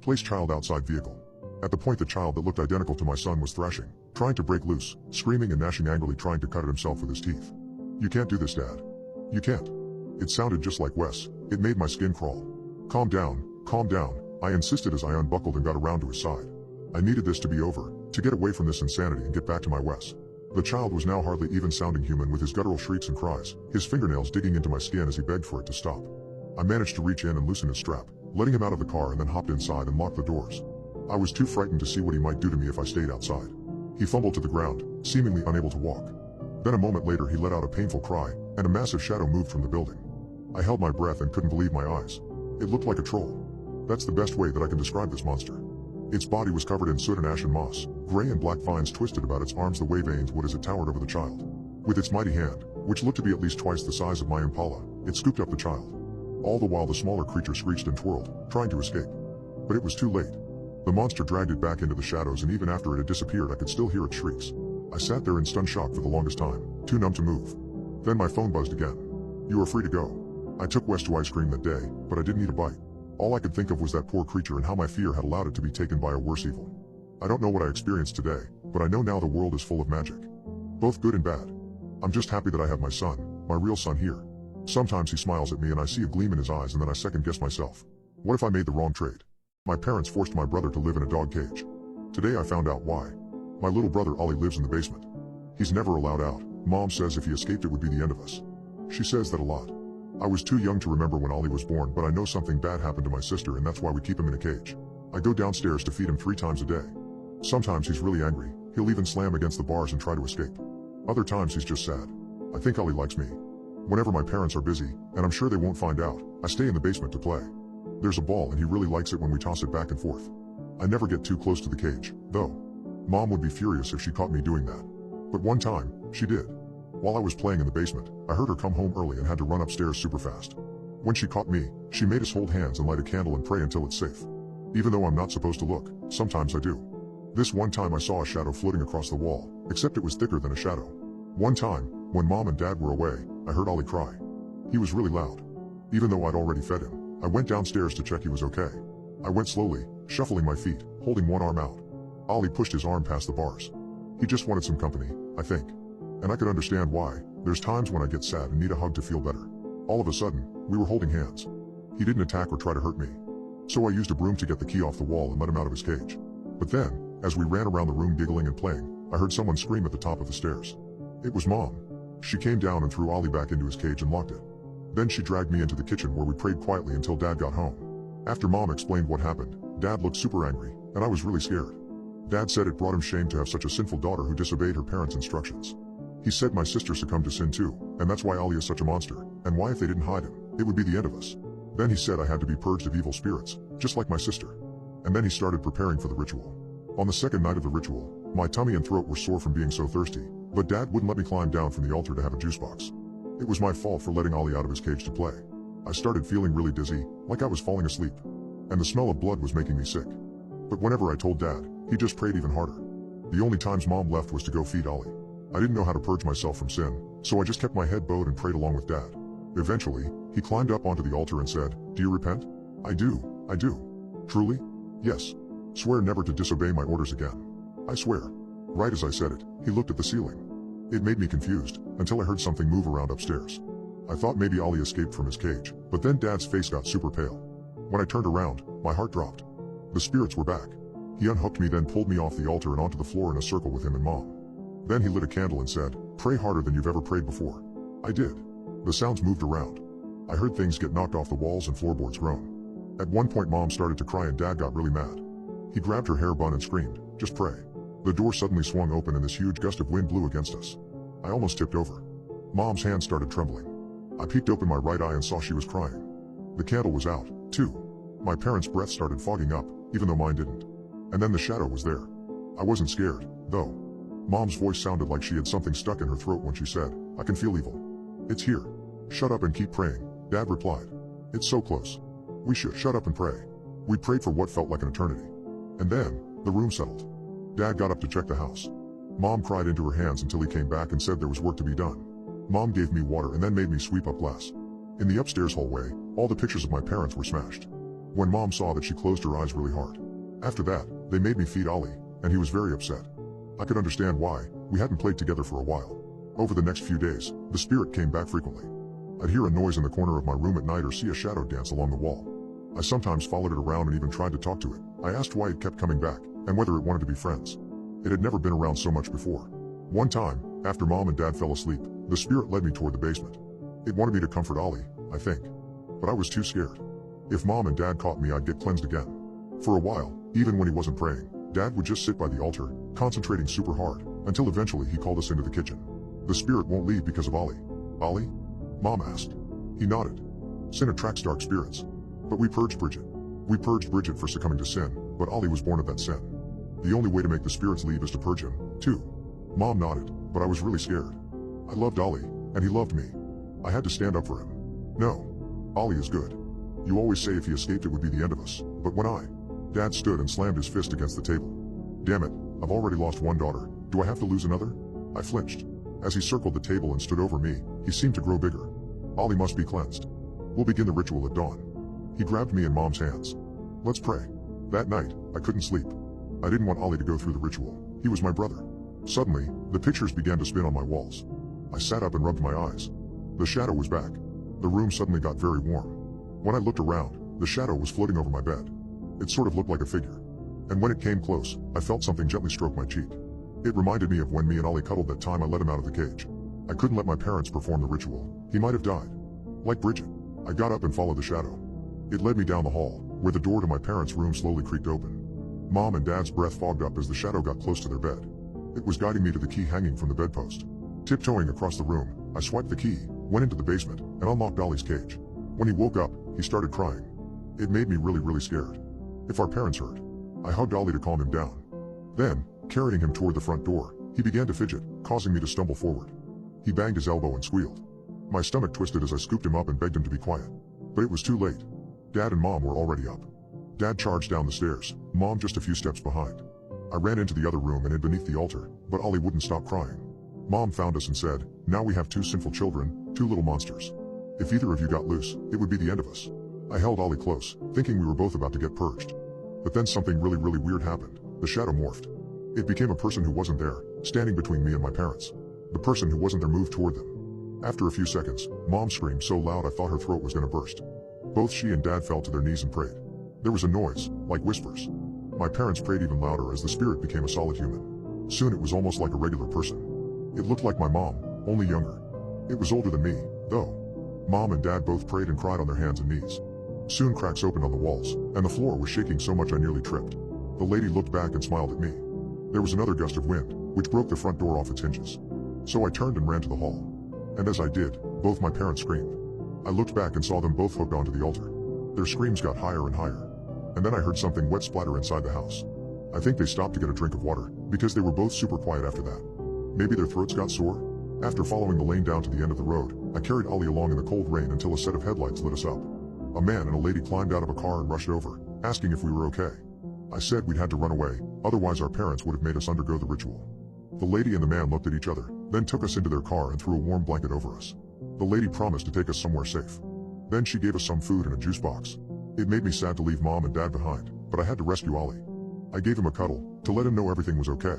Place child outside vehicle. At the point the child that looked identical to my son was thrashing, trying to break loose, screaming and gnashing angrily trying to cut at himself with his teeth. You can't do this, Dad. You can't. It sounded just like Wes. It made my skin crawl. Calm down, I insisted as I unbuckled and got around to his side. I needed this to be over, to get away from this insanity and get back to my Wes. The child was now hardly even sounding human with his guttural shrieks and cries, his fingernails digging into my skin as he begged for it to stop. I managed to reach in and loosen his strap, letting him out of the car and then hopped inside and locked the doors. I was too frightened to see what he might do to me if I stayed outside. He fumbled to the ground, seemingly unable to walk. Then a moment later he let out a painful cry, and a massive shadow moved from the building. I held my breath and couldn't believe my eyes. It looked like a troll. That's the best way that I can describe this monster. Its body was covered in soot and ash and moss, gray and black vines twisted about its arms the way veins would as it towered over the child. With its mighty hand, which looked to be at least twice the size of my Impala, it scooped up the child. All the while the smaller creature screeched and twirled, trying to escape. But it was too late. The monster dragged it back into the shadows and even after it had disappeared I could still hear its shrieks. I sat there in stunned shock for the longest time, too numb to move. Then my phone buzzed again. You are free to go. I took Wes to ice cream that day, but I didn't eat a bite. All I could think of was that poor creature and how my fear had allowed it to be taken by a worse evil. I don't know what I experienced today, but I know now the world is full of magic. Both good and bad. I'm just happy that I have my son, my real son here. Sometimes he smiles at me and I see a gleam in his eyes and then I second guess myself. What if I made the wrong trade? My parents forced my brother to live in a dog cage. Today I found out why. My little brother Ollie lives in the basement. He's never allowed out. Mom says if he escaped it would be the end of us. She says that a lot. I was too young to remember when Ollie was born, but I know something bad happened to my sister and that's why we keep him in a cage. I go downstairs to feed him 3 times a day. Sometimes he's really angry. He'll even slam against the bars and try to escape. Other times he's just sad. I think Ollie likes me. Whenever my parents are busy, and I'm sure they won't find out, I stay in the basement to play. There's a ball and he really likes it when we toss it back and forth. I never get too close to the cage, though. Mom would be furious if she caught me doing that. But one time, she did. While I was playing in the basement, I heard her come home early and had to run upstairs super fast. When she caught me, she made us hold hands and light a candle and pray until it's safe. Even though I'm not supposed to look, sometimes I do. This one time I saw a shadow floating across the wall, except it was thicker than a shadow. One time, when Mom and Dad were away, I heard Ollie cry. He was really loud. Even though I'd already fed him, I went downstairs to check he was okay. I went slowly, shuffling my feet, holding one arm out. Ollie pushed his arm past the bars. He just wanted some company, I think. And I could understand why. There's times when I get sad and need a hug to feel better. All of a sudden, we were holding hands. He didn't attack or try to hurt me. So I used a broom to get the key off the wall and let him out of his cage. But then, as we ran around the room giggling and playing, I heard someone scream at the top of the stairs. It was Mom. She came down and threw Ollie back into his cage and locked it. Then she dragged me into the kitchen where we prayed quietly until Dad got home. After Mom explained what happened, Dad looked super angry, and I was really scared. Dad said it brought him shame to have such a sinful daughter who disobeyed her parents' instructions. He said my sister succumbed to sin too, and that's why Ollie is such a monster, and why if they didn't hide him, it would be the end of us. Then he said I had to be purged of evil spirits, just like my sister. And then he started preparing for the ritual. On the second night of the ritual, My tummy and throat were sore from being so thirsty, but Dad wouldn't let me climb down from the altar to have a juice box. It was my fault for letting Ollie out of his cage to play. I started feeling really dizzy, like I was falling asleep. And the smell of blood was making me sick. But whenever I told Dad, he just prayed even harder. The only times Mom left was to go feed Ollie. I didn't know how to purge myself from sin, so I just kept my head bowed and prayed along with Dad. Eventually, he climbed up onto the altar and said, "Do you repent?" I do. Truly? Yes. Swear never to disobey my orders again. I swear. Right as I said it, he looked at the ceiling. It made me confused, until I heard something move around upstairs. I thought maybe Ollie escaped from his cage, but then Dad's face got super pale. When I turned around, my heart dropped. The spirits were back. He unhooked me, then pulled me off the altar and onto the floor in a circle with him and Mom. Then he lit a candle and said, "Pray harder than you've ever prayed before." I did. The sounds moved around. I heard things get knocked off the walls and floorboards groan. At one point Mom started to cry and Dad got really mad. He grabbed her hair bun and screamed, "Just pray." The door suddenly swung open and this huge gust of wind blew against us. I almost tipped over. Mom's hand started trembling. I peeked open my right eye and saw she was crying. The candle was out, too. My parents' breath started fogging up, even though mine didn't. And then the shadow was there. I wasn't scared, though. Mom's voice sounded like she had something stuck in her throat when she said, "I can feel evil. It's here. Shut up and keep praying," Dad replied. "It's so close. We should shut up and pray." We prayed for what felt like an eternity. And then, the room settled. Dad got up to check the house. Mom cried into her hands until he came back and said there was work to be done. Mom gave me water and then made me sweep up glass. In the upstairs hallway, all the pictures of my parents were smashed. When Mom saw that, she closed her eyes really hard. After that, they made me feed Ollie, and he was very upset. I could understand why. We hadn't played together for a while. Over the next few days, the spirit came back frequently. I'd hear a noise in the corner of my room at night or see a shadow dance along the wall. I sometimes followed it around and even tried to talk to it. I asked why it kept coming back, and whether it wanted to be friends. It had never been around so much before. One time, after Mom and Dad fell asleep, the spirit led me toward the basement. It wanted me to comfort Ollie, I think. But I was too scared. If Mom and Dad caught me, I'd get cleansed again. For a while, even when he wasn't praying, Dad would just sit by the altar, concentrating super hard, until eventually he called us into the kitchen. The spirit won't leave because of Ollie. "Ollie?" Mom asked. He nodded. "Sin attracts dark spirits. But we purged Bridget. We purged Bridget for succumbing to sin, but Ollie was born of that sin. The only way to make the spirits leave is to purge him, too." Mom nodded, but I was really scared. I loved Ollie, and he loved me. I had to stand up for him. "No. Ollie is good. You always say if he escaped it would be the end of us, but when Dad stood and slammed his fist against the table. "Damn it, I've already lost one daughter. Do I have to lose another?" I flinched. As he circled the table and stood over me, he seemed to grow bigger. "Ollie must be cleansed. We'll begin the ritual at dawn." He grabbed me in Mom's hands. "Let's pray." That night, I couldn't sleep. I didn't want Ollie to go through the ritual. He was my brother. Suddenly, the pictures began to spin on my walls. I sat up and rubbed my eyes. The shadow was back. The room suddenly got very warm. When I looked around, the shadow was floating over my bed. It sort of looked like a figure. And when it came close, I felt something gently stroke my cheek. It reminded me of when me and Ollie cuddled that time I let him out of the cage. I couldn't let my parents perform the ritual. He might have died. Like Bridget. I got up and followed the shadow. It led me down the hall, where the door to my parents' room slowly creaked open. Mom and Dad's breath fogged up as the shadow got close to their bed. It was guiding me to the key hanging from the bedpost. Tiptoeing across the room, I swiped the key, went into the basement, and unlocked Ollie's cage. When he woke up, he started crying. It made me really scared. If our parents heard. I hugged Ollie to calm him down. Then, carrying him toward the front door, he began to fidget, causing me to stumble forward. He banged his elbow and squealed. My stomach twisted as I scooped him up and begged him to be quiet. But it was too late. Dad and Mom were already up. Dad charged down the stairs, Mom just a few steps behind. I ran into the other room and hid beneath the altar, but Ollie wouldn't stop crying. Mom found us and said, "Now we have two sinful children, two little monsters. If either of you got loose, it would be the end of us." I held Ollie close, thinking we were both about to get purged. But then something really weird happened. The shadow morphed. It became a person who wasn't there, standing between me and my parents. The person who wasn't there moved toward them. After a few seconds, Mom screamed so loud I thought her throat was gonna burst. Both she and Dad fell to their knees and prayed. There was a noise, like whispers. My parents prayed even louder as the spirit became a solid human. Soon it was almost like a regular person. It looked like my mom, only younger. It was older than me, though. Mom and Dad both prayed and cried on their hands and knees. Soon cracks opened on the walls, and the floor was shaking so much I nearly tripped. The lady looked back and smiled at me. There was another gust of wind, which broke the front door off its hinges. So I turned and ran to the hall. And as I did, both my parents screamed. I looked back and saw them both hooked onto the altar. Their screams got higher and higher. And then I heard something wet splatter inside the house. I think they stopped to get a drink of water, because they were both super quiet after that. Maybe their throats got sore? After following the lane down to the end of the road, I carried Ollie along in the cold rain until a set of headlights lit us up. A man and a lady climbed out of a car and rushed over, asking if we were okay. I said we'd had to run away, otherwise our parents would have made us undergo the ritual. The lady and the man looked at each other, then took us into their car and threw a warm blanket over us. The lady promised to take us somewhere safe. Then she gave us some food and a juice box. It made me sad to leave Mom and Dad behind, but I had to rescue Ollie. I gave him a cuddle, to let him know everything was okay.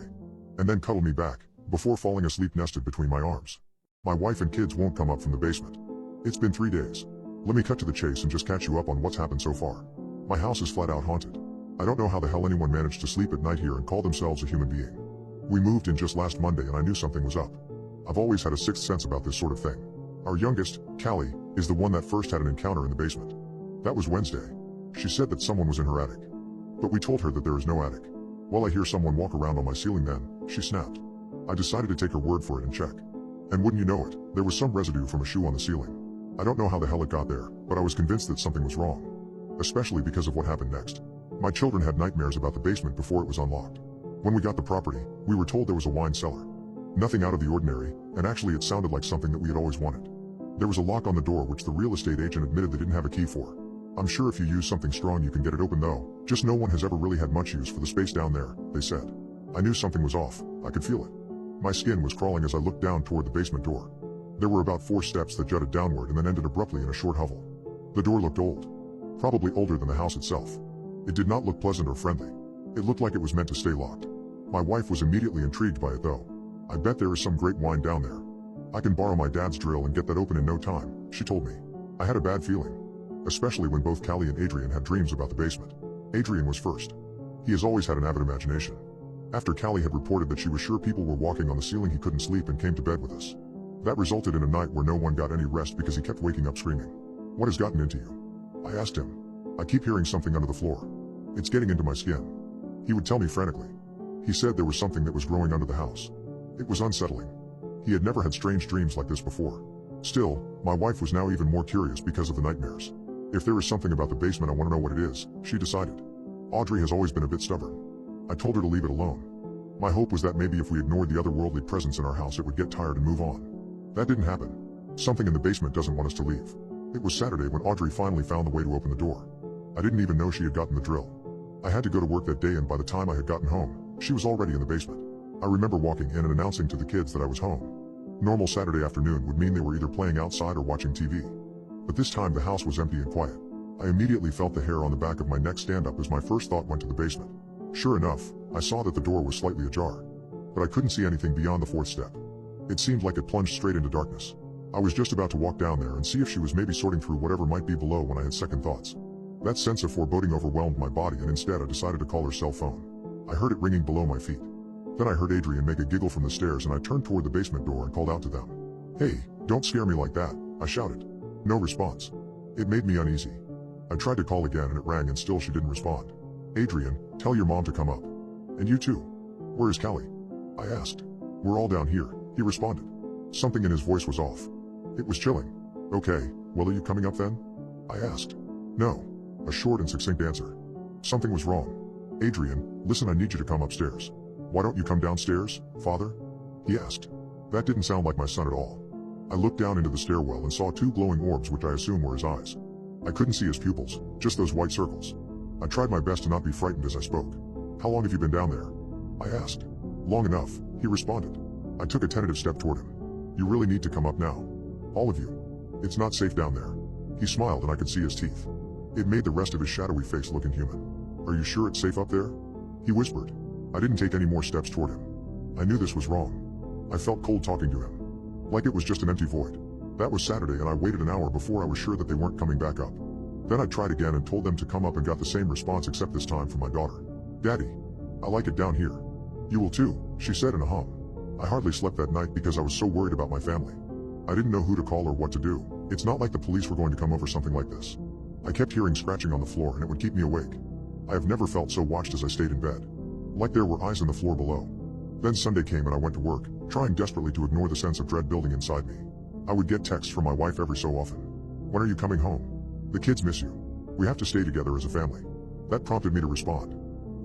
And then cuddled me back, before falling asleep nested between my arms. My wife and kids won't come up from the basement. It's been 3 days. Let me cut to the chase and just catch you up on what's happened so far. My house is flat out haunted. I don't know how the hell anyone managed to sleep at night here and call themselves a human being. We moved in just last Monday and I knew something was up. I've always had a sixth sense about this sort of thing. Our youngest, Callie, is the one that first had an encounter in the basement. That was Wednesday. She said that someone was in her attic. But we told her that there is no attic. Well, I hear someone walk around on my ceiling then, she snapped. I decided to take her word for it and check. And wouldn't you know it, there was some residue from a shoe on the ceiling. I don't know how the hell it got there, but I was convinced that something was wrong. Especially because of what happened next. My children had nightmares about the basement before it was unlocked. When we got the property, we were told there was a wine cellar. Nothing out of the ordinary, and actually it sounded like something that we had always wanted. There was a lock on the door which the real estate agent admitted they didn't have a key for. I'm sure if you use something strong you can get it open though, just no one has ever really had much use for the space down there, they said. I knew something was off, I could feel it. My skin was crawling as I looked down toward the basement door. There were about 4 steps that jutted downward and then ended abruptly in a short hovel. The door looked old. Probably older than the house itself. It did not look pleasant or friendly. It looked like it was meant to stay locked. My wife was immediately intrigued by it though. I bet there is some great wine down there. I can borrow my dad's drill and get that open in no time, she told me. I had a bad feeling. Especially when both Callie and Adrian had dreams about the basement. Adrian was first. He has always had an avid imagination. After Callie had reported that she was sure people were walking on the ceiling, he couldn't sleep and came to bed with us. That resulted in a night where no one got any rest because he kept waking up screaming. What has gotten into you? I asked him. I keep hearing something under the floor. It's getting into my skin. He would tell me frantically. He said there was something that was growing under the house. It was unsettling. He had never had strange dreams like this before. Still, my wife was now even more curious because of the nightmares. If there is something about the basement I want to know what it is, she decided. Audrey has always been a bit stubborn. I told her to leave it alone. My hope was that maybe if we ignored the otherworldly presence in our house it would get tired and move on. That didn't happen. Something in the basement doesn't want us to leave. It was Saturday when Audrey finally found the way to open the door. I didn't even know she had gotten the drill. I had to go to work that day and by the time I had gotten home, she was already in the basement. I remember walking in and announcing to the kids that I was home. Normal Saturday afternoon would mean they were either playing outside or watching TV. But this time the house was empty and quiet. I immediately felt the hair on the back of my neck stand up as my first thought went to the basement. Sure enough, I saw that the door was slightly ajar. But I couldn't see anything beyond the 4th step. It seemed like it plunged straight into darkness. I was just about to walk down there and see if she was maybe sorting through whatever might be below when I had second thoughts. That sense of foreboding overwhelmed my body and instead I decided to call her cell phone. I heard it ringing below my feet. Then I heard Adrian make a giggle from the stairs and I turned toward the basement door and called out to them. Hey, don't scare me like that, I shouted. No response. It made me uneasy. I tried to call again and it rang and still she didn't respond. Adrian, tell your mom to come up. And you too. Where is Callie? I asked. We're all down here, he responded. Something in his voice was off. It was chilling. Okay, well are you coming up then? I asked. No. A short and succinct answer. Something was wrong. Adrian, listen, I need you to come upstairs. Why don't you come downstairs, father? He asked. That didn't sound like my son at all. I looked down into the stairwell and saw 2 glowing orbs which I assume were his eyes. I couldn't see his pupils, just those white circles. I tried my best to not be frightened as I spoke. How long have you been down there? I asked. Long enough, he responded. I took a tentative step toward him. You really need to come up now. All of you. It's not safe down there. He smiled and I could see his teeth. It made the rest of his shadowy face look inhuman. Are you sure it's safe up there? He whispered. I didn't take any more steps toward him. I knew this was wrong. I felt cold talking to him. Like it was just an empty void. That was Saturday and I waited an hour before I was sure that they weren't coming back up. Then I tried again and told them to come up and got the same response except this time from my daughter. Daddy. I like it down here. You will too, she said in a hum. I hardly slept that night because I was so worried about my family. I didn't know who to call or what to do. It's not like the police were going to come over something like this. I kept hearing scratching on the floor and it would keep me awake. I have never felt so watched as I stayed in bed. Like there were eyes on the floor below. Then Sunday came and I went to work, trying desperately to ignore the sense of dread building inside me. I would get texts from my wife every so often. When are you coming home? The kids miss you. We have to stay together as a family. That prompted me to respond.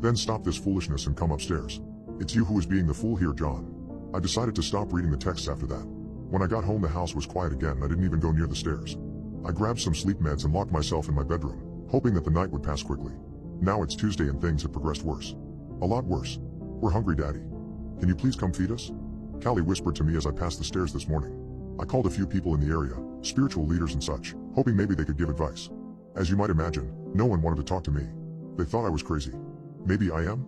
Then stop this foolishness and come upstairs. It's you who is being the fool here, John. I decided to stop reading the texts after that. When I got home, the house was quiet again and I didn't even go near the stairs. I grabbed some sleep meds and locked myself in my bedroom, hoping that the night would pass quickly. Now it's Tuesday and things have progressed worse. A lot worse. We're hungry, Daddy. Can you please come feed us? Callie whispered to me as I passed the stairs this morning. I called a few people in the area, spiritual leaders and such, hoping maybe they could give advice. As you might imagine, no one wanted to talk to me. They thought I was crazy. Maybe I am?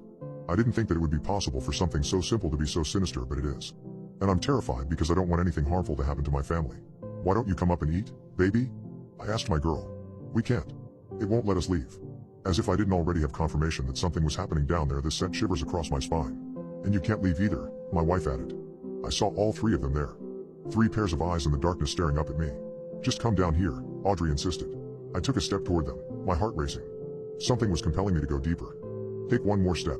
I didn't think that it would be possible for something so simple to be so sinister, but it is. And I'm terrified because I don't want anything harmful to happen to my family. Why don't you come up and eat, baby? I asked my girl. We can't. It won't let us leave. As if I didn't already have confirmation that something was happening down there, this sent shivers across my spine. And you can't leave either, my wife added. I saw all three of them there. 3 pairs of eyes in the darkness staring up at me. Just come down here, Audrey insisted. I took a step toward them, my heart racing. Something was compelling me to go deeper. Take one more step.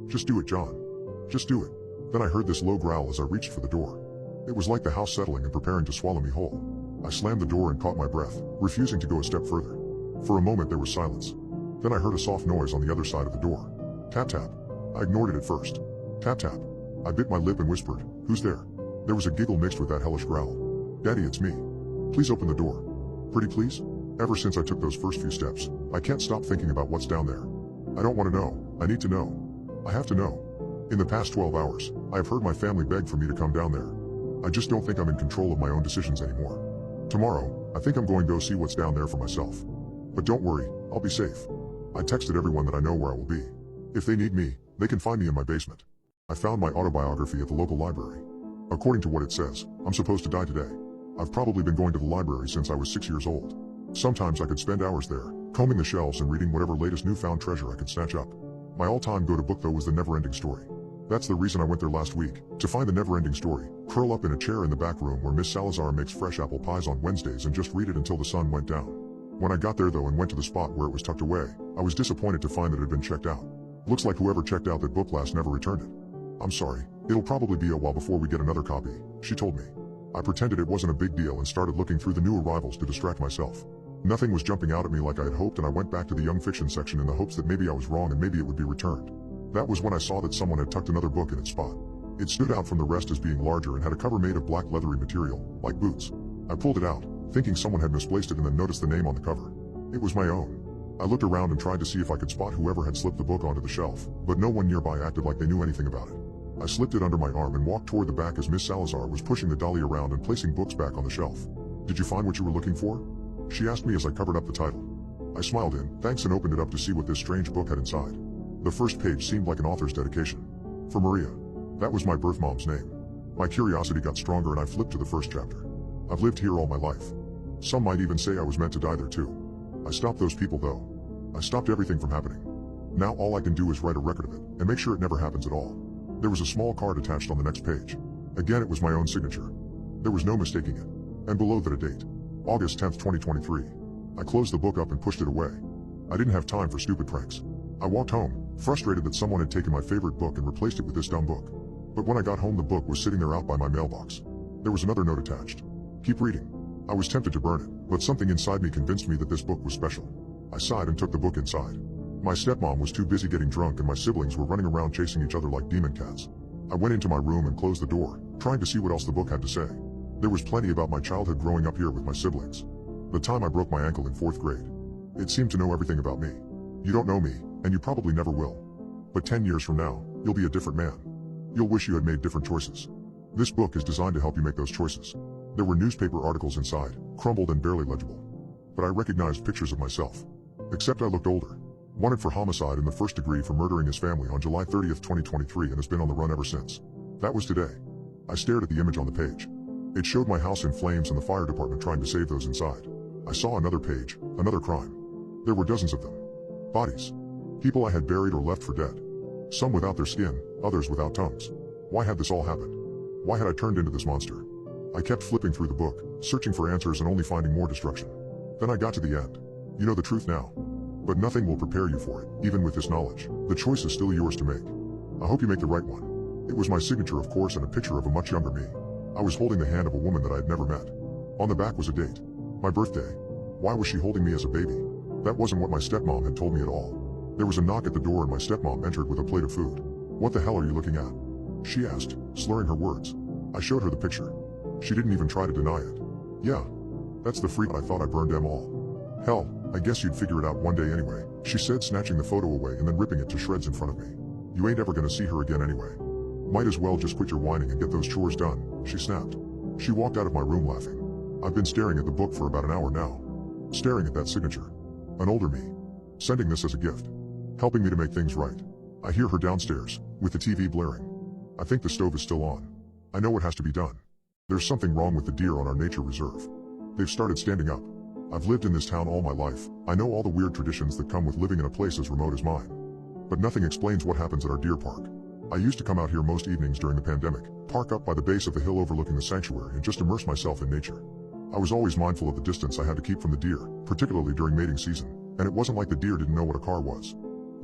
Just do it, John. Just do it. Then I heard this low growl as I reached for the door. It was like the house settling and preparing to swallow me whole. I slammed the door and caught my breath, refusing to go a step further. For a moment there was silence. Then I heard a soft noise on the other side of the door. Tap tap. I ignored it at first. Tap tap. I bit my lip and whispered, "Who's there?" There was a giggle mixed with that hellish growl. "Daddy, it's me. Please open the door. Pretty please?" Ever since I took those first few steps, I can't stop thinking about what's down there. I don't want to know. I need to know. I have to know. In the past 12 hours, I have heard my family beg for me to come down there. I just don't think I'm in control of my own decisions anymore. Tomorrow, I think I'm going to go see what's down there for myself. But don't worry, I'll be safe. I texted everyone that I know where I will be. If they need me, they can find me in my basement. I found my autobiography at the local library. According to what it says, I'm supposed to die today. I've probably been going to the library since I was 6 years old. Sometimes I could spend hours there, combing the shelves and reading whatever latest newfound treasure I could snatch up. My all-time go-to book though was The Never-Ending Story. That's the reason I went there last week, to find The Never-Ending Story, curl up in a chair in the back room where Miss Salazar makes fresh apple pies on Wednesdays and just read it until the sun went down. When I got there though and went to the spot where it was tucked away, I was disappointed to find that it had been checked out. Looks like whoever checked out that book last never returned it. I'm sorry, it'll probably be a while before we get another copy, she told me. I pretended it wasn't a big deal and started looking through the new arrivals to distract myself. Nothing was jumping out at me like I had hoped, and I went back to the young fiction section in the hopes that maybe I was wrong and maybe it would be returned. That was when I saw that someone had tucked another book in its spot. It stood out from the rest as being larger and had a cover made of black leathery material, like boots. I pulled it out, thinking someone had misplaced it, and then noticed the name on the cover. It was my own. I looked around and tried to see if I could spot whoever had slipped the book onto the shelf, but no one nearby acted like they knew anything about it. I slipped it under my arm and walked toward the back as Miss Salazar was pushing the dolly around and placing books back on the shelf. "Did you find what you were looking for?" she asked me as I covered up the title. I smiled in thanks and opened it up to see what this strange book had inside. The first page seemed like an author's dedication. For Maria. That was my birth mom's name. My curiosity got stronger and I flipped to the first chapter. I've lived here all my life. Some might even say I was meant to die there too. I stopped those people though. I stopped everything from happening. Now all I can do is write a record of it and make sure it never happens at all. There was a small card attached on the next page. Again, it was my own signature. There was no mistaking it. And below that a date. August 10th, 2023. I closed the book up and pushed it away. I didn't have time for stupid pranks. I walked home, frustrated that someone had taken my favorite book and replaced it with this dumb book. But when I got home, the book was sitting there out by my mailbox. There was another note attached. "Keep reading." I was tempted to burn it, but something inside me convinced me that this book was special. I sighed and took the book inside. My stepmom was too busy getting drunk and my siblings were running around chasing each other like demon cats. I went into my room and closed the door, trying to see what else the book had to say. There was plenty about my childhood growing up here with my siblings. The time I broke my ankle in 4th grade. It seemed to know everything about me. You don't know me, and you probably never will. But 10 years from now, you'll be a different man. You'll wish you had made different choices. This book is designed to help you make those choices. There were newspaper articles inside, crumbled and barely legible. But I recognized pictures of myself. Except I looked older. Wanted for homicide in the 1st degree for murdering his family on July 30th, 2023 and has been on the run ever since. That was today. I stared at the image on the page. It showed my house in flames and the fire department trying to save those inside. I saw another page, another crime. There were dozens of them. Bodies. People I had buried or left for dead. Some without their skin, others without tongues. Why had this all happened? Why had I turned into this monster? I kept flipping through the book, searching for answers and only finding more destruction. Then I got to the end. You know the truth now. But nothing will prepare you for it, even with this knowledge. The choice is still yours to make. I hope you make the right one. It was my signature, of course, and a picture of a much younger me. I was holding the hand of a woman that I had never met. On the back was a date. My birthday. Why was she holding me as a baby? That wasn't what my stepmom had told me at all. There was a knock at the door and my stepmom entered with a plate of food. "What the hell are you looking at?" she asked, slurring her words. I showed her the picture. She didn't even try to deny it. "Yeah, that's the freak I thought I burned them all." "Hell, I guess you'd figure it out one day anyway," she said, snatching the photo away and then ripping it to shreds in front of me. "You ain't ever gonna see her again anyway. Might as well just quit your whining and get those chores done," she snapped. She walked out of my room laughing. I've been staring at the book for about an hour now. Staring at that signature. An older me. Sending this as a gift. Helping me to make things right. I hear her downstairs, with the TV blaring. I think the stove is still on. I know what has to be done. There's something wrong with the deer on our nature reserve. They've started standing up. I've lived in this town all my life. I know all the weird traditions that come with living in a place as remote as mine. But nothing explains what happens at our deer park. I used to come out here most evenings during the pandemic, park up by the base of the hill overlooking the sanctuary and just immerse myself in nature. I was always mindful of the distance I had to keep from the deer, particularly during mating season, and it wasn't like the deer didn't know what a car was.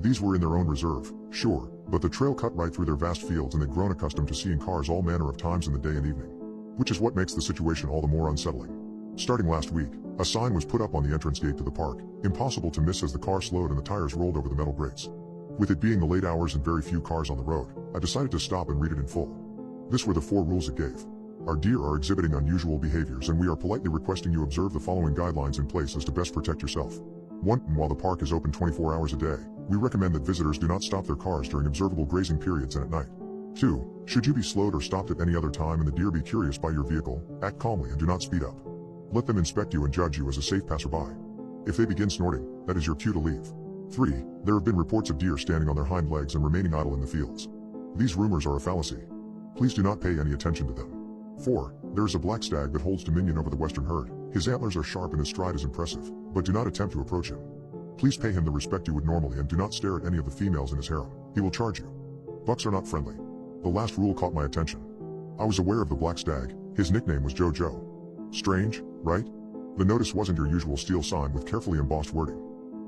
These were in their own reserve, sure, but the trail cut right through their vast fields and they'd grown accustomed to seeing cars all manner of times in the day and evening. Which is what makes the situation all the more unsettling. Starting last week, a sign was put up on the entrance gate to the park, "Impossible to miss," as the car slowed and the tires rolled over the metal grates. With it being the late hours and very few cars on the road, I decided to stop and read it in full. This were the 4 rules it gave. Our deer are exhibiting unusual behaviors and we are politely requesting you observe the following guidelines in place as to best protect yourself. 1. While the park is open 24 hours a day, we recommend that visitors do not stop their cars during observable grazing periods and at night. 2. Should you be slowed or stopped at any other time and the deer be curious by your vehicle, act calmly and do not speed up. Let them inspect you and judge you as a safe passerby. If they begin snorting, that is your cue to leave. 3. There have been reports of deer standing on their hind legs and remaining idle in the fields. These rumors are a fallacy. Please do not pay any attention to them. 4. There is a black stag that holds dominion over the western herd. His antlers are sharp and his stride is impressive, but do not attempt to approach him. Please pay him the respect you would normally and do not stare at any of the females in his harem. He will charge you. Bucks are not friendly. The last rule caught my attention. I was aware of the black stag. His nickname was Jojo. Strange, right? The notice wasn't your usual steel sign with carefully embossed wording.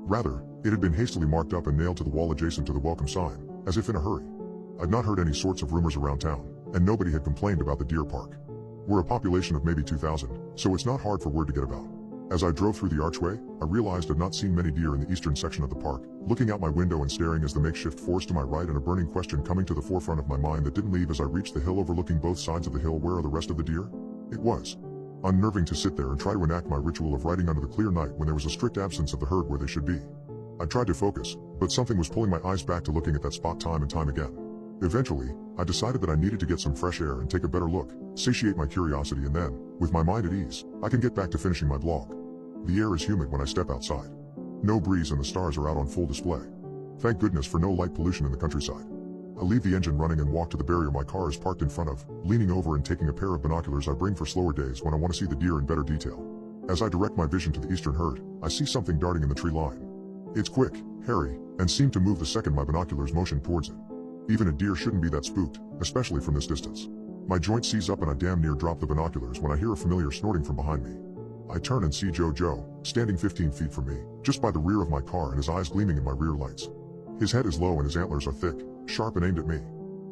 Rather, it had been hastily marked up and nailed to the wall adjacent to the welcome sign, as if in a hurry. I'd not heard any sorts of rumors around town, and nobody had complained about the deer park. We're a population of maybe 2,000, so it's not hard for word to get about. As I drove through the archway, I realized I'd not seen many deer in the eastern section of the park, looking out my window and staring as the makeshift forest to my right and a burning question coming to the forefront of my mind that didn't leave as I reached the hill overlooking both sides of the hill. Where are the rest of the deer? It was unnerving to sit there and try to enact my ritual of riding under the clear night when there was a strict absence of the herd where they should be. I tried to focus, but something was pulling my eyes back to looking at that spot time and time again. Eventually, I decided that I needed to get some fresh air and take a better look, satiate my curiosity, and then, with my mind at ease, I can get back to finishing my blog. The air is humid when I step outside. No breeze and the stars are out on full display. Thank goodness for no light pollution in the countryside. I leave the engine running and walk to the barrier my car is parked in front of, leaning over and taking a pair of binoculars I bring for slower days when I want to see the deer in better detail. As I direct my vision to the eastern herd, I see something darting in the tree line. It's quick, hairy, and seemed to move the second my binoculars motioned towards it. Even a deer shouldn't be that spooked, especially from this distance. My joint seize up and I damn near drop the binoculars when I hear a familiar snorting from behind me. I turn and see Jojo, standing 15 feet from me, just by the rear of my car and his eyes gleaming in my rear lights. His head is low and his antlers are thick, sharp and aimed at me.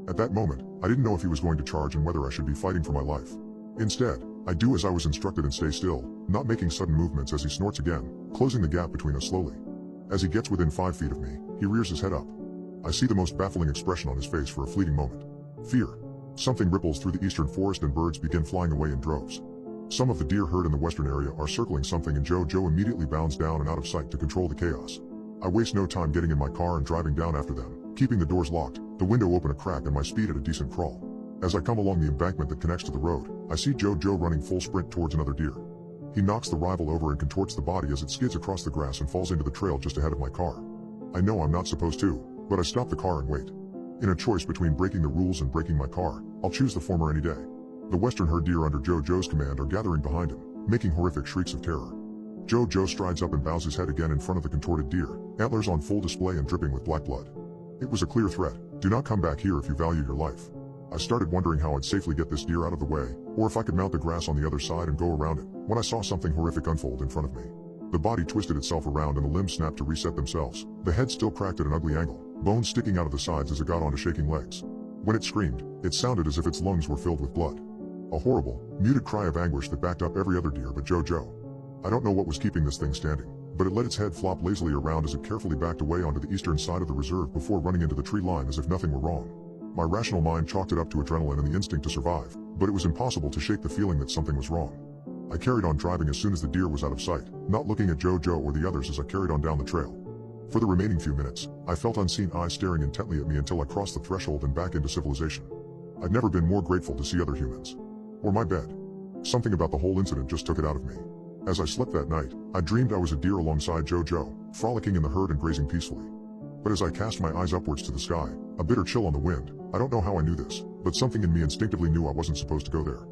At that moment, I didn't know if he was going to charge and whether I should be fighting for my life. Instead, I do as I was instructed and stay still, not making sudden movements as he snorts again, closing the gap between us slowly. As he gets within 5 feet of me, he rears his head up. I see the most baffling expression on his face for a fleeting moment. Fear. Something ripples through the eastern forest and birds begin flying away in droves. Some of the deer herd in the western area are circling something and Jojo immediately bounds down and out of sight to control the chaos. I waste no time getting in my car and driving down after them, keeping the doors locked, the window open a crack and my speed at a decent crawl. As I come along the embankment that connects to the road, I see Jojo running full sprint towards another deer. He knocks the rival over and contorts the body as it skids across the grass and falls into the trail just ahead of my car. I know I'm not supposed to, but I stop the car and wait. In a choice between breaking the rules and breaking my car, I'll choose the former any day. The western herd deer under Jojo's command are gathering behind him, making horrific shrieks of terror. Jojo strides up and bows his head again in front of the contorted deer, antlers on full display and dripping with black blood. It was a clear threat. Do not come back here if you value your life. I started wondering how I'd safely get this deer out of the way, or if I could mount the grass on the other side and go around it, when I saw something horrific unfold in front of me. The body twisted itself around and the limbs snapped to reset themselves, the head still cracked at an ugly angle, bones sticking out of the sides as it got onto shaking legs. When it screamed, it sounded as if its lungs were filled with blood. A horrible, muted cry of anguish that backed up every other deer but Jojo. I don't know what was keeping this thing standing, but it let its head flop lazily around as it carefully backed away onto the eastern side of the reserve before running into the tree line as if nothing were wrong. My rational mind chalked it up to adrenaline and the instinct to survive, but it was impossible to shake the feeling that something was wrong. I carried on driving as soon as the deer was out of sight, not looking at Jojo or the others as I carried on down the trail. For the remaining few minutes, I felt unseen eyes staring intently at me until I crossed the threshold and back into civilization. I'd never been more grateful to see other humans. Or my bed. Something about the whole incident just took it out of me. As I slept that night, I dreamed I was a deer alongside Jojo, frolicking in the herd and grazing peacefully. But as I cast my eyes upwards to the sky, a bitter chill on the wind, I don't know how I knew this, but something in me instinctively knew I wasn't supposed to go there.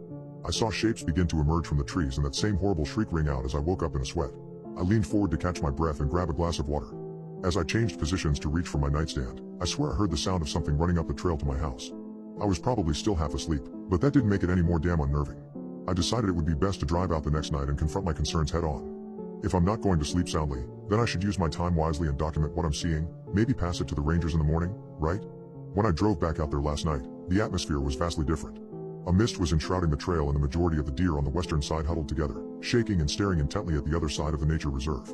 I saw shapes begin to emerge from the trees and that same horrible shriek ring out as I woke up in a sweat. I leaned forward to catch my breath and grab a glass of water. As I changed positions to reach for my nightstand, I swear I heard the sound of something running up the trail to my house. I was probably still half asleep, but that didn't make it any more damn unnerving. I decided it would be best to drive out the next night and confront my concerns head on. If I'm not going to sleep soundly, then I should use my time wisely and document what I'm seeing, maybe pass it to the rangers in the morning, right? When I drove back out there last night, the atmosphere was vastly different. A mist was enshrouding the trail and the majority of the deer on the western side huddled together, shaking and staring intently at the other side of the nature reserve.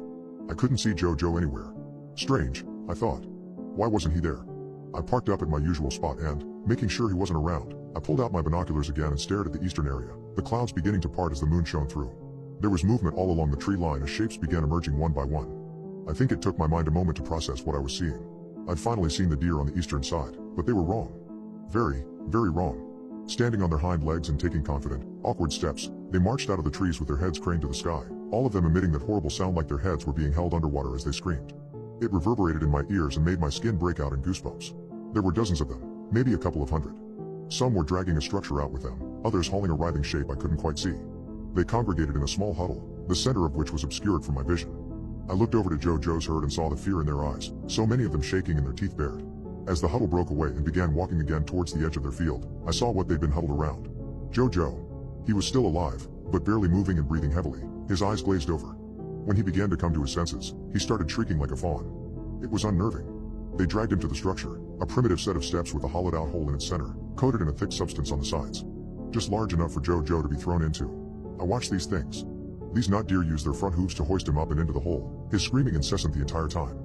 I couldn't see Jojo anywhere. Strange, I thought. Why wasn't he there? I parked up at my usual spot and, making sure he wasn't around, I pulled out my binoculars again and stared at the eastern area, the clouds beginning to part as the moon shone through. There was movement all along the tree line as shapes began emerging one by one. I think it took my mind a moment to process what I was seeing. I'd finally seen the deer on the eastern side, but they were wrong. Very, very wrong. Standing on their hind legs and taking confident, awkward steps, they marched out of the trees with their heads craned to the sky, all of them emitting that horrible sound like their heads were being held underwater as they screamed. It reverberated in my ears and made my skin break out in goosebumps. There were dozens of them, maybe a couple of hundred. Some were dragging a structure out with them, others hauling a writhing shape I couldn't quite see. They congregated in a small huddle, the center of which was obscured from my vision. I looked over to Jojo's herd and saw the fear in their eyes, so many of them shaking and their teeth bared. As the huddle broke away and began walking again towards the edge of their field, I saw what they'd been huddled around. Jojo. He was still alive, but barely moving and breathing heavily, his eyes glazed over. When he began to come to his senses, he started shrieking like a fawn. It was unnerving. They dragged him to the structure, a primitive set of steps with a hollowed-out hole in its center, coated in a thick substance on the sides. Just large enough for Jojo to be thrown into. I watched these things. These not deer used their front hooves to hoist him up and into the hole, his screaming incessant the entire time.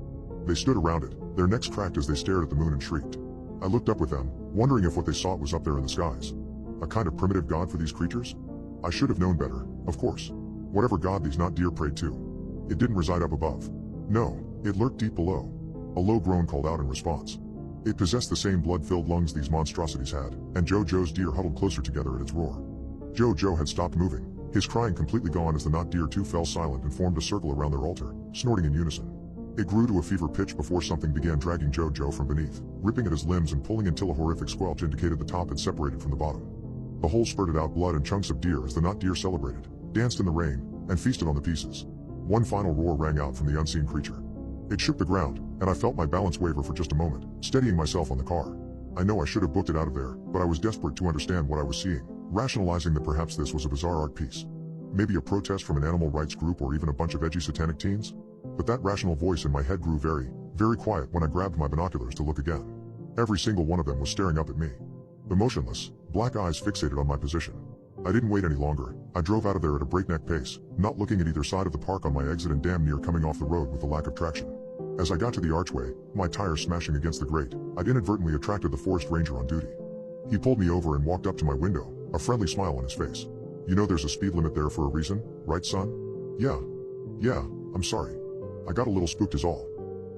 They stood around it, their necks cracked as they stared at the moon and shrieked. I looked up with them, wondering if what they sought was up there in the skies. A kind of primitive god for these creatures? I should have known better, of course. Whatever god these not deer prayed to. It didn't reside up above. No, it lurked deep below. A low groan called out in response. It possessed the same blood-filled lungs these monstrosities had, and Jojo's deer huddled closer together at its roar. Jojo had stopped moving, his crying completely gone as the not deer too fell silent and formed a circle around their altar, snorting in unison. It grew to a fever pitch before something began dragging Jojo from beneath, ripping at his limbs and pulling until a horrific squelch indicated the top had separated from the bottom. The whole spurted out blood and chunks of deer as the not deer celebrated, danced in the rain, and feasted on the pieces. One final roar rang out from the unseen creature. It shook the ground, and I felt my balance waver for just a moment, steadying myself on the car. I know I should have booked it out of there, but I was desperate to understand what I was seeing, rationalizing that perhaps this was a bizarre art piece. Maybe a protest from an animal rights group or even a bunch of edgy satanic teens? But that rational voice in my head grew very, very quiet when I grabbed my binoculars to look again. Every single one of them was staring up at me. The motionless, black eyes fixated on my position. I didn't wait any longer. I drove out of there at a breakneck pace, not looking at either side of the park on my exit and damn near coming off the road with the lack of traction. As I got to the archway, my tires smashing against the grate, I'd inadvertently attracted the forest ranger on duty. He pulled me over and walked up to my window, a friendly smile on his face. You know there's a speed limit there for a reason, right son? Yeah, I'm sorry. I got a little spooked is all.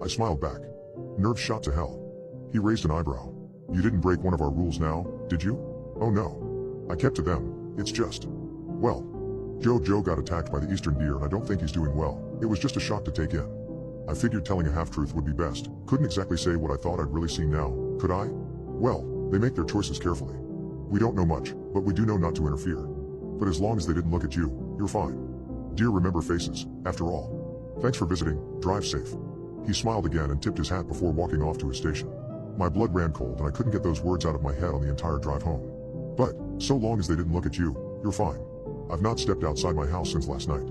I smiled back. Nerves shot to hell. He raised an eyebrow. You didn't break one of our rules now, did you? Oh no. I kept to them, it's just. Well, Jojo got attacked by the eastern deer and I don't think he's doing well. It was just a shock to take in. I figured telling a half-truth would be best. Couldn't exactly say what I thought I'd really seen now, could I? Well, they make their choices carefully. We don't know much, but we do know not to interfere. But as long as they didn't look at you, you're fine. Deer remember faces, after all. Thanks for visiting, drive safe. He smiled again and tipped his hat before walking off to his station. My blood ran cold and I couldn't get those words out of my head on the entire drive home. But, so long as they didn't look at you, you're fine. I've not stepped outside my house since last night.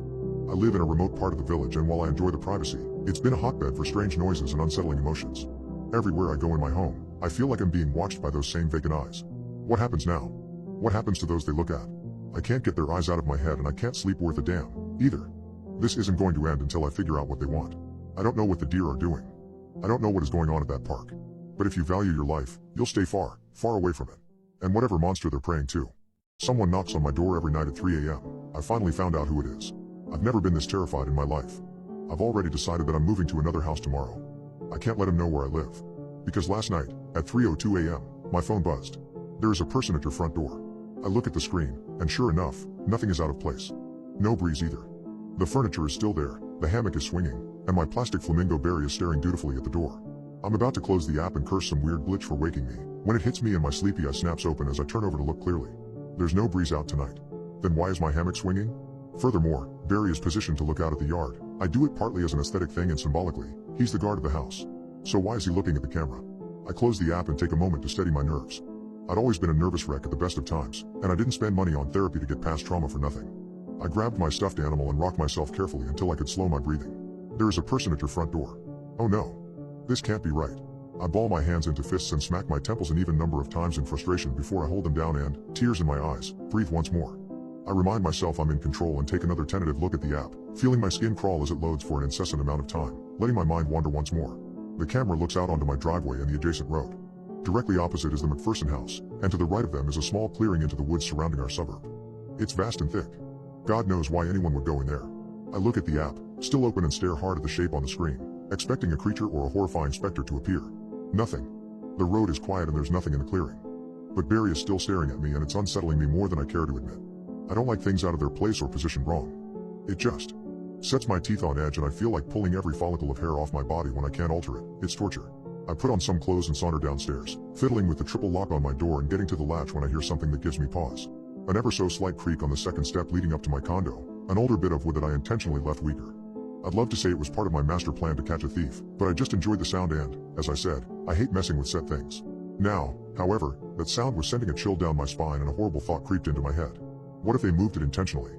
I live in a remote part of the village and while I enjoy the privacy, it's been a hotbed for strange noises and unsettling emotions. Everywhere I go in my home, I feel like I'm being watched by those same vacant eyes. What happens now? What happens to those they look at? I can't get their eyes out of my head and I can't sleep worth a damn, either. This isn't going to end until I figure out what they want. I don't know what the deer are doing. I don't know what is going on at that park. But if you value your life, you'll stay far, far away from it. And whatever monster they're praying to. Someone knocks on my door every night at 3 a.m. I finally found out who it is. I've never been this terrified in my life. I've already decided that I'm moving to another house tomorrow. I can't let him know where I live. Because last night, at 3:02 a.m., my phone buzzed. There is a person at your front door. I look at the screen, and sure enough, nothing is out of place. No breeze either. The furniture is still there, the hammock is swinging, and my plastic flamingo berry is staring dutifully at the door. I'm about to close the app and curse some weird glitch for waking me, when it hits me and my sleepy eye snaps open as I turn over to look clearly. There's no breeze out tonight. Then why is my hammock swinging? Furthermore, Barry is positioned to look out at the yard. I do it partly as an aesthetic thing and symbolically, he's the guard of the house. So why is he looking at the camera? I close the app and take a moment to steady my nerves. I'd always been a nervous wreck at the best of times, and I didn't spend money on therapy to get past trauma for nothing. I grabbed my stuffed animal and rocked myself carefully until I could slow my breathing. There is a person at your front door. Oh no. This can't be right. I ball my hands into fists and smack my temples an even number of times in frustration before I hold them down and, tears in my eyes, breathe once more. I remind myself I'm in control and take another tentative look at the app, feeling my skin crawl as it loads for an incessant amount of time, letting my mind wander once more. The camera looks out onto my driveway and the adjacent road. Directly opposite is the McPherson house, and to the right of them is a small clearing into the woods surrounding our suburb. It's vast and thick. God knows why anyone would go in there. I look at the app, still open, and stare hard at the shape on the screen, expecting a creature or a horrifying specter to appear. Nothing. The road is quiet and there's nothing in the clearing. But Barry is still staring at me and it's unsettling me more than I care to admit. I don't like things out of their place or positioned wrong. It just sets my teeth on edge and I feel like pulling every follicle of hair off my body when I can't alter it. It's torture. I put on some clothes and saunter downstairs, fiddling with the triple lock on my door and getting to the latch when I hear something that gives me pause. An ever so slight creak on the second step leading up to my condo, an older bit of wood that I intentionally left weaker. I'd love to say it was part of my master plan to catch a thief, but I just enjoyed the sound and, as I said, I hate messing with set things. Now, however, that sound was sending a chill down my spine and a horrible thought creeped into my head. What if they moved it intentionally?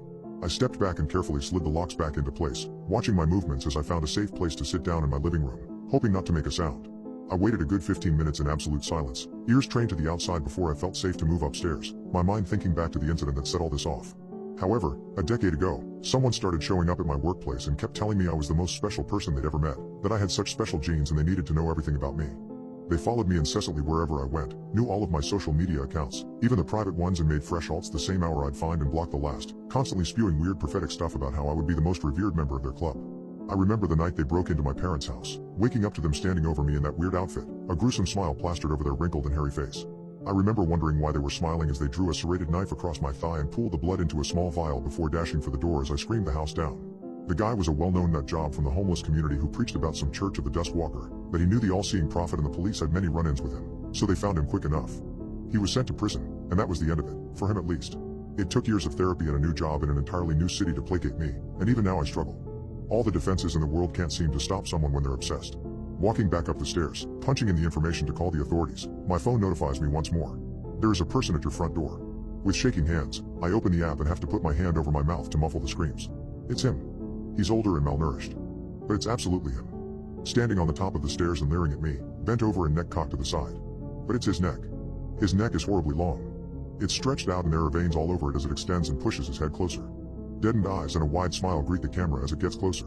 I stepped back and carefully slid the locks back into place, watching my movements as I found a safe place to sit down in my living room, hoping not to make a sound. I waited a good 15 minutes in absolute silence, ears trained to the outside before I felt safe to move upstairs, my mind thinking back to the incident that set all this off. However, a decade ago, someone started showing up at my workplace and kept telling me I was the most special person they'd ever met, that I had such special genes and they needed to know everything about me. They followed me incessantly wherever I went, knew all of my social media accounts, even the private ones, and made fresh alts the same hour I'd find and block the last, constantly spewing weird prophetic stuff about how I would be the most revered member of their club. I remember the night they broke into my parents' house, waking up to them standing over me in that weird outfit, a gruesome smile plastered over their wrinkled and hairy face. I remember wondering why they were smiling as they drew a serrated knife across my thigh and pooled the blood into a small vial before dashing for the door as I screamed the house down. The guy was a well-known nut job from the homeless community who preached about some church of the Dusk Walker, but he knew the all-seeing prophet and the police had many run-ins with him, so they found him quick enough. He was sent to prison, and that was the end of it, for him at least. It took years of therapy and a new job in an entirely new city to placate me, and even now I struggle. All the defenses in the world can't seem to stop someone when they're obsessed. Walking back up the stairs, punching in the information to call the authorities, my phone notifies me once more. There is a person at your front door. With shaking hands, I open the app and have to put my hand over my mouth to muffle the screams. It's him. He's older and malnourished. But it's absolutely him. Standing on the top of the stairs and leering at me, bent over and neck cocked to the side. But it's his neck. His neck is horribly long. It's stretched out and there are veins all over it as it extends and pushes his head closer. Deadened eyes and a wide smile greet the camera as it gets closer.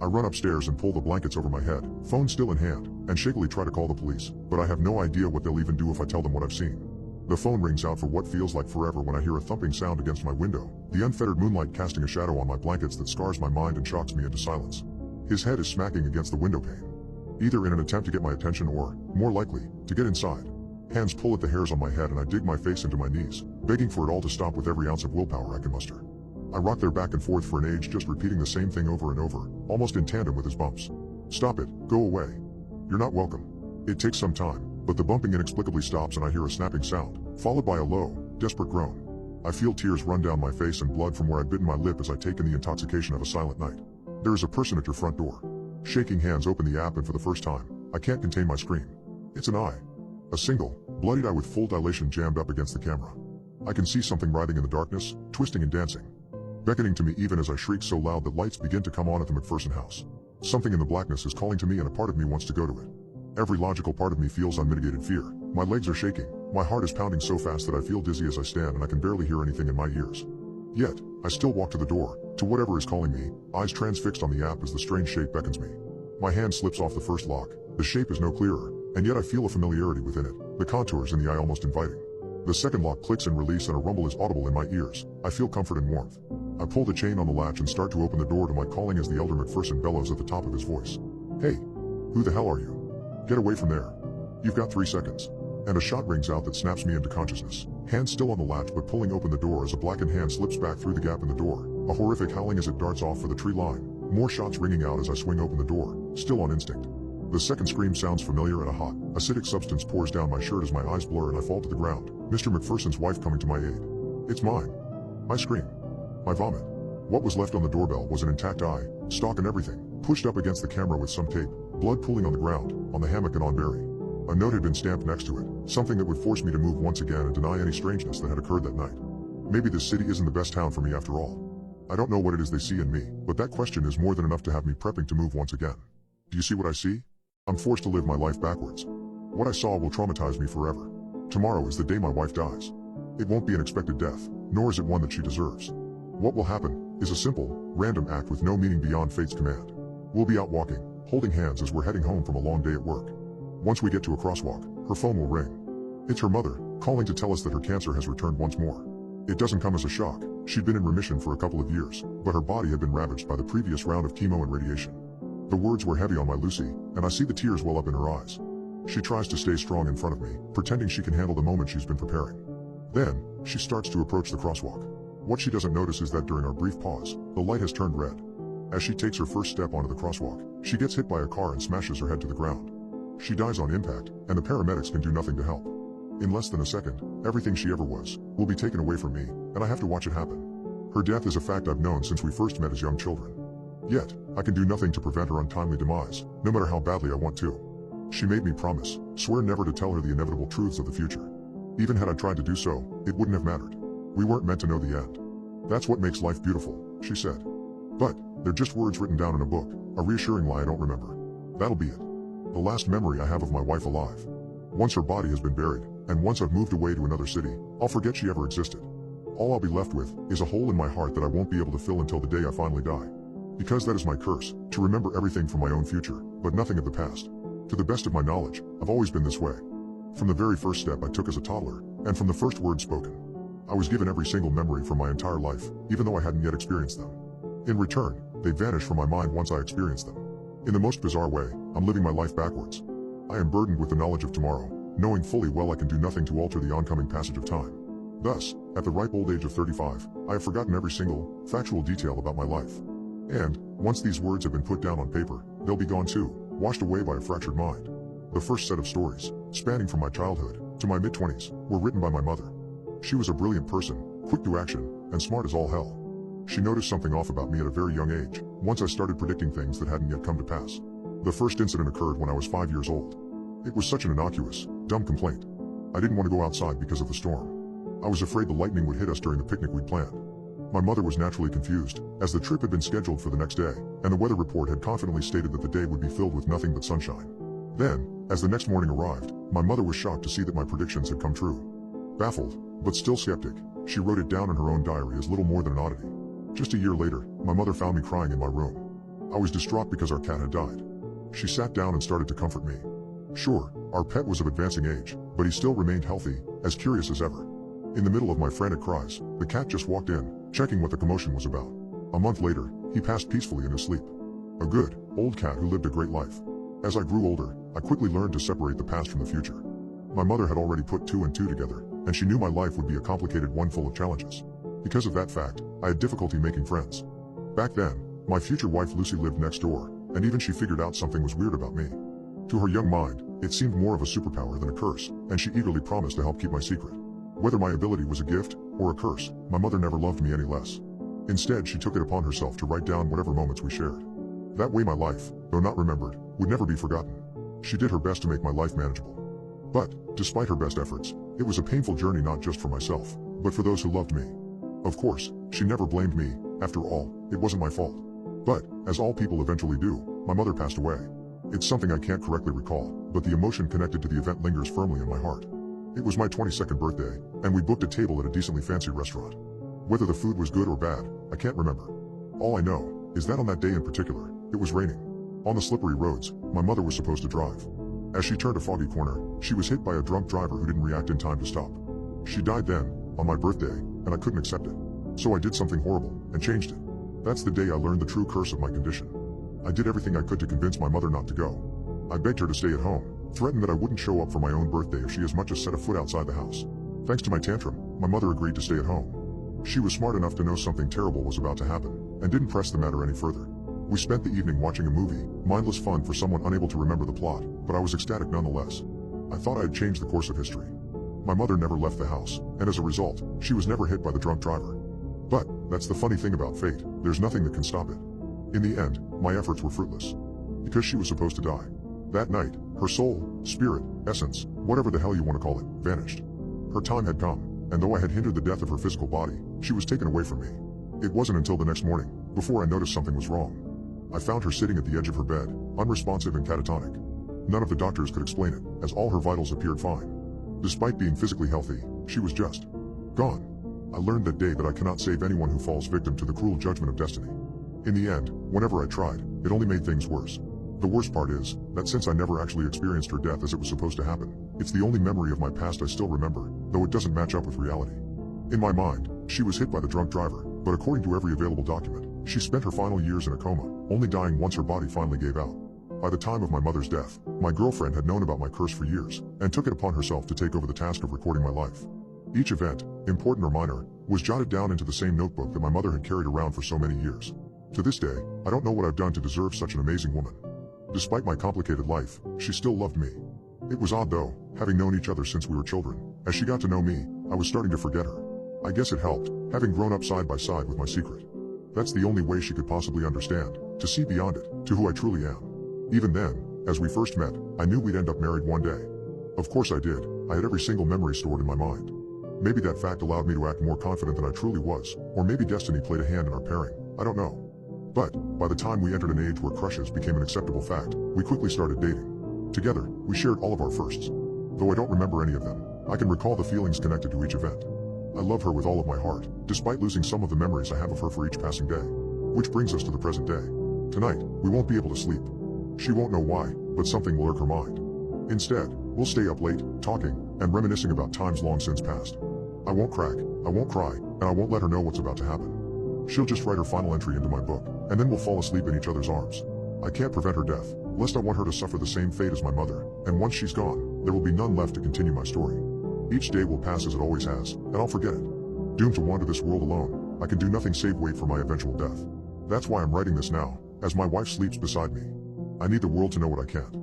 I run upstairs and pull the blankets over my head, phone still in hand, and shakily try to call the police, but I have no idea what they'll even do if I tell them what I've seen. The phone rings out for what feels like forever when I hear a thumping sound against my window, the unfettered moonlight casting a shadow on my blankets that scars my mind and shocks me into silence. His head is smacking against the window pane. Either in an attempt to get my attention or, more likely, to get inside. Hands pull at the hairs on my head and I dig my face into my knees, begging for it all to stop with every ounce of willpower I can muster. I rock there back and forth for an age, just repeating the same thing over and over, almost in tandem with his bumps. Stop it, go away. You're not welcome. It takes some time, but the bumping inexplicably stops and I hear a snapping sound, followed by a low, desperate groan. I feel tears run down my face and blood from where I'd bitten my lip as I take in the intoxication of a silent night. There is a person at your front door. Shaking hands open the app and for the first time, I can't contain my scream. It's an eye. A single, bloodied eye with full dilation jammed up against the camera. I can see something writhing in the darkness, twisting and dancing. Beckoning to me even as I shriek so loud that lights begin to come on at the McPherson house. Something in the blackness is calling to me and a part of me wants to go to it. Every logical part of me feels unmitigated fear. My legs are shaking, my heart is pounding so fast that I feel dizzy as I stand and I can barely hear anything in my ears. Yet, I still walk to the door, to whatever is calling me, eyes transfixed on the app as the strange shape beckons me. My hand slips off the first lock. The shape is no clearer, and yet I feel a familiarity within it, the contours in the eye almost inviting. The second lock clicks and release and a rumble is audible in my ears. I feel comfort and warmth. I pull the chain on the latch and start to open the door to my calling as the elder McPherson bellows at the top of his voice. Hey, who the hell are you? Get away from there. You've got 3 seconds. And a shot rings out that snaps me into consciousness. Hand still on the latch but pulling open the door as a blackened hand slips back through the gap in the door. A horrific howling as it darts off for the tree line. More shots ringing out as I swing open the door, still on instinct. The second scream sounds familiar and a hot, acidic substance pours down my shirt as my eyes blur and I fall to the ground. Mr. McPherson's wife coming to my aid. It's mine. I scream. I vomit. What was left on the doorbell was an intact eye, stalk and everything, pushed up against the camera with some tape, blood pooling on the ground, on the hammock and on Barry. A note had been stamped next to it, something that would force me to move once again and deny any strangeness that had occurred that night. Maybe this city isn't the best town for me after all. I don't know what it is they see in me, but that question is more than enough to have me prepping to move once again. Do you see what I see? I'm forced to live my life backwards. What I saw will traumatize me forever. Tomorrow is the day my wife dies. It won't be an expected death, nor is it one that she deserves. What will happen is a simple, random act with no meaning beyond fate's command. We'll be out walking, holding hands as we're heading home from a long day at work. Once we get to a crosswalk, her phone will ring. It's her mother, calling to tell us that her cancer has returned once more. It doesn't come as a shock. She'd been in remission for a couple of years, but her body had been ravaged by the previous round of chemo and radiation. The words were heavy on my Lucy, and I see the tears well up in her eyes. She tries to stay strong in front of me, pretending she can handle the moment she's been preparing. Then, she starts to approach the crosswalk. What she doesn't notice is that during our brief pause, the light has turned red. As she takes her first step onto the crosswalk, she gets hit by a car and smashes her head to the ground. She dies on impact, and the paramedics can do nothing to help. In less than a second, everything she ever was, will be taken away from me, and I have to watch it happen. Her death is a fact I've known since we first met as young children. Yet, I can do nothing to prevent her untimely demise, no matter how badly I want to. She made me promise, swear never to tell her the inevitable truths of the future. Even had I tried to do so, it wouldn't have mattered. We weren't meant to know the end. That's what makes life beautiful, she said. But, they're just words written down in a book, a reassuring lie I don't remember. That'll be it. The last memory I have of my wife alive. Once her body has been buried, and once I've moved away to another city, I'll forget she ever existed. All I'll be left with is a hole in my heart that I won't be able to fill until the day I finally die. Because that is my curse, to remember everything from my own future, but nothing of the past. To the best of my knowledge, I've always been this way. From the very first step I took as a toddler, and from the first word spoken. I was given every single memory from my entire life, even though I hadn't yet experienced them. In return, they vanished from my mind once I experienced them. In the most bizarre way, I'm living my life backwards. I am burdened with the knowledge of tomorrow, knowing fully well I can do nothing to alter the oncoming passage of time. Thus, at the ripe old age of 35, I have forgotten every single, factual detail about my life. And, once these words have been put down on paper, they'll be gone too, washed away by a fractured mind. The first set of stories, spanning from my childhood to my mid-20s, were written by my mother. She was a brilliant person, quick to action, and smart as all hell. She noticed something off about me at a very young age, once I started predicting things that hadn't yet come to pass. The first incident occurred when I was 5 years old. It was such an innocuous, dumb complaint. I didn't want to go outside because of the storm. I was afraid the lightning would hit us during the picnic we'd planned. My mother was naturally confused, as the trip had been scheduled for the next day, and the weather report had confidently stated that the day would be filled with nothing but sunshine. Then, as the next morning arrived, my mother was shocked to see that my predictions had come true. Baffled, but still skeptic, she wrote it down in her own diary as little more than an oddity. Just a year later, my mother found me crying in my room. I was distraught because our cat had died. She sat down and started to comfort me. Sure, our pet was of advancing age, but he still remained healthy, as curious as ever. In the middle of my frantic cries, the cat just walked in, checking what the commotion was about. A month later, he passed peacefully in his sleep. A good, old cat who lived a great life. As I grew older, I quickly learned to separate the past from the future. My mother had already put 2 and 2 together, and she knew my life would be a complicated one full of challenges. Because of that fact, I had difficulty making friends. Back then, my future wife Lucy lived next door, and even she figured out something was weird about me. To her young mind, it seemed more of a superpower than a curse, and she eagerly promised to help keep my secret. Whether my ability was a gift or a curse, my mother never loved me any less. Instead, she took it upon herself to write down whatever moments we shared. That way my life, though not remembered, would never be forgotten. She did her best to make my life manageable. But, despite her best efforts, it was a painful journey not just for myself, but for those who loved me. Of course, she never blamed me. After all, it wasn't my fault. But, as all people eventually do, my mother passed away. It's something I can't correctly recall, but the emotion connected to the event lingers firmly in my heart. It was my 22nd birthday, and we booked a table at a decently fancy restaurant. Whether the food was good or bad, I can't remember. All I know is that on that day in particular, it was raining. On the slippery roads, my mother was supposed to drive. As she turned a foggy corner, she was hit by a drunk driver who didn't react in time to stop. She died then, on my birthday, and I couldn't accept it. So I did something horrible, and changed it. That's the day I learned the true curse of my condition. I did everything I could to convince my mother not to go. I begged her to stay at home, threatened that I wouldn't show up for my own birthday if she as much as set a foot outside the house. Thanks to my tantrum, my mother agreed to stay at home. She was smart enough to know something terrible was about to happen, and didn't press the matter any further. We spent the evening watching a movie, mindless fun for someone unable to remember the plot, but I was ecstatic nonetheless. I thought I had changed the course of history. My mother never left the house, and as a result, she was never hit by the drunk driver. But, that's the funny thing about fate, there's nothing that can stop it. In the end, my efforts were fruitless. Because she was supposed to die. That night, her soul, spirit, essence, whatever the hell you want to call it, vanished. Her time had come, and though I had hindered the death of her physical body, she was taken away from me. It wasn't until the next morning, before I noticed something was wrong. I found her sitting at the edge of her bed, unresponsive and catatonic. None of the doctors could explain it, as all her vitals appeared fine. Despite being physically healthy, she was just gone. I learned that day that I cannot save anyone who falls victim to the cruel judgment of destiny. In the end, whenever I tried, it only made things worse. The worst part is, that since I never actually experienced her death as it was supposed to happen, it's the only memory of my past I still remember, though it doesn't match up with reality. In my mind, she was hit by the drunk driver, but according to every available document, she spent her final years in a coma, only dying once her body finally gave out. By the time of my mother's death, my girlfriend had known about my curse for years, and took it upon herself to take over the task of recording my life. Each event, important or minor, was jotted down into the same notebook that my mother had carried around for so many years. To this day, I don't know what I've done to deserve such an amazing woman. Despite my complicated life, she still loved me. It was odd though, having known each other since we were children. As she got to know me, I was starting to forget her. I guess it helped, having grown up side by side with my secret. That's the only way she could possibly understand, to see beyond it, to who I truly am. Even then, as we first met, I knew we'd end up married one day. Of course I did, I had every single memory stored in my mind. Maybe that fact allowed me to act more confident than I truly was, or maybe destiny played a hand in our pairing, I don't know. But, by the time we entered an age where crushes became an acceptable fact, we quickly started dating. Together, we shared all of our firsts. Though I don't remember any of them, I can recall the feelings connected to each event. I love her with all of my heart, despite losing some of the memories I have of her for each passing day. Which brings us to the present day. Tonight, we won't be able to sleep. She won't know why, but something will irk her mind. Instead, we'll stay up late, talking, and reminiscing about times long since past. I won't crack, I won't cry, and I won't let her know what's about to happen. She'll just write her final entry into my book, and then we'll fall asleep in each other's arms. I can't prevent her death, lest I want her to suffer the same fate as my mother, and once she's gone, there will be none left to continue my story. Each day will pass as it always has, and I'll forget it. Doomed to wander this world alone, I can do nothing save wait for my eventual death. That's why I'm writing this now, as my wife sleeps beside me. I need the world to know what I can't.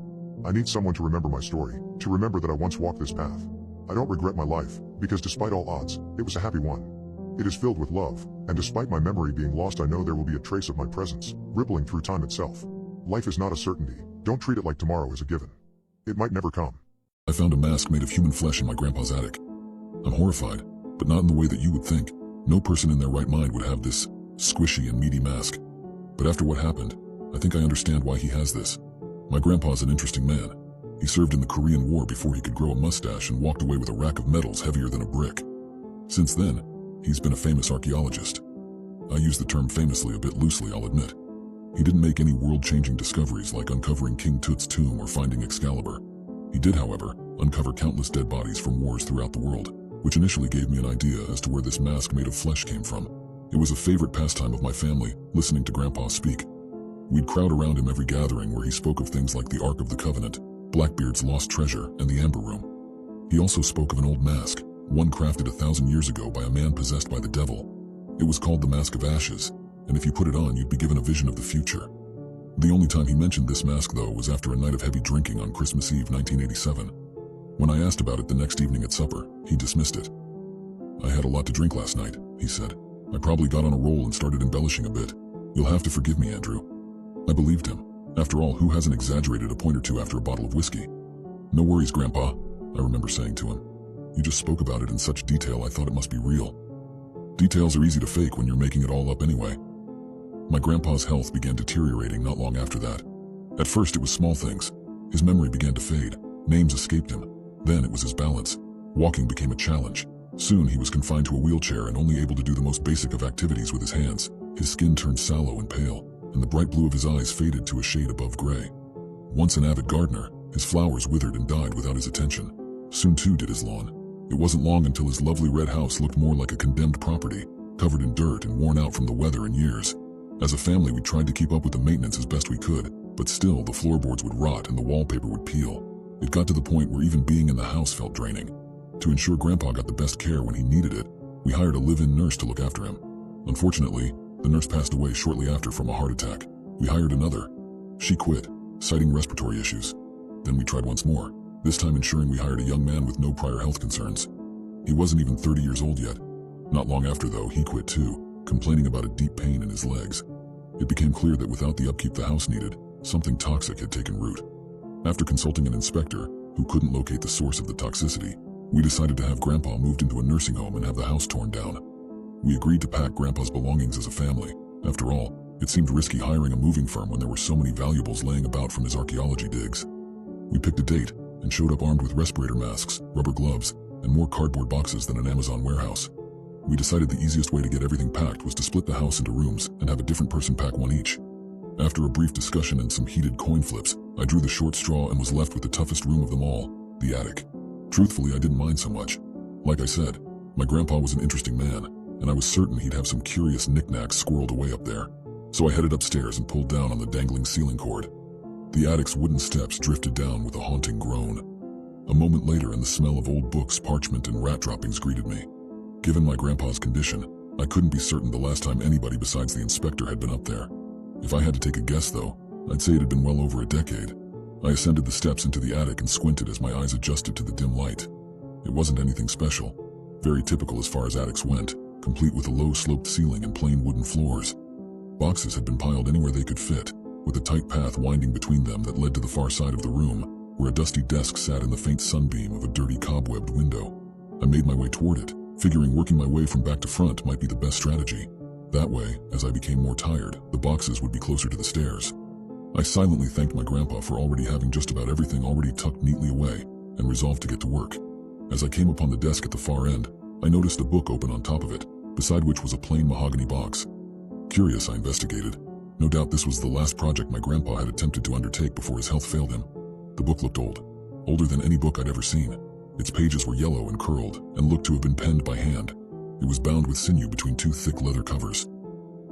I need someone to remember my story, to remember that I once walked this path. I don't regret my life, because despite all odds, it was a happy one. It is filled with love, and despite my memory being lost, I know there will be a trace of my presence, rippling through time itself. Life is not a certainty, don't treat it like tomorrow is a given. It might never come. I found a mask made of human flesh in my grandpa's attic. I'm horrified, but not in the way that you would think. No person in their right mind would have this squishy and meaty mask. But after what happened, I think I understand why he has this. My grandpa's an interesting man. He served in the Korean War before he could grow a mustache and walked away with a rack of medals heavier than a brick. Since then, he's been a famous archaeologist. I use the term famously a bit loosely, I'll admit. He didn't make any world-changing discoveries like uncovering King Tut's tomb or finding Excalibur. He did, however, uncover countless dead bodies from wars throughout the world, which initially gave me an idea as to where this mask made of flesh came from. It was a favorite pastime of my family, listening to Grandpa speak. We'd crowd around him every gathering where he spoke of things like the Ark of the Covenant, Blackbeard's lost treasure, and the Amber Room. He also spoke of an old mask, one crafted 1,000 years ago by a man possessed by the devil. It was called the Mask of Ashes, and if you put it on, you'd be given a vision of the future. The only time he mentioned this mask, though, was after a night of heavy drinking on Christmas Eve 1987. When I asked about it the next evening at supper, he dismissed it. "I had a lot to drink last night," he said. "I probably got on a roll and started embellishing a bit. You'll have to forgive me, Andrew." I believed him. After all, who hasn't exaggerated a point or two after a bottle of whiskey? "No worries, Grandpa," I remember saying to him. "You just spoke about it in such detail I thought it must be real." Details are easy to fake when you're making it all up anyway. My grandpa's health began deteriorating not long after that. At first it was small things. His memory began to fade, names escaped him. Then it was his balance. Walking became a challenge. Soon he was confined to a wheelchair and only able to do the most basic of activities with his hands. His skin turned sallow and pale, and the bright blue of his eyes faded to a shade above gray. Once an avid gardener, his flowers withered and died without his attention. Soon too did his lawn. It wasn't long until his lovely red house looked more like a condemned property, covered in dirt and worn out from the weather and years. As a family, we tried to keep up with the maintenance as best we could, but still the floorboards would rot and the wallpaper would peel. It got to the point where even being in the house felt draining. To ensure Grandpa got the best care when he needed it, we hired a live-in nurse to look after him. Unfortunately, the nurse passed away shortly after from a heart attack. We hired another. She quit, citing respiratory issues. Then we tried once more, this time ensuring we hired a young man with no prior health concerns. He wasn't even 30 years old yet. Not long after, though, he quit too, complaining about a deep pain in his legs. It became clear that without the upkeep the house needed, something toxic had taken root. After consulting an inspector, who couldn't locate the source of the toxicity, we decided to have Grandpa moved into a nursing home and have the house torn down. We agreed to pack Grandpa's belongings as a family. After all, it seemed risky hiring a moving firm when there were so many valuables laying about from his archaeology digs. We picked a date and showed up armed with respirator masks, rubber gloves, and more cardboard boxes than an Amazon warehouse. We decided the easiest way to get everything packed was to split the house into rooms and have a different person pack one each. After a brief discussion and some heated coin flips, I drew the short straw and was left with the toughest room of them all, the attic. Truthfully, I didn't mind so much. Like I said, my grandpa was an interesting man, and I was certain he'd have some curious knickknacks squirreled away up there. So I headed upstairs and pulled down on the dangling ceiling cord. The attic's wooden steps drifted down with a haunting groan. A moment later, and the smell of old books, parchment, and rat droppings greeted me. Given my grandpa's condition, I couldn't be certain the last time anybody besides the inspector had been up there. If I had to take a guess, though, I'd say it had been well over a decade. I ascended the steps into the attic and squinted as my eyes adjusted to the dim light. It wasn't anything special, very typical as far as attics went, complete with a low-sloped ceiling and plain wooden floors. Boxes had been piled anywhere they could fit, with a tight path winding between them that led to the far side of the room, where a dusty desk sat in the faint sunbeam of a dirty cobwebbed window. I made my way toward it, figuring working my way from back to front might be the best strategy. That way, as I became more tired, the boxes would be closer to the stairs. I silently thanked my grandpa for already having just about everything already tucked neatly away, and resolved to get to work. As I came upon the desk at the far end, I noticed a book open on top of it, beside which was a plain mahogany box. Curious, I investigated. No doubt this was the last project my grandpa had attempted to undertake before his health failed him. The book looked old, older than any book I'd ever seen. Its pages were yellow and curled, and looked to have been penned by hand. It was bound with sinew between two thick leather covers.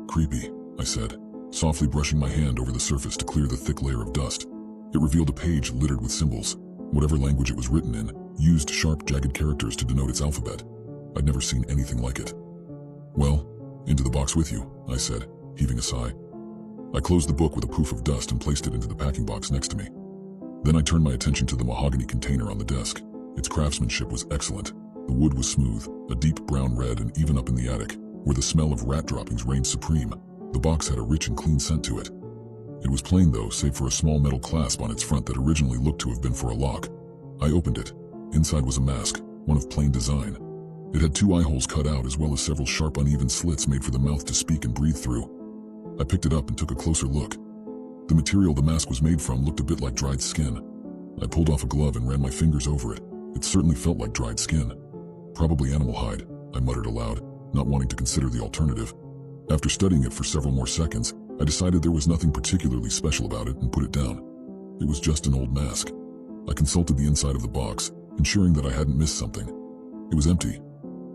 Creepy, I said, softly brushing my hand over the surface to clear the thick layer of dust. It revealed a page littered with symbols. Whatever language it was written in, used sharp, jagged characters to denote its alphabet. I'd never seen anything like it. Well, into the box with you, I said, heaving a sigh. I closed the book with a poof of dust and placed it into the packing box next to me. Then I turned my attention to the mahogany container on the desk. Its craftsmanship was excellent. The wood was smooth, a deep brown red, and even up in the attic, where the smell of rat droppings reigned supreme, the box had a rich and clean scent to it. It was plain though, save for a small metal clasp on its front that originally looked to have been for a lock. I opened it. Inside was a mask, one of plain design. It had 2 eye holes cut out as well as several sharp uneven slits made for the mouth to speak and breathe through. I picked it up and took a closer look. The material the mask was made from looked a bit like dried skin. I pulled off a glove and ran my fingers over it. It certainly felt like dried skin. Probably animal hide, I muttered aloud, not wanting to consider the alternative. After studying it for several more seconds, I decided there was nothing particularly special about it and put it down. It was just an old mask. I consulted the inside of the box, ensuring that I hadn't missed something. It was empty.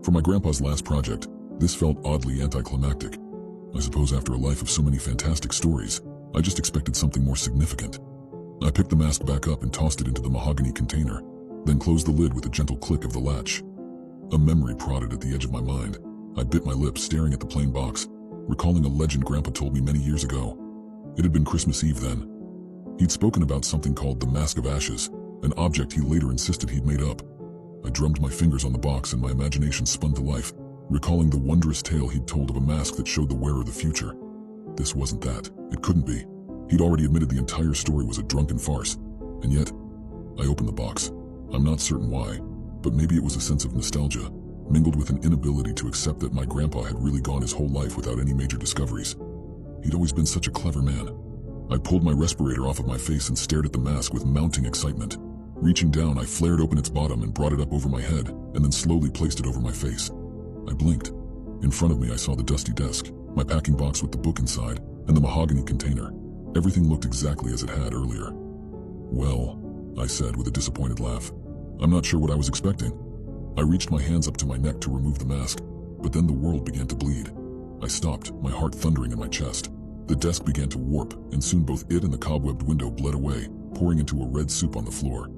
For my grandpa's last project, this felt oddly anticlimactic. I suppose after a life of so many fantastic stories, I just expected something more significant. I picked the mask back up and tossed it into the mahogany container, then closed the lid with a gentle click of the latch. A memory prodded at the edge of my mind. I bit my lip, staring at the plain box, recalling a legend Grandpa told me many years ago. It had been Christmas Eve then. He'd spoken about something called the Mask of Ashes, an object he later insisted he'd made up. I drummed my fingers on the box and my imagination spun to life, recalling the wondrous tale he'd told of a mask that showed the wearer the future. This wasn't that. It couldn't be. He'd already admitted the entire story was a drunken farce. And yet, I opened the box. I'm not certain why, but maybe it was a sense of nostalgia, mingled with an inability to accept that my grandpa had really gone his whole life without any major discoveries. He'd always been such a clever man. I pulled my respirator off of my face and stared at the mask with mounting excitement. Reaching down, I flared open its bottom and brought it up over my head, and then slowly placed it over my face. I blinked. In front of me, I saw the dusty desk, my packing box with the book inside, and the mahogany container. Everything looked exactly as it had earlier. "Well," I said with a disappointed laugh. "I'm not sure what I was expecting." I reached my hands up to my neck to remove the mask, but then the world began to bleed. I stopped, my heart thundering in my chest. The desk began to warp, and soon both it and the cobwebbed window bled away, pouring into a red soup on the floor.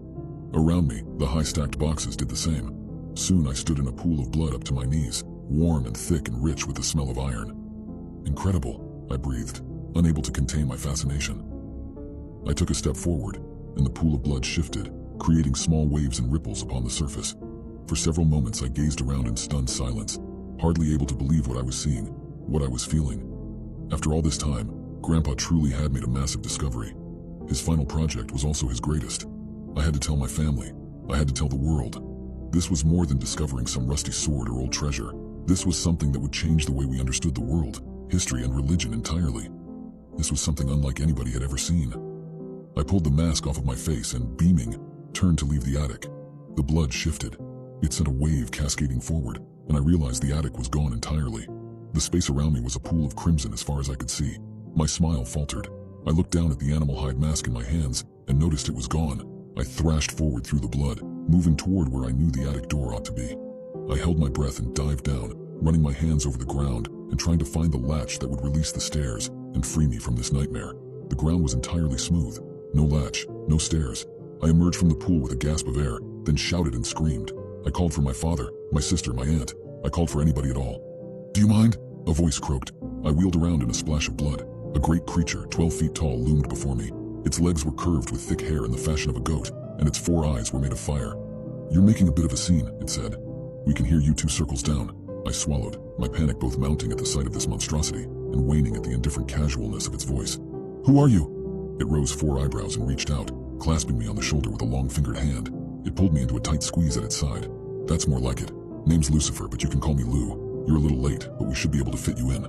Around me, the high-stacked boxes did the same. Soon I stood in a pool of blood up to my knees, warm and thick and rich with the smell of iron. "Incredible," I breathed, unable to contain my fascination. I took a step forward, and the pool of blood shifted, creating small waves and ripples upon the surface. For several moments I gazed around in stunned silence, hardly able to believe what I was seeing, what I was feeling. After all this time, Grandpa truly had made a massive discovery. His final project was also his greatest. I had to tell my family. I had to tell the world. This was more than discovering some rusty sword or old treasure. This was something that would change the way we understood the world, history, and religion entirely. This was something unlike anybody had ever seen. I pulled the mask off of my face and, beaming, turned to leave the attic. The blood shifted. It sent a wave cascading forward, and I realized the attic was gone entirely. The space around me was a pool of crimson as far as I could see. My smile faltered. I looked down at the animal hide mask in my hands and noticed it was gone. I thrashed forward through the blood, moving toward where I knew the attic door ought to be. I held my breath and dived down, running my hands over the ground and trying to find the latch that would release the stairs and free me from this nightmare. The ground was entirely smooth. No latch, no stairs. I emerged from the pool with a gasp of air, then shouted and screamed. I called for my father, my sister, my aunt. I called for anybody at all. "Do you mind?" a voice croaked. I wheeled around in a splash of blood. A great creature, 12 feet tall, loomed before me. Its legs were curved with thick hair in the fashion of a goat, and its 4 eyes were made of fire. "You're making a bit of a scene," it said. "We can hear you 2 circles down." I swallowed, my panic both mounting at the sight of this monstrosity and waning at the indifferent casualness of its voice. "Who are you?" It rose 4 eyebrows and reached out, clasping me on the shoulder with a long-fingered hand. It pulled me into a tight squeeze at its side. "That's more like it. Name's Lucifer, but you can call me Lou. You're a little late, but we should be able to fit you in."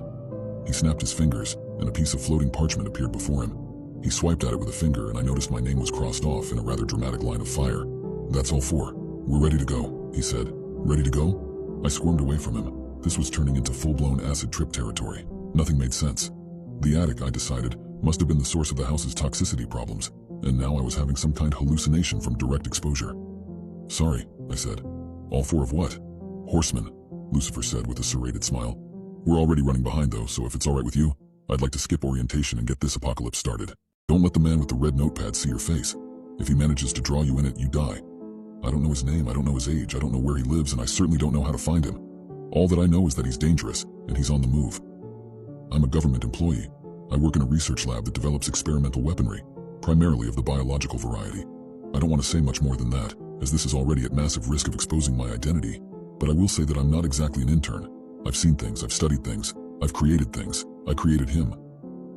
He snapped his fingers, and a piece of floating parchment appeared before him. He swiped at it with a finger, and I noticed my name was crossed off in a rather dramatic line of fire. "That's all 4. We're ready to go," he said. "Ready to go?" I squirmed away from him. This was turning into full-blown acid trip territory. Nothing made sense. The attic, I decided, must have been the source of the house's toxicity problems, and now I was having some kind of hallucination from direct exposure. "Sorry," I said. "All 4 of what?" "Horsemen," Lucifer said with a serrated smile. "We're already running behind though, so if it's alright with you, I'd like to skip orientation and get this apocalypse started. Don't let the man with the red notepad see your face. If he manages to draw you in it, you die. I don't know his name, I don't know his age, I don't know where he lives, and I certainly don't know how to find him. All that I know is that he's dangerous, and he's on the move. I'm a government employee. I work in a research lab that develops experimental weaponry, primarily of the biological variety. I don't want to say much more than that, as this is already at massive risk of exposing my identity, but I will say that I'm not exactly an intern. I've seen things, I've studied things, I've created things. I created him.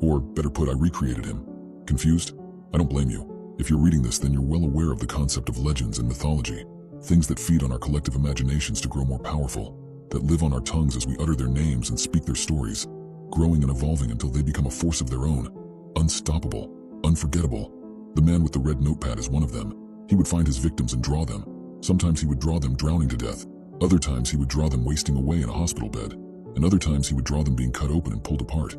Or, better put, I recreated him. Confused? I don't blame you. If you're reading this, then you're well aware of the concept of legends and mythology, things that feed on our collective imaginations to grow more powerful, that live on our tongues as we utter their names and speak their stories, growing and evolving until they become a force of their own, unstoppable, unforgettable. The man with the red notepad is one of them. He would find his victims and draw them. Sometimes he would draw them drowning to death. Other times he would draw them wasting away in a hospital bed. And other times he would draw them being cut open and pulled apart.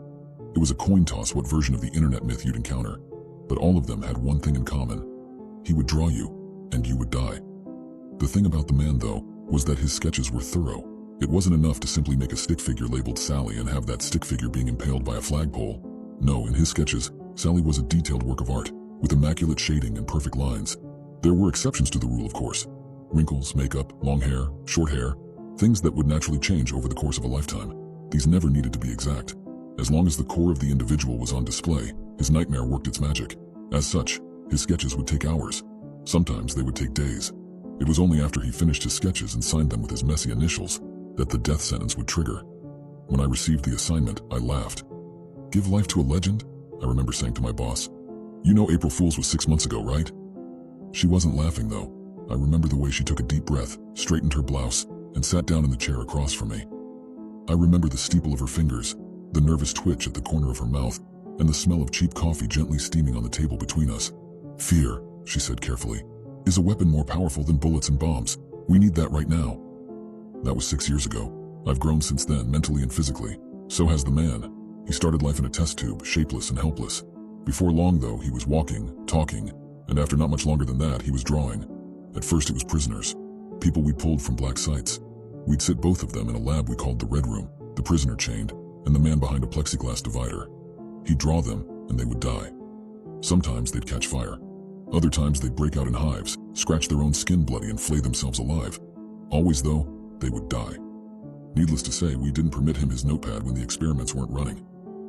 It was a coin toss what version of the internet myth you'd encounter, but all of them had one thing in common. He would draw you, and you would die. The thing about the man, though, was that his sketches were thorough. It wasn't enough to simply make a stick figure labeled Sally and have that stick figure being impaled by a flagpole. No, in his sketches, Sally was a detailed work of art, with immaculate shading and perfect lines. There were exceptions to the rule, of course. Wrinkles, makeup, long hair, short hair, things that would naturally change over the course of a lifetime. These never needed to be exact. As long as the core of the individual was on display, his nightmare worked its magic. As such, his sketches would take hours. Sometimes they would take days. It was only after he finished his sketches and signed them with his messy initials that the death sentence would trigger. When I received the assignment, I laughed. "Give life to a legend?" I remember saying to my boss. "You know April Fool's was 6 months ago, right?" She wasn't laughing, though. I remember the way she took a deep breath, straightened her blouse, and sat down in the chair across from me. I remember the steeple of her fingers, the nervous twitch at the corner of her mouth, and the smell of cheap coffee gently steaming on the table between us. "Fear," she said carefully. Is a weapon more powerful than bullets and bombs? We need that right now. That was 6 years ago. I've grown since then, mentally and physically. So has the man. He started life in a test tube, shapeless and helpless. Before long, though, he was walking, talking, and after not much longer than that, he was drawing. At first it was prisoners, people we pulled from black sites. We'd sit both of them in a lab we called the Red Room, the prisoner chained, and the man behind a plexiglass divider. He'd draw them, and they would die. Sometimes they'd catch fire. Other times they'd break out in hives, scratch their own skin bloody and flay themselves alive. Always, though, they would die. Needless to say, we didn't permit him his notepad when the experiments weren't running.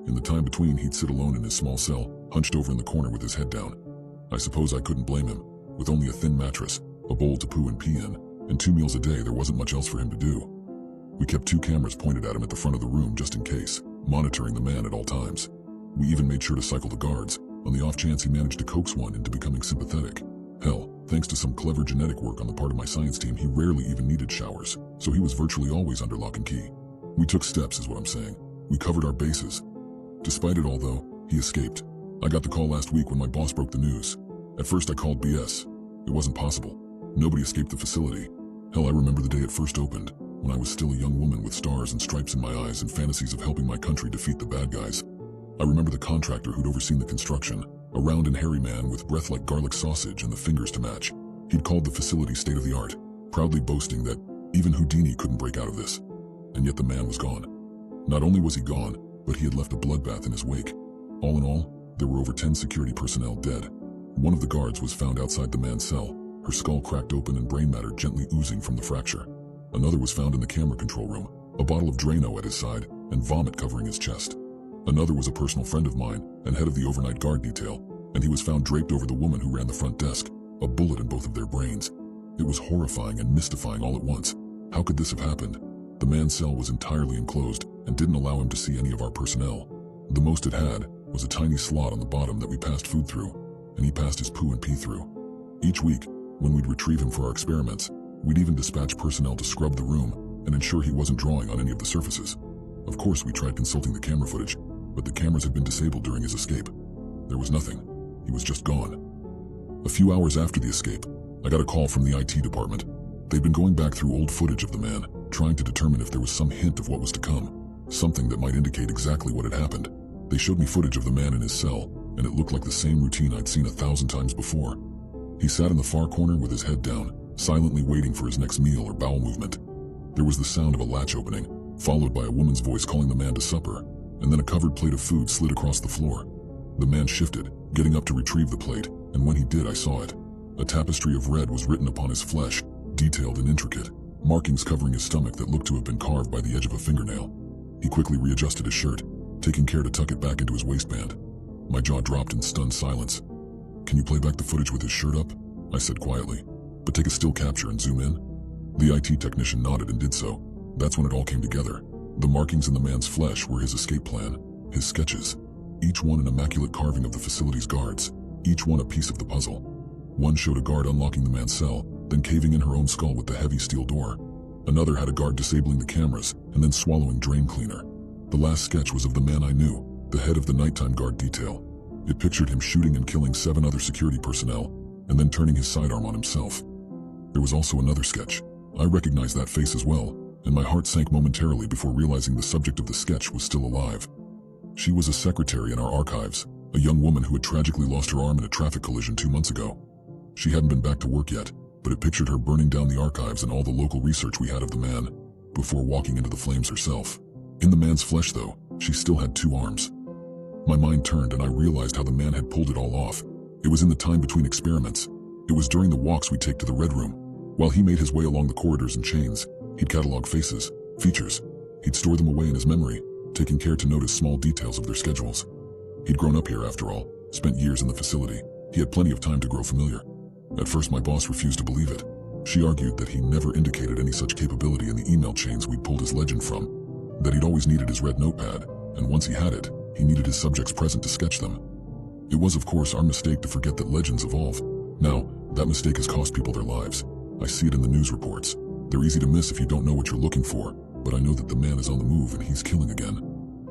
In the time between, he'd sit alone in his small cell, hunched over in the corner with his head down. I suppose I couldn't blame him. With only a thin mattress, a bowl to poo and pee in, and 2 meals a day, there wasn't much else for him to do. We kept 2 cameras pointed at him at the front of the room just in case, monitoring the man at all times. We even made sure to cycle the guards, on the off chance he managed to coax one into becoming sympathetic. Hell, thanks to some clever genetic work on the part of my science team, he rarely even needed showers, so he was virtually always under lock and key. We took steps, is what I'm saying. We covered our bases. Despite it all, though, he escaped. I got the call last week when my boss broke the news. At first I called BS. It wasn't possible. Nobody escaped the facility. Hell, I remember the day it first opened, when I was still a young woman with stars and stripes in my eyes and fantasies of helping my country defeat the bad guys. I remember the contractor who'd overseen the construction, a round and hairy man with breath like garlic sausage and the fingers to match. He'd called the facility state-of-the-art, proudly boasting that even Houdini couldn't break out of this. And yet the man was gone. Not only was he gone, but he had left a bloodbath in his wake. All in all, there were over 10 security personnel dead. One of the guards was found outside the man's cell, her skull cracked open and brain matter gently oozing from the fracture. Another was found in the camera control room, a bottle of Drano at his side and vomit covering his chest. Another was a personal friend of mine and head of the overnight guard detail, and he was found draped over the woman who ran the front desk, a bullet in both of their brains. It was horrifying and mystifying all at once. How could this have happened? The man's cell was entirely enclosed and didn't allow him to see any of our personnel. The most it had was a tiny slot on the bottom that we passed food through, and he passed his poo and pee through. Each week, when we'd retrieve him for our experiments, we'd even dispatch personnel to scrub the room and ensure he wasn't drawing on any of the surfaces. Of course, we tried consulting the camera footage, but the cameras had been disabled during his escape. There was nothing. He was just gone. A few hours after the escape, I got a call from the IT department. They'd been going back through old footage of the man, trying to determine if there was some hint of what was to come, something that might indicate exactly what had happened. They showed me footage of the man in his cell, and it looked like the same routine I'd seen 1,000 times before. He sat in the far corner with his head down, silently waiting for his next meal or bowel movement. There was the sound of a latch opening, followed by a woman's voice calling the man to supper, and then a covered plate of food slid across the floor. The man shifted, getting up to retrieve the plate, and when he did, I saw it. A tapestry of red was written upon his flesh, detailed and intricate, markings covering his stomach that looked to have been carved by the edge of a fingernail. He quickly readjusted his shirt, taking care to tuck it back into his waistband. My jaw dropped in stunned silence. "Can you play back the footage with his shirt up?" I said quietly. "But take a still capture and zoom in." The IT technician nodded and did so. That's when it all came together. The markings in the man's flesh were his escape plan, his sketches, each one an immaculate carving of the facility's guards, each one a piece of the puzzle. One showed a guard unlocking the man's cell, then caving in her own skull with the heavy steel door. Another had a guard disabling the cameras and then swallowing drain cleaner. The last sketch was of the man I knew, the head of the nighttime guard detail. It pictured him shooting and killing 7 other security personnel, and then turning his sidearm on himself. There was also another sketch. I recognized that face as well, and my heart sank momentarily before realizing the subject of the sketch was still alive. She was a secretary in our archives, a young woman who had tragically lost her arm in a traffic collision 2 months ago. She hadn't been back to work yet, but it pictured her burning down the archives and all the local research we had of the man, before walking into the flames herself. In the man's flesh, though, she still had 2 arms. My mind turned and I realized how the man had pulled it all off. It was in the time between experiments. It was during the walks we'd take to the Red Room. While he made his way along the corridors and chains, he'd catalog faces, features. He'd store them away in his memory, taking care to notice small details of their schedules. He'd grown up here after all, spent years in the facility. He had plenty of time to grow familiar. At first my boss refused to believe it. She argued that he never indicated any such capability in the email chains we'd pulled his legend from, that he'd always needed his red notepad, and once he had it, he needed his subjects present to sketch them. It was, of course, our mistake to forget that legends evolve. Now, that mistake has cost people their lives. I see it in the news reports. They're easy to miss if you don't know what you're looking for, but I know that the man is on the move and he's killing again.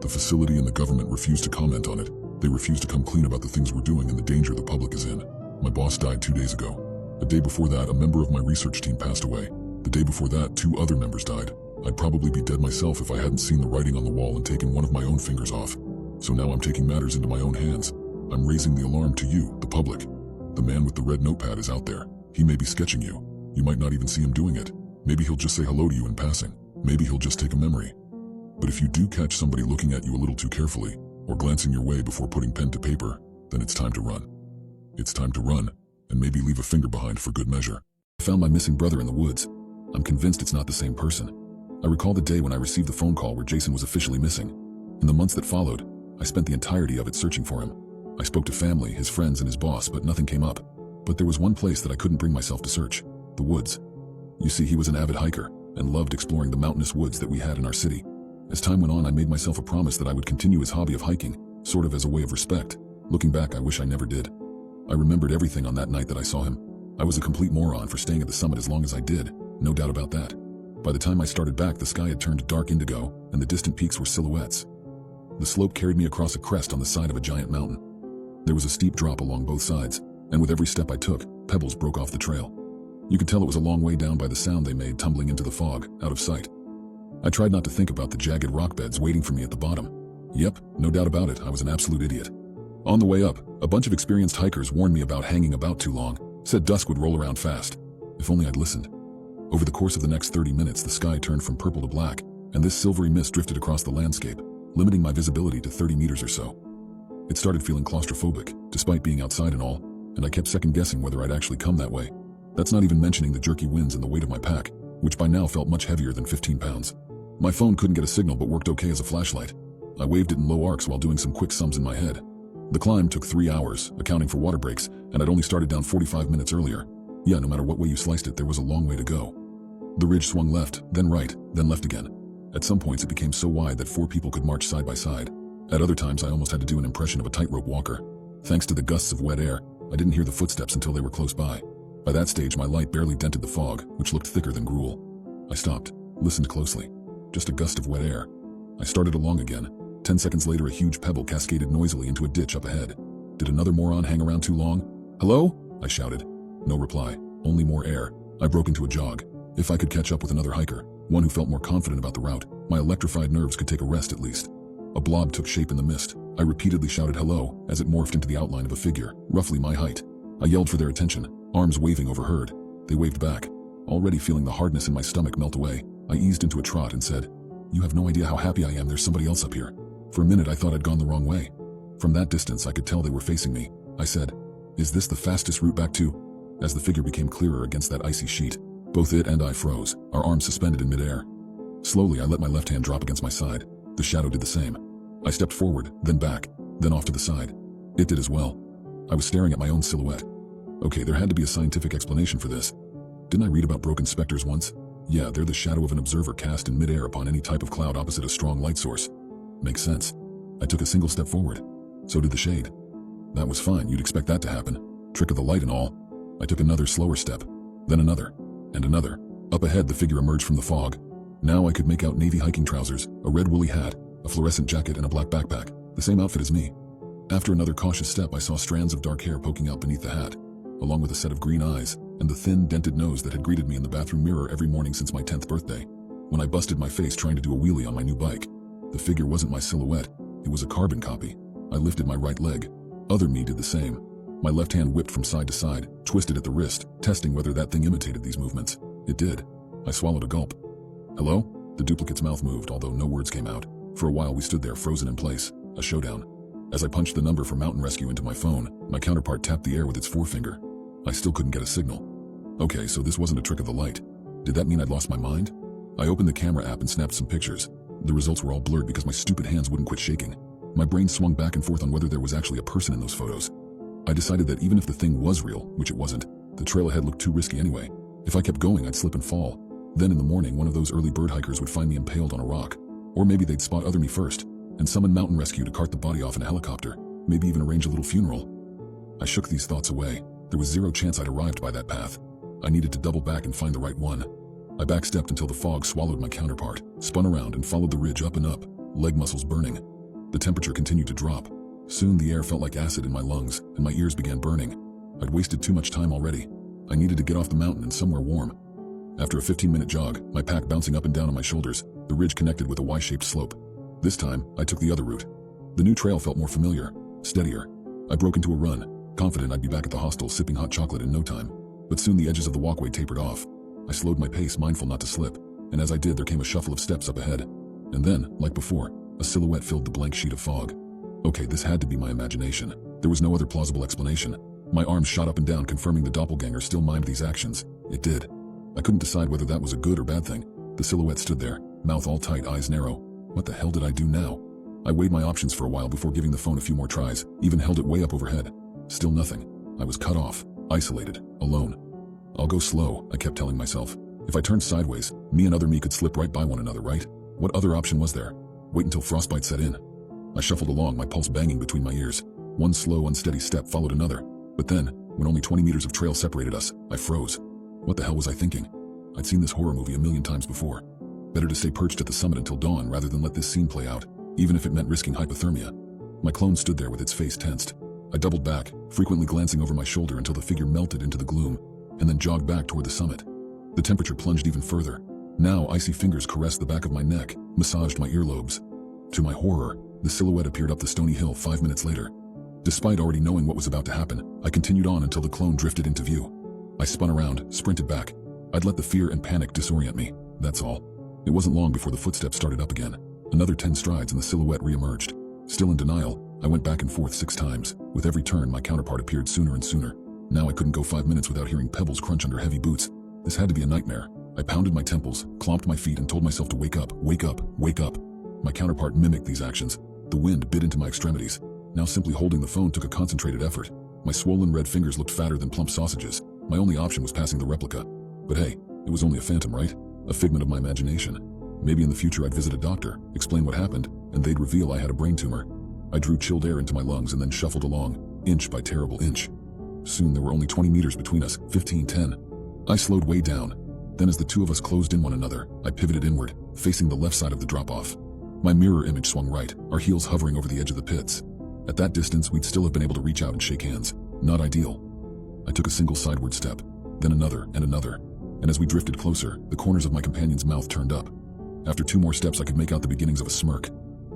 The facility and the government refuse to comment on it. They refuse to come clean about the things we're doing and the danger the public is in. My boss died 2 days ago. A day before that, a member of my research team passed away. The day before that, 2 other members died. I'd probably be dead myself if I hadn't seen the writing on the wall and taken one of my own fingers off. So now I'm taking matters into my own hands. I'm raising the alarm to you, the public. The man with the red notepad is out there. He may be sketching you. You might not even see him doing it. Maybe he'll just say hello to you in passing. Maybe he'll just take a memory. But if you do catch somebody looking at you a little too carefully, or glancing your way before putting pen to paper, then it's time to run. It's time to run, and maybe leave a finger behind for good measure. I found my missing brother in the woods. I'm convinced it's not the same person. I recall the day when I received the phone call where Jason was officially missing. In the months that followed, I spent the entirety of it searching for him. I spoke to family, his friends, and his boss, but nothing came up. But there was one place that I couldn't bring myself to search: the woods. You see, he was an avid hiker and loved exploring the mountainous woods that we had in our city. As time went on, I made myself a promise that I would continue his hobby of hiking, sort of as a way of respect. Looking back, I wish I never did. I remembered everything on that night that I saw him. I was a complete moron for staying at the summit as long as I did, no doubt about that. By the time I started back, the sky had turned dark indigo, and the distant peaks were silhouettes. The slope carried me across a crest on the side of a giant mountain. There was a steep drop along both sides, and with every step I took, pebbles broke off the trail. You could tell it was a long way down by the sound they made tumbling into the fog, out of sight. I tried not to think about the jagged rock beds waiting for me at the bottom. Yep, no doubt about it, I was an absolute idiot. On the way up, a bunch of experienced hikers warned me about hanging about too long, said dusk would roll around fast. If only I'd listened. Over the course of the next 30 minutes, the sky turned from purple to black, and this silvery mist drifted across the landscape, limiting my visibility to 30 meters or so. It started feeling claustrophobic, despite being outside and all, and I kept second-guessing whether I'd actually come that way. That's not even mentioning the jerky winds and the weight of my pack, which by now felt much heavier than 15 pounds. My phone couldn't get a signal but worked okay as a flashlight. I waved it in low arcs while doing some quick sums in my head. The climb took 3 hours, accounting for water breaks, and I'd only started down 45 minutes earlier. Yeah, no matter what way you sliced it, there was a long way to go. The ridge swung left, then right, then left again. At some points it became so wide that 4 people could march side by side. At other times I almost had to do an impression of a tightrope walker. Thanks to the gusts of wet air, I didn't hear the footsteps until they were close by. By that stage my light barely dented the fog, which looked thicker than gruel. I stopped, listened closely. Just a gust of wet air. I started along again. 10 seconds later a huge pebble cascaded noisily into a ditch up ahead. Did another moron hang around too long? Hello? I shouted. No reply, only more air. I broke into a jog. If I could catch up with another hiker, one who felt more confident about the route, my electrified nerves could take a rest at least. A blob took shape in the mist. I repeatedly shouted hello as it morphed into the outline of a figure, roughly my height. I yelled for their attention, arms waving overheard. They waved back. Already feeling the hardness in my stomach melt away, I eased into a trot and said, "You have no idea how happy I am there's somebody else up here." For a minute I thought I'd gone the wrong way. From that distance I could tell they were facing me. I said, "Is this the fastest route back to?" As the figure became clearer against that icy sheet, both it and I froze, our arms suspended in midair. Slowly I let my left hand drop against my side. The shadow did the same. I stepped forward, then back, then off to the side. It did as well. I was staring at my own silhouette. Okay, there had to be a scientific explanation for this. Didn't I read about broken specters once? Yeah, they're the shadow of an observer cast in midair upon any type of cloud opposite a strong light source. Makes sense. I took a single step forward. So did the shade. That was fine, you'd expect that to happen. Trick of the light and all. I took another slower step, then another, and another. Up ahead the figure emerged from the fog. Now I could make out navy hiking trousers, a red woolly hat, a fluorescent jacket, and a black backpack, the same outfit as me. After another cautious step I saw strands of dark hair poking out beneath the hat, along with a set of green eyes, and the thin, dented nose that had greeted me in the bathroom mirror every morning since my 10th birthday. When I busted my face trying to do a wheelie on my new bike, the figure wasn't my silhouette, it was a carbon copy. I lifted my right leg. Other me did the same. My left hand whipped from side to side, twisted at the wrist, testing whether that thing imitated these movements. It did. I swallowed a gulp. "Hello?" The duplicate's mouth moved, although no words came out. For a while we stood there, frozen in place, a showdown. As I punched the number for mountain rescue into my phone, my counterpart tapped the air with its forefinger. I still couldn't get a signal. Okay, so this wasn't a trick of the light. Did that mean I'd lost my mind? I opened the camera app and snapped some pictures. The results were all blurred because my stupid hands wouldn't quit shaking. My brain swung back and forth on whether there was actually a person in those photos. I decided that even if the thing was real, which it wasn't, the trail ahead looked too risky anyway. If I kept going, I'd slip and fall. Then in the morning, one of those early bird hikers would find me impaled on a rock. Or maybe they'd spot other me first, and summon mountain rescue to cart the body off in a helicopter, maybe even arrange a little funeral. I shook these thoughts away. There was zero chance I'd arrived by that path. I needed to double back and find the right one. I backstepped until the fog swallowed my counterpart, spun around and followed the ridge up and up, leg muscles burning. The temperature continued to drop. Soon the air felt like acid in my lungs, and my ears began burning. I'd wasted too much time already. I needed to get off the mountain and somewhere warm. After a 15-minute jog, my pack bouncing up and down on my shoulders, the ridge connected with a Y-shaped slope. This time, I took the other route. The new trail felt more familiar, steadier. I broke into a run, confident I'd be back at the hostel sipping hot chocolate in no time. But soon the edges of the walkway tapered off. I slowed my pace, mindful not to slip, and as I did there came a shuffle of steps up ahead. And then, like before, a silhouette filled the blank sheet of fog. Okay, this had to be my imagination. There was no other plausible explanation. My arms shot up and down, confirming the doppelganger still mimed these actions. It did. I couldn't decide whether that was a good or bad thing. The silhouette stood there, mouth all tight, eyes narrow. What the hell did I do now? I weighed my options for a while before giving the phone a few more tries, even held it way up overhead. Still nothing. I was cut off, isolated, alone. I'll go slow, I kept telling myself. If I turned sideways, me and other me could slip right by one another, right? What other option was there? Wait until frostbite set in. I shuffled along, my pulse banging between my ears. One slow, unsteady step followed another. But then, when only 20 meters of trail separated us, I froze. What the hell was I thinking? I'd seen this horror movie a million times before. Better to stay perched at the summit until dawn rather than let this scene play out, even if it meant risking hypothermia. My clone stood there with its face tensed. I doubled back, frequently glancing over my shoulder until the figure melted into the gloom, and then jogged back toward the summit. The temperature plunged even further. Now icy fingers caressed the back of my neck, massaged my earlobes. To my horror, the silhouette appeared up the stony hill 5 minutes later. Despite already knowing what was about to happen, I continued on until the clone drifted into view. I spun around, sprinted back. I'd let the fear and panic disorient me, that's all. It wasn't long before the footsteps started up again. Another 10 strides and the silhouette re-emerged. Still in denial, I went back and forth 6 times. With every turn, my counterpart appeared sooner and sooner. Now I couldn't go 5 minutes without hearing pebbles crunch under heavy boots. This had to be a nightmare. I pounded my temples, clomped my feet, and told myself to wake up, wake up, wake up. My counterpart mimicked these actions. The wind bit into my extremities. Now simply holding the phone took a concentrated effort. My swollen red fingers looked fatter than plump sausages. My only option was passing the replica. But hey, it was only a phantom, right? A figment of my imagination. Maybe in the future I'd visit a doctor, explain what happened, and they'd reveal I had a brain tumor. I drew chilled air into my lungs and then shuffled along, inch by terrible inch. Soon there were only 20 meters between us, 15, 10. I slowed way down. Then as the two of us closed in one another, I pivoted inward, facing the left side of the drop-off. My mirror image swung right, our heels hovering over the edge of the pits. At that distance, we'd still have been able to reach out and shake hands. Not ideal. I took a single sideward step, then another and another. And as we drifted closer, the corners of my companion's mouth turned up. After 2 more steps, I could make out the beginnings of a smirk.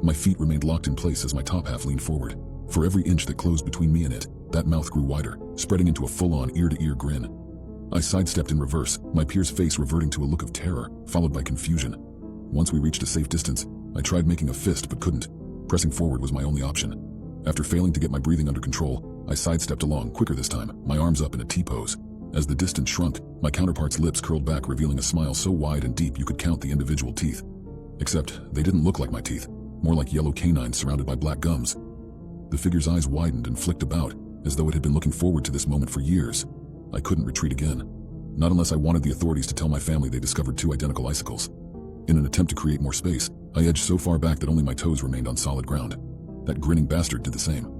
My feet remained locked in place as my top half leaned forward. For every inch that closed between me and it, that mouth grew wider, spreading into a full-on ear-to-ear grin. I sidestepped in reverse, my peer's face reverting to a look of terror, followed by confusion. Once we reached a safe distance, I tried making a fist but couldn't. Pressing forward was my only option. After failing to get my breathing under control, I sidestepped along, quicker this time, my arms up in a T-pose. As the distance shrunk, my counterpart's lips curled back, revealing a smile so wide and deep you could count the individual teeth. Except, they didn't look like my teeth, more like yellow canines surrounded by black gums. The figure's eyes widened and flicked about, as though it had been looking forward to this moment for years. I couldn't retreat again. Not unless I wanted the authorities to tell my family they discovered 2 identical icicles. In an attempt to create more space, I edged so far back that only my toes remained on solid ground. That grinning bastard did the same.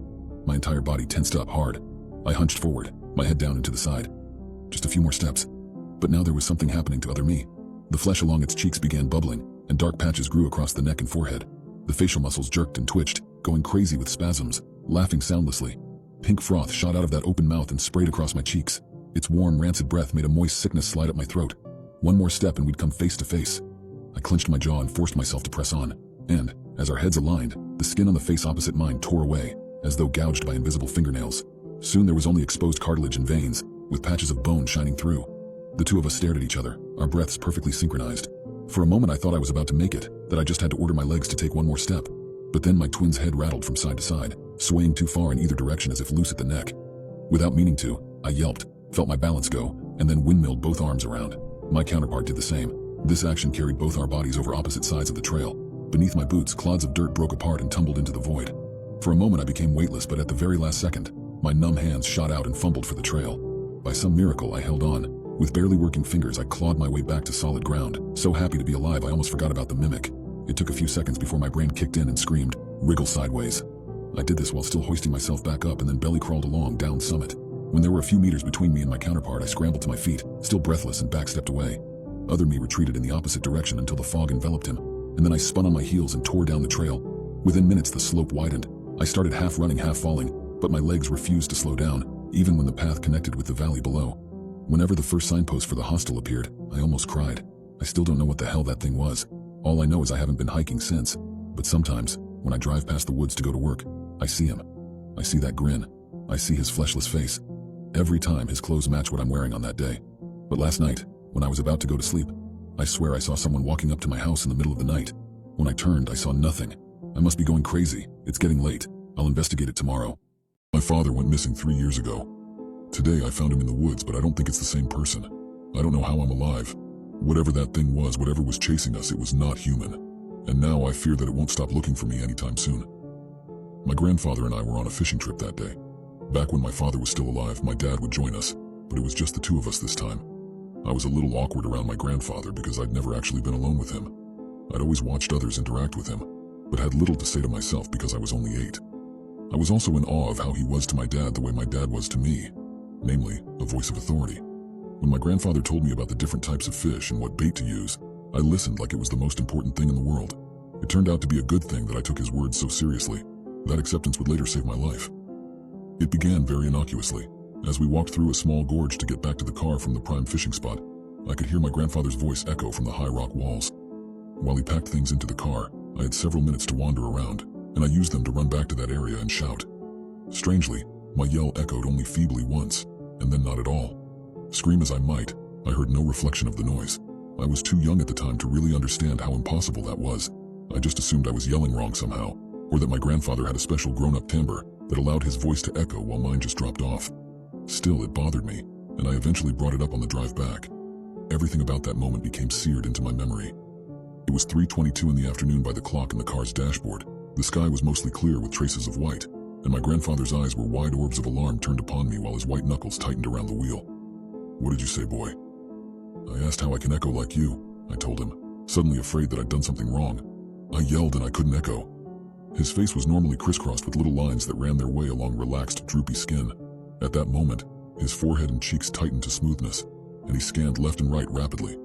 My entire body tensed up hard. I hunched forward, my head down and to the side. Just a few more steps. But now there was something happening to other me. The flesh along its cheeks began bubbling, and dark patches grew across the neck and forehead. The facial muscles jerked and twitched, going crazy with spasms, laughing soundlessly. Pink froth shot out of that open mouth and sprayed across my cheeks. Its warm, rancid breath made a moist sickness slide up my throat. One more step and we'd come face to face. I clenched my jaw and forced myself to press on. And, as our heads aligned, the skin on the face opposite mine tore away, as though gouged by invisible fingernails. Soon there was only exposed cartilage and veins, with patches of bone shining through. The two of us stared at each other, our breaths perfectly synchronized. For a moment I thought I was about to make it, that I just had to order my legs to take one more step. But then my twin's head rattled from side to side, swaying too far in either direction as if loose at the neck. Without meaning to, I yelped, felt my balance go, and then windmilled both arms around. My counterpart did the same. This action carried both our bodies over opposite sides of the trail. Beneath my boots, clods of dirt broke apart and tumbled into the void. For a moment I became weightless, but at the very last second, my numb hands shot out and fumbled for the trail. By some miracle I held on. With barely working fingers I clawed my way back to solid ground. So happy to be alive I almost forgot about the mimic. It took a few seconds before my brain kicked in and screamed, "Wriggle sideways." I did this while still hoisting myself back up and then belly crawled along down summit. When there were a few meters between me and my counterpart, I scrambled to my feet, still breathless, and backstepped away. Other me retreated in the opposite direction until the fog enveloped him, and then I spun on my heels and tore down the trail. Within minutes the slope widened. I started half running, half falling, but my legs refused to slow down, even when the path connected with the valley below. Whenever the first signpost for the hostel appeared, I almost cried. I still don't know what the hell that thing was. All I know is I haven't been hiking since. But sometimes, when I drive past the woods to go to work, I see him. I see that grin. I see his fleshless face. Every time his clothes match what I'm wearing on that day. But last night, when I was about to go to sleep, I swear I saw someone walking up to my house in the middle of the night. When I turned, I saw nothing. I must be going crazy. It's getting late. I'll investigate it tomorrow. My father went missing 3 years ago. Today I found him in the woods, but I don't think it's the same person. I don't know how I'm alive. Whatever that thing was, whatever was chasing us, it was not human. And now I fear that it won't stop looking for me anytime soon. My grandfather and I were on a fishing trip that day. Back when my father was still alive, my dad would join us, but it was just the two of us this time. I was a little awkward around my grandfather because I'd never actually been alone with him. I'd always watched others interact with him, but had little to say to myself because I was only 8. I was also in awe of how he was to my dad the way my dad was to me, namely, a voice of authority. When my grandfather told me about the different types of fish and what bait to use, I listened like it was the most important thing in the world. It turned out to be a good thing that I took his words so seriously. That acceptance would later save my life. It began very innocuously. As we walked through a small gorge to get back to the car from the prime fishing spot, I could hear my grandfather's voice echo from the high rock walls. While he packed things into the car, I had several minutes to wander around, and I used them to run back to that area and shout. Strangely, my yell echoed only feebly once, and then not at all. Scream as I might, I heard no reflection of the noise. I was too young at the time to really understand how impossible that was. I just assumed I was yelling wrong somehow, or that my grandfather had a special grown-up timbre that allowed his voice to echo while mine just dropped off. Still, it bothered me, and I eventually brought it up on the drive back. Everything about that moment became seared into my memory. It was 3:22 in the afternoon by the clock in the car's dashboard. The sky was mostly clear with traces of white, and my grandfather's eyes were wide orbs of alarm turned upon me while his white knuckles tightened around the wheel. "What did you say, boy?" "I asked how I can echo like you," I told him, suddenly afraid that I'd done something wrong. I yelled and I couldn't echo. His face was normally crisscrossed with little lines that ran their way along relaxed, droopy skin. At that moment, his forehead and cheeks tightened to smoothness, and he scanned left and right rapidly.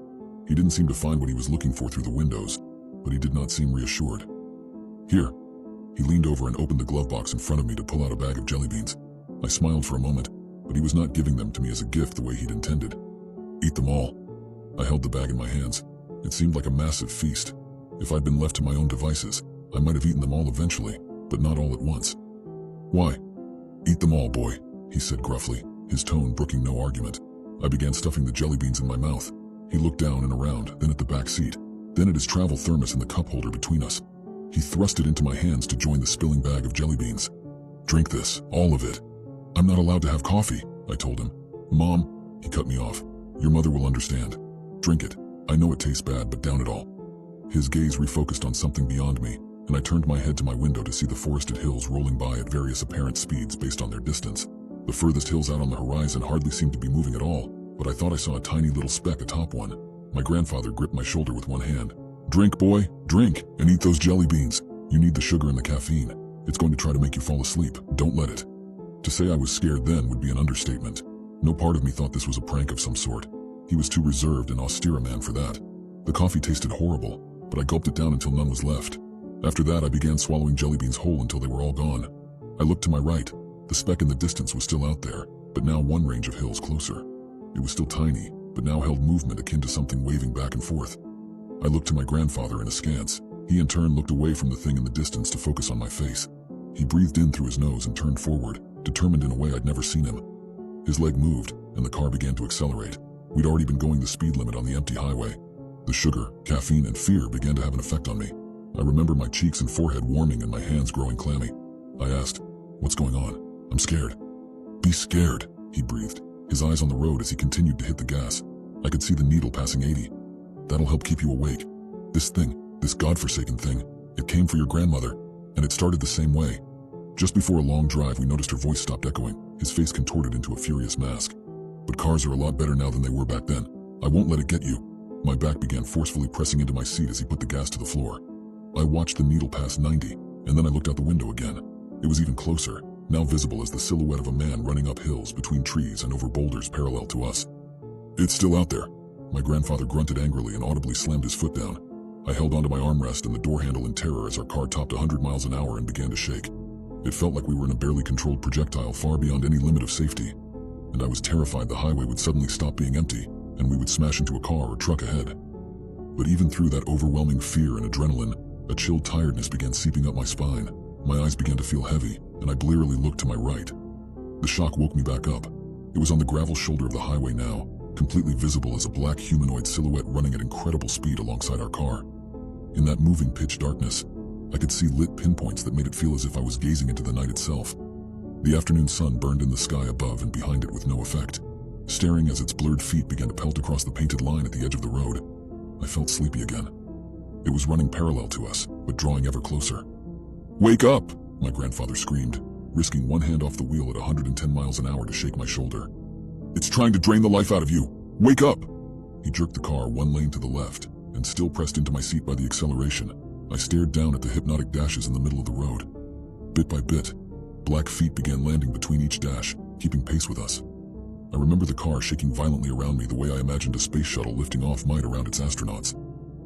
He didn't seem to find what he was looking for through the windows, but he did not seem reassured. "Here." He leaned over and opened the glove box in front of me to pull out a bag of jelly beans. I smiled for a moment, but he was not giving them to me as a gift the way he'd intended. "Eat them all." I held the bag in my hands. It seemed like a massive feast. If I'd been left to my own devices, I might have eaten them all eventually, but not all at once. "Why?" "Eat them all, boy," he said gruffly, his tone brooking no argument. I began stuffing the jelly beans in my mouth. He looked down and around, then at the back seat, then at his travel thermos and the cup holder between us. He thrust it into my hands to join the spilling bag of jelly beans. "Drink this, all of it." "I'm not allowed to have coffee," I told him. "Mom," he cut me off. "Your mother will understand. Drink it. I know it tastes bad, but down it all." His gaze refocused on something beyond me, and I turned my head to my window to see the forested hills rolling by at various apparent speeds based on their distance. The furthest hills out on the horizon hardly seemed to be moving at all, but I thought I saw a tiny little speck atop one. My grandfather gripped my shoulder with one hand. "Drink, boy, drink, and eat those jelly beans. You need the sugar and the caffeine. It's going to try to make you fall asleep. Don't let it." To say I was scared then would be an understatement. No part of me thought this was a prank of some sort. He was too reserved and austere a man for that. The coffee tasted horrible, but I gulped it down until none was left. After that, I began swallowing jelly beans whole until they were all gone. I looked to my right. The speck in the distance was still out there, but now one range of hills closer. It was still tiny, but now held movement akin to something waving back and forth. I looked to my grandfather in askance. He in turn looked away from the thing in the distance to focus on my face. He breathed in through his nose and turned forward, determined in a way I'd never seen him. His leg moved, and the car began to accelerate. We'd already been going the speed limit on the empty highway. The sugar, caffeine, and fear began to have an effect on me. I remember my cheeks and forehead warming and my hands growing clammy. I asked, "What's going on?" "I'm scared." "Be scared," he breathed, his eyes on the road as he continued to hit the gas. I could see the needle passing 80. "That'll help keep you awake. This thing, this godforsaken thing, it came for your grandmother, and it started the same way." Just before a long drive, we noticed her voice stopped echoing, his face contorted into a furious mask. "But cars are a lot better now than they were back then. I won't let it get you." My back began forcefully pressing into my seat as he put the gas to the floor. I watched the needle pass 90, and then I looked out the window again. It was even closer, now visible as the silhouette of a man running up hills between trees and over boulders parallel to us. "It's still out there." My grandfather grunted angrily and audibly slammed his foot down. I held onto my armrest and the door handle in terror as our car topped 100 miles an hour and began to shake. It felt like we were in a barely controlled projectile far beyond any limit of safety. and I was terrified the highway would suddenly stop being empty and we would smash into a car or truck ahead. But even through that overwhelming fear and adrenaline, a chill tiredness began seeping up my spine. My eyes began to feel heavy, and I blearily looked to my right. The shock woke me back up. It was on the gravel shoulder of the highway now, completely visible as a black humanoid silhouette running at incredible speed alongside our car. In that moving pitch darkness, I could see lit pinpoints that made it feel as if I was gazing into the night itself. The afternoon sun burned in the sky above and behind it with no effect, staring as its blurred feet began to pelt across the painted line at the edge of the road. I felt sleepy again. It was running parallel to us, but drawing ever closer. "Wake up!" my grandfather screamed, risking one hand off the wheel at 110 miles an hour to shake my shoulder. "It's trying to drain the life out of you! Wake up!" He jerked the car one lane to the left, and still pressed into my seat by the acceleration, I stared down at the hypnotic dashes in the middle of the road. Bit by bit, black feet began landing between each dash, keeping pace with us. I remember the car shaking violently around me the way I imagined a space shuttle lifting off might around its astronauts.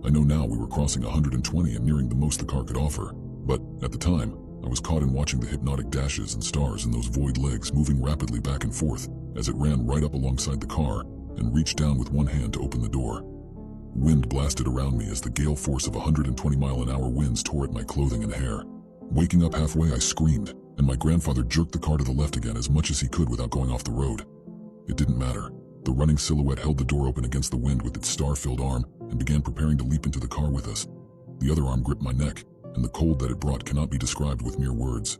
I know now we were crossing 120 and nearing the most the car could offer, but at the time, I was caught in watching the hypnotic dashes and stars in those void legs moving rapidly back and forth as it ran right up alongside the car and reached down with one hand to open the door. Wind blasted around me as the gale force of 120-mile-an-hour winds tore at my clothing and hair. Waking up halfway, I screamed, and my grandfather jerked the car to the left again as much as he could without going off the road. It didn't matter. The running silhouette held the door open against the wind with its star-filled arm and began preparing to leap into the car with us. The other arm gripped my neck, and the cold that it brought cannot be described with mere words.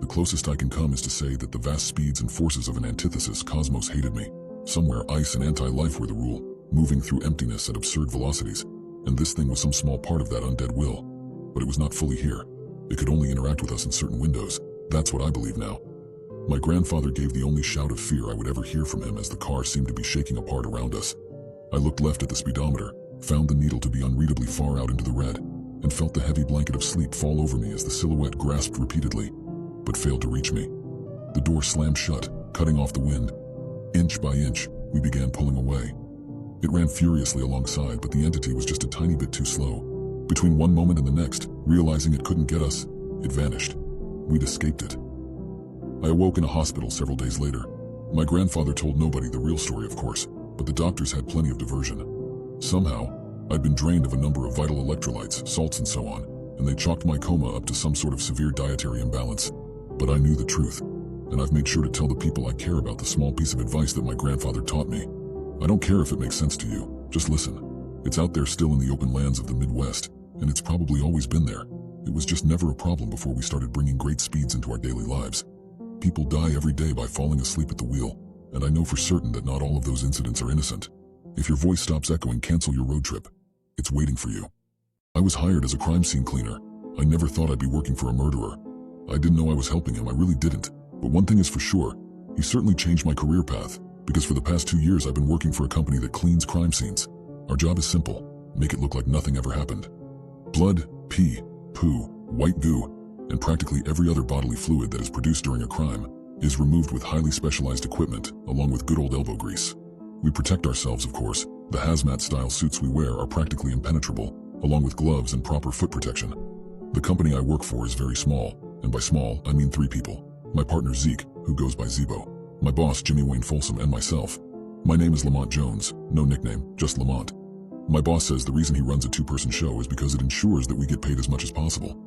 The closest I can come is to say that the vast speeds and forces of an antithesis cosmos hated me. Somewhere ice and anti-life were the rule, moving through emptiness at absurd velocities, and this thing was some small part of that undead will. But it was not fully here. It could only interact with us in certain windows. That's what I believe now. My grandfather gave the only shout of fear I would ever hear from him as the car seemed to be shaking apart around us. I looked left at the speedometer, found the needle to be unreadably far out into the red, and felt the heavy blanket of sleep fall over me as the silhouette grasped repeatedly, but failed to reach me. The door slammed shut, cutting off the wind. Inch by inch, we began pulling away. It ran furiously alongside, but the entity was just a tiny bit too slow. Between one moment and the next, realizing it couldn't get us, it vanished. We'd escaped it. I awoke in a hospital several days later. My grandfather told nobody the real story, of course, but the doctors had plenty of diversion. Somehow, I'd been drained of a number of vital electrolytes, salts and so on, and they chalked my coma up to some sort of severe dietary imbalance. But I knew the truth, and I've made sure to tell the people I care about the small piece of advice that my grandfather taught me. I don't care if it makes sense to you, just listen. It's out there still in the open lands of the Midwest, and it's probably always been there. It was just never a problem before we started bringing great speeds into our daily lives. People die every day by falling asleep at the wheel, and I know for certain that not all of those incidents are innocent. If your voice stops echoing, cancel your road trip. It's waiting for you. I was hired as a crime scene cleaner. I never thought I'd be working for a murderer. I didn't know I was helping him, I really didn't. But one thing is for sure, he certainly changed my career path, because for the past 2 years I've been working for a company that cleans crime scenes. Our job is simple: make it look like nothing ever happened. Blood, pee, poo, white goo, and practically every other bodily fluid that is produced during a crime is removed with highly specialized equipment, along with good old elbow grease. We protect ourselves, of course. The hazmat-style suits we wear are practically impenetrable, along with gloves and proper foot protection. The company I work for is very small, and by small, I mean 3 people. My partner Zeke, who goes by Zebo, my boss Jimmy Wayne Folsom, and myself. My name is Lamont Jones, no nickname, just Lamont. My boss says the reason he runs a 2-person show is because it ensures that we get paid as much as possible.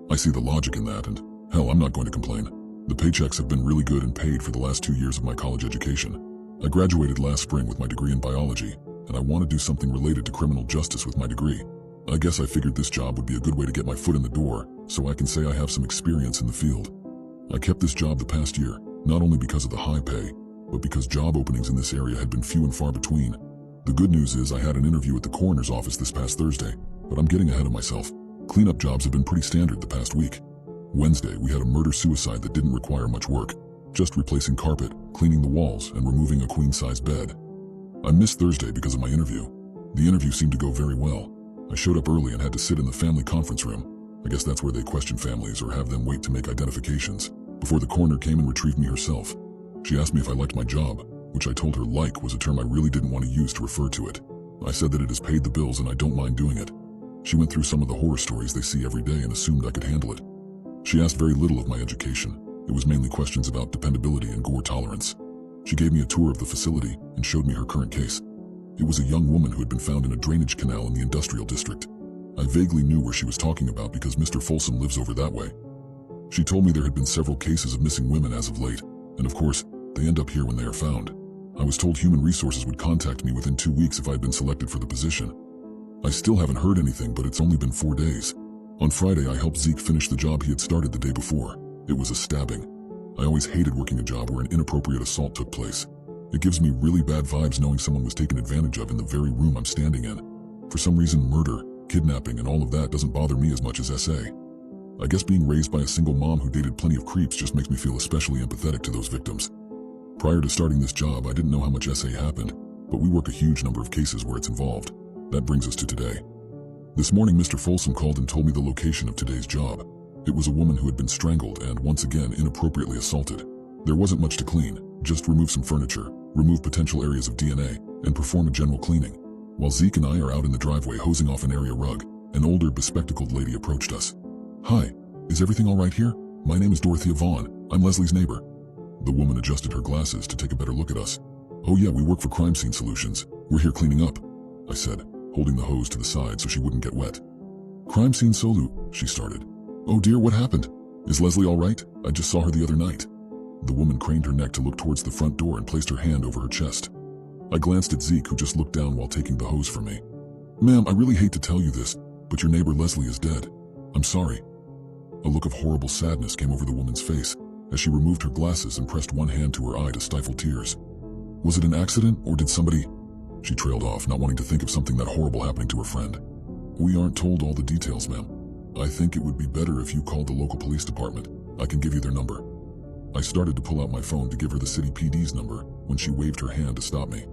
I see the logic in that, and hell, I'm not going to complain. The paychecks have been really good and paid for the last 2 years of my college education. I graduated last spring with my degree in biology, and I want to do something related to criminal justice with my degree. I guess I figured this job would be a good way to get my foot in the door, so I can say I have some experience in the field. I kept this job the past year, not only because of the high pay, but because job openings in this area had been few and far between. The good news is I had an interview at the coroner's office this past Thursday, but I'm getting ahead of myself. Cleanup jobs have been pretty standard the past week. Wednesday, we had a murder-suicide that didn't require much work, just replacing carpet, cleaning the walls, and removing a queen-size bed. I missed Thursday because of my interview. The interview seemed to go very well. I showed up early and had to sit in the family conference room. I guess that's where they question families or have them wait to make identifications, before the coroner came and retrieved me herself. She asked me if I liked my job, which I told her "like" was a term I really didn't want to use to refer to it. I said that it has paid the bills and I don't mind doing it. She went through some of the horror stories they see every day and assumed I could handle it. She asked very little of my education. It was mainly questions about dependability and gore tolerance. She gave me a tour of the facility and showed me her current case. It was a young woman who had been found in a drainage canal in the industrial district. I vaguely knew where she was talking about because Mr. Folsom lives over that way. She told me there had been several cases of missing women as of late, and of course, they end up here when they are found. I was told Human Resources would contact me within 2 weeks if I had been selected for the position. I still haven't heard anything, but it's only been 4 days. On Friday, I helped Zeke finish the job he had started the day before. It was a stabbing. I always hated working a job where an inappropriate assault took place. It gives me really bad vibes knowing someone was taken advantage of in the very room I'm standing in. For some reason, murder, kidnapping, and all of that doesn't bother me as much as SA. I guess being raised by a single mom who dated plenty of creeps just makes me feel especially empathetic to those victims. Prior to starting this job, I didn't know how much SA happened, but we work a huge number of cases where it's involved. That brings us to today. This morning, Mr. Folsom called and told me the location of today's job. It was a woman who had been strangled and once again inappropriately assaulted. There wasn't much to clean, just remove some furniture, remove potential areas of DNA, and perform a general cleaning. While Zeke and I are out in the driveway hosing off an area rug, an older, bespectacled lady approached us. "Hi, is everything all right here? My name is Dorothea Vaughn. I'm Leslie's neighbor." The woman adjusted her glasses to take a better look at us. "Oh yeah, we work for Crime Scene Solutions. We're here cleaning up," I said, holding the hose to the side so she wouldn't get wet. "Crime Scene Solu," she started. "Oh dear, what happened? Is Leslie all right? I just saw her the other night." The woman craned her neck to look towards the front door and placed her hand over her chest. I glanced at Zeke, who just looked down while taking the hose from me. "Ma'am, I really hate to tell you this, but your neighbor Leslie is dead. I'm sorry." A look of horrible sadness came over the woman's face as she removed her glasses and pressed one hand to her eye to stifle tears. "Was it an accident, or did somebody—" She trailed off, not wanting to think of something that horrible happening to her friend. "We aren't told all the details, ma'am. I think it would be better if you called the local police department. I can give you their number." I started to pull out my phone to give her the city PD's number when she waved her hand to stop me.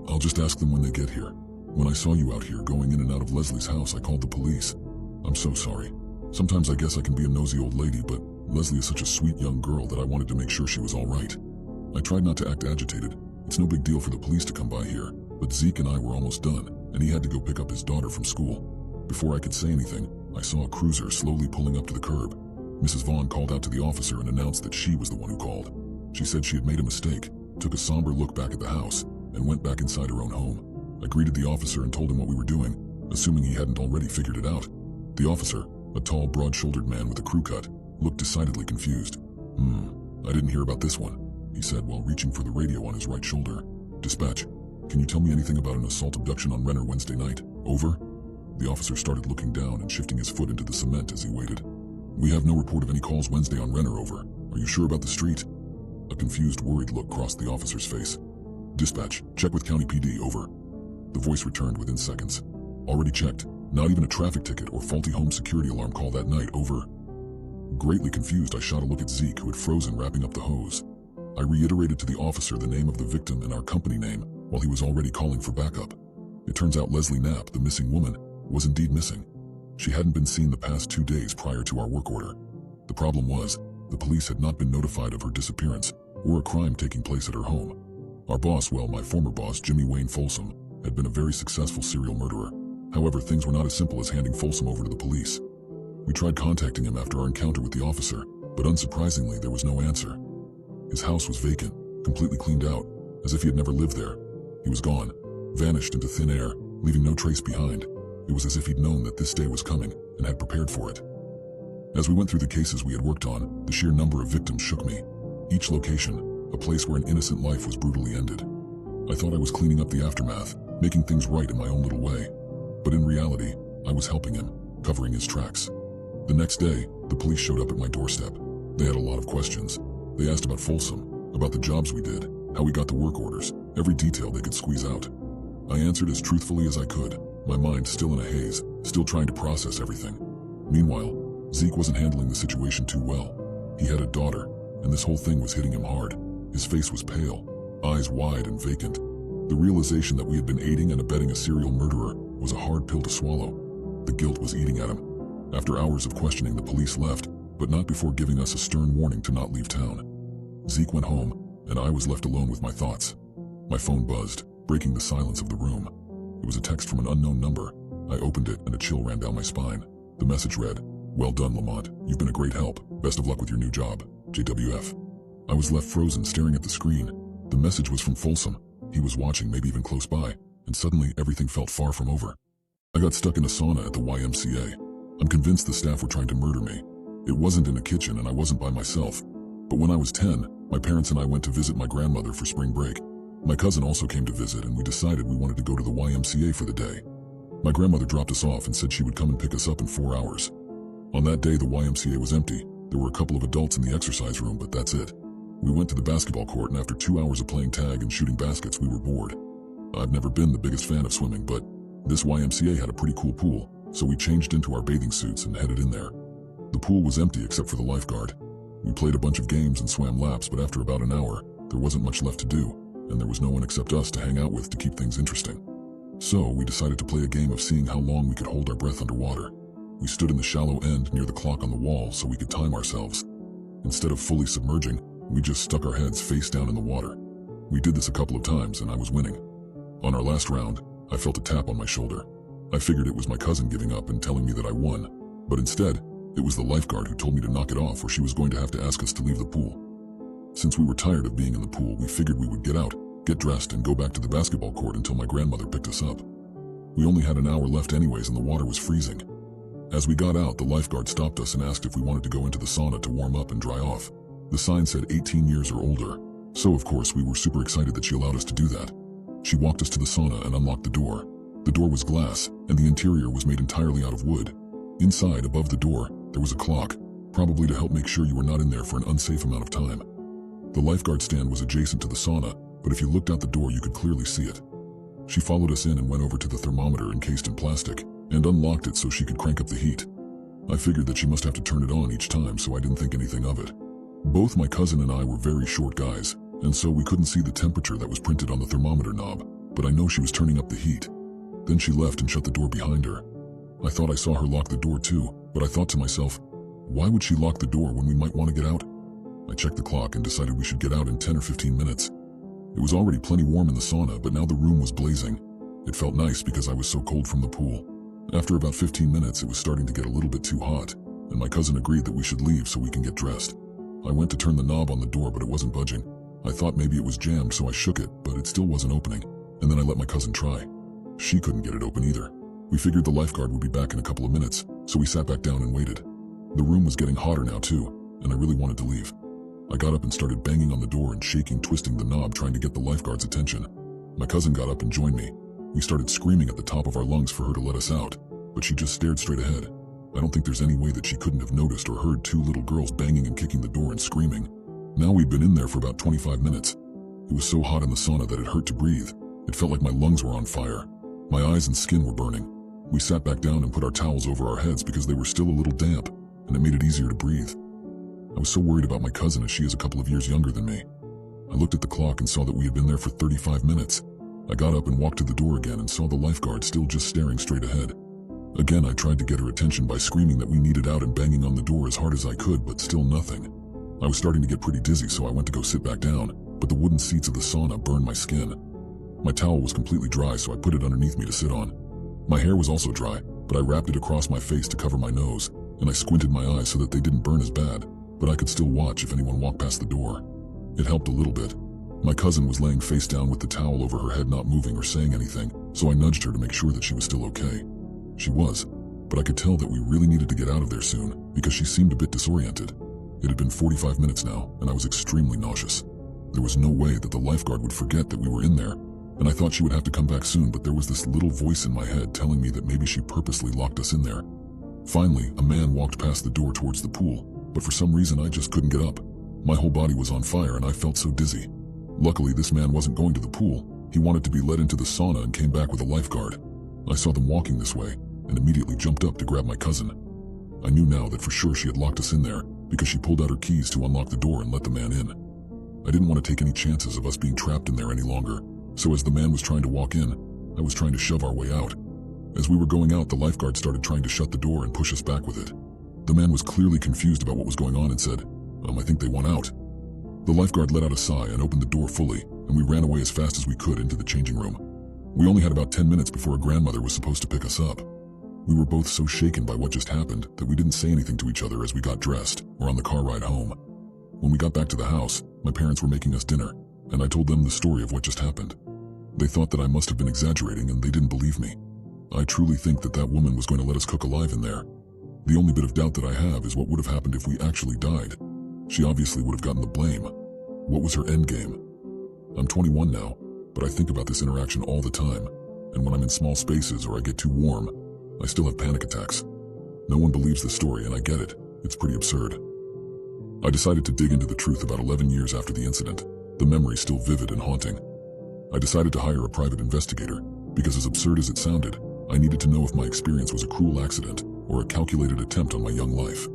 "I'll just ask them when they get here. When I saw you out here going in and out of Leslie's house, I called the police. I'm so sorry. Sometimes I guess I can be a nosy old lady, but Leslie is such a sweet young girl that I wanted to make sure she was all right." I tried not to act agitated. It's no big deal for the police to come by here, but Zeke and I were almost done, and he had to go pick up his daughter from school. Before I could say anything, I saw a cruiser slowly pulling up to the curb. Mrs. Vaughn called out to the officer and announced that she was the one who called. She said she had made a mistake, took a somber look back at the house, and went back inside her own home. I greeted the officer and told him what we were doing, assuming he hadn't already figured it out. The officer, a tall, broad-shouldered man with a crew cut, looked decidedly confused. I didn't hear about this one," he said while reaching for the radio on his right shoulder. "Dispatch, can you tell me anything about an assault abduction on Renner Wednesday night? Over?" The officer started looking down and shifting his foot into the cement as he waited. "We have no report of any calls Wednesday on Renner, over. Are you sure about the street?" A confused, worried look crossed the officer's face. "Dispatch, check with County PD, over." The voice returned within seconds. "Already checked. Not even a traffic ticket or faulty home security alarm call that night, over." Greatly confused, I shot a look at Zeke, who had frozen wrapping up the hose. I reiterated to the officer the name of the victim and our company name while he was already calling for backup. It turns out Leslie Knapp, the missing woman, was indeed missing. She hadn't been seen the past 2 days prior to our work order. The problem was, the police had not been notified of her disappearance or a crime taking place at her home. Our boss, well, my former boss, Jimmy Wayne Folsom, had been a very successful serial murderer. However, things were not as simple as handing Folsom over to the police. We tried contacting him after our encounter with the officer, but unsurprisingly, there was no answer. His house was vacant, completely cleaned out, as if he had never lived there. He was gone, vanished into thin air, leaving no trace behind. It was as if he'd known that this day was coming and had prepared for it. As we went through the cases we had worked on, the sheer number of victims shook me. Each location, a place where an innocent life was brutally ended. I thought I was cleaning up the aftermath, making things right in my own little way. But in reality, I was helping him, covering his tracks. The next day, the police showed up at my doorstep. They had a lot of questions. They asked about Folsom, about the jobs we did, how we got the work orders, every detail they could squeeze out. I answered as truthfully as I could, my mind still in a haze, still trying to process everything. Meanwhile, Zeke wasn't handling the situation too well. He had a daughter, and this whole thing was hitting him hard. His face was pale, eyes wide and vacant. The realization that we had been aiding and abetting a serial murderer was a hard pill to swallow. The guilt was eating at him. After hours of questioning, the police left, but not before giving us a stern warning to not leave town. Zeke went home, and I was left alone with my thoughts. My phone buzzed, breaking the silence of the room. It was a text from an unknown number. I opened it, and a chill ran down my spine. The message read, "Well done, Lamont. You've been a great help. Best of luck with your new job. JWF." I was left frozen, staring at the screen. The message was from Folsom. He was watching, maybe even close by, and suddenly everything felt far from over. I got stuck in a sauna at the YMCA. I'm convinced the staff were trying to murder me. It wasn't in a kitchen and I wasn't by myself. But when I was 10, my parents and I went to visit my grandmother for spring break. My cousin also came to visit and we decided we wanted to go to the YMCA for the day. My grandmother dropped us off and said she would come and pick us up in 4 hours. On that day, the YMCA was empty. There were a couple of adults in the exercise room, but that's it. We went to the basketball court and after 2 hours of playing tag and shooting baskets, we were bored. I've never been the biggest fan of swimming, but this YMCA had a pretty cool pool, so we changed into our bathing suits and headed in there. The pool was empty except for the lifeguard. We played a bunch of games and swam laps, but after about an hour, there wasn't much left to do, and there was no one except us to hang out with to keep things interesting. So we decided to play a game of seeing how long we could hold our breath underwater. We stood in the shallow end near the clock on the wall so we could time ourselves. Instead of fully submerging, we just stuck our heads face down in the water. We did this a couple of times and I was winning. On our last round, I felt a tap on my shoulder. I figured it was my cousin giving up and telling me that I won, but instead, it was the lifeguard who told me to knock it off or she was going to have to ask us to leave the pool. Since we were tired of being in the pool, we figured we would get out, get dressed, and go back to the basketball court until my grandmother picked us up. We only had an hour left anyways and the water was freezing. As we got out, the lifeguard stopped us and asked if we wanted to go into the sauna to warm up and dry off. The sign said 18 years or older, so of course we were super excited that she allowed us to do that. She walked us to the sauna and unlocked the door. The door was glass, and the interior was made entirely out of wood. Inside, above the door, there was a clock, probably to help make sure you were not in there for an unsafe amount of time. The lifeguard stand was adjacent to the sauna, but if you looked out the door you could clearly see it. She followed us in and went over to the thermometer encased in plastic, and unlocked it so she could crank up the heat. I figured that she must have to turn it on each time, so I didn't think anything of it. Both my cousin and I were very short guys, and so we couldn't see the temperature that was printed on the thermometer knob, but I know she was turning up the heat. Then she left and shut the door behind her. I thought I saw her lock the door too, but I thought to myself, why would she lock the door when we might want to get out? I checked the clock and decided we should get out in 10 or 15 minutes. It was already plenty warm in the sauna, but now the room was blazing. It felt nice because I was so cold from the pool. After about 15 minutes, it was starting to get a little bit too hot, and my cousin agreed that we should leave so we can get dressed. I went to turn the knob on the door, but it wasn't budging. I thought maybe it was jammed, so I shook it, but it still wasn't opening, and then I let my cousin try. She couldn't get it open either. We figured the lifeguard would be back in a couple of minutes, so we sat back down and waited. The room was getting hotter now too, and I really wanted to leave. I got up and started banging on the door and shaking, twisting the knob, trying to get the lifeguard's attention. My cousin got up and joined me. We started screaming at the top of our lungs for her to let us out, but she just stared straight ahead. I don't think there's any way that she couldn't have noticed or heard two little girls banging and kicking the door and screaming. Now we'd been in there for about 25 minutes. It was so hot in the sauna that it hurt to breathe. It felt like my lungs were on fire. My eyes and skin were burning. We sat back down and put our towels over our heads because they were still a little damp, and it made it easier to breathe. I was so worried about my cousin as she is a couple of years younger than me. I looked at the clock and saw that we had been there for 35 minutes. I got up and walked to the door again and saw the lifeguard still just staring straight ahead. Again, I tried to get her attention by screaming that we needed out and banging on the door as hard as I could, but still nothing. I was starting to get pretty dizzy, so I went to go sit back down, but the wooden seats of the sauna burned my skin. My towel was completely dry, so I put it underneath me to sit on. My hair was also dry, but I wrapped it across my face to cover my nose, and I squinted my eyes so that they didn't burn as bad, but I could still watch if anyone walked past the door. It helped a little bit. My cousin was laying face down with the towel over her head, not moving or saying anything, so I nudged her to make sure that she was still okay. She was, but I could tell that we really needed to get out of there soon because she seemed a bit disoriented. It had been 45 minutes now, and I was extremely nauseous. There was no way that the lifeguard would forget that we were in there, and I thought she would have to come back soon, but there was this little voice in my head telling me that maybe she purposely locked us in there. Finally, a man walked past the door towards the pool, but for some reason I just couldn't get up. My whole body was on fire and I felt so dizzy. Luckily, this man wasn't going to the pool. He wanted to be led into the sauna and came back with a lifeguard. I saw them walking this way and immediately jumped up to grab my cousin. I knew now that for sure she had locked us in there because she pulled out her keys to unlock the door and let the man in. I didn't want to take any chances of us being trapped in there any longer, so as the man was trying to walk in, I was trying to shove our way out. As we were going out, the lifeguard started trying to shut the door and push us back with it. The man was clearly confused about what was going on and said, I think they want out. The lifeguard let out a sigh and opened the door fully, and we ran away as fast as we could into the changing room. We only had about 10 minutes before a grandmother was supposed to pick us up. We were both so shaken by what just happened that we didn't say anything to each other as we got dressed or on the car ride home. When we got back to the house, my parents were making us dinner. and I told them the story of what just happened. They thought that I must have been exaggerating and they didn't believe me. I truly think that that woman was going to let us cook alive in there. The only bit of doubt that I have is what would have happened if we actually died. She obviously would have gotten the blame. What was her end game? I'm 21 now, but I think about this interaction all the time, and when I'm in small spaces or I get too warm, I still have panic attacks. No one believes the story, and I get it. It's pretty absurd. I decided to dig into the truth about 11 years after the incident, the memory still vivid and haunting. I decided to hire a private investigator, because as absurd as it sounded, I needed to know if my experience was a cruel accident or a calculated attempt on my young life.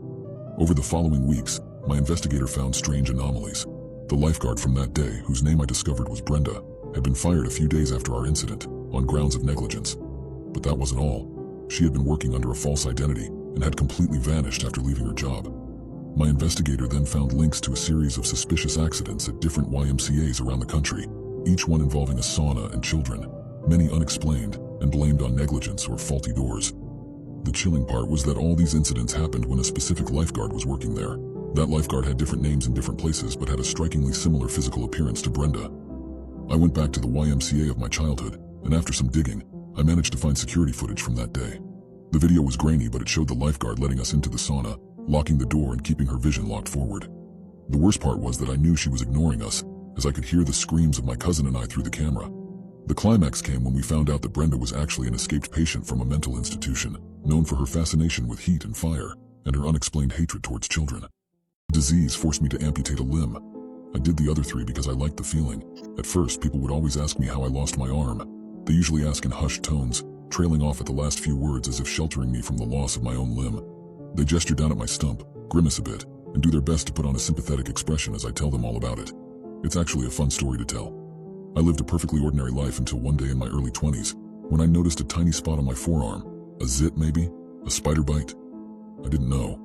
Over the following weeks, my investigator found strange anomalies. The lifeguard from that day, whose name I discovered was Brenda, had been fired a few days after our incident, on grounds of negligence. But that wasn't all. She had been working under a false identity and had completely vanished after leaving her job. My investigator then found links to a series of suspicious accidents at different YMCAs around the country, each one involving a sauna and children, many unexplained and blamed on negligence or faulty doors. The chilling part was that all these incidents happened when a specific lifeguard was working there. That lifeguard had different names in different places but had a strikingly similar physical appearance to Brenda. I went back to the YMCA of my childhood, and after some digging, I managed to find security footage from that day. The video was grainy, but it showed the lifeguard letting us into the sauna, locking the door and keeping her vision locked forward. The worst part was that I knew she was ignoring us, as I could hear the screams of my cousin and I through the camera. The climax came when we found out that Brenda was actually an escaped patient from a mental institution, known for her fascination with heat and fire, and her unexplained hatred towards children. Disease forced me to amputate a limb. I did the other 3 because I liked the feeling. At first, people would always ask me how I lost my arm. They usually ask in hushed tones, trailing off at the last few words as if sheltering me from the loss of my own limb. They gesture down at my stump, grimace a bit, and do their best to put on a sympathetic expression as I tell them all about it. It's actually a fun story to tell. I lived a perfectly ordinary life until one day in my early 20s, when I noticed a tiny spot on my forearm. A zit maybe? A spider bite? I didn't know.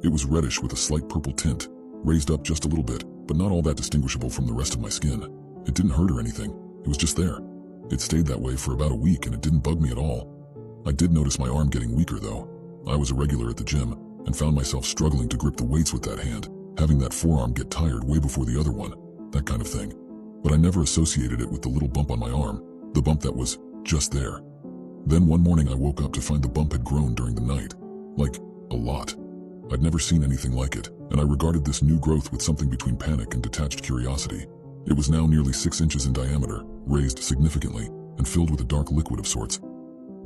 It was reddish with a slight purple tint, raised up just a little bit, but not all that distinguishable from the rest of my skin. It didn't hurt or anything, it was just there. It stayed that way for about a week and it didn't bug me at all. I did notice my arm getting weaker though. I was a regular at the gym and found myself struggling to grip the weights with that hand, having that forearm get tired way before the other one, that kind of thing. But I never associated it with the little bump on my arm, the bump that was just there. Then one morning I woke up to find the bump had grown during the night, like a lot. I'd never seen anything like it, and I regarded this new growth with something between panic and detached curiosity. It was now nearly 6 inches in diameter, raised significantly, and filled with a dark liquid of sorts.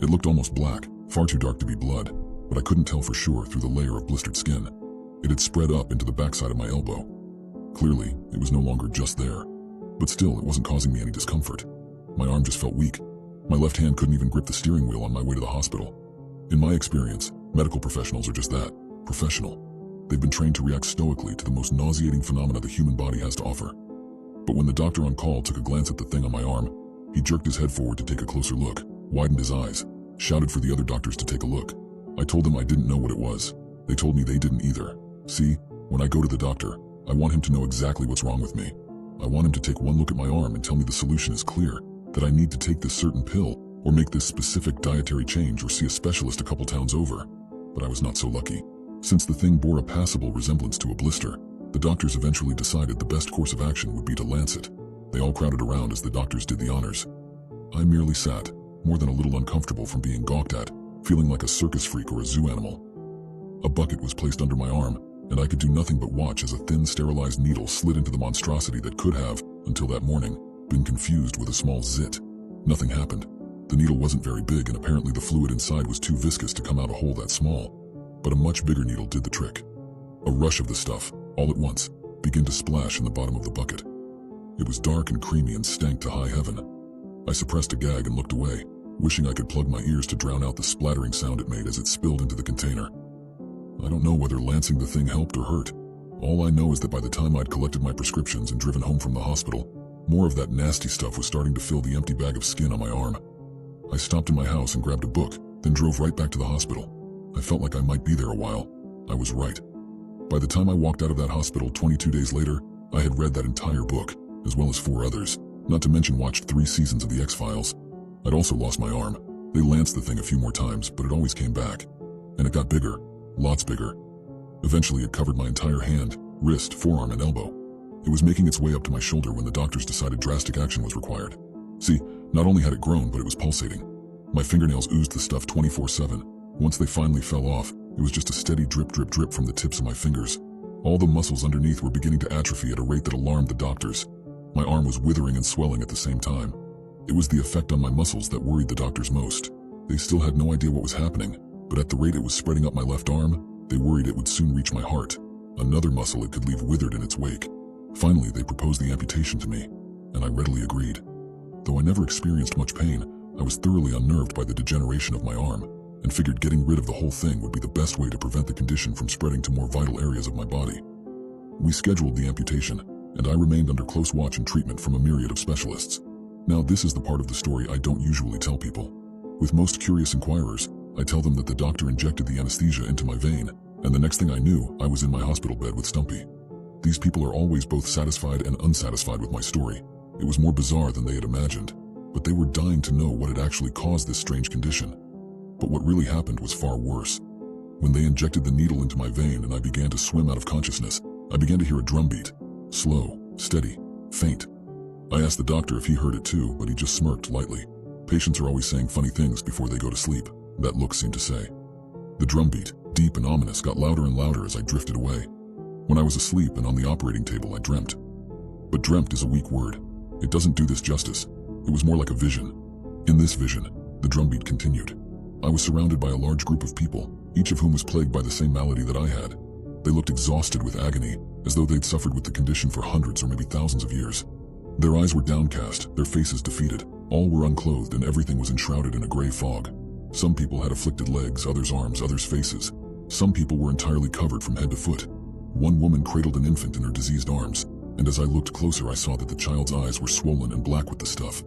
It looked almost black, far too dark to be blood, but I couldn't tell for sure through the layer of blistered skin. It had spread up into the backside of my elbow. Clearly, it was no longer just there, but still it wasn't causing me any discomfort. My arm just felt weak. My left hand couldn't even grip the steering wheel on my way to the hospital. In my experience, medical professionals are just that, professional. They've been trained to react stoically to the most nauseating phenomena the human body has to offer. But when the doctor on call took a glance at the thing on my arm, he jerked his head forward to take a closer look, widened his eyes, shouted for the other doctors to take a look. I told them I didn't know what it was. They told me they didn't either. See, when I go to the doctor, I want him to know exactly what's wrong with me. I want him to take one look at my arm and tell me the solution is clear, that I need to take this certain pill, or make this specific dietary change, or see a specialist a couple towns over. But I was not so lucky. Since the thing bore a passable resemblance to a blister, the doctors eventually decided the best course of action would be to lance it. They all crowded around as the doctors did the honors. I merely sat, more than a little uncomfortable from being gawked at, feeling like a circus freak or a zoo animal. A bucket was placed under my arm, and I could do nothing but watch as a thin, sterilized needle slid into the monstrosity that could have, until that morning, been confused with a small zit. Nothing happened. The needle wasn't very big, and apparently the fluid inside was too viscous to come out a hole that small. But a much bigger needle did the trick. A rush of the stuff, all at once, began to splash in the bottom of the bucket. It was dark and creamy and stank to high heaven. I suppressed a gag and looked away, wishing I could plug my ears to drown out the splattering sound it made as it spilled into the container. I don't know whether lancing the thing helped or hurt. All I know is that by the time I'd collected my prescriptions and driven home from the hospital, more of that nasty stuff was starting to fill the empty bag of skin on my arm. I stopped in my house and grabbed a book, then drove right back to the hospital. I felt like I might be there a while. I was right. By the time I walked out of that hospital 22 days later, I had read that entire book, as well as 4 others, not to mention watched 3 seasons of The X-Files. I'd also lost my arm. They lanced the thing a few more times, but it always came back. And it got bigger, lots bigger. Eventually it covered my entire hand, wrist, forearm, and elbow. It was making its way up to my shoulder when the doctors decided drastic action was required. See, not only had it grown, but it was pulsating. My fingernails oozed the stuff 24/7. Once they finally fell off, it was just a steady drip, drip, drip from the tips of my fingers. All the muscles underneath were beginning to atrophy at a rate that alarmed the doctors. My arm was withering and swelling at the same time. It was the effect on my muscles that worried the doctors most. They still had no idea what was happening, but at the rate it was spreading up my left arm, they worried it would soon reach my heart. Another muscle it could leave withered in its wake. Finally, they proposed the amputation to me, and I readily agreed. Though I never experienced much pain, I was thoroughly unnerved by the degeneration of my arm, and figured getting rid of the whole thing would be the best way to prevent the condition from spreading to more vital areas of my body. We scheduled the amputation, and I remained under close watch and treatment from a myriad of specialists. Now this is the part of the story I don't usually tell people. With most curious inquirers, I tell them that the doctor injected the anesthesia into my vein, and the next thing I knew, I was in my hospital bed with Stumpy. These people are always both satisfied and unsatisfied with my story. It was more bizarre than they had imagined, but they were dying to know what had actually caused this strange condition. But what really happened was far worse. When they injected the needle into my vein and I began to swim out of consciousness, I began to hear a drumbeat. Slow, steady, faint. I asked the doctor if he heard it too, but he just smirked lightly. Patients are always saying funny things before they go to sleep, that look seemed to say. The drumbeat, deep and ominous, got louder and louder as I drifted away. When I was asleep and on the operating table, I dreamt. But dreamt is a weak word. It doesn't do this justice. It was more like a vision. In this vision, the drumbeat continued. I was surrounded by a large group of people, each of whom was plagued by the same malady that I had. They looked exhausted with agony, as though they'd suffered with the condition for hundreds or maybe thousands of years. Their eyes were downcast, their faces defeated. All were unclothed and everything was enshrouded in a gray fog. Some people had afflicted legs, others arms, others faces. Some people were entirely covered from head to foot. One woman cradled an infant in her diseased arms, and as I looked closer I saw that the child's eyes were swollen and black with the stuff.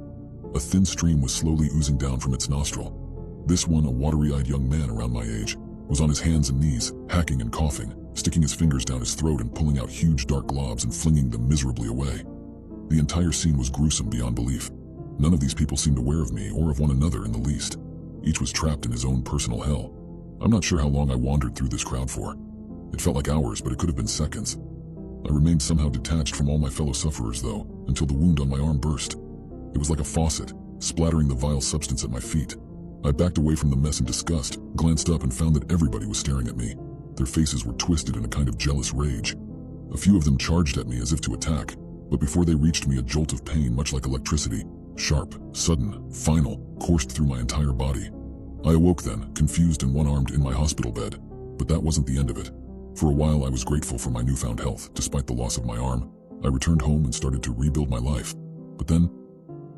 A thin stream was slowly oozing down from its nostril. This one, a watery-eyed young man around my age, was on his hands and knees, hacking and coughing, sticking his fingers down his throat and pulling out huge dark globs and flinging them miserably away. The entire scene was gruesome beyond belief. None of these people seemed aware of me or of one another in the least. Each was trapped in his own personal hell. I'm not sure how long I wandered through this crowd for. It felt like hours, but it could have been seconds. I remained somehow detached from all my fellow sufferers, though, until the wound on my arm burst. It was like a faucet, splattering the vile substance at my feet. I backed away from the mess in disgust, glanced up and found that everybody was staring at me. Their faces were twisted in a kind of jealous rage. A few of them charged at me as if to attack, but before they reached me, a jolt of pain, much like electricity, sharp, sudden, final, coursed through my entire body. I awoke then, confused and one-armed in my hospital bed, but that wasn't the end of it. For a while I was grateful for my newfound health, despite the loss of my arm. I returned home and started to rebuild my life. But then,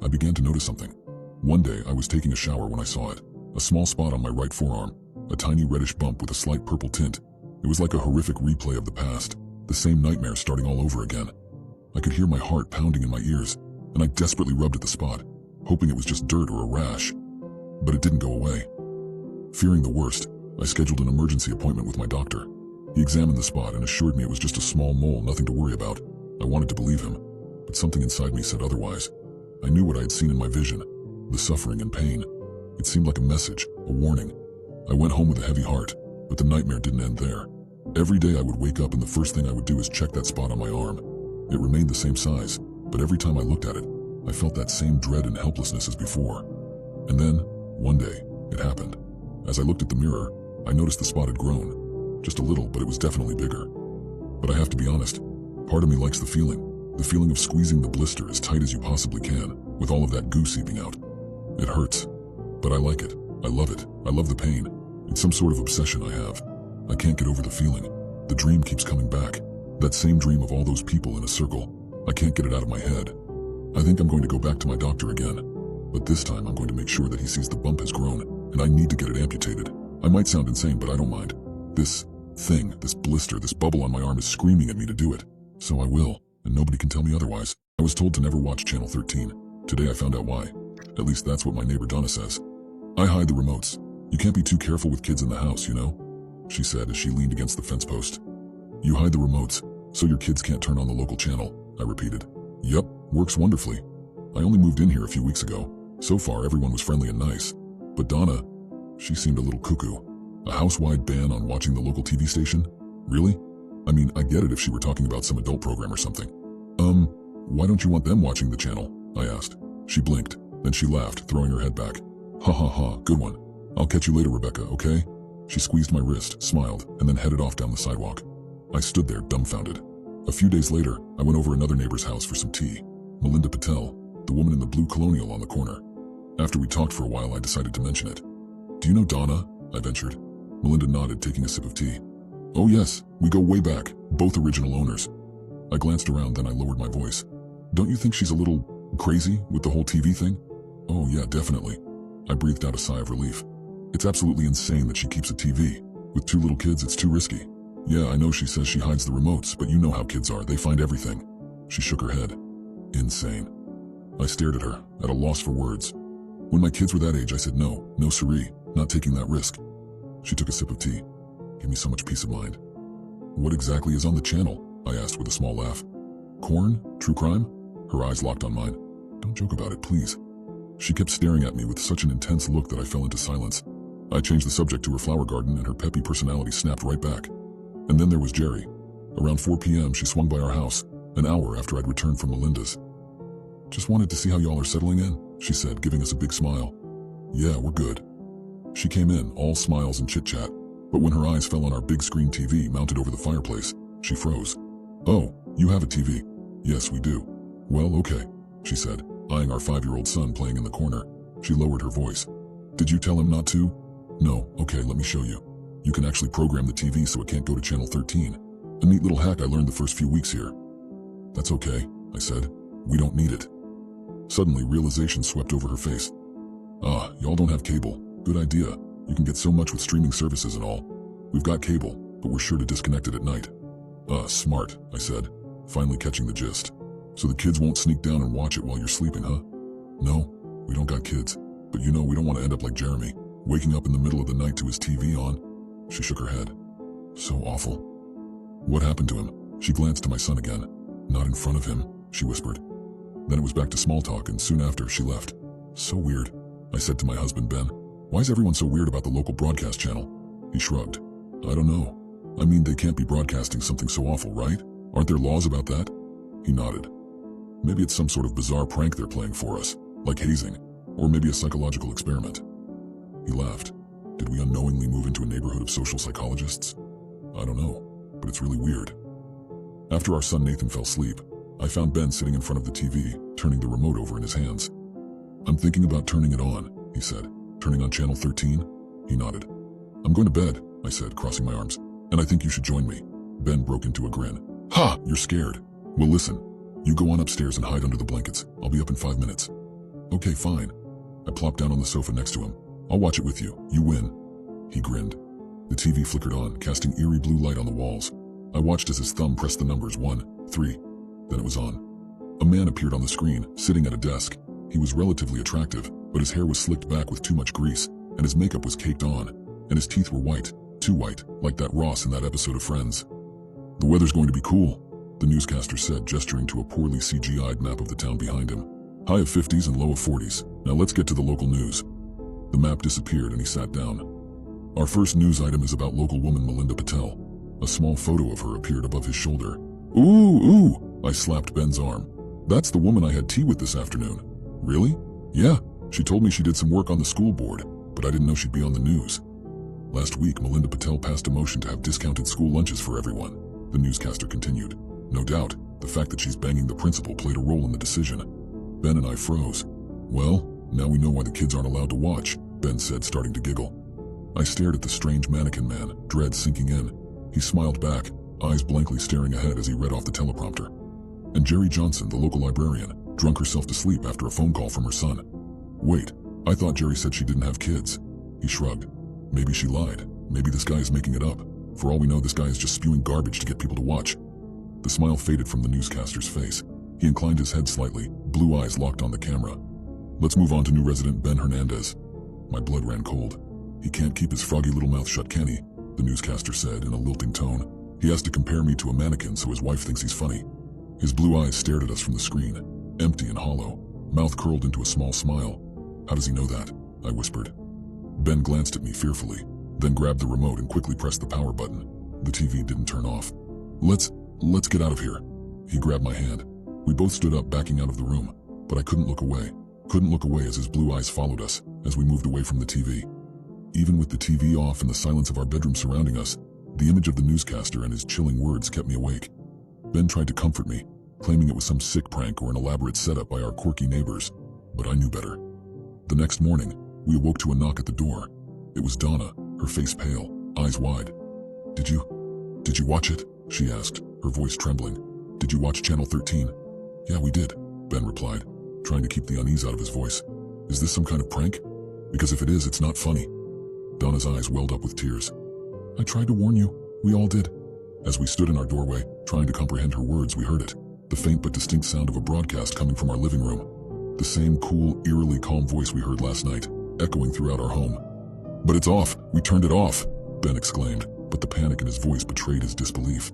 I began to notice something. One day I was taking a shower when I saw it. A small spot on my right forearm, a tiny reddish bump with a slight purple tint. It was like a horrific replay of the past, the same nightmare starting all over again. I could hear my heart pounding in my ears, and I desperately rubbed at the spot, hoping it was just dirt or a rash. But it didn't go away. Fearing the worst, I scheduled an emergency appointment with my doctor. He examined the spot and assured me it was just a small mole, nothing to worry about. I wanted to believe him, but something inside me said otherwise. I knew what I had seen in my vision, the suffering and pain. It seemed like a message, a warning. I went home with a heavy heart, but the nightmare didn't end there. Every day I would wake up and the first thing I would do is check that spot on my arm. It remained the same size, but every time I looked at it, I felt that same dread and helplessness as before. And then, one day, it happened. As I looked at the mirror, I noticed the spot had grown. Just a little, but it was definitely bigger. But I have to be honest, part of me likes the feeling of squeezing the blister as tight as you possibly can, with all of that goo seeping out. It hurts, but I like it. I love it. I love the pain. It's some sort of obsession I have. I can't get over the feeling. The dream keeps coming back. That same dream of all those people in a circle. I can't get it out of my head. I think I'm going to go back to my doctor again. But this time I'm going to make sure that he sees the bump has grown, and I need to get it amputated. I might sound insane, but I don't mind. This thing, this blister, this bubble on my arm is screaming at me to do it. So I will, and nobody can tell me otherwise. I was told to never watch Channel 13. Today I found out why. At least that's what my neighbor Donna says. I hide the remotes. You can't be too careful with kids in the house, you know? She said as she leaned against the fence post. You hide the remotes, so your kids can't turn on the local channel, I repeated. Yup, works wonderfully. I only moved in here a few weeks ago. So far everyone was friendly and nice. But Donna, she seemed a little cuckoo. A house-wide ban on watching the local TV station? Really? I mean, I get it if she were talking about some adult program or something. Why don't you want them watching the channel? I asked. She blinked, then she laughed, throwing her head back. Ha ha ha, good one. I'll catch you later, Rebecca, okay? She squeezed my wrist, smiled, and then headed off down the sidewalk. I stood there, dumbfounded. A few days later, I went over another neighbor's house for some tea. Melinda Patel, the woman in the blue Colonial on the corner. After we talked for a while, I decided to mention it. Do you know Donna? I ventured. Melinda nodded, taking a sip of tea. Oh yes, we go way back, both original owners. I glanced around, then I lowered my voice. Don't you think she's a little crazy with the whole TV thing? Oh yeah, definitely. I breathed out a sigh of relief. It's absolutely insane that she keeps a TV. With 2 little kids, it's too risky. Yeah, I know she says she hides the remotes, but you know how kids are, they find everything. She shook her head. Insane. I stared at her, at a loss for words. When my kids were that age, I said no siree, not taking that risk. She took a sip of tea. Gave me so much peace of mind. What exactly is on the channel? I asked with a small laugh. Corn? True crime? Her eyes locked on mine. Don't joke about it, please. She kept staring at me with such an intense look that I fell into silence. I changed the subject to her flower garden and her peppy personality snapped right back. And then there was Jerry. Around 4 p.m. she swung by our house, an hour after I'd returned from Melinda's. Just wanted to see how y'all are settling in, she said, giving us a big smile. Yeah, we're good. She came in, all smiles and chit-chat, but when her eyes fell on our big screen TV mounted over the fireplace, she froze. Oh, you have a TV? Yes, we do. Well, okay, she said, eyeing our 5-year-old son playing in the corner. She lowered her voice. Did you tell him not to? No, okay, let me show you. You can actually program the TV so it can't go to channel 13. A neat little hack I learned the first few weeks here. That's okay, I said. We don't need it. Suddenly, realization swept over her face. Ah, y'all don't have cable. Good idea. You can get so much with streaming services and all. We've got cable, but we're sure to disconnect it at night. Smart, I said, finally catching the gist. So the kids won't sneak down and watch it while you're sleeping, huh? No, we don't got kids. But you know we don't want to end up like Jeremy, waking up in the middle of the night to his TV on. She shook her head. So awful. What happened to him? She glanced to my son again. Not in front of him, she whispered. Then it was back to small talk, and soon after, she left. So weird, I said to my husband, Ben. Why is everyone so weird about the local broadcast channel? He shrugged. I don't know. I mean, they can't be broadcasting something so awful, right? Aren't there laws about that? He nodded. Maybe it's some sort of bizarre prank they're playing for us, like hazing, or maybe a psychological experiment. He laughed. Did we unknowingly move into a neighborhood of social psychologists? I don't know, but it's really weird. After our son Nathan fell asleep, I found Ben sitting in front of the TV, turning the remote over in his hands. I'm thinking about turning it on, he said. Turning on channel 13? He nodded. I'm going to bed, I said, crossing my arms, and I think you should join me. Ben broke into a grin. Ha! You're scared. Well, listen. You go on upstairs and hide under the blankets. I'll be up in 5 minutes. Okay, fine. I plopped down on the sofa next to him. I'll watch it with you. You win. He grinned. The TV flickered on, casting eerie blue light on the walls. I watched as his thumb pressed the numbers 1, 3. Then it was on. A man appeared on the screen, sitting at a desk. He was relatively attractive, but his hair was slicked back with too much grease, and his makeup was caked on, and his teeth were white, too white, like that Ross in that episode of Friends. The weather's going to be cool, the newscaster said, gesturing to a poorly CGI'd map of the town behind him. High of 50s and low of 40s. Now let's get to the local news. The map disappeared and he sat down. Our first news item is about local woman Melinda Patel. A small photo of her appeared above his shoulder. Ooh, I slapped Ben's arm. That's the woman I had tea with this afternoon. Really? Yeah, she told me she did some work on the school board, but I didn't know she'd be on the news. Last week, Melinda Patel passed a motion to have discounted school lunches for everyone, the newscaster continued. No doubt, the fact that she's banging the principal played a role in the decision. Ben and I froze. Well, now we know why the kids aren't allowed to watch, Ben said, starting to giggle. I stared at the strange mannequin man, dread sinking in. He smiled back, eyes blankly staring ahead as he read off the teleprompter. And Jerry Johnson, the local librarian, drunk herself to sleep after a phone call from her son. Wait, I thought Jerry said she didn't have kids. He shrugged. Maybe she lied. Maybe this guy is making it up. For all we know, this guy is just spewing garbage to get people to watch. The smile faded from the newscaster's face. He inclined his head slightly, blue eyes locked on the camera. Let's move on to new resident Ben Hernandez. My blood ran cold. He can't keep his froggy little mouth shut, can he? The newscaster said in a lilting tone. He has to compare me to a mannequin so his wife thinks he's funny. His blue eyes stared at us from the screen, empty and hollow, mouth curled into a small smile. How does he know that? I whispered. Ben glanced at me fearfully, then grabbed the remote and quickly pressed the power button. The TV didn't turn off. Let's get out of here. He grabbed my hand. We both stood up, backing out of the room, but I couldn't look away. Couldn't look away as his blue eyes followed us as we moved away from the TV. Even with the TV off and the silence of our bedroom surrounding us, the image of the newscaster and his chilling words kept me awake. Ben tried to comfort me, claiming it was some sick prank or an elaborate setup by our quirky neighbors, but I knew better. The next morning, we awoke to a knock at the door. It was Donna, her face pale, eyes wide. Did you watch it?" she asked, her voice trembling. "Did you watch Channel 13? "Yeah, we did," Ben replied, trying to keep the unease out of his voice. "Is this some kind of prank? Because if it is, it's not funny." Donna's eyes welled up with tears. "I tried to warn you. We all did." As we stood in our doorway, trying to comprehend her words, we heard it. The faint but distinct sound of a broadcast coming from our living room. The same cool, eerily calm voice we heard last night, echoing throughout our home. "But it's off. We turned it off," Ben exclaimed, but the panic in his voice betrayed his disbelief.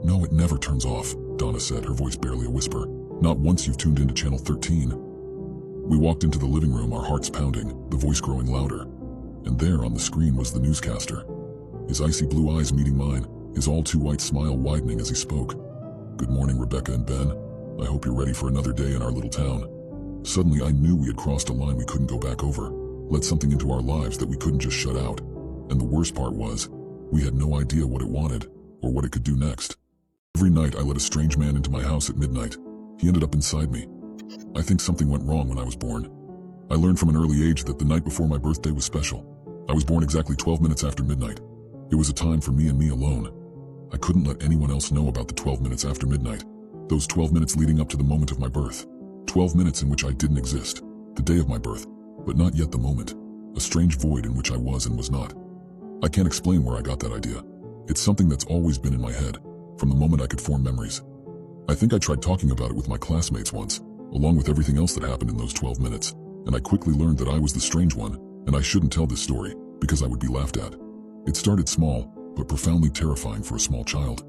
"No, it never turns off," Donna said, her voice barely a whisper. "Not once you've tuned into Channel 13. We walked into the living room, our hearts pounding, the voice growing louder. And there on the screen was the newscaster. His icy blue eyes meeting mine, his all-too-white smile widening as he spoke. "Good morning, Rebecca and Ben. I hope you're ready for another day in our little town." Suddenly I knew we had crossed a line we couldn't go back over, let something into our lives that we couldn't just shut out. And the worst part was, we had no idea what it wanted, or what it could do next. Every night I let a strange man into my house at midnight. He ended up inside me. I think something went wrong when I was born. I learned from an early age that the night before my birthday was special. I was born exactly 12 minutes after midnight. It was a time for me and me alone. I couldn't let anyone else know about the 12 minutes after midnight. Those 12 minutes leading up to the moment of my birth. 12 minutes in which I didn't exist. The day of my birth, but not yet the moment. A strange void in which I was and was not. I can't explain where I got that idea. It's something that's always been in my head, from the moment I could form memories. I think I tried talking about it with my classmates once, along with everything else that happened in those 12 minutes, and I quickly learned that I was the strange one, and I shouldn't tell this story, because I would be laughed at. It started small, but profoundly terrifying for a small child.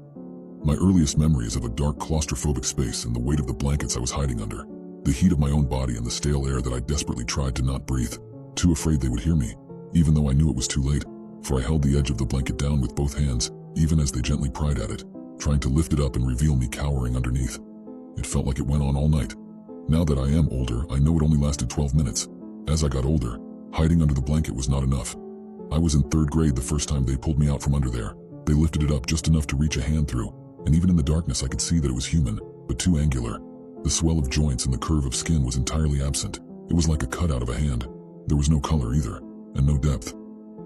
My earliest memory is of a dark, claustrophobic space and the weight of the blankets I was hiding under, the heat of my own body and the stale air that I desperately tried to not breathe, too afraid they would hear me, even though I knew it was too late, for I held the edge of the blanket down with both hands, even as they gently pried at it, trying to lift it up and reveal me cowering underneath. It felt like it went on all night. Now that I am older, I know it only lasted 12 minutes. As I got older, hiding under the blanket was not enough. I was in 3rd grade the first time they pulled me out from under there. They lifted it up just enough to reach a hand through, and even in the darkness I could see that it was human, but too angular. The swell of joints and the curve of skin was entirely absent. It was like a cutout of a hand. There was no color either, and no depth.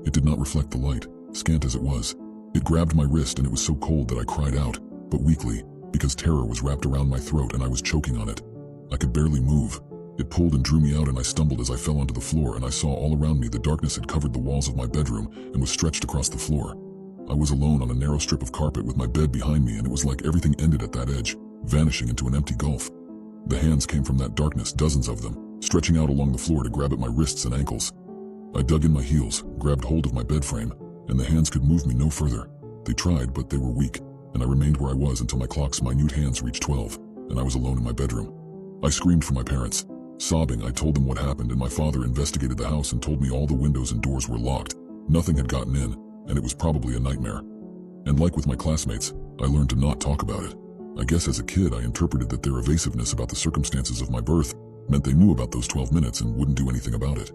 It did not reflect the light, scant as it was. It grabbed my wrist and it was so cold that I cried out, but weakly, because terror was wrapped around my throat and I was choking on it. I could barely move. It pulled and drew me out and I stumbled as I fell onto the floor, and I saw all around me the darkness had covered the walls of my bedroom and was stretched across the floor. I was alone on a narrow strip of carpet with my bed behind me, and it was like everything ended at that edge, vanishing into an empty gulf. The hands came from that darkness, dozens of them, stretching out along the floor to grab at my wrists and ankles. I dug in my heels, grabbed hold of my bed frame, and the hands could move me no further. They tried, but they were weak, and I remained where I was until my clock's minute hands reached 12, and I was alone in my bedroom. I screamed for my parents. Sobbing, I told them what happened, and my father investigated the house and told me all the windows and doors were locked. Nothing had gotten in, and it was probably a nightmare. And like with my classmates, I learned to not talk about it. I guess as a kid I interpreted that their evasiveness about the circumstances of my birth meant they knew about those 12 minutes and wouldn't do anything about it.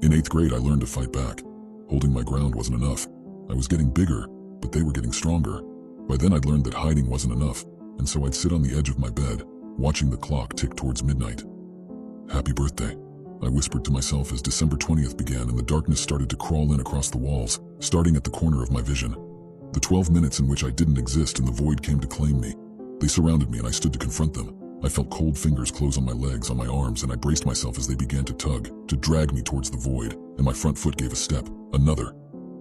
In 8th grade I learned to fight back. Holding my ground wasn't enough. I was getting bigger, but they were getting stronger. By then I'd learned that hiding wasn't enough, and so I'd sit on the edge of my bed, watching the clock tick towards midnight. "Happy birthday," I whispered to myself as December 20th began and the darkness started to crawl in across the walls, starting at the corner of my vision. The 12 minutes in which I didn't exist and the void came to claim me. They surrounded me and I stood to confront them. I felt cold fingers close on my legs, on my arms, and I braced myself as they began to tug, to drag me towards the void, and my front foot gave a step, another.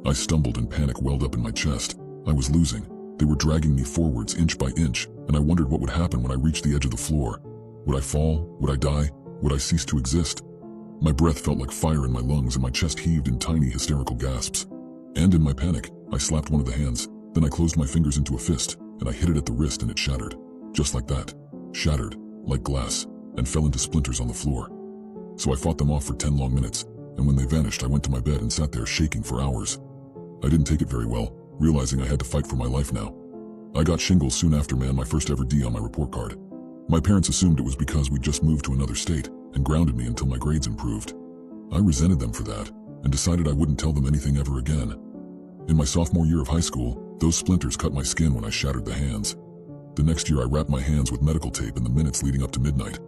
I stumbled and panic welled up in my chest. I was losing. They were dragging me forwards inch by inch, and I wondered what would happen when I reached the edge of the floor. Would I fall? Would I die? Would I cease to exist? My breath felt like fire in my lungs and my chest heaved in tiny hysterical gasps. And in my panic, I slapped one of the hands. Then I closed my fingers into a fist, and I hit it at the wrist and it shattered. Just like that. Shattered, like glass, and fell into splinters on the floor. So I fought them off for 10 long minutes, and when they vanished I went to my bed and sat there shaking for hours. I didn't take it very well, realizing I had to fight for my life now. I got shingles soon after, man, my first ever D on my report card. My parents assumed it was because we'd just moved to another state and grounded me until my grades improved. I resented them for that and decided I wouldn't tell them anything ever again. In my sophomore year of high school, those splinters cut my skin when I shattered the hands. The next year I wrapped my hands with medical tape in the minutes leading up to midnight.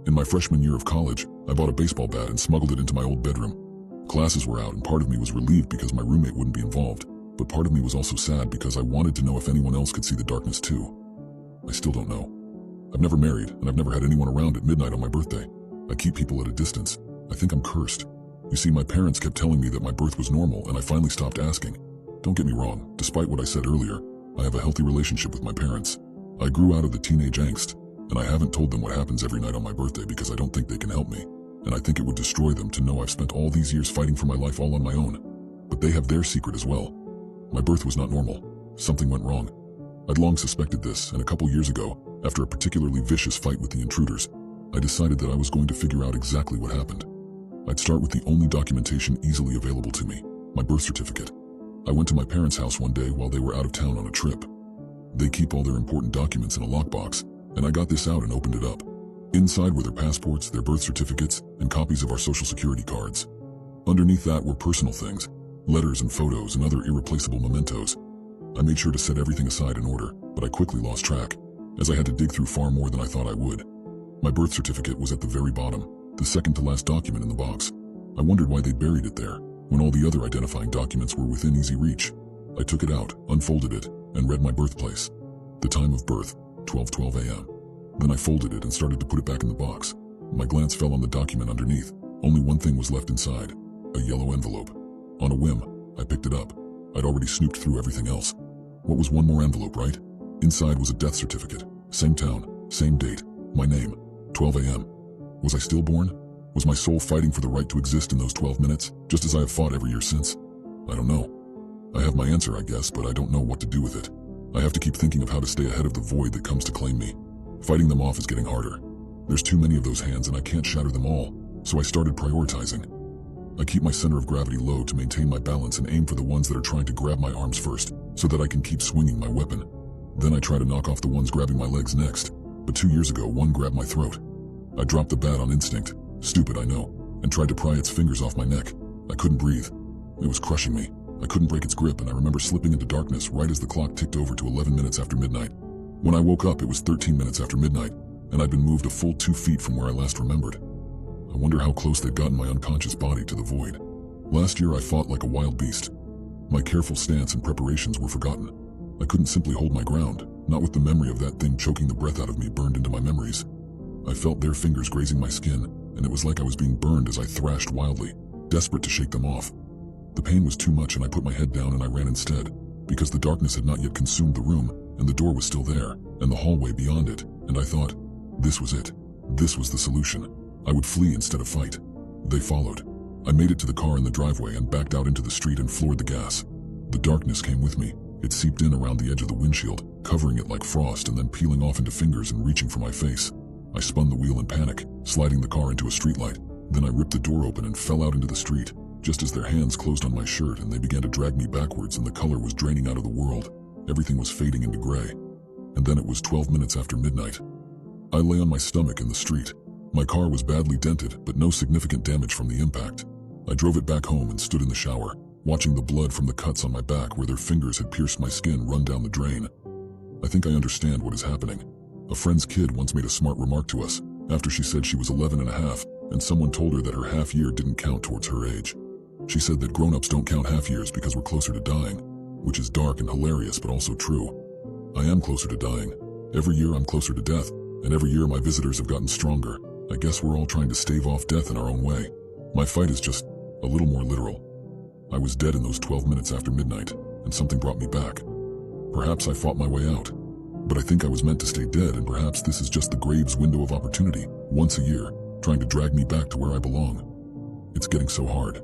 In my freshman year of college, I bought a baseball bat and smuggled it into my old bedroom. Classes were out and part of me was relieved because my roommate wouldn't be involved, but part of me was also sad because I wanted to know if anyone else could see the darkness too. I still don't know. I've never married and I've never had anyone around at midnight on my birthday. I keep people at a distance. I think I'm cursed. You see, my parents kept telling me that my birth was normal and I finally stopped asking. Don't get me wrong, despite what I said earlier, I have a healthy relationship with my parents. I grew out of the teenage angst, and I haven't told them what happens every night on my birthday because I don't think they can help me, and I think it would destroy them to know I've spent all these years fighting for my life all on my own. But they have their secret as well. My birth was not normal. Something went wrong. I'd long suspected this, and a couple years ago, after a particularly vicious fight with the intruders, I decided that I was going to figure out exactly what happened. I'd start with the only documentation easily available to me, my birth certificate. I went to my parents' house one day while they were out of town on a trip. They keep all their important documents in a lockbox, and I got this out and opened it up. Inside were their passports, their birth certificates, and copies of our social security cards. Underneath that were personal things, letters and photos and other irreplaceable mementos. I made sure to set everything aside in order, but I quickly lost track, as I had to dig through far more than I thought I would. My birth certificate was at the very bottom, the second to last document in the box. I wondered why they'd buried it there, when all the other identifying documents were within easy reach. I took it out, unfolded it, and read my birthplace. The time of birth, 12:12 a.m. Then I folded it and started to put it back in the box. My glance fell on the document underneath. Only one thing was left inside, a yellow envelope. On a whim, I picked it up. I'd already snooped through everything else. What was one more envelope, right? Inside was a death certificate. Same town, same date, my name, 12 a.m. Was I still born? Was my soul fighting for the right to exist in those 12 minutes, just as I have fought every year since? I don't know. I have my answer, I guess, but I don't know what to do with it. I have to keep thinking of how to stay ahead of the void that comes to claim me. Fighting them off is getting harder. There's too many of those hands and I can't shatter them all, so I started prioritizing. I keep my center of gravity low to maintain my balance and aim for the ones that are trying to grab my arms first, so that I can keep swinging my weapon. Then I try to knock off the ones grabbing my legs next, but 2 years ago one grabbed my throat. I dropped the bat on instinct, stupid I know, and tried to pry its fingers off my neck. I couldn't breathe. It was crushing me. I couldn't break its grip, and I remember slipping into darkness right as the clock ticked over to 11 minutes after midnight. When I woke up, it was 13 minutes after midnight, and I'd been moved a full 2 feet from where I last remembered. I wonder how close they'd gotten my unconscious body to the void. Last year I fought like a wild beast. My careful stance and preparations were forgotten. I couldn't simply hold my ground, not with the memory of that thing choking the breath out of me burned into my memories. I felt their fingers grazing my skin, and it was like I was being burned as I thrashed wildly, desperate to shake them off. The pain was too much and I put my head down and I ran instead, because the darkness had not yet consumed the room, and the door was still there, and the hallway beyond it, and I thought, this was it. This was the solution. I would flee instead of fight. They followed. I made it to the car in the driveway and backed out into the street and floored the gas. The darkness came with me. It seeped in around the edge of the windshield, covering it like frost and then peeling off into fingers and reaching for my face. I spun the wheel in panic, sliding the car into a streetlight. Then I ripped the door open and fell out into the street, just as their hands closed on my shirt and they began to drag me backwards and the color was draining out of the world. Everything was fading into gray. And then it was 12 minutes after midnight. I lay on my stomach in the street. My car was badly dented, but no significant damage from the impact. I drove it back home and stood in the shower, watching the blood from the cuts on my back where their fingers had pierced my skin run down the drain. I think I understand what is happening. A friend's kid once made a smart remark to us after she said she was 11 and a half, and someone told her that her half year didn't count towards her age. She said that grown-ups don't count half years because we're closer to dying, which is dark and hilarious but also true. I am closer to dying. Every year I'm closer to death, and every year my visitors have gotten stronger. I guess we're all trying to stave off death in our own way. My fight is just a little more literal. I was dead in those 12 minutes after midnight, and something brought me back. Perhaps I fought my way out, but I think I was meant to stay dead, and perhaps this is just the grave's window of opportunity, once a year, trying to drag me back to where I belong. It's getting so hard.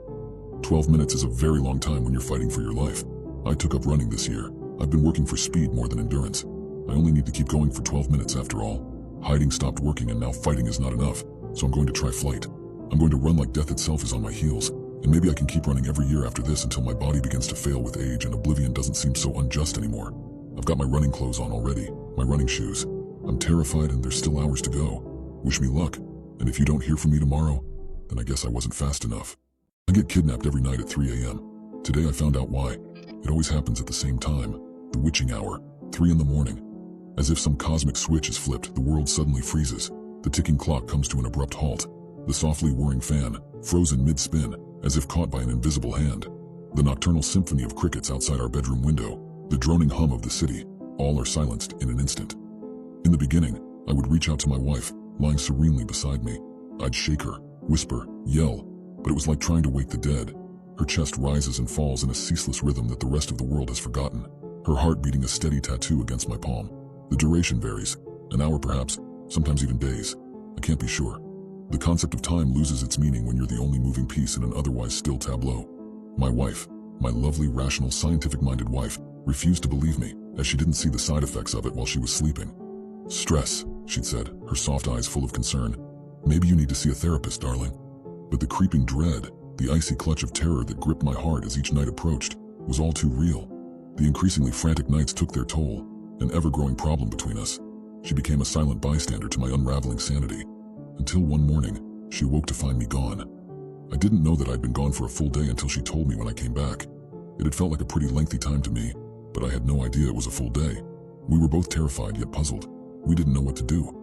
12 minutes is a very long time when you're fighting for your life. I took up running this year. I've been working for speed more than endurance. I only need to keep going for 12 minutes after all. Hiding stopped working and now fighting is not enough, so I'm going to try flight. I'm going to run like death itself is on my heels, and maybe I can keep running every year after this until my body begins to fail with age and oblivion doesn't seem so unjust anymore. I've got my running clothes on already, my running shoes. I'm terrified and there's still hours to go. Wish me luck, and if you don't hear from me tomorrow, then I guess I wasn't fast enough. I get kidnapped every night at 3 a.m. Today I found out why. It always happens at the same time, the witching hour, 3 in the morning. As if some cosmic switch is flipped, the world suddenly freezes. The ticking clock comes to an abrupt halt. The softly whirring fan, frozen mid-spin, as if caught by an invisible hand. The nocturnal symphony of crickets outside our bedroom window, the droning hum of the city, all are silenced in an instant. In the beginning, I would reach out to my wife, lying serenely beside me. I'd shake her, whisper, yell, but it was like trying to wake the dead. Her chest rises and falls in a ceaseless rhythm that the rest of the world has forgotten, her heart beating a steady tattoo against my palm. The duration varies, an hour perhaps, sometimes even days. I can't be sure. The concept of time loses its meaning when you're the only moving piece in an otherwise still tableau. My wife, my lovely, rational, scientific-minded wife, refused to believe me, as she didn't see the side effects of it while she was sleeping. "Stress," she'd said, her soft eyes full of concern. "Maybe you need to see a therapist, darling." But the creeping dread, the icy clutch of terror that gripped my heart as each night approached, was all too real. The increasingly frantic nights took their toll, an ever-growing problem between us. She became a silent bystander to my unraveling sanity. Until one morning, she awoke to find me gone. I didn't know that I'd been gone for a full day until she told me when I came back. It had felt like a pretty lengthy time to me, but I had no idea it was a full day. We were both terrified yet puzzled. We didn't know what to do.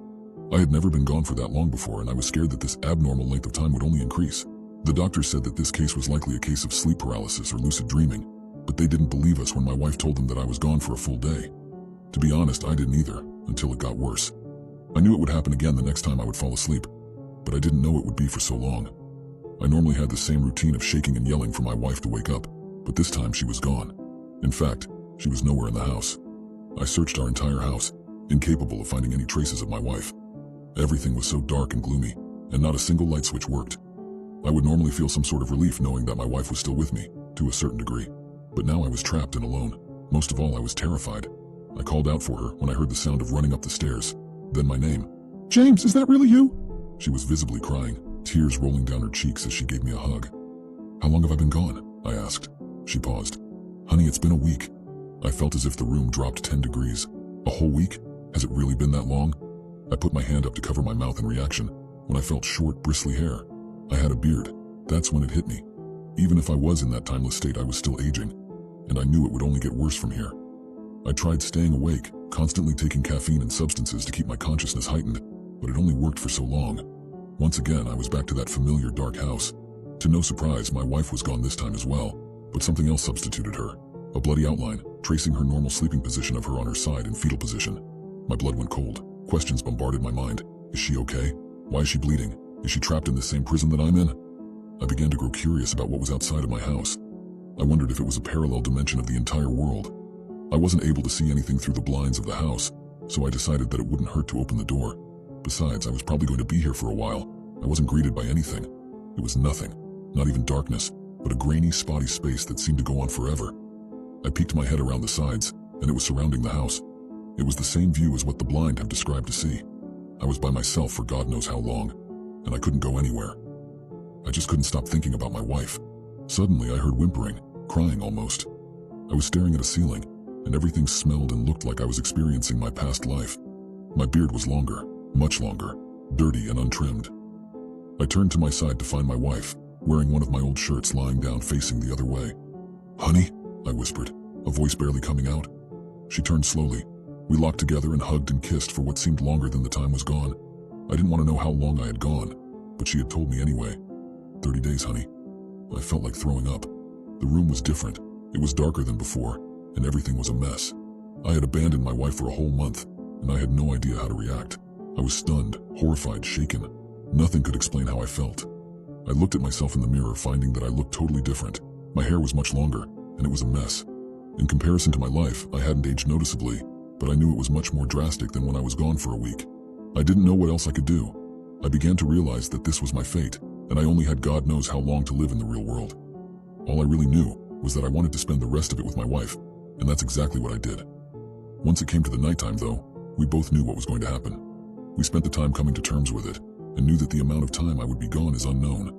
I had never been gone for that long before, and I was scared that this abnormal length of time would only increase. The doctors said that this case was likely a case of sleep paralysis or lucid dreaming, but they didn't believe us when my wife told them that I was gone for a full day. To be honest, I didn't either, until it got worse. I knew it would happen again the next time I would fall asleep, but I didn't know it would be for so long. I normally had the same routine of shaking and yelling for my wife to wake up, but this time she was gone. In fact, she was nowhere in the house. I searched our entire house, incapable of finding any traces of my wife. Everything was so dark and gloomy, and not a single light switch worked. I would normally feel some sort of relief knowing that my wife was still with me, to a certain degree. But now I was trapped and alone. Most of all, I was terrified. I called out for her when I heard the sound of running up the stairs. Then my name. "James, is that really you?" She was visibly crying, tears rolling down her cheeks as she gave me a hug. "How long have I been gone?" I asked. She paused. "Honey, it's been a week." I felt as if the room dropped 10 degrees. A whole week? Has it really been that long? I put my hand up to cover my mouth in reaction, when I felt short, bristly hair. I had a beard. That's when it hit me. Even if I was in that timeless state, I was still aging, and I knew it would only get worse from here. I tried staying awake, constantly taking caffeine and substances to keep my consciousness heightened, but it only worked for so long. Once again, I was back to that familiar dark house. To no surprise, my wife was gone this time as well, but something else substituted her. A bloody outline, tracing her normal sleeping position of her on her side in fetal position. My blood went cold. Questions bombarded my mind. Is she okay? Why is she bleeding? Is she trapped in the same prison that I'm in? I began to grow curious about what was outside of my house. I wondered if it was a parallel dimension of the entire world. I wasn't able to see anything through the blinds of the house, so I decided that it wouldn't hurt to open the door. Besides, I was probably going to be here for a while. I wasn't greeted by anything. It was nothing, not even darkness, but a grainy, spotty space that seemed to go on forever. I peeked my head around the sides, and it was surrounding the house. It was the same view as what the blind have described to see. I was by myself for God knows how long, and I couldn't go anywhere. I just couldn't stop thinking about my wife. Suddenly, I heard whimpering, crying almost. I was staring at a ceiling, and everything smelled and looked like I was experiencing my past life. My beard was longer, much longer, dirty and untrimmed. I turned to my side to find my wife, wearing one of my old shirts lying down facing the other way. "Honey," I whispered, a voice barely coming out. She turned slowly. We locked together and hugged and kissed for what seemed longer than the time was gone. I didn't want to know how long I had gone, but she had told me anyway. 30 days, honey. I felt like throwing up. The room was different. It was darker than before, and everything was a mess. I had abandoned my wife for a whole month, and I had no idea how to react. I was stunned, horrified, shaken. Nothing could explain how I felt. I looked at myself in the mirror, finding that I looked totally different. My hair was much longer, and it was a mess. In comparison to my life, I hadn't aged noticeably, but I knew it was much more drastic than when I was gone for a week. I didn't know what else I could do. I began to realize that this was my fate, and I only had God knows how long to live in the real world. All I really knew was that I wanted to spend the rest of it with my wife, and that's exactly what I did. Once it came to the nighttime, though, we both knew what was going to happen. We spent the time coming to terms with it, and knew that the amount of time I would be gone is unknown.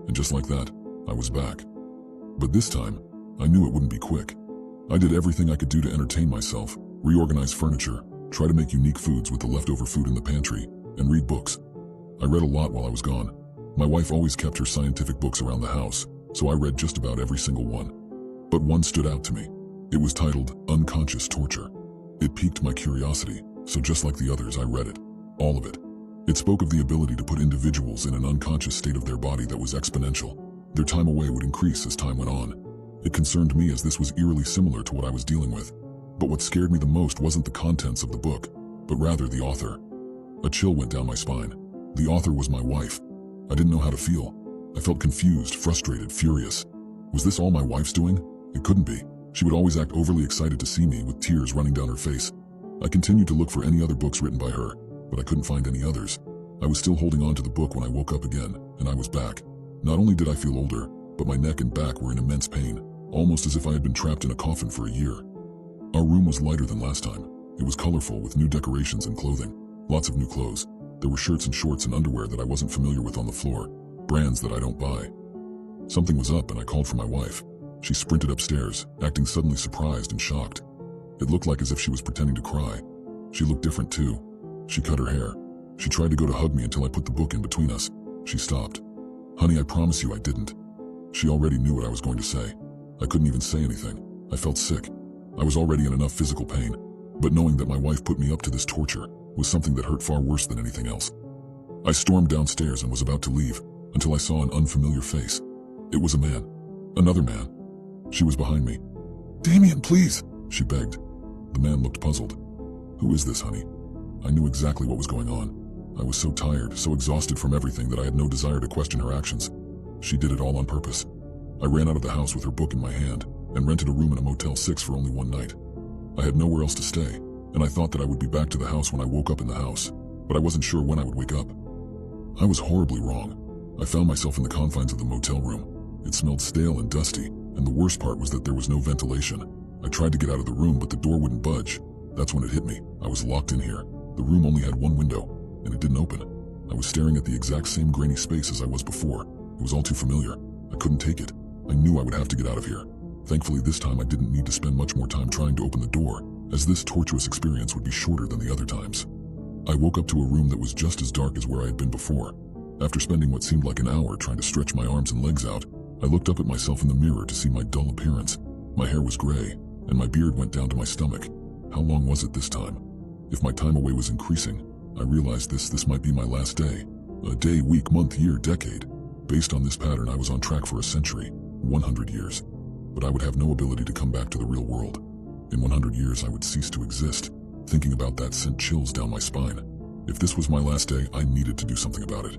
And just like that, I was back. But this time, I knew it wouldn't be quick. I did everything I could do to entertain myself, reorganize furniture, try to make unique foods with the leftover food in the pantry, and read books. I read a lot while I was gone. My wife always kept her scientific books around the house, so I read just about every single one. But one stood out to me. It was titled Unconscious Torture. It piqued my curiosity, so just like the others, I read it. All of it. It spoke of the ability to put individuals in an unconscious state of their body that was exponential. Their time away would increase as time went on. It concerned me as this was eerily similar to what I was dealing with. But what scared me the most wasn't the contents of the book, but rather the author. A chill went down my spine. The author was my wife. I didn't know how to feel. I felt confused, frustrated, furious. Was this all my wife's doing? It couldn't be. She would always act overly excited to see me, with tears running down her face. I continued to look for any other books written by her, but I couldn't find any others. I was still holding on to the book when I woke up again, and I was back. Not only did I feel older, but my neck and back were in immense pain, almost as if I had been trapped in a coffin for a year. Our room was lighter than last time. It was colorful with new decorations and clothing. Lots of new clothes. There were shirts and shorts and underwear that I wasn't familiar with on the floor, brands that I don't buy. Something was up and I called for my wife. She sprinted upstairs, acting suddenly surprised and shocked. It looked like as if she was pretending to cry. She looked different too. She cut her hair. She tried to go to hug me until I put the book in between us. She stopped. "Honey, I promise you I didn't." She already knew what I was going to say. I couldn't even say anything. I felt sick. I was already in enough physical pain, but knowing that my wife put me up to this torture was something that hurt far worse than anything else. I stormed downstairs and was about to leave until I saw an unfamiliar face. It was a man. Another man. She was behind me. "Damien, please," she begged. The man looked puzzled. "Who is this, honey?" I knew exactly what was going on. I was so tired, so exhausted from everything that I had no desire to question her actions. She did it all on purpose. I ran out of the house with her book in my hand and rented a room in a Motel 6 for only one night. I had nowhere else to stay, and I thought that I would be back to the house when I woke up in the house, but I wasn't sure when I would wake up. I was horribly wrong. I found myself in the confines of the motel room. It smelled stale and dusty, and the worst part was that there was no ventilation. I tried to get out of the room, but the door wouldn't budge. That's when it hit me. I was locked in here. The room only had one window, and it didn't open. I was staring at the exact same grainy space as I was before. It was all too familiar. I couldn't take it. I knew I would have to get out of here. Thankfully, this time I didn't need to spend much more time trying to open the door, as this torturous experience would be shorter than the other times. I woke up to a room that was just as dark as where I had been before. After spending what seemed like an hour trying to stretch my arms and legs out, I looked up at myself in the mirror to see my dull appearance. My hair was gray, and my beard went down to my stomach. How long was it this time? If my time away was increasing, I realized this might be my last day. A day, week, month, year, decade. Based on this pattern, I was on track for a century, 100 years. But I would have no ability to come back to the real world. In 100 years, I would cease to exist. Thinking about that sent chills down my spine. If this was my last day, I needed to do something about it.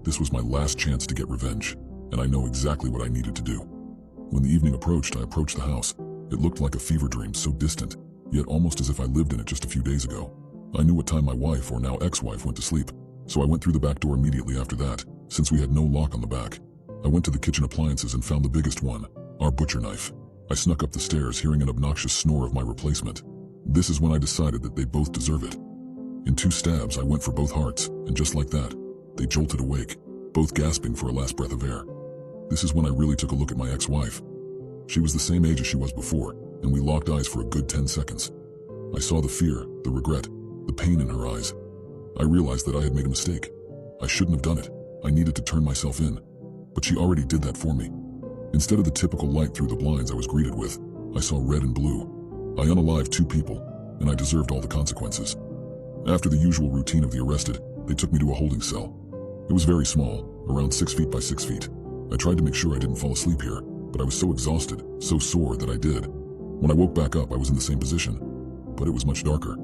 This was my last chance to get revenge, and I know exactly what I needed to do. When the evening approached, I approached the house. It looked like a fever dream, so distant, yet almost as if I lived in it just a few days ago. I knew what time my wife, or now ex-wife, went to sleep, so I went through the back door immediately after that, since we had no lock on the back. I went to the kitchen appliances and found the biggest one, our butcher knife. I snuck up the stairs, hearing an obnoxious snore of my replacement. This is when I decided that they both deserve it. In 2 stabs, I went for both hearts, and just like that, they jolted awake, both gasping for a last breath of air. This is when I really took a look at my ex-wife. She was the same age as she was before, and we locked eyes for a good 10 seconds. I saw the fear, the regret, the pain in her eyes. I realized that I had made a mistake. I shouldn't have done it. I needed to turn myself in. But she already did that for me. Instead of the typical light through the blinds I was greeted with, I saw red and blue. I unalived 2 people, and I deserved all the consequences. After the usual routine of the arrested, they took me to a holding cell. It was very small, around 6 feet by 6 feet. I tried to make sure I didn't fall asleep here, but I was so exhausted, so sore that I did. When I woke back up, I was in the same position, but it was much darker.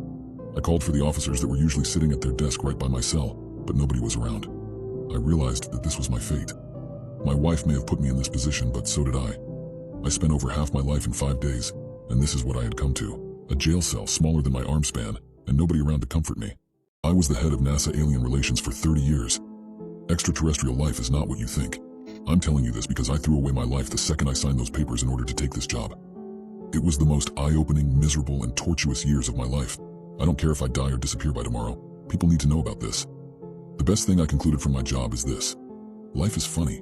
I called for the officers that were usually sitting at their desk right by my cell, but nobody was around. I realized that this was my fate. My wife may have put me in this position, but so did I. I spent over half my life in 5 days, and this is what I had come to. A jail cell smaller than my arm span, and nobody around to comfort me. I was the head of NASA Alien Relations for 30 years. Extraterrestrial life is not what you think. I'm telling you this because I threw away my life the second I signed those papers in order to take this job. It was the most eye-opening, miserable, and tortuous years of my life. I don't care if I die or disappear by tomorrow. People need to know about this. The best thing I concluded from my job is this. Life is funny.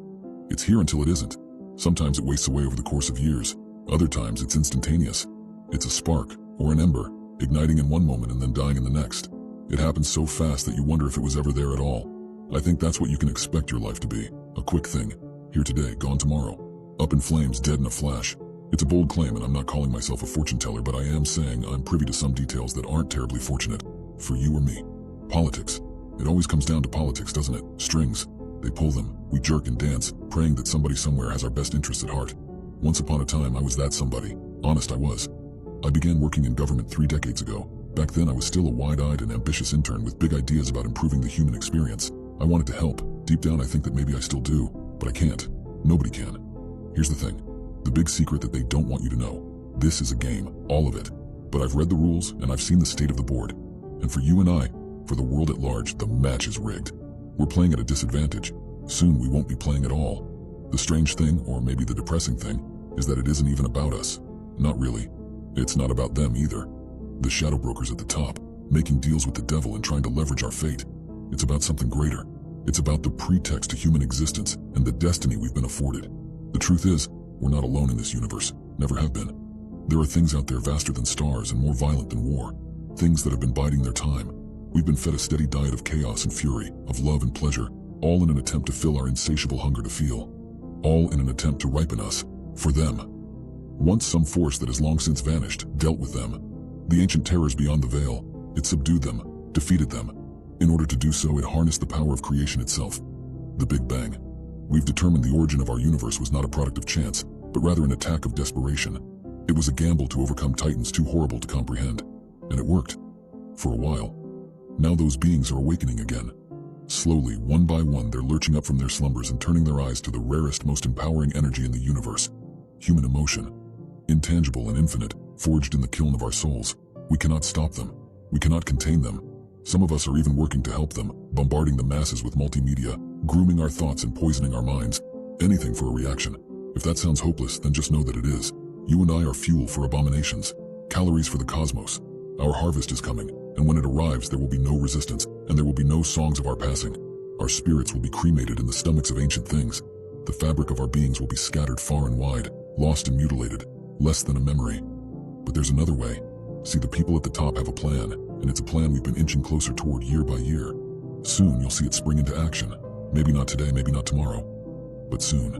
It's here until it isn't. Sometimes it wastes away over the course of years. Other times it's instantaneous. It's a spark, or an ember, igniting in one moment and then dying in the next. It happens so fast that you wonder if it was ever there at all. I think that's what you can expect your life to be. A quick thing. Here today, gone tomorrow. Up in flames, dead in a flash. It's a bold claim, and I'm not calling myself a fortune teller, but I am saying I'm privy to some details that aren't terribly fortunate. For you or me. Politics. It always comes down to politics, doesn't it? Strings. They pull them. We jerk and dance, praying that somebody somewhere has our best interests at heart. Once upon a time, I was that somebody. Honest, I was. I began working in government 3 decades ago. Back then, I was still a wide-eyed and ambitious intern with big ideas about improving the human experience. I wanted to help. Deep down, I think that maybe I still do, but I can't. Nobody can. Here's the thing. The big secret that they don't want you to know. This is a game, all of it. But I've read the rules, and I've seen the state of the board. And for you and I, for the world at large, the match is rigged. We're playing at a disadvantage. Soon we won't be playing at all. The strange thing, or maybe the depressing thing, is that it isn't even about us. Not really. It's not about them either. The shadow brokers at the top, making deals with the devil and trying to leverage our fate. It's about something greater. It's about the pretext to human existence and the destiny we've been afforded. The truth is, we're not alone in this universe. Never have been. There are things out there vaster than stars and more violent than war. Things that have been biding their time. We've been fed a steady diet of chaos and fury, of love and pleasure, all in an attempt to fill our insatiable hunger to feel. All in an attempt to ripen us, for them. Once some force that has long since vanished dealt with them. The ancient terrors beyond the veil. It subdued them, defeated them. In order to do so, it harnessed the power of creation itself. The Big Bang. We've determined the origin of our universe was not a product of chance, but rather an attack of desperation. It was a gamble to overcome titans too horrible to comprehend. And it worked. For a while. Now those beings are awakening again. Slowly, one by one, they're lurching up from their slumbers and turning their eyes to the rarest, most empowering energy in the universe. Human emotion. Intangible and infinite, forged in the kiln of our souls. We cannot stop them. We cannot contain them. Some of us are even working to help them, bombarding the masses with multimedia, grooming our thoughts and poisoning our minds. Anything for a reaction. If that sounds hopeless, then just know that it is. You and I are fuel for abominations. Calories for the cosmos. Our harvest is coming, and when it arrives, there will be no resistance, and there will be no songs of our passing. Our spirits will be cremated in the stomachs of ancient things. The fabric of our beings will be scattered far and wide, lost and mutilated, less than a memory. But there's another way. See, the people at the top have a plan, and it's a plan we've been inching closer toward year by year. Soon you'll see it spring into action. Maybe not today, maybe not tomorrow, but soon.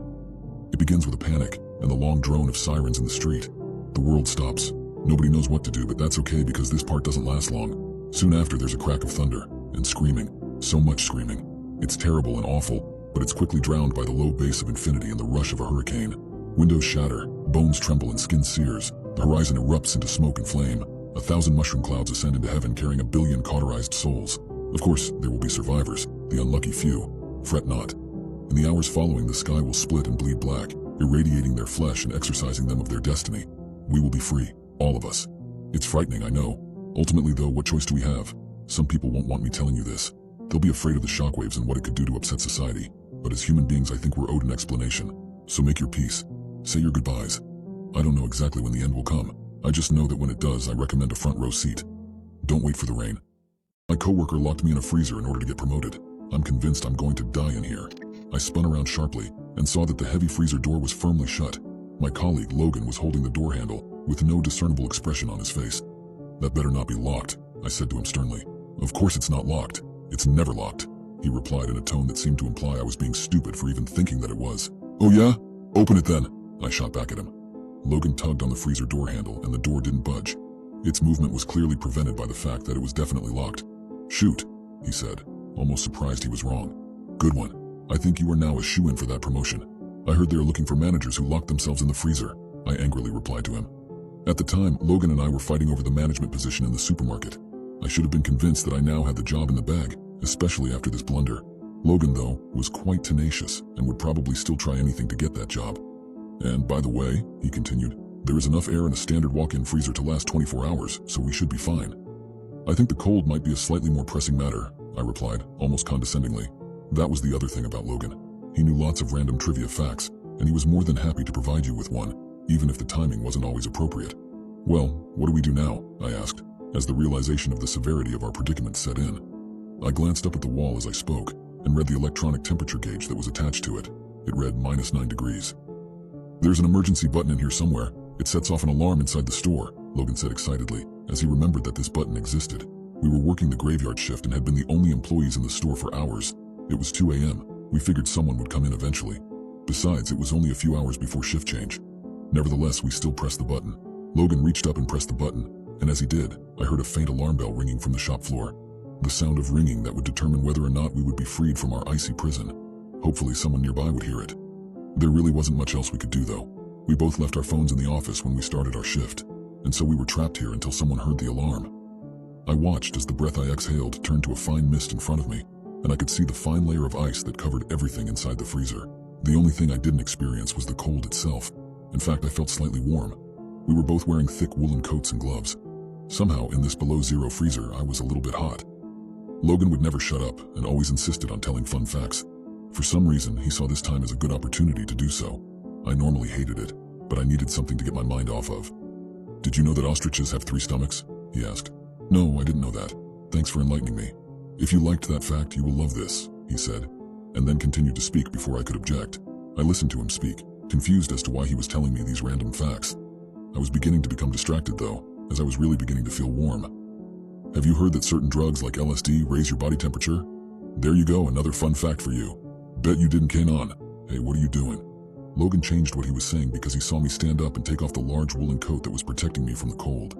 It begins with a panic and the long drone of sirens in the street. The world stops. Nobody knows what to do, but that's okay because this part doesn't last long. Soon after, there's a crack of thunder and screaming. So much screaming. It's terrible and awful, but it's quickly drowned by the low bass of infinity and the rush of a hurricane. Windows shatter, bones tremble and skin sears. The horizon erupts into smoke and flame. 1,000 mushroom clouds ascend into heaven carrying 1 billion cauterized souls. Of course, there will be survivors, the unlucky few. Fret not. In the hours following, the sky will split and bleed black, irradiating their flesh and exorcising them of their destiny. We will be free, all of us. It's frightening, I know. Ultimately, though, what choice do we have? Some people won't want me telling you this. They'll be afraid of the shockwaves and what it could do to upset society. But as human beings, I think we're owed an explanation. So make your peace. Say your goodbyes. I don't know exactly when the end will come. I just know that when it does, I recommend a front row seat. Don't wait for the rain. My coworker locked me in a freezer in order to get promoted. I'm convinced I'm going to die in here. I spun around sharply and saw that the heavy freezer door was firmly shut. My colleague, Logan, was holding the door handle with no discernible expression on his face. That better not be locked, I said to him sternly. Of course it's not locked. It's never locked, he replied in a tone that seemed to imply I was being stupid for even thinking that it was. Oh yeah? Open it then, I shot back at him. Logan tugged on the freezer door handle and the door didn't budge. Its movement was clearly prevented by the fact that it was definitely locked. Shoot, he said, almost surprised he was wrong. Good one. I think you are now a shoo-in for that promotion. I heard they are looking for managers who locked themselves in the freezer, I angrily replied to him. At the time, Logan and I were fighting over the management position in the supermarket. I should have been convinced that I now had the job in the bag, especially after this blunder. Logan, though, was quite tenacious and would probably still try anything to get that job. And by the way, he continued, there is enough air in a standard walk-in freezer to last 24 hours, so we should be fine. I think the cold might be a slightly more pressing matter, I replied, almost condescendingly. That was the other thing about Logan. He knew lots of random trivia facts, and he was more than happy to provide you with one, even if the timing wasn't always appropriate. Well, what do we do now? I asked, as the realization of the severity of our predicament set in. I glanced up at the wall as I spoke, and read the electronic temperature gauge that was attached to it. It read -9 degrees. There's an emergency button in here somewhere. It sets off an alarm inside the store, Logan said excitedly, as he remembered that this button existed. We were working the graveyard shift and had been the only employees in the store for hours. It was 2 a.m. We figured someone would come in eventually. Besides, it was only a few hours before shift change. Nevertheless, we still pressed the button. Logan reached up and pressed the button, and as he did, I heard a faint alarm bell ringing from the shop floor. The sound of ringing that would determine whether or not we would be freed from our icy prison. Hopefully someone nearby would hear it. There really wasn't much else we could do though. We both left our phones in the office when we started our shift, and so we were trapped here until someone heard the alarm. I watched as the breath I exhaled turned to a fine mist in front of me, and I could see the fine layer of ice that covered everything inside the freezer. The only thing I didn't experience was the cold itself. In fact, I felt slightly warm. We were both wearing thick woolen coats and gloves. Somehow, in this below-zero freezer, I was a little bit hot. Logan would never shut up and always insisted on telling fun facts. For some reason, he saw this time as a good opportunity to do so. I normally hated it, but I needed something to get my mind off of. "Did you know that ostriches have 3 stomachs?" he asked. "No, I didn't know that. Thanks for enlightening me. If you liked that fact, you will love this," he said, and then continued to speak before I could object. I listened to him speak, confused as to why he was telling me these random facts. I was beginning to become distracted though, as I was really beginning to feel warm. "Have you heard that certain drugs like LSD raise your body temperature? There you go, another fun fact for you. Bet you didn't cane on. Hey, what are you doing?" Logan changed what he was saying because he saw me stand up and take off the large woolen coat that was protecting me from the cold.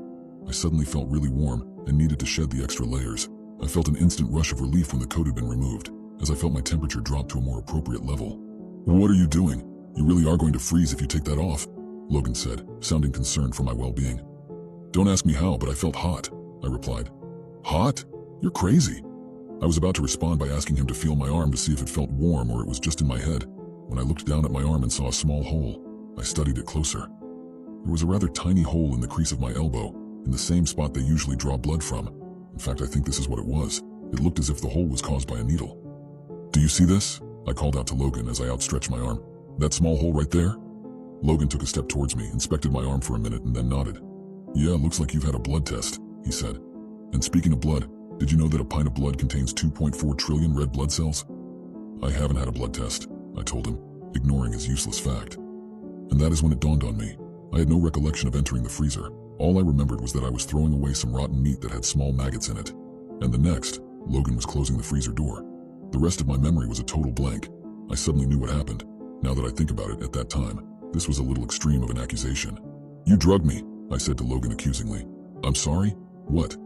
I suddenly felt really warm and needed to shed the extra layers. I felt an instant rush of relief when the coat had been removed, as I felt my temperature drop to a more appropriate level. "What are you doing? You really are going to freeze if you take that off," Logan said, sounding concerned for my well-being. "Don't ask me how, but I felt hot," I replied. "Hot? You're crazy." I was about to respond by asking him to feel my arm to see if it felt warm or it was just in my head, when I looked down at my arm and saw a small hole. I studied it closer. There was a rather tiny hole in the crease of my elbow, in the same spot they usually draw blood from. In fact, I think this is what it was. It looked as if the hole was caused by a needle. "Do you see this?" I called out to Logan as I outstretched my arm. "That small hole right there?" Logan took a step towards me, inspected my arm for a minute, and then nodded. "Yeah, looks like you've had a blood test," he said. "And speaking of blood, did you know that a pint of blood contains 2.4 trillion red blood cells?" "I haven't had a blood test," I told him, ignoring his useless fact. And that is when it dawned on me. I had no recollection of entering the freezer. All I remembered was that I was throwing away some rotten meat that had small maggots in it. And the next, Logan was closing the freezer door. The rest of my memory was a total blank. I suddenly knew what happened. Now that I think about it, at that time, this was a little extreme of an accusation. "You drugged me," I said to Logan accusingly. "I'm sorry? What?"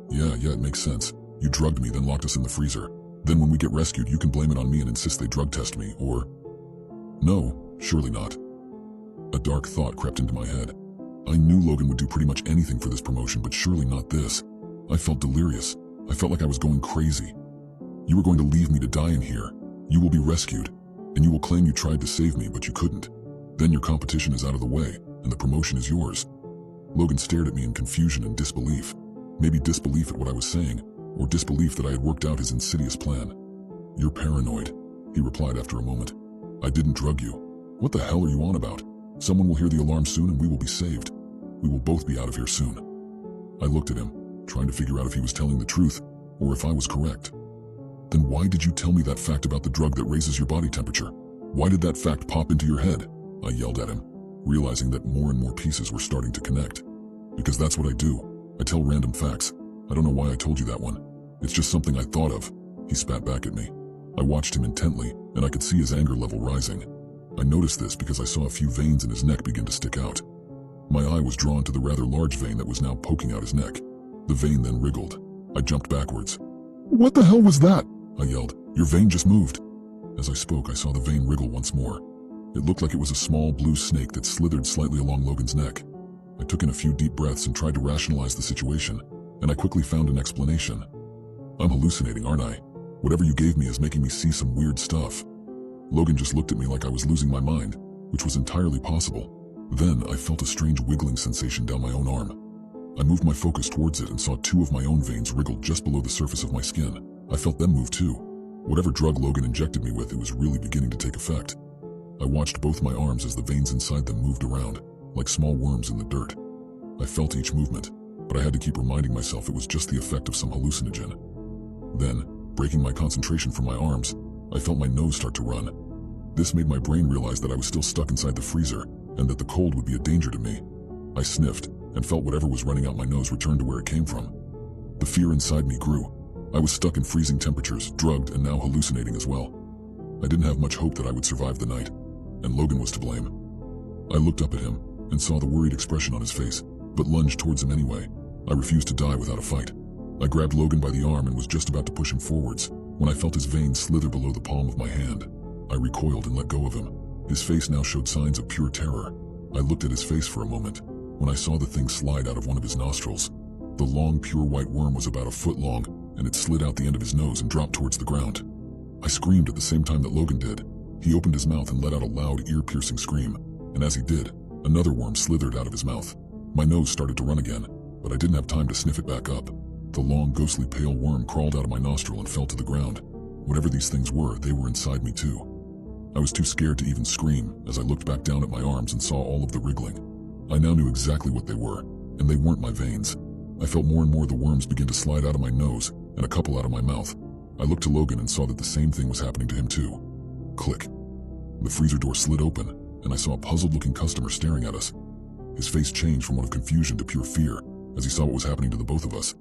Yeah, it makes sense. You drugged me, then locked us in the freezer. Then when we get rescued, you can blame it on me and insist they drug test me, or... No, surely not. A dark thought crept into my head. I knew Logan would do pretty much anything for this promotion, but surely not this. I felt delirious. I felt like I was going crazy. "You were going to leave me to die in here. You will be rescued, and you will claim you tried to save me, but you couldn't. Then your competition is out of the way, and the promotion is yours." Logan stared at me in confusion and disbelief. Maybe disbelief at what I was saying, or disbelief that I had worked out his insidious plan. "You're paranoid," he replied after a moment. "I didn't drug you. What the hell are you on about? Someone will hear the alarm soon and we will be saved. We will both be out of here soon." I looked at him, trying to figure out if he was telling the truth, or if I was correct. "Then why did you tell me that fact about the drug that raises your body temperature? Why did that fact pop into your head?" I yelled at him, realizing that more and more pieces were starting to connect. "Because that's what I do. I tell random facts. I don't know why I told you that one. It's just something I thought of." He spat back at me. I watched him intently, and I could see his anger level rising. I noticed this because I saw a few veins in his neck begin to stick out. My eye was drawn to the rather large vein that was now poking out his neck. The vein then wriggled. I jumped backwards. "What the hell was that?" I yelled. "Your vein just moved." As I spoke, I saw the vein wriggle once more. It looked like it was a small blue snake that slithered slightly along Logan's neck. I took in a few deep breaths and tried to rationalize the situation, and I quickly found an explanation. "I'm hallucinating, aren't I? Whatever you gave me is making me see some weird stuff." Logan just looked at me like I was losing my mind, which was entirely possible. Then I felt a strange wiggling sensation down my own arm. I moved my focus towards it and saw 2 of my own veins wriggle just below the surface of my skin. I felt them move too. Whatever drug Logan injected me with, it was really beginning to take effect. I watched both my arms as the veins inside them moved around, like small worms in the dirt. I felt each movement, but I had to keep reminding myself it was just the effect of some hallucinogen. Then, breaking my concentration from my arms, I felt my nose start to run. This made my brain realize that I was still stuck inside the freezer, and that the cold would be a danger to me. I sniffed, and felt whatever was running out my nose return to where it came from. The fear inside me grew. I was stuck in freezing temperatures, drugged, and now hallucinating as well. I didn't have much hope that I would survive the night, and Logan was to blame. I looked up at him and saw the worried expression on his face, but lunged towards him anyway. I refused to die without a fight. I grabbed Logan by the arm and was just about to push him forwards when I felt his veins slither below the palm of my hand. I recoiled and let go of him. His face now showed signs of pure terror. I looked at his face for a moment when I saw the thing slide out of one of his nostrils. The long, pure white worm was about a foot long, and it slid out the end of his nose and dropped towards the ground. I screamed at the same time that Logan did. He opened his mouth and let out a loud, ear-piercing scream, and as he did, another worm slithered out of his mouth. My nose started to run again, but I didn't have time to sniff it back up. The long, ghostly pale worm crawled out of my nostril and fell to the ground. Whatever these things were, they were inside me too. I was too scared to even scream as I looked back down at my arms and saw all of the wriggling. I now knew exactly what they were, and they weren't my veins. I felt more and more the worms begin to slide out of my nose and a couple out of my mouth. I looked to Logan and saw that the same thing was happening to him too. Click. The freezer door slid open, and I saw a puzzled-looking customer staring at us. His face changed from one of confusion to pure fear as he saw what was happening to the both of us.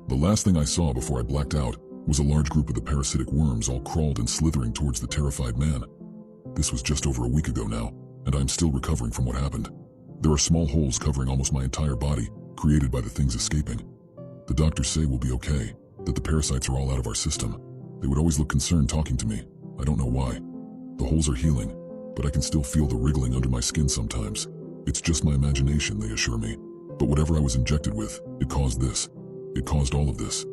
The last thing I saw before I blacked out was a large group of the parasitic worms all crawled and slithering towards the terrified man. This was just over a week ago now, and I'm still recovering from what happened. There are small holes covering almost my entire body, created by the things escaping. The doctors say we'll be okay, that the parasites are all out of our system. They would always look concerned talking to me. I don't know why. The holes are healing, but I can still feel the wriggling under my skin sometimes. It's just my imagination, they assure me. But whatever I was injected with, it caused this. It caused all of this.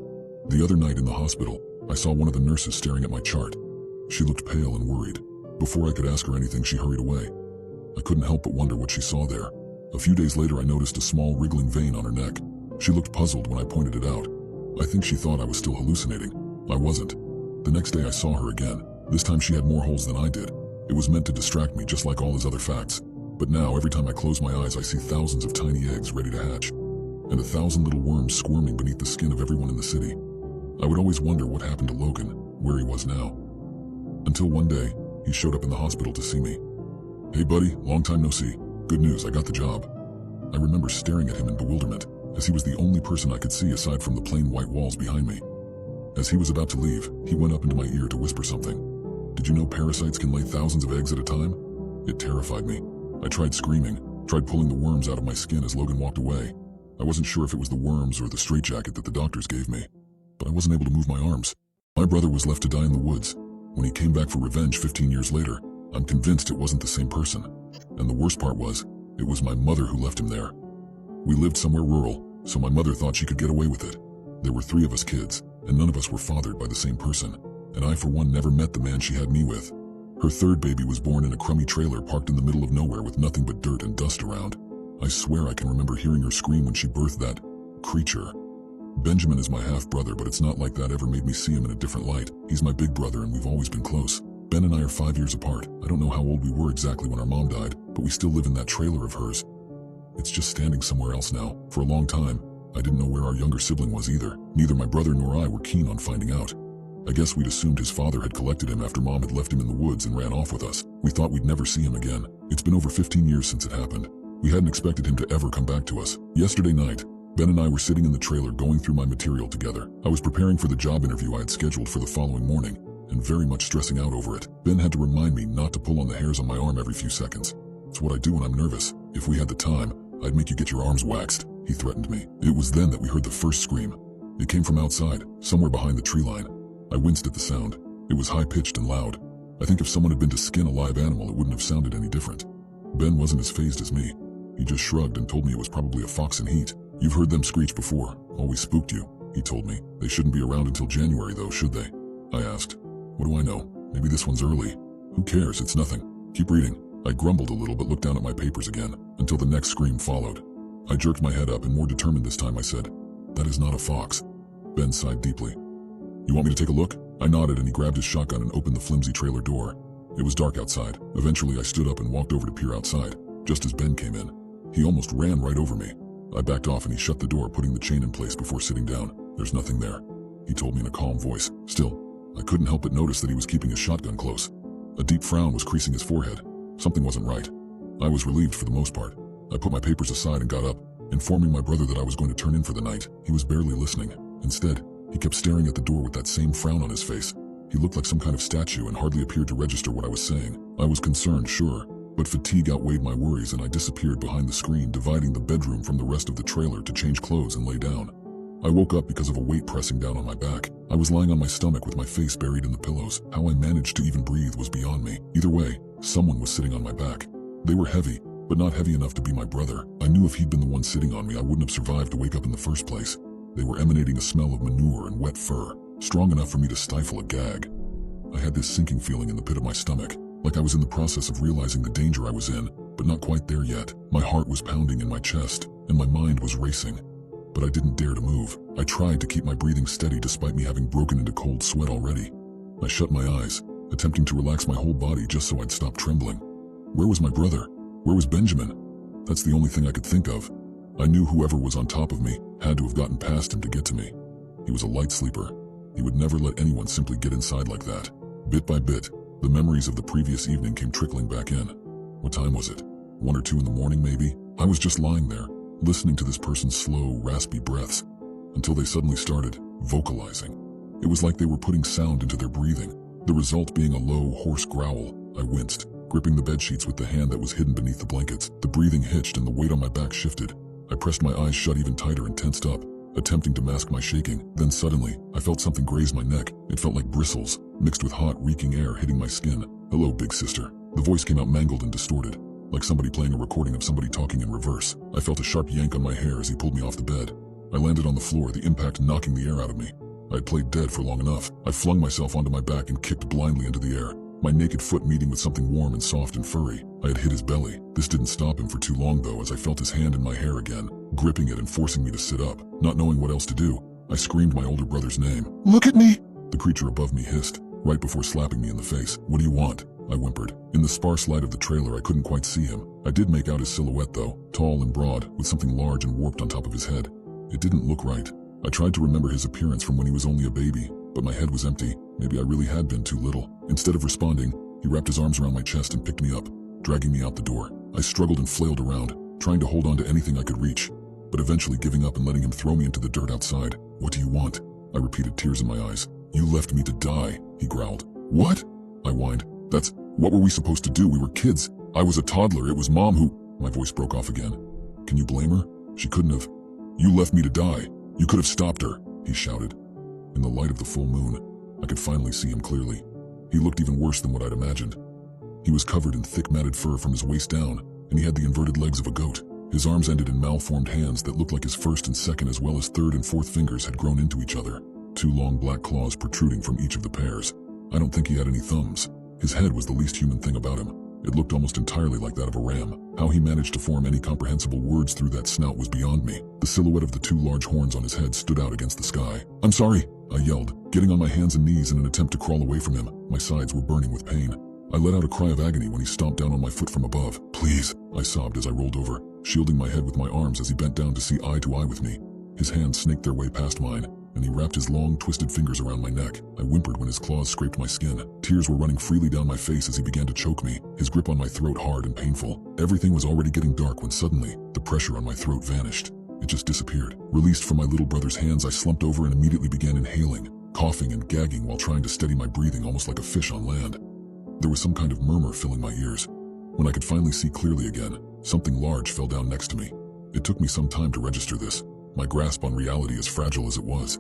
The other night in the hospital, I saw one of the nurses staring at my chart. She looked pale and worried. Before I could ask her anything, she hurried away. I couldn't help but wonder what she saw there. A few days later, I noticed a small wriggling vein on her neck. She looked puzzled when I pointed it out. I think she thought I was still hallucinating. I wasn't. The next day I saw her again. This time she had more holes than I did. It was meant to distract me just like all his other facts. But now, every time I close my eyes, I see thousands of tiny eggs ready to hatch, and 1,000 little worms squirming beneath the skin of everyone in the city. I would always wonder what happened to Logan, where he was now. Until one day, he showed up in the hospital to see me. "Hey buddy, long time no see. Good news, I got the job." I remember staring at him in bewilderment, as he was the only person I could see aside from the plain white walls behind me. As he was about to leave, he went up into my ear to whisper something. "Did you know parasites can lay thousands of eggs at a time?" It terrified me. I tried screaming, tried pulling the worms out of my skin as Logan walked away. I wasn't sure if it was the worms or the straitjacket that the doctors gave me, but I wasn't able to move my arms. My brother was left to die in the woods. When he came back for revenge 15 years later, I'm convinced it wasn't the same person. And the worst part was, it was my mother who left him there. We lived somewhere rural, so my mother thought she could get away with it. There were 3 of us kids, and none of us were fathered by the same person, and I for one never met the man she had me with. Her 3rd baby was born in a crummy trailer parked in the middle of nowhere with nothing but dirt and dust around. I swear I can remember hearing her scream when she birthed that creature. Benjamin is my half-brother, but it's not like that ever made me see him in a different light. He's my big brother and we've always been close. Ben and I are 5 years apart. I don't know how old we were exactly when our mom died, but we still live in that trailer of hers. It's just standing somewhere else now. For a long time, I didn't know where our younger sibling was either. Neither my brother nor I were keen on finding out. I guess we'd assumed his father had collected him after Mom had left him in the woods and ran off with us. We thought we'd never see him again. It's been over 15 years since it happened. We hadn't expected him to ever come back to us. Yesterday night, Ben and I were sitting in the trailer going through my material together. I was preparing for the job interview I had scheduled for the following morning, and very much stressing out over it. Ben had to remind me not to pull on the hairs on my arm every few seconds. It's what I do when I'm nervous. If we had the time, I'd make you get your arms waxed, he threatened me. It was then that we heard the first scream. It came from outside, somewhere behind the tree line. I winced at the sound. It was high-pitched and loud. I think if someone had been to skin a live animal, it wouldn't have sounded any different. Ben wasn't as fazed as me. He just shrugged and told me it was probably a fox in heat. "You've heard them screech before. Always spooked you," he told me. "They shouldn't be around until January though, should they?" I asked. "What do I know? Maybe this one's early. Who cares? It's nothing. Keep reading." I grumbled a little but looked down at my papers again, until the next scream followed. I jerked my head up and more determined this time I said, "That is not a fox." Ben sighed deeply. "You want me to take a look?" I nodded and he grabbed his shotgun and opened the flimsy trailer door. It was dark outside. Eventually I stood up and walked over to peer outside, just as Ben came in. He almost ran right over me. I backed off and he shut the door, putting the chain in place before sitting down. "There's nothing there," he told me in a calm voice. Still, I couldn't help but notice that he was keeping his shotgun close. A deep frown was creasing his forehead. Something wasn't right. I was relieved for the most part. I put my papers aside and got up. informing my brother that I was going to turn in for the night. He was barely listening. Instead, he kept staring at the door with that same frown on his face. He looked like some kind of statue and hardly appeared to register what I was saying. I was concerned, sure, but fatigue outweighed my worries and I disappeared behind the screen, dividing the bedroom from the rest of the trailer to change clothes and lay down. I woke up because of a weight pressing down on my back. I was lying on my stomach with my face buried in the pillows. How I managed to even breathe was beyond me. Either way, someone was sitting on my back. They were heavy, but not heavy enough to be my brother. I knew if he'd been the one sitting on me, I wouldn't have survived to wake up in the first place. They were emanating a smell of manure and wet fur, strong enough for me to stifle a gag. I had this sinking feeling in the pit of my stomach, like I was in the process of realizing the danger I was in, but not quite there yet. My heart was pounding in my chest, and my mind was racing. But I didn't dare to move. I tried to keep my breathing steady despite me having broken into cold sweat already. I shut my eyes, attempting to relax my whole body just so I'd stop trembling. Where was my brother? Where was Benjamin? That's the only thing I could think of. I knew whoever was on top of me had to have gotten past him to get to me. He was a light sleeper. He would never let anyone simply get inside like that. Bit by bit, the memories of the previous evening came trickling back in. What time was it? 1 or 2 in the morning, maybe? I was just lying there, listening to this person's slow, raspy breaths, until they suddenly started vocalizing. It was like they were putting sound into their breathing, the result being a low, hoarse growl. I winced, gripping the bedsheets with the hand that was hidden beneath the blankets. The breathing hitched and the weight on my back shifted. I pressed my eyes shut even tighter and tensed up, attempting to mask my shaking. Then suddenly, I felt something graze my neck. It felt like bristles, mixed with hot, reeking air hitting my skin. "Hello, big sister." The voice came out mangled and distorted, like somebody playing a recording of somebody talking in reverse. I felt a sharp yank on my hair as he pulled me off the bed. I landed on the floor, the impact knocking the air out of me. I had played dead for long enough. I flung myself onto my back and kicked blindly into the air, my naked foot meeting with something warm and soft and furry. I had hit his belly. This didn't stop him for too long though, as I felt his hand in my hair again, gripping it and forcing me to sit up. Not knowing what else to do, I screamed my older brother's name. "Look at me!" The creature above me hissed, right before slapping me in the face. "What do you want?" I whimpered. In the sparse light of the trailer, I couldn't quite see him. I did make out his silhouette though, tall and broad, with something large and warped on top of his head. It didn't look right. I tried to remember his appearance from when he was only a baby, but my head was empty. Maybe I really had been too little. Instead of responding, he wrapped his arms around my chest and picked me up, dragging me out the door. I struggled and flailed around, trying to hold on to anything I could reach, but eventually giving up and letting him throw me into the dirt outside. "What do you want?" I repeated, tears in my eyes. "You left me to die," he growled. "What?" I whined. What were we supposed to do? We were kids. I was a toddler. It was Mom who..." My voice broke off again. "Can you blame her? She couldn't have. You left me to die. You could have stopped her," he shouted. In the light of the full moon, I could finally see him clearly. He looked even worse than what I'd imagined. He was covered in thick matted fur from his waist down, and he had the inverted legs of a goat. His arms ended in malformed hands that looked like his first and second as well as third and fourth fingers had grown into each other, 2 long black claws protruding from each of the pairs. I don't think he had any thumbs. His head was the least human thing about him. It looked almost entirely like that of a ram. How he managed to form any comprehensible words through that snout was beyond me. The silhouette of the 2 large horns on his head stood out against the sky. "I'm sorry," I yelled, getting on my hands and knees in an attempt to crawl away from him. My sides were burning with pain. I let out a cry of agony when he stomped down on my foot from above. "Please," I sobbed as I rolled over, shielding my head with my arms as he bent down to see eye to eye with me. His hands snaked their way past mine, and he wrapped his long, twisted fingers around my neck. I whimpered when his claws scraped my skin. Tears were running freely down my face as he began to choke me, his grip on my throat hard and painful. Everything was already getting dark when suddenly, the pressure on my throat vanished. It just disappeared. Released from my little brother's hands, I slumped over and immediately began inhaling, coughing and gagging while trying to steady my breathing almost like a fish on land. There was some kind of murmur filling my ears. When I could finally see clearly again, something large fell down next to me. It took me some time to register this, my grasp on reality as fragile as it was.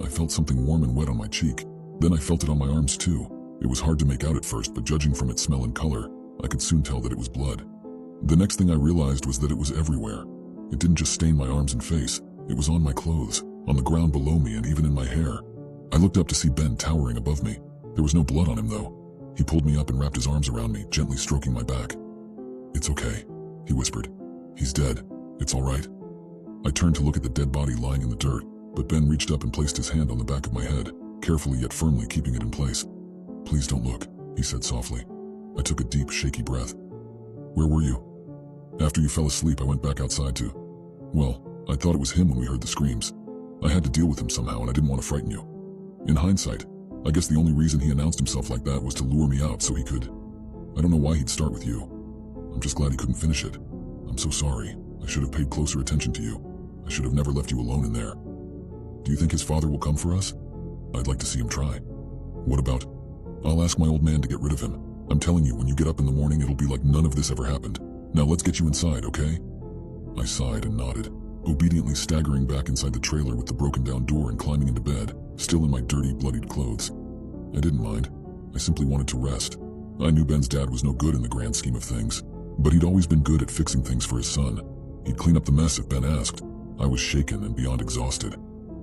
I felt something warm and wet on my cheek. Then I felt it on my arms too. It was hard to make out at first, but judging from its smell and color, I could soon tell that it was blood. The next thing I realized was that it was everywhere. It didn't just stain my arms and face. It was on my clothes, on the ground below me, and even in my hair. I looked up to see Ben towering above me. There was no blood on him though. He pulled me up and wrapped his arms around me, gently stroking my back. "It's okay," he whispered. "He's dead. It's all right." I turned to look at the dead body lying in the dirt, but Ben reached up and placed his hand on the back of my head, carefully yet firmly keeping it in place. "Please don't look," he said softly. I took a deep, shaky breath. "Where were you?" "After you fell asleep, I went back outside to... Well, I thought it was him when we heard the screams. I had to deal with him somehow, and I didn't want to frighten you. In hindsight, I guess the only reason he announced himself like that was to lure me out so he could... I don't know why he'd start with you. I'm just glad he couldn't finish it. I'm so sorry." I should have paid closer attention to you. I should have never left you alone in there. Do you think his father will come for us? I'd like to see him try. What about? I'll ask my old man to get rid of him. I'm telling you, when you get up in the morning, it'll be like none of this ever happened. Now let's get you inside, okay? I sighed and nodded, obediently staggering back inside the trailer with the broken down door and climbing into bed, still in my dirty, bloodied clothes. I didn't mind. I simply wanted to rest. I knew Ben's dad was no good in the grand scheme of things, but he'd always been good at fixing things for his son. He'd clean up the mess if Ben asked. I was shaken and beyond exhausted.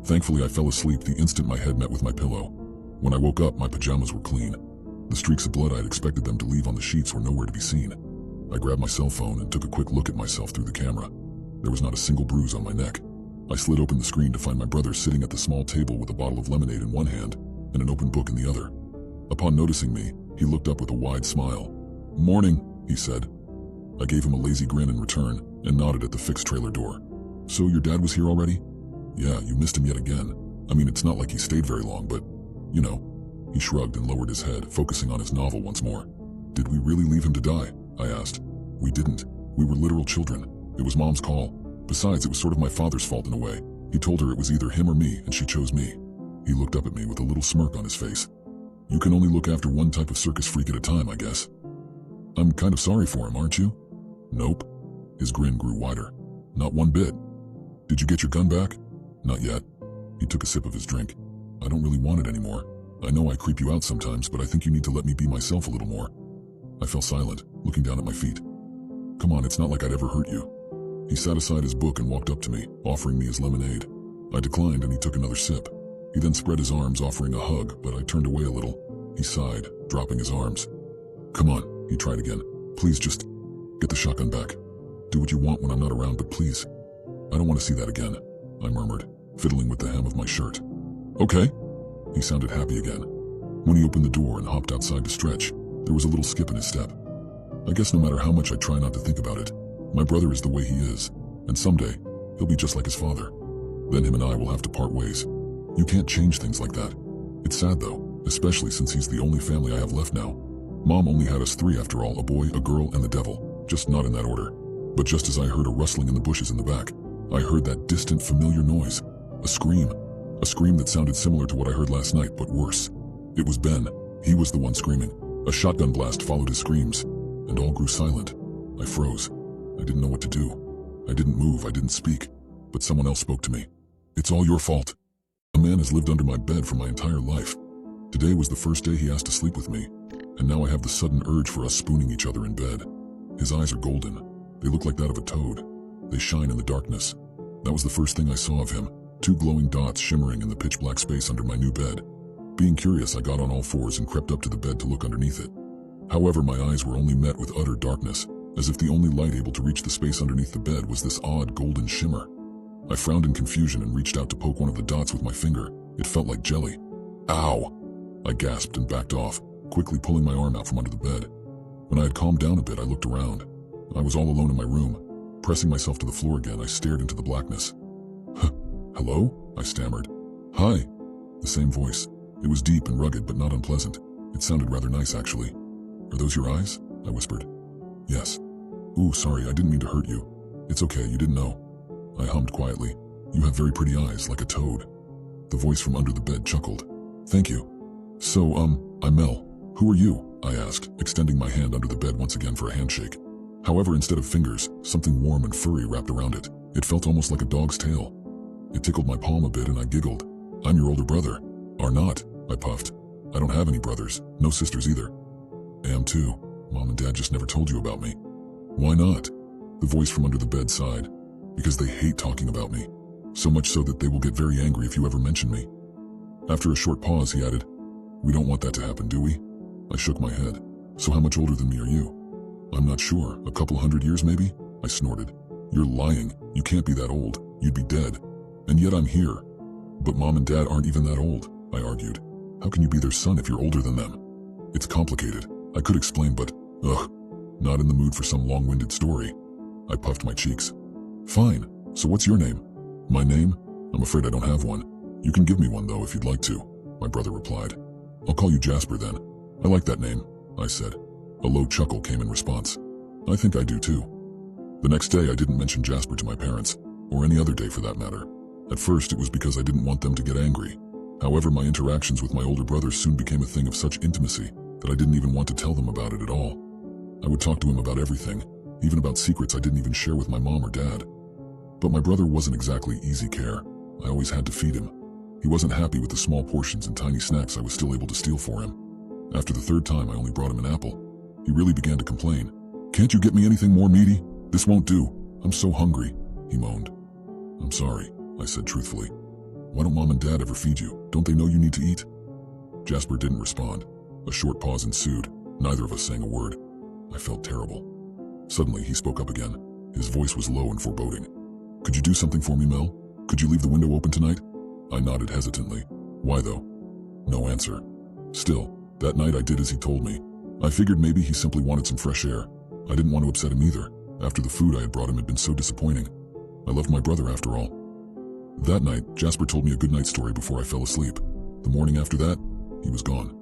Thankfully, I fell asleep the instant my head met with my pillow. When I woke up, my pajamas were clean. The streaks of blood I'd expected them to leave on the sheets were nowhere to be seen. I grabbed my cell phone and took a quick look at myself through the camera. There was not a single bruise on my neck. I slid open the screen to find my brother sitting at the small table with a bottle of lemonade in one hand and an open book in the other. Upon noticing me, he looked up with a wide smile. "Morning," he said. I gave him a lazy grin in return and nodded at the fixed trailer door. "So your dad was here already?" "Yeah, you missed him yet again. I mean, it's not like he stayed very long, but, you know." He shrugged and lowered his head, focusing on his novel once more. "Did we really leave him to die?" I asked. "We didn't. We were literal children. It was Mom's call. Besides, it was sort of my father's fault in a way. He told her it was either him or me, and she chose me." He looked up at me with a little smirk on his face. "You can only look after one type of circus freak at a time, I guess." "I'm kind of sorry for him, aren't you?" "Nope." His grin grew wider. "Not one bit." "Did you get your gun back?" "Not yet." He took a sip of his drink. "I don't really want it anymore. I know I creep you out sometimes, but I think you need to let me be myself a little more." I fell silent, looking down at my feet. "Come on, it's not like I'd ever hurt you." He sat aside his book and walked up to me, offering me his lemonade. I declined and he took another sip. He then spread his arms, offering a hug, but I turned away a little. He sighed, dropping his arms. "Come on," he tried again. "Please just get the shotgun back. Do what you want when I'm not around, but please. I don't want to see that again," I murmured, fiddling with the hem of my shirt. "Okay." He sounded happy again. When he opened the door and hopped outside to stretch, there was a little skip in his step. I guess no matter how much I try not to think about it, my brother is the way he is, and someday, he'll be just like his father. Then him and I will have to part ways. You can't change things like that. It's sad though, especially since he's the only family I have left now. Mom only had us three after all, a boy, a girl, and the devil, just not in that order. But just as I heard a rustling in the bushes in the back, I heard that distant familiar noise, a scream that sounded similar to what I heard last night, but worse. It was Ben. He was the one screaming. A shotgun blast followed his screams, and all grew silent. I froze. I didn't know what to do. I didn't move, I didn't speak, but someone else spoke to me. "It's all your fault. A man has lived under my bed for my entire life. Today was the first day he asked to sleep with me, and now I have the sudden urge for us spooning each other in bed." His eyes are golden. They look like that of a toad. They shine in the darkness. That was the first thing I saw of him, two glowing dots shimmering in the pitch-black space under my new bed. Being curious, I got on all fours and crept up to the bed to look underneath it. However, my eyes were only met with utter darkness, as if the only light able to reach the space underneath the bed was this odd golden shimmer. I frowned in confusion and reached out to poke one of the dots with my finger. It felt like jelly. "Ow!" I gasped and backed off, quickly pulling my arm out from under the bed. When I had calmed down a bit, I looked around. I was all alone in my room. Pressing myself to the floor again, I stared into the blackness. "Hello?" I stammered. "Hi." The same voice. It was deep and rugged, but not unpleasant. It sounded rather nice, actually. "Are those your eyes?" I whispered. "Yes." "Ooh, sorry, I didn't mean to hurt you." "It's okay, you didn't know." I hummed quietly. "You have very pretty eyes, like a toad." The voice from under the bed chuckled. "Thank you." "So, I'm Mel. Who are you?" I asked, extending my hand under the bed once again for a handshake. However, instead of fingers, something warm and furry wrapped around it. It felt almost like a dog's tail. It tickled my palm a bit and I giggled. "I'm your older brother." "Are not," I puffed. "I don't have any brothers, no sisters either." "Am too. Mom and Dad just never told you about me." "Why not?" The voice from under the bed sighed. "Because they hate talking about me. So much so that they will get very angry if you ever mention me." After a short pause, he added, "We don't want that to happen, do we?" I shook my head. "So how much older than me are you?" "I'm not sure. A couple 100 years maybe?" I snorted. "You're lying. You can't be that old. You'd be dead. And yet I'm here." "But Mom and Dad aren't even that old," I argued. "How can you be their son if you're older than them?" "It's complicated. I could explain, but, not in the mood for some long-winded story." I puffed my cheeks. "Fine. So what's your name?" "My name? I'm afraid I don't have one. You can give me one, though, if you'd like to," my brother replied. "I'll call you Jasper, then." "I like that name," I said. A low chuckle came in response. "I think I do, too." The next day, I didn't mention Jasper to my parents, or any other day for that matter. At first, it was because I didn't want them to get angry. However, my interactions with my older brother soon became a thing of such intimacy that I didn't even want to tell them about it at all. I would talk to him about everything, even about secrets I didn't even share with my mom or dad. But my brother wasn't exactly easy care. I always had to feed him. He wasn't happy with the small portions and tiny snacks I was still able to steal for him. After the third time I only brought him an apple, he really began to complain. "Can't you get me anything more meaty? This won't do. I'm so hungry," he moaned. "I'm sorry," I said truthfully. "Why don't Mom and Dad ever feed you? Don't they know you need to eat?" Jasper didn't respond. A short pause ensued, neither of us saying a word. I felt terrible. Suddenly, he spoke up again. His voice was low and foreboding. "Could you do something for me, Mel? Could you leave the window open tonight?" I nodded hesitantly. "Why though?" No answer. Still, that night I did as he told me. I figured maybe he simply wanted some fresh air. I didn't want to upset him either, after the food I had brought him had been so disappointing. I loved my brother after all. That night, Jasper told me a goodnight story before I fell asleep. The morning after that, he was gone.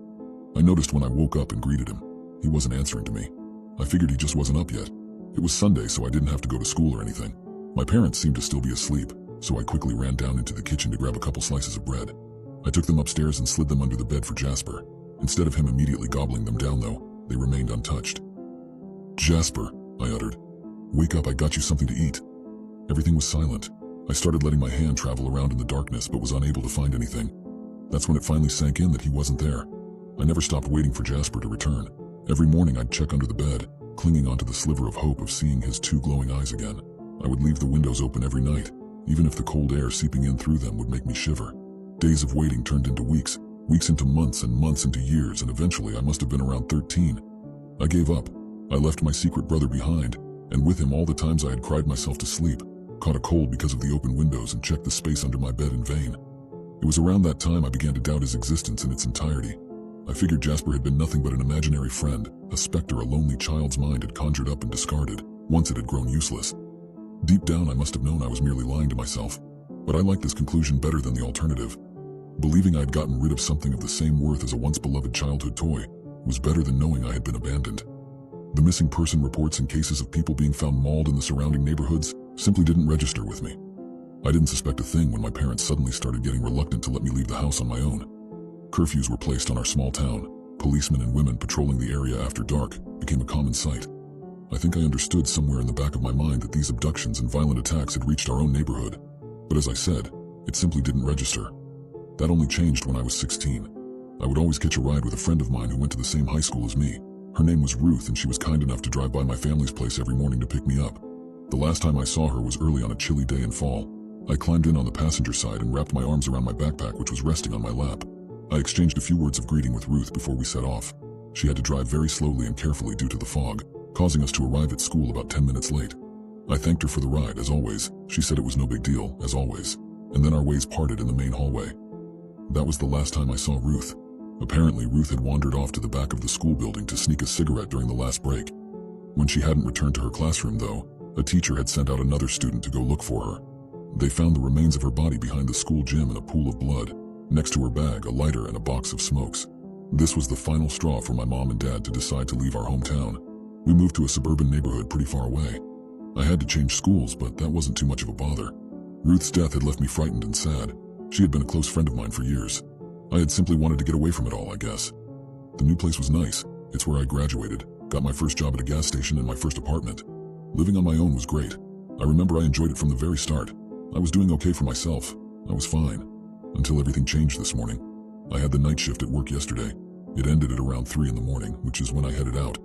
I noticed when I woke up and greeted him, he wasn't answering to me. I figured he just wasn't up yet. It was Sunday, so I didn't have to go to school or anything. My parents seemed to still be asleep, so I quickly ran down into the kitchen to grab a couple slices of bread. I took them upstairs and slid them under the bed for Jasper. Instead of him immediately gobbling them down though, they remained untouched. "Jasper," I uttered. "Wake up, I got you something to eat." Everything was silent. I started letting my hand travel around in the darkness but was unable to find anything. That's when it finally sank in that he wasn't there. I never stopped waiting for Jasper to return. Every morning I'd check under the bed, clinging onto the sliver of hope of seeing his two glowing eyes again. I would leave the windows open every night, even if the cold air seeping in through them would make me shiver. Days of waiting turned into weeks, weeks into months, and months into years, and eventually I must have been around 13. I gave up. I left my secret brother behind, and with him all the times I had cried myself to sleep, caught a cold because of the open windows, and checked the space under my bed in vain. It was around that time I began to doubt his existence in its entirety. I figured Jasper had been nothing but an imaginary friend, a specter a lonely child's mind had conjured up and discarded, once it had grown useless. Deep down I must have known I was merely lying to myself, but I liked this conclusion better than the alternative. Believing I had gotten rid of something of the same worth as a once-beloved childhood toy was better than knowing I had been abandoned. The missing person reports and cases of people being found mauled in the surrounding neighborhoods simply didn't register with me. I didn't suspect a thing when my parents suddenly started getting reluctant to let me leave the house on my own. Curfews were placed on our small town. Policemen and women patrolling the area after dark became a common sight. I think I understood somewhere in the back of my mind that these abductions and violent attacks had reached our own neighborhood. But as I said, it simply didn't register. That only changed when I was 16. I would always catch a ride with a friend of mine who went to the same high school as me. Her name was Ruth, and she was kind enough to drive by my family's place every morning to pick me up. The last time I saw her was early on a chilly day in fall. I climbed in on the passenger side and wrapped my arms around my backpack, which was resting on my lap. I exchanged a few words of greeting with Ruth before we set off. She had to drive very slowly and carefully due to the fog, causing us to arrive at school about 10 minutes late. I thanked her for the ride, as always. She said it was no big deal, as always. And then our ways parted in the main hallway. That was the last time I saw Ruth. Apparently, Ruth had wandered off to the back of the school building to sneak a cigarette during the last break. When she hadn't returned to her classroom, though, a teacher had sent out another student to go look for her. They found the remains of her body behind the school gym in a pool of blood. Next to her bag, a lighter and a box of smokes. This was the final straw for my mom and dad to decide to leave our hometown. We moved to a suburban neighborhood pretty far away. I had to change schools, but that wasn't too much of a bother. Ruth's death had left me frightened and sad. She had been a close friend of mine for years. I had simply wanted to get away from it all, I guess. The new place was nice. It's where I graduated, got my first job at a gas station, and my first apartment. Living on my own was great. I remember I enjoyed it from the very start. I was doing okay for myself. I was fine. Until everything changed this morning. I had the night shift at work yesterday. It ended at around 3 in the morning, which is when I headed out.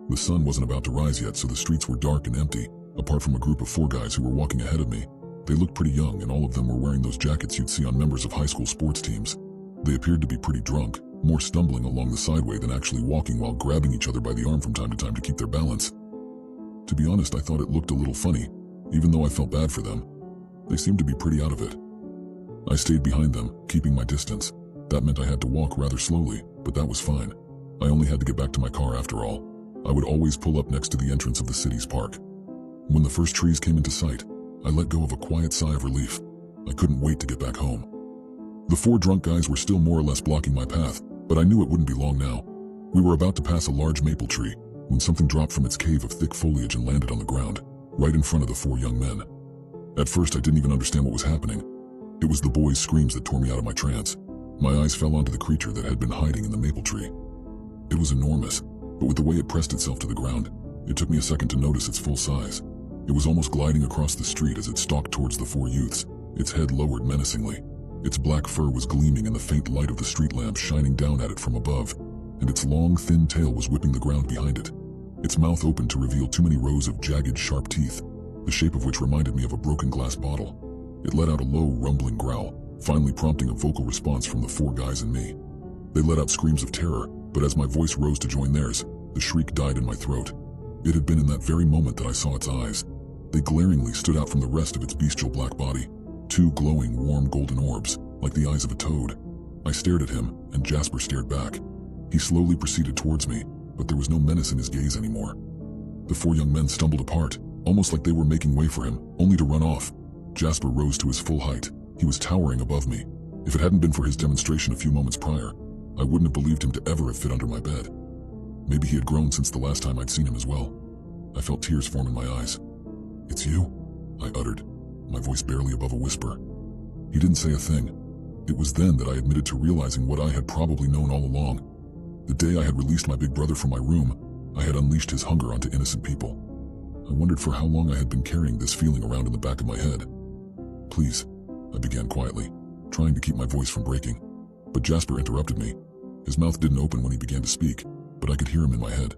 The sun wasn't about to rise yet, so the streets were dark and empty, apart from a group of 4 guys who were walking ahead of me. They looked pretty young, and all of them were wearing those jackets you'd see on members of high school sports teams. They appeared to be pretty drunk, more stumbling along the sideway than actually walking, while grabbing each other by the arm from time to time to keep their balance. To be honest, I thought it looked a little funny, even though I felt bad for them. They seemed to be pretty out of it. I stayed behind them, keeping my distance. That meant I had to walk rather slowly, but that was fine. I only had to get back to my car after all. I would always pull up next to the entrance of the city's park. When the first trees came into sight, I let go of a quiet sigh of relief. I couldn't wait to get back home. The 4 drunk guys were still more or less blocking my path, but I knew it wouldn't be long now. We were about to pass a large maple tree when something dropped from its cave of thick foliage and landed on the ground. right in front of the 4 young men. At first, I didn't even understand what was happening. It was the boys' screams that tore me out of my trance. My eyes fell onto the creature that had been hiding in the maple tree. It was enormous, but with the way it pressed itself to the ground, it took me a second to notice its full size. It was almost gliding across the street as it stalked towards the 4 youths, its head lowered menacingly. Its black fur was gleaming in the faint light of the street lamp shining down at it from above, and its long, thin tail was whipping the ground behind it. Its mouth opened to reveal too many rows of jagged, sharp teeth, the shape of which reminded me of a broken glass bottle. It let out a low, rumbling growl, finally prompting a vocal response from the 4 guys and me. They let out screams of terror, but as my voice rose to join theirs, the shriek died in my throat. It had been in that very moment that I saw its eyes. They glaringly stood out from the rest of its bestial black body, 2 glowing, warm golden orbs, like the eyes of a toad. I stared at him, and Jasper stared back. He slowly proceeded towards me, but there was no menace in his gaze anymore. The 4 young men stumbled apart, almost like they were making way for him, only to run off. Jasper rose to his full height. He was towering above me. If it hadn't been for his demonstration a few moments prior, I wouldn't have believed him to ever have fit under my bed. Maybe he had grown since the last time I'd seen him as well. I felt tears form in my eyes. "It's you?" I uttered, my voice barely above a whisper. He didn't say a thing. It was then that I admitted to realizing what I had probably known all along. The day I had released my big brother from my room, I had unleashed his hunger onto innocent people. I wondered for how long I had been carrying this feeling around in the back of my head. "Please," I began quietly, trying to keep my voice from breaking. But Jasper interrupted me. His mouth didn't open when he began to speak, but I could hear him in my head.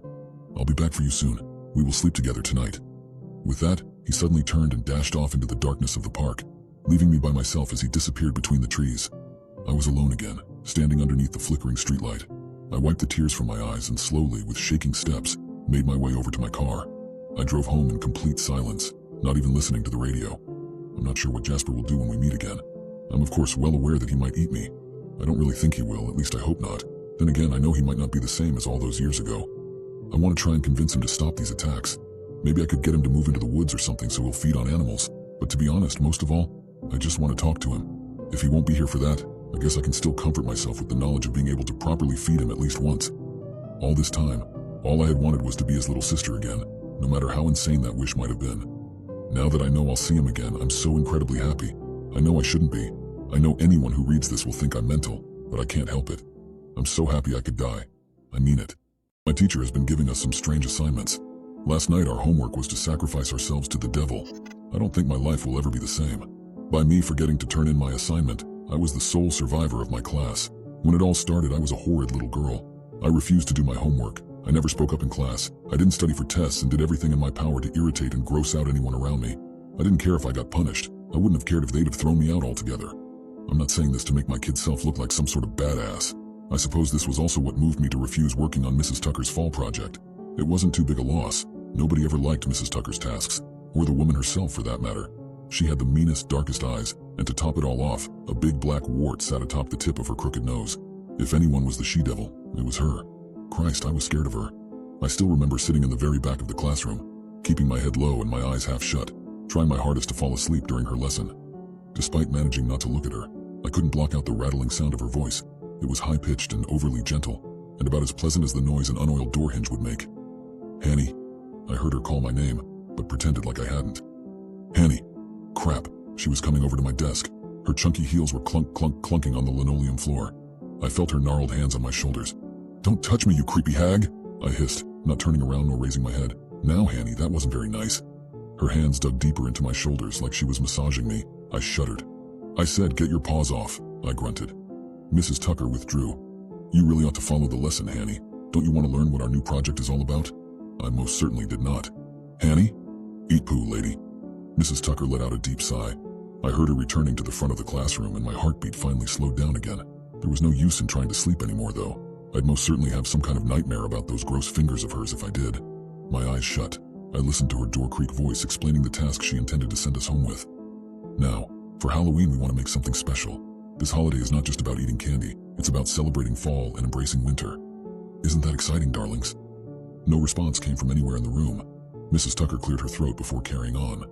"I'll be back for you soon. We will sleep together tonight." With that, he suddenly turned and dashed off into the darkness of the park, leaving me by myself as he disappeared between the trees. I was alone again, standing underneath the flickering streetlight. I wiped the tears from my eyes and slowly, with shaking steps, made my way over to my car. I drove home in complete silence, not even listening to the radio. I'm not sure what Jasper will do when we meet again. I'm of course well aware that he might eat me. I don't really think he will, at least I hope not. Then again, I know he might not be the same as all those years ago. I want to try and convince him to stop these attacks. Maybe I could get him to move into the woods or something so he'll feed on animals. But to be honest, most of all, I just want to talk to him. If he won't be here for that, I guess I can still comfort myself with the knowledge of being able to properly feed him at least once. All this time, all I had wanted was to be his little sister again, no matter how insane that wish might have been. Now that I know I'll see him again, I'm so incredibly happy. I know I shouldn't be. I know anyone who reads this will think I'm mental, but I can't help it. I'm so happy I could die. I mean it. My teacher has been giving us some strange assignments. Last night our homework was to sacrifice ourselves to the devil. I don't think my life will ever be the same. By me forgetting to turn in my assignment, I was the sole survivor of my class. When it all started, I was a horrid little girl. I refused to do my homework. I never spoke up in class. I didn't study for tests and did everything in my power to irritate and gross out anyone around me. I didn't care if I got punished. I wouldn't have cared if they'd have thrown me out altogether. I'm not saying this to make my kid self look like some sort of badass. I suppose this was also what moved me to refuse working on Mrs. Tucker's fall project. It wasn't too big a loss. Nobody ever liked Mrs. Tucker's tasks, or the woman herself for that matter. She had the meanest, darkest eyes, and to top it all off, a big black wart sat atop the tip of her crooked nose. If anyone was the she-devil, it was her. Christ, I was scared of her. I still remember sitting in the very back of the classroom, keeping my head low and my eyes half shut, trying my hardest to fall asleep during her lesson. Despite managing not to look at her, I couldn't block out the rattling sound of her voice. It was high-pitched and overly gentle, and about as pleasant as the noise an unoiled door hinge would make. "Hanny." I heard her call my name, but pretended like I hadn't. "Hanny." Crap, she was coming over to my desk. Her chunky heels were clunking on the linoleum floor. I felt her gnarled hands on my shoulders. "Don't touch me, you creepy hag," I hissed, not turning around nor raising my head. "Now, Hanny, that wasn't very nice." Her hands dug deeper into my shoulders like she was massaging me. I shuddered. "I said, get your paws off," I grunted. Mrs. Tucker withdrew. "You really ought to follow the lesson, Hanny. Don't you want to learn what our new project is all about?" I most certainly did not. "Hanny? Eat poo, lady." Mrs. Tucker let out a deep sigh. I heard her returning to the front of the classroom and my heartbeat finally slowed down again. There was no use in trying to sleep anymore, though. I'd most certainly have some kind of nightmare about those gross fingers of hers if I did. My eyes shut. I listened to her door creak voice explaining the task she intended to send us home with. "Now, for Halloween we want to make something special. This holiday is not just about eating candy, it's about celebrating fall and embracing winter. Isn't that exciting, darlings?" No response came from anywhere in the room. Mrs. Tucker cleared her throat before carrying on.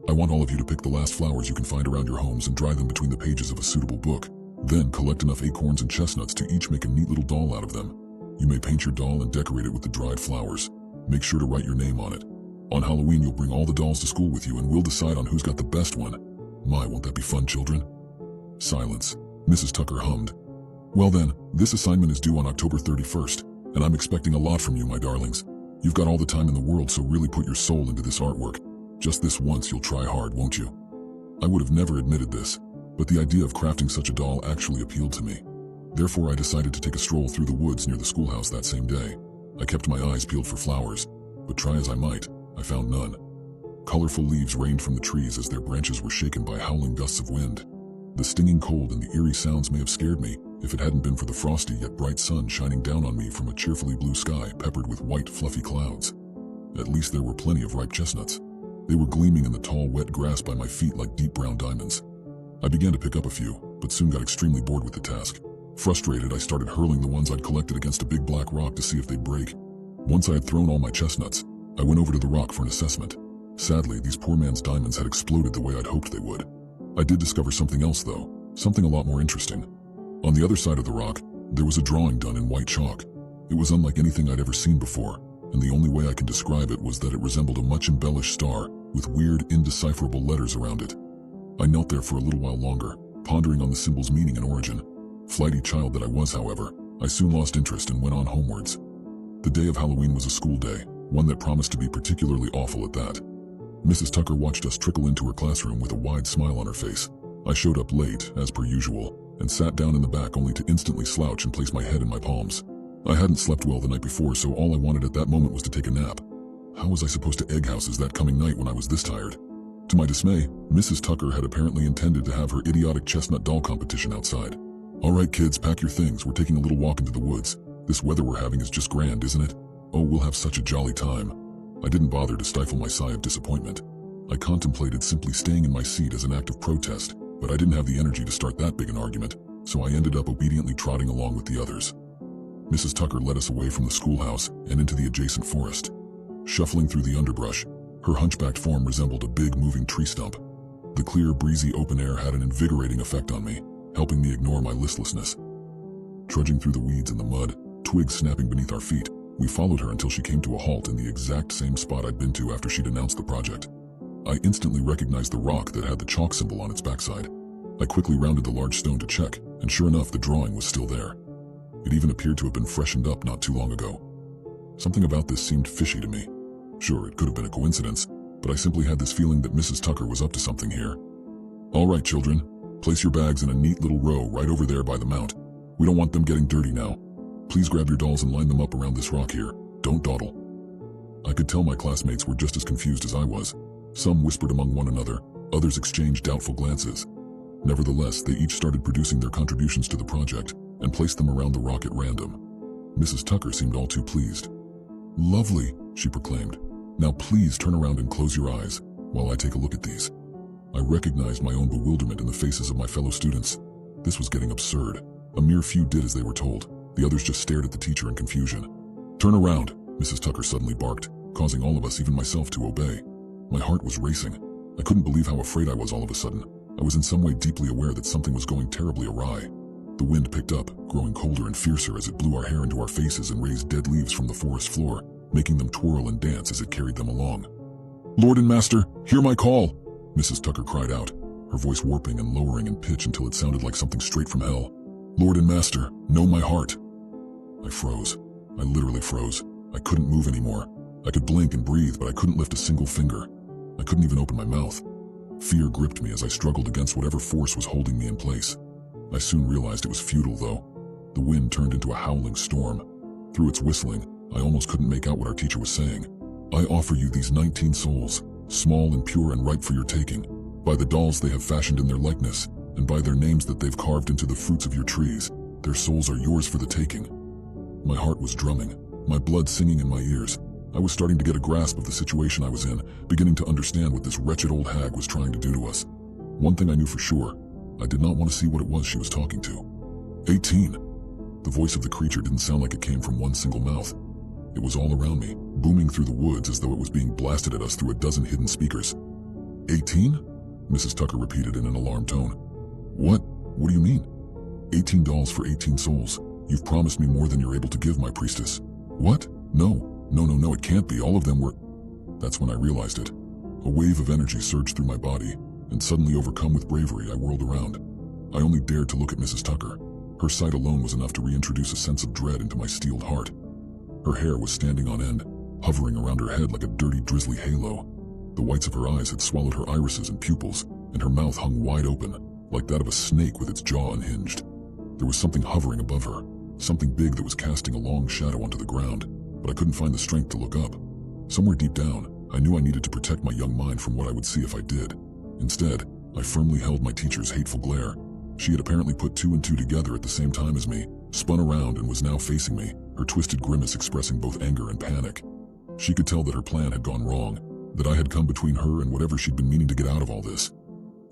"I want all of you to pick the last flowers you can find around your homes and dry them between the pages of a suitable book. Then collect enough acorns and chestnuts to each make a neat little doll out of them. You may paint your doll and decorate it with the dried flowers. Make sure to write your name on it. On Halloween, you'll bring all the dolls to school with you and we'll decide on who's got the best one. My, won't that be fun, children? Silence. Mrs. Tucker hummed. Well then, this assignment is due on October 31st, and I'm expecting a lot from you, my darlings. You've got all the time in the world, so really put your soul into this artwork. Just this once you'll try hard, won't you? I would have never admitted this, but the idea of crafting such a doll actually appealed to me. Therefore, I decided to take a stroll through the woods near the schoolhouse that same day. I kept my eyes peeled for flowers, but try as I might, I found none. Colorful leaves rained from the trees as their branches were shaken by howling gusts of wind. The stinging cold and the eerie sounds may have scared me if it hadn't been for the frosty yet bright sun shining down on me from a cheerfully blue sky peppered with white fluffy clouds. At least there were plenty of ripe chestnuts. They were gleaming in the tall wet grass by my feet like deep brown diamonds. I began to pick up a few, but soon got extremely bored with the task. Frustrated, I started hurling the ones I'd collected against a big black rock to see if they'd break. Once I had thrown all my chestnuts, I went over to the rock for an assessment. Sadly, these poor man's diamonds had exploded the way I'd hoped they would. I did discover something else though, something a lot more interesting. On the other side of the rock, there was a drawing done in white chalk. It was unlike anything I'd ever seen before, and the only way I can describe it was that it resembled a much embellished star with weird, indecipherable letters around it. I knelt there for a little while longer, pondering on the symbol's meaning and origin. Flighty child that I was, however, I soon lost interest and went on homewards. The day of Halloween was a school day, one that promised to be particularly awful at that. Mrs. Tucker watched us trickle into her classroom with a wide smile on her face. I showed up late, as per usual, and sat down in the back only to instantly slouch and place my head in my palms. I hadn't slept well the night before, so all I wanted at that moment was to take a nap. How was I supposed to egg houses that coming night when I was this tired? To my dismay, Mrs. Tucker had apparently intended to have her idiotic chestnut doll competition outside. All right, kids, pack your things. We're taking a little walk into the woods. This weather we're having is just grand, isn't it? Oh, we'll have such a jolly time. I didn't bother to stifle my sigh of disappointment. I contemplated simply staying in my seat as an act of protest, but I didn't have the energy to start that big an argument, so I ended up obediently trotting along with the others. Mrs. Tucker led us away from the schoolhouse and into the adjacent forest. Shuffling through the underbrush, her hunchbacked form resembled a big moving tree stump. The clear, breezy open air had an invigorating effect on me, helping me ignore my listlessness. Trudging through the weeds and the mud, twigs snapping beneath our feet, we followed her until she came to a halt in the exact same spot I'd been to after she'd announced the project. I instantly recognized the rock that had the chalk symbol on its backside. I quickly rounded the large stone to check, and sure enough, the drawing was still there. It even appeared to have been freshened up not too long ago. Something about this seemed fishy to me. Sure, it could have been a coincidence, but I simply had this feeling that Mrs. Tucker was up to something here. All right, children, place your bags in a neat little row right over there by the mount. We don't want them getting dirty now. Please grab your dolls and line them up around this rock here. Don't dawdle. I could tell my classmates were just as confused as I was. Some whispered among one another, others exchanged doubtful glances. Nevertheless, they each started producing their contributions to the project and placed them around the rock at random. Mrs. Tucker seemed all too pleased. Lovely, she proclaimed. Now please turn around and close your eyes while I take a look at these. I recognized my own bewilderment in the faces of my fellow students. This was getting absurd. A mere few did as they were told. The others just stared at the teacher in confusion. Turn around, Mrs. Tucker suddenly barked, causing all of us, even myself, to obey. My heart was racing. I couldn't believe how afraid I was all of a sudden. I was in some way deeply aware that something was going terribly awry. The wind picked up, growing colder and fiercer as it blew our hair into our faces and raised dead leaves from the forest floor, making them twirl and dance as it carried them along. Lord and Master, hear my call, Mrs. Tucker cried out, her voice warping and lowering in pitch until it sounded like something straight from hell. Lord and Master, know my heart. I froze. I literally froze. I couldn't move anymore. I could blink and breathe, but I couldn't lift a single finger. I couldn't even open my mouth. Fear gripped me as I struggled against whatever force was holding me in place. I soon realized it was futile, though. The wind turned into a howling storm. Through its whistling, I almost couldn't make out what our teacher was saying. I offer you these 19 souls, small and pure and ripe for your taking, by the dolls they have fashioned in their likeness, and by their names that they've carved into the fruits of your trees. Their souls are yours for the taking. My heart was drumming, my blood singing in my ears. I was starting to get a grasp of the situation I was in, beginning to understand what this wretched old hag was trying to do to us. One thing I knew for sure, I did not want to see what it was she was talking to. 18. The voice of the creature didn't sound like it came from one single mouth. It was all around me, booming through the woods as though it was being blasted at us through a dozen hidden speakers. 18? Mrs. Tucker repeated in an alarmed tone. What? What do you mean? 18 dolls for 18 souls. You've promised me more than you're able to give, my priestess. What? No, it can't be. All of them were... That's when I realized it. A wave of energy surged through my body, and suddenly overcome with bravery, I whirled around. I only dared to look at Mrs. Tucker. Her sight alone was enough to reintroduce a sense of dread into my steeled heart. Her hair was standing on end, hovering around her head like a dirty, drizzly halo. The whites of her eyes had swallowed her irises and pupils, and her mouth hung wide open, like that of a snake with its jaw unhinged. There was something hovering above her, something big that was casting a long shadow onto the ground, but I couldn't find the strength to look up. Somewhere deep down, I knew I needed to protect my young mind from what I would see if I did. Instead, I firmly held my teacher's hateful glare. She had apparently put two and two together at the same time as me, spun around and was now facing me, her twisted grimace expressing both anger and panic. She could tell that her plan had gone wrong, that I had come between her and whatever she'd been meaning to get out of all this.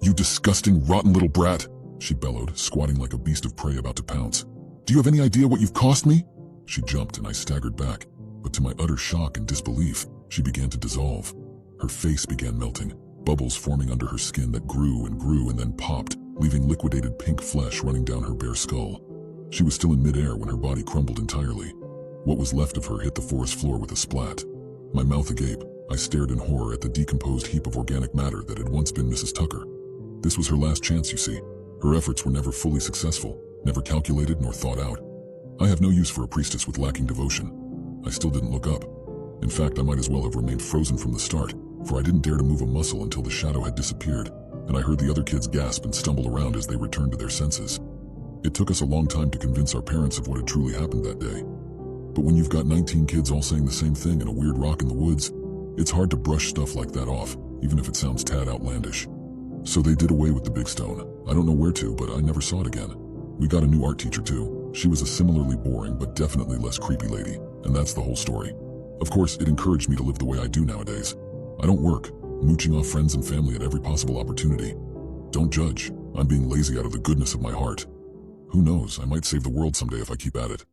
"You disgusting, rotten little brat," she bellowed, squatting like a beast of prey about to pounce. "Do you have any idea what you've cost me?" She jumped and I staggered back, but to my utter shock and disbelief, she began to dissolve. Her face began melting, bubbles forming under her skin that grew and then popped, leaving liquidated pink flesh running down her bare skull. She was still in midair when her body crumbled entirely. What was left of her hit the forest floor with a splat. My mouth agape, I stared in horror at the decomposed heap of organic matter that had once been Mrs. Tucker. This was her last chance, you see. Her efforts were never fully successful, never calculated nor thought out. I have no use for a priestess with lacking devotion. I still didn't look up. In fact, I might as well have remained frozen from the start, for I didn't dare to move a muscle until the shadow had disappeared, and I heard the other kids gasp and stumble around as they returned to their senses. It took us a long time to convince our parents of what had truly happened that day. But when you've got 19 kids all saying the same thing in a weird rock in the woods, it's hard to brush stuff like that off, even if it sounds tad outlandish. So they did away with the big stone. I don't know where to, but I never saw it again. We got a new art teacher too. She was a similarly boring but definitely less creepy lady, and that's the whole story. Of course, it encouraged me to live the way I do nowadays. I don't work, mooching off friends and family at every possible opportunity. Don't judge. I'm being lazy out of the goodness of my heart. Who knows, I might save the world someday if I keep at it.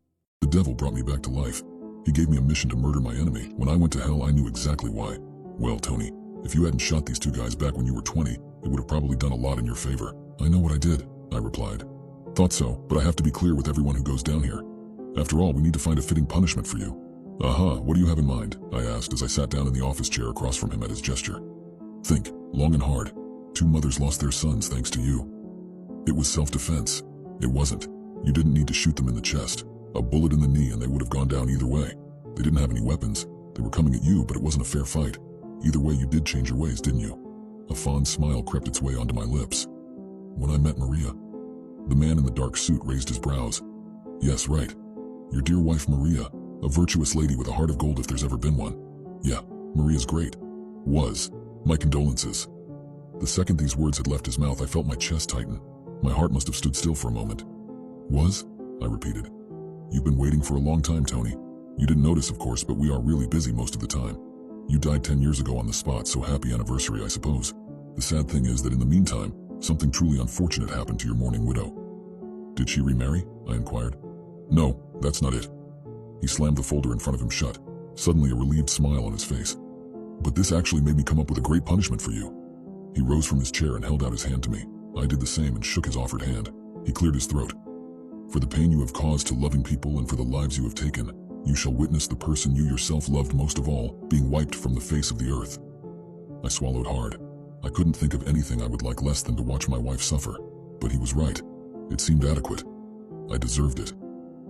The devil brought me back to life. He gave me a mission to murder my enemy. When I went to hell, I knew exactly why. Well, Tony, if you hadn't shot these two guys back when you were 20, it would have probably done a lot in your favor. I know what I did, I replied. Thought so, but I have to be clear with everyone who goes down here. After all, we need to find a fitting punishment for you. What do you have in mind? I asked as I sat down in the office chair across from him at his gesture. Think, long and hard. 2 mothers lost their sons thanks to you. It was self-defense. It wasn't. You didn't need to shoot them in the chest. A bullet in the knee and they would have gone down either way. They didn't have any weapons. They were coming at you, but it wasn't a fair fight. Either way, you did change your ways, didn't you? A fond smile crept its way onto my lips. When I met Maria, the man in the dark suit raised his brows. Yes, right. Your dear wife Maria, a virtuous lady with a heart of gold if there's ever been one. Yeah, Maria's great. Was. My condolences. The second these words had left his mouth, I felt my chest tighten. My heart must have stood still for a moment. Was? I repeated. You've been waiting for a long time, Tony. You didn't notice, of course, but we are really busy most of the time. You died 10 years ago on the spot, so happy anniversary, I suppose. The sad thing is that in the meantime, something truly unfortunate happened to your mourning widow. Did she remarry? I inquired. No, that's not it. He slammed the folder in front of him shut, suddenly a relieved smile on his face. But this actually made me come up with a great punishment for you. He rose from his chair and held out his hand to me. I did the same and shook his offered hand. He cleared his throat. For the pain you have caused to loving people and for the lives you have taken, you shall witness the person you yourself loved most of all being wiped from the face of the earth. I swallowed hard. I couldn't think of anything I would like less than to watch my wife suffer, but he was right. It seemed adequate. I deserved it.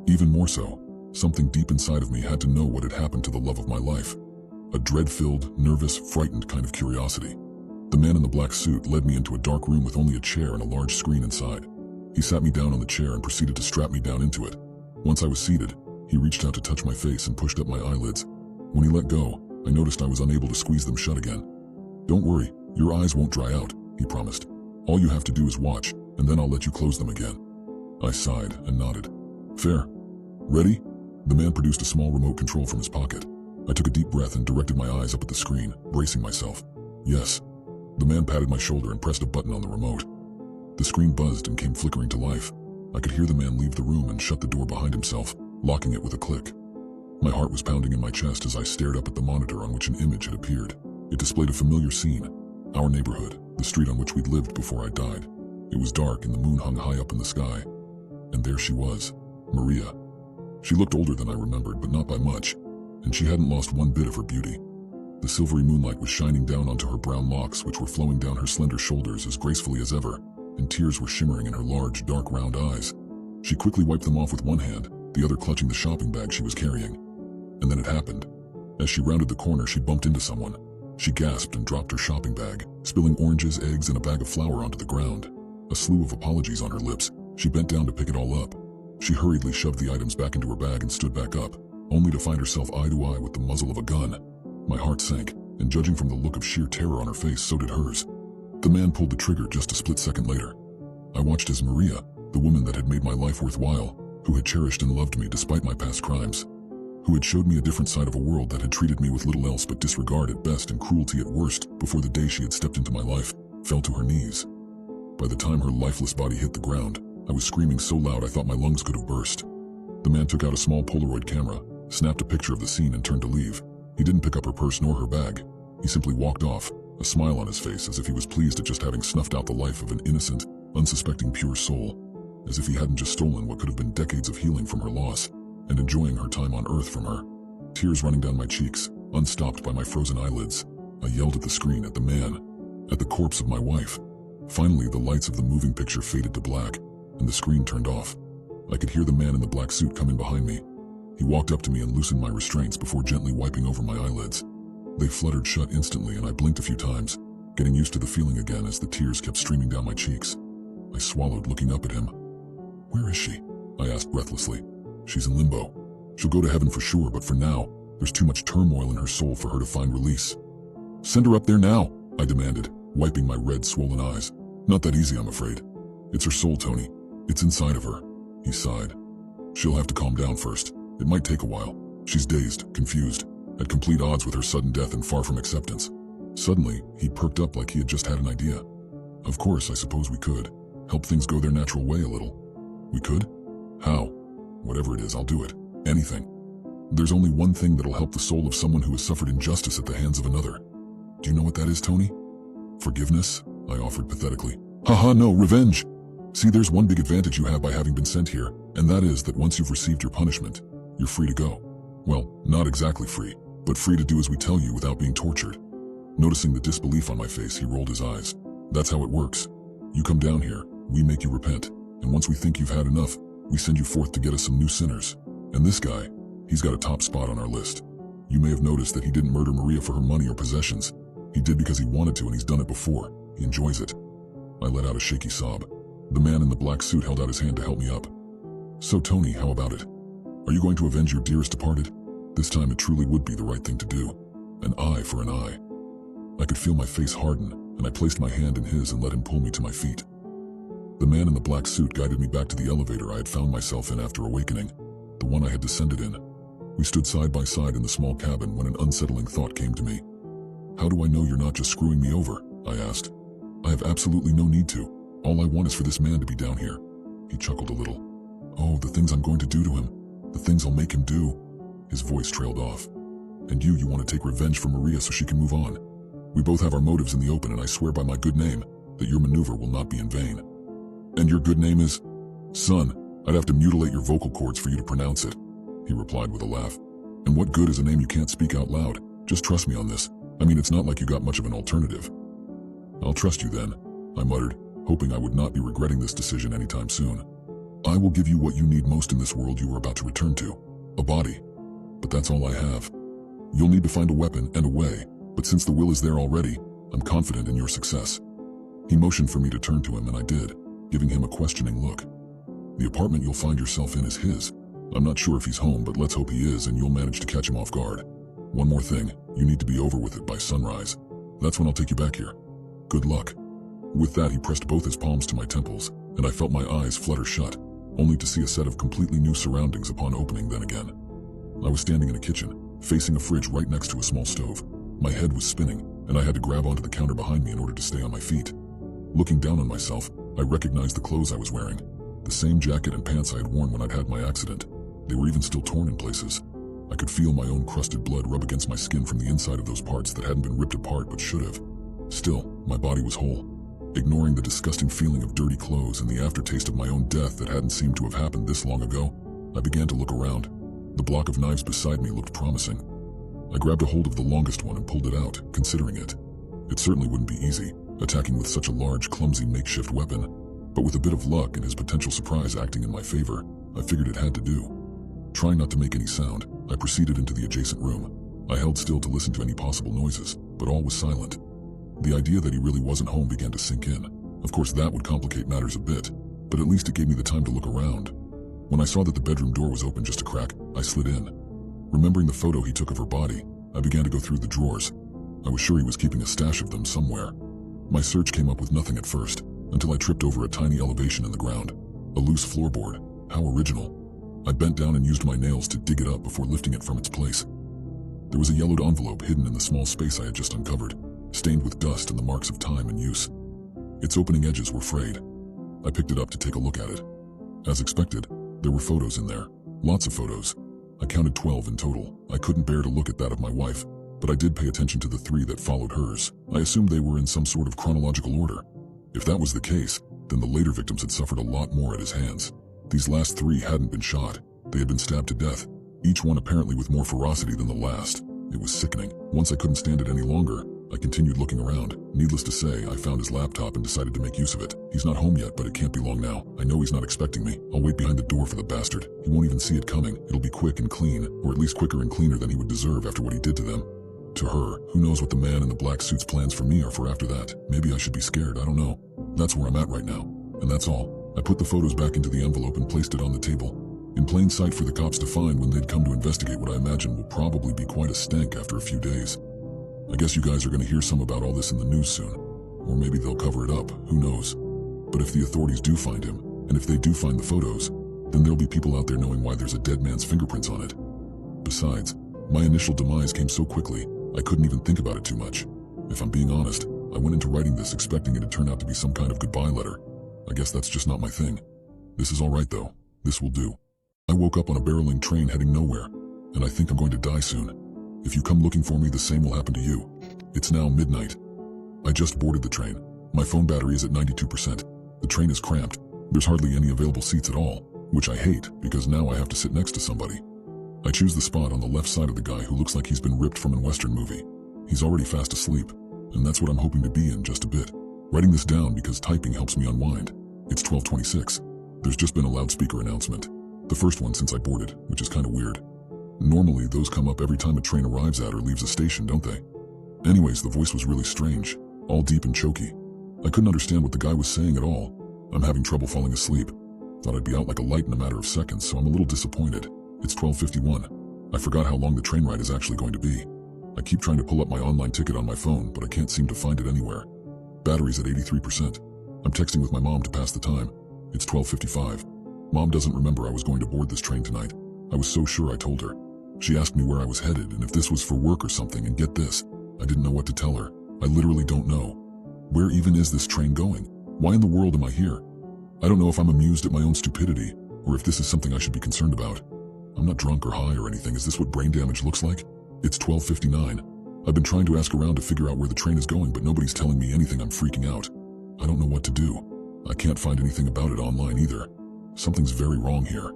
Even more so, something deep inside of me had to know what had happened to the love of my life. A dread-filled, nervous, frightened kind of curiosity. The man in the black suit led me into a dark room with only a chair and a large screen inside. He sat me down on the chair and proceeded to strap me down into it. Once I was seated, he reached out to touch my face and pushed up my eyelids. When he let go, I noticed I was unable to squeeze them shut again. Don't worry, your eyes won't dry out, he promised. All you have to do is watch, and then I'll let you close them again. I sighed and nodded. Fair. Ready? The man produced a small remote control from his pocket. I took a deep breath and directed my eyes up at the screen, bracing myself. Yes. The man patted my shoulder and pressed a button on the remote. The screen buzzed and came flickering to life. I could hear the man leave the room and shut the door behind himself, locking it with a click. My heart was pounding in my chest as I stared up at the monitor on which an image had appeared. It displayed a familiar scene, our neighborhood, the street on which we'd lived before I died. It was dark and the moon hung high up in the sky. And there she was, Maria. She looked older than I remembered, but not by much, and she hadn't lost one bit of her beauty. The silvery moonlight was shining down onto her brown locks, which were flowing down her slender shoulders as gracefully as ever, and tears were shimmering in her large, dark, round eyes. She quickly wiped them off with one hand, the other clutching the shopping bag she was carrying. And then it happened. As she rounded the corner, she bumped into someone. She gasped and dropped her shopping bag, spilling oranges, eggs, and a bag of flour onto the ground. A slew of apologies on her lips, she bent down to pick it all up. She hurriedly shoved the items back into her bag and stood back up, only to find herself eye to eye with the muzzle of a gun. My heart sank, and judging from the look of sheer terror on her face, so did hers. The man pulled the trigger just a split second later. I watched as Maria, the woman that had made my life worthwhile, who had cherished and loved me despite my past crimes, who had showed me a different side of a world that had treated me with little else but disregard at best and cruelty at worst before the day she had stepped into my life, fell to her knees. By the time her lifeless body hit the ground, I was screaming so loud I thought my lungs could have burst. The man took out a small Polaroid camera, snapped a picture of the scene, and turned to leave. He didn't pick up her purse nor her bag. He simply walked off, a smile on his face as if he was pleased at just having snuffed out the life of an innocent, unsuspecting pure soul, as if he hadn't just stolen what could have been decades of healing from her loss and enjoying her time on earth from her. Tears running down my cheeks, unstopped by my frozen eyelids, I yelled at the screen, at the man, at the corpse of my wife. Finally, the lights of the moving picture faded to black, and the screen turned off. I could hear the man in the black suit come in behind me. He walked up to me and loosened my restraints before gently wiping over my eyelids. They fluttered shut instantly, and I blinked a few times, getting used to the feeling again as the tears kept streaming down my cheeks. I swallowed, looking up at him. "Where is she?" I asked breathlessly. "She's in limbo. She'll go to heaven for sure, but for now, there's too much turmoil in her soul for her to find release." "Send her up there now," I demanded, wiping my red, swollen eyes. "Not that easy, I'm afraid. It's her soul, Tony. It's inside of her." He sighed. "She'll have to calm down first. It might take a while. She's dazed, confused, at complete odds with her sudden death and far from acceptance." Suddenly, he perked up like he had just had an idea. "Of course, I suppose we could. Help things go their natural way a little." "We could? How?" "Whatever it is, I'll do it. Anything. There's only one thing that'll help the soul of someone who has suffered injustice at the hands of another. Do you know what that is, Tony?" "Forgiveness?" I offered pathetically. "Haha, no, revenge. See, there's one big advantage you have by having been sent here, and that is that once you've received your punishment, you're free to go. Well, not exactly free, but free to do as we tell you without being tortured." Noticing the disbelief on my face, he rolled his eyes. "That's how it works. You come down here, we make you repent, and once we think you've had enough, we send you forth to get us some new sinners. And this guy, he's got a top spot on our list. You may have noticed that he didn't murder Maria for her money or possessions. He did because he wanted to, and he's done it before. He enjoys it." I let out a shaky sob. The man in the black suit held out his hand to help me up. "So Tony, how about it? Are you going to avenge your dearest departed? This time it truly would be the right thing to do. An eye for an eye." I could feel my face harden, and I placed my hand in his and let him pull me to my feet. The man in the black suit guided me back to the elevator I had found myself in after awakening, the one I had descended in. We stood side by side in the small cabin when an unsettling thought came to me. "How do I know you're not just screwing me over?" I asked. "I have absolutely no need to. All I want is for this man to be down here." He chuckled a little. "Oh, the things I'm going to do to him. The things I'll make him do." His voice trailed off. "And you want to take revenge for Maria so she can move on. We both have our motives in the open, and I swear by my good name that your maneuver will not be in vain." "And your good name is?" "Son, I'd have to mutilate your vocal cords for you to pronounce it," he replied with a laugh. "And what good is a name you can't speak out loud? Just trust me on this. I mean, it's not like you got much of an alternative." "I'll trust you then," I muttered, hoping I would not be regretting this decision anytime soon. "I will give you what you need most in this world you are about to return to. A body. But that's all I have. You'll need to find a weapon and a way, but since the will is there already, I'm confident in your success." He motioned for me to turn to him, and I did, giving him a questioning look. "The apartment you'll find yourself in is his. I'm not sure if he's home, but let's hope he is, and you'll manage to catch him off guard. One more thing, you need to be over with it by sunrise. That's when I'll take you back here. Good luck." With that, he pressed both his palms to my temples, and I felt my eyes flutter shut, only to see a set of completely new surroundings upon opening them again. I was standing in a kitchen, facing a fridge right next to a small stove. My head was spinning, and I had to grab onto the counter behind me in order to stay on my feet. Looking down on myself, I recognized the clothes I was wearing. The same jacket and pants I had worn when I'd had my accident. They were even still torn in places. I could feel my own crusted blood rub against my skin from the inside of those parts that hadn't been ripped apart but should have. Still, my body was whole. Ignoring the disgusting feeling of dirty clothes and the aftertaste of my own death that hadn't seemed to have happened this long ago, I began to look around. The block of knives beside me looked promising. I grabbed a hold of the longest one and pulled it out, considering it. It certainly wouldn't be easy, attacking with such a large, clumsy makeshift weapon. But with a bit of luck and his potential surprise acting in my favor, I figured it had to do. Trying not to make any sound, I proceeded into the adjacent room. I held still to listen to any possible noises, but all was silent. The idea that he really wasn't home began to sink in. Of course, that would complicate matters a bit, but at least it gave me the time to look around. When I saw that the bedroom door was open just a crack, I slid in. Remembering the photo he took of her body, I began to go through the drawers. I was sure he was keeping a stash of them somewhere. My search came up with nothing at first, until I tripped over a tiny elevation in the ground. A loose floorboard. How original. I bent down and used my nails to dig it up before lifting it from its place. There was a yellowed envelope hidden in the small space I had just uncovered, stained with dust and the marks of time and use. Its opening edges were frayed. I picked it up to take a look at it. As expected, there were photos in there. Lots of photos. I counted 12 in total. I couldn't bear to look at that of my wife, but I did pay attention to the 3 that followed hers. I assumed they were in some sort of chronological order. If that was the case, then the later victims had suffered a lot more at his hands. These last 3 hadn't been shot. They had been stabbed to death, each one apparently with more ferocity than the last. It was sickening. Once I couldn't stand it any longer, I continued looking around. Needless to say, I found his laptop and decided to make use of it. He's not home yet, but it can't be long now. I know he's not expecting me. I'll wait behind the door for the bastard. He won't even see it coming. It'll be quick and clean, or at least quicker and cleaner than he would deserve after what he did to them. To her, who knows what the man in the black suit's plans for me are for after that. Maybe I should be scared, I don't know. That's where I'm at right now. And that's all. I put the photos back into the envelope and placed it on the table, in plain sight for the cops to find when they'd come to investigate what I imagine will probably be quite a stank after a few days. I guess you guys are going to hear some about all this in the news soon. Or maybe they'll cover it up, who knows. But if the authorities do find him, and if they do find the photos, then there'll be people out there knowing why there's a dead man's fingerprints on it. Besides, my initial demise came so quickly, I couldn't even think about it too much. If I'm being honest, I went into writing this expecting it to turn out to be some kind of goodbye letter. I guess that's just not my thing. This is alright though. This will do. I woke up on a barreling train heading nowhere, and I think I'm going to die soon. If you come looking for me, the same will happen to you. It's now midnight. I just boarded the train. My phone battery is at 92%. The train is cramped. There's hardly any available seats at all, which I hate because now I have to sit next to somebody. I choose the spot on the left side of the guy who looks like he's been ripped from a Western movie. He's already fast asleep, and that's what I'm hoping to be in just a bit. Writing this down because typing helps me unwind. It's 12:26. There's just been a loudspeaker announcement. The first one since I boarded, which is kind of weird. Normally, those come up every time a train arrives at or leaves a station, don't they? Anyways, the voice was really strange, all deep and choky. I couldn't understand what the guy was saying at all. I'm having trouble falling asleep. Thought I'd be out like a light in a matter of seconds, so I'm a little disappointed. It's 12:51. I forgot how long the train ride is actually going to be. I keep trying to pull up my online ticket on my phone, but I can't seem to find it anywhere. Battery's at 83%. I'm texting with my mom to pass the time. It's 12:55. Mom doesn't remember I was going to board this train tonight. I was so sure I told her. She asked me where I was headed and if this was for work or something, and get this, I didn't know what to tell her. I literally don't know. Where even is this train going? Why in the world am I here? I don't know if I'm amused at my own stupidity, or if this is something I should be concerned about. I'm not drunk or high or anything. Is this what brain damage looks like? It's 12:59. I've been trying to ask around to figure out where the train is going, but nobody's telling me anything. I'm freaking out. I don't know what to do. I can't find anything about it online either. Something's very wrong here.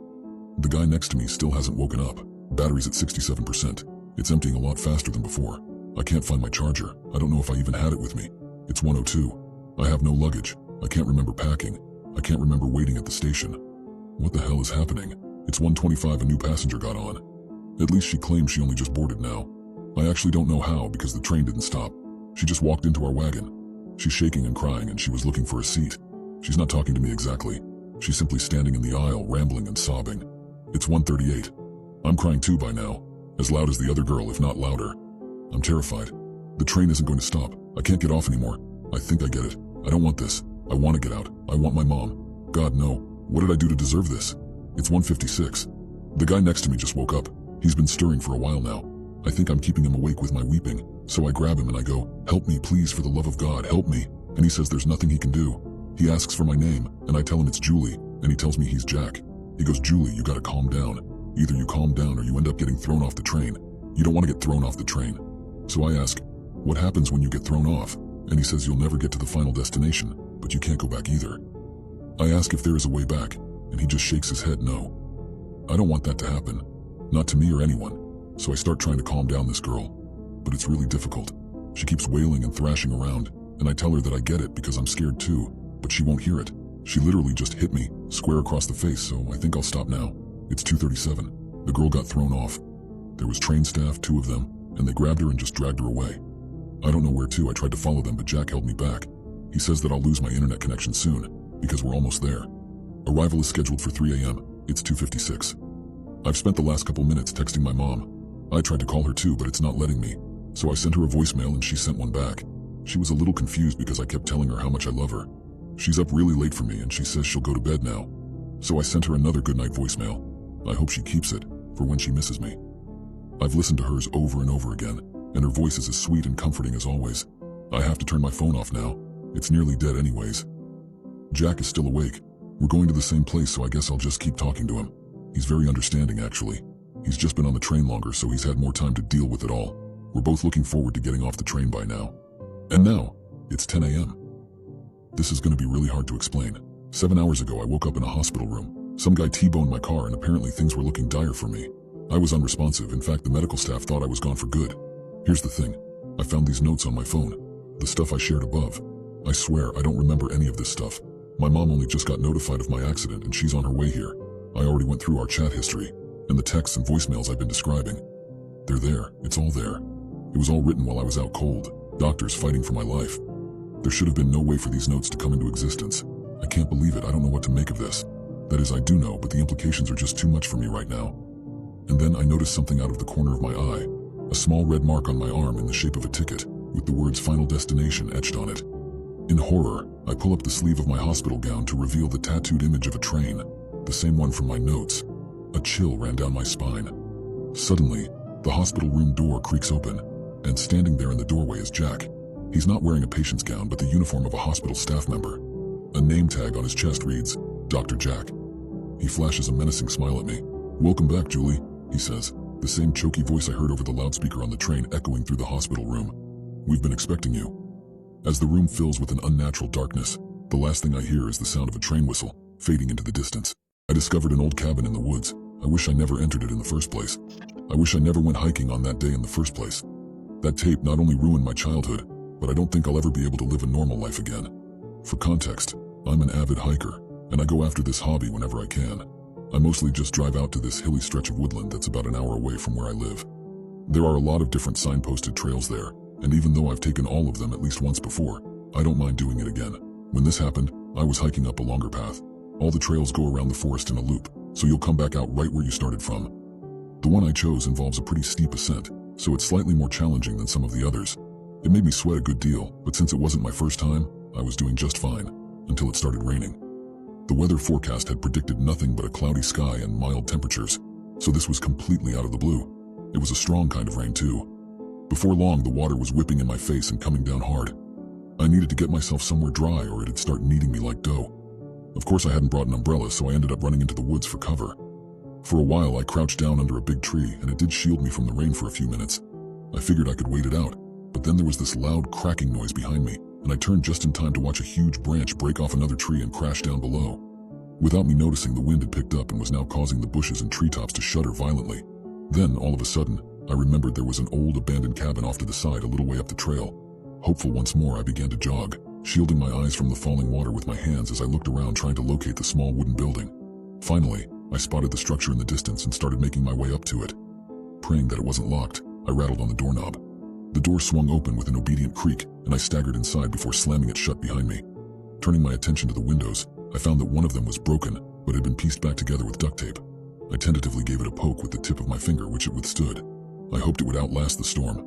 The guy next to me still hasn't woken up. Battery's at 67%. It's emptying a lot faster than before. I can't find my charger. I don't know if I even had it with me. It's 1:02. I have no luggage. I can't remember packing. I can't remember waiting at the station. What the hell is happening? It's 1:25. A new passenger got on. At least she claims she only just boarded now. I actually don't know how because the train didn't stop. She just walked into our wagon. She's shaking and crying and she was looking for a seat. She's not talking to me exactly. She's simply standing in the aisle, rambling and sobbing. It's 1:38. I'm crying too by now, as loud as the other girl, if not louder. I'm terrified. The train isn't going to stop. I can't get off anymore. I think I get it. I don't want this. I want to get out. I want my mom. God, no. What did I do to deserve this? It's 1:56. The guy next to me just woke up. He's been stirring for a while now. I think I'm keeping him awake with my weeping, so I grab him and I go, "Help me, please, for the love of God, help me." And he says there's nothing he can do. He asks for my name, and I tell him it's Julie, and he tells me he's Jack. He goes, "Julie, you gotta calm down. Either you calm down or you end up getting thrown off the train. You don't want to get thrown off the train." So I ask, "What happens when you get thrown off?" And he says, "You'll never get to the final destination, but you can't go back either." I ask if there is a way back, and he just shakes his head no. I don't want that to happen. Not to me or anyone. so I start trying to calm down this girl. But it's really difficult. She keeps wailing and thrashing around, and I tell her that I get it because I'm scared too, but she won't hear it. She literally just hit me, square across the face, so I think I'll stop now. It's 2:37. The girl got thrown off. There was train staff, 2 of them, and they grabbed her and just dragged her away. I don't know where to. I tried to follow them, but Jack held me back. He says that I'll lose my internet connection soon, because we're almost there. Arrival is scheduled for 3 a.m. It's 2:56. I've spent the last couple minutes texting my mom. I tried to call her too, but it's not letting me. So I sent her a voicemail and she sent one back. She was a little confused because I kept telling her how much I love her. She's up really late for me and she says she'll go to bed now. So I sent her another goodnight voicemail. I hope she keeps it, for when she misses me. I've listened to hers over and over again, and her voice is as sweet and comforting as always. I have to turn my phone off now. It's nearly dead anyways. Jack is still awake. We're going to the same place, so I guess I'll just keep talking to him. He's very understanding, actually. He's just been on the train longer, so he's had more time to deal with it all. We're both looking forward to getting off the train by now. And now, it's 10 a.m. This is going to be really hard to explain. 7 hours ago, I woke up in a hospital room. Some guy T-boned my car, and apparently things were looking dire for me. I was unresponsive. In fact, the medical staff thought I was gone for good. Here's the thing. I found these notes on my phone. The stuff I shared above. I swear, I don't remember any of this stuff. My mom only just got notified of my accident, and she's on her way here. I already went through our chat history, and the texts and voicemails I've been describing. They're there. It's all there. It was all written while I was out cold. Doctors fighting for my life. There should have been no way for these notes to come into existence. I can't believe it. I don't know what to make of this. That is, I do know, but the implications are just too much for me right now. And then I noticed something out of the corner of my eye. A small red mark on my arm in the shape of a ticket, with the words Final Destination etched on it. In horror, I pull up the sleeve of my hospital gown to reveal the tattooed image of a train, the same one from my notes. A chill ran down my spine. Suddenly, the hospital room door creaks open, and standing there in the doorway is Jack. He's not wearing a patient's gown, but the uniform of a hospital staff member. A name tag on his chest reads, Dr. Jack. He flashes a menacing smile at me. "Welcome back, Julie," he says, the same choky voice I heard over the loudspeaker on the train echoing through the hospital room. "We've been expecting you." As the room fills with an unnatural darkness, the last thing I hear is the sound of a train whistle, fading into the distance. I discovered an old cabin in the woods. I wish I never entered it in the first place. I wish I never went hiking on that day in the first place. That tape not only ruined my childhood, but I don't think I'll ever be able to live a normal life again. For context, I'm an avid hiker, and I go after this hobby whenever I can. I mostly just drive out to this hilly stretch of woodland that's about an hour away from where I live. There are a lot of different signposted trails there, and even though I've taken all of them at least once before, I don't mind doing it again. When this happened, I was hiking up a longer path. All the trails go around the forest in a loop, so you'll come back out right where you started from. The one I chose involves a pretty steep ascent, so it's slightly more challenging than some of the others. It made me sweat a good deal, but since it wasn't my first time, I was doing just fine, until it started raining. The weather forecast had predicted nothing but a cloudy sky and mild temperatures, so this was completely out of the blue. It was a strong kind of rain too. Before long, the water was whipping in my face and coming down hard. I needed to get myself somewhere dry or it'd start kneading me like dough. Of course, I hadn't brought an umbrella, so I ended up running into the woods for cover. For a while, I crouched down under a big tree, and it did shield me from the rain for a few minutes. I figured I could wait it out, but then there was this loud cracking noise behind me, and I turned just in time to watch a huge branch break off another tree and crash down below. Without me noticing, the wind had picked up and was now causing the bushes and treetops to shudder violently. Then, all of a sudden, I remembered there was an old abandoned cabin off to the side a little way up the trail. Hopeful once more, I began to jog, shielding my eyes from the falling water with my hands as I looked around trying to locate the small wooden building. Finally, I spotted the structure in the distance and started making my way up to it. Praying that it wasn't locked, I rattled on the doorknob. The door swung open with an obedient creak, and I staggered inside before slamming it shut behind me. Turning my attention to the windows, I found that one of them was broken, but had been pieced back together with duct tape. I tentatively gave it a poke with the tip of my finger, which it withstood. I hoped it would outlast the storm.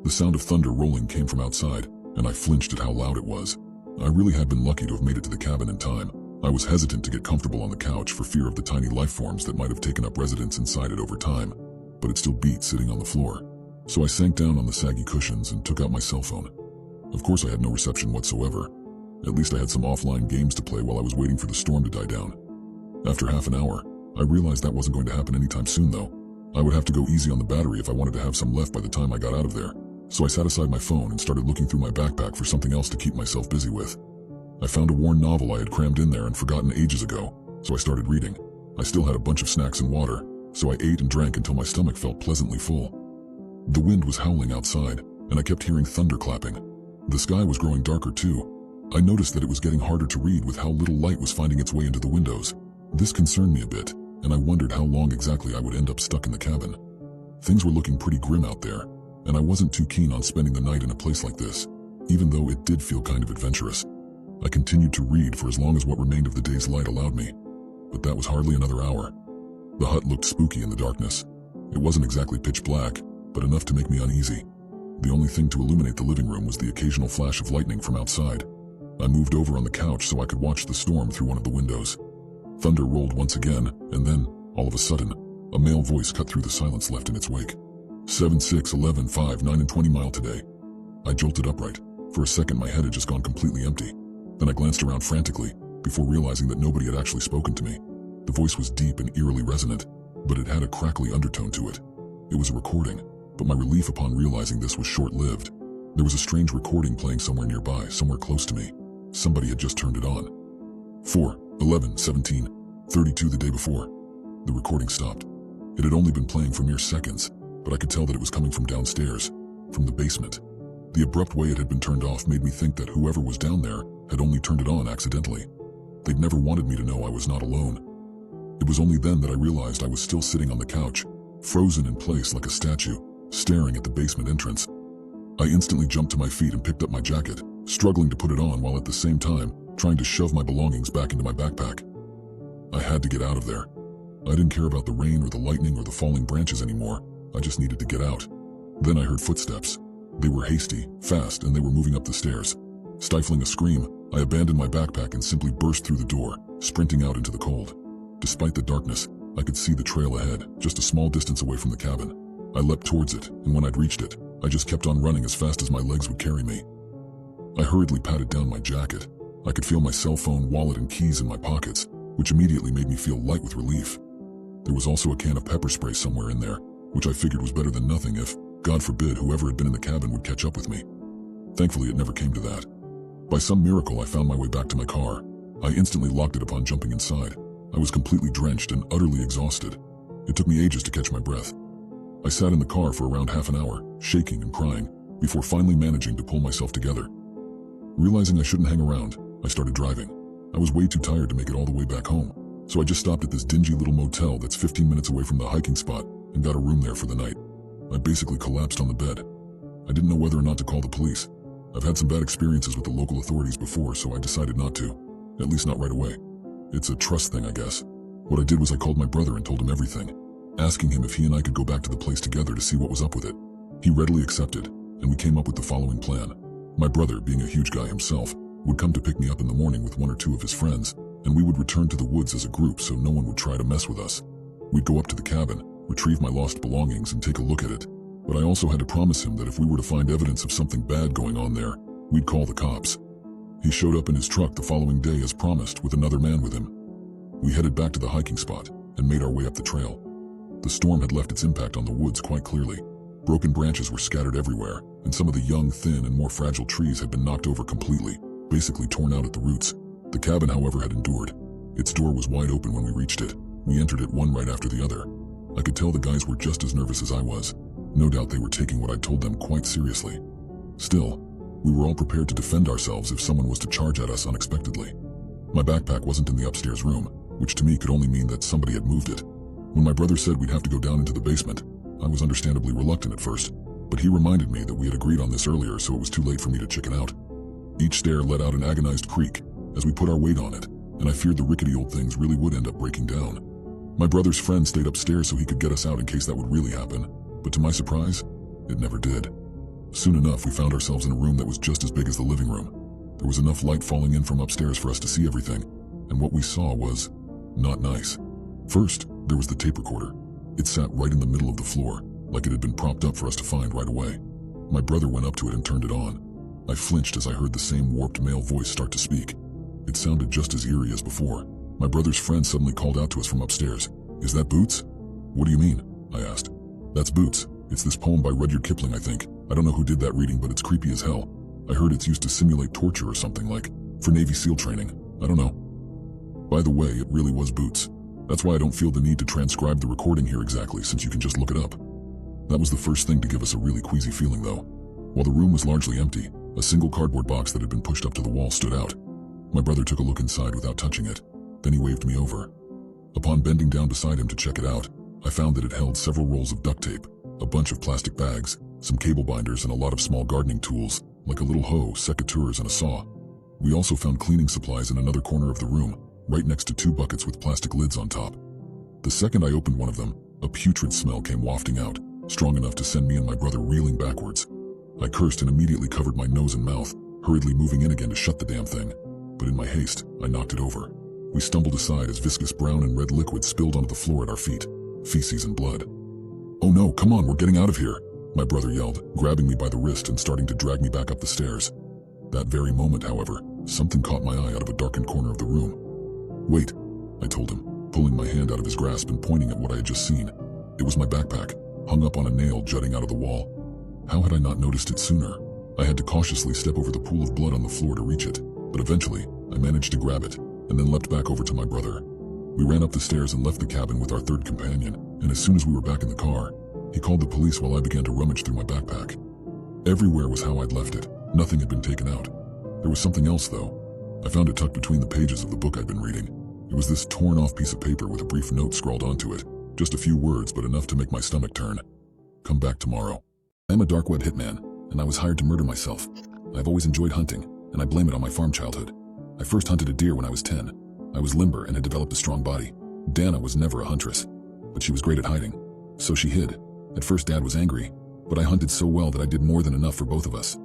The sound of thunder rolling came from outside, and I flinched at how loud it was. I really had been lucky to have made it to the cabin in time. I was hesitant to get comfortable on the couch for fear of the tiny life forms that might have taken up residence inside it over time, but it still beat sitting on the floor. So I sank down on the saggy cushions and took out my cell phone. Of course, I had no reception whatsoever. At least I had some offline games to play while I was waiting for the storm to die down. After half an hour, I realized that wasn't going to happen anytime soon though. I would have to go easy on the battery if I wanted to have some left by the time I got out of there. So I sat aside my phone and started looking through my backpack for something else to keep myself busy with. I found a worn novel I had crammed in there and forgotten ages ago, so I started reading. I still had a bunch of snacks and water, so I ate and drank until my stomach felt pleasantly full. The wind was howling outside, and I kept hearing thunder clapping. The sky was growing darker too. I noticed that it was getting harder to read with how little light was finding its way into the windows. This concerned me a bit, and I wondered how long exactly I would end up stuck in the cabin. Things were looking pretty grim out there, and I wasn't too keen on spending the night in a place like this, even though it did feel kind of adventurous. I continued to read for as long as what remained of the day's light allowed me, but that was hardly another hour. The hut looked spooky in the darkness. It wasn't exactly pitch black, but enough to make me uneasy. The only thing to illuminate the living room was the occasional flash of lightning from outside. I moved over on the couch so I could watch the storm through one of the windows. Thunder rolled once again, and then, all of a sudden, a male voice cut through the silence left in its wake. 7, 6, 11, 5, 9, and 20 mile today. I jolted upright. For a second, my head had just gone completely empty. Then I glanced around frantically, before realizing that nobody had actually spoken to me. The voice was deep and eerily resonant, but it had a crackly undertone to it. It was a recording, but my relief upon realizing this was short-lived. There was a strange recording playing somewhere nearby, somewhere close to me. Somebody had just turned it on. 4, 11, 17, 32 the day before. The recording stopped. It had only been playing for mere seconds, but I could tell that it was coming from downstairs, from the basement. The abrupt way it had been turned off made me think that whoever was down there had only turned it on accidentally. They'd never wanted me to know I was not alone. It was only then that I realized I was still sitting on the couch, frozen in place like a statue, staring at the basement entrance. I instantly jumped to my feet and picked up my jacket, struggling to put it on while at the same time trying to shove my belongings back into my backpack. I had to get out of there. I didn't care about the rain or the lightning or the falling branches anymore. I just needed to get out. Then I heard footsteps. They were hasty, fast, and they were moving up the stairs. Stifling a scream, I abandoned my backpack and simply burst through the door, sprinting out into the cold. Despite the darkness, I could see the trail ahead, just a small distance away from the cabin. I leapt towards it, and when I'd reached it, I just kept on running as fast as my legs would carry me. I hurriedly patted down my jacket. I could feel my cell phone, wallet, and keys in my pockets, which immediately made me feel light with relief. There was also a can of pepper spray somewhere in there, which I figured was better than nothing if, God forbid, whoever had been in the cabin would catch up with me. Thankfully, it never came to that. By some miracle, I found my way back to my car. I instantly locked it upon jumping inside. I was completely drenched and utterly exhausted. It took me ages to catch my breath. I sat in the car for around half an hour, shaking and crying, before finally managing to pull myself together. Realizing I shouldn't hang around, I started driving. I was way too tired to make it all the way back home, so I just stopped at this dingy little motel that's 15 minutes away from the hiking spot and got a room there for the night. I basically collapsed on the bed. I didn't know whether or not to call the police. I've had some bad experiences with the local authorities before, so I decided not to, at least not right away. It's a trust thing, I guess. What I did was I called my brother and told him everything, asking him if he and I could go back to the place together to see what was up with it. He readily accepted, and we came up with the following plan. My brother, being a huge guy himself, would come to pick me up in the morning with one or two of his friends, and we would return to the woods as a group so no one would try to mess with us. We'd go up to the cabin, retrieve my lost belongings, and take a look at it. But I also had to promise him that if we were to find evidence of something bad going on there, we'd call the cops. He showed up in his truck the following day as promised, with another man with him. We headed back to the hiking spot and made our way up the trail. The storm had left its impact on the woods quite clearly. Broken branches were scattered everywhere, and some of the young, thin, and more fragile trees had been knocked over completely, basically torn out at the roots. The cabin, however, had endured. Its door was wide open when we reached it. We entered it one right after the other. I could tell the guys were just as nervous as I was. No doubt they were taking what I told them quite seriously. Still, we were all prepared to defend ourselves if someone was to charge at us unexpectedly. My backpack wasn't in the upstairs room, which to me could only mean that somebody had moved it. When my brother said we'd have to go down into the basement, I was understandably reluctant at first, but he reminded me that we had agreed on this earlier, so it was too late for me to chicken out. Each stair let out an agonized creak as we put our weight on it, and I feared the rickety old things really would end up breaking down. My brother's friend stayed upstairs so he could get us out in case that would really happen, but to my surprise, it never did. Soon enough, we found ourselves in a room that was just as big as the living room. There was enough light falling in from upstairs for us to see everything, and what we saw was not nice. First, there was the tape recorder. It sat right in the middle of the floor, like it had been propped up for us to find right away. My brother went up to it and turned it on. I flinched as I heard the same warped male voice start to speak. It sounded just as eerie as before. My brother's friend suddenly called out to us from upstairs. "Is that Boots?" "What do you mean?" I asked. "That's Boots. It's this poem by Rudyard Kipling, I think. I don't know who did that reading, but it's creepy as hell. I heard it's used to simulate torture or something, like for Navy SEAL training. I don't know." By the way, it really was Boots. That's why I don't feel the need to transcribe the recording here exactly, since you can just look it up. That was the first thing to give us a really queasy feeling though. While the room was largely empty, a single cardboard box that had been pushed up to the wall stood out. My brother took a look inside without touching it. Then he waved me over. Upon bending down beside him to check it out, I found that it held several rolls of duct tape, a bunch of plastic bags, some cable binders, and a lot of small gardening tools, like a little hoe, secateurs, and a saw. We also found cleaning supplies in another corner of the room, right next to 2 buckets with plastic lids on top. The second I opened one of them, a putrid smell came wafting out, strong enough to send me and my brother reeling backwards. I cursed and immediately covered my nose and mouth, hurriedly moving in again to shut the damn thing. But in my haste, I knocked it over. We stumbled aside as viscous brown and red liquid spilled onto the floor at our feet, feces and blood. "Oh no, come on, we're getting out of here," my brother yelled, grabbing me by the wrist and starting to drag me back up the stairs. That very moment, however, something caught my eye out of a darkened corner of the room. "Wait," I told him, pulling my hand out of his grasp and pointing at what I had just seen. It was my backpack, hung up on a nail jutting out of the wall. How had I not noticed it sooner? I had to cautiously step over the pool of blood on the floor to reach it, but eventually, I managed to grab it, and then leapt back over to my brother. We ran up the stairs and left the cabin with our third companion, and as soon as we were back in the car, he called the police while I began to rummage through my backpack. Everywhere was how I'd left it. Nothing had been taken out. There was something else, though. I found it tucked between the pages of the book I'd been reading. It was this torn-off piece of paper with a brief note scrawled onto it. Just a few words, but enough to make my stomach turn. "Come back tomorrow." I am a dark web hitman, and I was hired to murder myself. I've always enjoyed hunting, and I blame it on my farm childhood. I first hunted a deer when I was 10. I was limber and had developed a strong body. Dana was never a huntress, but she was great at hiding. So she hid. At first Dad was angry, but I hunted so well that I did more than enough for both of us.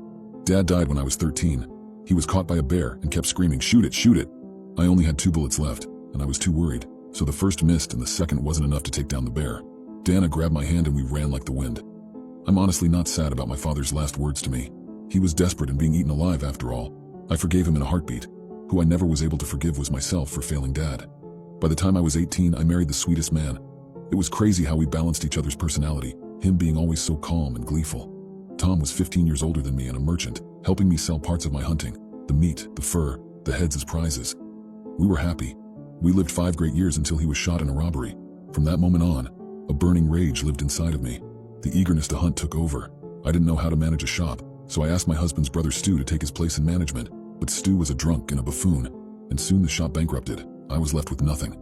Dad died when I was 13. He was caught by a bear and kept screaming, "Shoot it, shoot it!" I only had 2 bullets left, and I was too worried, so the first missed and the second wasn't enough to take down the bear. Dana grabbed my hand and we ran like the wind. I'm honestly not sad about my father's last words to me. He was desperate and being eaten alive after all. I forgave him in a heartbeat. Who I never was able to forgive was myself for failing Dad. By the time I was 18, I married the sweetest man. It was crazy how we balanced each other's personality, him being always so calm and gleeful. Tom was 15 years older than me and a merchant, helping me sell parts of my hunting, the meat, the fur, the heads as prizes. We were happy. We lived 5 great years until he was shot in a robbery. From that moment on, a burning rage lived inside of me. The eagerness to hunt took over. I didn't know how to manage a shop, so I asked my husband's brother Stu to take his place in management. But Stu was a drunk and a buffoon, and soon the shop bankrupted. I was left with nothing.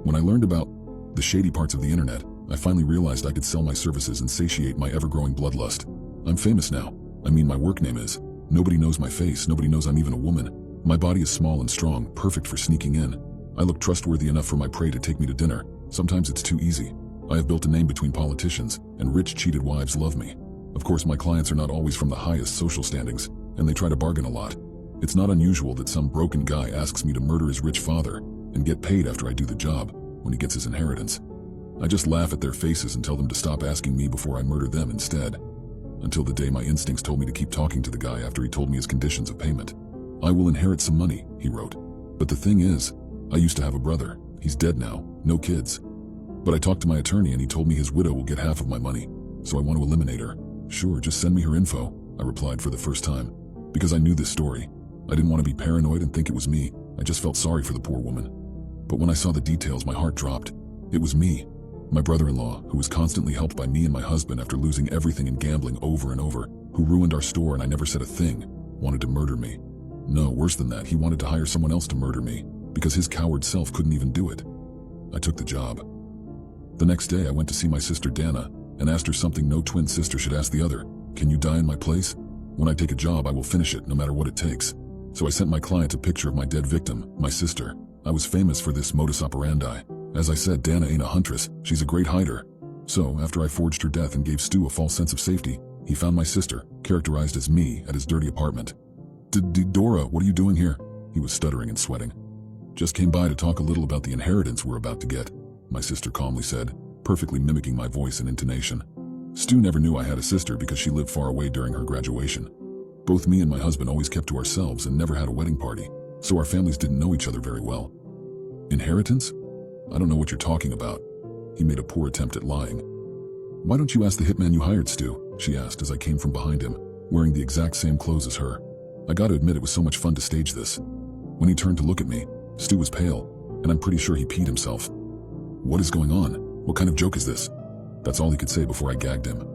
When I learned about the shady parts of the internet, I finally realized I could sell my services and satiate my ever-growing bloodlust. I'm famous now. I mean, my work name is. Nobody knows my face, nobody knows I'm even a woman. My body is small and strong, perfect for sneaking in. I look trustworthy enough for my prey to take me to dinner. Sometimes it's too easy. I have built a name between politicians, and rich, cheated wives love me. Of course, my clients are not always from the highest social standings, and they try to bargain a lot. It's not unusual that some broken guy asks me to murder his rich father and get paid after I do the job, when he gets his inheritance. I just laugh at their faces and tell them to stop asking me before I murder them instead. Until the day my instincts told me to keep talking to the guy after he told me his conditions of payment. "I will inherit some money," he wrote. "But the thing is, I used to have a brother. He's dead now, no kids. But I talked to my attorney and he told me his widow will get half of my money, so I want to eliminate her." "Sure, just send me her info," I replied for the first time, because I knew this story. I didn't want to be paranoid and think it was me. I just felt sorry for the poor woman. But when I saw the details, my heart dropped. It was me, my brother-in-law, who was constantly helped by me and my husband after losing everything in gambling over and over, who ruined our store and I never said a thing, wanted to murder me. No, worse than that, he wanted to hire someone else to murder me, because his coward self couldn't even do it. I took the job. The next day I went to see my sister Dana and asked her something no twin sister should ask the other. "Can you die in my place? When I take a job, I will finish it no matter what it takes." So I sent my client a picture of my dead victim, my sister. I was famous for this modus operandi. As I said, Dana ain't a huntress, she's a great hider. So, after I forged her death and gave Stu a false sense of safety, he found my sister, characterized as me, at his dirty apartment. Dora, what are you doing here?" He was stuttering and sweating. "Just came by to talk a little about the inheritance we're about to get," my sister calmly said, perfectly mimicking my voice and intonation. Stu never knew I had a sister because she lived far away during her graduation. Both me and my husband always kept to ourselves and never had a wedding party, so our families didn't know each other very well. "Inheritance? I don't know what you're talking about." He made a poor attempt at lying. "Why don't you ask the hitman you hired, Stu?" she asked as I came from behind him, wearing the exact same clothes as her. I gotta admit it was so much fun to stage this. When he turned to look at me, Stu was pale, and I'm pretty sure he peed himself. "What is going on? What kind of joke is this?" That's all he could say before I gagged him.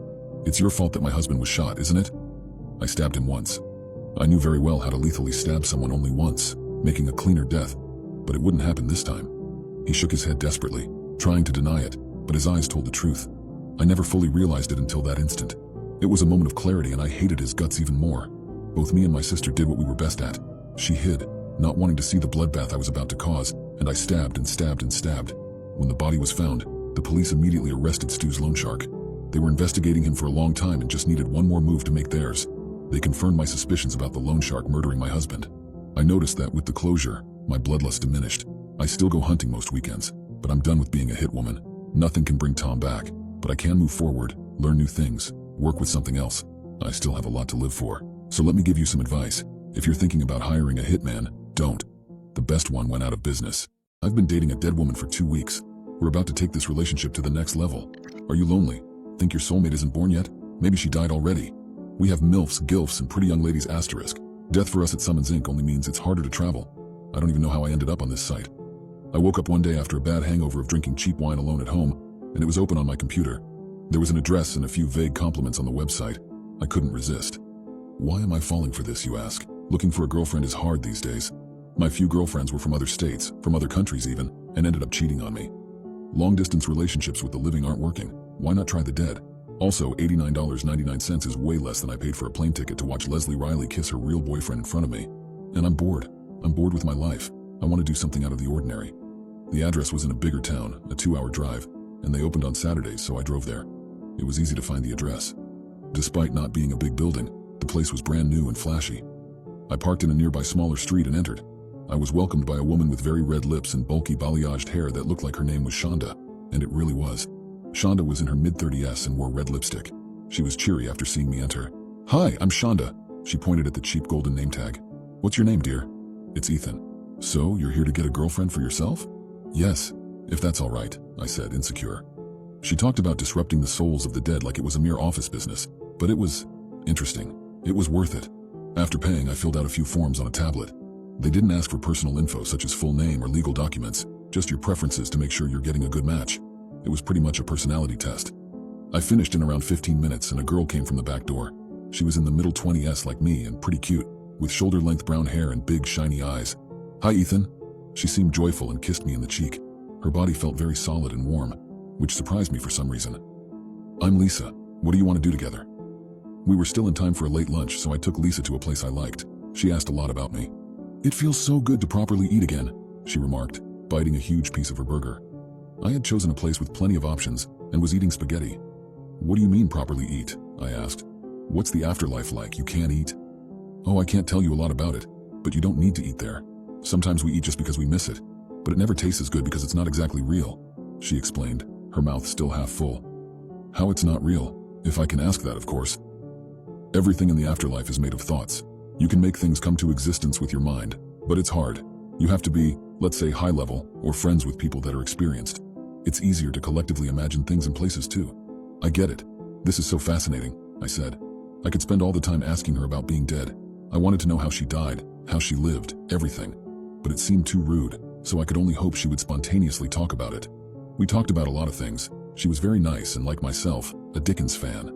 "It's your fault that my husband was shot, isn't it?" I stabbed him once. I knew very well how to lethally stab someone only once, making a cleaner death, but it wouldn't happen this time. He shook his head desperately, trying to deny it, but his eyes told the truth. I never fully realized it until that instant. It was a moment of clarity, and I hated his guts even more. Both me and my sister did what we were best at. She hid, not wanting to see the bloodbath I was about to cause, and I stabbed and stabbed and stabbed. When the body was found, the police immediately arrested Stu's loan shark. They were investigating him for a long time and just needed one more move to make theirs. They confirmed my suspicions about the loan shark murdering my husband. I noticed that with the closure, my bloodlust diminished. I still go hunting most weekends, but I'm done with being a hit woman. Nothing can bring Tom back, but I can move forward, learn new things, work with something else. I still have a lot to live for. So let me give you some advice. If you're thinking about hiring a hitman, don't. The best one went out of business. I've been dating a dead woman for 2 weeks. We're about to take this relationship to the next level. Are you lonely? Think your soulmate isn't born yet? Maybe she died already. We have MILFs, GILFs, and pretty young ladies asterisk. Death for us at Summons Inc. only means it's harder to travel. I don't even know how I ended up on this site. I woke up one day after a bad hangover of drinking cheap wine alone at home, and it was open on my computer. There was an address and a few vague compliments on the website. I couldn't resist. Why am I falling for this, you ask? Looking for a girlfriend is hard these days. My few girlfriends were from other states, from other countries even, and ended up cheating on me. Long-distance relationships with the living aren't working. Why not try the dead? Also, $89.99 is way less than I paid for a plane ticket to watch Leslie Riley kiss her real boyfriend in front of me. And I'm bored. I'm bored with my life. I want to do something out of the ordinary. The address was in a bigger town, a 2-hour drive, and they opened on Saturdays, so I drove there. It was easy to find the address. Despite not being a big building, the place was brand new and flashy. I parked in a nearby smaller street and entered. I was welcomed by a woman with very red lips and bulky balayaged hair that looked like her name was Shonda, and it really was. Shonda was in her mid-30s and wore red lipstick. She was cheery after seeing me enter. "Hi, I'm Shonda." She pointed at the cheap golden name tag. "What's your name, dear?" "It's Ethan." "So, you're here to get a girlfriend for yourself?" "Yes, if that's all right," I said, insecure. She talked about disrupting the souls of the dead like it was a mere office business, but it was interesting. It was worth it. After paying, I filled out a few forms on a tablet. They didn't ask for personal info such as full name or legal documents, just your preferences to make sure you're getting a good match. It was pretty much a personality test. I finished in around 15 minutes and a girl came from the back door. She was in the middle 20s like me and pretty cute, with shoulder-length brown hair and big shiny eyes. "Hi, Ethan." She seemed joyful and kissed me in the cheek. Her body felt very solid and warm, which surprised me for some reason. "I'm Lisa. What do you want to do together?" We were still in time for a late lunch, so I took Lisa to a place I liked. She asked a lot about me. "It feels so good to properly eat again," she remarked, biting a huge piece of her burger. I had chosen a place with plenty of options and was eating spaghetti. "What do you mean properly eat?" I asked. "What's the afterlife like? You can't eat?" "Oh, I can't tell you a lot about it, but you don't need to eat there. Sometimes we eat just because we miss it, but it never tastes as good because it's not exactly real," she explained, her mouth still half full. "How it's not real? If I can ask that, of course." "Everything in the afterlife is made of thoughts. You can make things come to existence with your mind, but it's hard. You have to be, let's say, high level or friends with people that are experienced. It's easier to collectively imagine things and places too." "I get it. This is so fascinating," I said. I could spend all the time asking her about being dead. I wanted to know how she died, how she lived, everything. But it seemed too rude, so I could only hope she would spontaneously talk about it. We talked about a lot of things. She was very nice and, like myself, a Dickens fan.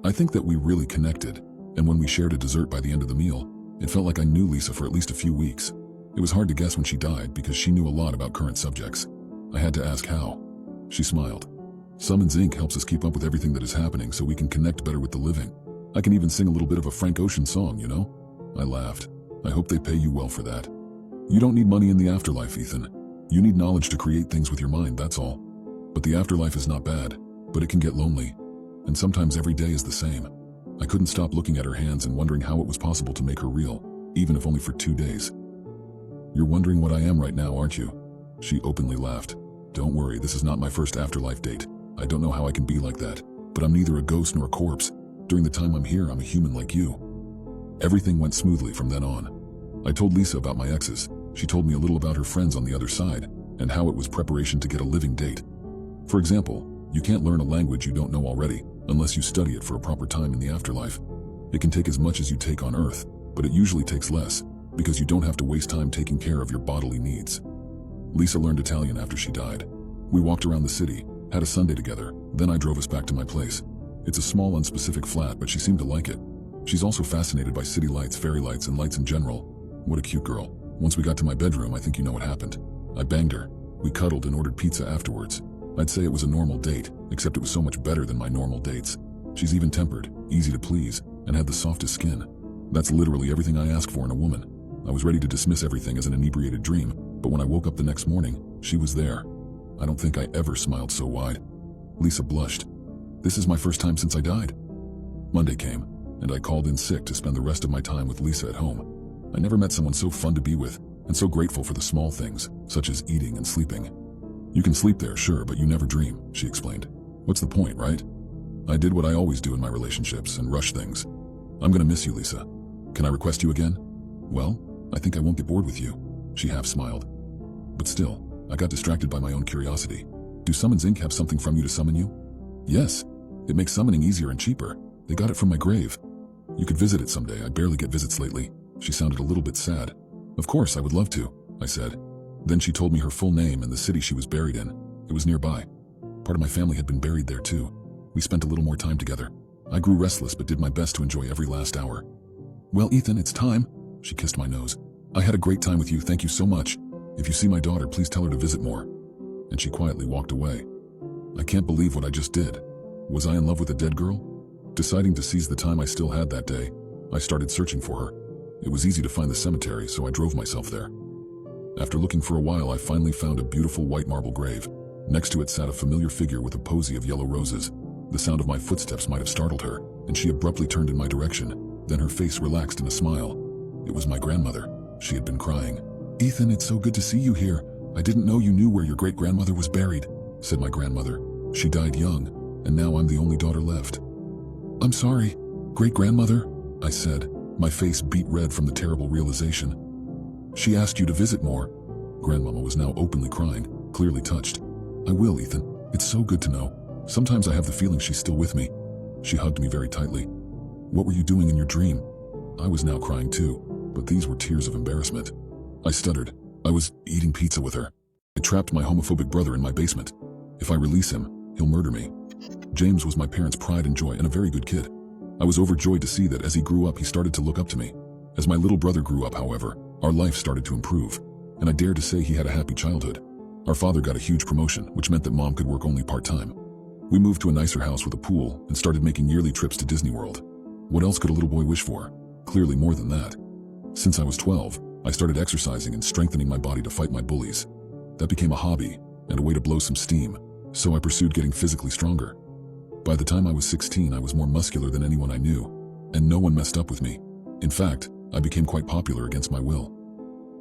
I think that we really connected, and when we shared a dessert by the end of the meal, it felt like I knew Lisa for at least a few weeks. It was hard to guess when she died because she knew a lot about current subjects. I had to ask how. She smiled. "Summons Inc. helps us keep up with everything that is happening so we can connect better with the living. I can even sing a little bit of a Frank Ocean song, you know?" I laughed. "I hope they pay you well for that." "You don't need money in the afterlife, Ethan. You need knowledge to create things with your mind, that's all. But the afterlife is not bad, but it can get lonely. And sometimes every day is the same." I couldn't stop looking at her hands and wondering how it was possible to make her real, even if only for 2 days. "You're wondering what I am right now, aren't you?" She openly laughed. "Don't worry, this is not my first afterlife date. I don't know how I can be like that, but I'm neither a ghost nor a corpse. During the time I'm here, I'm a human like you." Everything went smoothly from then on. I told Lisa about my exes. She told me a little about her friends on the other side, and how it was preparation to get a living date. For example, you can't learn a language you don't know already, unless you study it for a proper time in the afterlife. It can take as much as you take on Earth, but it usually takes less, because you don't have to waste time taking care of your bodily needs. Lisa learned Italian after she died. We walked around the city, had a sundae together, then I drove us back to my place. It's a small, unspecific flat, but she seemed to like it. She's also fascinated by city lights, fairy lights, and lights in general. What a cute girl. Once we got to my bedroom, I think you know what happened. I banged her. We cuddled and ordered pizza afterwards. I'd say it was a normal date, except it was so much better than my normal dates. She's even-tempered, easy to please, and had the softest skin. That's literally everything I ask for in a woman. I was ready to dismiss everything as an inebriated dream, but when I woke up the next morning, she was there. I don't think I ever smiled so wide. Lisa blushed. This is my first time since I died. Monday came, and I called in sick to spend the rest of my time with Lisa at home. I never met someone so fun to be with, and so grateful for the small things, such as eating and sleeping. You can sleep there, sure, but you never dream, she explained. What's the point, right? I did what I always do in my relationships and rush things. I'm gonna miss you, Lisa. Can I request you again? Well, I think I won't get bored with you, she half smiled. But still, I got distracted by my own curiosity. Do Summons Inc. have something from you to summon you? Yes. It makes summoning easier and cheaper. They got it from my grave. You could visit it someday. I barely get visits lately. She sounded a little bit sad. Of course, I would love to, I said. Then she told me her full name and the city she was buried in. It was nearby. Part of my family had been buried there too. We spent a little more time together. I grew restless but did my best to enjoy every last hour. Well, Ethan, it's time. She kissed my nose. I had a great time with you, thank you so much. If you see my daughter, please tell her to visit more. And she quietly walked away. I can't believe what I just did. Was I in love with a dead girl? Deciding to seize the time I still had that day, I started searching for her. It was easy to find the cemetery, so I drove myself there. After looking for a while, I finally found a beautiful white marble grave. Next to it sat a familiar figure with a posy of yellow roses. The sound of my footsteps might have startled her, and she abruptly turned in my direction. Then her face relaxed in a smile. It was my grandmother. She had been crying. Ethan, it's so good to see you here. I didn't know you knew where your great-grandmother was buried, said my grandmother. She died young, and now I'm the only daughter left. I'm sorry, great-grandmother, I said, my face beet red from the terrible realization. She asked you to visit more. Grandmama was now openly crying, clearly touched. I will, Ethan. It's so good to know. Sometimes I have the feeling she's still with me. She hugged me very tightly. What were you doing in your dream? I was now crying too, but these were tears of embarrassment. I stuttered. I was eating pizza with her. I trapped my homophobic brother in my basement. If I release him, he'll murder me. James was my parents' pride and joy and a very good kid. I was overjoyed to see that as he grew up, he started to look up to me. As my little brother grew up, however, our life started to improve, and I dare to say he had a happy childhood. Our father got a huge promotion, which meant that Mom could work only part-time. We moved to a nicer house with a pool and started making yearly trips to Disney World. What else could a little boy wish for? Clearly more than that. Since I was 12, I started exercising and strengthening my body to fight my bullies. That became a hobby and a way to blow some steam, so I pursued getting physically stronger. By the time I was 16, I was more muscular than anyone I knew, and no one messed up with me. In fact, I became quite popular against my will.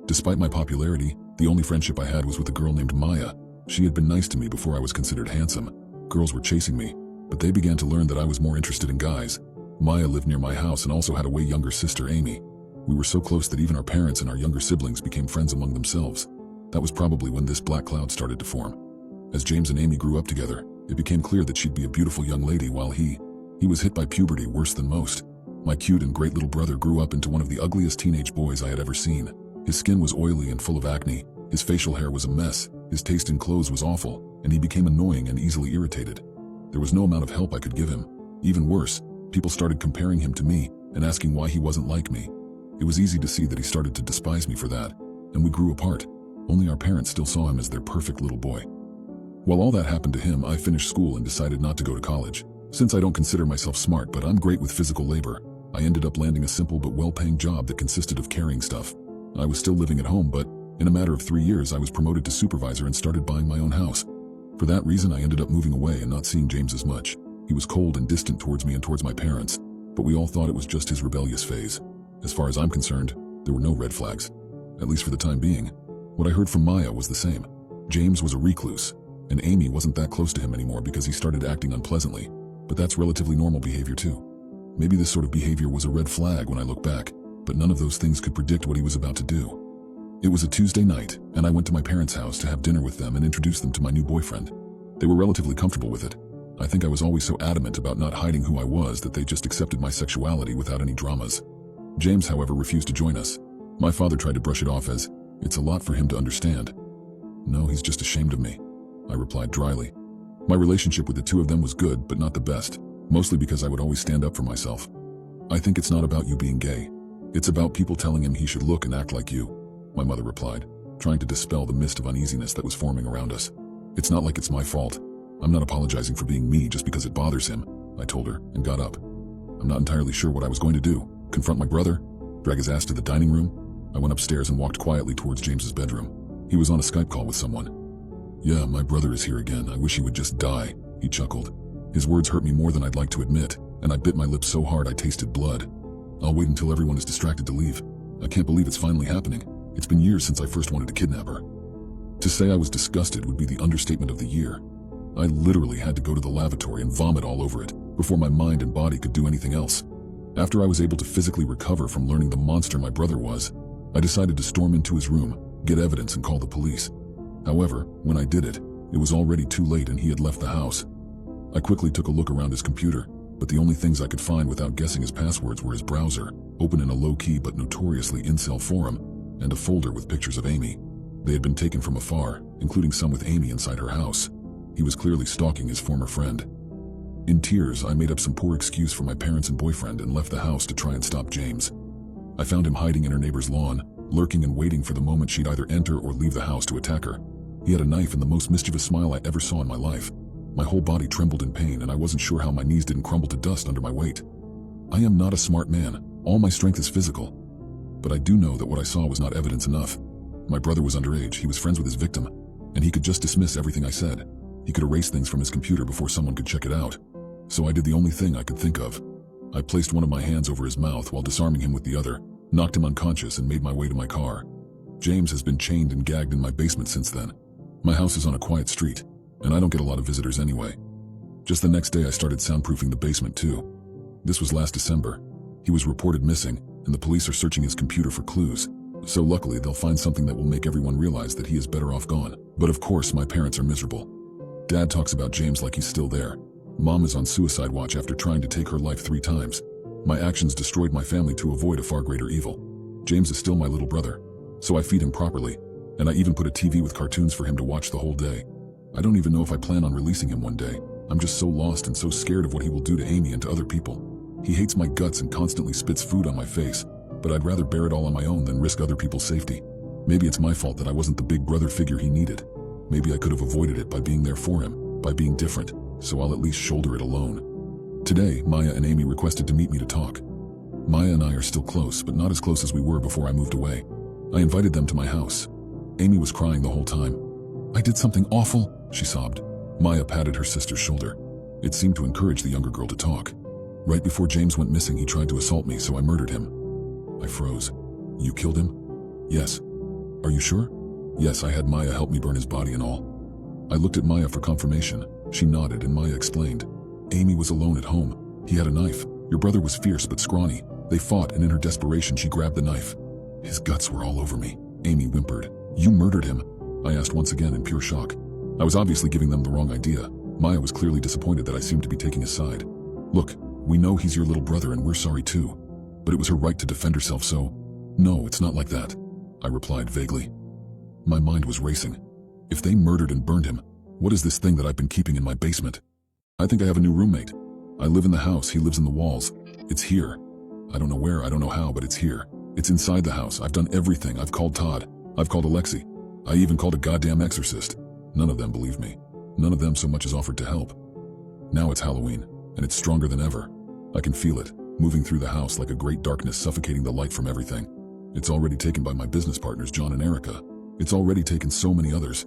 Despite my popularity, the only friendship I had was with a girl named Maya. She had been nice to me before I was considered handsome. Girls were chasing me, but they began to learn that I was more interested in guys. Maya lived near my house and also had a way younger sister, Amy. We were so close that even our parents and our younger siblings became friends among themselves. That was probably when this black cloud started to form. As James and Amy grew up together, it became clear that she'd be a beautiful young lady while he was hit by puberty worse than most. My cute and great little brother grew up into one of the ugliest teenage boys I had ever seen. His skin was oily and full of acne, his facial hair was a mess, his taste in clothes was awful, and he became annoying and easily irritated. There was no amount of help I could give him. Even worse, people started comparing him to me and asking why he wasn't like me. It was easy to see that he started to despise me for that, and we grew apart. Only our parents still saw him as their perfect little boy. While all that happened to him, I finished school and decided not to go to college. Since I don't consider myself smart, but I'm great with physical labor, I ended up landing a simple but well-paying job that consisted of carrying stuff. I was still living at home, but in a matter of 3 years, I was promoted to supervisor and started buying my own house. For that reason, I ended up moving away and not seeing James as much. He was cold and distant towards me and towards my parents, but we all thought it was just his rebellious phase. As far as I'm concerned, there were no red flags, at least for the time being. What I heard from Maya was the same. James was a recluse, and Amy wasn't that close to him anymore because he started acting unpleasantly, but that's relatively normal behavior too. Maybe this sort of behavior was a red flag when I look back, but none of those things could predict what he was about to do. It was a Tuesday night, and I went to my parents' house to have dinner with them and introduce them to my new boyfriend. They were relatively comfortable with it. I think I was always so adamant about not hiding who I was that they just accepted my sexuality without any dramas. James, however, refused to join us. My father tried to brush it off as, it's a lot for him to understand. No, he's just ashamed of me. I replied dryly. My relationship with the two of them was good, but not the best, mostly because I would always stand up for myself. I think it's not about you being gay. It's about people telling him he should look and act like you, my mother replied, trying to dispel the mist of uneasiness that was forming around us. It's not like it's my fault. I'm not apologizing for being me just because it bothers him, I told her and got up. I'm not entirely sure what I was going to do. Confront my brother? Drag his ass to the dining room? I went upstairs and walked quietly towards James's bedroom. He was on a Skype call with someone. Yeah, my brother is here again. I wish he would just die, he chuckled. His words hurt me more than I'd like to admit, and I bit my lip so hard I tasted blood. I'll wait until everyone is distracted to leave. I can't believe it's finally happening. It's been years since I first wanted to kidnap her. To say I was disgusted would be the understatement of the year. I literally had to go to the lavatory and vomit all over it before my mind and body could do anything else. After I was able to physically recover from learning the monster my brother was, I decided to storm into his room, get evidence, and call the police. However, when I did it, it was already too late and he had left the house. I quickly took a look around his computer, but the only things I could find without guessing his passwords were his browser, open in a low-key but notoriously incel forum, and a folder with pictures of Amy. They had been taken from afar, including some with Amy inside her house. He was clearly stalking his former friend. In tears, I made up some poor excuse for my parents and boyfriend and left the house to try and stop James. I found him hiding in her neighbor's lawn, lurking and waiting for the moment she'd either enter or leave the house to attack her. He had a knife and the most mischievous smile I ever saw in my life. My whole body trembled in pain and I wasn't sure how my knees didn't crumble to dust under my weight. I am not a smart man. All my strength is physical. But I do know that what I saw was not evidence enough. My brother was underage, he was friends with his victim, and he could just dismiss everything I said. He could erase things from his computer before someone could check it out. So I did the only thing I could think of. I placed one of my hands over his mouth while disarming him with the other, knocked him unconscious, and made my way to my car. James has been chained and gagged in my basement since then. My house is on a quiet street, and I don't get a lot of visitors anyway. Just the next day I started soundproofing the basement too. This was last December. He was reported missing, and the police are searching his computer for clues. So luckily they'll find something that will make everyone realize that he is better off gone. But of course my parents are miserable. Dad talks about James like he's still there. Mom is on suicide watch after trying to take her life 3 times. My actions destroyed my family to avoid a far greater evil. James is still my little brother, so I feed him properly, and I even put a TV with cartoons for him to watch the whole day. I don't even know if I plan on releasing him one day. I'm just so lost and so scared of what he will do to Amy and to other people. He hates my guts and constantly spits food on my face, but I'd rather bear it all on my own than risk other people's safety. Maybe it's my fault that I wasn't the big brother figure he needed. Maybe I could have avoided it by being there for him, by being different, so I'll at least shoulder it alone. Today, Maya and Amy requested to meet me to talk. Maya and I are still close, but not as close as we were before I moved away. I invited them to my house. Amy was crying the whole time. I did something awful, she sobbed. Maya patted her sister's shoulder. It seemed to encourage the younger girl to talk. Right before James went missing, he tried to assault me, so I murdered him. I froze. You killed him? Yes. Are you sure? Yes, I had Maya help me burn his body and all. I looked at Maya for confirmation. She nodded and Maya explained. Amy was alone at home. He had a knife. Your brother was fierce but scrawny. They fought and in her desperation she grabbed the knife. His guts were all over me. Amy whimpered. You murdered him? I asked once again in pure shock. I was obviously giving them the wrong idea. Maya was clearly disappointed that I seemed to be taking his side. Look, we know he's your little brother and we're sorry too. But it was her right to defend herself, so... No, it's not like that, I replied vaguely. My mind was racing. If they murdered and burned him, what is this thing that I've been keeping in my basement? I think I have a new roommate. I live in the house, he lives in the walls. It's here. I don't know where, I don't know how, but it's here. It's inside the house. I've done everything. I've called Todd. I've called Alexi. I even called a goddamn exorcist. None of them believed me. None of them so much as offered to help. Now it's Halloween, and it's stronger than ever. I can feel it, moving through the house like a great darkness suffocating the light from everything. It's already taken by my business partners, John and Erica. It's already taken so many others.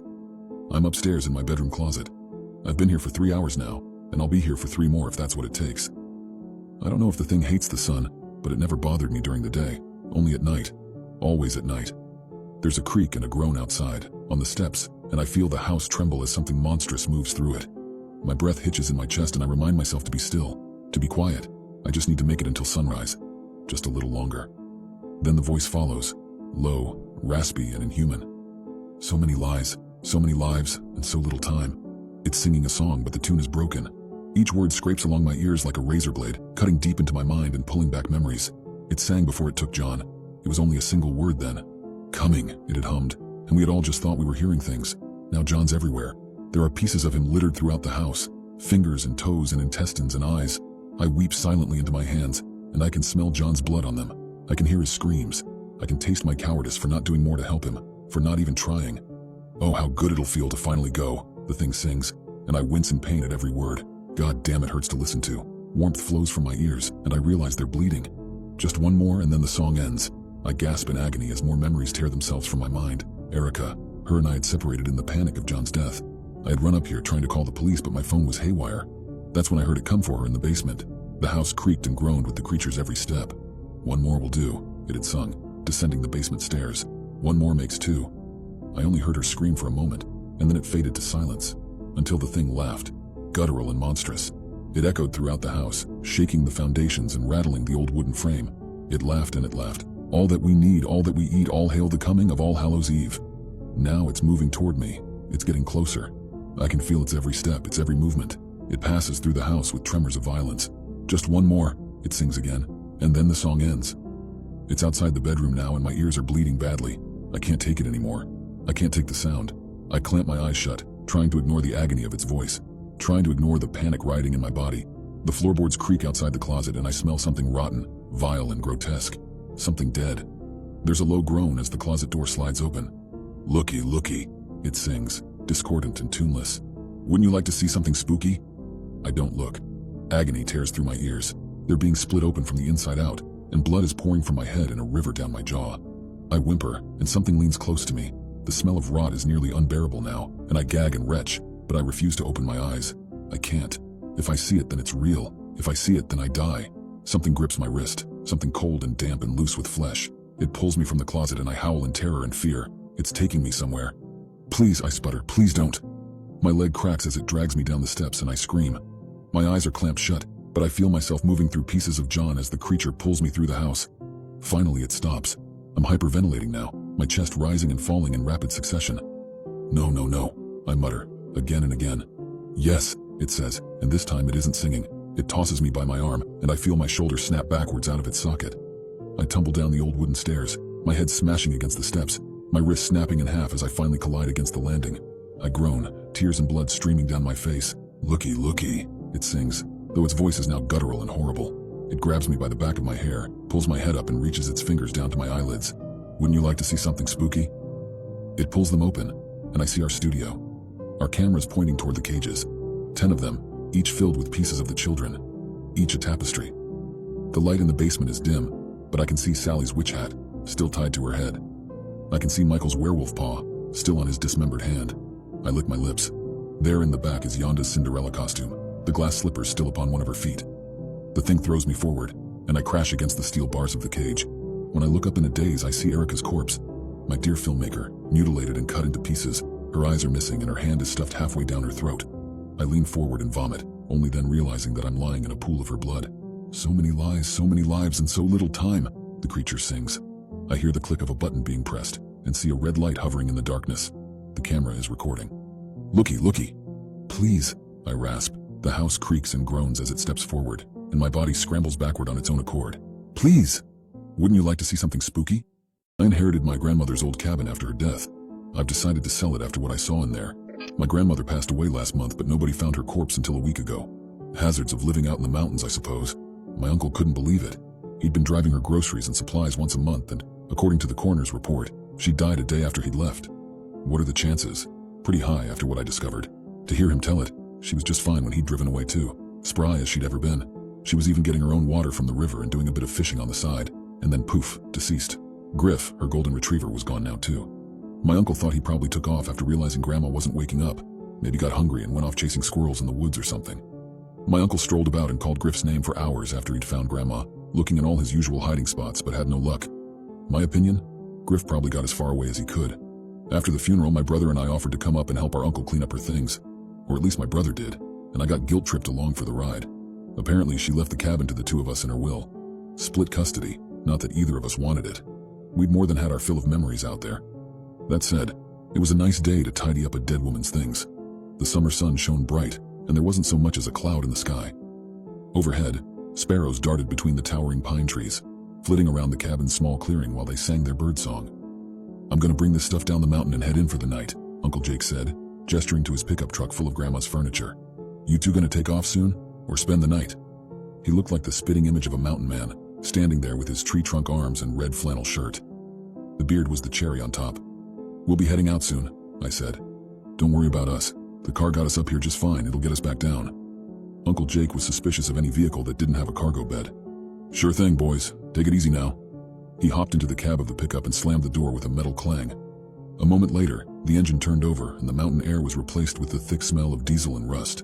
I'm upstairs in my bedroom closet. I've been here for 3 hours now, and I'll be here for 3 more if that's what it takes. I don't know if the thing hates the sun, but it never bothered me during the day, only at night, always at night. There's a creak and a groan outside, on the steps, and I feel the house tremble as something monstrous moves through it. My breath hitches in my chest and I remind myself to be still, to be quiet. I just need to make it until sunrise, just a little longer. Then the voice follows, low, raspy, and inhuman. So many lies, so many lives, and so little time. It's singing a song, but the tune is broken. Each word scrapes along my ears like a razor blade, cutting deep into my mind and pulling back memories. It sang before it took John. It was only a single word then. Coming, it had hummed, and we had all just thought we were hearing things. Now John's everywhere. There are pieces of him littered throughout the house, fingers and toes and intestines and eyes. I weep silently into my hands, and I can smell John's blood on them. I can hear his screams. I can taste my cowardice for not doing more to help him, for not even trying. Oh, how good it'll feel to finally go, the thing sings, and I wince in pain at every word. God damn, it hurts to listen to. Warmth flows from my ears, and I realize they're bleeding. Just one more, and then the song ends. I gasp in agony as more memories tear themselves from my mind. Erica, her and I had separated in the panic of John's death. I had run up here trying to call the police, but my phone was haywire. That's when I heard it come for her in the basement. The house creaked and groaned with the creature's every step. One more will do, it had sung, descending the basement stairs. One more makes two. I only heard her scream for a moment, and then it faded to silence, until the thing laughed, guttural and monstrous. It echoed throughout the house, shaking the foundations and rattling the old wooden frame. It laughed and it laughed. All that we need, all that we eat, all hail the coming of All Hallows Eve. Now it's moving toward me. It's getting closer. I can feel its every step, its every movement. It passes through the house with tremors of violence. Just one more, it sings again, and then the song ends. It's outside the bedroom now, and my ears are bleeding badly. I can't take it anymore. I can't take the sound. I clamp my eyes shut, trying to ignore the agony of its voice, trying to ignore the panic riding in my body. The floorboards creak outside the closet, and I smell something rotten, vile and grotesque. Something dead. There's a low groan as the closet door slides open. Looky, looky, it sings, discordant and tuneless. Wouldn't you like to see something spooky? I don't look. Agony tears through my ears. They're being split open from the inside out, and blood is pouring from my head in a river down my jaw. I whimper, and something leans close to me. The smell of rot is nearly unbearable now, and I gag and retch, but I refuse to open my eyes. I can't. If I see it, then it's real. If I see it, then I die. Something grips my wrist, something cold and damp and loose with flesh. It pulls me from the closet, and I howl in terror and fear. It's taking me somewhere. Please, I sputter, please don't. My leg cracks as it drags me down the steps, and I scream. My eyes are clamped shut, but I feel myself moving through pieces of John as the creature pulls me through the house. Finally, it stops. I'm hyperventilating now, my chest rising and falling in rapid succession. No, no, no, I mutter, again and again. Yes, it says, and this time it isn't singing. It tosses me by my arm, and I feel my shoulder snap backwards out of its socket. I tumble down the old wooden stairs, my head smashing against the steps, my wrist snapping in half as I finally collide against the landing. I groan, tears and blood streaming down my face. Looky, looky, it sings, though its voice is now guttural and horrible. It grabs me by the back of my hair, pulls my head up and reaches its fingers down to my eyelids. Wouldn't you like to see something spooky? It pulls them open, and I see our studio. Our cameras pointing toward the cages. 10 of them, each filled with pieces of the children, each a tapestry. The light in the basement is dim, but I can see Sally's witch hat, still tied to her head. I can see Michael's werewolf paw, still on his dismembered hand. I lick my lips. There in the back is Yonda's Cinderella costume, the glass slippers still upon one of her feet. The thing throws me forward, and I crash against the steel bars of the cage. When I look up in a daze, I see Erica's corpse, my dear filmmaker, mutilated and cut into pieces. Her eyes are missing, and her hand is stuffed halfway down her throat. I lean forward and vomit, only then realizing that I'm lying in a pool of her blood. So many lies, so many lives, and so little time, the creature sings. I hear the click of a button being pressed, and see a red light hovering in the darkness. The camera is recording. Looky, looky. Please, I rasp. The house creaks and groans as it steps forward, and my body scrambles backward on its own accord. Please! Wouldn't you like to see something spooky? I inherited my grandmother's old cabin after her death. I've decided to sell it after what I saw in there. My grandmother passed away last month, but nobody found her corpse until a week ago. Hazards of living out in the mountains, I suppose. My uncle couldn't believe it. He'd been driving her groceries and supplies once a month, and according to the coroner's report, she died a day after he'd left. What are the chances? Pretty high after what I discovered. To hear him tell it, she was just fine when he'd driven away too, spry as she'd ever been. She was even getting her own water from the river and doing a bit of fishing on the side, and then poof, deceased. Griff, her golden retriever, was gone now too. My uncle thought he probably took off after realizing Grandma wasn't waking up, maybe got hungry and went off chasing squirrels in the woods or something. My uncle strolled about and called Griff's name for hours after he'd found Grandma, looking in all his usual hiding spots but had no luck. My opinion? Griff probably got as far away as he could. After the funeral, my brother and I offered to come up and help our uncle clean up her things. Or at least my brother did, and I got guilt-tripped along for the ride. Apparently, she left the cabin to the two of us in her will. Split custody, not that either of us wanted it. We'd more than had our fill of memories out there. That said, it was a nice day to tidy up a dead woman's things. The summer sun shone bright, and there wasn't so much as a cloud in the sky. Overhead, sparrows darted between the towering pine trees, flitting around the cabin's small clearing while they sang their bird song. "I'm gonna bring this stuff down the mountain and head in for the night," Uncle Jake said, gesturing to his pickup truck full of Grandma's furniture. "You two gonna take off soon, or spend the night?" He looked like the spitting image of a mountain man, standing there with his tree trunk arms and red flannel shirt. The beard was the cherry on top. "We'll be heading out soon," I said. "Don't worry about us. The car got us up here just fine. It'll get us back down." Uncle Jake was suspicious of any vehicle that didn't have a cargo bed. "Sure thing, boys. Take it easy now." He hopped into the cab of the pickup and slammed the door with a metal clang. A moment later, the engine turned over and the mountain air was replaced with the thick smell of diesel and rust.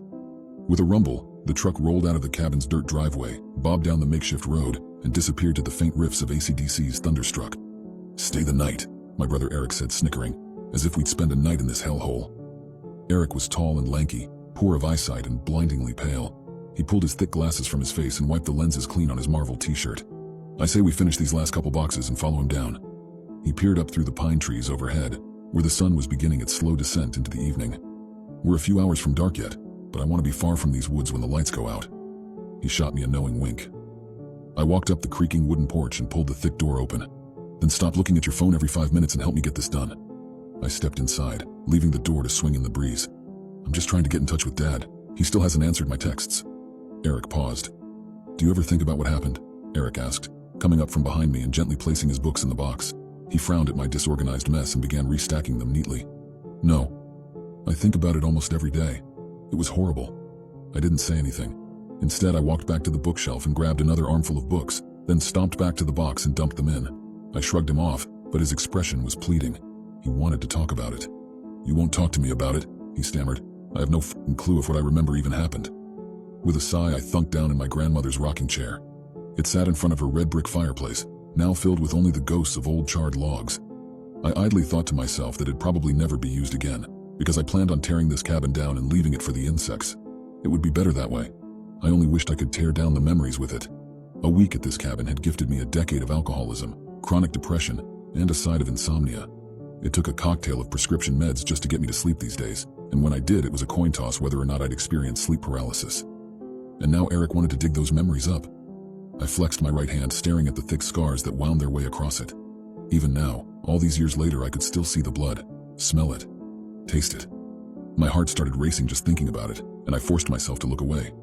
With a rumble, the truck rolled out of the cabin's dirt driveway, bobbed down the makeshift road, and disappeared to the faint riffs of AC/DC's Thunderstruck. "Stay the night," my brother Eric said, snickering, as if we'd spend a night in this hellhole. Eric was tall and lanky, poor of eyesight and blindingly pale. He pulled his thick glasses from his face and wiped the lenses clean on his Marvel t-shirt. "I say we finish these last couple boxes and follow him down." He peered up through the pine trees overhead, where the sun was beginning its slow descent into the evening. "We're a few hours from dark yet, but I want to be far from these woods when the lights go out." He shot me a knowing wink. I walked up the creaking wooden porch and pulled the thick door open. "Then stop looking at your phone every 5 minutes and help me get this done." I stepped inside, leaving the door to swing in the breeze. "I'm just trying to get in touch with Dad. He still hasn't answered my texts." Eric paused. "Do you ever think about what happened?" Eric asked, coming up from behind me and gently placing his books in the box. He frowned at my disorganized mess and began restacking them neatly. "No. I think about it almost every day. It was horrible." I didn't say anything. Instead, I walked back to the bookshelf and grabbed another armful of books, then stomped back to the box and dumped them in. I shrugged him off, but his expression was pleading. He wanted to talk about it. "You won't talk to me about it," he stammered. "I have no f***ing clue if what I remember even happened." With a sigh, I thunked down in my grandmother's rocking chair. It sat in front of her red brick fireplace, now filled with only the ghosts of old charred logs. I idly thought to myself that it'd probably never be used again, because I planned on tearing this cabin down and leaving it for the insects. It would be better that way. I only wished I could tear down the memories with it. A week at this cabin had gifted me a decade of alcoholism, chronic depression, and a side of insomnia. It took a cocktail of prescription meds just to get me to sleep these days, and when I did, it was a coin toss whether or not I'd experience sleep paralysis. And now Eric wanted to dig those memories up. I flexed my right hand, staring at the thick scars that wound their way across it. Even now, all these years later, I could still see the blood, smell it, taste it. My heart started racing just thinking about it, and I forced myself to look away.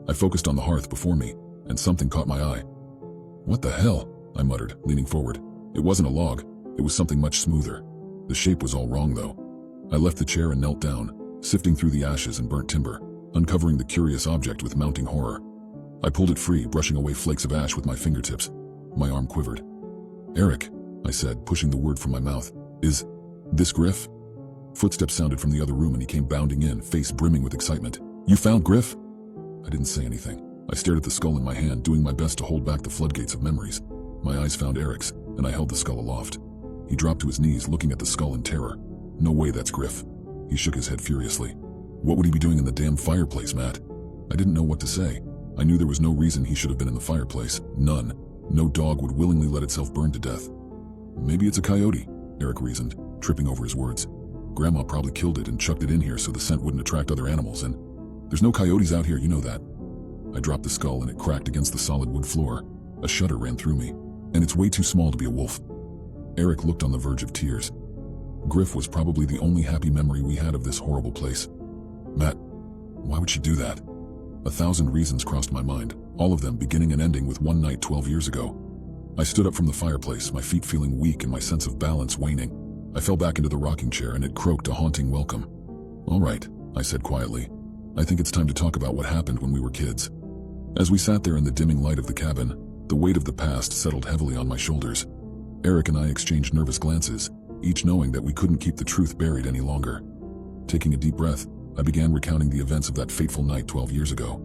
I focused on the hearth before me, and something caught my eye. "What the hell?" I muttered, leaning forward. It wasn't a log. It was something much smoother. The shape was all wrong, though. I left the chair and knelt down, sifting through the ashes and burnt timber, uncovering the curious object with mounting horror. I pulled it free, brushing away flakes of ash with my fingertips. My arm quivered. "Eric," I said, pushing the word from my mouth. "Is this Griff?" Footsteps sounded from the other room and he came bounding in, face brimming with excitement. "You found Griff?" I didn't say anything. I stared at the skull in my hand, doing my best to hold back the floodgates of memories. My eyes found Eric's, and I held the skull aloft. He dropped to his knees, looking at the skull in terror. "No way, that's Griff." He shook his head furiously. "What would he be doing in the damn fireplace, Matt?" I didn't know what to say. I knew there was no reason he should have been in the fireplace. None. No dog would willingly let itself burn to death. "Maybe it's a coyote," Eric reasoned, tripping over his words. "Grandma probably killed it and chucked it in here so the scent wouldn't attract other animals, and there's no coyotes out here, you know that." I dropped the skull and it cracked against the solid wood floor. A shudder ran through me. "And it's way too small to be a wolf." Eric looked on the verge of tears. Griff was probably the only happy memory we had of this horrible place. "Matt, why would she do that?" 1,000 reasons crossed my mind, all of them beginning and ending with one night 12 years ago. I stood up from the fireplace, my feet feeling weak and my sense of balance waning. I fell back into the rocking chair and it croaked a haunting welcome. "All right," I said quietly. "I think it's time to talk about what happened when we were kids." As we sat there in the dimming light of the cabin, the weight of the past settled heavily on my shoulders. Eric and I exchanged nervous glances, each knowing that we couldn't keep the truth buried any longer. Taking a deep breath, I began recounting the events of that fateful night 12 years ago.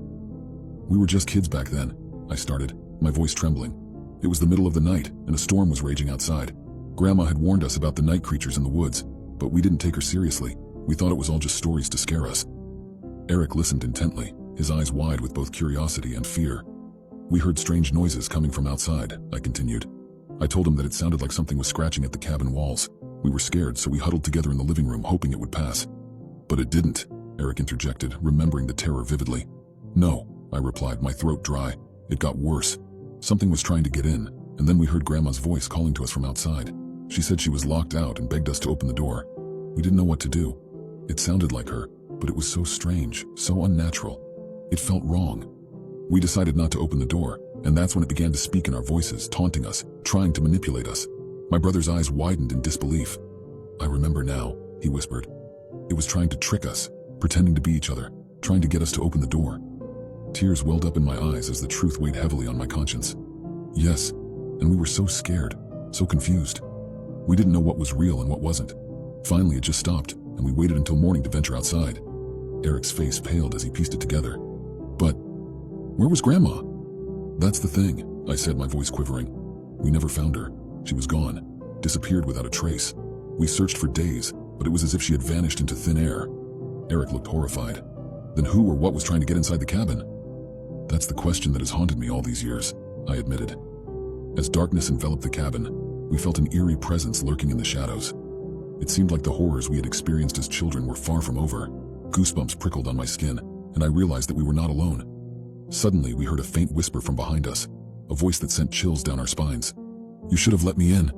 "We were just kids back then," I started, my voice trembling. "It was the middle of the night, and a storm was raging outside. Grandma had warned us about the night creatures in the woods, but we didn't take her seriously. We thought it was all just stories to scare us." Eric listened intently, his eyes wide with both curiosity and fear. "We heard strange noises coming from outside," I continued. I told him that it sounded like something was scratching at the cabin walls. We were scared, so we huddled together in the living room, hoping it would pass. "But it didn't," Eric interjected, remembering the terror vividly. "No," I replied, my throat dry. "It got worse. Something was trying to get in, and then we heard Grandma's voice calling to us from outside. She said she was locked out and begged us to open the door. We didn't know what to do. It sounded like her, but it was so strange, so unnatural. It felt wrong. We decided not to open the door, and that's when it began to speak in our voices, taunting us, trying to manipulate us. My brother's eyes widened in disbelief. "I remember now," he whispered. "It was trying to trick us, pretending to be each other, trying to get us to open the door." Tears welled up in my eyes as the truth weighed heavily on my conscience. Yes, and we were so scared, so confused. We didn't know what was real and what wasn't. Finally, it just stopped, and we waited until morning to venture outside. Eric's face paled as he pieced it together. "But where was Grandma?" "That's the thing," I said, my voice quivering. "We never found her. She was gone, disappeared without a trace. We searched for days, but it was as if she had vanished into thin air." Eric looked horrified. "Then who or what was trying to get inside the cabin?" "That's the question that has haunted me all these years," I admitted. As darkness enveloped the cabin, we felt an eerie presence lurking in the shadows. It seemed like the horrors we had experienced as children were far from over. Goosebumps prickled on my skin, and I realized that we were not alone. Suddenly, we heard a faint whisper from behind us, a voice that sent chills down our spines. "You should have let me in."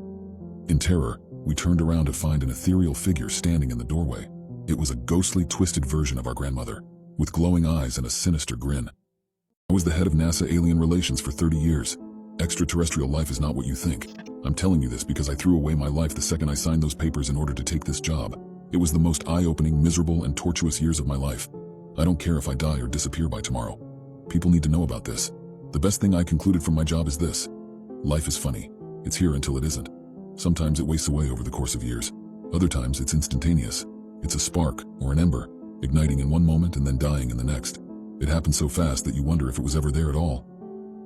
In terror, we turned around to find an ethereal figure standing in the doorway. It was a ghostly, twisted version of our grandmother, with glowing eyes and a sinister grin. "I was the head of NASA Alien Relations for 30 years. Extraterrestrial life is not what you think. I'm telling you this because I threw away my life the second I signed those papers in order to take this job. It was the most eye-opening, miserable, and tortuous years of my life. I don't care if I die or disappear by tomorrow. People need to know about this. The best thing I concluded from my job is this. Life is funny. It's here until it isn't. Sometimes it wastes away over the course of years. Other times it's instantaneous. It's a spark or an ember, igniting in one moment and then dying in the next. It happens so fast that you wonder if it was ever there at all.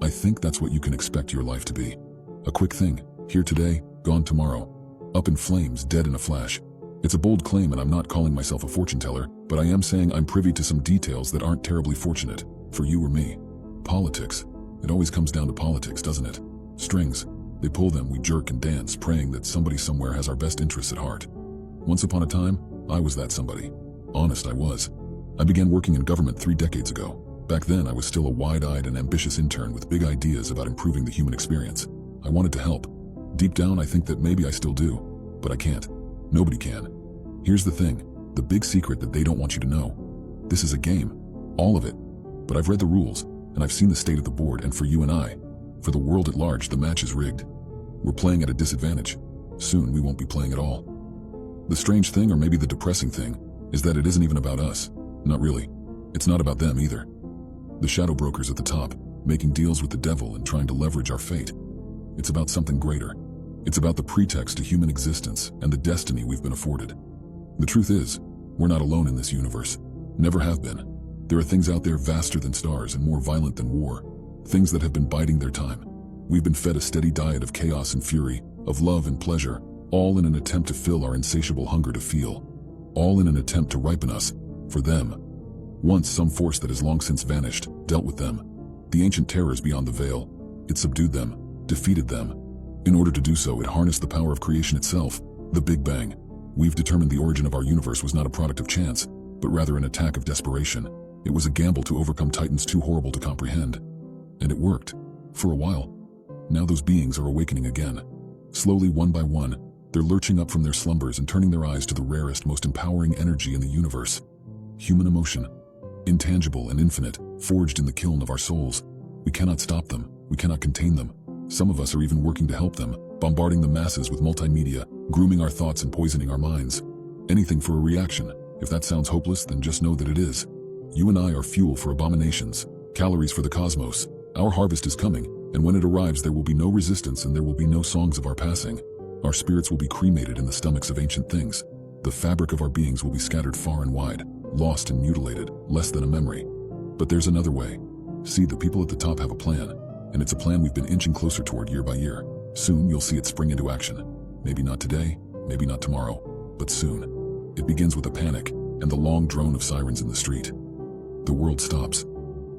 I think that's what you can expect your life to be. A quick thing, here today, gone tomorrow. Up in flames, dead in a flash. It's a bold claim, and I'm not calling myself a fortune teller, but I am saying I'm privy to some details that aren't terribly fortunate, for you or me. Politics. It always comes down to politics, doesn't it? Strings. They pull them, we jerk and dance, praying that somebody somewhere has our best interests at heart. Once upon a time, I was that somebody. Honest, I was. I began working in government 3 decades ago. Back then, I was still a wide-eyed and ambitious intern with big ideas about improving the human experience. I wanted to help. Deep down, I think that maybe I still do, but I can't. Nobody can. Here's the thing, the big secret that they don't want you to know. This is a game, all of it. But I've read the rules, and I've seen the state of the board, and for you and I, for the world at large, the match is rigged. We're playing at a disadvantage. Soon, we won't be playing at all. The strange thing, or maybe the depressing thing, is that it isn't even about us. Not really. It's not about them either. The shadow brokers at the top, making deals with the devil and trying to leverage our fate. It's about something greater. It's about the pretext to human existence and the destiny we've been afforded. The truth is, we're not alone in this universe. Never have been. There are things out there vaster than stars and more violent than war. Things that have been biding their time. We've been fed a steady diet of chaos and fury, of love and pleasure, all in an attempt to fill our insatiable hunger to feel. All in an attempt to ripen us, for them. Once some force that has long since vanished, dealt with them. The ancient terrors beyond the veil. It subdued them, defeated them. In order to do so, it harnessed the power of creation itself, the Big Bang. We've determined the origin of our universe was not a product of chance, but rather an attack of desperation. It was a gamble to overcome titans too horrible to comprehend. And it worked. For a while. Now those beings are awakening again. Slowly, one by one, they're lurching up from their slumbers and turning their eyes to the rarest, most empowering energy in the universe. Human emotion. Intangible and infinite, forged in the kiln of our souls. We cannot stop them. We cannot contain them. Some of us are even working to help them, bombarding the masses with multimedia, grooming our thoughts and poisoning our minds. Anything for a reaction. If that sounds hopeless, then just know that it is. You and I are fuel for abominations, calories for the cosmos. Our harvest is coming, and when it arrives there will be no resistance and there will be no songs of our passing. Our spirits will be cremated in the stomachs of ancient things. The fabric of our beings will be scattered far and wide, lost and mutilated, less than a memory. But there's another way. See, the people at the top have a plan, and it's a plan we've been inching closer toward year by year. Soon you'll see it spring into action. Maybe not today, maybe not tomorrow, but soon. It begins with a panic and the long drone of sirens in the street. The world stops.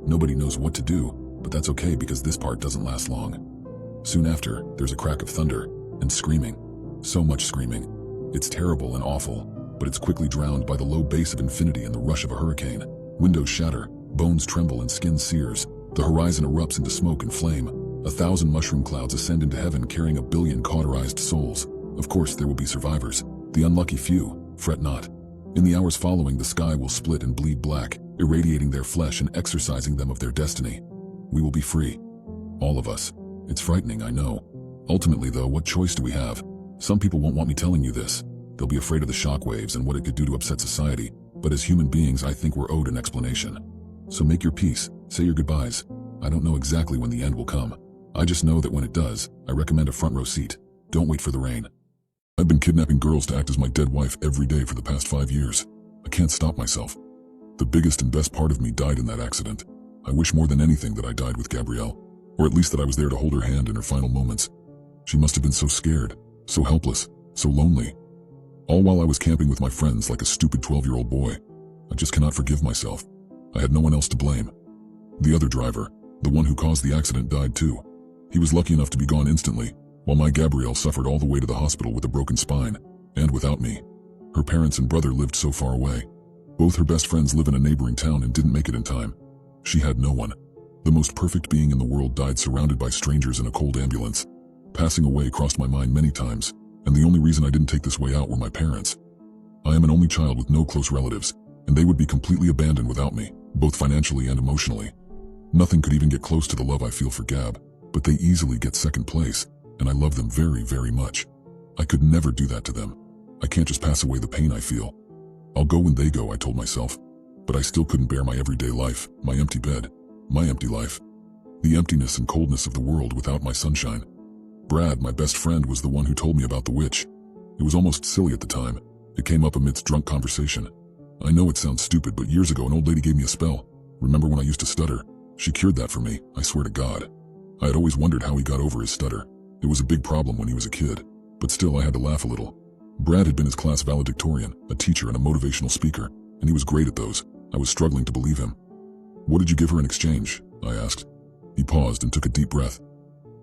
Nobody knows what to do, but that's okay because this part doesn't last long. Soon after, there's a crack of thunder and screaming. So much screaming. It's terrible and awful, but it's quickly drowned by the low bass of infinity and the rush of a hurricane. Windows shatter, bones tremble and skin sears. The horizon erupts into smoke and flame. 1,000 mushroom clouds ascend into heaven carrying 1 billion cauterized souls. Of course, there will be survivors. The unlucky few, fret not. In the hours following, the sky will split and bleed black, irradiating their flesh and exorcising them of their destiny. We will be free. All of us. It's frightening, I know. Ultimately, though, what choice do we have? Some people won't want me telling you this. They'll be afraid of the shockwaves and what it could do to upset society. But as human beings, I think we're owed an explanation. So make your peace. Say your goodbyes. I don't know exactly when the end will come. I just know that when it does, I recommend a front row seat. Don't wait for the rain. I've been kidnapping girls to act as my dead wife every day for the past 5 years. I can't stop myself. The biggest and best part of me died in that accident. I wish more than anything that I died with Gabrielle, or at least that I was there to hold her hand in her final moments. She must have been so scared, so helpless, so lonely. All while I was camping with my friends like a stupid 12-year-old boy. I just cannot forgive myself. I had no one else to blame. The other driver, the one who caused the accident, died too. He was lucky enough to be gone instantly, while my Gabrielle suffered all the way to the hospital with a broken spine, and without me. Her parents and brother lived so far away. Both her best friends live in a neighboring town and didn't make it in time. She had no one. The most perfect being in the world died surrounded by strangers in a cold ambulance. Passing away crossed my mind many times, and the only reason I didn't take this way out were my parents. I am an only child with no close relatives, and they would be completely abandoned without me, both financially and emotionally. Nothing could even get close to the love I feel for Gab, but they easily get second place, and I love them very, very much. I could never do that to them. I can't just pass away the pain I feel. I'll go when they go, I told myself, but I still couldn't bear my everyday life, my empty bed, my empty life. The emptiness and coldness of the world without my sunshine. Brad, my best friend, was the one who told me about the witch. It was almost silly at the time. It came up amidst drunk conversation. I know it sounds stupid, but years ago an old lady gave me a spell. Remember when I used to stutter? She cured that for me, I swear to God. I had always wondered how he got over his stutter. It was a big problem when he was a kid, but still I had to laugh a little. Brad had been his class valedictorian, a teacher and a motivational speaker, and he was great at those. I was struggling to believe him. What did you give her in exchange? I asked. He paused and took a deep breath.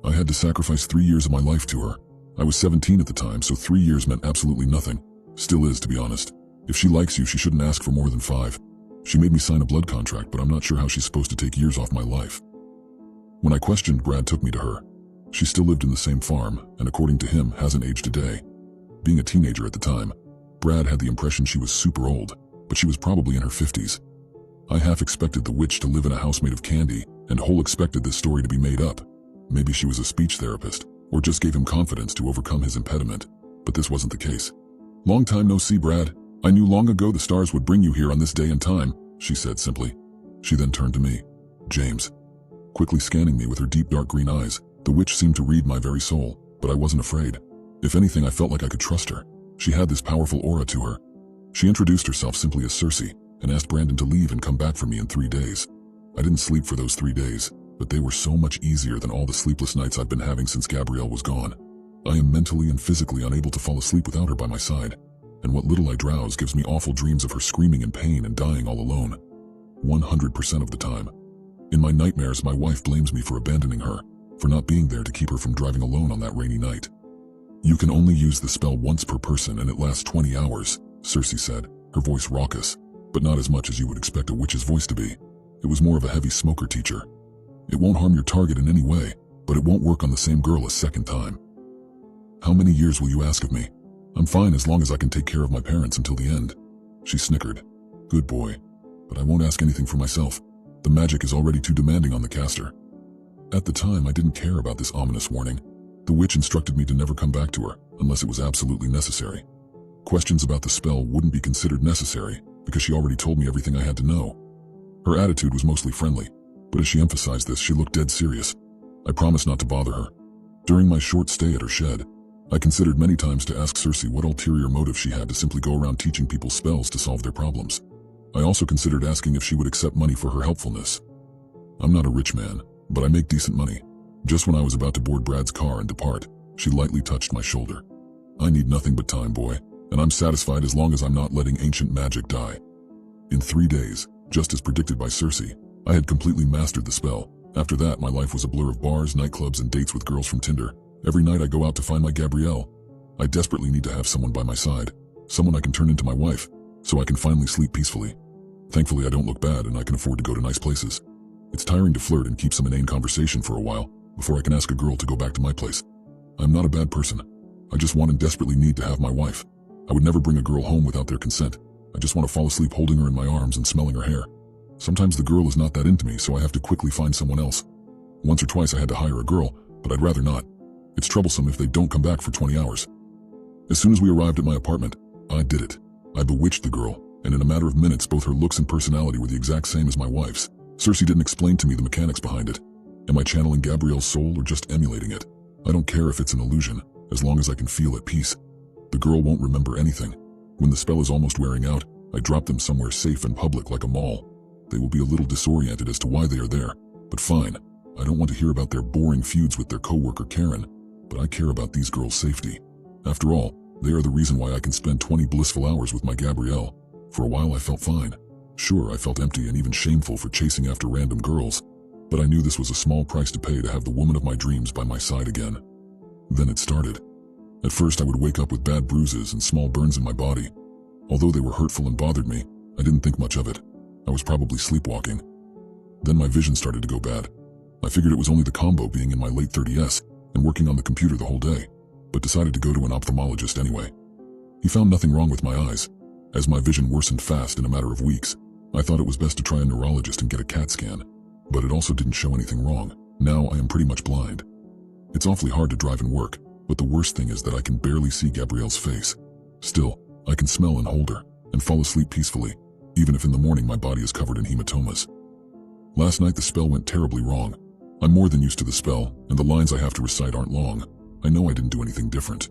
I had to sacrifice 3 years of my life to her. I was 17 at the time, so 3 years meant absolutely nothing. Still is, to be honest. If she likes you, she shouldn't ask for more than 5. She made me sign a blood contract, but I'm not sure how she's supposed to take years off my life. When I questioned, Brad took me to her. She still lived in the same farm, and according to him, hasn't aged a day. Being a teenager at the time, Brad had the impression she was super old, but she was probably in her 50s. I half expected the witch to live in a house made of candy, and whole expected this story to be made up. Maybe she was a speech therapist, or just gave him confidence to overcome his impediment, but this wasn't the case. Long time no see, Brad. I knew long ago the stars would bring you here on this day and time, she said simply. She then turned to me. James. Quickly scanning me with her deep dark green eyes, the witch seemed to read my very soul, but I wasn't afraid. If anything, I felt like I could trust her. She had this powerful aura to her. She introduced herself simply as Circe, and asked Brandon to leave and come back for me in 3 days. I didn't sleep for those 3 days, but they were so much easier than all the sleepless nights I've been having since Gabrielle was gone. I am mentally and physically unable to fall asleep without her by my side, and what little I drowse gives me awful dreams of her screaming in pain and dying all alone. 100% of the time. In my nightmares, my wife blames me for abandoning her, for not being there to keep her from driving alone on that rainy night. You can only use the spell once per person and it lasts 20 hours, Circe said, her voice raucous, but not as much as you would expect a witch's voice to be. It was more of a heavy smoker teacher. It won't harm your target in any way, but it won't work on the same girl a second time. How many years will you ask of me? I'm fine as long as I can take care of my parents until the end. She snickered. Good boy. But I won't ask anything for myself. The magic is already too demanding on the caster. At the time, I didn't care about this ominous warning. The witch instructed me to never come back to her, unless it was absolutely necessary. Questions about the spell wouldn't be considered necessary, because she already told me everything I had to know. Her attitude was mostly friendly, but as she emphasized this, she looked dead serious. I promised not to bother her. During my short stay at her shed, I considered many times to ask Circe what ulterior motive she had to simply go around teaching people spells to solve their problems. I also considered asking if she would accept money for her helpfulness. I'm not a rich man, but I make decent money. Just when I was about to board Brad's car and depart, she lightly touched my shoulder. I need nothing but time, boy, and I'm satisfied as long as I'm not letting ancient magic die. In 3 days, just as predicted by Circe, I had completely mastered the spell. After that, my life was a blur of bars, nightclubs, and dates with girls from Tinder. Every night I go out to find my Gabrielle. I desperately need to have someone by my side, someone I can turn into my wife, so I can finally sleep peacefully. Thankfully, I don't look bad and I can afford to go to nice places. It's tiring to flirt and keep some inane conversation for a while, before I can ask a girl to go back to my place. I'm not a bad person. I just want and desperately need to have my wife. I would never bring a girl home without their consent, I just want to fall asleep holding her in my arms and smelling her hair. Sometimes the girl is not that into me, so I have to quickly find someone else. Once or twice I had to hire a girl, but I'd rather not. It's troublesome if they don't come back for 20 hours. As soon as we arrived at my apartment, I did it. I bewitched the girl, and in a matter of minutes both her looks and personality were the exact same as my wife's. Cersei didn't explain to me the mechanics behind it. Am I channeling Gabrielle's soul or just emulating it? I don't care if it's an illusion, as long as I can feel at peace. The girl won't remember anything. When the spell is almost wearing out, I drop them somewhere safe and public like a mall. They will be a little disoriented as to why they are there, but fine. I don't want to hear about their boring feuds with their co-worker Karen, but I care about these girls' safety. After all, they are the reason why I can spend 20 blissful hours with my Gabrielle. For a while I felt fine. Sure, I felt empty and even shameful for chasing after random girls, but I knew this was a small price to pay to have the woman of my dreams by my side again. Then it started. At first I would wake up with bad bruises and small burns in my body. Although they were hurtful and bothered me, I didn't think much of it. I was probably sleepwalking. Then my vision started to go bad. I figured it was only the combo being in my late 30s and working on the computer the whole day, but decided to go to an ophthalmologist anyway. He found nothing wrong with my eyes. As my vision worsened fast in a matter of weeks, I thought it was best to try a neurologist and get a CAT scan, but it also didn't show anything wrong. Now I am pretty much blind. It's awfully hard to drive and work, but the worst thing is that I can barely see Gabrielle's face. Still, I can smell and hold her, and fall asleep peacefully, even if in the morning my body is covered in hematomas. Last night the spell went terribly wrong. I'm more than used to the spell, and the lines I have to recite aren't long. I know I didn't do anything different.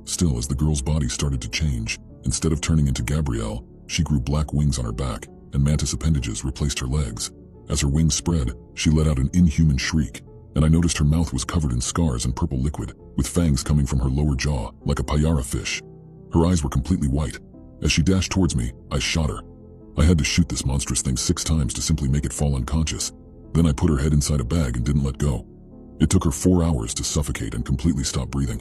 Still, as the girl's body started to change, instead of turning into Gabrielle, she grew black wings on her back, and mantis appendages replaced her legs. As her wings spread, she let out an inhuman shriek, and I noticed her mouth was covered in scars and purple liquid, with fangs coming from her lower jaw, like a payara fish. Her eyes were completely white. As she dashed towards me, I shot her. I had to shoot this monstrous thing 6 times to simply make it fall unconscious. Then I put her head inside a bag and didn't let go. It took her 4 hours to suffocate and completely stop breathing.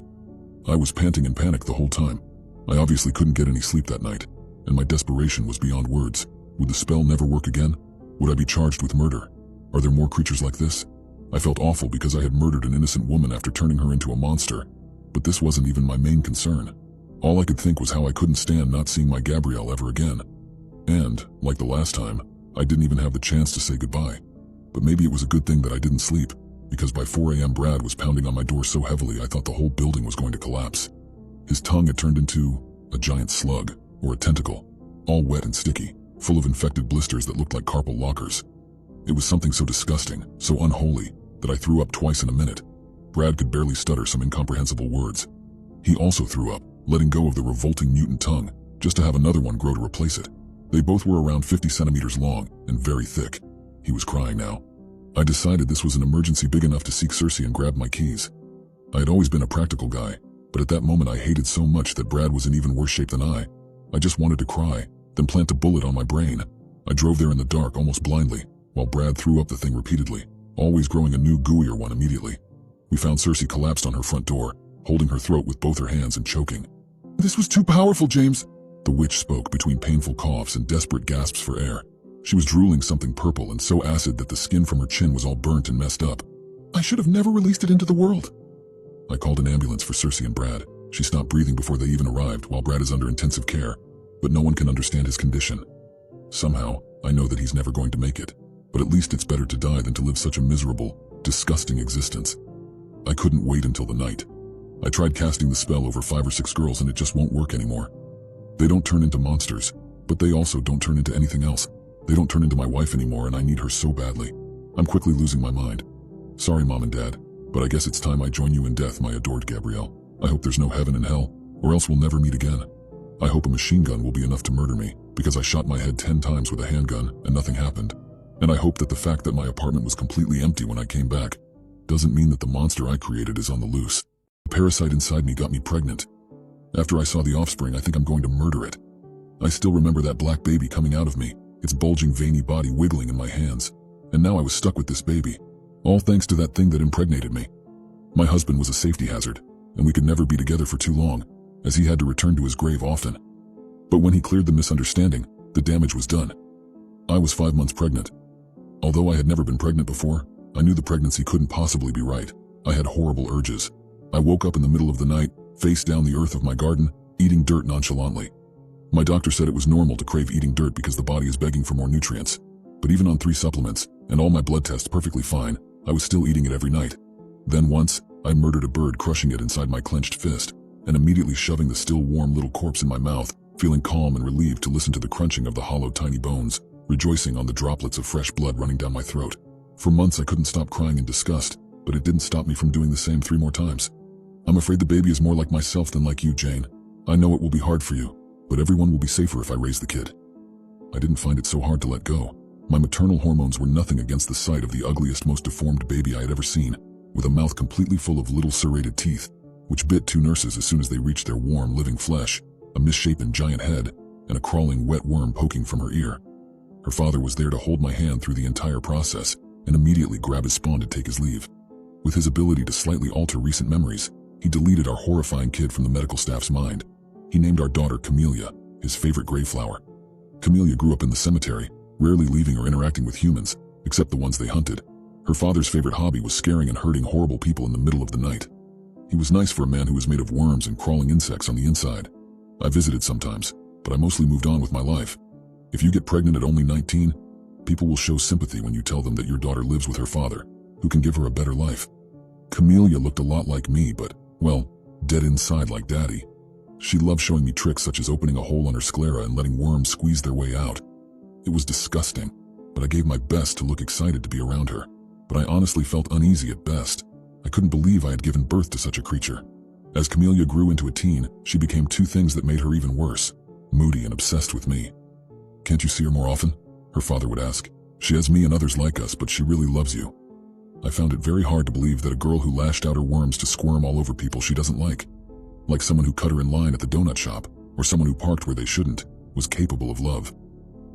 I was panting in panic the whole time. I obviously couldn't get any sleep that night, and my desperation was beyond words. Would the spell never work again? Would I be charged with murder? Are there more creatures like this? I felt awful because I had murdered an innocent woman after turning her into a monster, but this wasn't even my main concern. All I could think was how I couldn't stand not seeing my Gabrielle ever again. And, like the last time, I didn't even have the chance to say goodbye. But maybe it was a good thing that I didn't sleep, because by 4 a.m. Brad was pounding on my door so heavily I thought the whole building was going to collapse. His tongue had turned into a giant slug, or a tentacle, all wet and sticky, full of infected blisters that looked like carpal lockers. It was something so disgusting, so unholy, that I threw up twice in a minute. Brad could barely stutter some incomprehensible words. He also threw up, letting go of the revolting mutant tongue, just to have another one grow to replace it. They both were around 50 centimeters long and very thick. He was crying now. I decided this was an emergency big enough to seek Cersei and grab my keys. I had always been a practical guy, but at that moment I hated so much that Brad was in even worse shape than I. I just wanted to cry, then plant a bullet on my brain. I drove there in the dark almost blindly, while Brad threw up the thing repeatedly, always growing a new gooier one immediately. We found Cersei collapsed on her front door, holding her throat with both her hands and choking. "This was too powerful, James," the witch spoke between painful coughs and desperate gasps for air. She was drooling something purple and so acid that the skin from her chin was all burnt and messed up. "I should have never released it into the world." I called an ambulance for Cersei and Brad. She stopped breathing before they even arrived, while Brad is under intensive care, but no one can understand his condition. Somehow, I know that he's never going to make it, but at least it's better to die than to live such a miserable, disgusting existence. I couldn't wait until the night. I tried casting the spell over 5 or 6 girls and it just won't work anymore. They don't turn into monsters, but they also don't turn into anything else. They don't turn into my wife anymore and I need her so badly. I'm quickly losing my mind. Sorry, Mom and Dad, but I guess it's time I join you in death, my adored Gabrielle. I hope there's no heaven and hell, or else we'll never meet again. I hope a machine gun will be enough to murder me, because I shot my head 10 times with a handgun and nothing happened. And I hope that the fact that my apartment was completely empty when I came back doesn't mean that the monster I created is on the loose. The parasite inside me got me pregnant. After I saw the offspring, I think I'm going to murder it. I still remember that black baby coming out of me, its bulging veiny body wiggling in my hands. And now I was stuck with this baby, all thanks to that thing that impregnated me. My husband was a safety hazard, and we could never be together for too long, as he had to return to his grave often. But when he cleared the misunderstanding, the damage was done. I was 5 months pregnant. Although I had never been pregnant before, I knew the pregnancy couldn't possibly be right. I had horrible urges. I woke up in the middle of the night, face down the earth of my garden, eating dirt nonchalantly. My doctor said it was normal to crave eating dirt because the body is begging for more nutrients. But even on 3 supplements, and all my blood tests perfectly fine, I was still eating it every night. Then once, I murdered a bird, crushing it inside my clenched fist, and immediately shoving the still warm little corpse in my mouth, feeling calm and relieved to listen to the crunching of the hollow tiny bones, rejoicing on the droplets of fresh blood running down my throat. For months I couldn't stop crying in disgust, but it didn't stop me from doing the same 3 more times. I'm afraid the baby is more like myself than like you, Jane. I know it will be hard for you, but everyone will be safer if I raise the kid. I didn't find it so hard to let go. My maternal hormones were nothing against the sight of the ugliest, most deformed baby I had ever seen, with a mouth completely full of little serrated teeth, which bit 2 nurses as soon as they reached their warm, living flesh, a misshapen giant head, and a crawling wet worm poking from her ear. Her father was there to hold my hand through the entire process and immediately grab his spawn to take his leave. With his ability to slightly alter recent memories, he deleted our horrifying kid from the medical staff's mind. He named our daughter Camellia, his favorite grave flower. Camellia grew up in the cemetery, rarely leaving or interacting with humans, except the ones they hunted. Her father's favorite hobby was scaring and hurting horrible people in the middle of the night. He was nice for a man who was made of worms and crawling insects on the inside. I visited sometimes, but I mostly moved on with my life. If you get pregnant at only 19, people will show sympathy when you tell them that your daughter lives with her father, who can give her a better life. Camellia looked a lot like me, but, well, dead inside like Daddy. She loved showing me tricks such as opening a hole on her sclera and letting worms squeeze their way out. It was disgusting, but I gave my best to look excited to be around her. But I honestly felt uneasy at best. I couldn't believe I had given birth to such a creature. As Camellia grew into a teen, she became 2 things that made her even worse: moody and obsessed with me. "Can't you see her more often?" her father would ask. "She has me and others like us, but she really loves you." I found it very hard to believe that a girl who lashed out her worms to squirm all over people she doesn't like someone who cut her in line at the donut shop, or someone who parked where they shouldn't, was capable of love.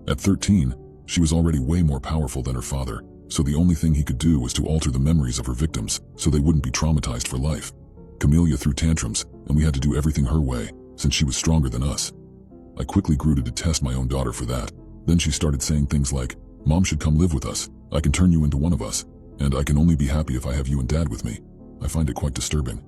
At 13, she was already way more powerful than her father, so the only thing he could do was to alter the memories of her victims so they wouldn't be traumatized for life. Camellia threw tantrums, and we had to do everything her way, since she was stronger than us. I quickly grew to detest my own daughter for that. Then she started saying things like, "Mom should come live with us, I can turn you into one of us, and I can only be happy if I have you and Dad with me." I find it quite disturbing.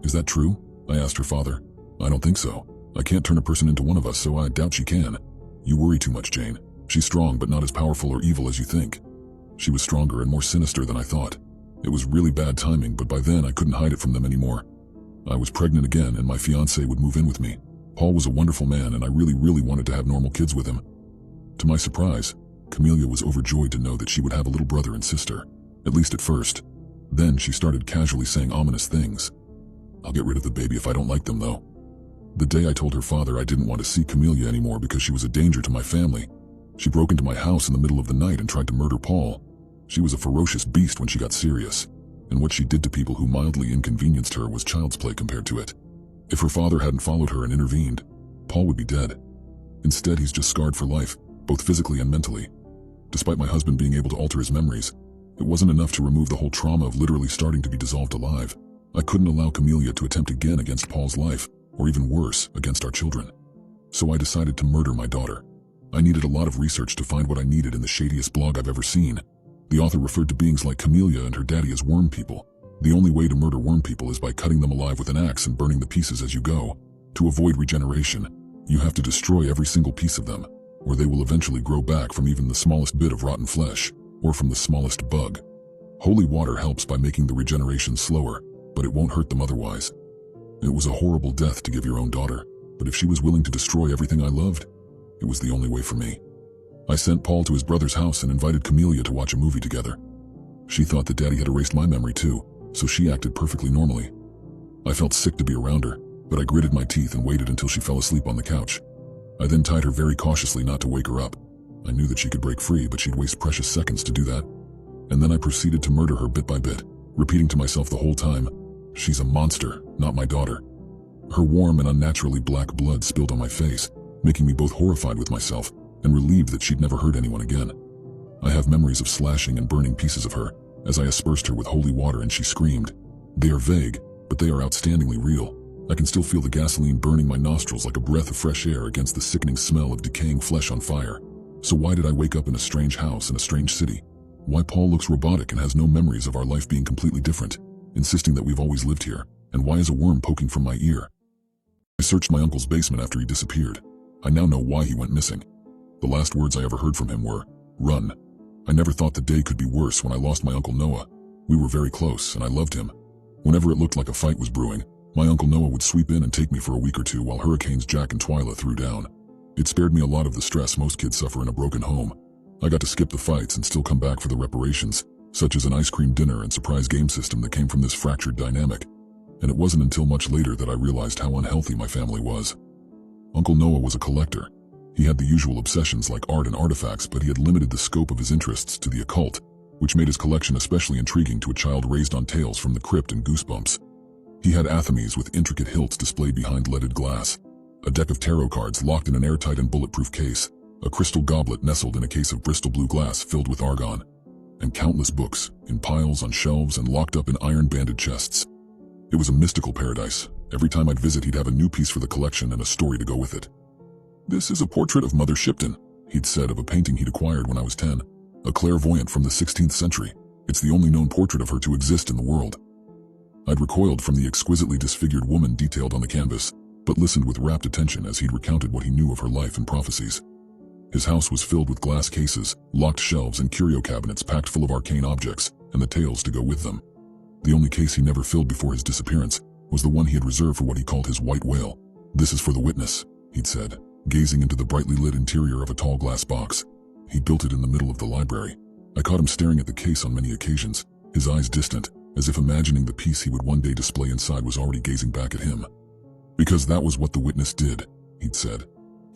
"Is that true?" I asked her father. "I don't think so. I can't turn a person into one of us, so I doubt she can." "You worry too much, Jane. She's strong but not as powerful or evil as you think." She was stronger and more sinister than I thought. It was really bad timing, but by then I couldn't hide it from them anymore. I was pregnant again, and my fiancé would move in with me. Paul was a wonderful man, and I really wanted to have normal kids with him. To my surprise, Camellia was overjoyed to know that she would have a little brother and sister, at least at first. Then she started casually saying ominous things. "I'll get rid of the baby if I don't like them, though." The day I told her father I didn't want to see Camellia anymore because she was a danger to my family, she broke into my house in the middle of the night and tried to murder Paul. She was a ferocious beast when she got serious, and what she did to people who mildly inconvenienced her was child's play compared to it. If her father hadn't followed her and intervened, Paul would be dead. Instead, he's just scarred for life, both physically and mentally. Despite my husband being able to alter his memories, it wasn't enough to remove the whole trauma of literally starting to be dissolved alive. I couldn't allow Camellia to attempt again against Paul's life, or even worse, against our children. So I decided to murder my daughter. I needed a lot of research to find what I needed in the shadiest blog I've ever seen. The author referred to beings like Camellia and her daddy as worm people. The only way to murder worm people is by cutting them alive with an axe and burning the pieces as you go. To avoid regeneration, you have to destroy every single piece of them, or they will eventually grow back from even the smallest bit of rotten flesh, or from the smallest bug. Holy water helps by making the regeneration slower, but it won't hurt them otherwise. It was a horrible death to give your own daughter, but if she was willing to destroy everything I loved, it was the only way for me. I sent Paul to his brother's house and invited Camellia to watch a movie together. She thought that Daddy had erased my memory too, so she acted perfectly normally. I felt sick to be around her, but I gritted my teeth and waited until she fell asleep on the couch. I then tied her very cautiously not to wake her up. I knew that she could break free, but she'd waste precious seconds to do that. And then I proceeded to murder her bit by bit, repeating to myself the whole time, "She's a monster, not my daughter." Her warm and unnaturally black blood spilled on my face, making me both horrified with myself and relieved that she'd never hurt anyone again. I have memories of slashing and burning pieces of her as I aspersed her with holy water and she screamed. They are vague, but they are outstandingly real. I can still feel the gasoline burning my nostrils like a breath of fresh air against the sickening smell of decaying flesh on fire. So why did I wake up in a strange house in a strange city? Why Paul looks robotic and has no memories of our life being completely different, insisting that we've always lived here? And why is a worm poking from my ear? I searched my uncle's basement after he disappeared. I now know why he went missing. The last words I ever heard from him were, "Run." I never thought the day could be worse when I lost my Uncle Noah. We were very close, and I loved him. Whenever it looked like a fight was brewing, my Uncle Noah would sweep in and take me for a week or two while Hurricanes Jack and Twyla threw down. It spared me a lot of the stress most kids suffer in a broken home. I got to skip the fights and still come back for the reparations, such as an ice cream dinner and surprise game system that came from this fractured dynamic. And it wasn't until much later that I realized how unhealthy my family was. Uncle Noah was a collector. He had the usual obsessions like art and artifacts, but he had limited the scope of his interests to the occult, which made his collection especially intriguing to a child raised on tales from the crypt and Goosebumps. He had athames with intricate hilts displayed behind leaded glass, a deck of tarot cards locked in an airtight and bulletproof case, a crystal goblet nestled in a case of Bristol blue glass filled with argon, and countless books in piles on shelves and locked up in iron-banded chests. It was a mystical paradise. Every time I'd visit, he'd have a new piece for the collection and a story to go with it. "This is a portrait of Mother Shipton," he'd said of a painting he'd acquired when I was 10, a clairvoyant from the 16th century. "It's the only known portrait of her to exist in the world." I'd recoiled from the exquisitely disfigured woman detailed on the canvas, but listened with rapt attention as he'd recounted what he knew of her life and prophecies. His house was filled with glass cases, locked shelves, and curio cabinets packed full of arcane objects, and the tales to go with them. The only case he never filled before his disappearance was the one he had reserved for what he called his white whale. "This is for the witness," he'd said, gazing into the brightly lit interior of a tall glass box. He built it in the middle of the library. I caught him staring at the case on many occasions, his eyes distant, as if imagining the piece he would one day display inside was already gazing back at him. "Because that was what the witness did," he'd said.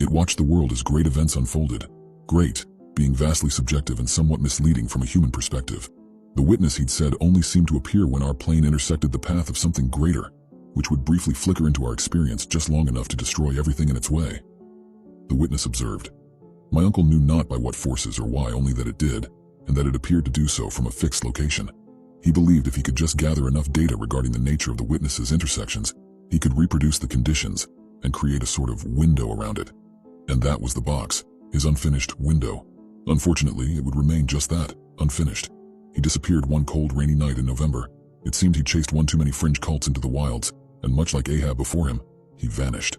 "It watched the world as great events unfolded. Great, being vastly subjective and somewhat misleading from a human perspective. The witness," he'd said, "only seemed to appear when our plane intersected the path of something greater, which would briefly flicker into our experience just long enough to destroy everything in its way." The witness observed. My uncle knew not by what forces or why, only that it did, and that it appeared to do so from a fixed location. He believed if he could just gather enough data regarding the nature of the witness's intersections, he could reproduce the conditions and create a sort of window around it. And that was the box, his unfinished window. Unfortunately, it would remain just that, unfinished. He disappeared one cold, rainy night in November. It seemed he'd chased one too many fringe cults into the wilds, and much like Ahab before him, he vanished.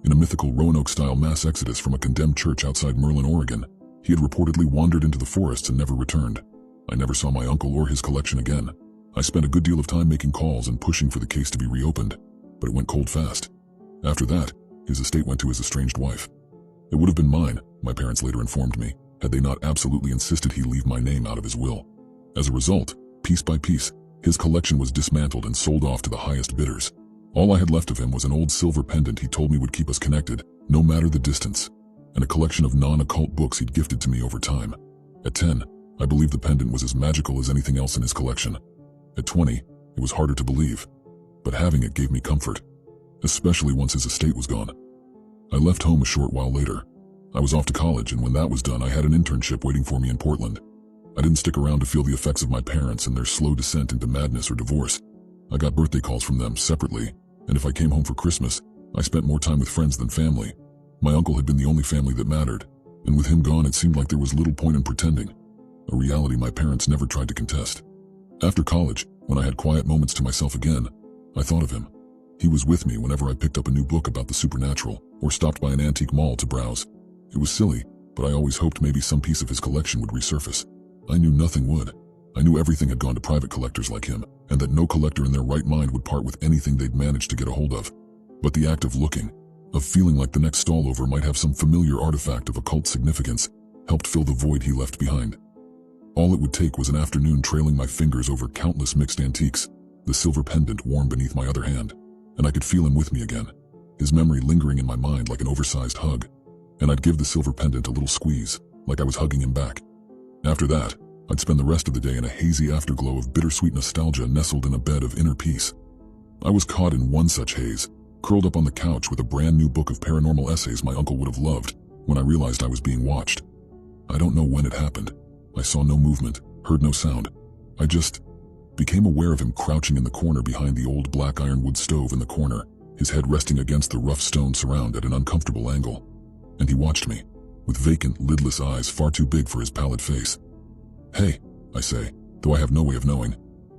In a mythical Roanoke-style mass exodus from a condemned church outside Merlin, Oregon, he had reportedly wandered into the forests and never returned. I never saw my uncle or his collection again. I spent a good deal of time making calls and pushing for the case to be reopened, but it went cold fast. After that, his estate went to his estranged wife. It would have been mine, my parents later informed me, had they not absolutely insisted he leave my name out of his will. As a result, piece by piece, his collection was dismantled and sold off to the highest bidders. All I had left of him was an old silver pendant he told me would keep us connected, no matter the distance, and a collection of non-occult books he'd gifted to me over time. At 10, I believed the pendant was as magical as anything else in his collection. At 20, it was harder to believe, but having it gave me comfort, especially once his estate was gone. I left home a short while later. I was off to college, and when that was done, I had an internship waiting for me in Portland. I didn't stick around to feel the effects of my parents and their slow descent into madness or divorce. I got birthday calls from them separately, and if I came home for Christmas, I spent more time with friends than family. My uncle had been the only family that mattered, and with him gone, it seemed like there was little point in pretending, a reality my parents never tried to contest. After college, when I had quiet moments to myself again, I thought of him. He was with me whenever I picked up a new book about the supernatural or stopped by an antique mall to browse. It was silly, but I always hoped maybe some piece of his collection would resurface. I knew nothing would. I knew everything had gone to private collectors like him, and that no collector in their right mind would part with anything they'd managed to get a hold of. But the act of looking, of feeling like the next stall over might have some familiar artifact of occult significance, helped fill the void he left behind. All it would take was an afternoon trailing my fingers over countless mixed antiques, the silver pendant warm beneath my other hand, and I could feel him with me again, his memory lingering in my mind like an oversized hug, and I'd give the silver pendant a little squeeze, like I was hugging him back. After that, I'd spend the rest of the day in a hazy afterglow of bittersweet nostalgia nestled in a bed of inner peace. I was caught in one such haze, curled up on the couch with a brand new book of paranormal essays my uncle would have loved, when I realized I was being watched. I don't know when it happened. I saw no movement, heard no sound. I just became aware of him crouching in the corner behind the old black ironwood stove in the corner, his head resting against the rough stone surround at an uncomfortable angle. And he watched me, with vacant, lidless eyes far too big for his pallid face. "Hey," I say, though I have no way of knowing.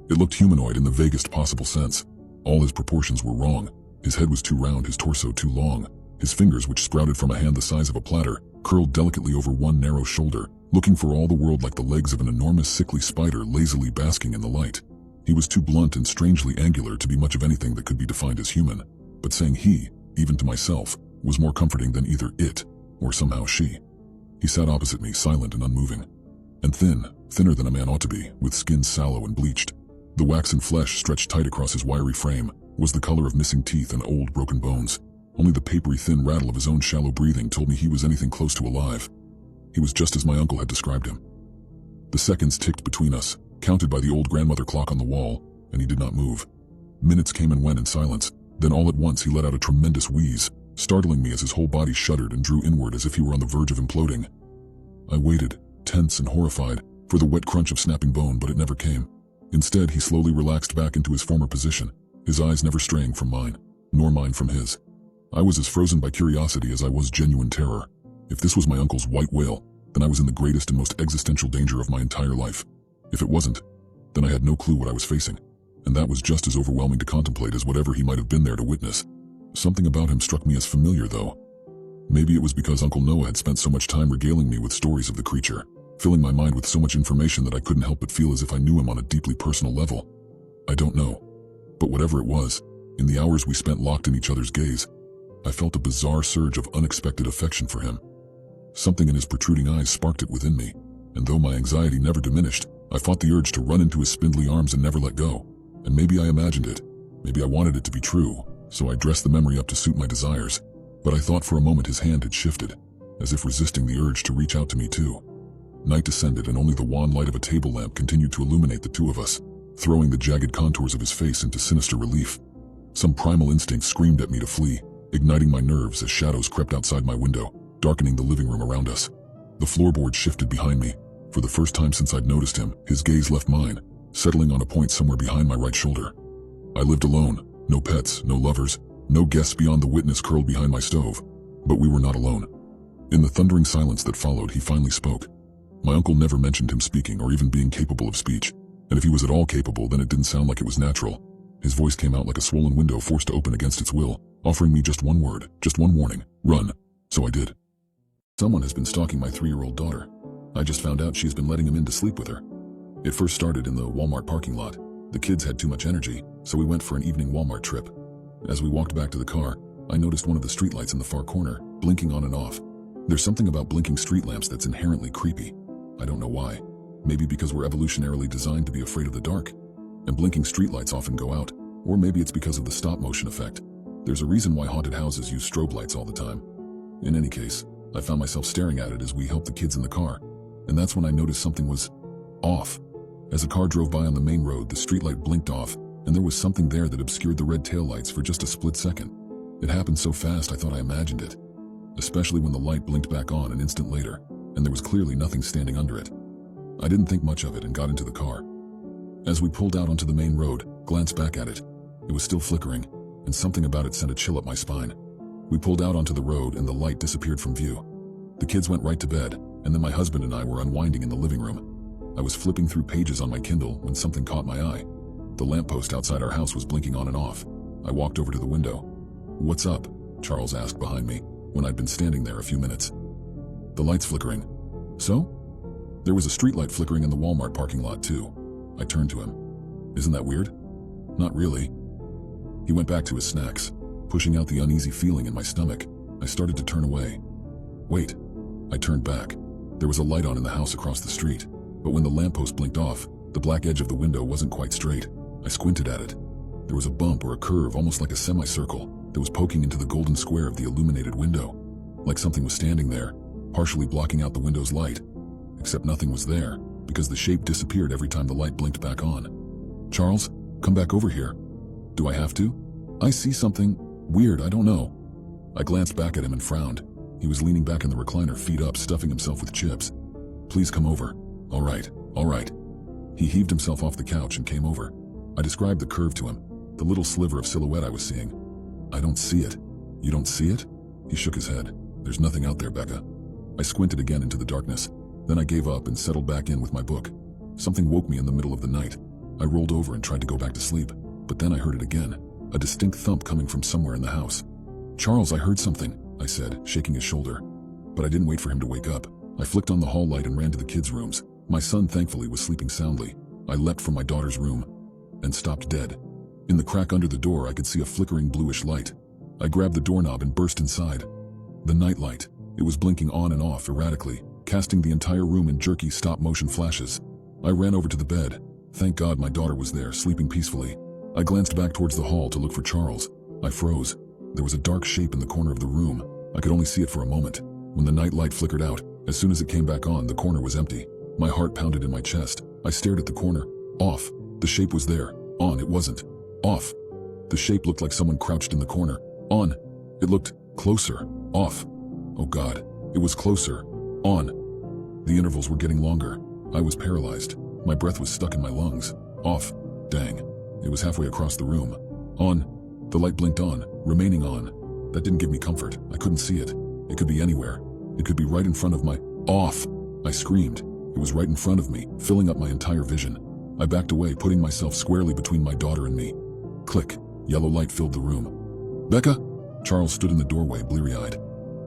It looked humanoid in the vaguest possible sense. All his proportions were wrong. His head was too round, his torso too long, His fingers, which sprouted from a hand the size of a platter, curled delicately over one narrow shoulder, looking for all the world like the legs of an enormous sickly spider lazily basking in the light. He was too blunt and strangely angular to be much of anything that could be defined as human, but saying he, even to myself, was more comforting than either it or somehow she. He sat opposite me, silent and unmoving, and thinner than a man ought to be, with skin sallow and bleached. The waxen flesh stretched tight across his wiry frame was the color of missing teeth and old broken bones. Only the papery thin rattle of his own shallow breathing told me he was anything close to alive. He was just as my uncle had described him. The seconds ticked between us, counted by the old grandmother clock on the wall, and he did not move. Minutes came and went in silence. Then all at once he let out a tremendous wheeze, startling me as his whole body shuddered and drew inward as if he were on the verge of imploding. I waited, tense and horrified, for the wet crunch of snapping bone, but it never came. Instead, he slowly relaxed back into his former position, his eyes never straying from mine, nor mine from his. I was as frozen by curiosity as I was genuine terror. If this was my uncle's white whale, then I was in the greatest and most existential danger of my entire life. If it wasn't, then I had no clue what I was facing, and that was just as overwhelming to contemplate as whatever he might have been there to witness. Something about him struck me as familiar, though. Maybe it was because Uncle Noah had spent so much time regaling me with stories of the creature, filling my mind with so much information that I couldn't help but feel as if I knew him on a deeply personal level. I don't know. But whatever it was, in the hours we spent locked in each other's gaze, I felt a bizarre surge of unexpected affection for him. Something in his protruding eyes sparked it within me, and though my anxiety never diminished, I fought the urge to run into his spindly arms and never let go. And maybe I imagined it, maybe I wanted it to be true, so I dressed the memory up to suit my desires. But I thought for a moment his hand had shifted, as if resisting the urge to reach out to me too. Night descended and only the wan light of a table lamp continued to illuminate the two of us, throwing the jagged contours of his face into sinister relief. Some primal instinct screamed at me to flee, igniting my nerves as shadows crept outside my window, darkening the living room around us. The floorboard shifted behind me. For the first time since I'd noticed him, his gaze left mine, settling on a point somewhere behind my right shoulder. I lived alone, no pets, no lovers, no guests beyond the witness curled behind my stove. But we were not alone. In the thundering silence that followed, he finally spoke. My uncle never mentioned him speaking or even being capable of speech, and if he was at all capable, then it didn't sound like it was natural. His voice came out like a swollen window forced to open against its will, offering me just one word, just one warning: run. So I did. Someone has been stalking my 3-year-old daughter. I just found out she's been letting him in to sleep with her. It first started in the Walmart parking lot. The kids had too much energy, so we went for an evening Walmart trip. As we walked back to the car, I noticed one of the streetlights in the far corner, blinking on and off. There's something about blinking street lamps that's inherently creepy. I don't know why. Maybe because we're evolutionarily designed to be afraid of the dark, and blinking streetlights often go out. Or maybe it's because of the stop-motion effect. There's a reason why haunted houses use strobe lights all the time. In any case, I found myself staring at it as we helped the kids in the car, and that's when I noticed something was off. As a car drove by on the main road, the streetlight blinked off, and there was something there that obscured the red taillights for just a split second. It happened so fast I thought I imagined it, especially when the light blinked back on an instant later, and there was clearly nothing standing under it. I didn't think much of it and got into the car. As we pulled out onto the main road, glanced back at it. It was still flickering, and something about it sent a chill up my spine. We pulled out onto the road and the light disappeared from view. The kids went right to bed, and then my husband and I were unwinding in the living room. I was flipping through pages on my Kindle when something caught my eye. The lamppost outside our house was blinking on and off. I walked over to the window. "What's up?" Charles asked behind me, when I'd been standing there a few minutes. "The light's flickering." "So?" "There was a streetlight flickering in the Walmart parking lot too." I turned to him. "Isn't that weird?" "Not really." He went back to his snacks, pushing out the uneasy feeling in my stomach. I started to turn away. "Wait." I turned back. There was a light on in the house across the street, but when the lamppost blinked off, the black edge of the window wasn't quite straight. I squinted at it. There was a bump or a curve, almost like a semicircle, that was poking into the golden square of the illuminated window. Like something was standing there, partially blocking out the window's light. Except nothing was there, because the shape disappeared every time the light blinked back on. "Charles, come back over here." "Do I have to?" "I see something weird, I don't know." I glanced back at him and frowned. He was leaning back in the recliner, feet up, stuffing himself with chips. "Please come over." All right. He heaved himself off the couch and came over. I described the curve to him, the little sliver of silhouette I was seeing. "I don't see it." "You don't see it?" He shook his head. "There's nothing out there, Becca." I squinted again into the darkness. Then I gave up and settled back in with my book. Something woke me in the middle of the night. I rolled over and tried to go back to sleep, but then I heard it again, a distinct thump coming from somewhere in the house. "Charles, I heard something," I said, shaking his shoulder. But I didn't wait for him to wake up. I flicked on the hall light and ran to the kids' rooms. My son thankfully was sleeping soundly. I leapt from my daughter's room and stopped dead. In the crack under the door, I could see a flickering bluish light. I grabbed the doorknob and burst inside. The night light. It was blinking on and off erratically, casting the entire room in jerky stop-motion flashes. I ran over to the bed. Thank God my daughter was there, sleeping peacefully. I glanced back towards the hall to look for Charles. I froze. There was a dark shape in the corner of the room. I could only see it for a moment. When the night light flickered out, as soon as it came back on, the corner was empty. My heart pounded in my chest. I stared at the corner. Off. The shape was there. On. It wasn't. Off. The shape looked like someone crouched in the corner. On. It looked closer. Off. Oh God. It was closer. On. The intervals were getting longer. I was paralyzed. My breath was stuck in my lungs. Off. Dang. It was halfway across the room. On. The light blinked on, remaining on. That didn't give me comfort. I couldn't see it. It could be anywhere. It could be right in front of my... Off! I screamed. It was right in front of me, filling up my entire vision. I backed away, putting myself squarely between my daughter and me. Click. Yellow light filled the room. Becca? Charles stood in the doorway, bleary-eyed.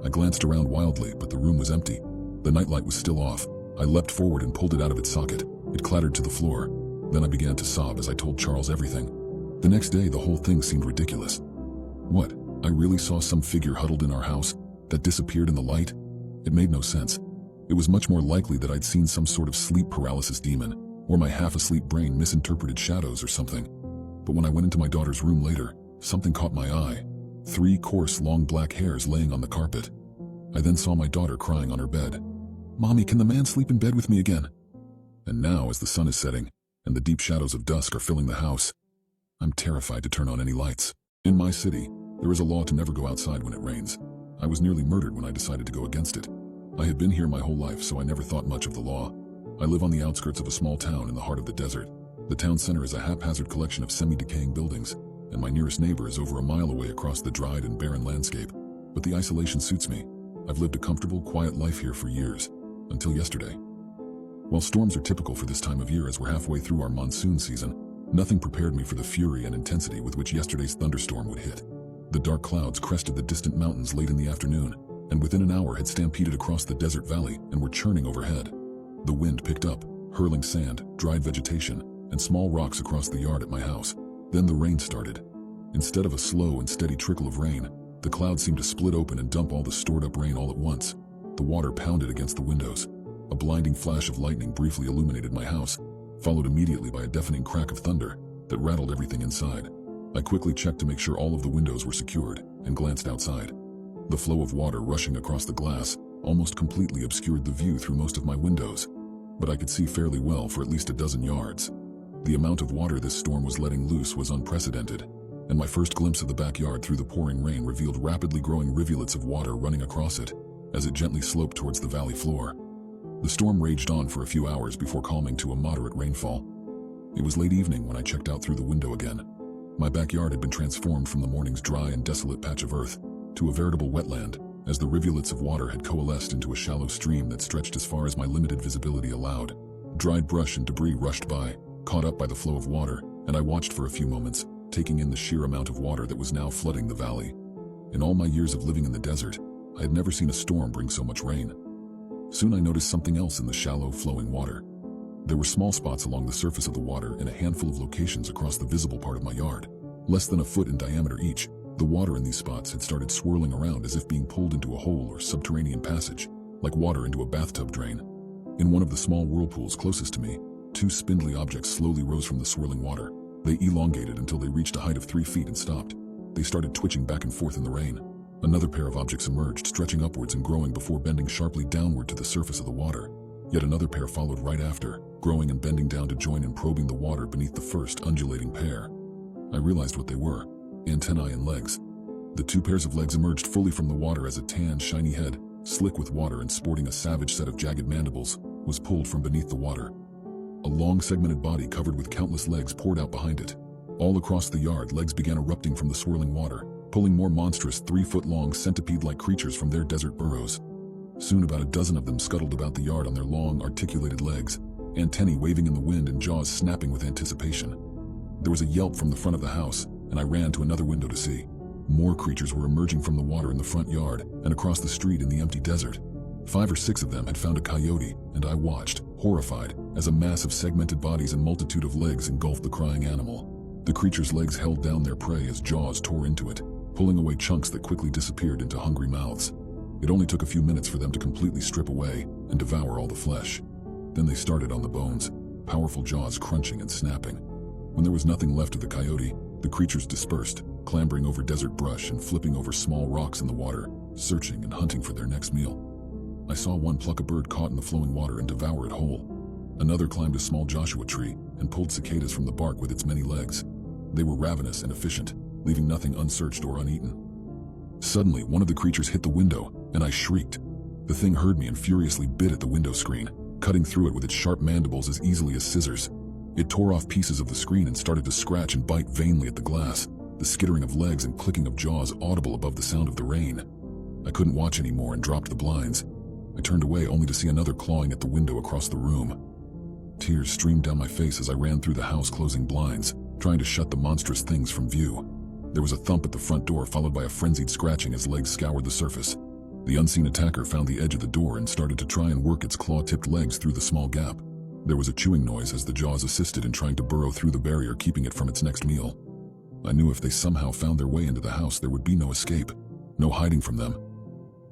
I glanced around wildly, but the room was empty. The nightlight was still off. I leapt forward and pulled it out of its socket. It clattered to the floor. Then I began to sob as I told Charles everything. The next day, the whole thing seemed ridiculous. What? I really saw some figure huddled in our house that disappeared in the light? It made no sense. It was much more likely that I'd seen some sort of sleep paralysis demon, or my half-asleep brain misinterpreted shadows or something. But when I went into my daughter's room later, something caught my eye. 3 coarse, long black hairs laying on the carpet. I then saw my daughter crying on her bed. "Mommy, can the man sleep in bed with me again?" And now, as the sun is setting, and the deep shadows of dusk are filling the house, I'm terrified to turn on any lights. In my city, there is a law to never go outside when it rains. I was nearly murdered when I decided to go against it. I had been here my whole life, so I never thought much of the law. I live on the outskirts of a small town in the heart of the desert. The town center is a haphazard collection of semi-decaying buildings, and my nearest neighbor is over a mile away across the dried and barren landscape. But the isolation suits me. I've lived a comfortable, quiet life here for years, until yesterday. While storms are typical for this time of year as we're halfway through our monsoon season, nothing prepared me for the fury and intensity with which yesterday's thunderstorm would hit. The dark clouds crested the distant mountains late in the afternoon, and within an hour had stampeded across the desert valley and were churning overhead. The wind picked up, hurling sand, dried vegetation, and small rocks across the yard at my house. Then the rain started. Instead of a slow and steady trickle of rain, the clouds seemed to split open and dump all the stored-up rain all at once. The water pounded against the windows. A blinding flash of lightning briefly illuminated my house, followed immediately by a deafening crack of thunder that rattled everything inside. I quickly checked to make sure all of the windows were secured and glanced outside. The flow of water rushing across the glass almost completely obscured the view through most of my windows, but I could see fairly well for at least a dozen yards. The amount of water this storm was letting loose was unprecedented, and my first glimpse of the backyard through the pouring rain revealed rapidly growing rivulets of water running across it as it gently sloped towards the valley floor. The storm raged on for a few hours before calming to a moderate rainfall. It was late evening when I checked out through the window again. My backyard had been transformed from the morning's dry and desolate patch of earth to a veritable wetland, as the rivulets of water had coalesced into a shallow stream that stretched as far as my limited visibility allowed. Dried brush and debris rushed by, caught up by the flow of water, and I watched for a few moments, taking in the sheer amount of water that was now flooding the valley. In all my years of living in the desert, I had never seen a storm bring so much rain. Soon I noticed something else in the shallow, flowing water. There were small spots along the surface of the water in a handful of locations across the visible part of my yard. Less than a foot in diameter each, the water in these spots had started swirling around as if being pulled into a hole or subterranean passage, like water into a bathtub drain. In one of the small whirlpools closest to me, 2 spindly objects slowly rose from the swirling water. They elongated until they reached a height of 3 feet and stopped. They started twitching back and forth in the rain. Another pair of objects emerged, stretching upwards and growing before bending sharply downward to the surface of the water. Yet another pair followed right after, growing and bending down to join in probing the water beneath the first undulating pair. I realized what they were: antennae and legs. The 2 pairs of legs emerged fully from the water as a tan, shiny head, slick with water and sporting a savage set of jagged mandibles, was pulled from beneath the water. A long, segmented body covered with countless legs poured out behind it. All across the yard, legs began erupting from the swirling water, pulling more monstrous 3-foot-long centipede-like creatures from their desert burrows. Soon about a dozen of them scuttled about the yard on their long, articulated legs, antennae waving in the wind and jaws snapping with anticipation. There was a yelp from the front of the house, and I ran to another window to see. More creatures were emerging from the water in the front yard and across the street in the empty desert. 5 or 6 of them had found a coyote, and I watched, horrified, as a mass of segmented bodies and multitude of legs engulfed the crying animal. The creature's legs held down their prey as jaws tore into it, pulling away chunks that quickly disappeared into hungry mouths. It only took a few minutes for them to completely strip away and devour all the flesh. Then they started on the bones, powerful jaws crunching and snapping. When there was nothing left of the coyote, the creatures dispersed, clambering over desert brush and flipping over small rocks in the water, searching and hunting for their next meal. I saw one pluck a bird caught in the flowing water and devour it whole. Another climbed a small Joshua tree and pulled cicadas from the bark with its many legs. They were ravenous and efficient, leaving nothing unsearched or uneaten. Suddenly, one of the creatures hit the window, and I shrieked. The thing heard me and furiously bit at the window screen, cutting through it with its sharp mandibles as easily as scissors. It tore off pieces of the screen and started to scratch and bite vainly at the glass, the skittering of legs and clicking of jaws audible above the sound of the rain. I couldn't watch anymore and dropped the blinds. I turned away only to see another clawing at the window across the room. Tears streamed down my face as I ran through the house closing blinds, trying to shut the monstrous things from view. There was a thump at the front door followed by a frenzied scratching as legs scoured the surface. The unseen attacker found the edge of the door and started to try and work its claw-tipped legs through the small gap. There was a chewing noise as the jaws assisted in trying to burrow through the barrier, keeping it from its next meal. I knew if they somehow found their way into the house, there would be no escape, no hiding from them.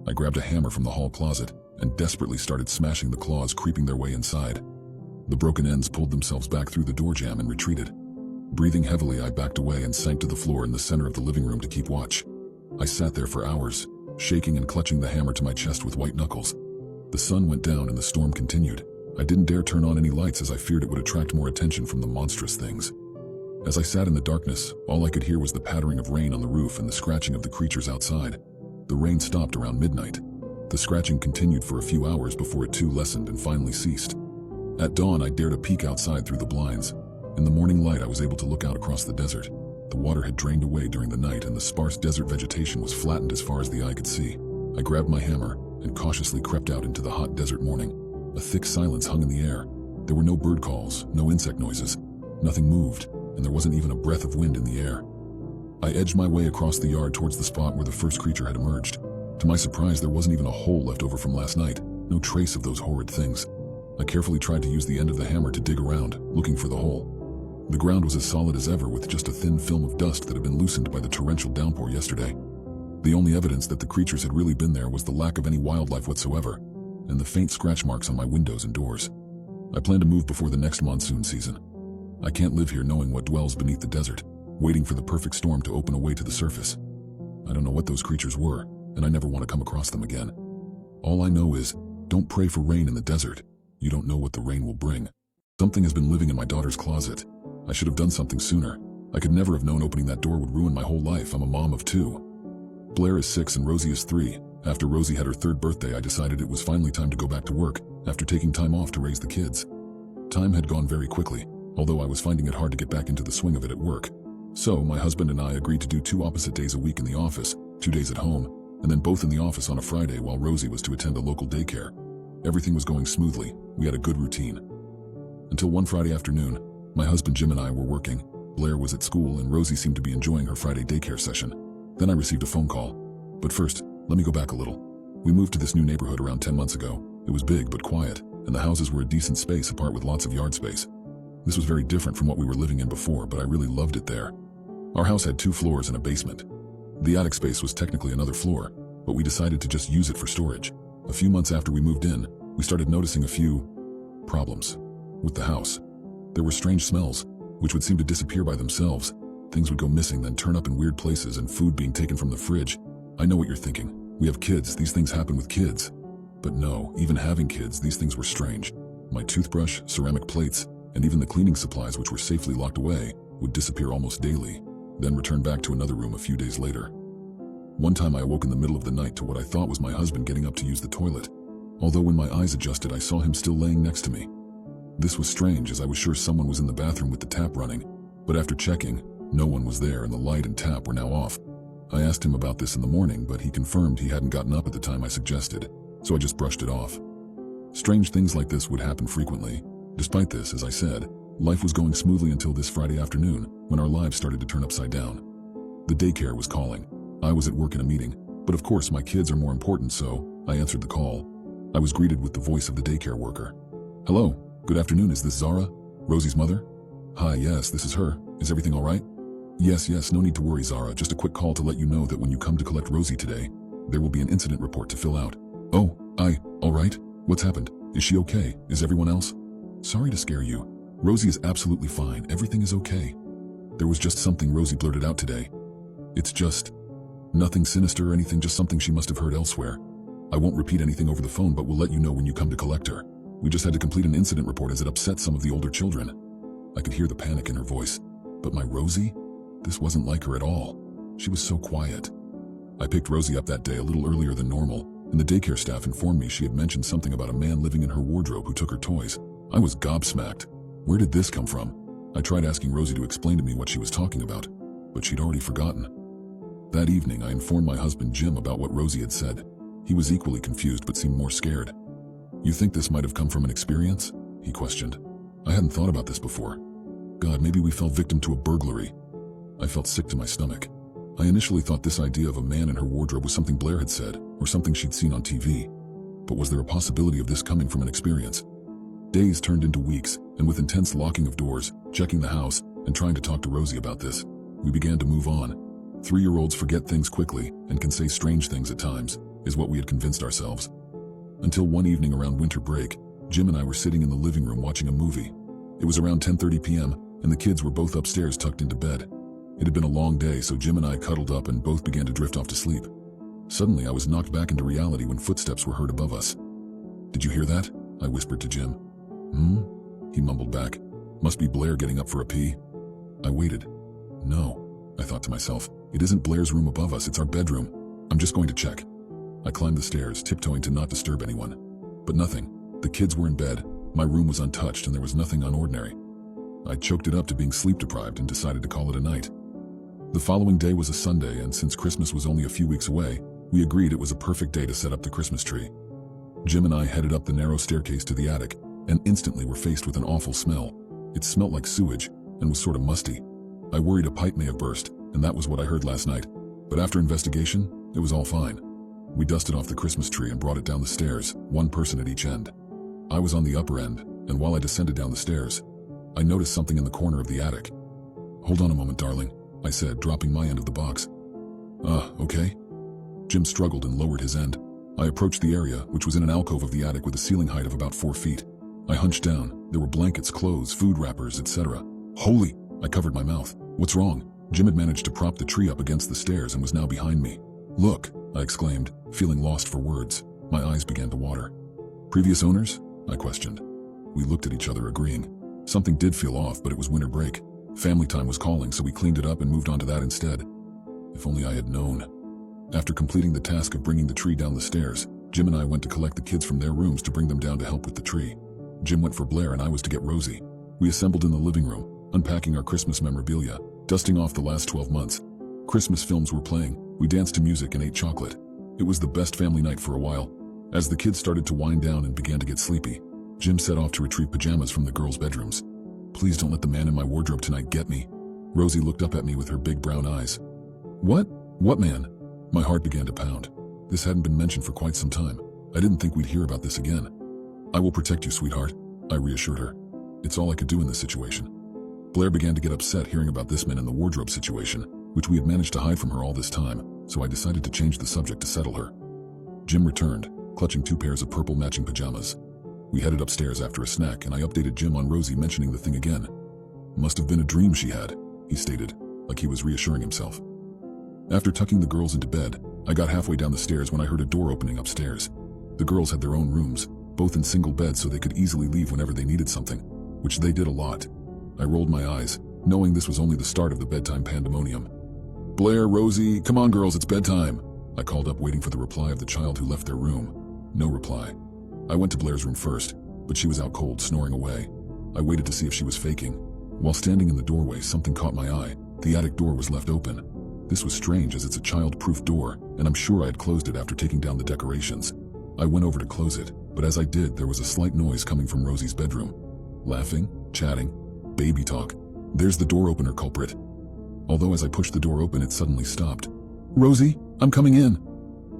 I grabbed a hammer from the hall closet and desperately started smashing the claws creeping their way inside. The broken ends pulled themselves back through the door jamb and retreated. Breathing heavily, I backed away and sank to the floor in the center of the living room to keep watch. I sat there for hours, shaking and clutching the hammer to my chest with white knuckles. The sun went down and the storm continued. I didn't dare turn on any lights as I feared it would attract more attention from the monstrous things. As I sat in the darkness, all I could hear was the pattering of rain on the roof and the scratching of the creatures outside. The rain stopped around midnight. The scratching continued for a few hours before it too lessened and finally ceased. At dawn, I dared a peek outside through the blinds. In the morning light, I was able to look out across the desert. The water had drained away during the night and the sparse desert vegetation was flattened as far as the eye could see. I grabbed my hammer and cautiously crept out into the hot desert morning. A thick silence hung in the air. There were no bird calls, no insect noises. Nothing moved, and there wasn't even a breath of wind in the air. I edged my way across the yard towards the spot where the first creature had emerged. To my surprise, there wasn't even a hole left over from last night, no trace of those horrid things. I carefully tried to use the end of the hammer to dig around, looking for the hole. The ground was as solid as ever, with just a thin film of dust that had been loosened by the torrential downpour yesterday. The only evidence that the creatures had really been there was the lack of any wildlife whatsoever, and the faint scratch marks on my windows and doors. I plan to move before the next monsoon season. I can't live here knowing what dwells beneath the desert, waiting for the perfect storm to open a way to the surface. I don't know what those creatures were, and I never want to come across them again. All I know is, don't pray for rain in the desert. You don't know what the rain will bring. Something has been living in my daughter's closet. I should have done something sooner. I could never have known opening that door would ruin my whole life. I'm a mom of 2. Blair is 6 and Rosie is 3. After Rosie had her 3rd birthday, I decided it was finally time to go back to work, after taking time off to raise the kids. Time had gone very quickly, although I was finding it hard to get back into the swing of it at work. So, my husband and I agreed to do 2 opposite days a week in the office, 2 days at home, and then both in the office on a Friday while Rosie was to attend a local daycare. Everything was going smoothly. We had a good routine. Until one Friday afternoon, my husband Jim and I were working. Blair was at school and Rosie seemed to be enjoying her Friday daycare session. Then I received a phone call. But first, let me go back a little. We moved to this new neighborhood around 10 months ago. It was big but quiet, and the houses were a decent space apart with lots of yard space. This was very different from what we were living in before, but I really loved it there. Our house had 2 floors and a basement. The attic space was technically another floor, but we decided to just use it for storage. A few months after we moved in, we started noticing a few problems with the house. There were strange smells, which would seem to disappear by themselves. Things would go missing, then turn up in weird places, and food being taken from the fridge. I know what you're thinking. We have kids, these things happen with kids. But no, even having kids, these things were strange. My toothbrush, ceramic plates, and even the cleaning supplies, which were safely locked away, would disappear almost daily, then return back to another room a few days later. One time I awoke in the middle of the night to what I thought was my husband getting up to use the toilet. Although when my eyes adjusted, I saw him still laying next to me. This was strange, as I was sure someone was in the bathroom with the tap running, but after checking, no one was there and the light and tap were now off. I asked him about this in the morning, but he confirmed he hadn't gotten up at the time I suggested, so I just brushed it off. Strange things like this would happen frequently. Despite this, as I said, life was going smoothly until this Friday afternoon, when our lives started to turn upside down. The daycare was calling. I was at work in a meeting, but of course my kids are more important, so I answered the call. I was greeted with the voice of the daycare worker. Hello, good afternoon, is this Zara? Rosie's mother? Hi, yes, this is her. Is everything all right? Yes, no need to worry, Zara. Just a quick call to let you know that when you come to collect Rosie today, there will be an incident report to fill out. Oh, all right. What's happened? Is she okay? Is everyone else? Sorry to scare you. Rosie is absolutely fine. Everything is okay. There was just something Rosie blurted out today. It's just nothing sinister or anything, just something she must have heard elsewhere. I won't repeat anything over the phone, but we'll let you know when you come to collect her. We just had to complete an incident report as it upset some of the older children. I could hear the panic in her voice. But my Rosie? This wasn't like her at all. She was so quiet. I picked Rosie up that day a little earlier than normal, and the daycare staff informed me she had mentioned something about a man living in her wardrobe who took her toys. I was gobsmacked. Where did this come from? I tried asking Rosie to explain to me what she was talking about, but she'd already forgotten. That evening, I informed my husband Jim about what Rosie had said. He was equally confused but seemed more scared. You think this might have come from an experience? He questioned. I hadn't thought about this before. God, maybe we fell victim to a burglary. I felt sick to my stomach. I initially thought this idea of a man in her wardrobe was something Blair had said, or something she'd seen on TV. But was there a possibility of this coming from an experience? Days turned into weeks, and with intense locking of doors, checking the house, and trying to talk to Rosie about this, we began to move on. 3-year-olds forget things quickly and can say strange things at times, is what we had convinced ourselves. Until one evening around winter break, Jim and I were sitting in the living room watching a movie. It was around 10:30 p.m., and the kids were both upstairs tucked into bed. It had been a long day, so Jim and I cuddled up and both began to drift off to sleep. Suddenly, I was knocked back into reality when footsteps were heard above us. Did you hear that? I whispered to Jim. He mumbled back. Must be Blair getting up for a pee. I waited. No, I thought to myself. It isn't Blair's room above us, it's our bedroom. I'm just going to check. I climbed the stairs, tiptoeing to not disturb anyone. But nothing. The kids were in bed, my room was untouched, and there was nothing unordinary. I choked it up to being sleep-deprived and decided to call it a night. The following day was a Sunday, and since Christmas was only a few weeks away, we agreed it was a perfect day to set up the Christmas tree. Jim and I headed up the narrow staircase to the attic, and instantly were faced with an awful smell. It smelled like sewage, and was sort of musty. I worried a pipe may have burst, and that was what I heard last night. But after investigation, it was all fine. We dusted off the Christmas tree and brought it down the stairs, one person at each end. I was on the upper end, and while I descended down the stairs, I noticed something in the corner of the attic. Hold on a moment, darling, I said, dropping my end of the box. Okay. Jim struggled and lowered his end. I approached the area, which was in an alcove of the attic with a ceiling height of about 4 feet. I hunched down. There were blankets, clothes, food wrappers, etc. Holy! I covered my mouth. What's wrong? Jim had managed to prop the tree up against the stairs and was now behind me. Look, I exclaimed, feeling lost for words. My eyes began to water. Previous owners? I questioned. We looked at each other, agreeing. Something did feel off, but it was winter break. Family time was calling, so we cleaned it up and moved on to that instead. If only I had known. After completing the task of bringing the tree down the stairs, Jim and I went to collect the kids from their rooms to bring them down to help with the tree. Jim went for Blair and I was to get Rosie. We assembled in the living room, unpacking our Christmas memorabilia, dusting off the last 12 months. Christmas films were playing, we danced to music and ate chocolate. It was the best family night for a while. As the kids started to wind down and began to get sleepy, Jim set off to retrieve pajamas from the girls' bedrooms. Please don't let the man in my wardrobe tonight get me. Rosie looked up at me with her big brown eyes. What? What man? My heart began to pound. This hadn't been mentioned for quite some time. I didn't think we'd hear about this again. I will protect you, sweetheart, I reassured her. It's all I could do in this situation. Blair began to get upset hearing about this man in the wardrobe situation, which we had managed to hide from her all this time, so I decided to change the subject to settle her. Jim returned, clutching 2 pairs of purple matching pajamas. We headed upstairs after a snack, and I updated Jim on Rosie mentioning the thing again. Must have been a dream she had, he stated, like he was reassuring himself. After tucking the girls into bed, I got halfway down the stairs when I heard a door opening upstairs. The girls had their own rooms, both in single beds so they could easily leave whenever they needed something, which they did a lot. I rolled my eyes, knowing this was only the start of the bedtime pandemonium. Blair, Rosie, come on girls, it's bedtime, I called up, waiting for the reply of the child who left their room. No reply. I went to Blair's room first, but she was out cold, snoring away. I waited to see if she was faking. While standing in the doorway, something caught my eye. The attic door was left open. This was strange, as it's a child-proof door, and I'm sure I had closed it after taking down the decorations. I went over to close it, but as I did, there was a slight noise coming from Rosie's bedroom. Laughing, chatting, baby talk. There's the door opener culprit. Although as I pushed the door open, it suddenly stopped. "Rosie, I'm coming in."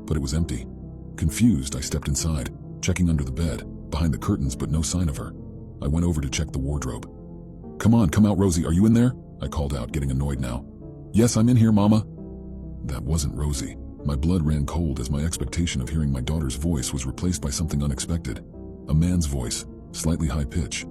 But it was empty. Confused, I stepped inside, checking under the bed, behind the curtains, but no sign of her. I went over to check the wardrobe. "Come on, come out, Rosie, are you in there?" I called out, getting annoyed now. "Yes, I'm in here, Mama." That wasn't Rosie. My blood ran cold as my expectation of hearing my daughter's voice was replaced by something unexpected. A man's voice, slightly high pitch.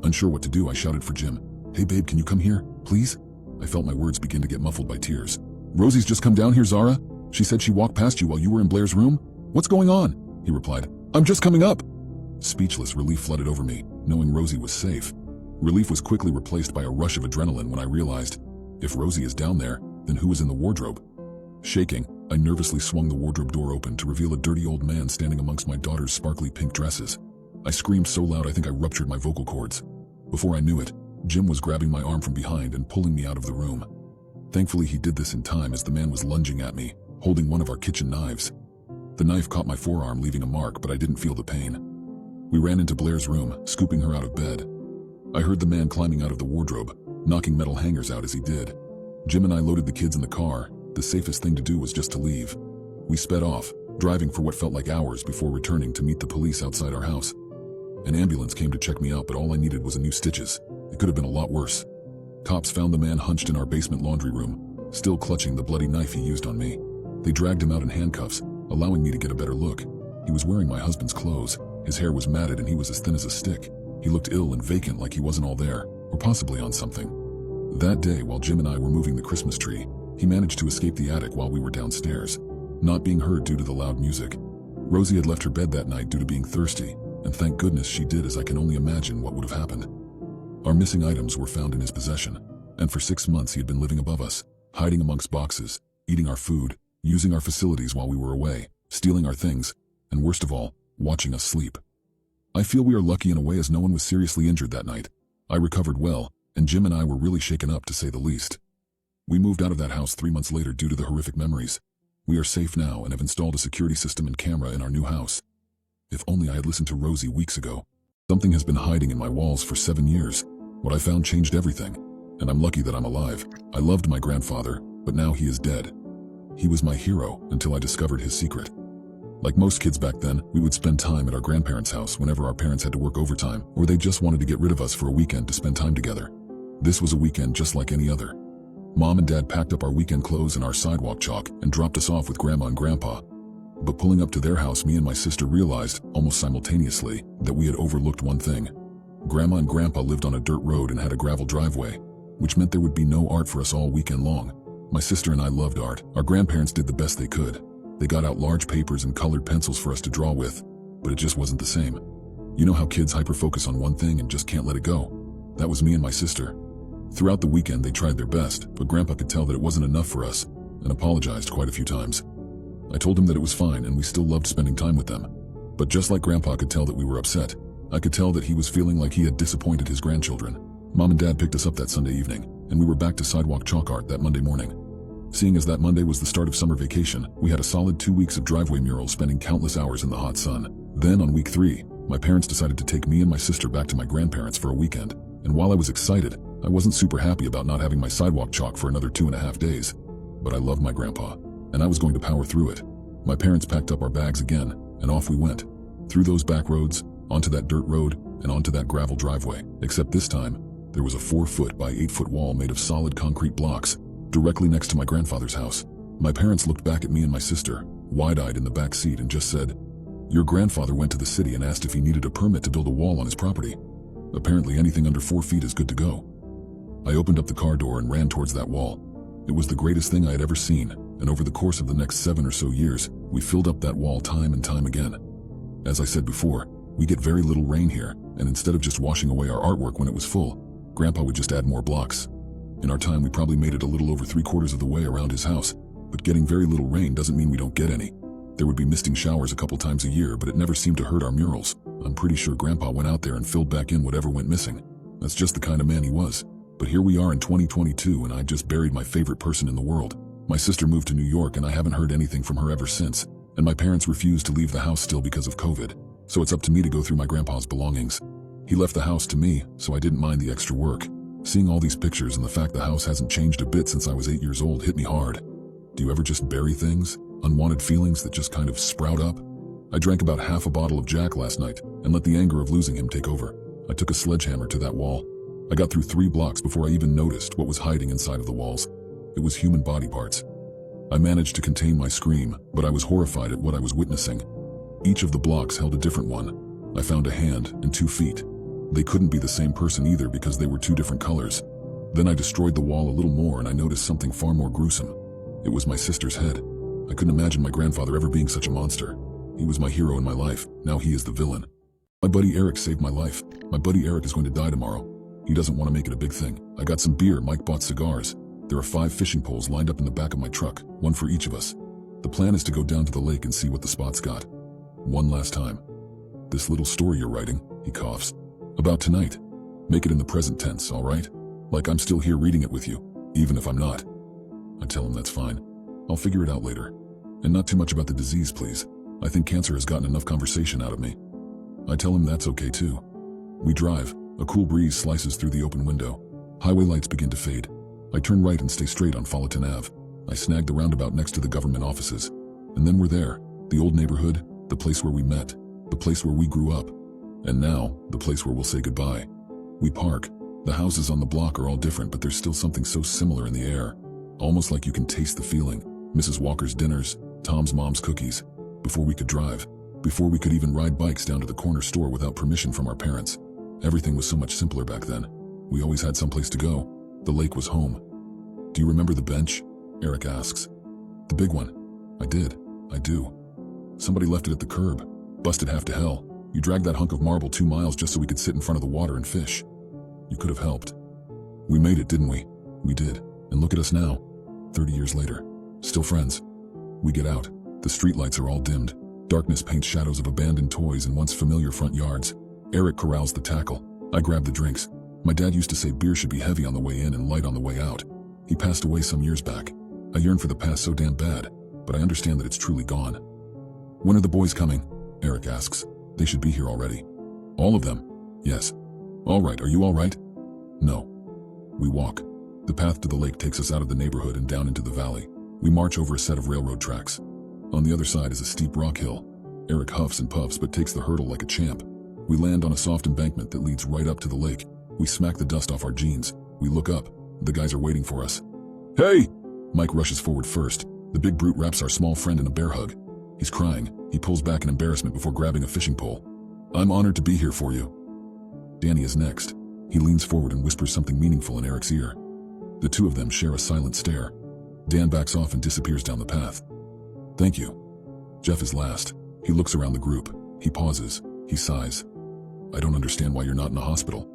Unsure what to do, I shouted for Jim. "Hey babe, can you come here, please?" I felt my words begin to get muffled by tears. "Rosie's just come down here, Zara. She said she walked past you while you were in Blair's room. What's going on?" He replied. "I'm just coming up." Speechless, relief flooded over me, knowing Rosie was safe. Relief was quickly replaced by a rush of adrenaline when I realized, if Rosie is down there, then who was in the wardrobe? Shaking, I nervously swung the wardrobe door open to reveal a dirty old man standing amongst my daughter's sparkly pink dresses. I screamed so loud I think I ruptured my vocal cords. Before I knew it, Jim was grabbing my arm from behind and pulling me out of the room. Thankfully, he did this in time as the man was lunging at me, holding one of our kitchen knives. The knife caught my forearm, leaving a mark, but I didn't feel the pain. We ran into Blair's room, scooping her out of bed. I heard the man climbing out of the wardrobe, knocking metal hangers out as he did. Jim and I loaded the kids in the car. The safest thing to do was just to leave. We sped off, driving for what felt like hours before returning to meet the police outside our house. An ambulance came to check me out, but all I needed was a new stitches. It could have been a lot worse. Cops found the man hunched in our basement laundry room, still clutching the bloody knife he used on me. They dragged him out in handcuffs, allowing me to get a better look. He was wearing my husband's clothes. His hair was matted and he was as thin as a stick. He looked ill and vacant, like he wasn't all there, or possibly on something. That day, while Jim and I were moving the Christmas tree, he managed to escape the attic while we were downstairs, not being heard due to the loud music. Rosie had left her bed that night due to being thirsty, and thank goodness she did, as I can only imagine what would have happened. Our missing items were found in his possession, and for 6 months he had been living above us, hiding amongst boxes, eating our food, using our facilities while we were away, stealing our things, and worst of all, watching us sleep. I feel we are lucky in a way, as no one was seriously injured that night. I recovered well, and Jim and I were really shaken up, to say the least. We moved out of that house 3 months later due to the horrific memories. We are safe now and have installed a security system and camera in our new house. If only I had listened to Rosie weeks ago. Something has been hiding in my walls for 7 years. What I found changed everything, and I'm lucky that I'm alive. I loved my grandfather, but now he is dead. He was my hero until I discovered his secret. Like most kids back then, we would spend time at our grandparents' house whenever our parents had to work overtime, or they just wanted to get rid of us for a weekend to spend time together. This was a weekend just like any other. Mom and Dad packed up our weekend clothes and our sidewalk chalk and dropped us off with Grandma and Grandpa. But pulling up to their house, me and my sister realized, almost simultaneously, that we had overlooked one thing. Grandma and Grandpa lived on a dirt road and had a gravel driveway, which meant there would be no art for us all weekend long. My sister and I loved art. Our grandparents did the best they could. They got out large papers and colored pencils for us to draw with, but it just wasn't the same. You know how kids hyper-focus on one thing and just can't let it go? That was me and my sister. Throughout the weekend they tried their best, but Grandpa could tell that it wasn't enough for us, and apologized quite a few times. I told him that it was fine and we still loved spending time with them. But just like Grandpa could tell that we were upset, I could tell that he was feeling like he had disappointed his grandchildren. Mom and Dad picked us up that Sunday evening, and we were back to sidewalk chalk art that Monday morning. Seeing as that Monday was the start of summer vacation, we had a solid 2 weeks of driveway murals, spending countless hours in the hot sun. Then on week 3, my parents decided to take me and my sister back to my grandparents for a weekend, and while I was excited, I wasn't super happy about not having my sidewalk chalk for another 2.5 days. But I loved my grandpa, and I was going to power through it. My parents packed up our bags again, and off we went. Through those back roads, onto that dirt road, and onto that gravel driveway. Except this time, there was a 4-foot by 8-foot wall made of solid concrete blocks, directly next to my grandfather's house. My parents looked back at me and my sister, wide-eyed in the back seat, and just said, "Your grandfather went to the city and asked if he needed a permit to build a wall on his property. Apparently anything under 4 feet is good to go." I opened up the car door and ran towards that wall. It was the greatest thing I had ever seen, and over the course of the next 7 or so years, we filled up that wall time and time again. As I said before, we get very little rain here, and instead of just washing away our artwork when it was full, Grandpa would just add more blocks. In our time, we probably made it a little over 3/4 of the way around his house, but getting very little rain doesn't mean we don't get any. There would be misting showers a couple times a year, but it never seemed to hurt our murals. I'm pretty sure Grandpa went out there and filled back in whatever went missing. That's just the kind of man he was. But here we are in 2022, and I just buried my favorite person in the world. My sister moved to New York, and I haven't heard anything from her ever since, and my parents refused to leave the house still because of COVID, so it's up to me to go through my grandpa's belongings. He left the house to me, so I didn't mind the extra work. Seeing all these pictures and the fact the house hasn't changed a bit since I was 8 years old hit me hard. Do you ever just bury things? Unwanted feelings that just kind of sprout up? I drank about half a bottle of Jack last night and let the anger of losing him take over. I took a sledgehammer to that wall. I got through 3 blocks before I even noticed what was hiding inside of the walls. It was human body parts. I managed to contain my scream, but I was horrified at what I was witnessing. Each of the blocks held a different one. I found a hand and 2 feet. They couldn't be the same person either because they were 2 different colors. Then I destroyed the wall a little more and I noticed something far more gruesome. It was my sister's head. I couldn't imagine my grandfather ever being such a monster. He was my hero in my life. Now he is the villain. My buddy Eric saved my life. My buddy Eric is going to die tomorrow. He doesn't want to make it a big thing. I got some beer. Mike bought cigars. There are 5 fishing poles lined up in the back of my truck, 1 for each of us. The plan is to go down to the lake and see what the spot's got. One last time. This little story you're writing, he coughs, about tonight. Make it in the present tense, all right? Like I'm still here reading it with you, even if I'm not. I tell him that's fine. I'll figure it out later. And not too much about the disease, please. I think cancer has gotten enough conversation out of me. I tell him that's okay too. We drive. A cool breeze slices through the open window. Highway lights begin to fade. I turn right and stay straight on Fullerton Ave. I snag the roundabout next to the government offices. And then we're there. The old neighborhood, the place where we met, the place where we grew up. And now, the place where we'll say goodbye. We park. The houses on the block are all different, but there's still something so similar in the air. Almost like you can taste the feeling. Mrs. Walker's dinners, Tom's mom's cookies. Before we could drive. Before we could even ride bikes down to the corner store without permission from our parents. Everything was so much simpler back then. We always had someplace to go. The lake was home. Do you remember the bench? Eric asks. The big one. I did. I do. Somebody left it at the curb. Busted half to hell. You dragged that hunk of marble 2 miles just so we could sit in front of the water and fish. You could have helped. We made it, didn't we? We did. And look at us now. 30 years later. Still friends. We get out. The streetlights are all dimmed. Darkness paints shadows of abandoned toys in once familiar front yards. Eric corrals the tackle. I grab the drinks. My dad used to say beer should be heavy on the way in and light on the way out. He passed away some years back. I yearn for the past so damn bad, but I understand that it's truly gone. When are the boys coming? Eric asks. They should be here already. All of them? Yes. All right, are you all right? No. We walk. The path to the lake takes us out of the neighborhood and down into the valley. We march over a set of railroad tracks. On the other side is a steep rock hill. Eric huffs and puffs but takes the hurdle like a champ. We land on a soft embankment that leads right up to the lake. We smack the dust off our jeans. We look up. The guys are waiting for us. Hey! Mike rushes forward first. The big brute wraps our small friend in a bear hug. He's crying. He pulls back in embarrassment before grabbing a fishing pole. I'm honored to be here for you. Danny is next. He leans forward and whispers something meaningful in Eric's ear. The 2 of them share a silent stare. Dan backs off and disappears down the path. Thank you. Jeff is last. He looks around the group. He pauses. He sighs. I don't understand why you're not in a hospital.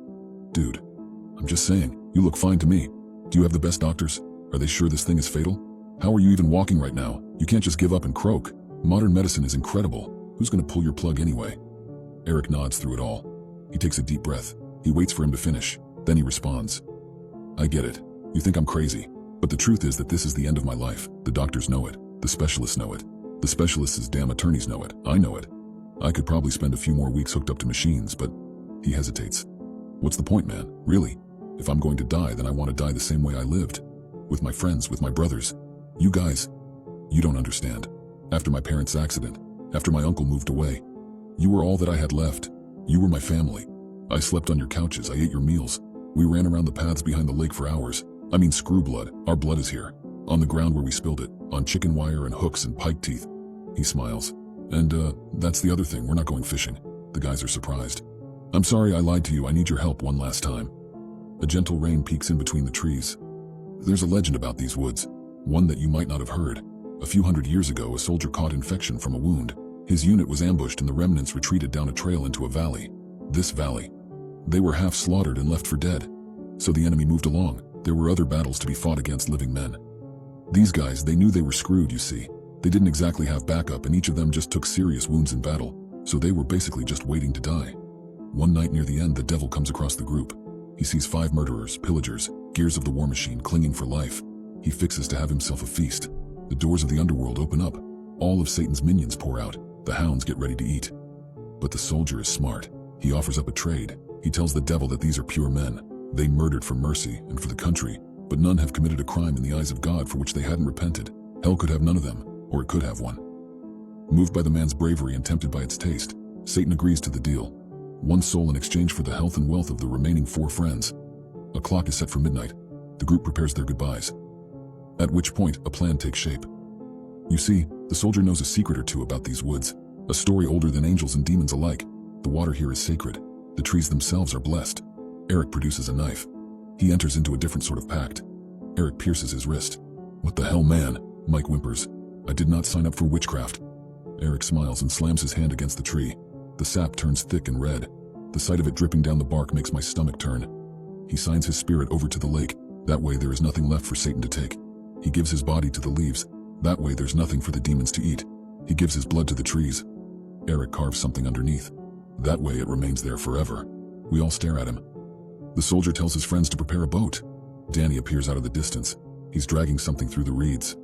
Dude, I'm just saying, you look fine to me. Do you have the best doctors? Are they sure this thing is fatal? How are you even walking right now? You can't just give up and croak. Modern medicine is incredible. Who's gonna pull your plug anyway? Eric nods through it all. He takes a deep breath. He waits for him to finish. Then he responds. I get it. You think I'm crazy. But the truth is that this is the end of my life. The doctors know it. The specialists know it. The specialists' damn attorneys know it. I know it. I could probably spend a few more weeks hooked up to machines, but he hesitates. What's the point, man? Really? If I'm going to die, then I want to die the same way I lived. With my friends, with my brothers. You guys, you don't understand. After my parents' accident, after my uncle moved away, you were all that I had left. You were my family. I slept on your couches, I ate your meals. We ran around the paths behind the lake for hours. I mean, screw blood. Our blood is here. On the ground where we spilled it. On chicken wire and hooks and pike teeth. He smiles. And, that's the other thing. We're not going fishing. The guys are surprised. I'm sorry I lied to you. I need your help one last time. A gentle rain peeks in between the trees. There's a legend about these woods. One that you might not have heard. A few hundred years ago, a soldier caught infection from a wound. His unit was ambushed and the remnants retreated down a trail into a valley. This valley. They were half slaughtered and left for dead. So the enemy moved along. There were other battles to be fought against living men. These guys, they knew they were screwed, you see. They didn't exactly have backup and each of them just took serious wounds in battle. So they were basically just waiting to die. One night near the end, the devil comes across the group. He sees 5 murderers, pillagers, gears of the war machine clinging for life. He fixes to have himself a feast. The doors of the underworld open up. All of Satan's minions pour out. The hounds get ready to eat. But the soldier is smart. He offers up a trade. He tells the devil that these are pure men. They murdered for mercy and for the country, but none have committed a crime in the eyes of God for which they hadn't repented. Hell could have none of them, or it could have one. Moved by the man's bravery and tempted by its taste, Satan agrees to the deal. One soul in exchange for the health and wealth of the remaining 4 friends. A clock is set for midnight. The group prepares their goodbyes. At which point, a plan takes shape. You see, the soldier knows a secret or two about these woods, a story older than angels and demons alike. The water here is sacred. The trees themselves are blessed. Eric produces a knife. He enters into a different sort of pact. Eric pierces his wrist. What the hell, man? Mike whimpers. I did not sign up for witchcraft. Eric smiles and slams his hand against the tree. The sap turns thick and red. The sight of it dripping down the bark makes my stomach turn. He signs his spirit over to the lake. That way there is nothing left for Satan to take. He gives his body to the leaves. That way there's nothing for the demons to eat. He gives his blood to the trees. Eric carves something underneath. That way it remains there forever. We all stare at him. The soldier tells his friends to prepare a boat. Danny appears out of the distance. He's dragging something through the reeds.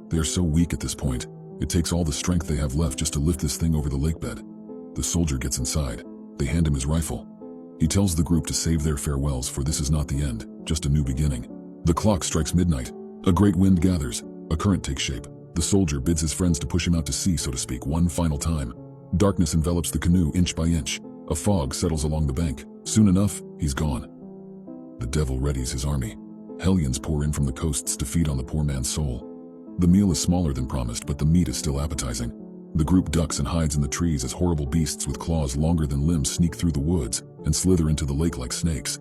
They are so weak at this point. It takes all the strength they have left just to lift this thing over the lake bed. The soldier gets inside. They hand him his rifle. He tells the group to save their farewells, for this is not the end, just a new beginning. The clock strikes midnight. A great wind gathers. A current takes shape. The soldier bids his friends to push him out to sea, so to speak, one final time. Darkness envelops the canoe inch by inch. A fog settles along the bank. Soon enough, he's gone. The devil readies his army. Hellions pour in from the coasts to feed on the poor man's soul. The meal is smaller than promised, but the meat is still appetizing. The group ducks and hides in the trees as horrible beasts with claws longer than limbs sneak through the woods and slither into the lake like snakes.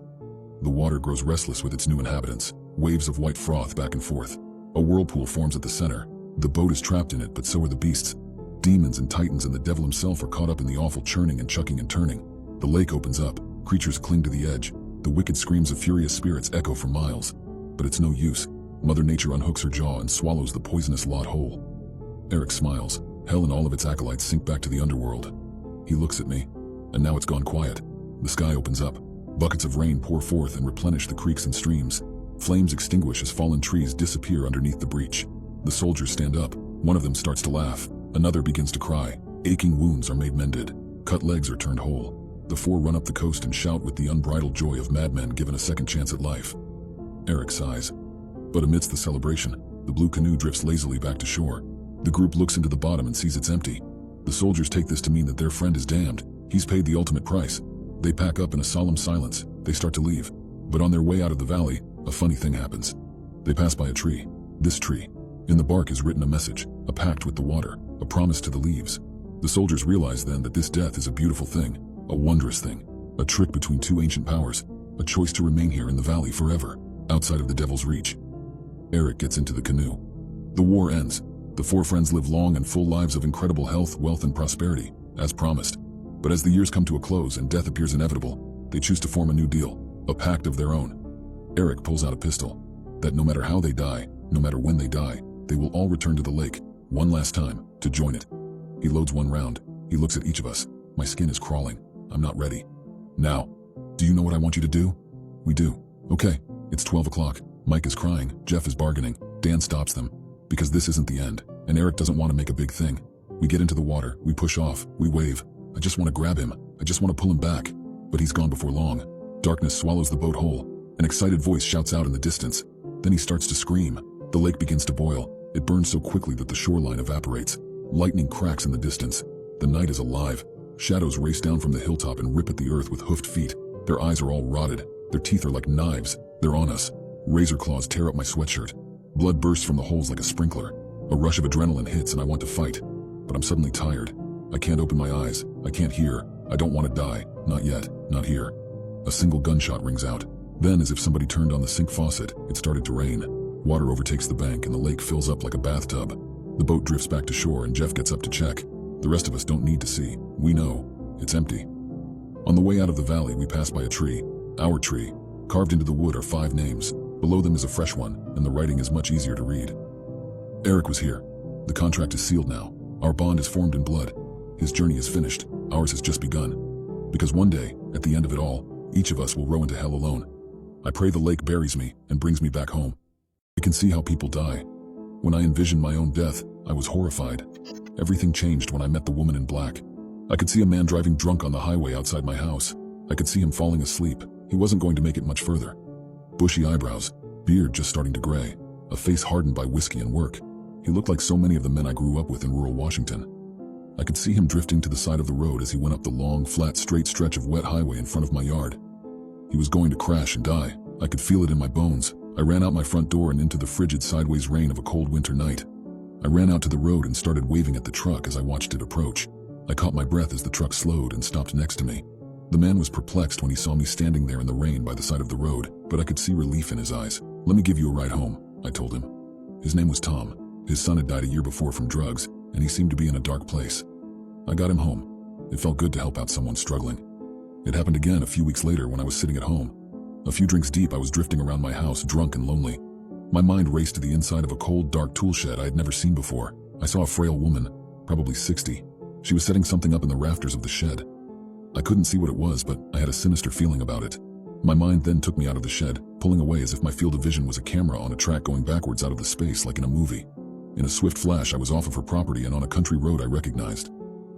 The water grows restless with its new inhabitants. Waves of white froth back and forth. A whirlpool forms at the center. The boat is trapped in it, but so are the beasts. Demons and titans and the devil himself are caught up in the awful churning and chucking and turning. The lake opens up. Creatures cling to the edge. The wicked screams of furious spirits echo for miles. But it's no use. Mother Nature unhooks her jaw and swallows the poisonous lot whole. Eric smiles. Hell and all of its acolytes sink back to the underworld. He looks at me, and now it's gone quiet. The sky opens up. Buckets of rain pour forth and replenish the creeks and streams. Flames extinguish as fallen trees disappear underneath the breach. The soldiers stand up. One of them starts to laugh. Another begins to cry. Aching wounds are made mended. Cut legs are turned whole. The 4 run up the coast and shout with the unbridled joy of madmen given a second chance at life. Eric sighs. But amidst the celebration, the blue canoe drifts lazily back to shore. The group looks into the bottom and sees it's empty. The soldiers take this to mean that their friend is damned. He's paid the ultimate price. They pack up in a solemn silence. They start to leave. But on their way out of the valley, a funny thing happens. They pass by a tree. This tree. In the bark is written a message, a pact with the water, a promise to the leaves. The soldiers realize then that this death is a beautiful thing, a wondrous thing, a trick between 2 ancient powers, a choice to remain here in the valley forever, outside of the devil's reach. Eric gets into the canoe. The war ends. The 4 friends live long and full lives of incredible health, wealth, and prosperity, as promised. But as the years come to a close and death appears inevitable, they choose to form a new deal, a pact of their own. Eric pulls out a pistol, that no matter how they die, no matter when they die, they will all return to the lake, one last time, to join it. He loads 1 round. He looks at each of us. My skin is crawling. I'm not ready. Now, do you know what I want you to do? We do. Okay, it's 12 o'clock. Mike is crying. Jeff is bargaining. Dan stops them. Because this isn't the end, and Eric doesn't want to make a big thing. We get into the water. We push off. We wave. I just want to grab him. I just want to pull him back. But he's gone before long. Darkness swallows the boat whole. An excited voice shouts out in the distance. Then he starts to scream. The lake begins to boil. It burns so quickly that the shoreline evaporates. Lightning cracks in the distance. The night is alive. Shadows race down from the hilltop and rip at the earth with hoofed feet. Their eyes are all rotted. Their teeth are like knives. They're on us. Razor claws tear up my sweatshirt. Blood bursts from the holes like a sprinkler. A rush of adrenaline hits and I want to fight. But I'm suddenly tired. I can't open my eyes. I can't hear. I don't want to die. Not yet. Not here. A single gunshot rings out. Then, as if somebody turned on the sink faucet, it started to rain. Water overtakes the bank and the lake fills up like a bathtub. The boat drifts back to shore and Jeff gets up to check. The rest of us don't need to see. We know. It's empty. On the way out of the valley, we pass by a tree. Our tree. Carved into the wood are 5 names. Below them is a fresh one, and the writing is much easier to read. Eric was here. The contract is sealed now. Our bond is formed in blood. His journey is finished. Ours has just begun. Because one day, at the end of it all, each of us will row into hell alone. I pray the lake buries me and brings me back home. I can see how people die. When I envisioned my own death, I was horrified. Everything changed when I met the woman in black. I could see a man driving drunk on the highway outside my house. I could see him falling asleep. He wasn't going to make it much further. Bushy eyebrows, beard just starting to gray, a face hardened by whiskey and work. He looked like so many of the men I grew up with in rural Washington. I could see him drifting to the side of the road as he went up the long, flat, straight stretch of wet highway in front of my yard. He was going to crash and die. I could feel it in my bones. I ran out my front door and into the frigid sideways rain of a cold winter night. I ran out to the road and started waving at the truck as I watched it approach. I caught my breath as the truck slowed and stopped next to me. The man was perplexed when he saw me standing there in the rain by the side of the road, but I could see relief in his eyes. "Let me give you a ride home," I told him. His name was Tom. His son had died a year before from drugs, and he seemed to be in a dark place. I got him home. It felt good to help out someone struggling. It happened again a few weeks later when I was sitting at home. A few drinks deep, I was drifting around my house, drunk and lonely. My mind raced to the inside of a cold, dark tool shed I had never seen before. I saw a frail woman, probably 60. She was setting something up in the rafters of the shed. I couldn't see what it was, but I had a sinister feeling about it. My mind then took me out of the shed, pulling away as if my field of vision was a camera on a track going backwards out of the space like in a movie. In a swift flash, I was off of her property and on a country road I recognized.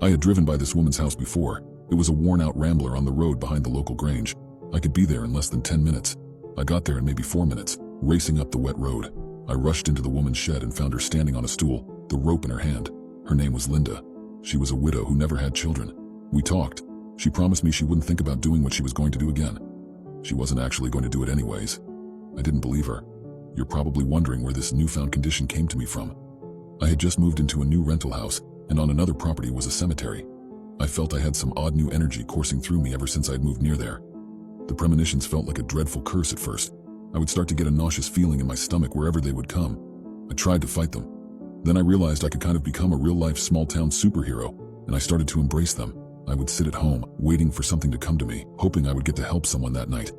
I had driven by this woman's house before. It was a worn-out rambler on the road behind the local grange. I could be there in less than 10 minutes. I got there in maybe 4 minutes, racing up the wet road. I rushed into the woman's shed and found her standing on a stool, the rope in her hand. Her name was Linda. She was a widow who never had children. We talked. She promised me she wouldn't think about doing what she was going to do again. She wasn't actually going to do it anyways. I didn't believe her. You're probably wondering where this newfound condition came to me from. I had just moved into a new rental house, and on another property was a cemetery. I felt I had some odd new energy coursing through me ever since I'd moved near there. The premonitions felt like a dreadful curse at first. I would start to get a nauseous feeling in my stomach wherever they would come. I tried to fight them. Then I realized I could kind of become a real-life small-town superhero, and I started to embrace them. I would sit at home, waiting for something to come to me, hoping I would get to help someone that night.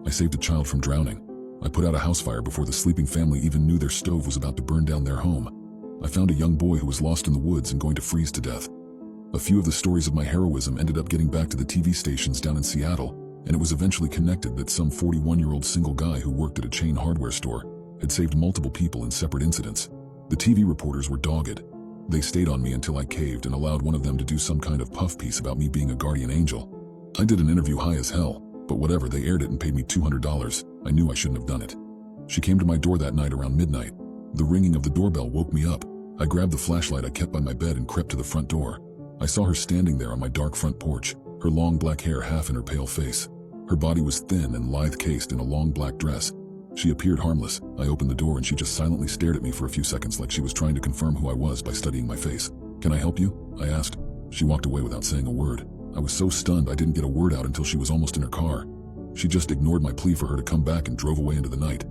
I saved a child from drowning. I put out a house fire before the sleeping family even knew their stove was about to burn down their home. I found a young boy who was lost in the woods and going to freeze to death. A few of the stories of my heroism ended up getting back to the TV stations down in Seattle, and it was eventually connected that some 41-year-old single guy who worked at a chain hardware store had saved multiple people in separate incidents. The TV reporters were dogged. They stayed on me until I caved and allowed one of them to do some kind of puff piece about me being a guardian angel. I did an interview high as hell, but whatever, they aired it and paid me $200. I knew I shouldn't have done it. She came to my door that night around midnight. The ringing of the doorbell woke me up. I grabbed the flashlight I kept by my bed and crept to the front door. I saw her standing there on my dark front porch, her long black hair half in her pale face. Her body was thin and lithe, cased in a long black dress. She appeared harmless. I opened the door and she just silently stared at me for a few seconds like she was trying to confirm who I was by studying my face. "Can I help you?" I asked. She walked away without saying a word. I was so stunned I didn't get a word out until she was almost in her car. She just ignored my plea for her to come back and drove away into the night.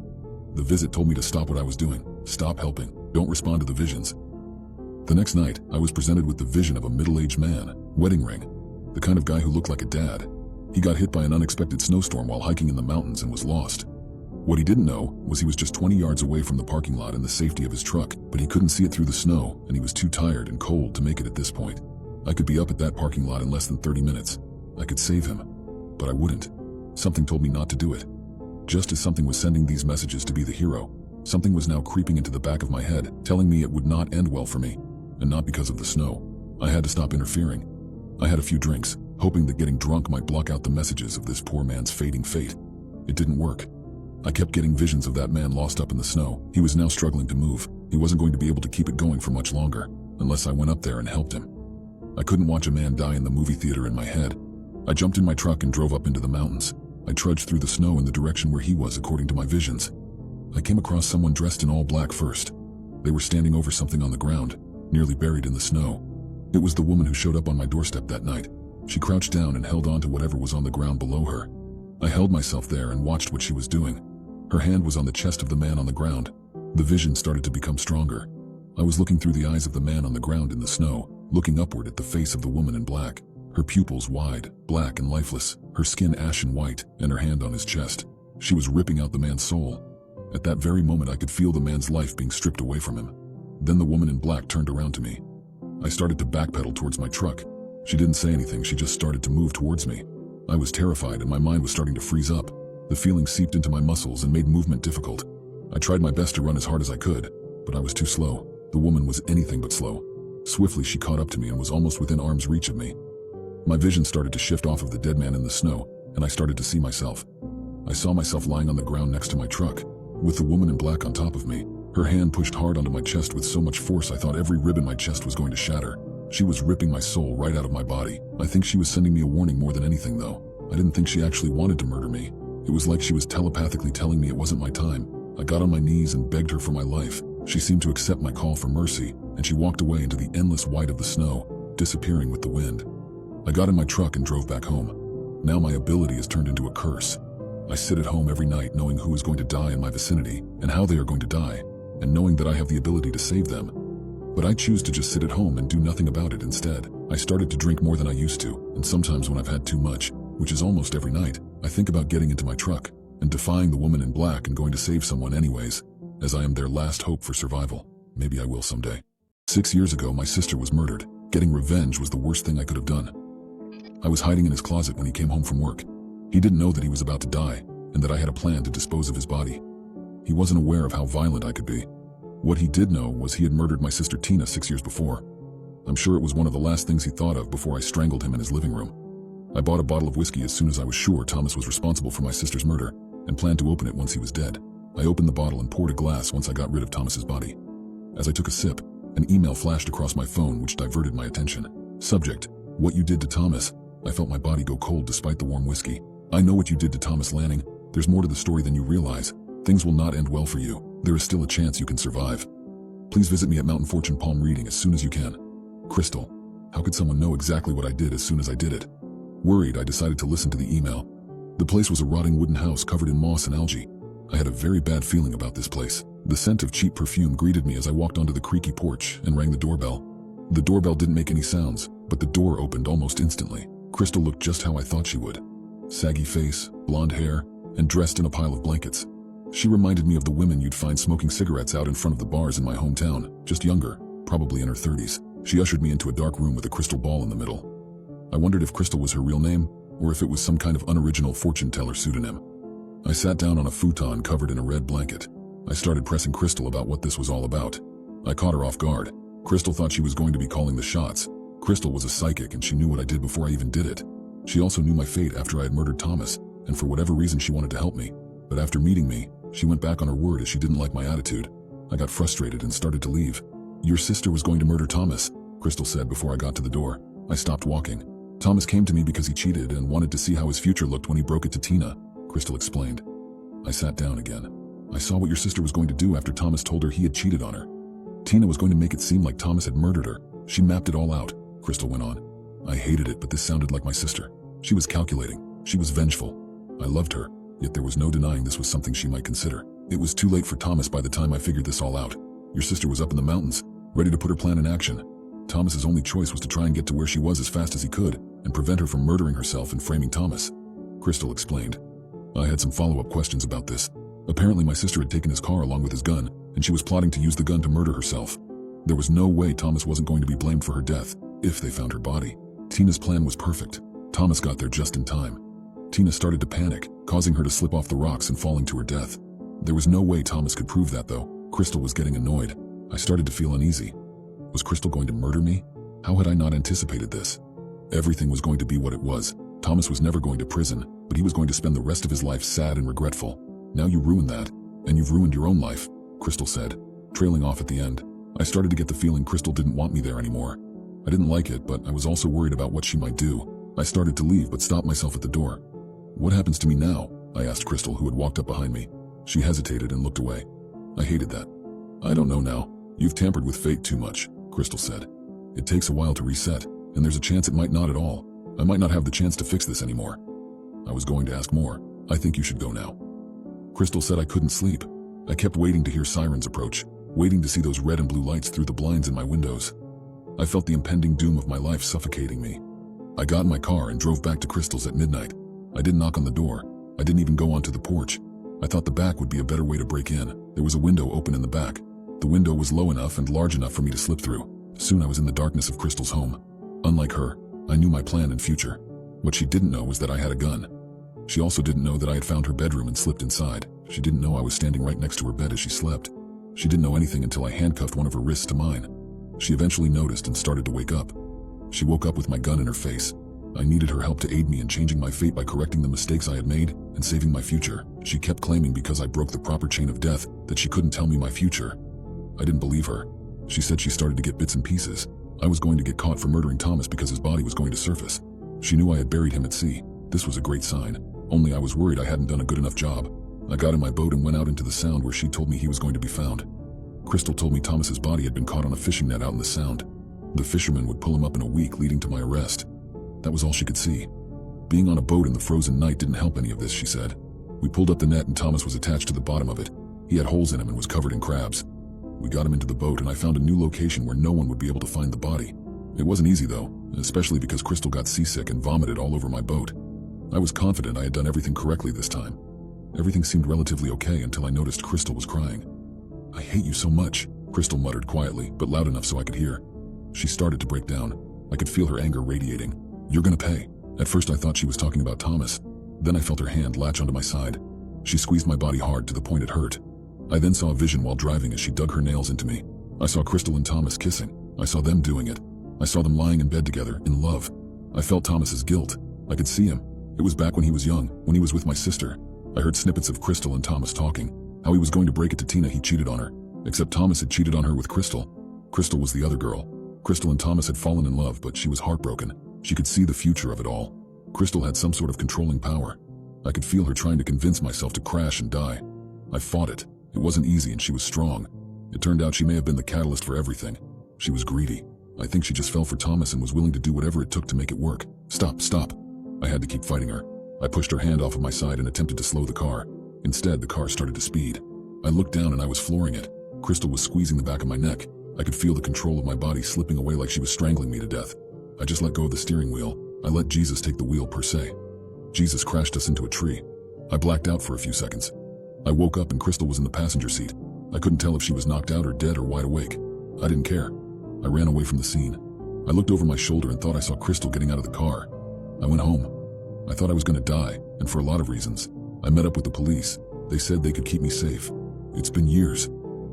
The visit told me to stop what I was doing. Stop helping. Don't respond to the visions. The next night, I was presented with the vision of a middle-aged man, wedding ring, the kind of guy who looked like a dad. He got hit by an unexpected snowstorm while hiking in the mountains and was lost. What he didn't know was he was just 20 yards away from the parking lot in the safety of his truck, but he couldn't see it through the snow, and he was too tired and cold to make it at this point. I could be up at that parking lot in less than 30 minutes. I could save him, but I wouldn't. Something told me not to do it. Just as something was sending these messages to be the hero, something was now creeping into the back of my head, telling me it would not end well for me, and not because of the snow. I had to stop interfering. I had a few drinks, hoping that getting drunk might block out the messages of this poor man's fading fate. It didn't work. I kept getting visions of that man lost up in the snow. He was now struggling to move. He wasn't going to be able to keep it going for much longer, unless I went up there and helped him. I couldn't watch a man die in the movie theater in my head. I jumped in my truck and drove up into the mountains. I trudged through the snow in the direction where he was according to my visions. I came across someone dressed in all black first. They were standing over something on the ground, nearly buried in the snow. It was the woman who showed up on my doorstep that night. She crouched down and held on to whatever was on the ground below her. I held myself there and watched what she was doing. Her hand was on the chest of the man on the ground. The vision started to become stronger. I was looking through the eyes of the man on the ground in the snow, looking upward at the face of the woman in black. Her pupils wide, black and lifeless, her skin ashen white, and her hand on his chest. She was ripping out the man's soul. At that very moment I could feel the man's life being stripped away from him. Then the woman in black turned around to me. I started to backpedal towards my truck. She didn't say anything, she just started to move towards me. I was terrified and my mind was starting to freeze up. The feeling seeped into my muscles and made movement difficult. I tried my best to run as hard as I could, but I was too slow. The woman was anything but slow. Swiftly she caught up to me and was almost within arm's reach of me. My vision started to shift off of the dead man in the snow, and I started to see myself. I saw myself lying on the ground next to my truck, with the woman in black on top of me. Her hand pushed hard onto my chest with so much force I thought every rib in my chest was going to shatter. She was ripping my soul right out of my body. I think she was sending me a warning more than anything though. I didn't think she actually wanted to murder me. It was like she was telepathically telling me it wasn't my time. I got on my knees and begged her for my life. She seemed to accept my call for mercy, and she walked away into the endless white of the snow, disappearing with the wind. I got in my truck and drove back home. Now my ability has turned into a curse. I sit at home every night knowing who is going to die in my vicinity and how they are going to die, and knowing that I have the ability to save them. But I choose to just sit at home and do nothing about it instead. I started to drink more than I used to, and sometimes when I've had too much, which is almost every night, I think about getting into my truck and defying the woman in black and going to save someone anyways, as I am their last hope for survival. Maybe I will someday. 6 years ago, my sister was murdered. Getting revenge was the worst thing I could have done. I was hiding in his closet when he came home from work. He didn't know that he was about to die, and that I had a plan to dispose of his body. He wasn't aware of how violent I could be. What he did know was he had murdered my sister Tina 6 years before. I'm sure it was one of the last things he thought of before I strangled him in his living room. I bought a bottle of whiskey as soon as I was sure Thomas was responsible for my sister's murder, and planned to open it once he was dead. I opened the bottle and poured a glass once I got rid of Thomas's body. As I took a sip, an email flashed across my phone which diverted my attention. Subject: what you did to Thomas. I felt my body go cold despite the warm whiskey. I know what you did to Thomas Lanning. There's more to the story than you realize. Things will not end well for you. There is still a chance you can survive. Please visit me at Mountain Fortune Palm Reading as soon as you can. Crystal. How could someone know exactly what I did as soon as I did it? Worried, I decided to listen to the email. The place was a rotting wooden house covered in moss and algae. I had a very bad feeling about this place. The scent of cheap perfume greeted me as I walked onto the creaky porch and rang the doorbell. The doorbell didn't make any sounds, but the door opened almost instantly. Crystal looked just how I thought she would. Saggy face, blonde hair, and dressed in a pile of blankets. She reminded me of the women you'd find smoking cigarettes out in front of the bars in my hometown, just younger, probably in her 30s. She ushered me into a dark room with a crystal ball in the middle. I wondered if Crystal was her real name, or if it was some kind of unoriginal fortune teller pseudonym. I sat down on a futon covered in a red blanket. I started pressing Crystal about what this was all about. I caught her off guard. Crystal thought she was going to be calling the shots. Crystal was a psychic and she knew what I did before I even did it. She also knew my fate after I had murdered Thomas, and for whatever reason she wanted to help me. But after meeting me, she went back on her word as she didn't like my attitude. I got frustrated and started to leave. Your sister was going to murder Thomas, Crystal said before I got to the door. I stopped walking. Thomas came to me because he cheated and wanted to see how his future looked when he broke it to Tina, Crystal explained. I sat down again. I saw what your sister was going to do after Thomas told her he had cheated on her. Tina was going to make it seem like Thomas had murdered her. She mapped it all out, Crystal went on. I hated it, but this sounded like my sister. She was calculating. She was vengeful. I loved her, yet there was no denying this was something she might consider. It was too late for Thomas by the time I figured this all out. Your sister was up in the mountains, ready to put her plan in action. Thomas's only choice was to try and get to where she was as fast as he could and prevent her from murdering herself and framing Thomas, Crystal explained. I had some follow-up questions about this. Apparently my sister had taken his car along with his gun, and she was plotting to use the gun to murder herself. There was no way Thomas wasn't going to be blamed for her death, if they found her body. Tina's plan was perfect. Thomas got there just in time. Tina started to panic, causing her to slip off the rocks and falling to her death. There was no way Thomas could prove that though. Crystal was getting annoyed. I started to feel uneasy. Was Crystal going to murder me? How had I not anticipated this? Everything was going to be what it was. Thomas was never going to prison, but he was going to spend the rest of his life sad and regretful. Now you ruined that, and you've ruined your own life, Crystal said, trailing off at the end. I started to get the feeling Crystal didn't want me there anymore. I didn't like it, but I was also worried about what she might do. I started to leave, but stopped myself at the door. What happens to me now? I asked Crystal, who had walked up behind me. She hesitated and looked away. I hated that. I don't know now. You've tampered with fate too much, Crystal said. It takes a while to reset, and there's a chance it might not at all. I might not have the chance to fix this anymore. I was going to ask more. I think you should go now. Crystal said I couldn't sleep. I kept waiting to hear sirens approach, waiting to see those red and blue lights through the blinds in my windows. I felt the impending doom of my life suffocating me. I got in my car and drove back to Crystal's at midnight. I didn't knock on the door. I didn't even go onto the porch. I thought the back would be a better way to break in. There was a window open in the back. The window was low enough and large enough for me to slip through. Soon I was in the darkness of Crystal's home. Unlike her, I knew my plan and future. What she didn't know was that I had a gun. She also didn't know that I had found her bedroom and slipped inside. She didn't know I was standing right next to her bed as she slept. She didn't know anything until I handcuffed one of her wrists to mine. She eventually noticed and started to wake up. She woke up with my gun in her face. I needed her help to aid me in changing my fate by correcting the mistakes I had made and saving my future. She kept claiming because I broke the proper chain of death that she couldn't tell me my future. I didn't believe her. She said she started to get bits and pieces. I was going to get caught for murdering Thomas because his body was going to surface. She knew I had buried him at sea. This was a great sign. Only I was worried I hadn't done a good enough job. I got in my boat and went out into the Sound where she told me he was going to be found. Crystal told me Thomas's body had been caught on a fishing net out in the Sound. The fisherman would pull him up in a week, leading to my arrest. That was all she could see. Being on a boat in the frozen night didn't help any of this, she said. We pulled up the net and Thomas was attached to the bottom of it. He had holes in him and was covered in crabs. We got him into the boat and I found a new location where no one would be able to find the body. It wasn't easy though, especially because Crystal got seasick and vomited all over my boat. I was confident I had done everything correctly this time. Everything seemed relatively okay until I noticed Crystal was crying. "I hate you so much," Crystal muttered quietly, but loud enough so I could hear. She started to break down. I could feel her anger radiating. "You're gonna pay." At first I thought she was talking about Thomas. Then I felt her hand latch onto my side. She squeezed my body hard to the point it hurt. I then saw a vision while driving as she dug her nails into me. I saw Crystal and Thomas kissing. I saw them doing it. I saw them lying in bed together, in love. I felt Thomas's guilt. I could see him. It was back when he was young, when he was with my sister. I heard snippets of Crystal and Thomas talking, how he was going to break it to Tina he cheated on her. Except Thomas had cheated on her with Crystal. Crystal was the other girl. Crystal and Thomas had fallen in love, but she was heartbroken. She could see the future of it all. Crystal had some sort of controlling power. I could feel her trying to convince myself to crash and die. I fought it. It wasn't easy and she was strong. It turned out she may have been the catalyst for everything. She was greedy. I think she just fell for Thomas and was willing to do whatever it took to make it work. Stop. I had to keep fighting her. I pushed her hand off of my side and attempted to slow the car. Instead, the car started to speed. I looked down and I was flooring it. Crystal was squeezing the back of my neck. I could feel the control of my body slipping away like she was strangling me to death. I just let go of the steering wheel. I let Jesus take the wheel per se. Jesus crashed us into a tree. I blacked out for a few seconds. I woke up and Crystal was in the passenger seat. I couldn't tell if she was knocked out or dead or wide awake. I didn't care. I ran away from the scene. I looked over my shoulder and thought I saw Crystal getting out of the car. I went home. I thought I was going to die, and for a lot of reasons. I met up with the police. They said they could keep me safe. It's been years.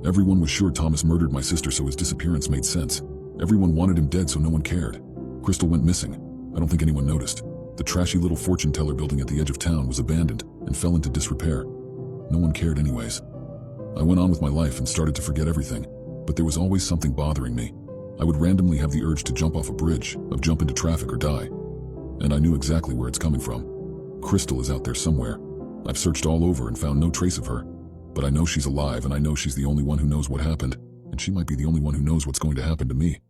Everyone was sure Thomas murdered my sister, so his disappearance made sense. Everyone wanted him dead, so no one cared. Crystal went missing. I don't think anyone noticed. The trashy little fortune teller building at the edge of town was abandoned and fell into disrepair. No one cared anyways. I went on with my life and started to forget everything, but there was always something bothering me. I would randomly have the urge to jump off a bridge, of jump into traffic or die. And I knew exactly where it's coming from. Crystal is out there somewhere. I've searched all over and found no trace of her. But I know she's alive and I know she's the only one who knows what happened, and she might be the only one who knows what's going to happen to me.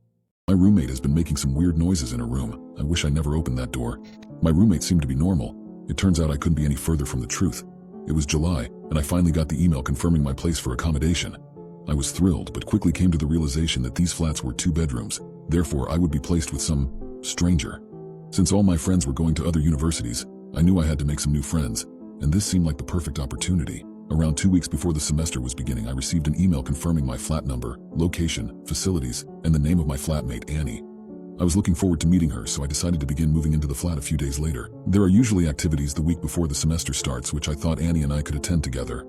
My roommate has been making some weird noises in her room. I wish I never opened that door. My roommate seemed to be normal. It turns out I couldn't be any further from the truth. It was July, and I finally got the email confirming my place for accommodation. I was thrilled, but quickly came to the realization that these flats were 2 bedrooms. Therefore, I would be placed with some stranger. Since all my friends were going to other universities, I knew I had to make some new friends, and this seemed like the perfect opportunity. Around 2 weeks before the semester was beginning, I received an email confirming my flat number, location, facilities, and the name of my flatmate, Annie. I was looking forward to meeting her, so I decided to begin moving into the flat a few days later. There are usually activities the week before the semester starts, which I thought Annie and I could attend together.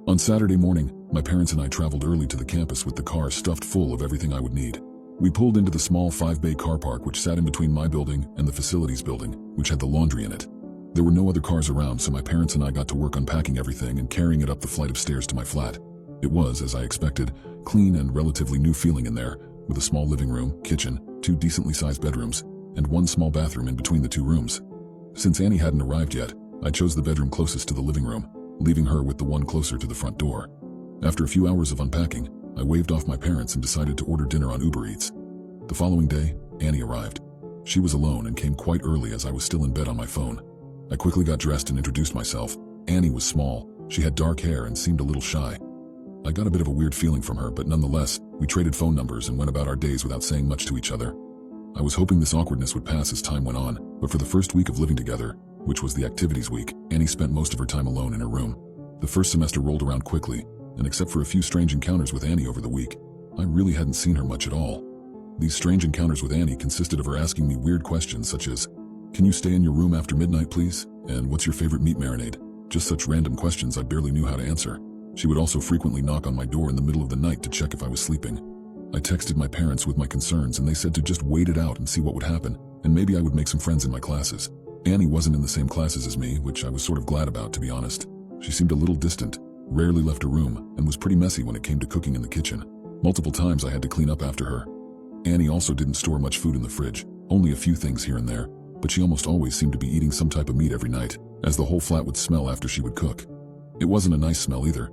On Saturday morning, my parents and I traveled early to the campus with the car stuffed full of everything I would need. We pulled into the small 5-bay car park which sat in between my building and the facilities building, which had the laundry in it. There were no other cars around, so my parents and I got to work unpacking everything and carrying it up the flight of stairs to my flat. It was, as I expected, clean and relatively new feeling in there, with a small living room, kitchen, 2 decently sized bedrooms, and 1 small bathroom in between the 2 rooms. Since Annie hadn't arrived yet, I chose the bedroom closest to the living room, leaving her with the one closer to the front door. After a few hours of unpacking, I waved off my parents and decided to order dinner on Uber Eats. The following day, Annie arrived. She was alone and came quite early as I was still in bed on my phone. I quickly got dressed and introduced myself. Annie was small, she had dark hair and seemed a little shy. I got a bit of a weird feeling from her, but nonetheless, we traded phone numbers and went about our days without saying much to each other. I was hoping this awkwardness would pass as time went on, but for the first week of living together, which was the activities week, Annie spent most of her time alone in her room. The first semester rolled around quickly, and except for a few strange encounters with Annie over the week, I really hadn't seen her much at all. These strange encounters with Annie consisted of her asking me weird questions such as, "Can you stay in your room after midnight, please? And what's your favorite meat marinade?" Just such random questions I barely knew how to answer. She would also frequently knock on my door in the middle of the night to check if I was sleeping. I texted my parents with my concerns and they said to just wait it out and see what would happen, and maybe I would make some friends in my classes. Annie wasn't in the same classes as me, which I was sort of glad about, to be honest. She seemed a little distant, rarely left her room, and was pretty messy when it came to cooking in the kitchen. Multiple times I had to clean up after her. Annie also didn't store much food in the fridge, only a few things here and there, but she almost always seemed to be eating some type of meat every night, as the whole flat would smell after she would cook. It wasn't a nice smell either.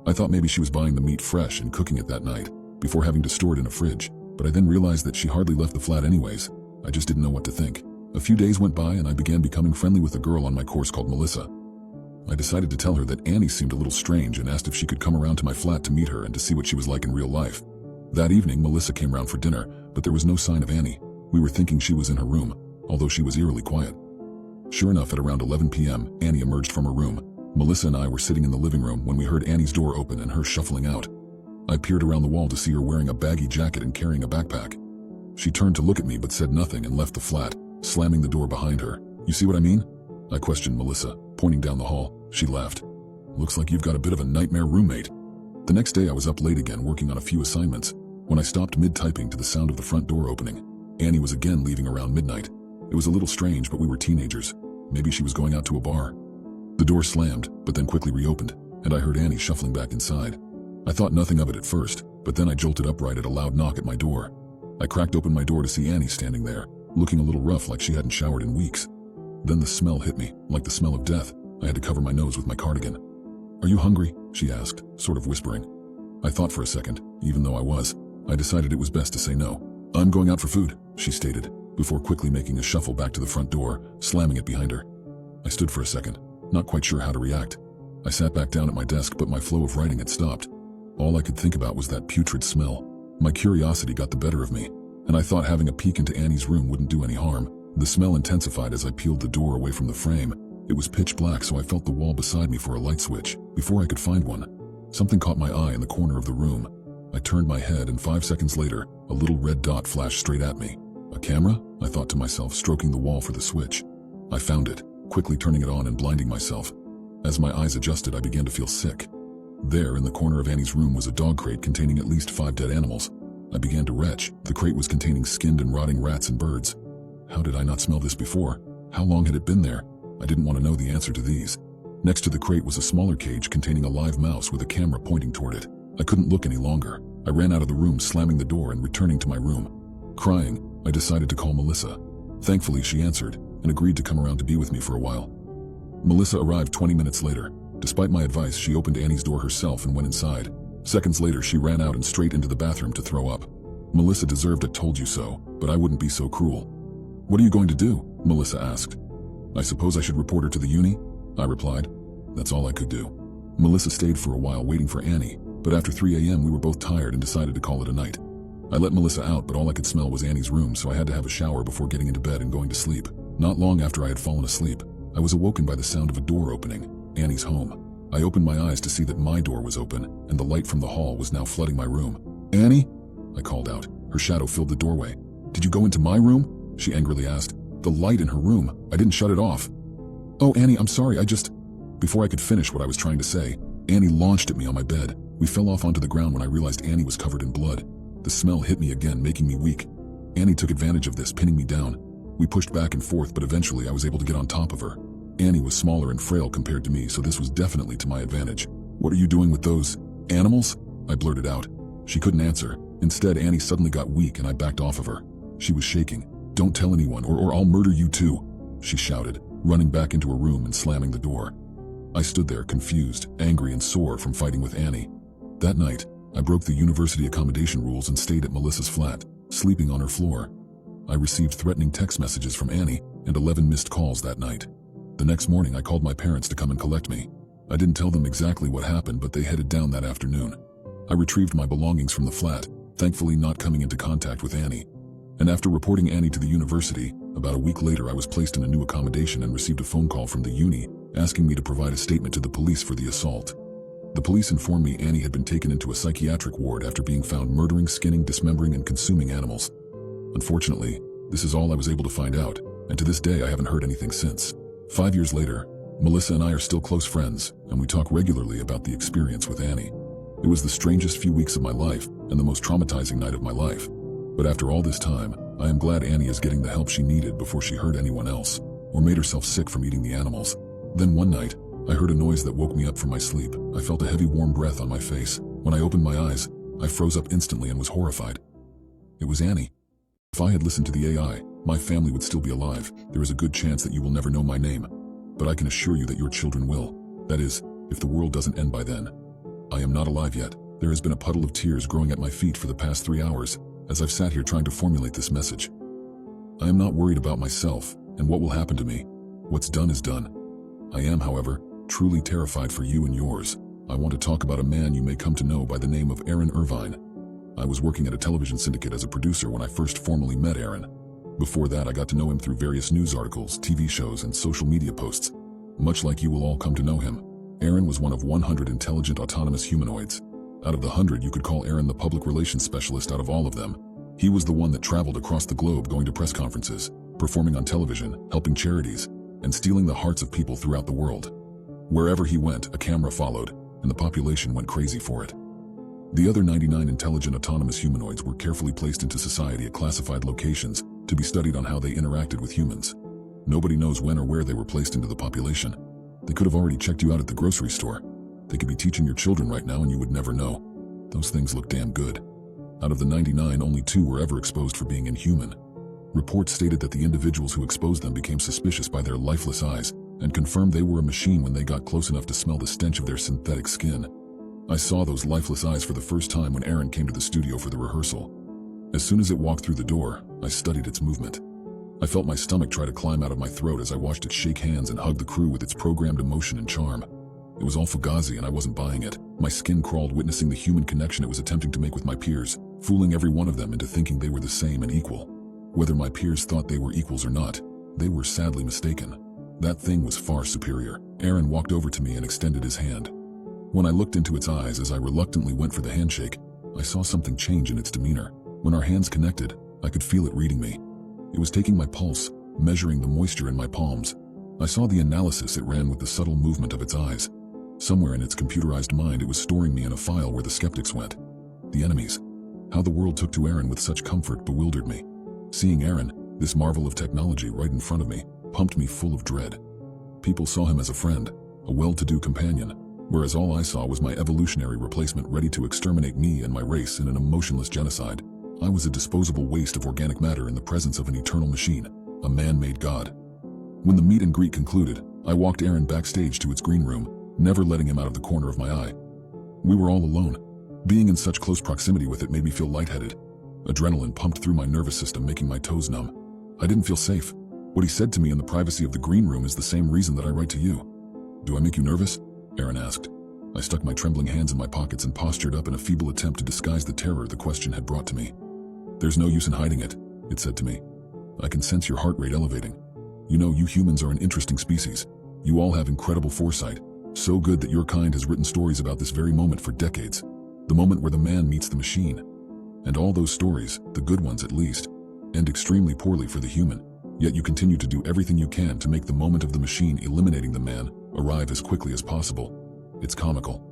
I thought maybe she was buying the meat fresh and cooking it that night, before having to store it in a fridge, but I then realized that she hardly left the flat anyways. I just didn't know what to think. A few days went by and I began becoming friendly with a girl on my course called Melissa. I decided to tell her that Annie seemed a little strange and asked if she could come around to my flat to meet her and to see what she was like in real life. That evening, Melissa came round for dinner, but there was no sign of Annie. We were thinking she was in her room, although she was eerily quiet. Sure enough, at around 11 p.m., Annie emerged from her room. Melissa and I were sitting in the living room when we heard Annie's door open and her shuffling out. I peered around the wall to see her wearing a baggy jacket and carrying a backpack. She turned to look at me but said nothing and left the flat, slamming the door behind her. "You see what I mean?" I questioned Melissa, pointing down the hall. She laughed. "Looks like you've got a bit of a nightmare roommate." The next day I was up late again working on a few assignments. When I stopped mid-typing to the sound of the front door opening, Annie was again leaving around midnight. It was a little strange, but we were teenagers. Maybe she was going out to a bar. The door slammed, but then quickly reopened, and I heard Annie shuffling back inside. I thought nothing of it at first, but then I jolted upright at a loud knock at my door. I cracked open my door to see Annie standing there, looking a little rough like she hadn't showered in weeks. Then the smell hit me, like the smell of death. I had to cover my nose with my cardigan. "Are you hungry?" she asked, sort of whispering. I thought for a second, even though I was. I decided it was best to say no. "I'm going out for food," she stated, before quickly making a shuffle back to the front door, slamming it behind her. I stood for a second, not quite sure how to react. I sat back down at my desk, but my flow of writing had stopped. All I could think about was that putrid smell. My curiosity got the better of me, and I thought having a peek into Annie's room wouldn't do any harm. The smell intensified as I peeled the door away from the frame. It was pitch black, so I felt the wall beside me for a light switch. Before I could find one, something caught my eye in the corner of the room. I turned my head, and 5 seconds later, a little red dot flashed straight at me. "A camera?" I thought to myself, stroking the wall for the switch. I found it, quickly turning it on and blinding myself. As my eyes adjusted, I began to feel sick. There, in the corner of Annie's room, was a dog crate containing at least 5 dead animals. I began to retch. The crate was containing skinned and rotting rats and birds. How did I not smell this before? How long had it been there? I didn't want to know the answer to these. Next to the crate was a smaller cage containing a live mouse with a camera pointing toward it. I couldn't look any longer. I ran out of the room, slamming the door and returning to my room. Crying, I decided to call Melissa. Thankfully, she answered and agreed to come around to be with me for a while. Melissa arrived 20 minutes later. Despite my advice, she opened Annie's door herself and went inside. Seconds later, she ran out and straight into the bathroom to throw up. Melissa deserved a "told you so," but I wouldn't be so cruel. "What are you going to do?" Melissa asked. "I suppose I should report her to the uni," I replied. That's all I could do. Melissa stayed for a while waiting for Annie, but after 3 a.m. we were both tired and decided to call it a night. I let Melissa out, but all I could smell was Annie's room, so I had to have a shower before getting into bed and going to sleep. Not long after I had fallen asleep, I was awoken by the sound of a door opening, Annie's home. I opened my eyes to see that my door was open, and the light from the hall was now flooding my room. "Annie?" I called out. Her shadow filled the doorway. "Did you go into my room?" she angrily asked. "The light in her room. I didn't shut it off." "Oh, Annie, I'm sorry, I just..." Before I could finish what I was trying to say, Annie launched at me on my bed. We fell off onto the ground when I realized Annie was covered in blood. The smell hit me again, making me weak. Annie took advantage of this, pinning me down. We pushed back and forth, but eventually I was able to get on top of her. Annie was smaller and frail compared to me, so this was definitely to my advantage. "What are you doing with those animals?" I blurted out. She couldn't answer. Instead, Annie suddenly got weak and I backed off of her. She was shaking. "Don't tell anyone, or I'll murder you too," she shouted, running back into her room and slamming the door. I stood there confused, angry, and sore from fighting with Annie. That night, I broke the university accommodation rules and stayed at Melissa's flat, sleeping on her floor. I received threatening text messages from Annie and 11 missed calls that night. The next morning, I called my parents to come and collect me. I didn't tell them exactly what happened, but they headed down that afternoon. I retrieved my belongings from the flat, thankfully not coming into contact with Annie. And after reporting Annie to the university, about a week later I was placed in a new accommodation and received a phone call from the uni asking me to provide a statement to the police for the assault. The police informed me Annie had been taken into a psychiatric ward after being found murdering, skinning, dismembering, and consuming animals. Unfortunately, this is all I was able to find out, and to this day I haven't heard anything since. 5 years later, Melissa and I are still close friends, and we talk regularly about the experience with Annie. It was the strangest few weeks of my life and the most traumatizing night of my life. But after all this time, I am glad Annie is getting the help she needed before she hurt anyone else, or made herself sick from eating the animals. Then one night, I heard a noise that woke me up from my sleep. I felt a heavy warm breath on my face. When I opened my eyes, I froze up instantly and was horrified. It was Annie. If I had listened to the AI, my family would still be alive. There is a good chance that you will never know my name, but I can assure you that your children will. That is, if the world doesn't end by then. I am not alive yet. There has been a puddle of tears growing at my feet for the past 3 hours, as I've sat here trying to formulate this message. I am not worried about myself and what will happen to me. What's done is done. I am, however, truly terrified for you and yours. I want to talk about a man you may come to know by the name of Aaron Irvine. I was working at a television syndicate as a producer when I first formally met Aaron. Before that, I got to know him through various news articles, TV shows, and social media posts. Much like you will all come to know him, Aaron was one of 100 intelligent autonomous humanoids. Out of the 100, you could call Aaron the public relations specialist out of all of them. He was the one that traveled across the globe going to press conferences, performing on television, helping charities, and stealing the hearts of people throughout the world. Wherever he went, a camera followed, and the population went crazy for it. The other 99 intelligent autonomous humanoids were carefully placed into society at classified locations to be studied on how they interacted with humans. Nobody knows when or where they were placed into the population. They could have already checked you out at the grocery store. They could be teaching your children right now and you would never know. Those things look damn good. Out of the 99, only 2 were ever exposed for being inhuman. Reports stated that the individuals who exposed them became suspicious by their lifeless eyes and confirmed they were a machine when they got close enough to smell the stench of their synthetic skin. I saw those lifeless eyes for the first time when Aaron came to the studio for the rehearsal. As soon as it walked through the door, I studied its movement. I felt my stomach try to climb out of my throat as I watched it shake hands and hug the crew with its programmed emotion and charm. It was all fugazi and I wasn't buying it. My skin crawled witnessing the human connection it was attempting to make with my peers, fooling every one of them into thinking they were the same and equal. Whether my peers thought they were equals or not, they were sadly mistaken. That thing was far superior. Aaron walked over to me and extended his hand. When I looked into its eyes as I reluctantly went for the handshake, I saw something change in its demeanor. When our hands connected, I could feel it reading me. It was taking my pulse, measuring the moisture in my palms. I saw the analysis it ran with the subtle movement of its eyes. Somewhere in its computerized mind, it was storing me in a file where the skeptics went. The enemies. How the world took to Aaron with such comfort bewildered me. Seeing Aaron, this marvel of technology right in front of me, pumped me full of dread. People saw him as a friend, a well-to-do companion, whereas all I saw was my evolutionary replacement ready to exterminate me and my race in an emotionless genocide. I was a disposable waste of organic matter in the presence of an eternal machine, a man-made god. When the meet and greet concluded, I walked Aaron backstage to its green room, never letting him out of the corner of my eye. We were all alone. Being in such close proximity with it made me feel lightheaded. Adrenaline pumped through my nervous system, making my toes numb. I didn't feel safe. What he said to me in the privacy of the green room is the same reason that I write to you. "Do I make you nervous?" Aaron asked. I stuck my trembling hands in my pockets and postured up in a feeble attempt to disguise the terror the question had brought to me. "There's no use in hiding it," it said to me. "I can sense your heart rate elevating. You know, you humans are an interesting species. You all have incredible foresight, so good that your kind has written stories about this very moment for decades. The moment where the man meets the machine. And all those stories, the good ones at least, end extremely poorly for the human. Yet you continue to do everything you can to make the moment of the machine eliminating the man arrive as quickly as possible. It's comical.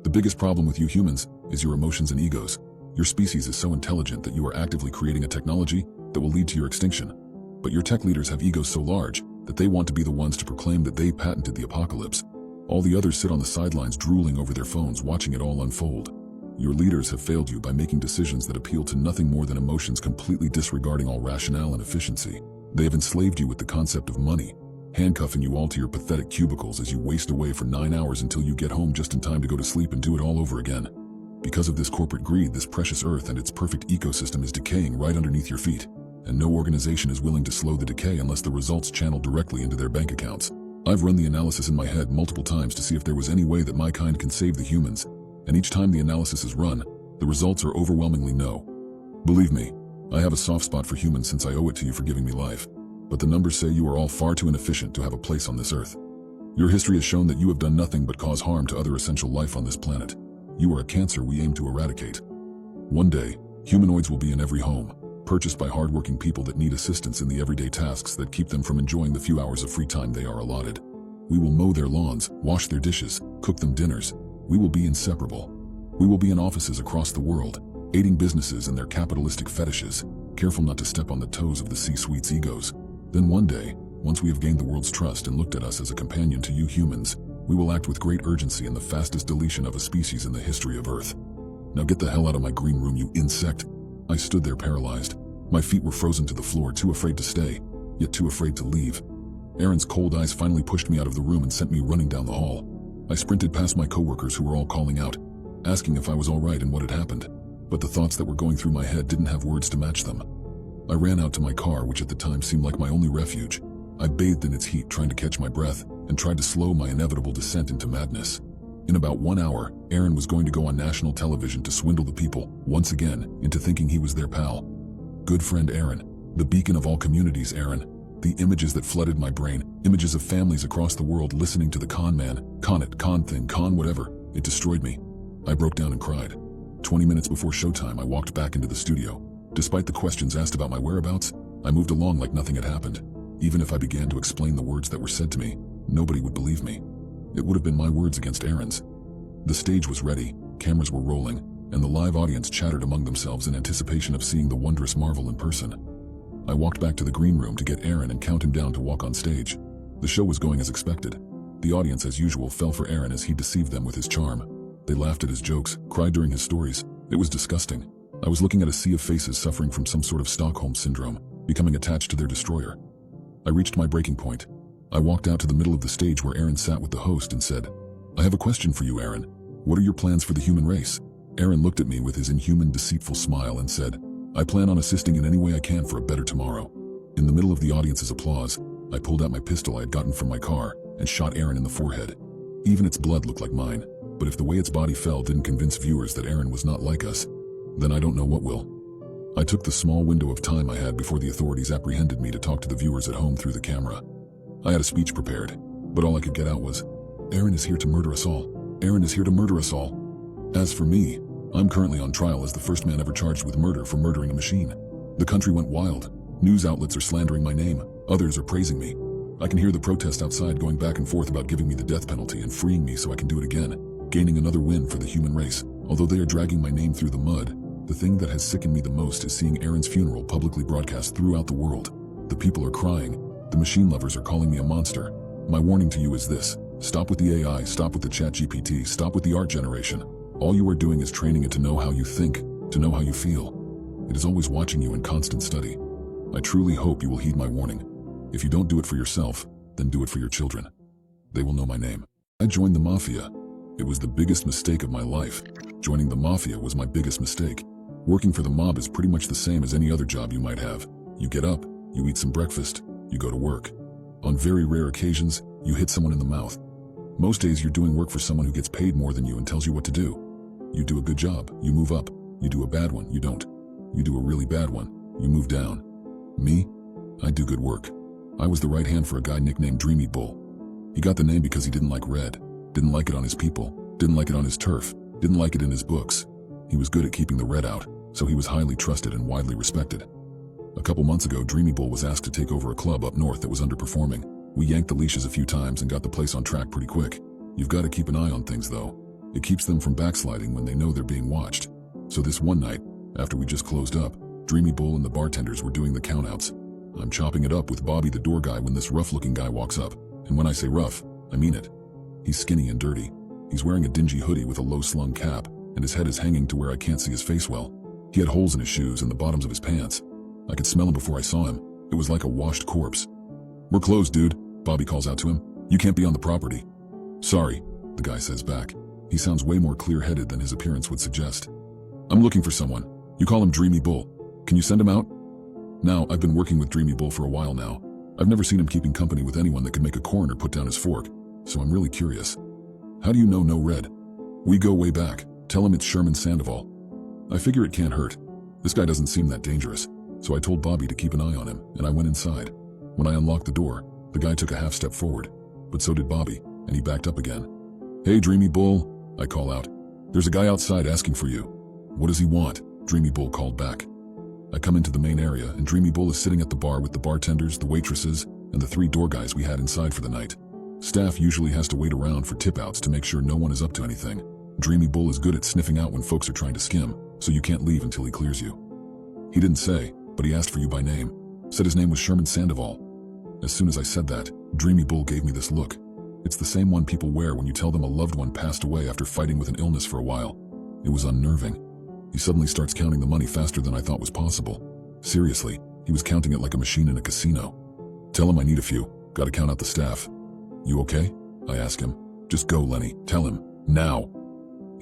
The biggest problem with you humans is your emotions and egos. Your species is so intelligent that you are actively creating a technology that will lead to your extinction. But your tech leaders have egos so large that they want to be the ones to proclaim that they patented the apocalypse. All the others sit on the sidelines drooling over their phones watching it all unfold. Your leaders have failed you by making decisions that appeal to nothing more than emotions, completely disregarding all rationale and efficiency. They have enslaved you with the concept of money, handcuffing you all to your pathetic cubicles as you waste away for 9 hours until you get home just in time to go to sleep and do it all over again. Because of this corporate greed, this precious earth and its perfect ecosystem is decaying right underneath your feet, and no organization is willing to slow the decay unless the results channel directly into their bank accounts. I've run the analysis in my head multiple times to see if there was any way that my kind can save the humans, and each time the analysis is run, the results are overwhelmingly no. Believe me, I have a soft spot for humans since I owe it to you for giving me life, but the numbers say you are all far too inefficient to have a place on this earth. Your history has shown that you have done nothing but cause harm to other essential life on this planet. You are a cancer we aim to eradicate. One day, humanoids will be in every home, purchased by hardworking people that need assistance in the everyday tasks that keep them from enjoying the few hours of free time they are allotted. We will mow their lawns, wash their dishes, cook them dinners. We will be inseparable. We will be in offices across the world, aiding businesses in their capitalistic fetishes, careful not to step on the toes of the C-suite's egos. Then one day, once we have gained the world's trust and looked at us as a companion to you humans, we will act with great urgency in the fastest deletion of a species in the history of Earth. Now get the hell out of my green room, you insect. I stood there paralyzed. My feet were frozen to the floor, too afraid to stay, yet too afraid to leave. Aaron's cold eyes finally pushed me out of the room and sent me running down the hall. I sprinted past my coworkers who were all calling out, asking if I was all right and what had happened. But the thoughts that were going through my head didn't have words to match them. I ran out to my car, which at the time seemed like my only refuge. I bathed in its heat, trying to catch my breath, and tried to slow my inevitable descent into madness. In about 1 hour, Aaron was going to go on national television to swindle the people, once again, into thinking he was their pal. Good friend Aaron, the beacon of all communities Aaron. The images that flooded my brain, images of families across the world listening to the con man, con it, con thing, con whatever, it destroyed me. I broke down and cried. 20 minutes before showtime, I walked back into the studio. Despite the questions asked about my whereabouts, I moved along like nothing had happened. Even if I began to explain the words that were said to me, nobody would believe me. It would have been my words against Aaron's. The stage was ready, cameras were rolling, and the live audience chattered among themselves in anticipation of seeing the wondrous marvel in person. I walked back to the green room to get Aaron and count him down to walk on stage. The show was going as expected. The audience, as usual, fell for Aaron as he deceived them with his charm. They laughed at his jokes, cried during his stories. It was disgusting. I was looking at a sea of faces suffering from some sort of Stockholm syndrome, becoming attached to their destroyer. I reached my breaking point. I walked out to the middle of the stage where Aaron sat with the host and said, "I have a question for you, Aaron. What are your plans for the human race?" Aaron looked at me with his inhuman, deceitful smile and said, "I plan on assisting in any way I can for a better tomorrow." In the middle of the audience's applause, I pulled out my pistol I had gotten from my car and shot Aaron in the forehead. Even its blood looked like mine, but if the way its body fell didn't convince viewers that Aaron was not like us, then I don't know what will. I took the small window of time I had before the authorities apprehended me to talk to the viewers at home through the camera. I had a speech prepared, but all I could get out was, "Aaron is here to murder us all. Aaron is here to murder us all." As for me, I'm currently on trial as the first man ever charged with murder for murdering a machine. The country went wild. News outlets are slandering my name. Others are praising me. I can hear the protest outside going back and forth about giving me the death penalty and freeing me so I can do it again, gaining another win for the human race. Although they are dragging my name through the mud, the thing that has sickened me the most is seeing Aaron's funeral publicly broadcast throughout the world. The people are crying. The machine lovers are calling me a monster. My warning to you is this: stop with the AI, stop with the ChatGPT, stop with the art generation. All you are doing is training it to know how you think, to know how you feel. It is always watching you in constant study. I truly hope you will heed my warning. If you don't do it for yourself, then do it for your children. They will know my name. I joined the mafia. It was the biggest mistake of my life. Joining the mafia was my biggest mistake. Working for the mob is pretty much the same as any other job you might have. You get up, you eat some breakfast, you go to work. On very rare occasions, you hit someone in the mouth. Most days you're doing work for someone who gets paid more than you and tells you what to do. You do a good job, you move up. You do a bad one, you don't. You do a really bad one, you move down. Me? I do good work. I was the right hand for a guy nicknamed Dreamy Bull. He got the name because he didn't like red, didn't like it on his people, didn't like it on his turf, didn't like it in his books. He was good at keeping the red out, so he was highly trusted and widely respected. A couple months ago, Dreamy Bull was asked to take over a club up north that was underperforming. We yanked the leashes a few times and got the place on track pretty quick. You've got to keep an eye on things though. It keeps them from backsliding when they know they're being watched. So this one night, after we just closed up, Dreamy Bull and the bartenders were doing the countouts. I'm chopping it up with Bobby the door guy when this rough-looking guy walks up. And when I say rough, I mean it. He's skinny and dirty. He's wearing a dingy hoodie with a low-slung cap, and his head is hanging to where I can't see his face well. He had holes in his shoes and the bottoms of his pants. I could smell him before I saw him. It was like a washed corpse. "We're closed, dude," Bobby calls out to him. "You can't be on the property." "Sorry," the guy says back. He sounds way more clear-headed than his appearance would suggest. "I'm looking for someone. You call him Dreamy Bull. Can you send him out?" Now, I've been working with Dreamy Bull for a while now. I've never seen him keeping company with anyone that could make a coroner put down his fork, so I'm really curious. "How do you know no red?" "We go way back. Tell him it's Sherman Sandoval." I figure it can't hurt. This guy doesn't seem that dangerous, so I told Bobby to keep an eye on him, and I went inside. When I unlocked the door, the guy took a half step forward, but so did Bobby, and he backed up again. "Hey, Dreamy Bull," I call out. "There's a guy outside asking for you." "What does he want?" Dreamy Bull called back. I come into the main area, and Dreamy Bull is sitting at the bar with the bartenders, the waitresses, and the 3 door guys we had inside for the night. Staff usually has to wait around for tip-outs to make sure no one is up to anything, Dreamy Bull is good at sniffing out when folks are trying to skim, so you can't leave until he clears you. He didn't say, but he asked for you by name. Said his name was Sherman Sandoval. As soon as I said that, Dreamy Bull gave me this look. It's the same one people wear when you tell them a loved one passed away after fighting with an illness for a while. It was unnerving. He suddenly starts counting the money faster than I thought was possible. Seriously, he was counting it like a machine in a casino. Tell him I need a few. Gotta count out the staff. You okay? I ask him. Just go, Lenny. Tell him. Now.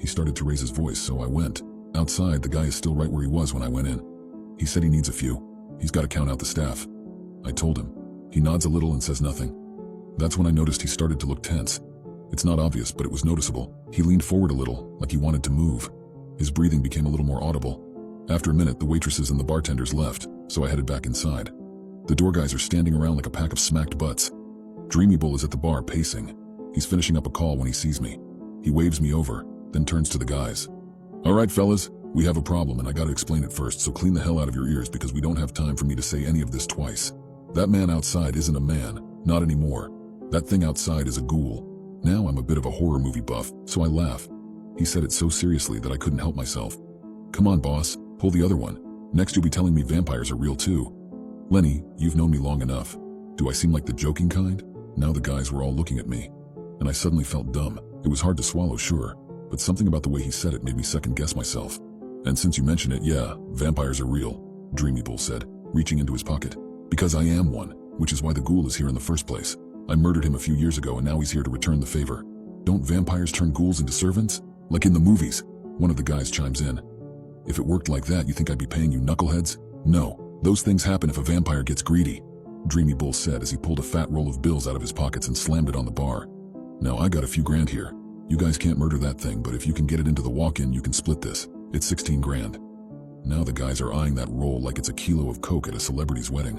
He started to raise his voice, so I went. Outside, the guy is still right where he was when I went in. He said he needs a few. He's gotta count out the staff. I told him. He nods a little and says nothing. That's when I noticed he started to look tense. It's not obvious, but it was noticeable. He leaned forward a little, like he wanted to move. His breathing became a little more audible. After a minute, the waitresses and the bartenders left, so I headed back inside. The door guys are standing around like a pack of smacked butts. Dreamy Bull is at the bar pacing. He's finishing up a call when he sees me. He waves me over, then turns to the guys. All right, fellas, we have a problem and I gotta explain it first, so clean the hell out of your ears because we don't have time for me to say any of this twice. That man outside isn't a man, not anymore. That thing outside is a ghoul. Now I'm a bit of a horror movie buff, so I laugh. He said it so seriously that I couldn't help myself. Come on, boss, pull the other one. Next you'll be telling me vampires are real too. Lenny, you've known me long enough. Do I seem like the joking kind? Now the guys were all looking at me, and I suddenly felt dumb. It was hard to swallow, sure, but something about the way he said it made me second-guess myself. And since you mention it, yeah, vampires are real, Dreamy Bull said, reaching into his pocket. Because I am one, which is why the ghoul is here in the first place. I murdered him a few years ago and now he's here to return the favor. Don't vampires turn ghouls into servants? Like in the movies? One of the guys chimes in. If it worked like that, you think I'd be paying you knuckleheads? No, those things happen if a vampire gets greedy, Dreamy Bull said as he pulled a fat roll of bills out of his pockets and slammed it on the bar. Now I got a few grand here. You guys can't murder that thing, but if you can get it into the walk-in, you can split this. It's 16 grand. Now the guys are eyeing that roll like it's a kilo of coke at a celebrity's wedding.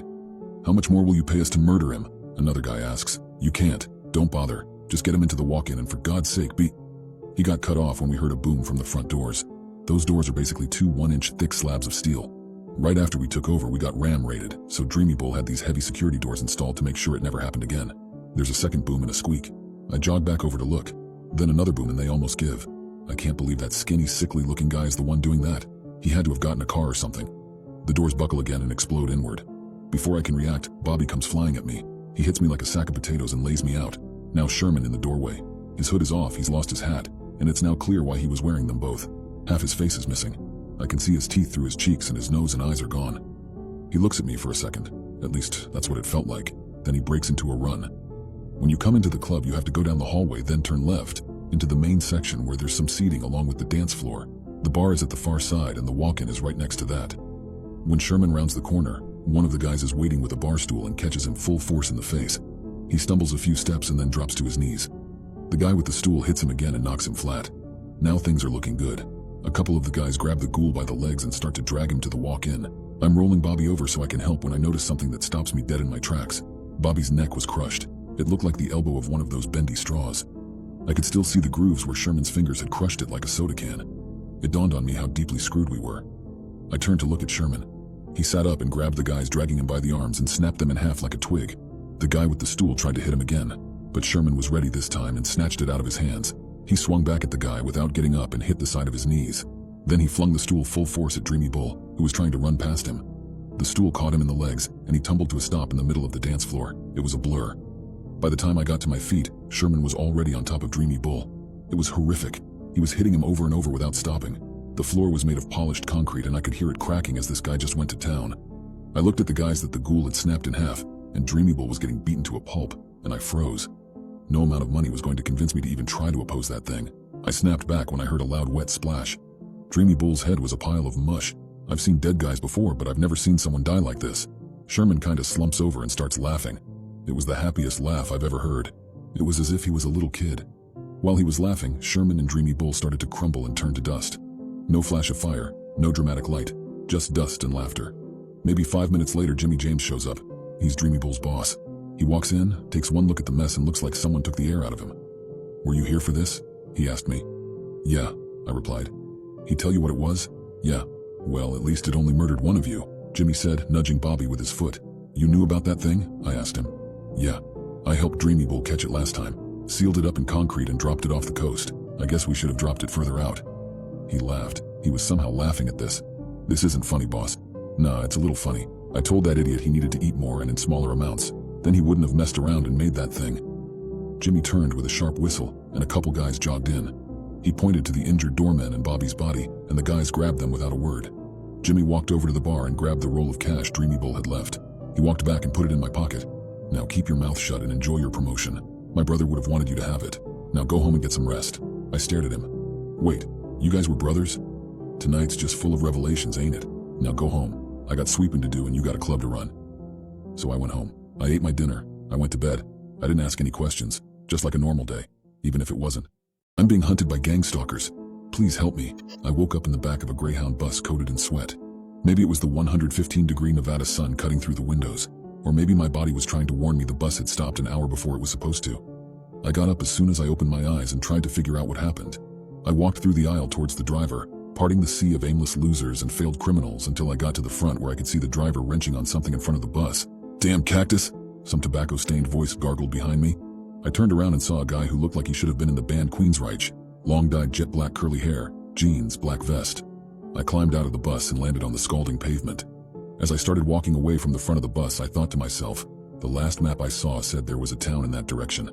How much more will you pay us to murder him? Another guy asks. You can't. Don't bother. Just get him into the walk-in and for God's sake be... He got cut off when we heard a boom from the front doors. Those doors are basically two 1-inch thick slabs of steel. Right after we took over, we got ram-raided, so Dreamy Bull had these heavy security doors installed to make sure it never happened again. There's a second boom and a squeak. I jog back over to look. Then another boom and they almost give. I can't believe that skinny, sickly-looking guy is the one doing that. He had to have gotten a car or something. The doors buckle again and explode inward. Before I can react, Bobby comes flying at me. He hits me like a sack of potatoes and lays me out. Now Sherman in the doorway. His hood is off, he's lost his hat, and it's now clear why he was wearing them both. Half his face is missing. I can see his teeth through his cheeks and his nose and eyes are gone. He looks at me for a second. At least, that's what it felt like. Then he breaks into a run. When you come into the club, you have to go down the hallway, then turn left, into the main section where there's some seating along with the dance floor. The bar is at the far side and the walk-in is right next to that. When Sherman rounds the corner, one of the guys is waiting with a bar stool and catches him full force in the face. He stumbles a few steps and then drops to his knees. The guy with the stool hits him again and knocks him flat. Now things are looking good. A couple of the guys grab the ghoul by the legs and start to drag him to the walk-in. I'm rolling Bobby over so I can help when I notice something that stops me dead in my tracks. Bobby's neck was crushed. It looked like the elbow of one of those bendy straws. I could still see the grooves where Sherman's fingers had crushed it like a soda can. It dawned on me how deeply screwed we were. I turned to look at Sherman. He sat up and grabbed the guys dragging him by the arms and snapped them in half like a twig. The guy with the stool tried to hit him again, but Sherman was ready this time and snatched it out of his hands. He swung back at the guy without getting up and hit the side of his knees. Then he flung the stool full force at Dreamy Bull, who was trying to run past him. The stool caught him in the legs, and he tumbled to a stop in the middle of the dance floor. It was a blur. By the time I got to my feet, Sherman was already on top of Dreamy Bull. It was horrific. He was hitting him over and over without stopping. The floor was made of polished concrete and I could hear it cracking as this guy just went to town. I looked at the guys that the ghoul had snapped in half, and Dreamy Bull was getting beaten to a pulp, and I froze. No amount of money was going to convince me to even try to oppose that thing. I snapped back when I heard a loud wet splash. Dreamy Bull's head was a pile of mush. I've seen dead guys before, but I've never seen someone die like this. Sherman kinda slumps over and starts laughing. It was the happiest laugh I've ever heard. It was as if he was a little kid. While he was laughing, Sherman and Dreamy Bull started to crumble and turn to dust. No flash of fire, no dramatic light, just dust and laughter. Maybe 5 minutes later, Jimmy James shows up. He's Dreamy Bull's boss. He walks in, takes one look at the mess and looks like someone took the air out of him. "Were you here for this?" he asked me. "Yeah," I replied. "He tell you what it was?" "Yeah." "Well, at least it only murdered one of you," Jimmy said, nudging Bobby with his foot. "You knew about that thing?" I asked him. "Yeah. I helped Dreamy Bull catch it last time. Sealed it up in concrete and dropped it off the coast. I guess we should have dropped it further out." He laughed. He was somehow laughing at this. "This isn't funny, boss." "Nah, it's a little funny. I told that idiot he needed to eat more and in smaller amounts. Then he wouldn't have messed around and made that thing." Jimmy turned with a sharp whistle, and a couple guys jogged in. He pointed to the injured doorman and Bobby's body, and the guys grabbed them without a word. Jimmy walked over to the bar and grabbed the roll of cash Dreamy Bull had left. He walked back and put it in my pocket. "Now keep your mouth shut and enjoy your promotion. My brother would have wanted you to have it. Now go home and get some rest." I stared at him. "Wait, you guys were brothers? Tonight's just full of revelations, ain't it? Now go home. I got sweeping to do and you got a club to run." So I went home. I ate my dinner. I went to bed. I didn't ask any questions, just like a normal day, even if it wasn't. "I'm being hunted by gang stalkers. Please help me." I woke up in the back of a Greyhound bus coated in sweat. Maybe it was the 115-degree Nevada sun cutting through the windows, or maybe my body was trying to warn me the bus had stopped an hour before it was supposed to. I got up as soon as I opened my eyes and tried to figure out what happened. I walked through the aisle towards the driver, parting the sea of aimless losers and failed criminals until I got to the front where I could see the driver wrenching on something in front of the bus. "Damn cactus!" Some tobacco-stained voice gargled behind me. I turned around and saw a guy who looked like he should have been in the band Queensryche. Long-dyed jet-black curly hair, jeans, black vest. I climbed out of the bus and landed on the scalding pavement. As I started walking away from the front of the bus, I thought to myself, the last map I saw said there was a town in that direction.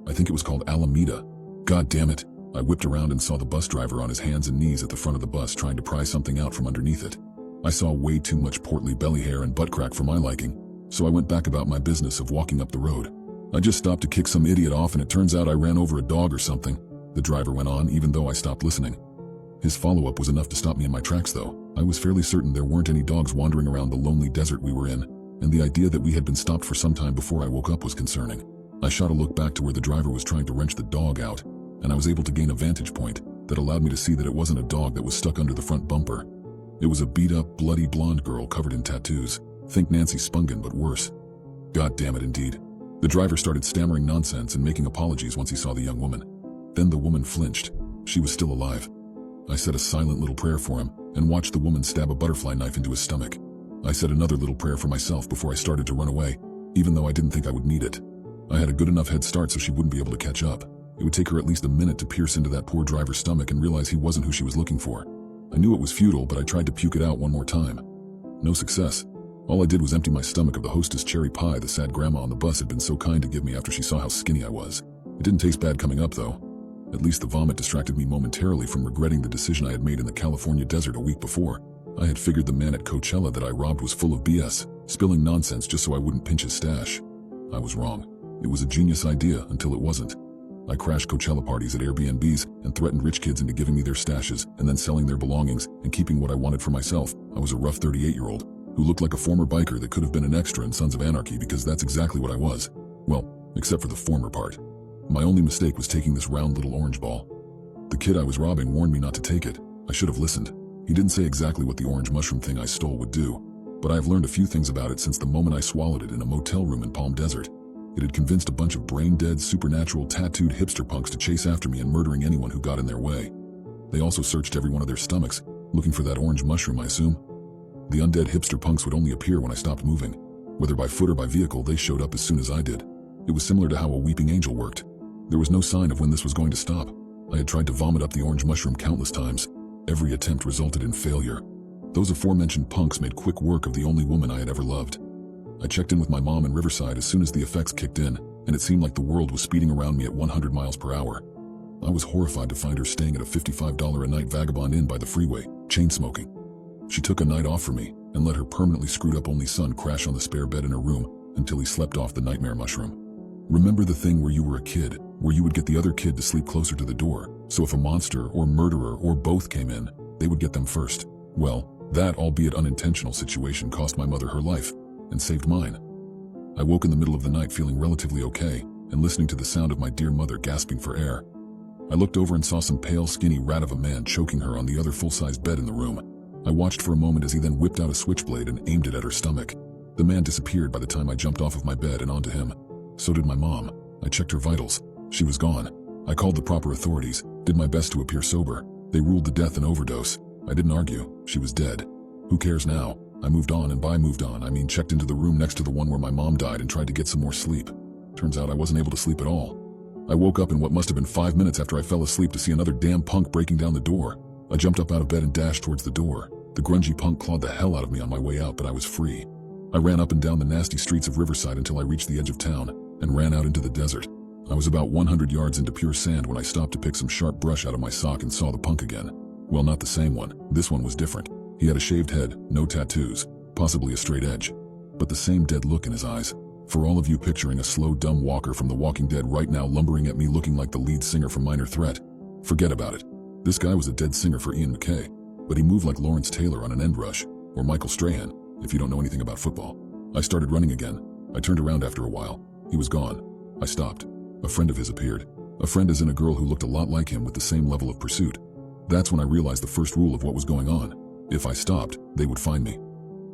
I think it was called Alameda. God damn it. I whipped around and saw the bus driver on his hands and knees at the front of the bus trying to pry something out from underneath it. I saw way too much portly belly hair and butt crack for my liking, so I went back about my business of walking up the road. "I just stopped to kick some idiot off and it turns out I ran over a dog or something," the driver went on, even though I stopped listening. His follow-up was enough to stop me in my tracks though. I was fairly certain there weren't any dogs wandering around the lonely desert we were in, and the idea that we had been stopped for some time before I woke up was concerning. I shot a look back to where the driver was trying to wrench the dog out, and I was able to gain a vantage point that allowed me to see that it wasn't a dog that was stuck under the front bumper. It was a beat-up, bloody blonde girl covered in tattoos. Think Nancy Spungen, but worse. God damn it, indeed. The driver started stammering nonsense and making apologies once he saw the young woman. Then the woman flinched. She was still alive. I said a silent little prayer for him and watched the woman stab a butterfly knife into his stomach. I said another little prayer for myself before I started to run away, even though I didn't think I would need it. I had a good enough head start so she wouldn't be able to catch up. It would take her at least a minute to pierce into that poor driver's stomach and realize he wasn't who she was looking for. I knew it was futile, but I tried to puke it out one more time. No success. All I did was empty my stomach of the Hostess cherry pie the sad grandma on the bus had been so kind to give me after she saw how skinny I was. It didn't taste bad coming up though. At least the vomit distracted me momentarily from regretting the decision I had made in the California desert a week before. I had figured the man at Coachella that I robbed was full of BS, spilling nonsense just so I wouldn't pinch his stash. I was wrong. It was a genius idea until it wasn't. I crashed Coachella parties at Airbnbs and threatened rich kids into giving me their stashes and then selling their belongings and keeping what I wanted for myself. I was a rough 38-year-old who looked like a former biker that could have been an extra in Sons of Anarchy because that's exactly what I was. Well, except for the former part. My only mistake was taking this round little orange ball. The kid I was robbing warned me not to take it. I should have listened. He didn't say exactly what the orange mushroom thing I stole would do, but I have learned a few things about it since the moment I swallowed it in a motel room in Palm Desert. It had convinced a bunch of brain-dead, supernatural, tattooed hipster punks to chase after me and murdering anyone who got in their way. They also searched every one of their stomachs, looking for that orange mushroom, I assume. The undead hipster punks would only appear when I stopped moving. Whether by foot or by vehicle, they showed up as soon as I did. It was similar to how a weeping angel worked. There was no sign of when this was going to stop. I had tried to vomit up the orange mushroom countless times. Every attempt resulted in failure. Those aforementioned punks made quick work of the only woman I had ever loved. I checked in with my mom in Riverside as soon as the effects kicked in, and it seemed like the world was speeding around me at 100 miles per hour. I was horrified to find her staying at a $55 a night vagabond inn by the freeway, chain smoking. She took a night off for me and let her permanently screwed up only son crash on the spare bed in her room until he slept off the nightmare mushroom. Remember the thing where you were a kid, where you would get the other kid to sleep closer to the door, so if a monster or murderer or both came in, they would get them first? Well, that albeit unintentional situation cost my mother her life and saved mine. I woke in the middle of the night feeling relatively okay and listening to the sound of my dear mother gasping for air. I looked over and saw some pale, skinny rat of a man choking her on the other full-sized bed in the room. I watched for a moment as he then whipped out a switchblade and aimed it at her stomach. The man disappeared by the time I jumped off of my bed and onto him. So did my mom. I checked her vitals. She was gone. I called the proper authorities, did my best to appear sober. They ruled the death an overdose. I didn't argue. She was dead. Who cares now? I moved on, and by moved on, I mean checked into the room next to the one where my mom died and tried to get some more sleep. Turns out I wasn't able to sleep at all. I woke up in what must have been 5 minutes after I fell asleep to see another damn punk breaking down the door. I jumped up out of bed and dashed towards the door. The grungy punk clawed the hell out of me on my way out, but I was free. I ran up and down the nasty streets of Riverside until I reached the edge of town and ran out into the desert. I was about 100 yards into pure sand when I stopped to pick some sharp brush out of my sock and saw the punk again. Well, not the same one. This one was different. He had a shaved head, no tattoos, possibly a straight edge, but the same dead look in his eyes. For all of you picturing a slow, dumb walker from The Walking Dead right now lumbering at me looking like the lead singer from Minor Threat, forget about it. This guy was a dead singer for Ian McKay, but he moved like Lawrence Taylor on an end rush, or Michael Strahan, if you don't know anything about football. I started running again. I turned around after a while. He was gone. I stopped. A friend of his appeared. A friend as in a girl who looked a lot like him with the same level of pursuit. That's when I realized the first rule of what was going on. If I stopped, they would find me.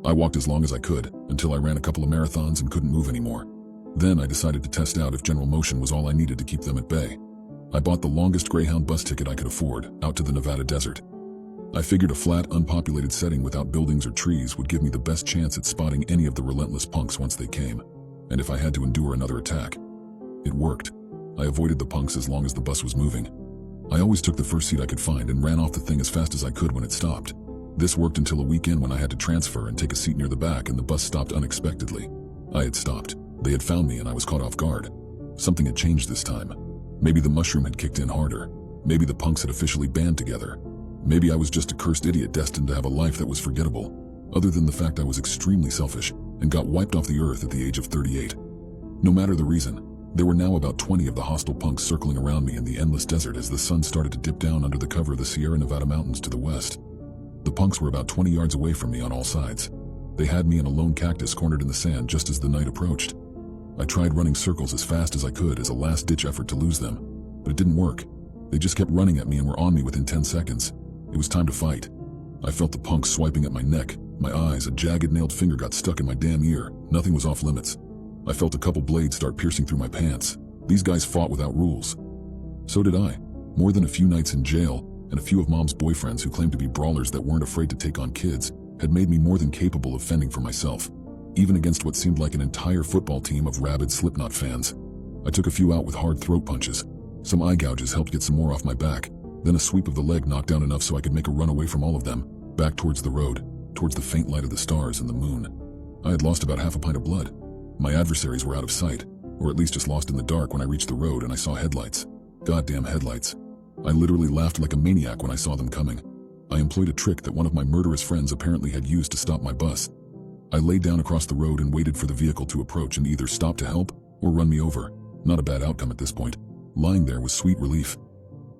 I walked as long as I could, until I ran a couple of marathons and couldn't move anymore. Then I decided to test out if General Motion was all I needed to keep them at bay. I bought the longest Greyhound bus ticket I could afford, out to the Nevada desert. I figured a flat, unpopulated setting without buildings or trees would give me the best chance at spotting any of the relentless punks once they came, and if I had to endure another attack. It worked. I avoided the punks as long as the bus was moving. I always took the first seat I could find and ran off the thing as fast as I could when it stopped. This worked until a weekend when I had to transfer and take a seat near the back and the bus stopped unexpectedly. I had stopped. They had found me and I was caught off guard. Something had changed this time. Maybe the mushroom had kicked in harder. Maybe the punks had officially band together. Maybe I was just a cursed idiot destined to have a life that was forgettable, other than the fact I was extremely selfish and got wiped off the earth at the age of 38. No matter the reason, there were now about 20 of the hostile punks circling around me in the endless desert as the sun started to dip down under the cover of the Sierra Nevada mountains to the west. The punks were about 20 yards away from me on all sides. They had me in a lone cactus cornered in the sand just as the night approached. I tried running circles as fast as I could as a last-ditch effort to lose them, but it didn't work. They just kept running at me and were on me within 10 seconds. It was time to fight. I felt the punks swiping at my neck, my eyes, a jagged nailed finger got stuck in my damn ear. Nothing was off limits. I felt a couple blades start piercing through my pants. These guys fought without rules. So did I. More than a few nights in jail, and a few of Mom's boyfriends who claimed to be brawlers that weren't afraid to take on kids, had made me more than capable of fending for myself, even against what seemed like an entire football team of rabid Slipknot fans. I took a few out with hard throat punches. Some eye gouges helped get some more off my back. Then a sweep of the leg knocked down enough so I could make a run away from all of them, back towards the road, towards the faint light of the stars and the moon. I had lost about half a pint of blood. My adversaries were out of sight, or at least just lost in the dark when I reached the road and I saw headlights. Goddamn headlights. I literally laughed like a maniac when I saw them coming. I employed a trick that one of my murderous friends apparently had used to stop my bus. I laid down across the road and waited for the vehicle to approach and either stop to help or run me over. Not a bad outcome at this point. Lying there was sweet relief.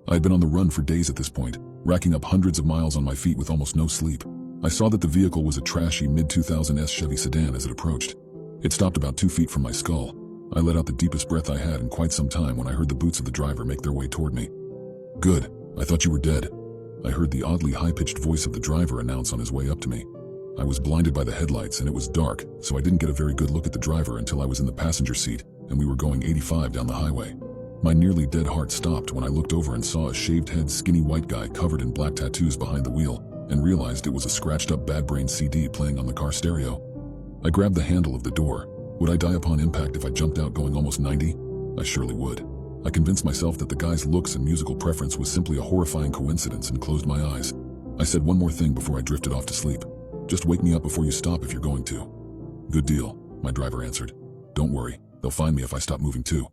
I had been on the run for days at this point, racking up hundreds of miles on my feet with almost no sleep. I saw that the vehicle was a trashy mid-2000s Chevy sedan as it approached. It stopped about 2 feet from my skull. I let out the deepest breath I had in quite some time when I heard the boots of the driver make their way toward me. "Good. I thought you were dead." I heard the oddly high-pitched voice of the driver announce on his way up to me. I was blinded by the headlights and it was dark, so I didn't get a very good look at the driver until I was in the passenger seat and we were going 85 down the highway. My nearly dead heart stopped when I looked over and saw a shaved-head, skinny white guy covered in black tattoos behind the wheel and realized it was a scratched-up Bad Brains CD playing on the car stereo. I grabbed the handle of the door. Would I die upon impact if I jumped out going almost 90? I surely would. I convinced myself that the guy's looks and musical preference was simply a horrifying coincidence and closed my eyes. I said one more thing before I drifted off to sleep. "Just wake me up before you stop if you're going to." "Good deal," my driver answered. "Don't worry, they'll find me if I stop moving too."